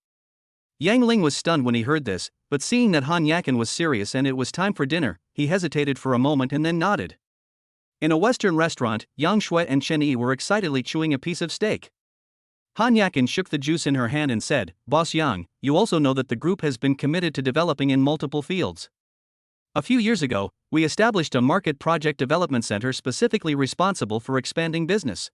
Yang Ling was stunned when he heard this, but seeing that Han Yakin was serious and it was time for dinner, he hesitated for a moment and then nodded. In a Western restaurant, Yang Shui and Chen Yi were excitedly chewing a piece of steak. Han Yakin shook the juice in her hand and said, "Boss Yang, you also know that the group has been committed to developing in multiple fields. A few years ago, we established a market project development center specifically responsible for expanding business.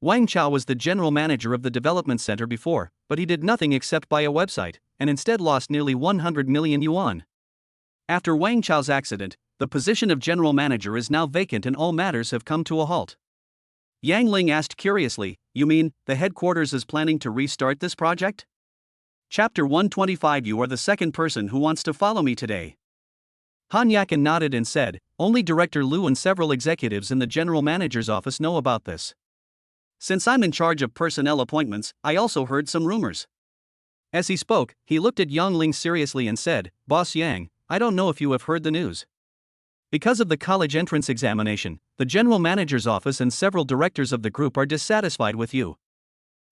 Wang Chao was the general manager of the development center before, but he did nothing except buy a website, and instead lost nearly 100 million yuan. After Wang Chao's accident, the position of general manager is now vacant and all matters have come to a halt." Yang Ling asked curiously, "You mean, the headquarters is planning to restart this project?" Chapter 125. You are the second person who wants to follow me today. Han Yakin nodded and said, only Director Lu and several executives in the general manager's office know about this. Since I'm in charge of personnel appointments, I also heard some rumors. As he spoke, he looked at Yang Ling seriously and said, Boss Yang, I don't know if you have heard the news. Because of the college entrance examination, the general manager's office and several directors of the group are dissatisfied with you.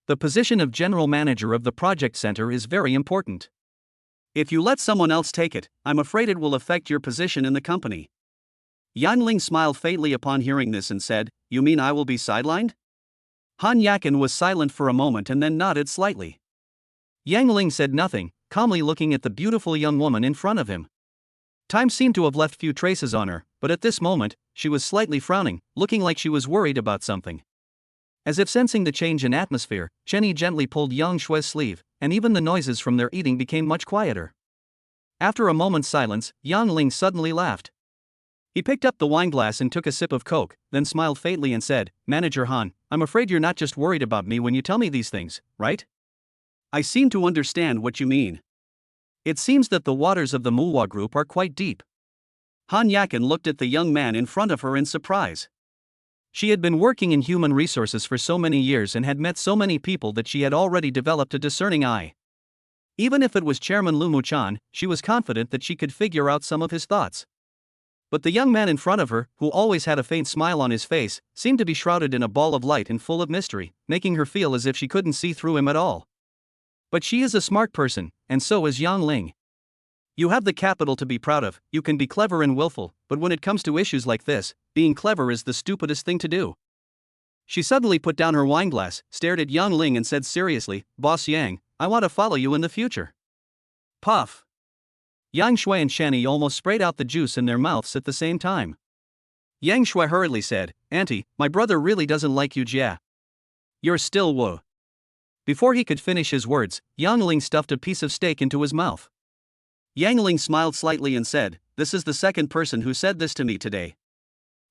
The position of general manager of the project center is very important. If you let someone else take it, I'm afraid it will affect your position in the company. Yang Ling smiled faintly upon hearing this and said, you mean I will be sidelined? Han Yakin was silent for a moment and then nodded slightly. Yang Ling said nothing, calmly looking at the beautiful young woman in front of him. Time seemed to have left few traces on her, but at this moment, she was slightly frowning, looking like she was worried about something. As if sensing the change in atmosphere, Chenny gently pulled Yang Shue's sleeve, and even the noises from their eating became much quieter. After a moment's silence, Yang Ling suddenly laughed. He picked up the wineglass and took a sip of Coke, then smiled faintly and said, Manager Han, I'm afraid you're not just worried about me when you tell me these things, right? I seem to understand what you mean. It seems that the waters of the manhwa group are quite deep. Han Yakin looked at the young man in front of her in surprise. She had been working in human resources for so many years and had met so many people that she had already developed a discerning eye. Even if it was Chairman Lu Muchan, she was confident that she could figure out some of his thoughts. But the young man in front of her, who always had a faint smile on his face, seemed to be shrouded in a ball of light and full of mystery, making her feel as if she couldn't see through him at all. But she is a smart person, and so is Yang Ling. You have the capital to be proud of, you can be clever and willful, but when it comes to issues like this, being clever is the stupidest thing to do. She suddenly put down her wineglass, stared at Yang Ling and said seriously, Boss Yang, I want to follow you in the future. Puff. Yang Shui and Shani almost sprayed out the juice in their mouths at the same time. Yang Shui hurriedly said, Auntie, my brother really doesn't like you, Jia. You're still Wu. Before he could finish his words, Yang Ling stuffed a piece of steak into his mouth. Yang Ling smiled slightly and said, this is the second person who said this to me today.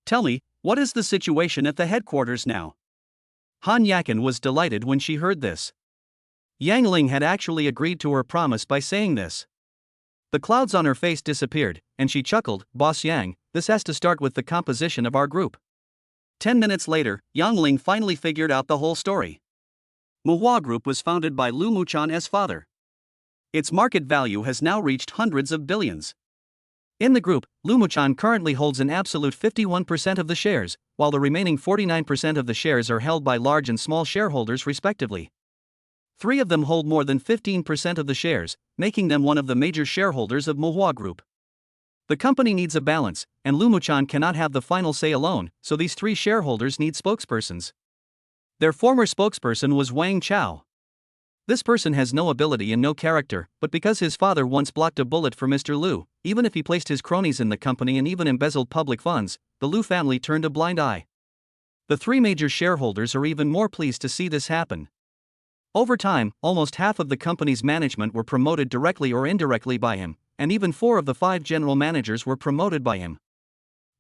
Tell me, what is the situation at the headquarters now? Han Yakin was delighted when she heard this. Yang Ling had actually agreed to her promise by saying this. The clouds on her face disappeared, and she chuckled, Boss Yang, this has to start with the composition of our group. 10 minutes later, Yang Ling finally figured out the whole story. Manhwa Group was founded by Lu Muchan's father. Its market value has now reached hundreds of billions. In the group, Lu Muchan currently holds an absolute 51% of the shares, while the remaining 49% of the shares are held by large and small shareholders respectively. 3 of them hold more than 15% of the shares, making them one of the major shareholders of Manhwa Group. The company needs a balance, and Lu Muchan cannot have the final say alone, so these 3 shareholders need spokespersons. Their former spokesperson was Wang Chao. This person has no ability and no character, but because his father once blocked a bullet for Mr. Lu, even if he placed his cronies in the company and even embezzled public funds, the Lu family turned a blind eye. The 3 major shareholders are even more pleased to see this happen. Over time, almost half of the company's management were promoted directly or indirectly by him, and even 4 of the 5 general managers were promoted by him.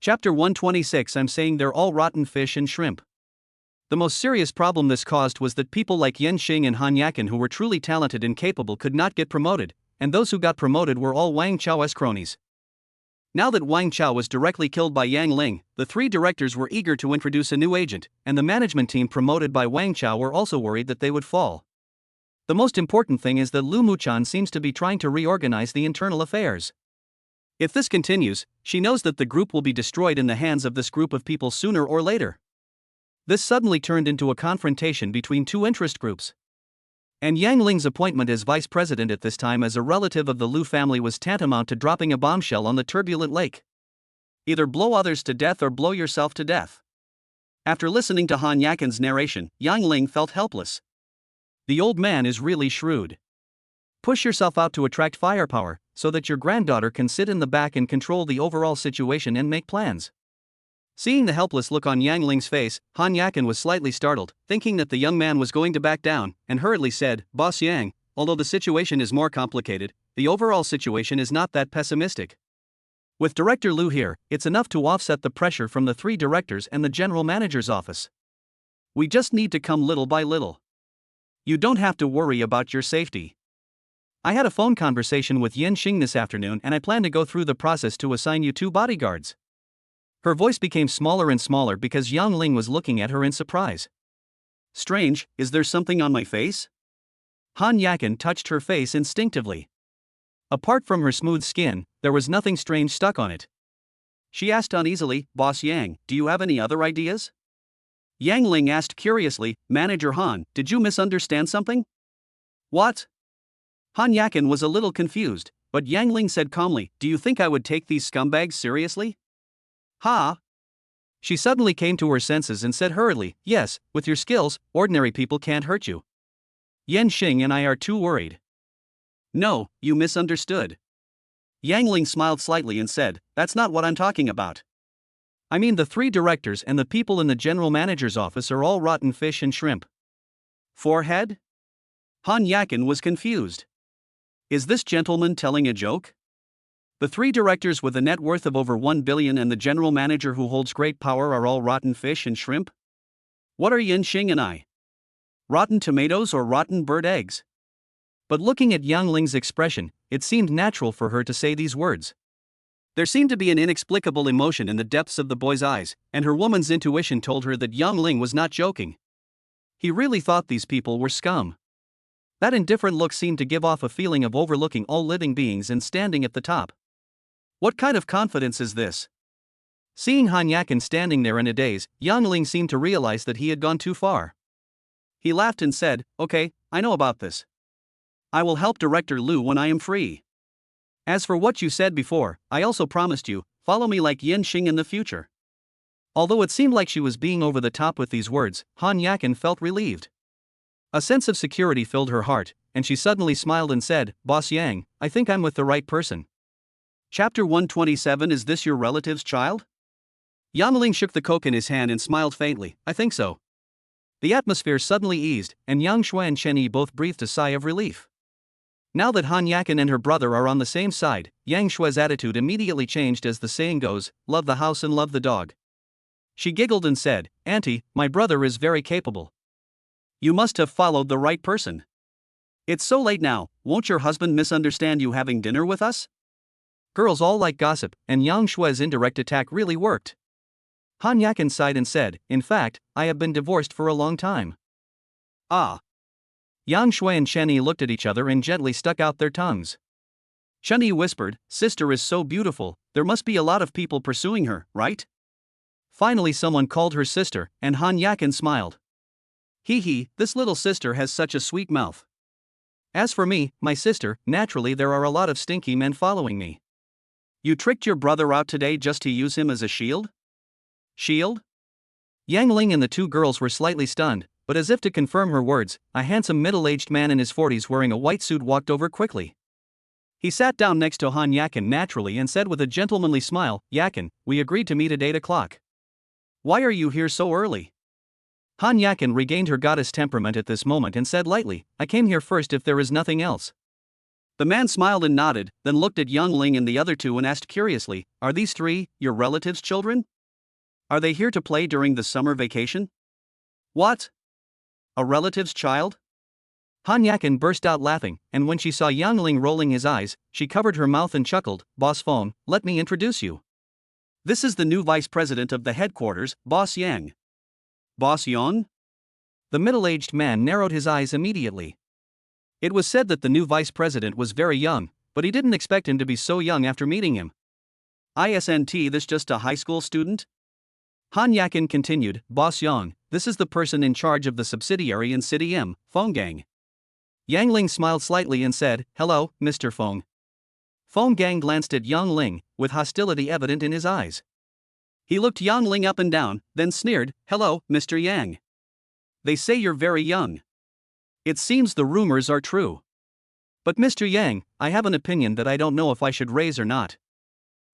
Chapter 126. I'm saying they're all rotten fish and shrimp. The most serious problem this caused was that people like Yen Xing and Han Yakin who were truly talented and capable could not get promoted, and those who got promoted were all Wang Chao's cronies. Now that Wang Chao was directly killed by Yang Ling, the 3 directors were eager to introduce a new agent, and the management team promoted by Wang Chao were also worried that they would fall. The most important thing is that Lu Muchan seems to be trying to reorganize the internal affairs. If this continues, she knows that the group will be destroyed in the hands of this group of people sooner or later. This suddenly turned into a confrontation between 2 interest groups. And Yang Ling's appointment as vice president at this time as a relative of the Lu family was tantamount to dropping a bombshell on the turbulent lake. Either blow others to death or blow yourself to death. After listening to Han Yakin's narration, Yang Ling felt helpless. The old man is really shrewd. Push yourself out to attract firepower, so that your granddaughter can sit in the back and control the overall situation and make plans. Seeing the helpless look on Yang Ling's face, Han Yakin was slightly startled, thinking that the young man was going to back down, and hurriedly said, Boss Yang, although the situation is more complicated, the overall situation is not that pessimistic. With Director Lu here, it's enough to offset the pressure from the 3 directors and the general manager's office. We just need to come little by little. You don't have to worry about your safety. I had a phone conversation with Yin Xing this afternoon and I plan to go through the process to assign you 2 bodyguards. Her voice became smaller and smaller because Yang Ling was looking at her in surprise. Strange, is there something on my face? Han Yakin touched her face instinctively. Apart from her smooth skin, there was nothing strange stuck on it. She asked uneasily, Boss Yang, do you have any other ideas? Yang Ling asked curiously, Manager Han, did you misunderstand something? What? Han Yakin was a little confused, but Yang Ling said calmly, do you think I would take these scumbags seriously? Ha! She suddenly came to her senses and said hurriedly, yes, with your skills, ordinary people can't hurt you. Yen Xing and I are too worried. No, you misunderstood. Yang Ling smiled slightly and said, that's not what I'm talking about. I mean the 3 directors and the people in the general manager's office are all rotten fish and shrimp. Forehead? Han Yakin was confused. Is this gentleman telling a joke? The 3 directors with a net worth of over 1 billion and the general manager who holds great power are all rotten fish and shrimp? What are Yin Xing and I? Rotten tomatoes or rotten bird eggs? But looking at Yang Ling's expression, it seemed natural for her to say these words. There seemed to be an inexplicable emotion in the depths of the boy's eyes, and her woman's intuition told her that Yang Ling was not joking. He really thought these people were scum. That indifferent look seemed to give off a feeling of overlooking all living beings and standing at the top. What kind of confidence is this? Seeing Han Yakin standing there in a daze, Yang Ling seemed to realize that he had gone too far. He laughed and said, okay, I know about this. I will help Director Liu when I am free. As for what you said before, I also promised you, follow me like Yin Xing in the future. Although it seemed like she was being over the top with these words, Han Yakin felt relieved. A sense of security filled her heart, and she suddenly smiled and said, Boss Yang, I think I'm with the right person. Chapter 127. Is this your relative's child? Yang Ling shook the coke in his hand and smiled faintly, I think so. The atmosphere suddenly eased, and Yang Shui and Chen Yi both breathed a sigh of relief. Now that Han Yakin and her brother are on the same side, Yang Shui's attitude immediately changed as the saying goes, love the house and love the dog. She giggled and said, Auntie, my brother is very capable. You must have followed the right person. It's so late now, won't your husband misunderstand you having dinner with us? Girls all like gossip, and Yang Shui's indirect attack really worked. Han Yakin sighed and said, in fact, I have been divorced for a long time. Ah. Yang Shui and Chen Yi looked at each other and gently stuck out their tongues. Chen Yi whispered, sister is so beautiful, there must be a lot of people pursuing her, right? Finally someone called her sister, and Han Yakin smiled. Hee hee, this little sister has such a sweet mouth. As for me, my sister, naturally there are a lot of stinky men following me. You tricked your brother out today just to use him as a shield? Shield? Yang Ling and the 2 girls were slightly stunned, but as if to confirm her words, a handsome middle-aged man in his 40s wearing a white suit walked over quickly. He sat down next to Han Yakin naturally and said with a gentlemanly smile, Yakin, we agreed to meet at 8 o'clock. Why are you here so early? Han Yakin regained her goddess temperament at this moment and said lightly, I came here first if there is nothing else. The man smiled and nodded, then looked at Yang Ling and the other 2 and asked curiously, are these 3 your relatives' children? Are they here to play during the summer vacation? What? A relative's child? Han Yakin burst out laughing, and when she saw Yang Ling rolling his eyes, she covered her mouth and chuckled, Boss Feng, let me introduce you. This is the new vice president of the headquarters, Boss Yang. Boss Yang? The middle-aged man narrowed his eyes immediately. It was said that the new vice president was very young, but he didn't expect him to be so young after meeting him. Isn't this just a high school student? Han Yakin continued, Boss Yang, this is the person in charge of the subsidiary in City M, Fenggang. Yang Ling smiled slightly and said, hello, Mr. Feng. Fenggang glanced at Yang Ling, with hostility evident in his eyes. He looked Yang Ling up and down, then sneered, hello, Mr. Yang. They say you're very young. It seems the rumors are true. But Mr. Yang, I have an opinion that I don't know if I should raise or not.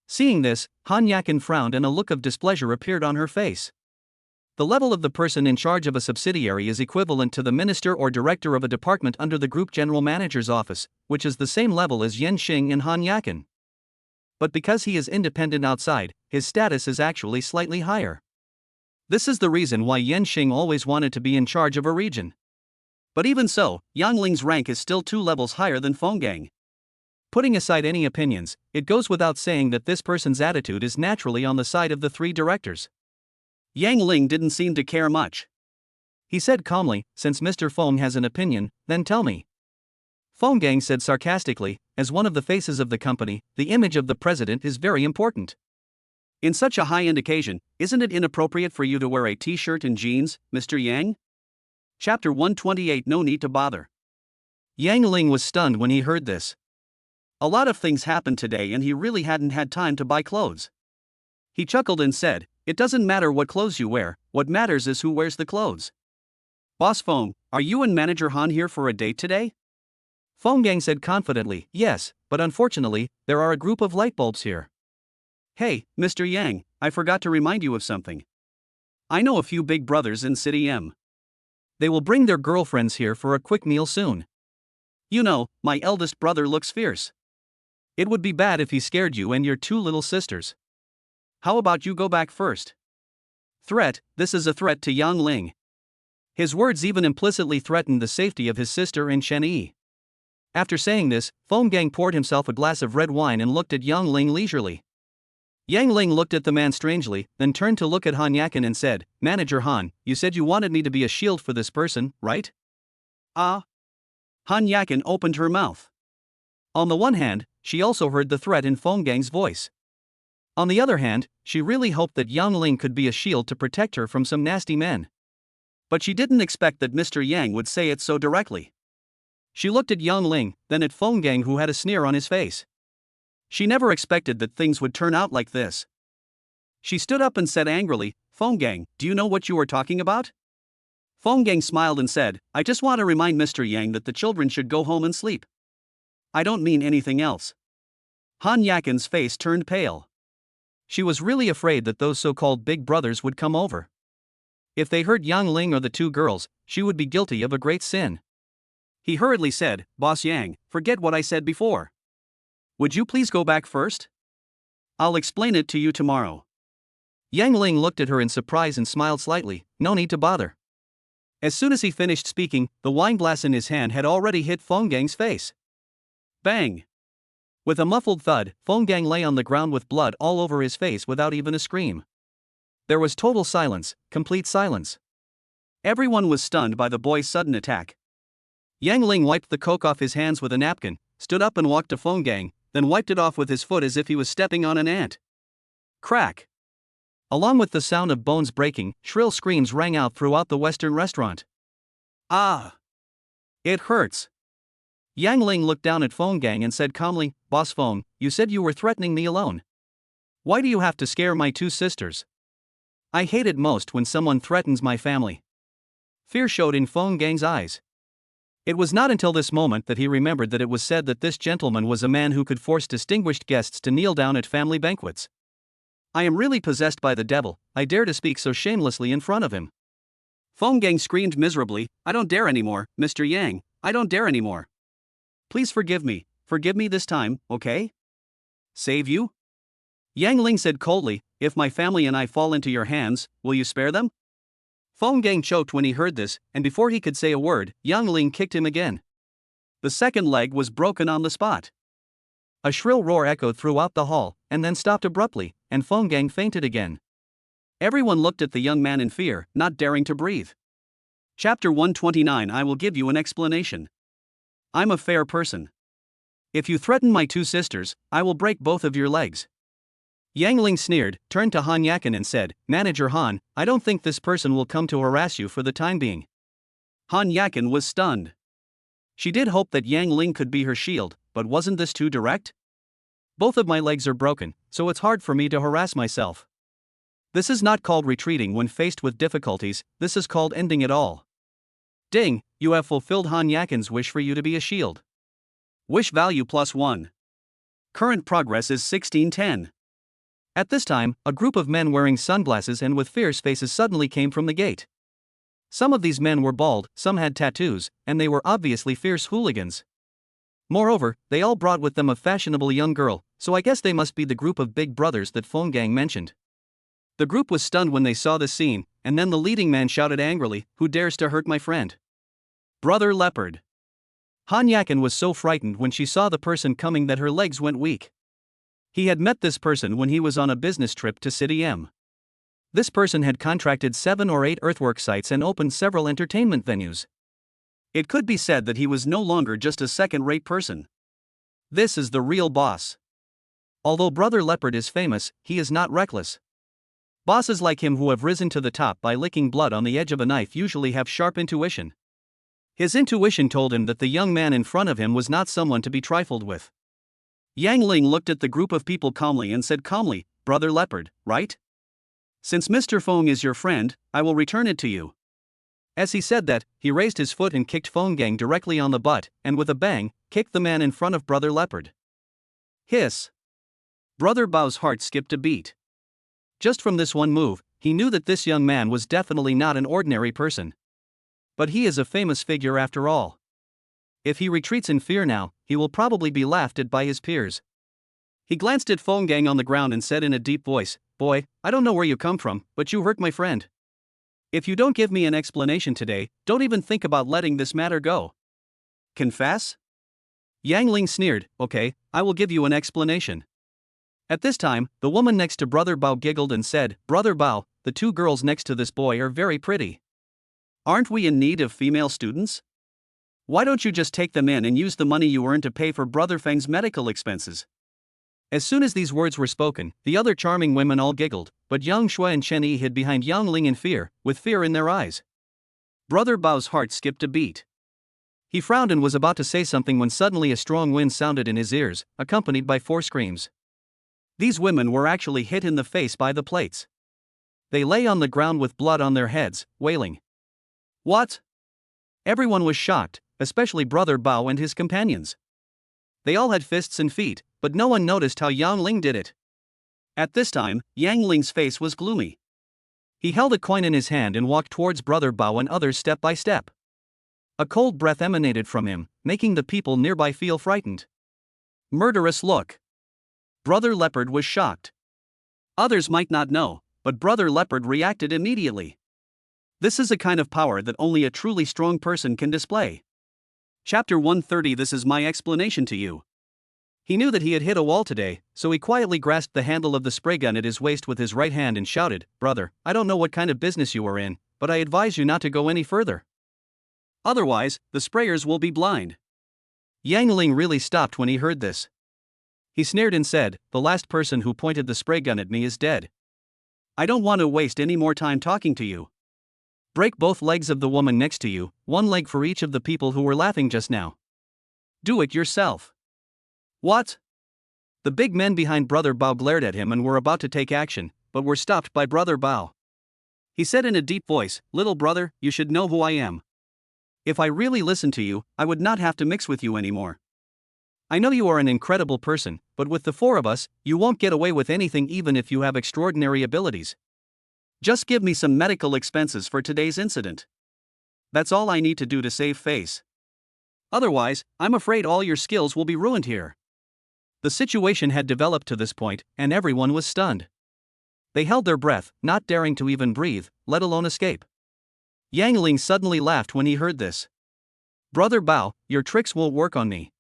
Seeing this, Han Yakin frowned and a look of displeasure appeared on her face. The level of the person in charge of a subsidiary is equivalent to the minister or director of a department under the group general manager's office, which is the same level as Yen Xing and Han Yakin. But because he is independent outside, his status is actually slightly higher. This is the reason why Yen Xing always wanted to be in charge of a region. But even so, Yang Ling's rank is still 2 levels higher than Fenggang. Putting aside any opinions, it goes without saying that this person's attitude is naturally on the side of the 3 directors. Yang Ling didn't seem to care much. He said calmly, "Since Mr. Feng has an opinion, then tell me." Fenggang said sarcastically, "As one of the faces of the company, the image of the president is very important. In such a high-end occasion, isn't it inappropriate for you to wear a t-shirt and jeans, Mr. Yang?" Chapter 128. No need to bother. Yang Ling was stunned when he heard this. A lot of things happened today and he really hadn't had time to buy clothes. He chuckled and said, "It doesn't matter what clothes you wear, what matters is who wears the clothes." "Boss Feng, are you and Manager Han here for a date today?" Fenggang said confidently, "Yes, but unfortunately, there are a group of light bulbs here." "Hey, Mr. Yang, I forgot to remind you of something. I know a few big brothers in City M. They will bring their girlfriends here for a quick meal soon. You know, my eldest brother looks fierce. It would be bad if he scared you and your 2 little sisters. How about you go back first?" Threat. This is a threat to Yang Ling. His words even implicitly threatened the safety of his sister and Shen Yi. After saying this, Fenggang poured himself a glass of red wine and looked at Yang Ling leisurely. Yang Ling looked at the man strangely, then turned to look at Han Yakin and said, "Manager Han, you said you wanted me to be a shield for this person, right?" "Ah." Han Yakin opened her mouth. On the one hand, she also heard the threat in Fenggang's voice. On the other hand, she really hoped that Yang Ling could be a shield to protect her from some nasty men. But she didn't expect that Mr. Yang would say it so directly. She looked at Yang Ling, then at Fenggang, who had a sneer on his face. She never expected that things would turn out like this. She stood up and said angrily, "Fenggang, do you know what you are talking about?" Fenggang smiled and said, "I just want to remind Mr. Yang that the children should go home and sleep. I don't mean anything else." Han Yakin's face turned pale. She was really afraid that those so-called big brothers would come over. If they hurt Yang Ling or the 2 girls, she would be guilty of a great sin. He hurriedly said, "Boss Yang, forget what I said before. Would you please go back first? I'll explain it to you tomorrow." Yang Ling looked at her in surprise and smiled slightly. "No need to bother." As soon as he finished speaking, the wine glass in his hand had already hit Fenggang's face. Bang! With a muffled thud, Fenggang lay on the ground with blood all over his face without even a scream. There was total silence, complete silence. Everyone was stunned by the boy's sudden attack. Yang Ling wiped the coke off his hands with a napkin, stood up and walked to Fenggang, then wiped it off with his foot as if he was stepping on an ant. Crack! Along with the sound of bones breaking, shrill screams rang out throughout the Western restaurant. "Ah! It hurts." Yang Ling looked down at Fenggang and said calmly, "Boss Feng, you said you were threatening me alone. Why do you have to scare my 2 sisters? I hate it most when someone threatens my family." Fear showed in Fenggang's eyes. It was not until this moment that he remembered that it was said that this gentleman was a man who could force distinguished guests to kneel down at family banquets. "I am really possessed by the devil, I dare to speak so shamelessly in front of him." Fenggang screamed miserably, "I don't dare anymore, Mr. Yang, I don't dare anymore. Please forgive me this time, okay? Save you?" Yang Ling said coldly, "If my family and I fall into your hands, will you spare them?" Fenggang choked when he heard this, and before he could say a word, Yang Ling kicked him again. The second leg was broken on the spot. A shrill roar echoed throughout the hall, and then stopped abruptly, and Fenggang fainted again. Everyone looked at the young man in fear, not daring to breathe. Chapter 129. I will give you an explanation. I'm a fair person. If you threaten my 2 sisters, I will break both of your legs. Yang Ling sneered, turned to Han Yakin and said, "Manager Han, I don't think this person will come to harass you for the time being." Han Yakin was stunned. She did hope that Yang Ling could be her shield, but wasn't this too direct? "Both of my legs are broken, so it's hard for me to harass myself. This is not called retreating when faced with difficulties, this is called ending it all." Ding, you have fulfilled Han Yakin's wish for you to be a shield. Wish value +1. Current progress is 1610. At this time, a group of men wearing sunglasses and with fierce faces suddenly came from the gate. Some of these men were bald, some had tattoos, and they were obviously fierce hooligans. Moreover, they all brought with them a fashionable young girl, so I guess they must be the group of big brothers that Fenggang mentioned. The group was stunned when they saw this scene, and then the leading man shouted angrily, "Who dares to hurt my friend? Brother Leopard. Han Yakin was so frightened when she saw the person coming that her legs went weak. He had met this person when he was on a business trip to City M. This person had contracted 7 or 8 earthwork sites and opened several entertainment venues. It could be said that he was no longer just a second-rate person. This is the real boss. Although Brother Leopard is famous, he is not reckless. Bosses like him who have risen to the top by licking blood on the edge of a knife usually have sharp intuition. His intuition told him that the young man in front of him was not someone to be trifled with. Yang Ling looked at the group of people calmly and said calmly, "Brother Leopard, right? Since Mr. Feng is your friend, I will return it to you." As he said that, he raised his foot and kicked Feng Gang directly on the butt, and with a bang, kicked the man in front of Brother Leopard. Hiss! Brother Bao's heart skipped a beat. Just from this one move, he knew that this young man was definitely not an ordinary person. But he is a famous figure after all. If he retreats in fear now, he will probably be laughed at by his peers. He glanced at Feng Gang on the ground and said in a deep voice, "Boy, I don't know where you come from, but you hurt my friend. If you don't give me an explanation today, don't even think about letting this matter go." Confess? Yang Ling sneered, "Okay, I will give you an explanation." At this time, the woman next to Brother Bao giggled and said, "Brother Bao, the 2 girls next to this boy are very pretty. Aren't we in need of female students? Why don't you just take them in and use the money you earn to pay for Brother Feng's medical expenses?" As soon as these words were spoken, the other charming women all giggled, but Yang Shui and Chen Yi hid behind Yang Ling in fear, with fear in their eyes. Brother Bao's heart skipped a beat. He frowned and was about to say something when suddenly a strong wind sounded in his ears, accompanied by 4 screams. These women were actually hit in the face by the plates. They lay on the ground with blood on their heads, wailing. What? Everyone was shocked, especially Brother Bao and his companions. They all had fists and feet, but no one noticed how Yang Ling did it. At this time, Yang Ling's face was gloomy. He held a coin in his hand and walked towards Brother Bao and others step by step. A cold breath emanated from him, making the people nearby feel frightened. Murderous look. Brother Leopard was shocked. Others might not know, but Brother Leopard reacted immediately. This is a kind of power that only a truly strong person can display. Chapter 130. This is my explanation to you. He knew that he had hit a wall today, so he quietly grasped the handle of the spray gun at his waist with his right hand and shouted, "Brother, I don't know what kind of business you are in, but I advise you not to go any further. Otherwise, the sprayers will be blind." Yang Ling really stopped when he heard this. He sneered and said, "The last person who pointed the spray gun at me is dead. I don't want to waste any more time talking to you. Break both legs of the woman next to you, 1 leg for each of the people who were laughing just now. Do it yourself." What? The big men behind Brother Bao glared at him and were about to take action, but were stopped by Brother Bao. He said in a deep voice, "Little brother, you should know who I am. If I really listened to you, I would not have to mix with you anymore. I know you are an incredible person, but with the 4 of us, you won't get away with anything even if you have extraordinary abilities. Just give me some medical expenses for today's incident. That's all I need to do to save face. Otherwise, I'm afraid all your skills will be ruined here." The situation had developed to this point, and everyone was stunned. They held their breath, not daring to even breathe, let alone escape. Yang Ling suddenly laughed when he heard this. "Brother Bao, your tricks won't work on me.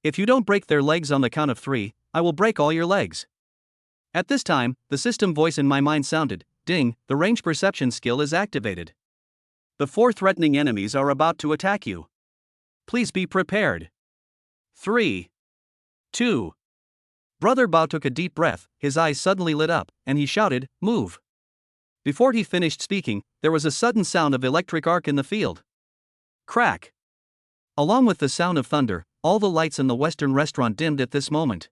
If you don't break their legs on the count of 3, I will break all your legs." At this time, the system voice in my mind sounded, "Ding, the range perception skill is activated. The 4 threatening enemies are about to attack you. Please be prepared. 3, 2. Brother Bao took a deep breath, his eyes suddenly lit up, and he shouted, "Move." Before he finished speaking, there was a sudden sound of electric arc in the field. Crack. Along with the sound of thunder, all the lights in the Western restaurant dimmed at this moment.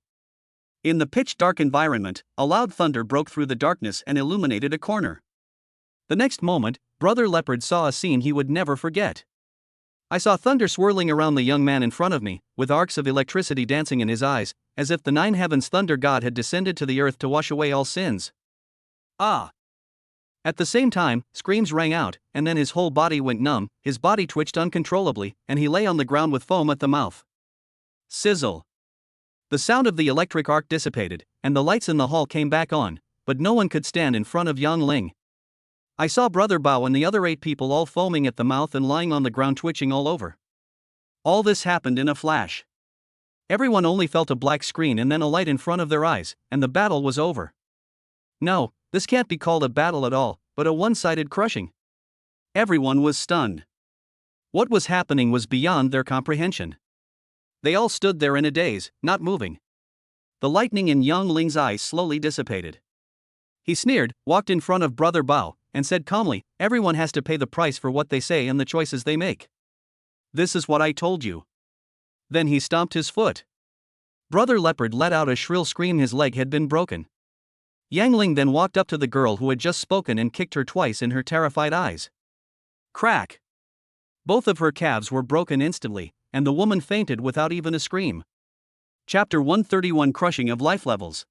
In the pitch-dark environment, a loud thunder broke through the darkness and illuminated a corner. The next moment, Brother Leopard saw a scene he would never forget. I saw thunder swirling around the young man in front of me, with arcs of electricity dancing in his eyes, as if the 9 heavens thunder god had descended to the earth to wash away all sins. Ah! At the same time, screams rang out, and then his whole body went numb, his body twitched uncontrollably, and he lay on the ground with foam at the mouth. Sizzle. The sound of the electric arc dissipated, and the lights in the hall came back on, but no one could stand in front of Yang Ling. I saw Brother Bao and the other 8 people all foaming at the mouth and lying on the ground twitching all over. All this happened in a flash. Everyone only felt a black screen and then a light in front of their eyes, and the battle was over. No, this can't be called a battle at all, but a one-sided crushing. Everyone was stunned. What was happening was beyond their comprehension. They all stood there in a daze, not moving. The lightning in Yang Ling's eyes slowly dissipated. He sneered, walked in front of Brother Bao, and said calmly, "Everyone has to pay the price for what they say and the choices they make. This is what I told you." Then he stomped his foot. Brother Leopard let out a shrill scream. His leg had been broken. Yang Ling then walked up to the girl who had just spoken and kicked her twice in her terrified eyes. Crack! Both of her calves were broken instantly, and the woman fainted without even a scream. Chapter 131 Crushing of Life Levels.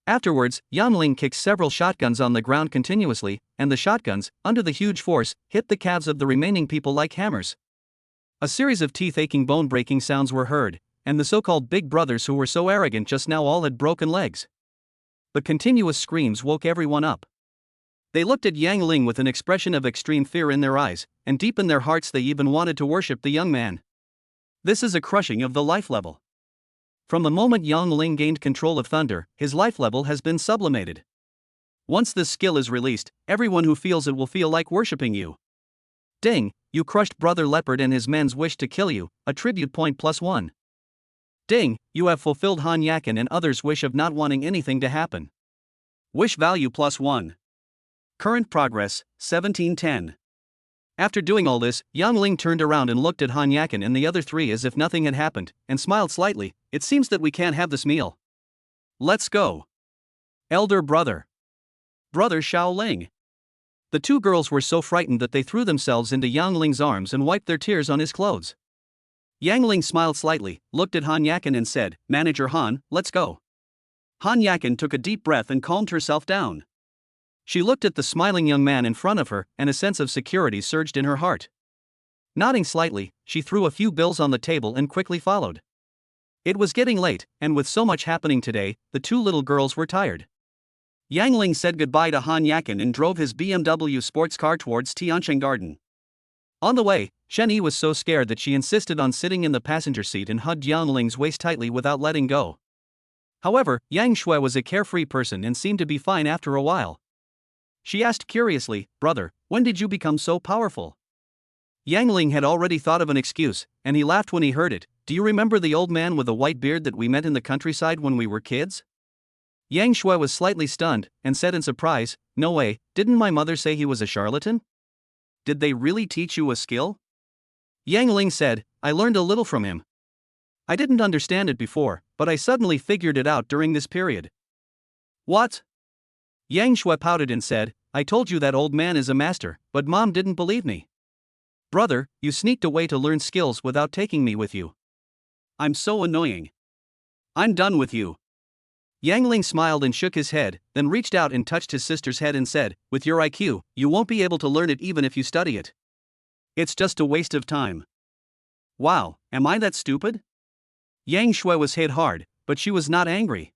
Afterwards, Yang Ling kicked several shotguns on the ground continuously, and the shotguns, under the huge force, hit the calves of the remaining people like hammers. A series of teeth-aching bone-breaking sounds were heard, and the so-called big brothers who were so arrogant just now all had broken legs. The continuous screams woke everyone up. They looked at Yang Ling with an expression of extreme fear in their eyes, and deep in their hearts they even wanted to worship the young man. This is a crushing of the life level. From the moment Yang Ling gained control of thunder, his life level has been sublimated. Once this skill is released, everyone who feels it will feel like worshipping you. Ding, you crushed Brother Leopard and his men's wish to kill you, attribute point +1. Ding, you have fulfilled Han Yakin and others' wish of not wanting anything to happen. Wish value +1. Current progress, 1710. After doing all this, Yang Ling turned around and looked at Han Yakin and the other 3 as if nothing had happened, and smiled slightly. "It seems that we can't have this meal. Let's go. Elder brother. Brother Shaoling." The 2 girls were so frightened that they threw themselves into Yang Ling's arms and wiped their tears on his clothes. Yang Ling smiled slightly, looked at Han Yakin and said, "Manager Han, let's go." Han Yakin took a deep breath and calmed herself down. She looked at the smiling young man in front of her, and a sense of security surged in her heart. Nodding slightly, she threw a few bills on the table and quickly followed. It was getting late, and with so much happening today, the 2 little girls were tired. Yang Ling said goodbye to Han Yakin and drove his BMW sports car towards Tiancheng Garden. On the way, Shen Yi was so scared that she insisted on sitting in the passenger seat and hugged Yang Ling's waist tightly without letting go. However, Yang Shui was a carefree person and seemed to be fine after a while. She asked curiously, "Brother, when did you become so powerful?" Yang Ling had already thought of an excuse, and he laughed when he heard it. "Do you remember the old man with a white beard that we met in the countryside when we were kids?" Yang Shui was slightly stunned, and said in surprise, "No way, didn't my mother say he was a charlatan? Did they really teach you a skill?" Yang Ling said, "I learned a little from him. I didn't understand it before, but I suddenly figured it out during this period." "What?" Yang Shui pouted and said, "I told you that old man is a master, but Mom didn't believe me. Brother, you sneaked away to learn skills without taking me with you. I'm so annoying. I'm done with you." Yang Ling smiled and shook his head, then reached out and touched his sister's head and said, "With your IQ, you won't be able to learn it even if you study it. It's just a waste of time." "Wow, am I that stupid?" Yang Shui was hit hard, but she was not angry.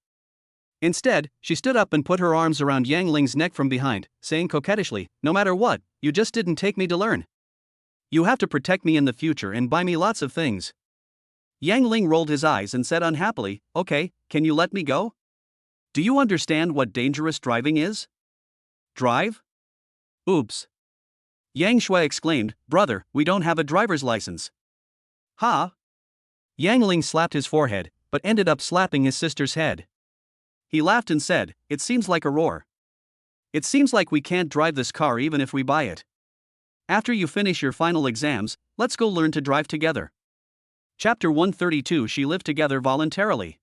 Instead, she stood up and put her arms around Yang Ling's neck from behind, saying coquettishly, "No matter what, you just didn't take me to learn. You have to protect me in the future and buy me lots of things." Yang Ling rolled his eyes and said unhappily, "Okay, can you let me go? Do you understand what dangerous driving is? Drive? Oops." Yang Shui exclaimed, "Brother, we don't have a driver's license." "Ha?" Yang Ling slapped his forehead, but ended up slapping his sister's head. He laughed and said, "It seems like a roar. It seems like we can't drive this car even if we buy it. After you finish your final exams, let's go learn to drive together." Chapter 132 She lived together voluntarily.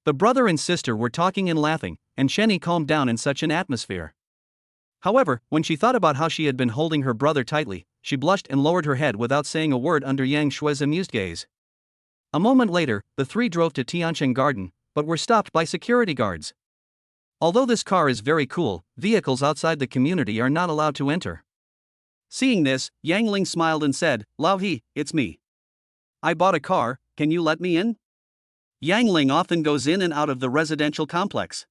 The brother and sister were talking and laughing, and Shenny calmed down in such an atmosphere. However, when she thought about how she had been holding her brother tightly, she blushed and lowered her head without saying a word under Yang Shui's amused gaze. A moment later, the 3 drove to Tiancheng Garden, but were stopped by security guards. Although this car is very cool, vehicles outside the community are not allowed to enter. Seeing this, Yang Ling smiled and said, "Lao He, it's me. I bought a car, can you let me in?" Yang Ling often goes in and out of the residential complex.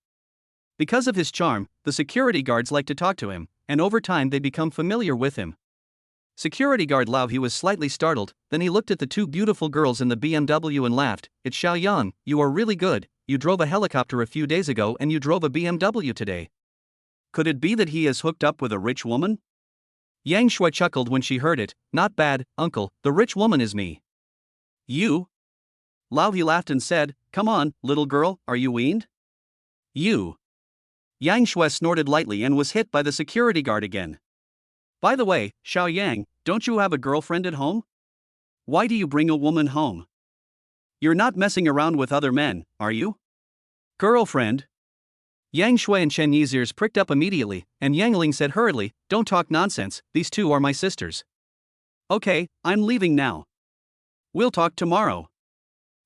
Because of his charm, the security guards like to talk to him, and over time they become familiar with him. Security guard Lao he was slightly startled, then he looked at the two beautiful girls in the BMW and laughed. It's Xiao Yang, you are really good, you drove a helicopter a few days ago and you drove a BMW today. Could it be that he is hooked up with a rich woman? Yang Shui chuckled when she heard it. Not bad, uncle, the rich woman is me. You? Lao he laughed and said, come on, little girl, are you weaned? You. Yang Shui snorted lightly and was hit by the security guard again. By the way, Xiao Yang, don't you have a girlfriend at home? Why do you bring a woman home? You're not messing around with other men, are you? Girlfriend? Yang Shui and Chen Yi's ears pricked up immediately, and Yang Ling said hurriedly, don't talk nonsense, these two are my sisters. Okay, I'm leaving now. We'll talk tomorrow.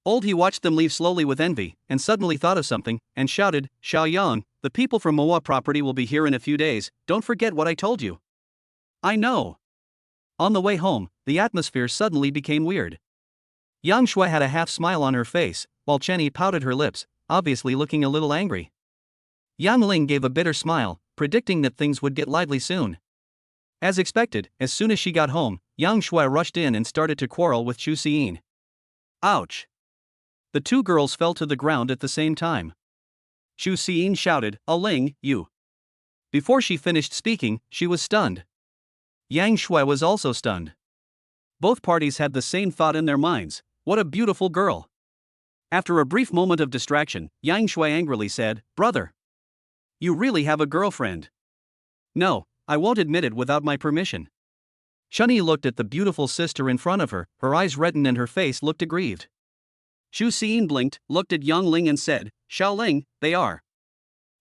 Old He watched them leave slowly with envy, and suddenly thought of something, and shouted, Xiao Yang, the people from manhwa property will be here in a few days, don't forget what I told you. I know. On the way home, the atmosphere suddenly became weird. Yang Shui had a half smile on her face, while Chen Yi pouted her lips, obviously looking a little angry. Yang Ling gave a bitter smile, predicting that things would get lively soon. As expected, as soon as she got home, Yang Shui rushed in and started to quarrel with Chu Xiyin. Ouch! The two girls fell to the ground at the same time. Chu Xiyin shouted, Ling, you. Before she finished speaking, she was stunned. Yang Shui was also stunned. Both parties had the same thought in their minds, what a beautiful girl. After a brief moment of distraction, Yang Shui angrily said, brother. You really have a girlfriend? No, I won't admit it without my permission. Chen Yi looked at the beautiful sister in front of her, her eyes reddened and her face looked aggrieved. Chu Xiyin blinked, looked at Yang Ling and said, Xiao Ling, they are.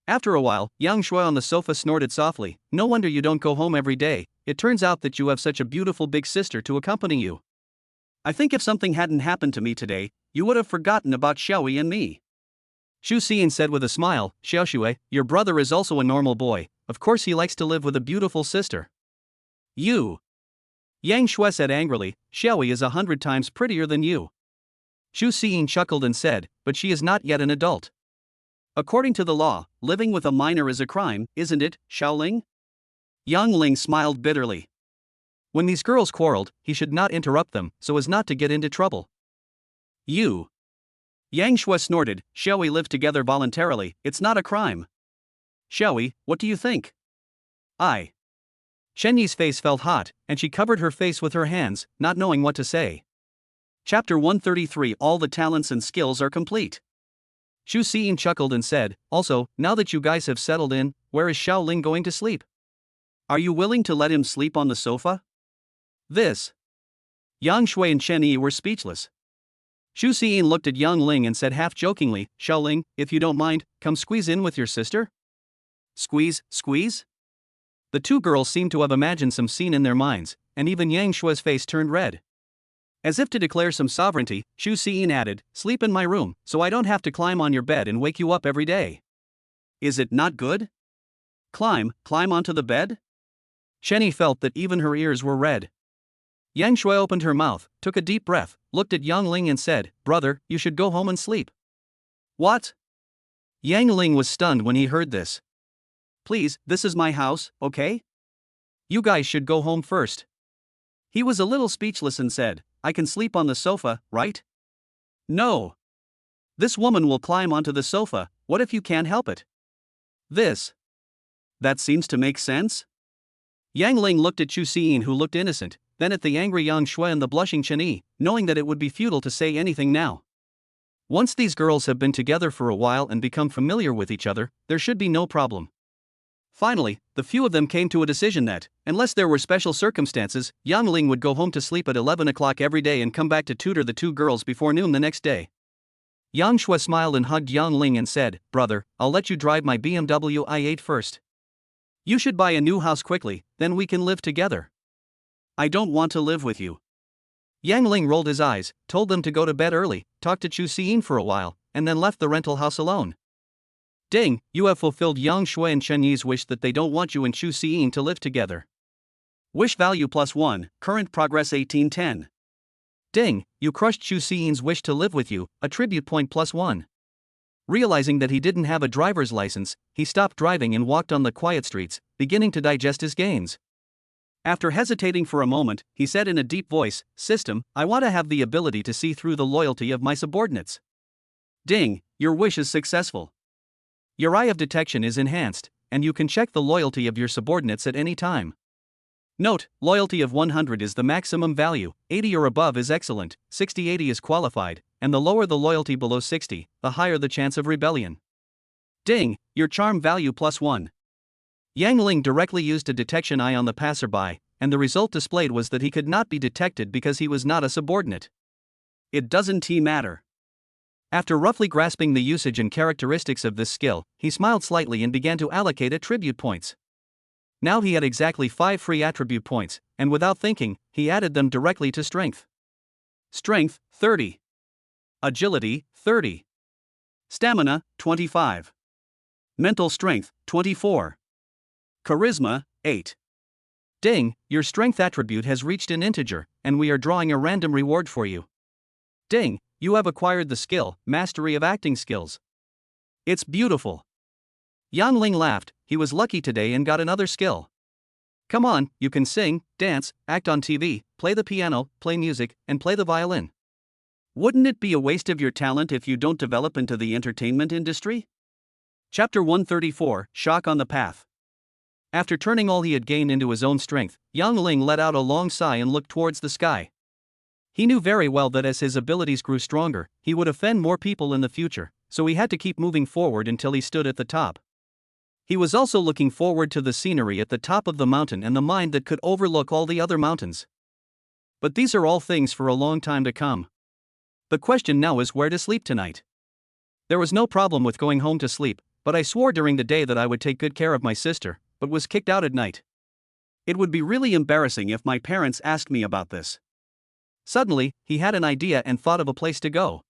After a while, Yang Shui on the sofa snorted softly, no wonder you don't go home every day, it turns out that you have such a beautiful big sister to accompany you. I think if something hadn't happened to me today, you would have forgotten about Xiaoyi and me. Chu Xiyin said with a smile, Xiao Shui, your brother is also a normal boy, of course he likes to live with a beautiful sister. You. Yang Shui said angrily, Xiaoyi is 100 times prettier than you. Chu Xiyin chuckled and said, but she is not yet an adult. According to the law, living with a minor is a crime, isn't it, Xiao Ling? Yang Ling smiled bitterly. When these girls quarreled, he should not interrupt them, so as not to get into trouble. You. Yang Shui snorted, Xiaoyi live together voluntarily, it's not a crime. Xiaoyi, what do you think? I. Chen Yi's face felt hot, and she covered her face with her hands, not knowing what to say. Chapter 133 All the talents and skills are complete. Chu Xiyin chuckled and said, also, now that you guys have settled in, where is Xiao Ling going to sleep? Are you willing to let him sleep on the sofa? This. Yang Shui and Chen Yi were speechless. Chu Xiyin looked at Yang Ling and said half jokingly, Xiao Ling, if you don't mind, come squeeze in with your sister? Squeeze? The two girls seemed to have imagined some scene in their minds, and even Yang Shui's face turned red. As if to declare some sovereignty, Chu Xiyin added, sleep in my room, so I don't have to climb on your bed and wake you up every day. Is it not good? Climb onto the bed? Chen Yi felt that even her ears were red. Yang Shui opened her mouth, took a deep breath, looked at Yang Ling and said, brother, you should go home and sleep. What? Yang Ling was stunned when he heard this. Please, this is my house, okay? You guys should go home first. He was a little speechless and said, I can sleep on the sofa, right? No. This woman will climb onto the sofa, what if you can't help it? This. That seems to make sense? Yang Ling looked at Chu Xiyin who looked innocent, then at the angry Yang Shui and the blushing Chen Yi, knowing that it would be futile to say anything now. Once these girls have been together for a while and become familiar with each other, there should be no problem. Finally, the few of them came to a decision that, unless there were special circumstances, Yang Ling would go home to sleep at 11 o'clock every day and come back to tutor the two girls before noon the next day. Yang Shui smiled and hugged Yang Ling and said, brother, I'll let you drive my BMW i8 first. You should buy a new house quickly, then we can live together. I don't want to live with you. Yang Ling rolled his eyes, told them to go to bed early, talked to Chu Xiyin for a while, and then left the rental house alone. Ding, you have fulfilled Yang Shui and Chen Yi's wish that they don't want you and Chu Xiyin to live together. Wish value +1, current progress 1810. Ding, you crushed Chu Xiyin's wish to live with you, attribute point +1. Realizing that he didn't have a driver's license, he stopped driving and walked on the quiet streets, beginning to digest his gains. After hesitating for a moment, he said in a deep voice, "System, I want to have the ability to see through the loyalty of my subordinates." Ding, your wish is successful. Your eye of detection is enhanced, and you can check the loyalty of your subordinates at any time. Note, loyalty of 100 is the maximum value, 80 or above is excellent, 60-80 is qualified, and the lower the loyalty below 60, the higher the chance of rebellion. Ding, your charm value +1. Yang Ling directly used a detection eye on the passerby, and the result displayed was that he could not be detected because he was not a subordinate. It doesn't matter. After roughly grasping the usage and characteristics of this skill, he smiled slightly and began to allocate attribute points. Now he had exactly 5 free attribute points, and without thinking, he added them directly to strength. Strength, 30. Agility, 30. Stamina, 25. Mental strength, 24. Charisma, 8. Ding, your strength attribute has reached an integer, and we are drawing a random reward for you. Ding, you have acquired the skill, Mastery of Acting Skills. It's beautiful. Yang Ling laughed, he was lucky today and got another skill. Come on, you can sing, dance, act on TV, play the piano, play music, and play the violin. Wouldn't it be a waste of your talent if you don't develop into the entertainment industry? Chapter 134, Shock on the Path. After turning all he had gained into his own strength, Yang Ling let out a long sigh and looked towards the sky. He knew very well that as his abilities grew stronger, he would offend more people in the future, so he had to keep moving forward until he stood at the top. He was also looking forward to the scenery at the top of the mountain and the mine that could overlook all the other mountains. But these are all things for a long time to come. The question now is where to sleep tonight. There was no problem with going home to sleep, but I swore during the day that I would take good care of my sister, but was kicked out at night. It would be really embarrassing if my parents asked me about this. Suddenly, he had an idea and thought of a place to go.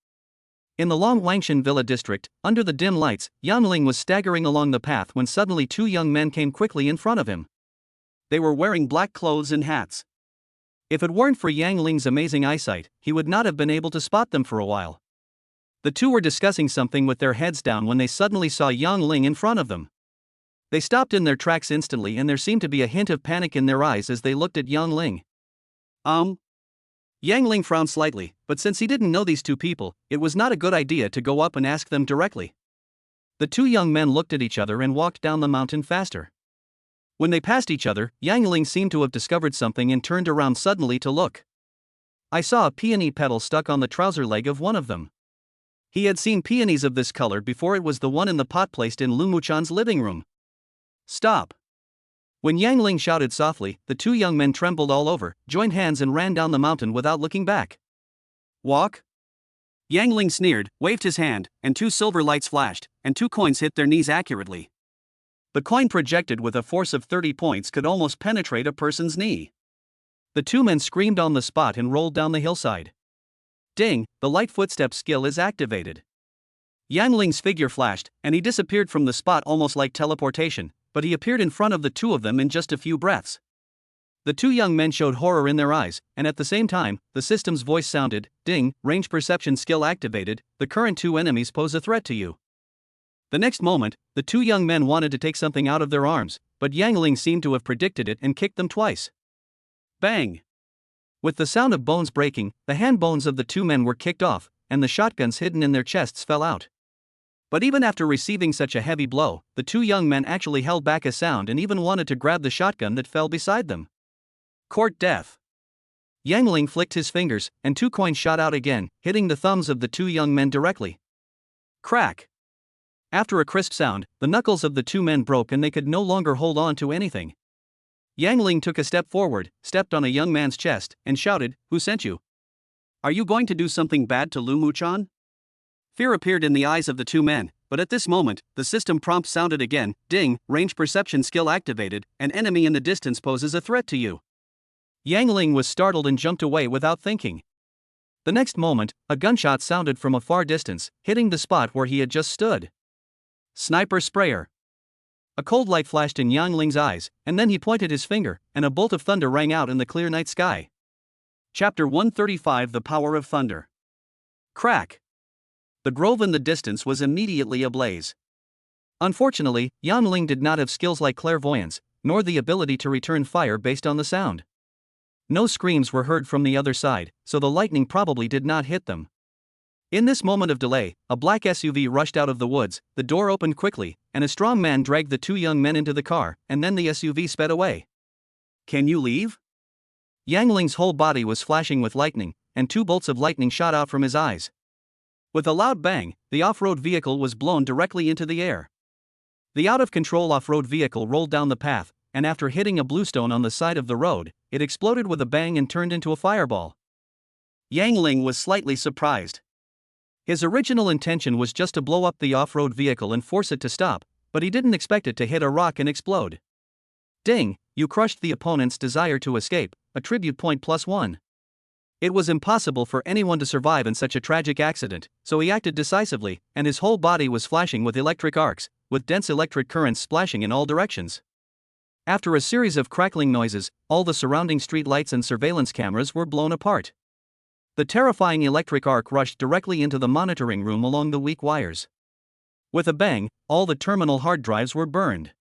In the Long Wangshan Villa district, under the dim lights, Yang Ling was staggering along the path when suddenly 2 young men came quickly in front of him. They were wearing black clothes and hats. If it weren't for Yang Ling's amazing eyesight, he would not have been able to spot them for a while. The two were discussing something with their heads down when they suddenly saw Yang Ling in front of them. They stopped in their tracks instantly and there seemed to be a hint of panic in their eyes as they looked at Yang Ling. Yang Ling frowned slightly, but since he didn't know these two people, it was not a good idea to go up and ask them directly. The 2 young men looked at each other and walked down the mountain faster. When they passed each other, Yang Ling seemed to have discovered something and turned around suddenly to look. I saw a peony petal stuck on the trouser leg of one of them. He had seen peonies of this color before. It was the one in the pot placed in Lu Muchan's living room. Stop! When Yang Ling shouted softly, the 2 young men trembled all over, joined hands and ran down the mountain without looking back. Walk? Yang Ling sneered, waved his hand, and 2 silver lights flashed, and 2 coins hit their knees accurately. The coin projected with a force of 30 points could almost penetrate a person's knee. The 2 men screamed on the spot and rolled down the hillside. Ding, the light footstep skill is activated. Yang Ling's figure flashed, and he disappeared from the spot almost like teleportation, but he appeared in front of the 2 of them in just a few breaths. The 2 young men showed horror in their eyes, and at the same time, the system's voice sounded, "Ding, range perception skill activated, the current 2 enemies pose a threat to you." The next moment, the 2 young men wanted to take something out of their arms, but Yang Ling seemed to have predicted it and kicked them twice. Bang! With the sound of bones breaking, the hand bones of the 2 men were kicked off, and the shotguns hidden in their chests fell out. But even after receiving such a heavy blow, the 2 young men actually held back a sound and even wanted to grab the shotgun that fell beside them. Court death. Yang Ling flicked his fingers, and 2 coins shot out again, hitting the thumbs of the 2 young men directly. Crack! After a crisp sound, the knuckles of the 2 men broke and they could no longer hold on to anything. Yang Ling took a step forward, stepped on a young man's chest, and shouted, "Who sent you? Are you going to do something bad to Lu Muchan?" Fear appeared in the eyes of the 2 men, but at this moment, the system prompt sounded again, "Ding, range perception skill activated, an enemy in the distance poses a threat to you." Yang Ling was startled and jumped away without thinking. The next moment, a gunshot sounded from a far distance, hitting the spot where he had just stood. Sniper sprayer. A cold light flashed in Yang Ling's eyes, and then he pointed his finger, and a bolt of thunder rang out in the clear night sky. Chapter 135 The Power of Thunder. Crack! The grove in the distance was immediately ablaze. Unfortunately, Yang Ling did not have skills like clairvoyance, nor the ability to return fire based on the sound. No screams were heard from the other side, so the lightning probably did not hit them. In this moment of delay, a black SUV rushed out of the woods, the door opened quickly, and a strong man dragged the two young men into the car, and then the SUV sped away. "Can you leave?" Yang Ling's whole body was flashing with lightning, and two bolts of lightning shot out from his eyes. With a loud bang, the off-road vehicle was blown directly into the air. The out-of-control off-road vehicle rolled down the path, and after hitting a bluestone on the side of the road, it exploded with a bang and turned into a fireball. Yang Ling was slightly surprised. His original intention was just to blow up the off-road vehicle and force it to stop, but he didn't expect it to hit a rock and explode. Ding, you crushed the opponent's desire to escape, attribute point +1. It was impossible for anyone to survive in such a tragic accident, so he acted decisively, and his whole body was flashing with electric arcs, with dense electric currents splashing in all directions. After a series of crackling noises, all the surrounding street lights and surveillance cameras were blown apart. The terrifying electric arc rushed directly into the monitoring room along the weak wires. With a bang, all the terminal hard drives were burned.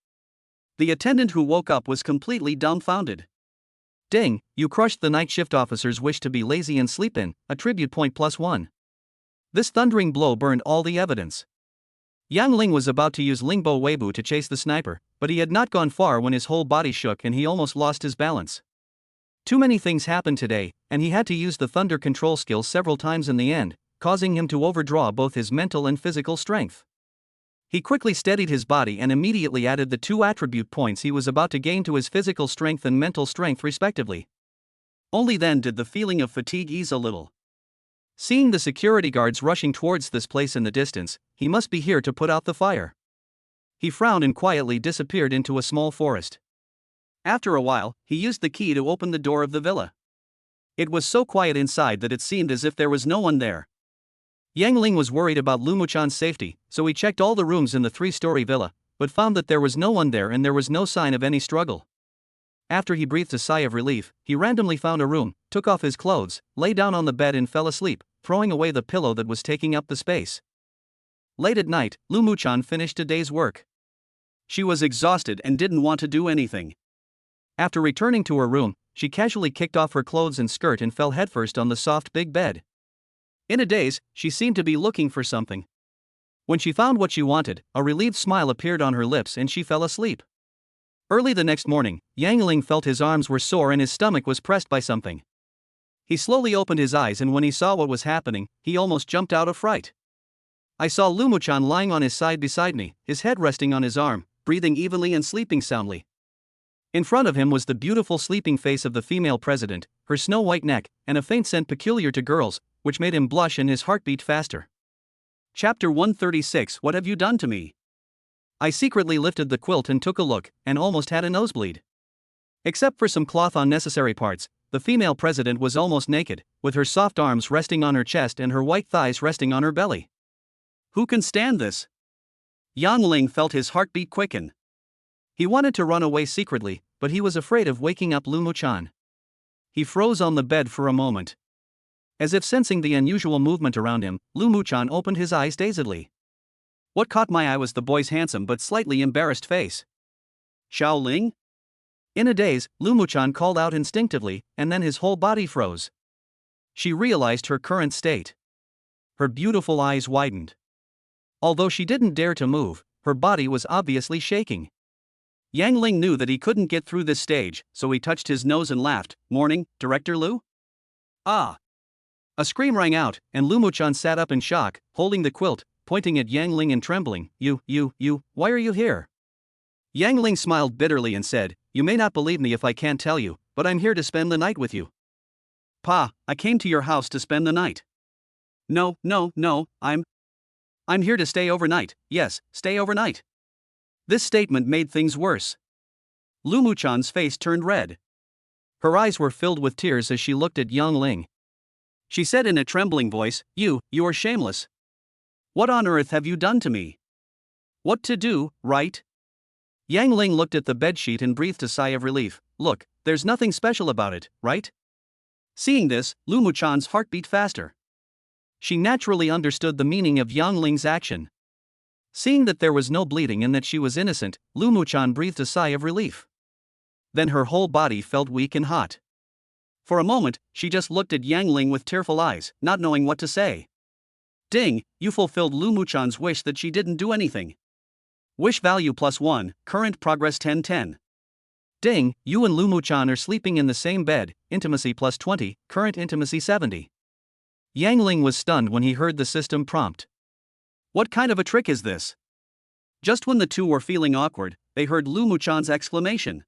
The attendant who woke up was completely dumbfounded. Ding, you crushed the night shift officer's wish to be lazy and sleep in, attribute point +1. This thundering blow burned all the evidence. Yang Ling was about to use Lingbo Weibo to chase the sniper, but he had not gone far when his whole body shook and he almost lost his balance. Too many things happened today, and he had to use the thunder control skill several times in the end, causing him to overdraw both his mental and physical strength. He quickly steadied his body and immediately added the 2 attribute points he was about to gain to his physical strength and mental strength respectively. Only then did the feeling of fatigue ease a little. Seeing the security guards rushing towards this place in the distance, he must be here to put out the fire. He frowned and quietly disappeared into a small forest. After a while, he used the key to open the door of the villa. It was so quiet inside that it seemed as if there was no one there. Yang Ling was worried about Lu Muchan's safety, so he checked all the rooms in the 3-story villa, but found that there was no one there and there was no sign of any struggle. After he breathed a sigh of relief, he randomly found a room, took off his clothes, lay down on the bed and fell asleep, throwing away the pillow that was taking up the space. Late at night, Lu Muchan finished a day's work. She was exhausted and didn't want to do anything. After returning to her room, she casually kicked off her clothes and skirt and fell headfirst on the soft big bed. In a daze, she seemed to be looking for something. When she found what she wanted, a relieved smile appeared on her lips and she fell asleep. Early the next morning, Yang Ling felt his arms were sore and his stomach was pressed by something. He slowly opened his eyes and when he saw what was happening, he almost jumped out of fright. I saw Lu Muchan lying on his side beside me, his head resting on his arm, breathing evenly and sleeping soundly. In front of him was the beautiful sleeping face of the female president, her snow-white neck, and a faint scent peculiar to girls, which made him blush and his heart beat faster. Chapter 136 What have you done to me? I secretly lifted the quilt and took a look, and almost had a nosebleed. Except for some cloth on necessary parts, the female president was almost naked, with her soft arms resting on her chest and her white thighs resting on her belly. Who can stand this? Yang Ling felt his heartbeat quicken. He wanted to run away secretly, but he was afraid of waking up Lu Muchan. He froze on the bed for a moment. As if sensing the unusual movement around him, Lu Muchan opened his eyes dazedly. What caught my eye was the boy's handsome but slightly embarrassed face. Xiao Ling? In a daze, Lu Muchan called out instinctively, and then his whole body froze. She realized her current state. Her beautiful eyes widened. Although she didn't dare to move, her body was obviously shaking. Yang Ling knew that he couldn't get through this stage, so he touched his nose and laughed. Morning, Director Lu? Ah! A scream rang out, and Lu Muchan sat up in shock, holding the quilt, pointing at Yang Ling and trembling. You, why are you here? Yang Ling smiled bitterly and said, You may not believe me if I can't tell you, but I'm here to spend the night with you. Pa, I came to your house to spend the night. No, I'm here to stay overnight. Yes, stay overnight. This statement made things worse. Lu Muchan's face turned red. Her eyes were filled with tears as she looked at Yang Ling. She said in a trembling voice, You are shameless. What on earth have you done to me? What to do, right? Yang Ling looked at the bedsheet and breathed a sigh of relief. Look, there's nothing special about it, right? Seeing this, Lu Muchan's heart beat faster. She naturally understood the meaning of Yang Ling's action. Seeing that there was no bleeding and that she was innocent, Lu Muchan breathed a sigh of relief. Then her whole body felt weak and hot. For a moment, she just looked at Yang Ling with tearful eyes, not knowing what to say. Ding, you fulfilled Lu Muchan's wish that she didn't do anything. Wish value +1, current progress 1010. Ding, you and Lu Muchan are sleeping in the same bed, intimacy +20, current intimacy 70. Yang Ling was stunned when he heard the system prompt. What kind of a trick is this? Just when the two were feeling awkward, they heard Lu Muchan's exclamation.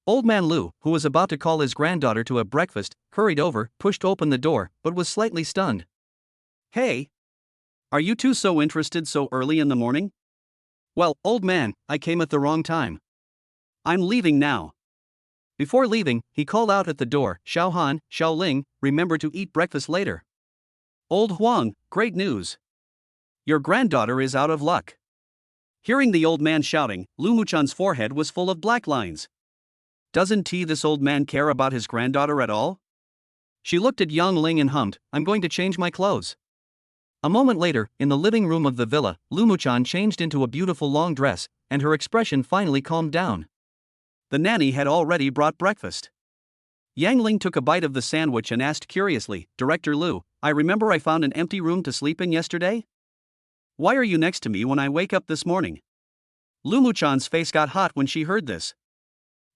Old man Lu, who was about to call his granddaughter to have breakfast, hurried over, pushed open the door, but was slightly stunned. Hey! Are you two so interested so early in the morning? Well, old man, I came at the wrong time. I'm leaving now. Before leaving, he called out at the door, Xiao Han, Xiao Ling, remember to eat breakfast later. Old Huang, great news. Your granddaughter is out of luck. Hearing the old man shouting, Lu Muchan's forehead was full of black lines. Doesn't this old man care about his granddaughter at all? She looked at Yang Ling and hummed, I'm going to change my clothes. A moment later, in the living room of the villa, Lu Muchan changed into a beautiful long dress, and her expression finally calmed down. The nanny had already brought breakfast. Yang Ling took a bite of the sandwich and asked curiously, Director Lu, I remember I found an empty room to sleep in yesterday? Why are you next to me when I wake up this morning? Lu Muchan's face got hot when she heard this.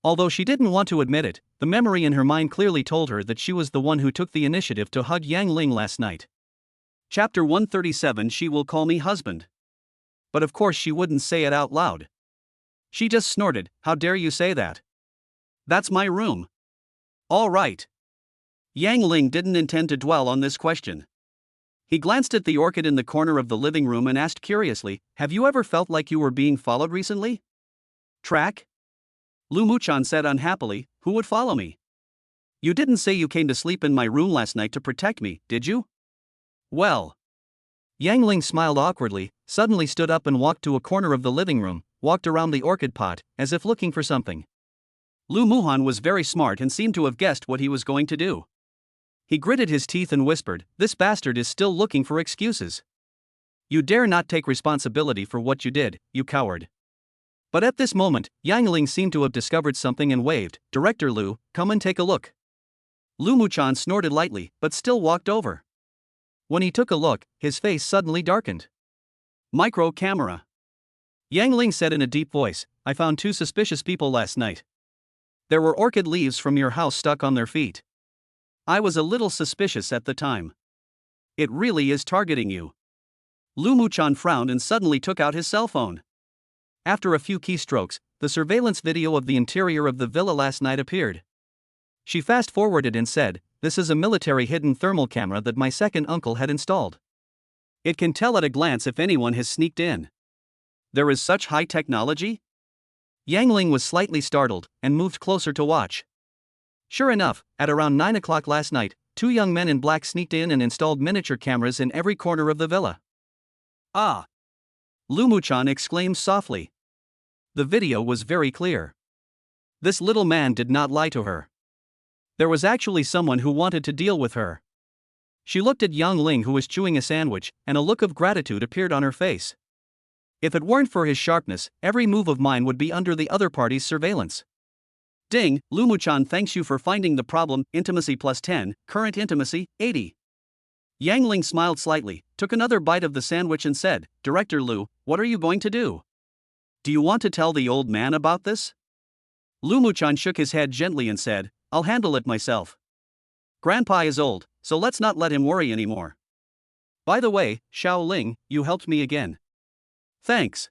Although she didn't want to admit it, the memory in her mind clearly told her that she was the one who took the initiative to hug Yang Ling last night. Chapter 137 She will call me husband. But of course she wouldn't say it out loud. She just snorted, how dare you say that? That's my room. All right. Yang Ling didn't intend to dwell on this question. He glanced at the orchid in the corner of the living room and asked curiously, have you ever felt like you were being followed recently? Track? Lu Muchan said unhappily, who would follow me? You didn't say you came to sleep in my room last night to protect me, did you? Well. Yang Ling smiled awkwardly, suddenly stood up and walked to a corner of the living room, walked around the orchid pot, as if looking for something. Lu Muhan was very smart and seemed to have guessed what he was going to do. He gritted his teeth and whispered, this bastard is still looking for excuses. You dare not take responsibility for what you did, you coward. But at this moment, Yang Ling seemed to have discovered something and waved, Director Lu, come and take a look. Lu Muchan snorted lightly, but still walked over. When he took a look, his face suddenly darkened. Micro camera. Yang Ling said in a deep voice, I found two suspicious people last night. There were orchid leaves from your house stuck on their feet. I was a little suspicious at the time. It really is targeting you. Lu Muchan frowned and suddenly took out his cell phone. After a few keystrokes, the surveillance video of the interior of the villa last night appeared. She fast-forwarded and said, this is a military hidden thermal camera that my second uncle had installed. It can tell at a glance if anyone has sneaked in. There is such high technology? Yang Ling was slightly startled, and moved closer to watch. Sure enough, at around 9 o'clock last night, two young men in black sneaked in and installed miniature cameras in every corner of the villa. Ah! Lu Muchan exclaimed softly. The video was very clear. This little man did not lie to her. There was actually someone who wanted to deal with her. She looked at Yang Ling, who was chewing a sandwich, and a look of gratitude appeared on her face. If it weren't for his sharpness, every move of mine would be under the other party's surveillance. Ding, Lu Muchan thanks you for finding the problem, intimacy +10, current intimacy, 80. Yang Ling smiled slightly, took another bite of the sandwich and said, Director Lu, what are you going to do? Do you want to tell the old man about this? Lu Muchan shook his head gently and said, I'll handle it myself. Grandpa is old, so let's not let him worry anymore. By the way, Xiao Ling, you helped me again. Thanks.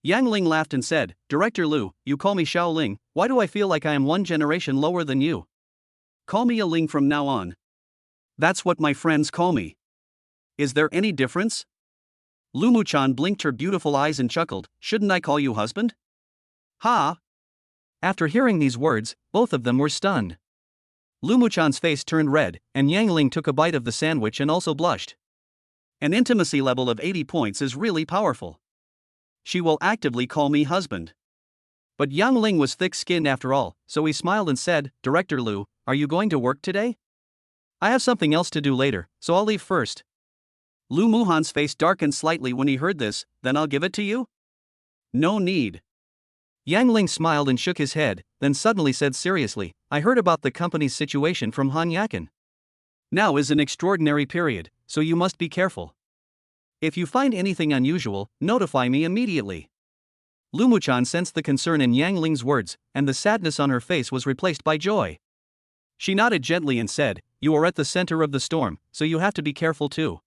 Yang Ling laughed and said, Director Lu, you call me Xiao Ling, why do I feel like I am one generation lower than you? Call me a Ling from now on. That's what my friends call me. Is there any difference? Lu Muchan blinked her beautiful eyes and chuckled, shouldn't I call you husband? Ha! After hearing these words, both of them were stunned. Lu Muchan's face turned red, and Yang Ling took a bite of the sandwich and also blushed. An intimacy level of 80 points is really powerful. She will actively call me husband. But Yang Ling was thick-skinned after all, so he smiled and said, Director Lu, are you going to work today? I have something else to do later, so I'll leave first. Lu Muhan's face darkened slightly when he heard this. Then I'll give it to you? No need. Yang Ling smiled and shook his head, then suddenly said seriously, I heard about the company's situation from Han Yakin. Now is an extraordinary period, so you must be careful. If you find anything unusual, notify me immediately. Lu Muchan sensed the concern in Yang Ling's words, and the sadness on her face was replaced by joy. She nodded gently and said, You are at the center of the storm, so you have to be careful too.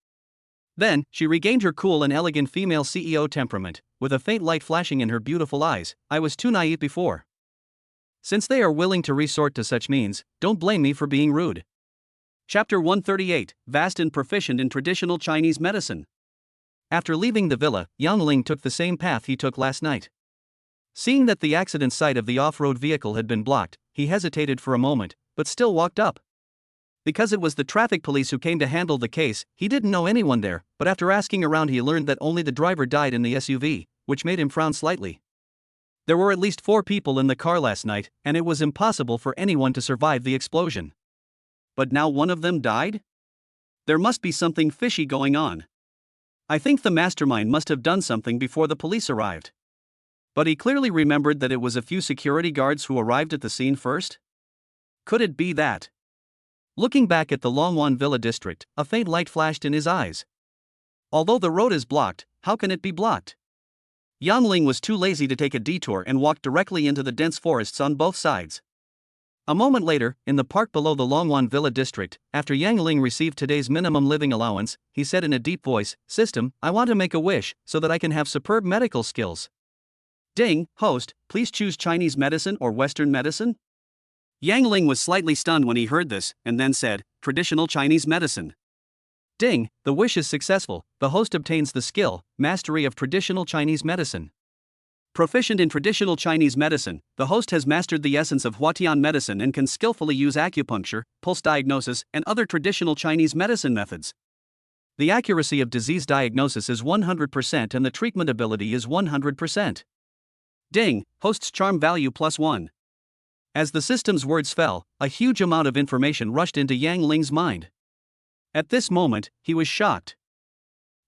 Then, she regained her cool and elegant female CEO temperament, with a faint light flashing in her beautiful eyes. I was too naive before. Since they are willing to resort to such means, don't blame me for being rude. Chapter 138, Vast and Proficient in Traditional Chinese Medicine. After leaving the villa, Yang Ling took the same path he took last night. Seeing that the accident site of the off-road vehicle had been blocked, he hesitated for a moment, but still walked up. Because it was the traffic police who came to handle the case, he didn't know anyone there, but after asking around he learned that only the driver died in the SUV, which made him frown slightly. There were at least 4 people in the car last night, and it was impossible for anyone to survive the explosion. But now one of them died? There must be something fishy going on. I think the mastermind must have done something before the police arrived. But he clearly remembered that it was a few security guards who arrived at the scene first? Could it be that? Looking back at the Longwan Villa district, a faint light flashed in his eyes. Although the road is blocked, how can it be blocked? Yang Ling was too lazy to take a detour and walked directly into the dense forests on both sides. A moment later, in the park below the Longwan Villa district, after Yang Ling received today's minimum living allowance, he said in a deep voice, System, I want to make a wish, so that I can have superb medical skills. Ding, host, please choose Chinese medicine or Western medicine? Yang Ling was slightly stunned when he heard this, and then said, Traditional Chinese medicine. Ding, the wish is successful, the host obtains the skill, Mastery of Traditional Chinese Medicine. Proficient in traditional Chinese medicine, the host has mastered the essence of Huatian medicine and can skillfully use acupuncture, pulse diagnosis, and other traditional Chinese medicine methods. The accuracy of disease diagnosis is 100% and the treatment ability is 100%. Ding, host's charm value +1. As the system's words fell, a huge amount of information rushed into Yang Ling's mind. At this moment, he was shocked.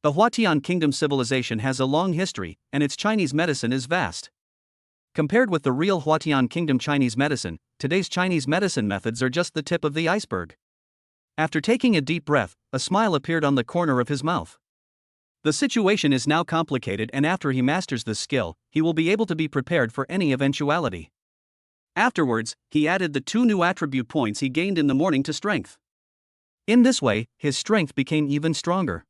The Huatian Kingdom civilization has a long history, and its Chinese medicine is vast. Compared with the real Huatian Kingdom Chinese medicine, today's Chinese medicine methods are just the tip of the iceberg. After taking a deep breath, a smile appeared on the corner of his mouth. The situation is now complicated, and after he masters this skill, he will be able to be prepared for any eventuality. Afterwards, he added the 2 new attribute points he gained in the morning to strength. In this way, his strength became even stronger.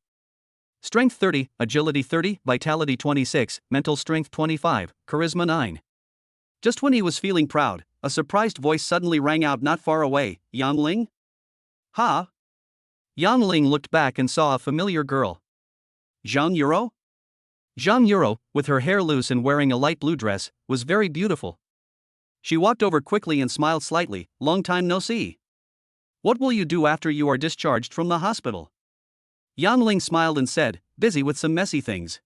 Strength 30, Agility 30, Vitality 26, Mental Strength 25, Charisma 9. Just when he was feeling proud, a surprised voice suddenly rang out not far away, Yang Ling? Ha? Yang Ling looked back and saw a familiar girl. Zhang Yuro? Zhang Yuro, with her hair loose and wearing a light blue dress, was very beautiful. She walked over quickly and smiled slightly, long time no see. What will you do after you are discharged from the hospital? Yang Ling smiled and said, busy with some messy things.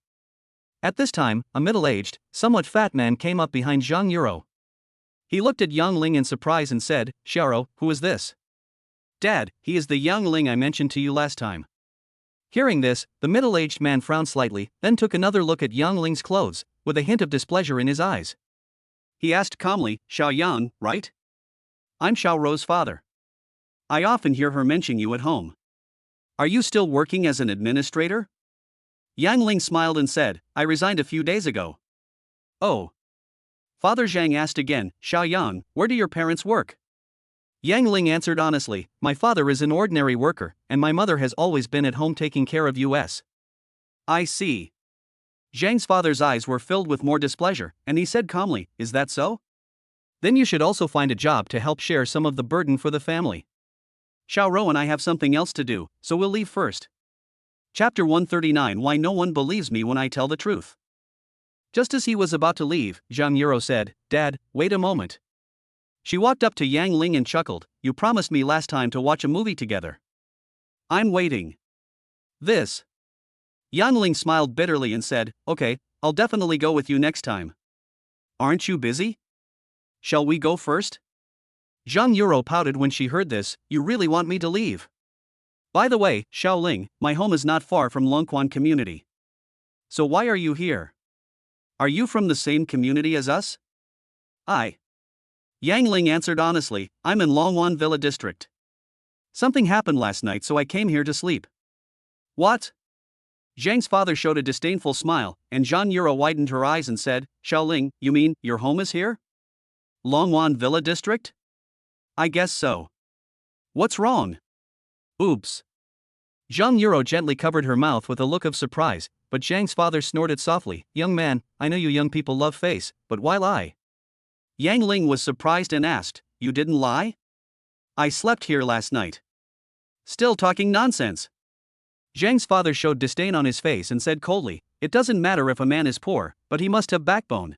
At this time, a middle-aged, somewhat fat man came up behind Zhang Yuro. He looked at Yang Ling in surprise and said, Xiaoro, who is this? Dad, he is the Yang Ling I mentioned to you last time. Hearing this, the middle-aged man frowned slightly, then took another look at Yang Ling's clothes, with a hint of displeasure in his eyes. He asked calmly, Xiao Yang, right? I'm Xiaoro's father. I often hear her mention you at home. Are you still working as an administrator? Yang Ling smiled and said, I resigned a few days ago. Oh. Father Zhang asked again, Xiao Yang, where do your parents work? Yang Ling answered honestly, my father is an ordinary worker, and my mother has always been at home taking care of us. I see. Zhang's father's eyes were filled with more displeasure, and he said calmly, is that so? Then you should also find a job to help share some of the burden for the family. Xiaoro and I have something else to do, so we'll leave first. Chapter 139, Why no one believes me when I tell the truth. Just as he was about to leave, Zhang Yuro said, Dad, wait a moment. She walked up to Yang Ling and chuckled, you promised me last time to watch a movie together. I'm waiting. This. Yang Ling smiled bitterly and said, okay, I'll definitely go with you next time. Aren't you busy? Shall we go first? Zhang Yuro pouted when she heard this, you really want me to leave? By the way, Xiaoling, my home is not far from Longquan community. So why are you here? Are you from the same community as us? Yang Ling answered honestly, I'm in Longwan Villa district. Something happened last night, so I came here to sleep. What? Zhang's father showed a disdainful smile, and Zhang Yuro widened her eyes and said, Xiaoling, you mean, your home is here? Longwan Villa district? I guess so. What's wrong? Oops. Zhang Yuro gently covered her mouth with a look of surprise, but Zhang's father snorted softly, young man, I know you young people love face, but why lie? Yang Ling was surprised and asked, you didn't lie? I slept here last night. Still talking nonsense. Zhang's father showed disdain on his face and said coldly, it doesn't matter if a man is poor, but he must have backbone.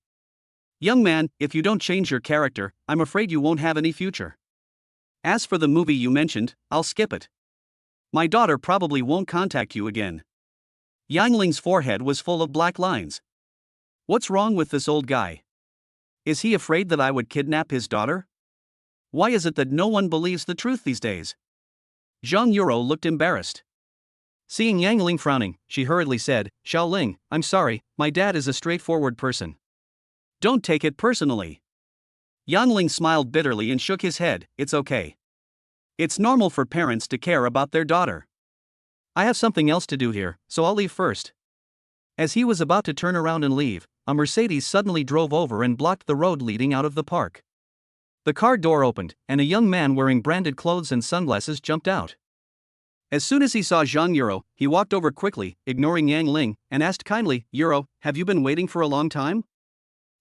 Young man, if you don't change your character, I'm afraid you won't have any future. As for the movie you mentioned, I'll skip it. My daughter probably won't contact you again. Yang Ling's forehead was full of black lines. What's wrong with this old guy? Is he afraid that I would kidnap his daughter? Why is it that no one believes the truth these days? Zhang Yuro looked embarrassed. Seeing Yang Ling frowning, she hurriedly said, Xiaoling, I'm sorry, my dad is a straightforward person. Don't take it personally. Yang Ling smiled bitterly and shook his head, it's okay. It's normal for parents to care about their daughter. I have something else to do here, so I'll leave first. As he was about to turn around and leave, a Mercedes suddenly drove over and blocked the road leading out of the park. The car door opened, and a young man wearing branded clothes and sunglasses jumped out. As soon as he saw Zhang Yuro, he walked over quickly, ignoring Yang Ling, and asked kindly, Yuro, have you been waiting for a long time?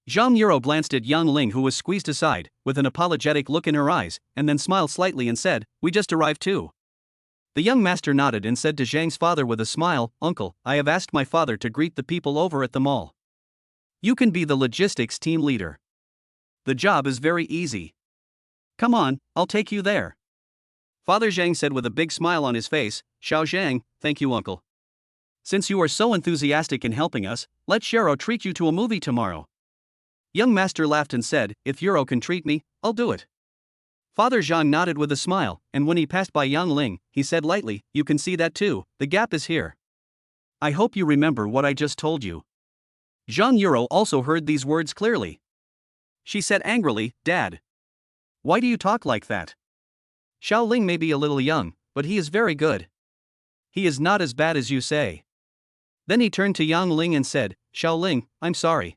Zhang Yuro glanced at Yang Ling, who was squeezed aside, with an apologetic look in her eyes, and then smiled slightly and said, we just arrived too. The young master nodded and said to Zhang's father with a smile, Uncle, I have asked my father to greet the people over at the mall. You can be the logistics team leader. The job is very easy. Come on, I'll take you there. Father Zhang said with a big smile on his face, Xiao Zhang, thank you uncle. Since you are so enthusiastic in helping us, let Shiro treat you to a movie tomorrow. Young master laughed and said, if Yuro can treat me, I'll do it. Father Zhang nodded with a smile, and when he passed by Yang Ling, he said lightly, you can see that too, the gap is here. I hope you remember what I just told you. Zhang Yuro also heard these words clearly. She said angrily, Dad. Why do you talk like that? Xiao Ling may be a little young, but he is very good. He is not as bad as you say. Then he turned to Yang Ling and said, Xiao Ling, I'm sorry.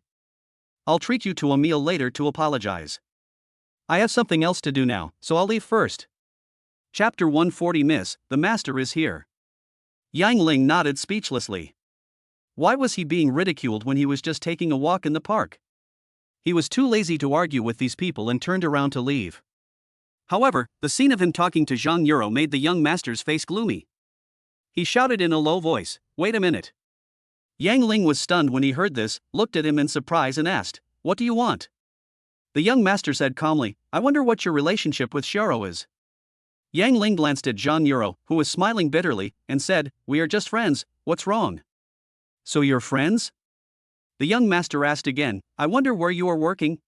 I'll treat you to a meal later to apologize. I have something else to do now, so I'll leave first. Chapter 140 Miss, the master is here. Yang Ling nodded speechlessly. Why was he being ridiculed when he was just taking a walk in the park? He was too lazy to argue with these people and turned around to leave. However, the scene of him talking to Zhang Yuro made the young master's face gloomy. He shouted in a low voice, wait a minute. Yang Ling was stunned when he heard this, looked at him in surprise and asked, what do you want? The young master said calmly, I wonder what your relationship with Shiro is. Yang Ling glanced at Zhang Yuro, who was smiling bitterly, and said, we are just friends, what's wrong? So you're friends? The young master asked again, I wonder where you are working?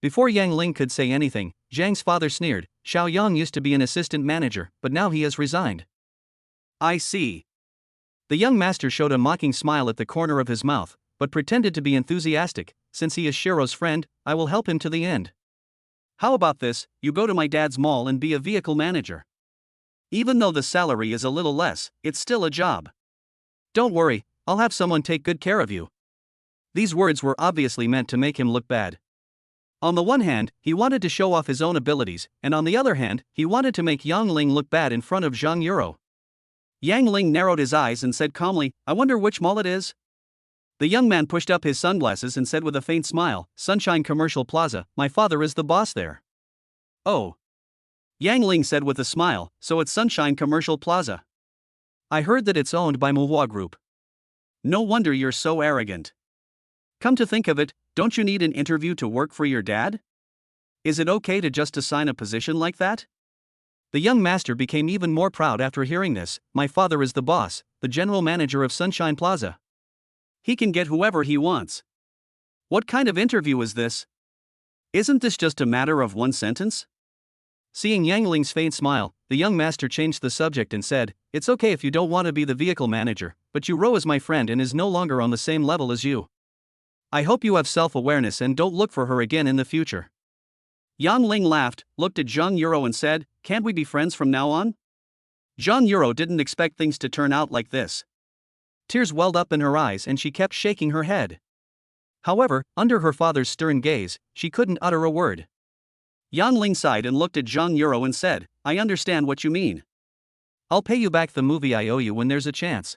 Before Yang Ling could say anything, Zhang's father sneered, Xiao Yang used to be an assistant manager, but now he has resigned. I see. The young master showed a mocking smile at the corner of his mouth, but pretended to be enthusiastic, since he is Shiro's friend, I will help him to the end. How about this, you go to my dad's mall and be a vehicle manager. Even though the salary is a little less, it's still a job. Don't worry, I'll have someone take good care of you. These words were obviously meant to make him look bad. On the one hand, he wanted to show off his own abilities, and on the other hand, he wanted to make Yang Ling look bad in front of Zhang Yuro. Yang Ling narrowed his eyes and said calmly, I wonder which mall it is? The young man pushed up his sunglasses and said with a faint smile, Sunshine Commercial Plaza, my father is the boss there. Oh. Yang Ling said with a smile, so it's Sunshine Commercial Plaza. I heard that it's owned by manhwa Group. No wonder you're so arrogant. Come to think of it, don't you need an interview to work for your dad? Is it okay to just assign a position like that? The young master became even more proud after hearing this, my father is the boss, the general manager of Sunshine Plaza. He can get whoever he wants. What kind of interview is this? Isn't this just a matter of one sentence? Seeing Yang Ling's faint smile, the young master changed the subject and said, "It's okay if you don't want to be the vehicle manager, but Ro is my friend and is no longer on the same level as you. I hope you have self-awareness and don't look for her again in the future." Yang Ling laughed, looked at Zhang Yuro and said, "Can't we be friends from now on?" Zhang Yuro didn't expect things to turn out like this. Tears welled up in her eyes and she kept shaking her head. However, under her father's stern gaze, she couldn't utter a word. Yang Ling sighed and looked at Zhang Yuro and said, "I understand what you mean. I'll pay you back the movie I owe you when there's a chance."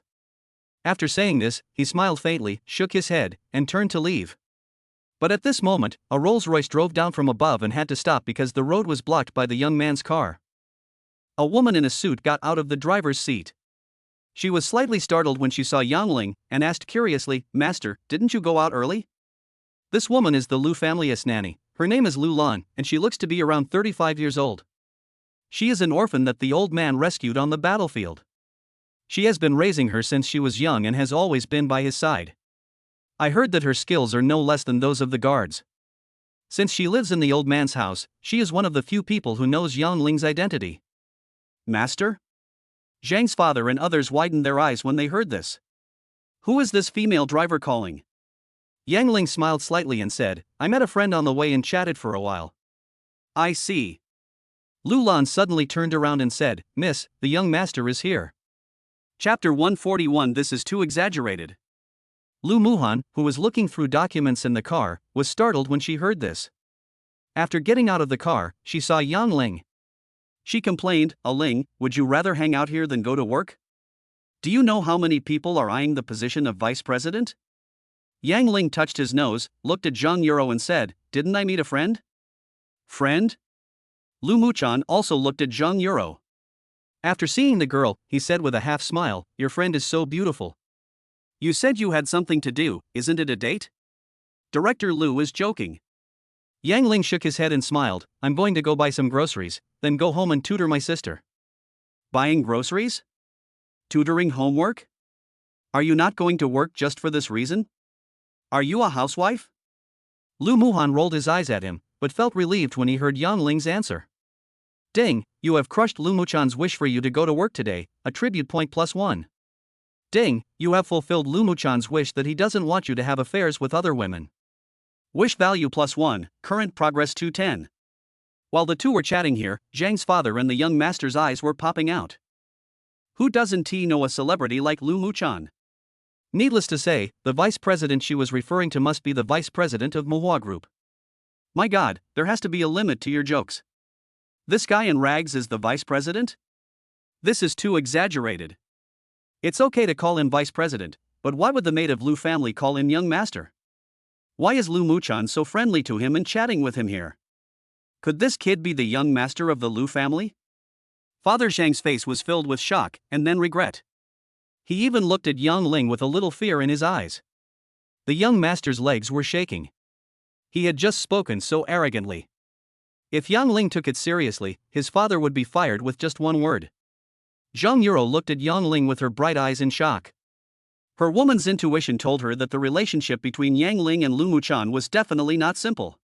After saying this, he smiled faintly, shook his head, and turned to leave. But at this moment, a Rolls-Royce drove down from above and had to stop because the road was blocked by the young man's car. A woman in a suit got out of the driver's seat. She was slightly startled when she saw Yang Ling and asked curiously, "Master, didn't you go out early?" This woman is the Lu family's nanny. Her name is Lu Lan, and she looks to be around 35 years old. She is an orphan that the old man rescued on the battlefield. She has been raising her since she was young and has always been by his side. I heard that her skills are no less than those of the guards. Since she lives in the old man's house, she is one of the few people who knows Yang Ling's identity. "Master?" Zhang's father and others widened their eyes when they heard this. "Who is this female driver calling?" Yang Ling smiled slightly and said, "I met a friend on the way and chatted for a while." "I see." Lu Lan suddenly turned around and said, "Miss, the young master is here." Chapter 141. This is too exaggerated. Lu Muhan, who was looking through documents in the car, was startled when she heard this. After getting out of the car, she saw Yang Ling. She complained, "Ling, would you rather hang out here than go to work? Do you know how many people are eyeing the position of vice president?" Yang Ling touched his nose, looked at Zhang Yuro and said, "Didn't I meet a friend?" "Friend?" Lu Muchan also looked at Zhang Yuro. After seeing the girl, he said with a half smile, "Your friend is so beautiful. You said you had something to do, isn't it a date?" Director Lu is joking. Yang Ling shook his head and smiled, "I'm going to go buy some groceries, then go home and tutor my sister." Buying groceries? Tutoring homework? Are you not going to work just for this reason? Are you a housewife? Lu Muhan rolled his eyes at him, but felt relieved when he heard Yang Ling's answer. "Ding, you have crushed Lu Muchan's wish for you to go to work today, attribute point +1. Ding, you have fulfilled Lu Muchan's wish that he doesn't want you to have affairs with other women. Wish value +1, current progress 210. While the two were chatting here, Zhang's father and the young master's eyes were popping out. Who doesn't know a celebrity like Lu Muchan? Needless to say, the vice president she was referring to must be the vice president of Manhwa Group. My god, there has to be a limit to your jokes. This guy in rags is the vice president? This is too exaggerated. It's okay to call him vice president, but why would the maid of Lu family call him young master? Why is Lu Muchan so friendly to him and chatting with him here? Could this kid be the young master of the Lu family? Father Zhang's face was filled with shock and then regret. He even looked at Yang Ling with a little fear in his eyes. The young master's legs were shaking. He had just spoken so arrogantly. If Yang Ling took it seriously, his father would be fired with just one word. Zhang Yuro looked at Yang Ling with her bright eyes in shock. Her woman's intuition told her that the relationship between Yang Ling and Lu Muchan was definitely not simple.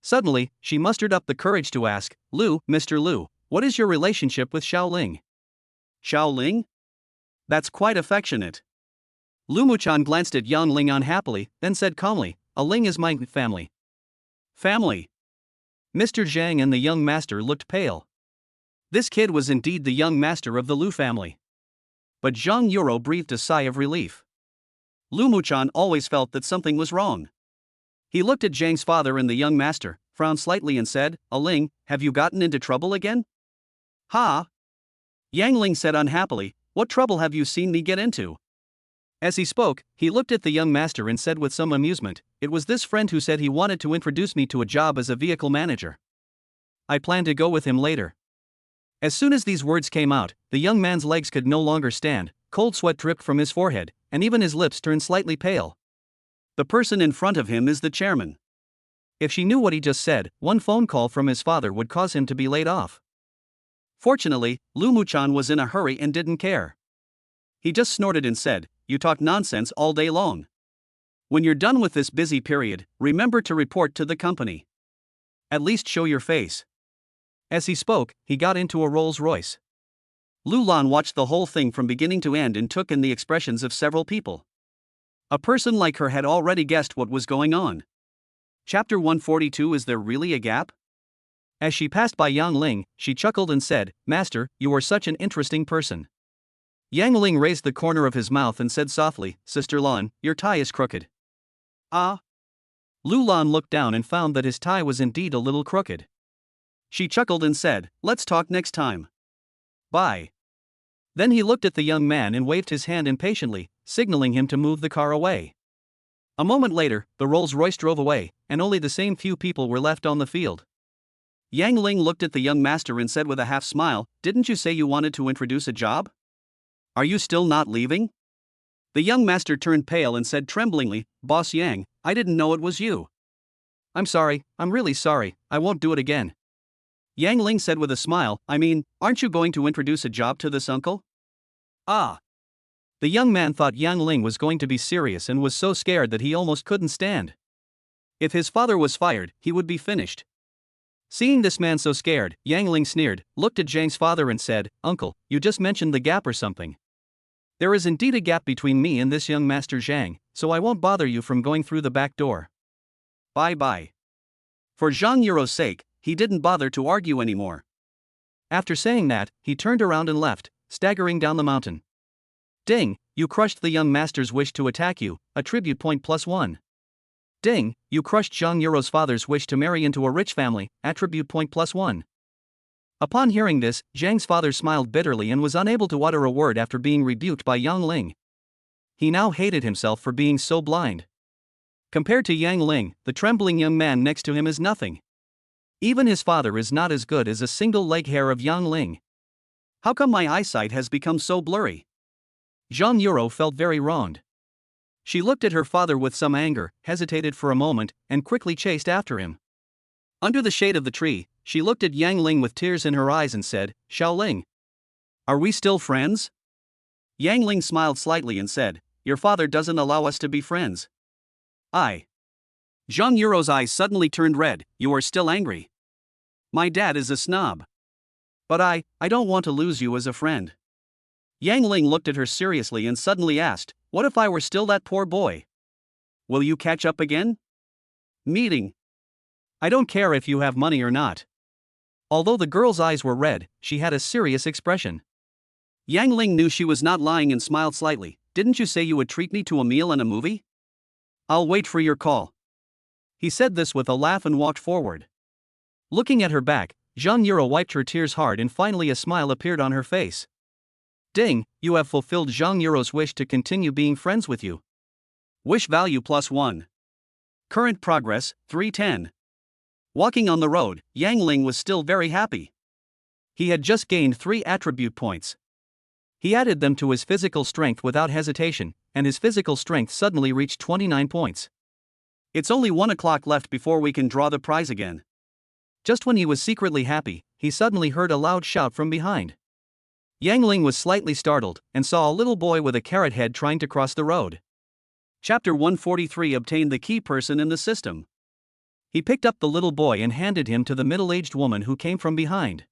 Suddenly, she mustered up the courage to ask, Mr. Lu, what is your relationship with Xiao Ling?" "Xiao Ling? That's quite affectionate." Lu Muchan glanced at Yang Ling unhappily, then said calmly, "A Ling is my family." "Family?" Mr. Zhang and the young master looked pale. This kid was indeed the young master of the Lu family. But Zhang Yuro breathed a sigh of relief. Lu Muchan always felt that something was wrong. He looked at Zhang's father and the young master, frowned slightly and said, "Ling, have you gotten into trouble again?" "Ha!" Yang Ling said unhappily, "What trouble have you seen me get into?" As he spoke, he looked at the young master and said with some amusement, "It was this friend who said he wanted to introduce me to a job as a vehicle manager. I plan to go with him later." As soon as these words came out, the young man's legs could no longer stand, cold sweat dripped from his forehead, and even his lips turned slightly pale. The person in front of him is the chairman. If she knew what he just said, one phone call from his father would cause him to be laid off. Fortunately, Lu Muchan was in a hurry and didn't care. He just snorted and said, "You talk nonsense all day long. When you're done with this busy period, remember to report to the company. At least show your face." As he spoke, he got into a Rolls Royce. Lulan watched the whole thing from beginning to end and took in the expressions of several people. A person like her had already guessed what was going on. Chapter 142. Is there really a gap? As she passed by Yang Ling, she chuckled and said, "Master, you are such an interesting person." Yang Ling raised the corner of his mouth and said softly, "Sister Lan, your tie is crooked." Ah? Lulan looked down and found that his tie was indeed a little crooked. She chuckled and said, "Let's talk next time. Bye." Then he looked at the young man and waved his hand impatiently, signaling him to move the car away. A moment later, the Rolls-Royce drove away, and only the same few people were left on the field. Yang Ling looked at the young master and said with a half smile, "Didn't you say you wanted to introduce a job? Are you still not leaving?" The young master turned pale and said tremblingly, "Boss Yang, I didn't know it was you." "I'm sorry, I'm really sorry, I won't do it again." Yang Ling said with a smile, "I mean, aren't you going to introduce a job to this uncle?" Ah. The young man thought Yang Ling was going to be serious and was so scared that he almost couldn't stand. If his father was fired, he would be finished. Seeing this man so scared, Yang Ling sneered, looked at Zhang's father and said, "Uncle, you just mentioned the gap or something. There is indeed a gap between me and this young master Zhang, so I won't bother you from going through the back door. Bye-bye." For Zhang Yuro's sake, he didn't bother to argue anymore. After saying that, he turned around and left, staggering down the mountain. Ding, you crushed the young master's wish to attack you, attribute point +1. Ding, you crushed Zhang Yuro's father's wish to marry into a rich family, attribute point +1. Upon hearing this, Zhang's father smiled bitterly and was unable to utter a word after being rebuked by Yang Ling. He now hated himself for being so blind. Compared to Yang Ling, the trembling young man next to him is nothing. Even his father is not as good as a single leg hair of Yang Ling. How come my eyesight has become so blurry? Zhang Yuro felt very wronged. She looked at her father with some anger, hesitated for a moment, and quickly chased after him. Under the shade of the tree, she looked at Yang Ling with tears in her eyes and said, "Xiao Ling, are we still friends?" Yang Ling smiled slightly and said, "Your father doesn't allow us to be friends." I. Zhang Yuro's eyes suddenly turned red. "You are still angry? My dad is a snob. But I don't want to lose you as a friend." Yang Ling looked at her seriously and suddenly asked, "What if I were still that poor boy? Will you catch up again?" Meeting. I don't care if you have money or not. Although the girl's eyes were red, she had a serious expression. Yang Ling knew she was not lying and smiled slightly. "Didn't you say you would treat me to a meal and a movie? I'll wait for your call." He said this with a laugh and walked forward. Looking at her back, Zhang Yuro wiped her tears hard and finally a smile appeared on her face. Ding, you have fulfilled Zhang Yuro's wish to continue being friends with you. Wish value +1. Current progress, 310. Walking on the road, Yang Ling was still very happy. He had just gained 3 attribute points. He added them to his physical strength without hesitation, and his physical strength suddenly reached 29 points. It's only 1 o'clock left before we can draw the prize again. Just when he was secretly happy, he suddenly heard a loud shout from behind. Yang Ling was slightly startled, and saw a little boy with a carrot head trying to cross the road. Chapter 143. Obtained the key person in the system. He picked up the little boy and handed him to the middle-aged woman who came from behind.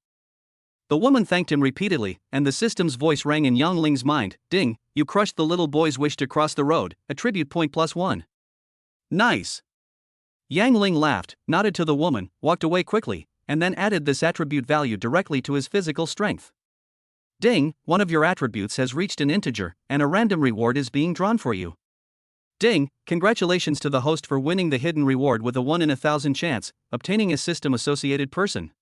The woman thanked him repeatedly, and the system's voice rang in Yang Ling's mind, "Ding, you crushed the little boy's wish to cross the road, attribute point +1. Nice." Yang Ling laughed, nodded to the woman, walked away quickly, and then added this attribute value directly to his physical strength. Ding, one of your attributes has reached an integer, and a random reward is being drawn for you. Ding, congratulations to the host for winning the hidden reward with a 1 in 1,000 chance, obtaining a system-associated person.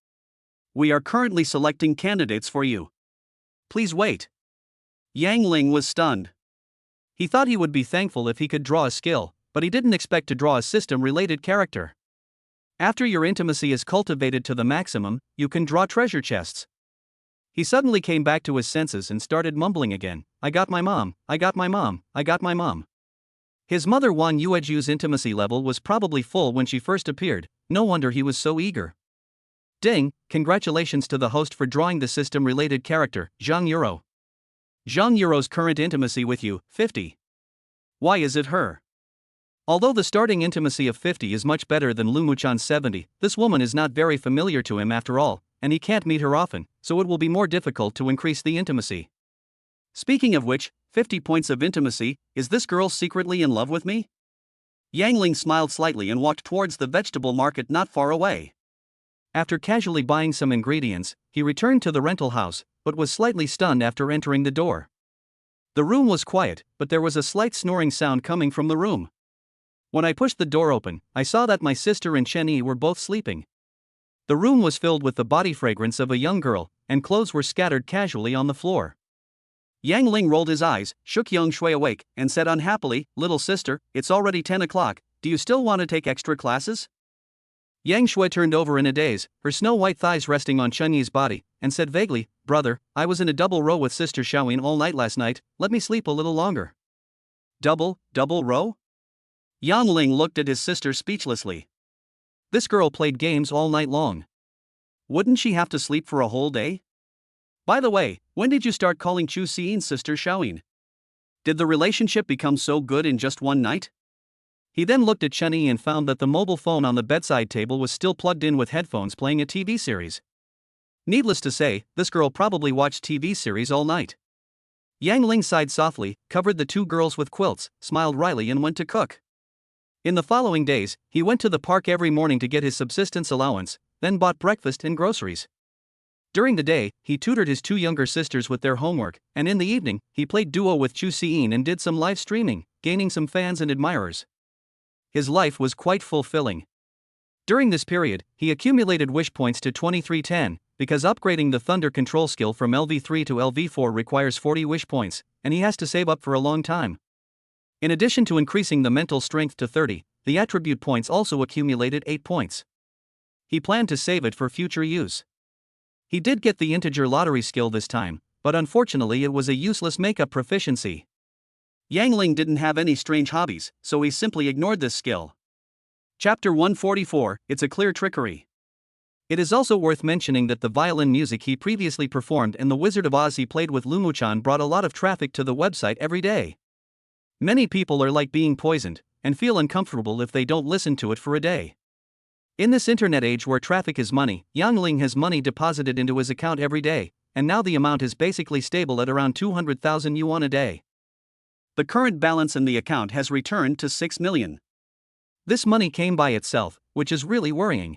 We are currently selecting candidates for you. Please wait. Yang Ling was stunned. He thought he would be thankful if he could draw a skill, but he didn't expect to draw a system-related character. After your intimacy is cultivated to the maximum, you can draw treasure chests. He suddenly came back to his senses and started mumbling again, "I got my mom, I got my mom, I got my mom." His mother Wan Yueju's intimacy level was probably full when she first appeared, no wonder he was so eager. Ding, congratulations to the host for drawing the system-related character, Zhang Yuro. Zhang Yuro's current intimacy with you, 50. Why is it her? Although the starting intimacy of 50 is much better than Lumuchan's 70, this woman is not very familiar to him after all, and he can't meet her often, so it will be more difficult to increase the intimacy. Speaking of which, 50 points of intimacy, is this girl secretly in love with me? Yang Ling smiled slightly and walked towards the vegetable market not far away. After casually buying some ingredients, he returned to the rental house, but was slightly stunned after entering the door. The room was quiet, but there was a slight snoring sound coming from the room. When I pushed the door open, I saw that my sister and Chen Yi were both sleeping. The room was filled with the body fragrance of a young girl, and clothes were scattered casually on the floor. Yang Ling rolled his eyes, shook Yang Shui awake, and said unhappily, "Little sister, it's already 10 o'clock, do you still want to take extra classes?" Yang Shui turned over in a daze, her snow-white thighs resting on Chen Yi's body, and said vaguely, "Brother, I was in a double row with Sister Xiaoyin all night last night, let me sleep a little longer." Double row? Yang Ling looked at his sister speechlessly. This girl played games all night long. Wouldn't she have to sleep for a whole day? By the way, when did you start calling Chu Xiyin's sister Xiaoyin? Did the relationship become so good in just one night? He then looked at Chen Yi and found that the mobile phone on the bedside table was still plugged in with headphones playing a TV series. Needless to say, this girl probably watched TV series all night. Yang Ling sighed softly, covered the two girls with quilts, smiled wryly and went to cook. In the following days, he went to the park every morning to get his subsistence allowance, then bought breakfast and groceries. During the day, he tutored his two younger sisters with their homework, and in the evening, he played duo with Chu Xiyin and did some live streaming, gaining some fans and admirers. His life was quite fulfilling. During this period, he accumulated wish points to 2310, because upgrading the thunder control skill from LV3 to LV4 requires 40 wish points, and he has to save up for a long time. In addition to increasing the mental strength to 30, the attribute points also accumulated 8 points. He planned to save it for future use. He did get the integer lottery skill this time, but unfortunately it was a useless makeup proficiency. Yang Ling didn't have any strange hobbies, so he simply ignored this skill. Chapter 144, It's a Clear Trickery. It is also worth mentioning that the violin music he previously performed in The Wizard of Oz he played with Lumuchan brought a lot of traffic to the website every day. Many people are like being poisoned, and feel uncomfortable if they don't listen to it for a day. In this internet age where traffic is money, Yang Ling has money deposited into his account every day, and now the amount is basically stable at around 200,000 yuan a day. The current balance in the account has returned to 6 million. This money came by itself, which is really worrying.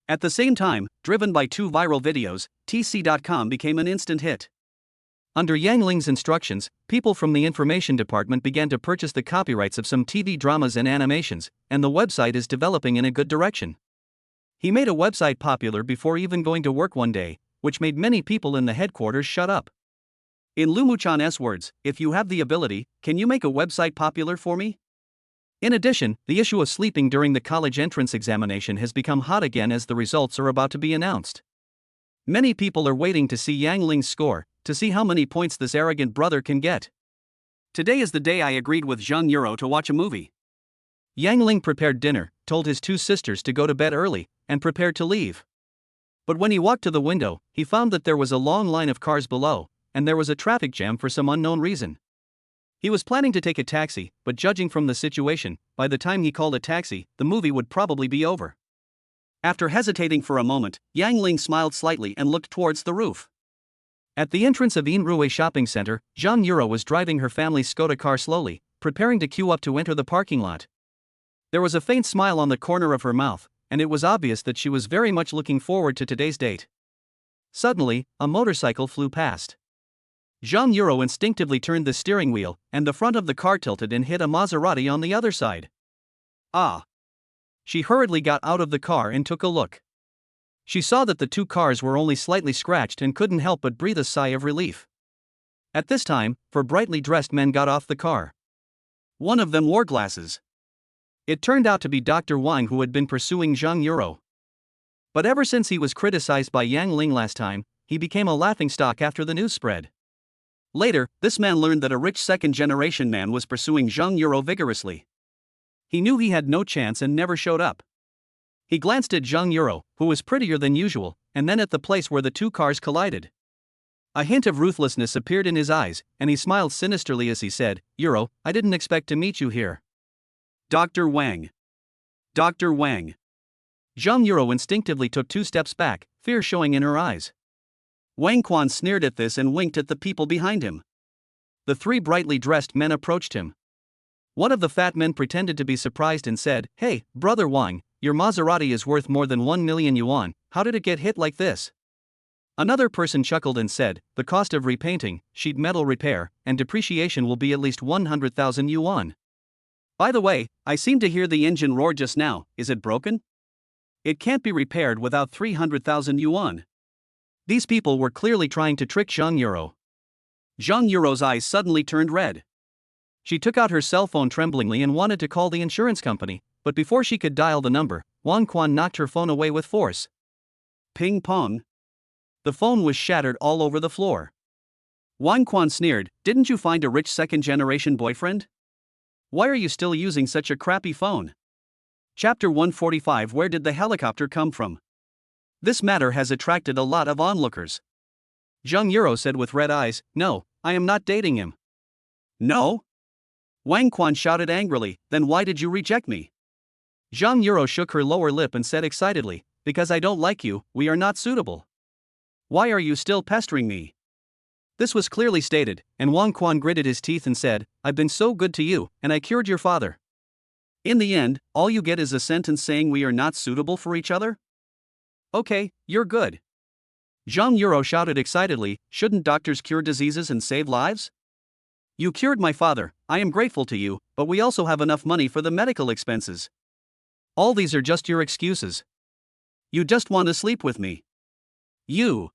At the same time, driven by two viral videos, TC.com became an instant hit. Under Yang Ling's instructions, people from the information department began to purchase the copyrights of some TV dramas and animations, and the website is developing in a good direction. He made a website popular before even going to work one day, which made many people in the headquarters shut up. In Lumuchan's words, "If you have the ability, can you make a website popular for me?" In addition, the issue of sleeping during the college entrance examination has become hot again as the results are about to be announced. Many people are waiting to see Yang Ling's score, to see how many points this arrogant brother can get. Today is the day I agreed with Zhang Yuro to watch a movie. Yang Ling prepared dinner, told his two sisters to go to bed early, and prepared to leave. But when he walked to the window, he found that there was a long line of cars below, and there was a traffic jam for some unknown reason. He was planning to take a taxi, but judging from the situation, by the time he called a taxi, the movie would probably be over. After hesitating for a moment, Yang Ling smiled slightly and looked towards the roof. At the entrance of Inrue Shopping Center, Zhang Yuro was driving her family's Skoda car slowly, preparing to queue up to enter the parking lot. There was a faint smile on the corner of her mouth, and it was obvious that she was very much looking forward to today's date. Suddenly, a motorcycle flew past. Zhang Yuro instinctively turned the steering wheel, and the front of the car tilted and hit a Maserati on the other side. Ah! She hurriedly got out of the car and took a look. She saw that the two cars were only slightly scratched and couldn't help but breathe a sigh of relief. At this time, four brightly dressed men got off the car. One of them wore glasses. It turned out to be Dr. Wang, who had been pursuing Zhang Yuro. But ever since he was criticized by Yang Ling last time, he became a laughingstock after the news spread. Later, this man learned that a rich second-generation man was pursuing Zhang Yuro vigorously. He knew he had no chance and never showed up. He glanced at Zhang Yuro, who was prettier than usual, and then at the place where the two cars collided. A hint of ruthlessness appeared in his eyes, and he smiled sinisterly as he said, "Yuro, I didn't expect to meet you here." Dr. Wang. Dr. Wang. Zhang Yuro instinctively took 2 steps back, fear showing in her eyes. Wang Quan sneered at this and winked at the people behind him. The 3 brightly dressed men approached him. One of the fat men pretended to be surprised and said, "Hey, brother Wang, your Maserati is worth more than 1 million yuan, how did it get hit like this?" Another person chuckled and said, "The cost of repainting, sheet metal repair, and depreciation will be at least 100,000 yuan. By the way, I seem to hear the engine roar just now, is it broken? It can't be repaired without 300,000 yuan." These people were clearly trying to trick Zhang Yuro. Zhang Yuro's eyes suddenly turned red. She took out her cell phone tremblingly and wanted to call the insurance company, but before she could dial the number, Wang Quan knocked her phone away with force. Ping pong. The phone was shattered all over the floor. Wang Quan sneered, "Didn't you find a rich second-generation boyfriend? Why are you still using such a crappy phone?" Chapter 145. Where did the helicopter come from? This matter has attracted a lot of onlookers. Zhang Yuro said with red eyes, "No, I am not dating him." "No?" Wang Quan shouted angrily, "Then why did you reject me?" Zhang Yuro shook her lower lip and said excitedly, "Because I don't like you, we are not suitable. Why are you still pestering me?" This was clearly stated, and Wang Quan gritted his teeth and said, "I've been so good to you, and I cured your father. In the end, all you get is a sentence saying we are not suitable for each other? Okay, you're good." Zhang Yuro shouted excitedly, "Shouldn't doctors cure diseases and save lives? You cured my father, I am grateful to you, but we also have enough money for the medical expenses. All these are just your excuses. You just want to sleep with me. You."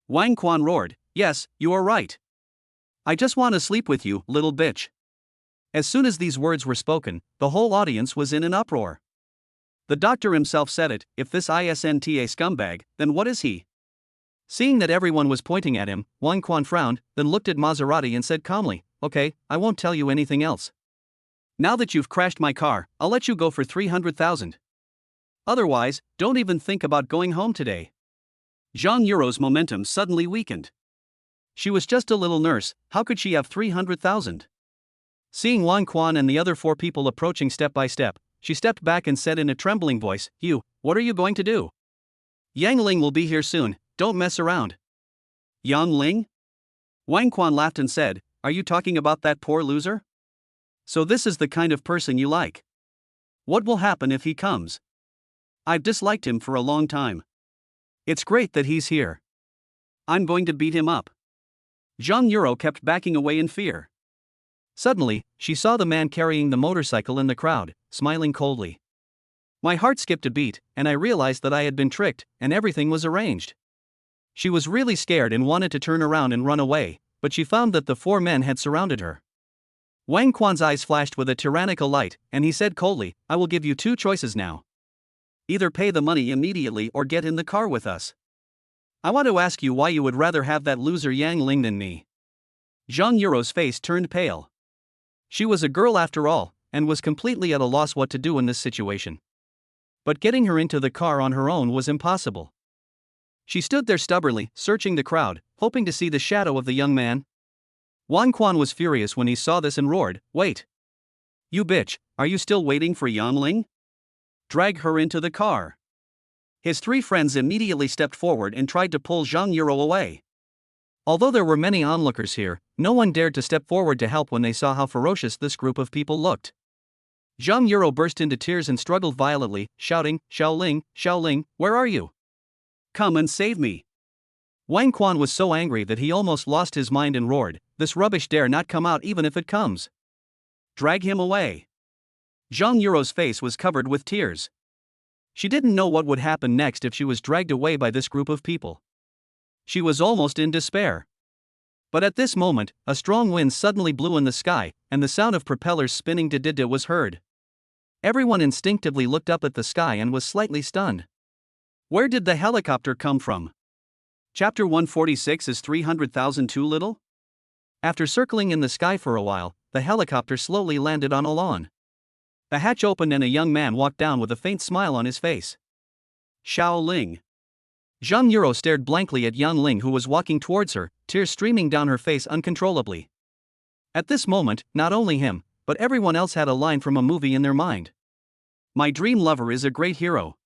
Wang Quan roared, "Yes, you are right. I just want to sleep with you, little bitch." As soon as these words were spoken, the whole audience was in an uproar. The doctor himself said it, "If this isn't a scumbag, then what is he?" Seeing that everyone was pointing at him, Wang Quan frowned, then looked at Maserati and said calmly, "Okay, I won't tell you anything else. Now that you've crashed my car, I'll let you go for 300,000. Otherwise, don't even think about going home today." Zhang Yuro's momentum suddenly weakened. She was just a little nurse, how could she have 300,000? Seeing Wang Quan and the other 4 people approaching step by step, she stepped back and said in a trembling voice, What are you going to do?" "Yang Ling will be here soon, don't mess around." "Yang Ling?" Wang Quan laughed and said, "Are you talking about that poor loser? So this is the kind of person you like. What will happen if he comes? I've disliked him for a long time. It's great that he's here. I'm going to beat him up." Zhang Yuro kept backing away in fear. Suddenly, she saw the man carrying the motorcycle in the crowd, smiling coldly. My heart skipped a beat, and I realized that I had been tricked, and everything was arranged. She was really scared and wanted to turn around and run away, but she found that the 4 men had surrounded her. Wang Quan's eyes flashed with a tyrannical light, and he said coldly, "I will give you 2 choices now. Either pay the money immediately or get in the car with us. I want to ask you why you would rather have that loser Yang Ling than me." Zhang Yuro's face turned pale. She was a girl after all, and was completely at a loss what to do in this situation. But getting her into the car on her own was impossible. She stood there stubbornly, searching the crowd, hoping to see the shadow of the young man. Wang Quan was furious when he saw this and roared, "Wait! You bitch, are you still waiting for Yang Ling? Drag her into the car." His 3 friends immediately stepped forward and tried to pull Zhang Yuro away. Although there were many onlookers here, no one dared to step forward to help when they saw how ferocious this group of people looked. Zhang Yuro burst into tears and struggled violently, shouting, Xiao Ling, where are you? Come and save me." Wang Quan was so angry that he almost lost his mind and roared, "This rubbish dare not come out even if it comes. Drag him away." Zhang Yuro's face was covered with tears. She didn't know what would happen next if she was dragged away by this group of people. She was almost in despair. But at this moment, a strong wind suddenly blew in the sky, and the sound of propellers spinning did was heard. Everyone instinctively looked up at the sky and was slightly stunned. Where did the helicopter come from? Chapter 146. Is 300,000 too little? After circling in the sky for a while, the helicopter slowly landed on a lawn. The hatch opened and a young man walked down with a faint smile on his face. Xiao Ling. Zhang Yuro stared blankly at Yang Ling, who was walking towards her, tears streaming down her face uncontrollably. At this moment, not only him, but everyone else had a line from a movie in their mind. "My dream lover is a great hero.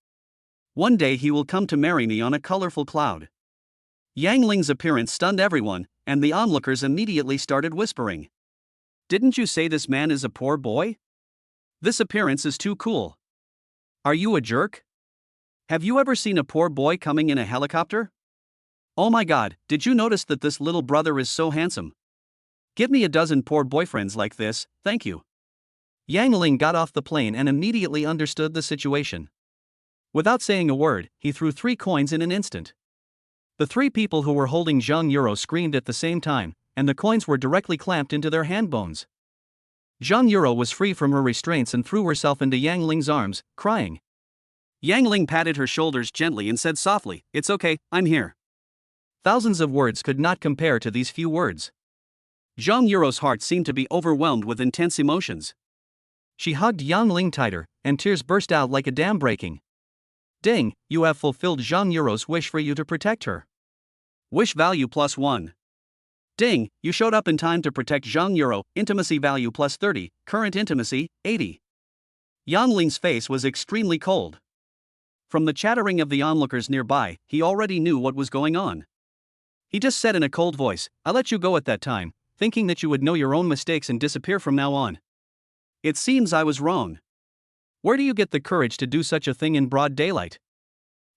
One day he will come to marry me on a colorful cloud. Yang Ling's appearance stunned everyone, and the onlookers immediately started whispering. Didn't you say this man is a poor boy? This appearance is too cool. Are you a jerk? Have you ever seen a poor boy coming in a helicopter? Oh my god, did you notice that this little brother is so handsome? Give me a dozen poor boyfriends like this, thank you. Yang Ling got off the plane and immediately understood the situation. Without saying a word, he threw 3 coins in an instant. The 3 people who were holding Zhang Yuro screamed at the same time, and the coins were directly clamped into their hand bones. Zhang Yuro was free from her restraints and threw herself into Yang Ling's arms, crying. Yang Ling patted her shoulders gently and said softly, "It's okay, I'm here." Thousands of words could not compare to these few words. Zhang Yuro's heart seemed to be overwhelmed with intense emotions. She hugged Yang Ling tighter, and tears burst out like a dam breaking. Ding, you have fulfilled Zhang Yuro's wish for you to protect her. Wish value +1. Ding, you showed up in time to protect Zhang Yuro, intimacy value +30, current intimacy, 80. Yang Ling's face was extremely cold. From the chattering of the onlookers nearby, he already knew what was going on. He just said in a cold voice, "I let you go at that time, thinking that you would know your own mistakes and disappear from now on. It seems I was wrong. Where do you get the courage to do such a thing in broad daylight?"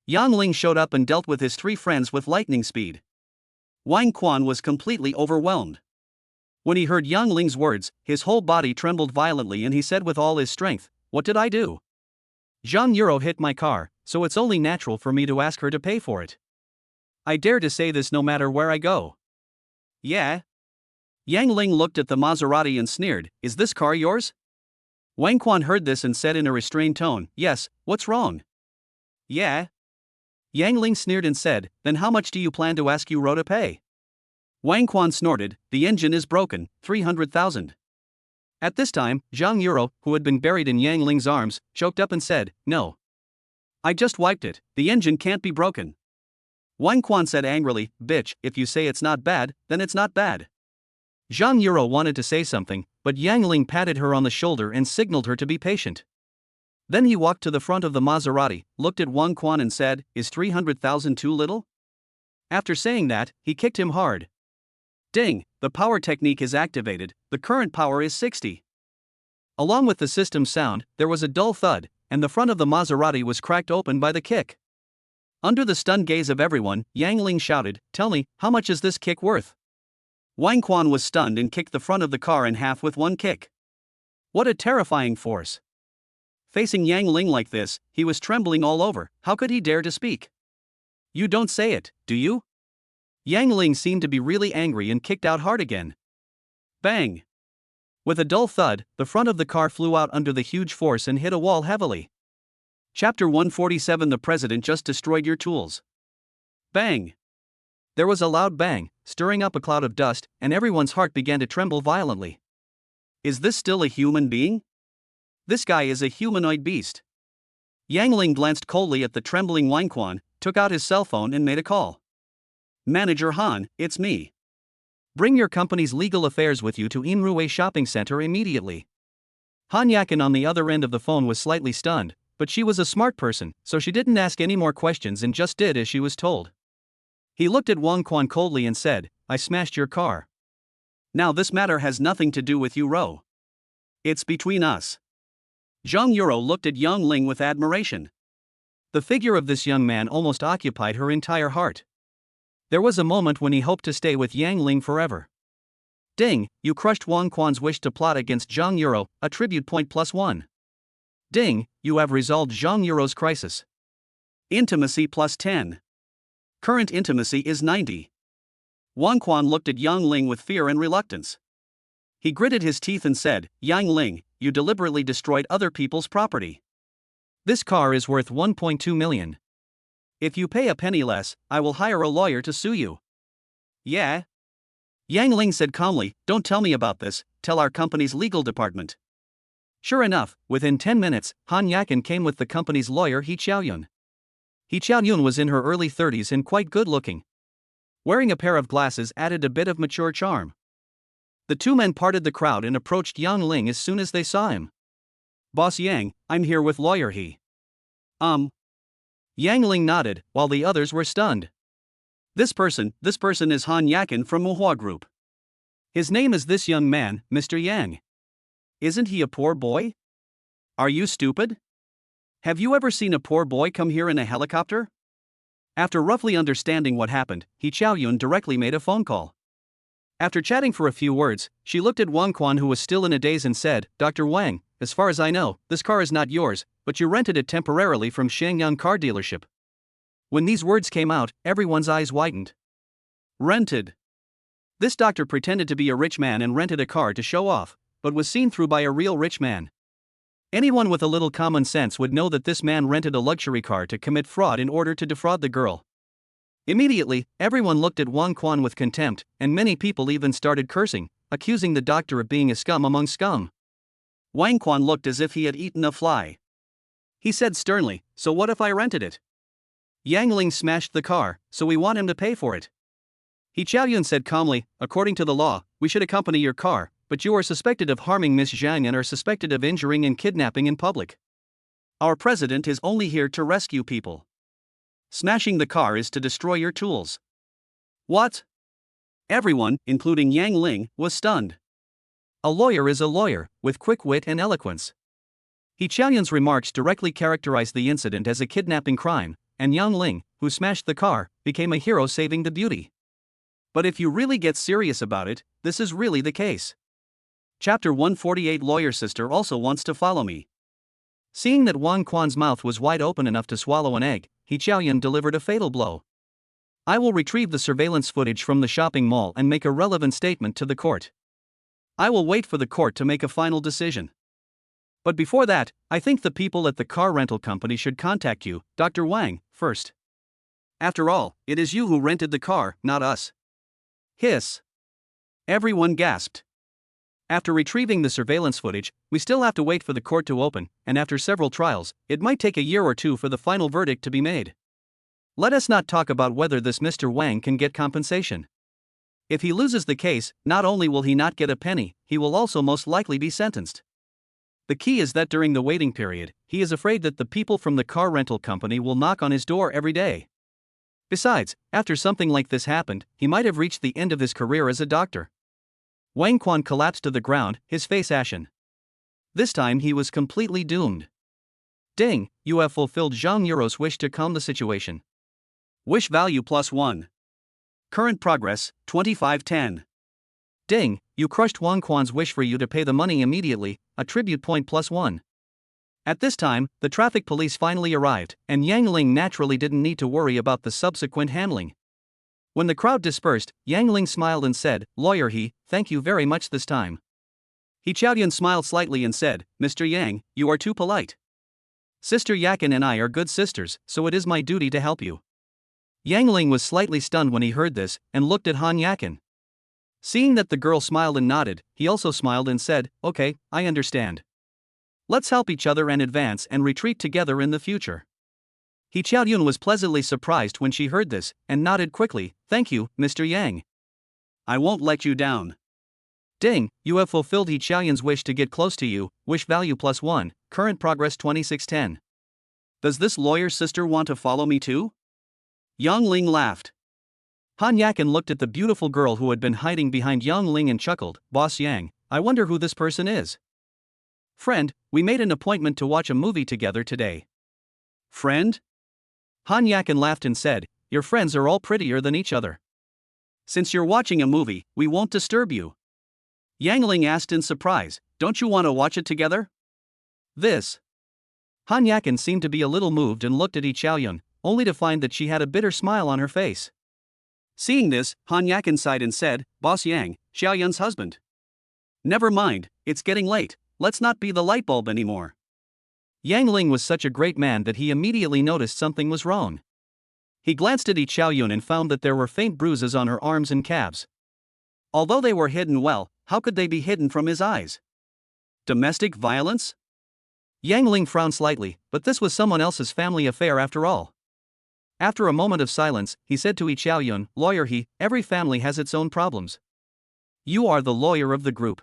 Yang Ling showed up and dealt with his 3 friends with lightning speed. Wang Quan was completely overwhelmed. When he heard Yang Ling's words, his whole body trembled violently and he said with all his strength, "What did I do? Zhang Yuro hit my car, so it's only natural for me to ask her to pay for it. I dare to say this no matter where I go." Yeah? Yang Ling looked at the Maserati and sneered, "Is this car yours?" Wang Quan heard this and said in a restrained tone, "Yes, what's wrong?" Yeah? Yang Ling sneered and said, "Then how much do you plan to ask Yuro to pay?" Wang Quan snorted, "The engine is broken, 300,000. At this time, Zhang Yuro, who had been buried in Yang Ling's arms, choked up and said, "No. I just wiped it, the engine can't be broken." Wang Quan said angrily, "Bitch, if you say it's not bad, then it's not bad." Zhang Yuro wanted to say something, but Yang Ling patted her on the shoulder and signaled her to be patient. Then he walked to the front of the Maserati, looked at Wang Quan and said, "Is 300,000 too little?" After saying that, he kicked him hard. Ding, the power technique is activated, the current power is 60. Along with the system's sound, there was a dull thud, and the front of the Maserati was cracked open by the kick. Under the stunned gaze of everyone, Yang Ling shouted, "Tell me, how much is this kick worth?" Wang Quan was stunned and kicked the front of the car in half with one kick. What a terrifying force. Facing Yang Ling like this, he was trembling all over. How could he dare to speak? You don't say it, do you? Yang Ling seemed to be really angry and kicked out hard again. Bang! With a dull thud, the front of the car flew out under the huge force and hit a wall heavily. Chapter 147. The president just destroyed your tools. Bang! There was a loud bang, stirring up a cloud of dust, and everyone's heart began to tremble violently. Is this still a human being? This guy is a humanoid beast. Yang Ling glanced coldly at the trembling Wang Quan, took out his cell phone and made a call. Manager Han, it's me. Bring your company's legal affairs with you to Inrue Shopping Center immediately. Han Yakin on the other end of the phone was slightly stunned, but she was a smart person, so she didn't ask any more questions and just did as she was told. He looked at Wang Quan coldly and said, "I smashed your car. Now this matter has nothing to do with you, Ro. It's between us." Zhang Yuro looked at Yang Ling with admiration. The figure of this young man almost occupied her entire heart. There was a moment when he hoped to stay with Yang Ling forever. Ding, you crushed Wang Quan's wish to plot against Zhang Yuro, attribute point +1. Ding, you have resolved Zhang Yuro's crisis. Intimacy +10. Current intimacy is 90. Wang Quan looked at Yang Ling with fear and reluctance. He gritted his teeth and said, "Yang Ling, you deliberately destroyed other people's property. This car is worth 1.2 million. If you pay a penny less, I will hire a lawyer to sue you." Yeah? Yang Ling said calmly, "Don't tell me about this, tell our company's legal department." Sure enough, within 10 minutes, Han Yakin came with the company's lawyer He Xiaoyun. He Xiaoyun was in her early 30s and quite good looking. Wearing a pair of glasses added a bit of mature charm. The two men parted the crowd and approached Yang Ling as soon as they saw him. "Boss Yang, I'm here with lawyer He." Yang Ling nodded, while the others were stunned. This person is Han Yakin from Manhwa Group. His name is this young man, Mr. Yang. Isn't he a poor boy? Are you stupid? Have you ever seen a poor boy come here in a helicopter? After roughly understanding what happened, He Chaoyun directly made a phone call. After chatting for a few words, she looked at Wang Quan, who was still in a daze, and said, Dr. Wang, as far as I know, this car is not yours, but you rented it temporarily from Shangyang car dealership. When these words came out, everyone's eyes widened. Rented. This doctor pretended to be a rich man and rented a car to show off, but was seen through by a real rich man. Anyone with a little common sense would know that this man rented a luxury car to commit fraud in order to defraud the girl. Immediately, everyone looked at Wang Quan with contempt, and many people even started cursing, accusing the doctor of being a scum among scum. Wang Quan looked as if he had eaten a fly. He said sternly, so what if I rented it? Yang Ling smashed the car, so we want him to pay for it. He Chaoyun said calmly, according to the law, we should accompany your car, but you are suspected of harming Miss Zhang and are suspected of injuring and kidnapping in public. Our president is only here to rescue people. Smashing the car is to destroy your tools. What? Everyone, including Yang Ling, was stunned. A lawyer is a lawyer, with quick wit and eloquence. He Chaoyun's remarks directly characterized the incident as a kidnapping crime, and Yang Ling, who smashed the car, became a hero saving the beauty. But if you really get serious about it, this is really the case. Chapter 148. Lawyer sister also wants to follow me. Seeing that Wang Quan's mouth was wide open enough to swallow an egg, He Chaoyun delivered a fatal blow. I will retrieve the surveillance footage from the shopping mall and make a relevant statement to the court. I will wait for the court to make a final decision. But before that, I think the people at the car rental company should contact you, Dr. Wang, first. After all, it is you who rented the car, not us. Hiss. Everyone gasped. After retrieving the surveillance footage, we still have to wait for the court to open, and after several trials, it might take a year or two for the final verdict to be made. Let us not talk about whether this Mr. Wang can get compensation. If he loses the case, not only will he not get a penny, he will also most likely be sentenced. The key is that during the waiting period, he is afraid that the people from the car rental company will knock on his door every day. Besides, after something like this happened, he might have reached the end of his career as a doctor. Wang Quan collapsed to the ground, his face ashen. This time he was completely doomed. Ding, you have fulfilled Zhang Yuro's wish to calm the situation. Wish value +1. Current progress, 2510. Ding, you crushed Wang Quan's wish for you to pay the money immediately, attribute point +1. At this time, the traffic police finally arrived, and Yang Ling naturally didn't need to worry about the subsequent handling. When the crowd dispersed, Yang Ling smiled and said, Lawyer He, thank you very much this time. He Chaoyun smiled slightly and said, Mr. Yang, you are too polite. Sister Yakin and I are good sisters, so it is my duty to help you. Yang Ling was slightly stunned when he heard this, and looked at Han Yakin. Seeing that the girl smiled and nodded, he also smiled and said, Okay, I understand. Let's help each other and advance and retreat together in the future. He Chaoyun was pleasantly surprised when she heard this, and nodded quickly, Thank you, Mr. Yang. I won't let you down. Ding, you have fulfilled He Chaoyun's wish to get close to you, wish value +1, current progress 2610. Does this lawyer's sister want to follow me too? Yang Ling laughed. Han Yakin looked at the beautiful girl who had been hiding behind Yang Ling and chuckled, Boss Yang, I wonder who this person is. Friend, we made an appointment to watch a movie together today. Friend? Han Yakin laughed and said, Your friends are all prettier than each other. Since you're watching a movie, we won't disturb you. Yang Ling asked in surprise, Don't you want to watch it together? This. Han Yakin seemed to be a little moved and looked at He Chaoyun, only to find that she had a bitter smile on her face. Seeing this, Han Yakin sighed and said, Boss Yang, Xiaoyun's husband. Never mind, it's getting late, let's not be the light bulb anymore. Yang Ling was such a great man that he immediately noticed something was wrong. He glanced at He Chaoyun and found that there were faint bruises on her arms and calves. Although they were hidden well, how could they be hidden from his eyes? Domestic violence? Yang Ling frowned slightly, but this was someone else's family affair after all. After a moment of silence, he said to He Chaoyun, Lawyer He, every family has its own problems. You are the lawyer of the group.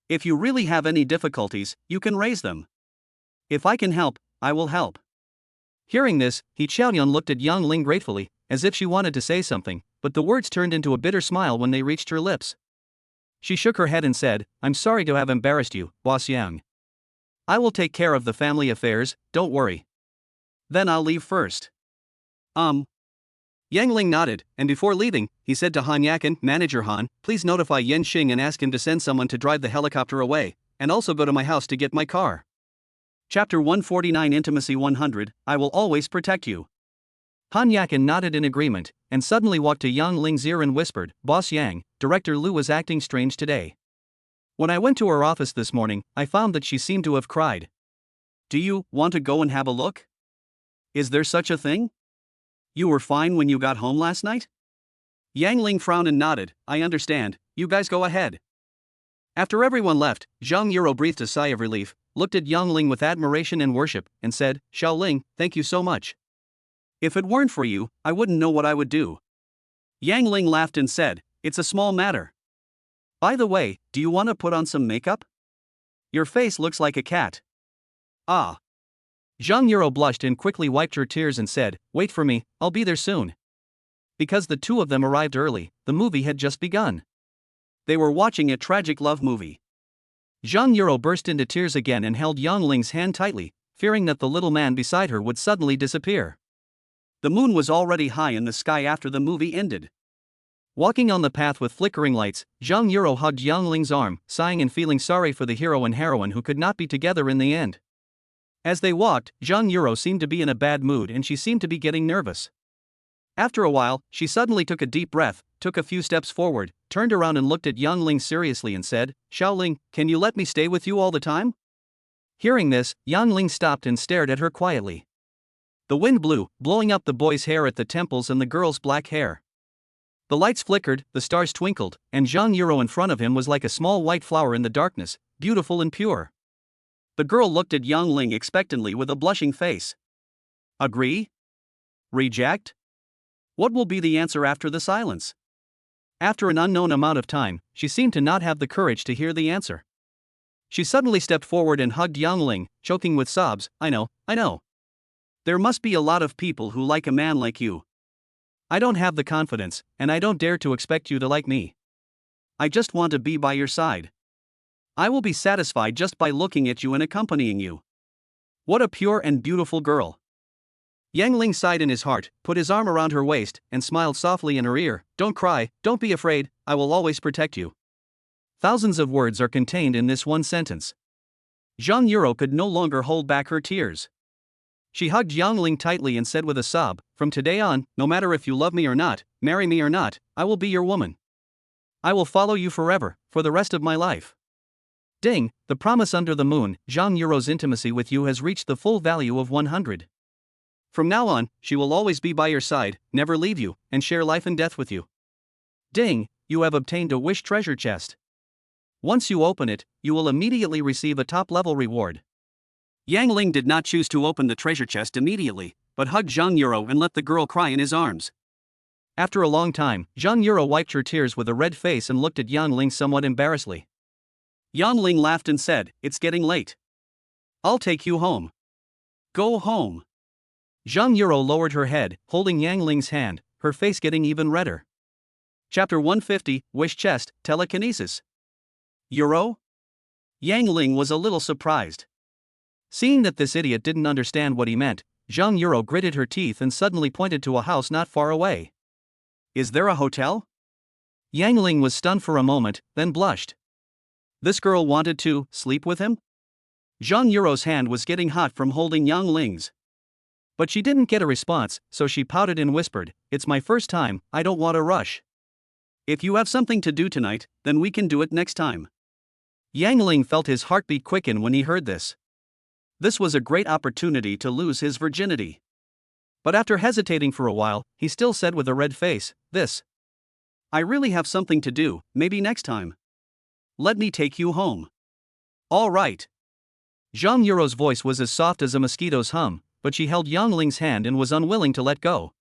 If you really have any difficulties, you can raise them. If I can help, I will help. Hearing this, He Chaoyun looked at Yang Ling gratefully, as if she wanted to say something, but the words turned into a bitter smile when they reached her lips. She shook her head and said, "I'm sorry to have embarrassed you, Boss Yang. I will take care of the family affairs, don't worry. Then I'll leave first." Yang Ling nodded, and before leaving, he said to Han Yakin, "Manager Han, please notify Yen Xing and ask him to send someone to drive the helicopter away, and also go to my house to get my car." Chapter 149 Intimacy 100, I will always protect you. Han Yakin nodded in agreement, and suddenly walked to Yang Ling's ear and whispered, "Boss Yang, Director Lu was acting strange today. When I went to her office this morning, I found that she seemed to have cried. Do you want to go and have a look? Is there such a thing? You were fine when you got home last night?" Yang Ling frowned and nodded, "I understand, you guys go ahead." After everyone left, Zhang Yuro breathed a sigh of relief, looked at Yang Ling with admiration and worship, and said, "Xiao Ling, thank you so much. If it weren't for you, I wouldn't know what I would do." Yang Ling laughed and said, "It's a small matter. By the way, do you want to put on some makeup? Your face looks like a cat." "Ah." Zhang Yuro blushed and quickly wiped her tears and said, "Wait for me, I'll be there soon." Because the two of them arrived early, the movie had just begun. They were watching a tragic love movie. Zhang Yuro burst into tears again and held Yang Ling's hand tightly, fearing that the little man beside her would suddenly disappear. The moon was already high in the sky after the movie ended. Walking on the path with flickering lights, Zhang Yuro hugged Yang Ling's arm, sighing and feeling sorry for the hero and heroine who could not be together in the end. As they walked, Zhang Yuro seemed to be in a bad mood and she seemed to be getting nervous. After a while, she suddenly took a deep breath, took a few steps forward, turned around and looked at Yang Ling seriously and said, "Xiao Ling, can you let me stay with you all the time?" Hearing this, Yang Ling stopped and stared at her quietly. The wind blew, blowing up the boy's hair at the temples and the girl's black hair. The lights flickered, the stars twinkled, and Zhang Yuro in front of him was like a small white flower in the darkness, beautiful and pure. The girl looked at Yang Ling expectantly with a blushing face. Agree? Reject? What will be the answer after the silence? After an unknown amount of time, she seemed to not have the courage to hear the answer. She suddenly stepped forward and hugged Yang Ling, choking with sobs, I know. There must be a lot of people who like a man like you. I don't have the confidence, and I don't dare to expect you to like me. I just want to be by your side. I will be satisfied just by looking at you and accompanying you. What a pure and beautiful girl." Yang Ling sighed in his heart, put his arm around her waist, and smiled softly in her ear, "Don't cry, don't be afraid, I will always protect you." Thousands of words are contained in this one sentence. Zhang Yuro could no longer hold back her tears. She hugged Yang Ling tightly and said with a sob, "From today on, no matter if you love me or not, marry me or not, I will be your woman. I will follow you forever, for the rest of my life." Ding, the promise under the moon, Zhang Yuro's intimacy with you has reached the full value of 100. From now on, she will always be by your side, never leave you, and share life and death with you. Ding, you have obtained a wish treasure chest. Once you open it, you will immediately receive a top-level reward. Yang Ling did not choose to open the treasure chest immediately, but hugged Zhang Yuro and let the girl cry in his arms. After a long time, Zhang Yuro wiped her tears with a red face and looked at Yang Ling somewhat embarrassedly. Yang Ling laughed and said, "It's getting late. I'll take you home. Go home." Zhang Yuro lowered her head, holding Yang Ling's hand, her face getting even redder. Chapter 150, Wish Chest, Telekinesis. Yuro? Yang Ling was a little surprised. Seeing that this idiot didn't understand what he meant, Zhang Yuro gritted her teeth and suddenly pointed to a house not far away. "Is there a hotel?" Yang Ling was stunned for a moment, then blushed. This girl wanted to sleep with him? Zhang Yuro's hand was getting hot from holding Yang Ling's. But she didn't get a response, so she pouted and whispered, "It's my first time, I don't want to rush. If you have something to do tonight, then we can do it next time." Yang Ling felt his heartbeat quicken when he heard this. This was a great opportunity to lose his virginity. But after hesitating for a while, he still said with a red face, I really have something to do, maybe next time. Let me take you home." "All right." Zhang Yuro's voice was as soft as a mosquito's hum, but she held Yang Ling's hand and was unwilling to let go.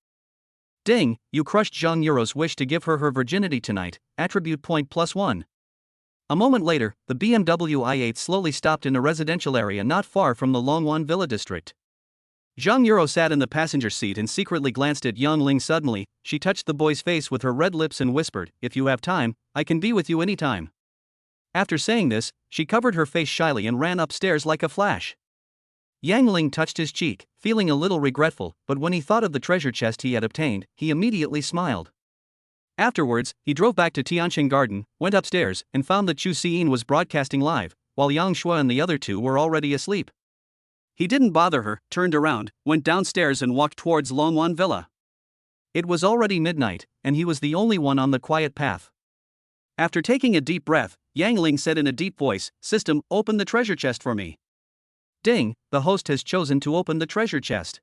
Ding, you crushed Zhang Yuro's wish to give her virginity tonight, attribute point +1. A moment later, the BMW i8 slowly stopped in a residential area not far from the Longwan Villa district. Zhang Yuro sat in the passenger seat and secretly glanced at Yang Ling. Suddenly, she touched the boy's face with her red lips and whispered, "If you have time, I can be with you anytime." After saying this, she covered her face shyly and ran upstairs like a flash. Yang Ling touched his cheek, feeling a little regretful, but when he thought of the treasure chest he had obtained, he immediately smiled. Afterwards, he drove back to Tianqing Garden, went upstairs, and found that Chu Xiyin was broadcasting live, while Yang Shuo and the other two were already asleep. He didn't bother her, turned around, went downstairs and walked towards Longwan Villa. It was already midnight, and he was the only one on the quiet path. After taking a deep breath, Yang Ling said in a deep voice, "System, open the treasure chest for me." Ding, the host has chosen to open the treasure chest.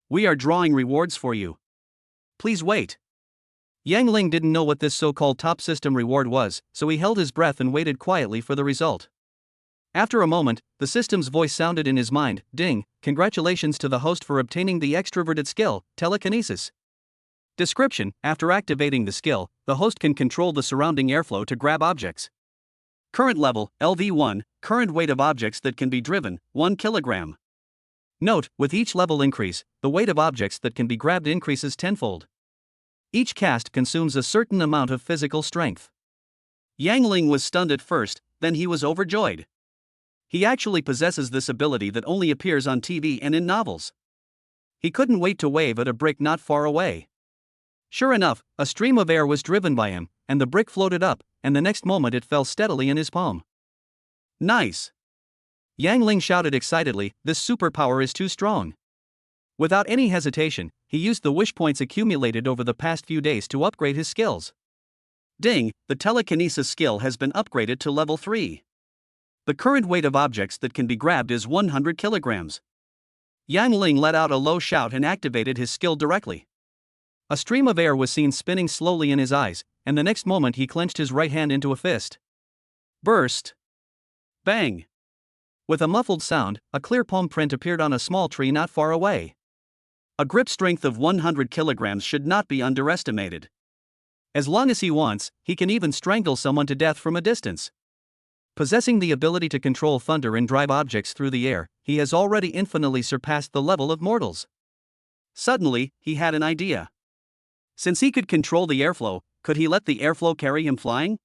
We are drawing rewards for you. Please wait. Yang Ling didn't know what this so-called top system reward was, so he held his breath and waited quietly for the result. After a moment, the system's voice sounded in his mind, "Ding, congratulations to the host for obtaining the extroverted skill, telekinesis." Description: after activating the skill, the host can control the surrounding airflow to grab objects. Current level, LV1, current weight of objects that can be driven, 1 kilogram. Note, with each level increase, the weight of objects that can be grabbed increases tenfold. Each cast consumes a certain amount of physical strength. Yang Ling was stunned at first, then he was overjoyed. He actually possesses this ability that only appears on TV and in novels. He couldn't wait to wave at a brick not far away. Sure enough, a stream of air was driven by him, and the brick floated up, and the next moment it fell steadily in his palm. Nice! Yang Ling shouted excitedly, "This superpower is too strong." Without any hesitation, he used the wish points accumulated over the past few days to upgrade his skills. Ding, the telekinesis skill has been upgraded to level 3. The current weight of objects that can be grabbed is 100 kilograms. Yang Ling let out a low shout and activated his skill directly. A stream of air was seen spinning slowly in his eyes, and the next moment he clenched his right hand into a fist. Burst! Bang! With a muffled sound, a clear palm print appeared on a small tree not far away. A grip strength of 100 kilograms should not be underestimated. As long as he wants, he can even strangle someone to death from a distance. Possessing the ability to control thunder and drive objects through the air, he has already infinitely surpassed the level of mortals. Suddenly, he had an idea. Since he could control the airflow, could he let the airflow carry him flying?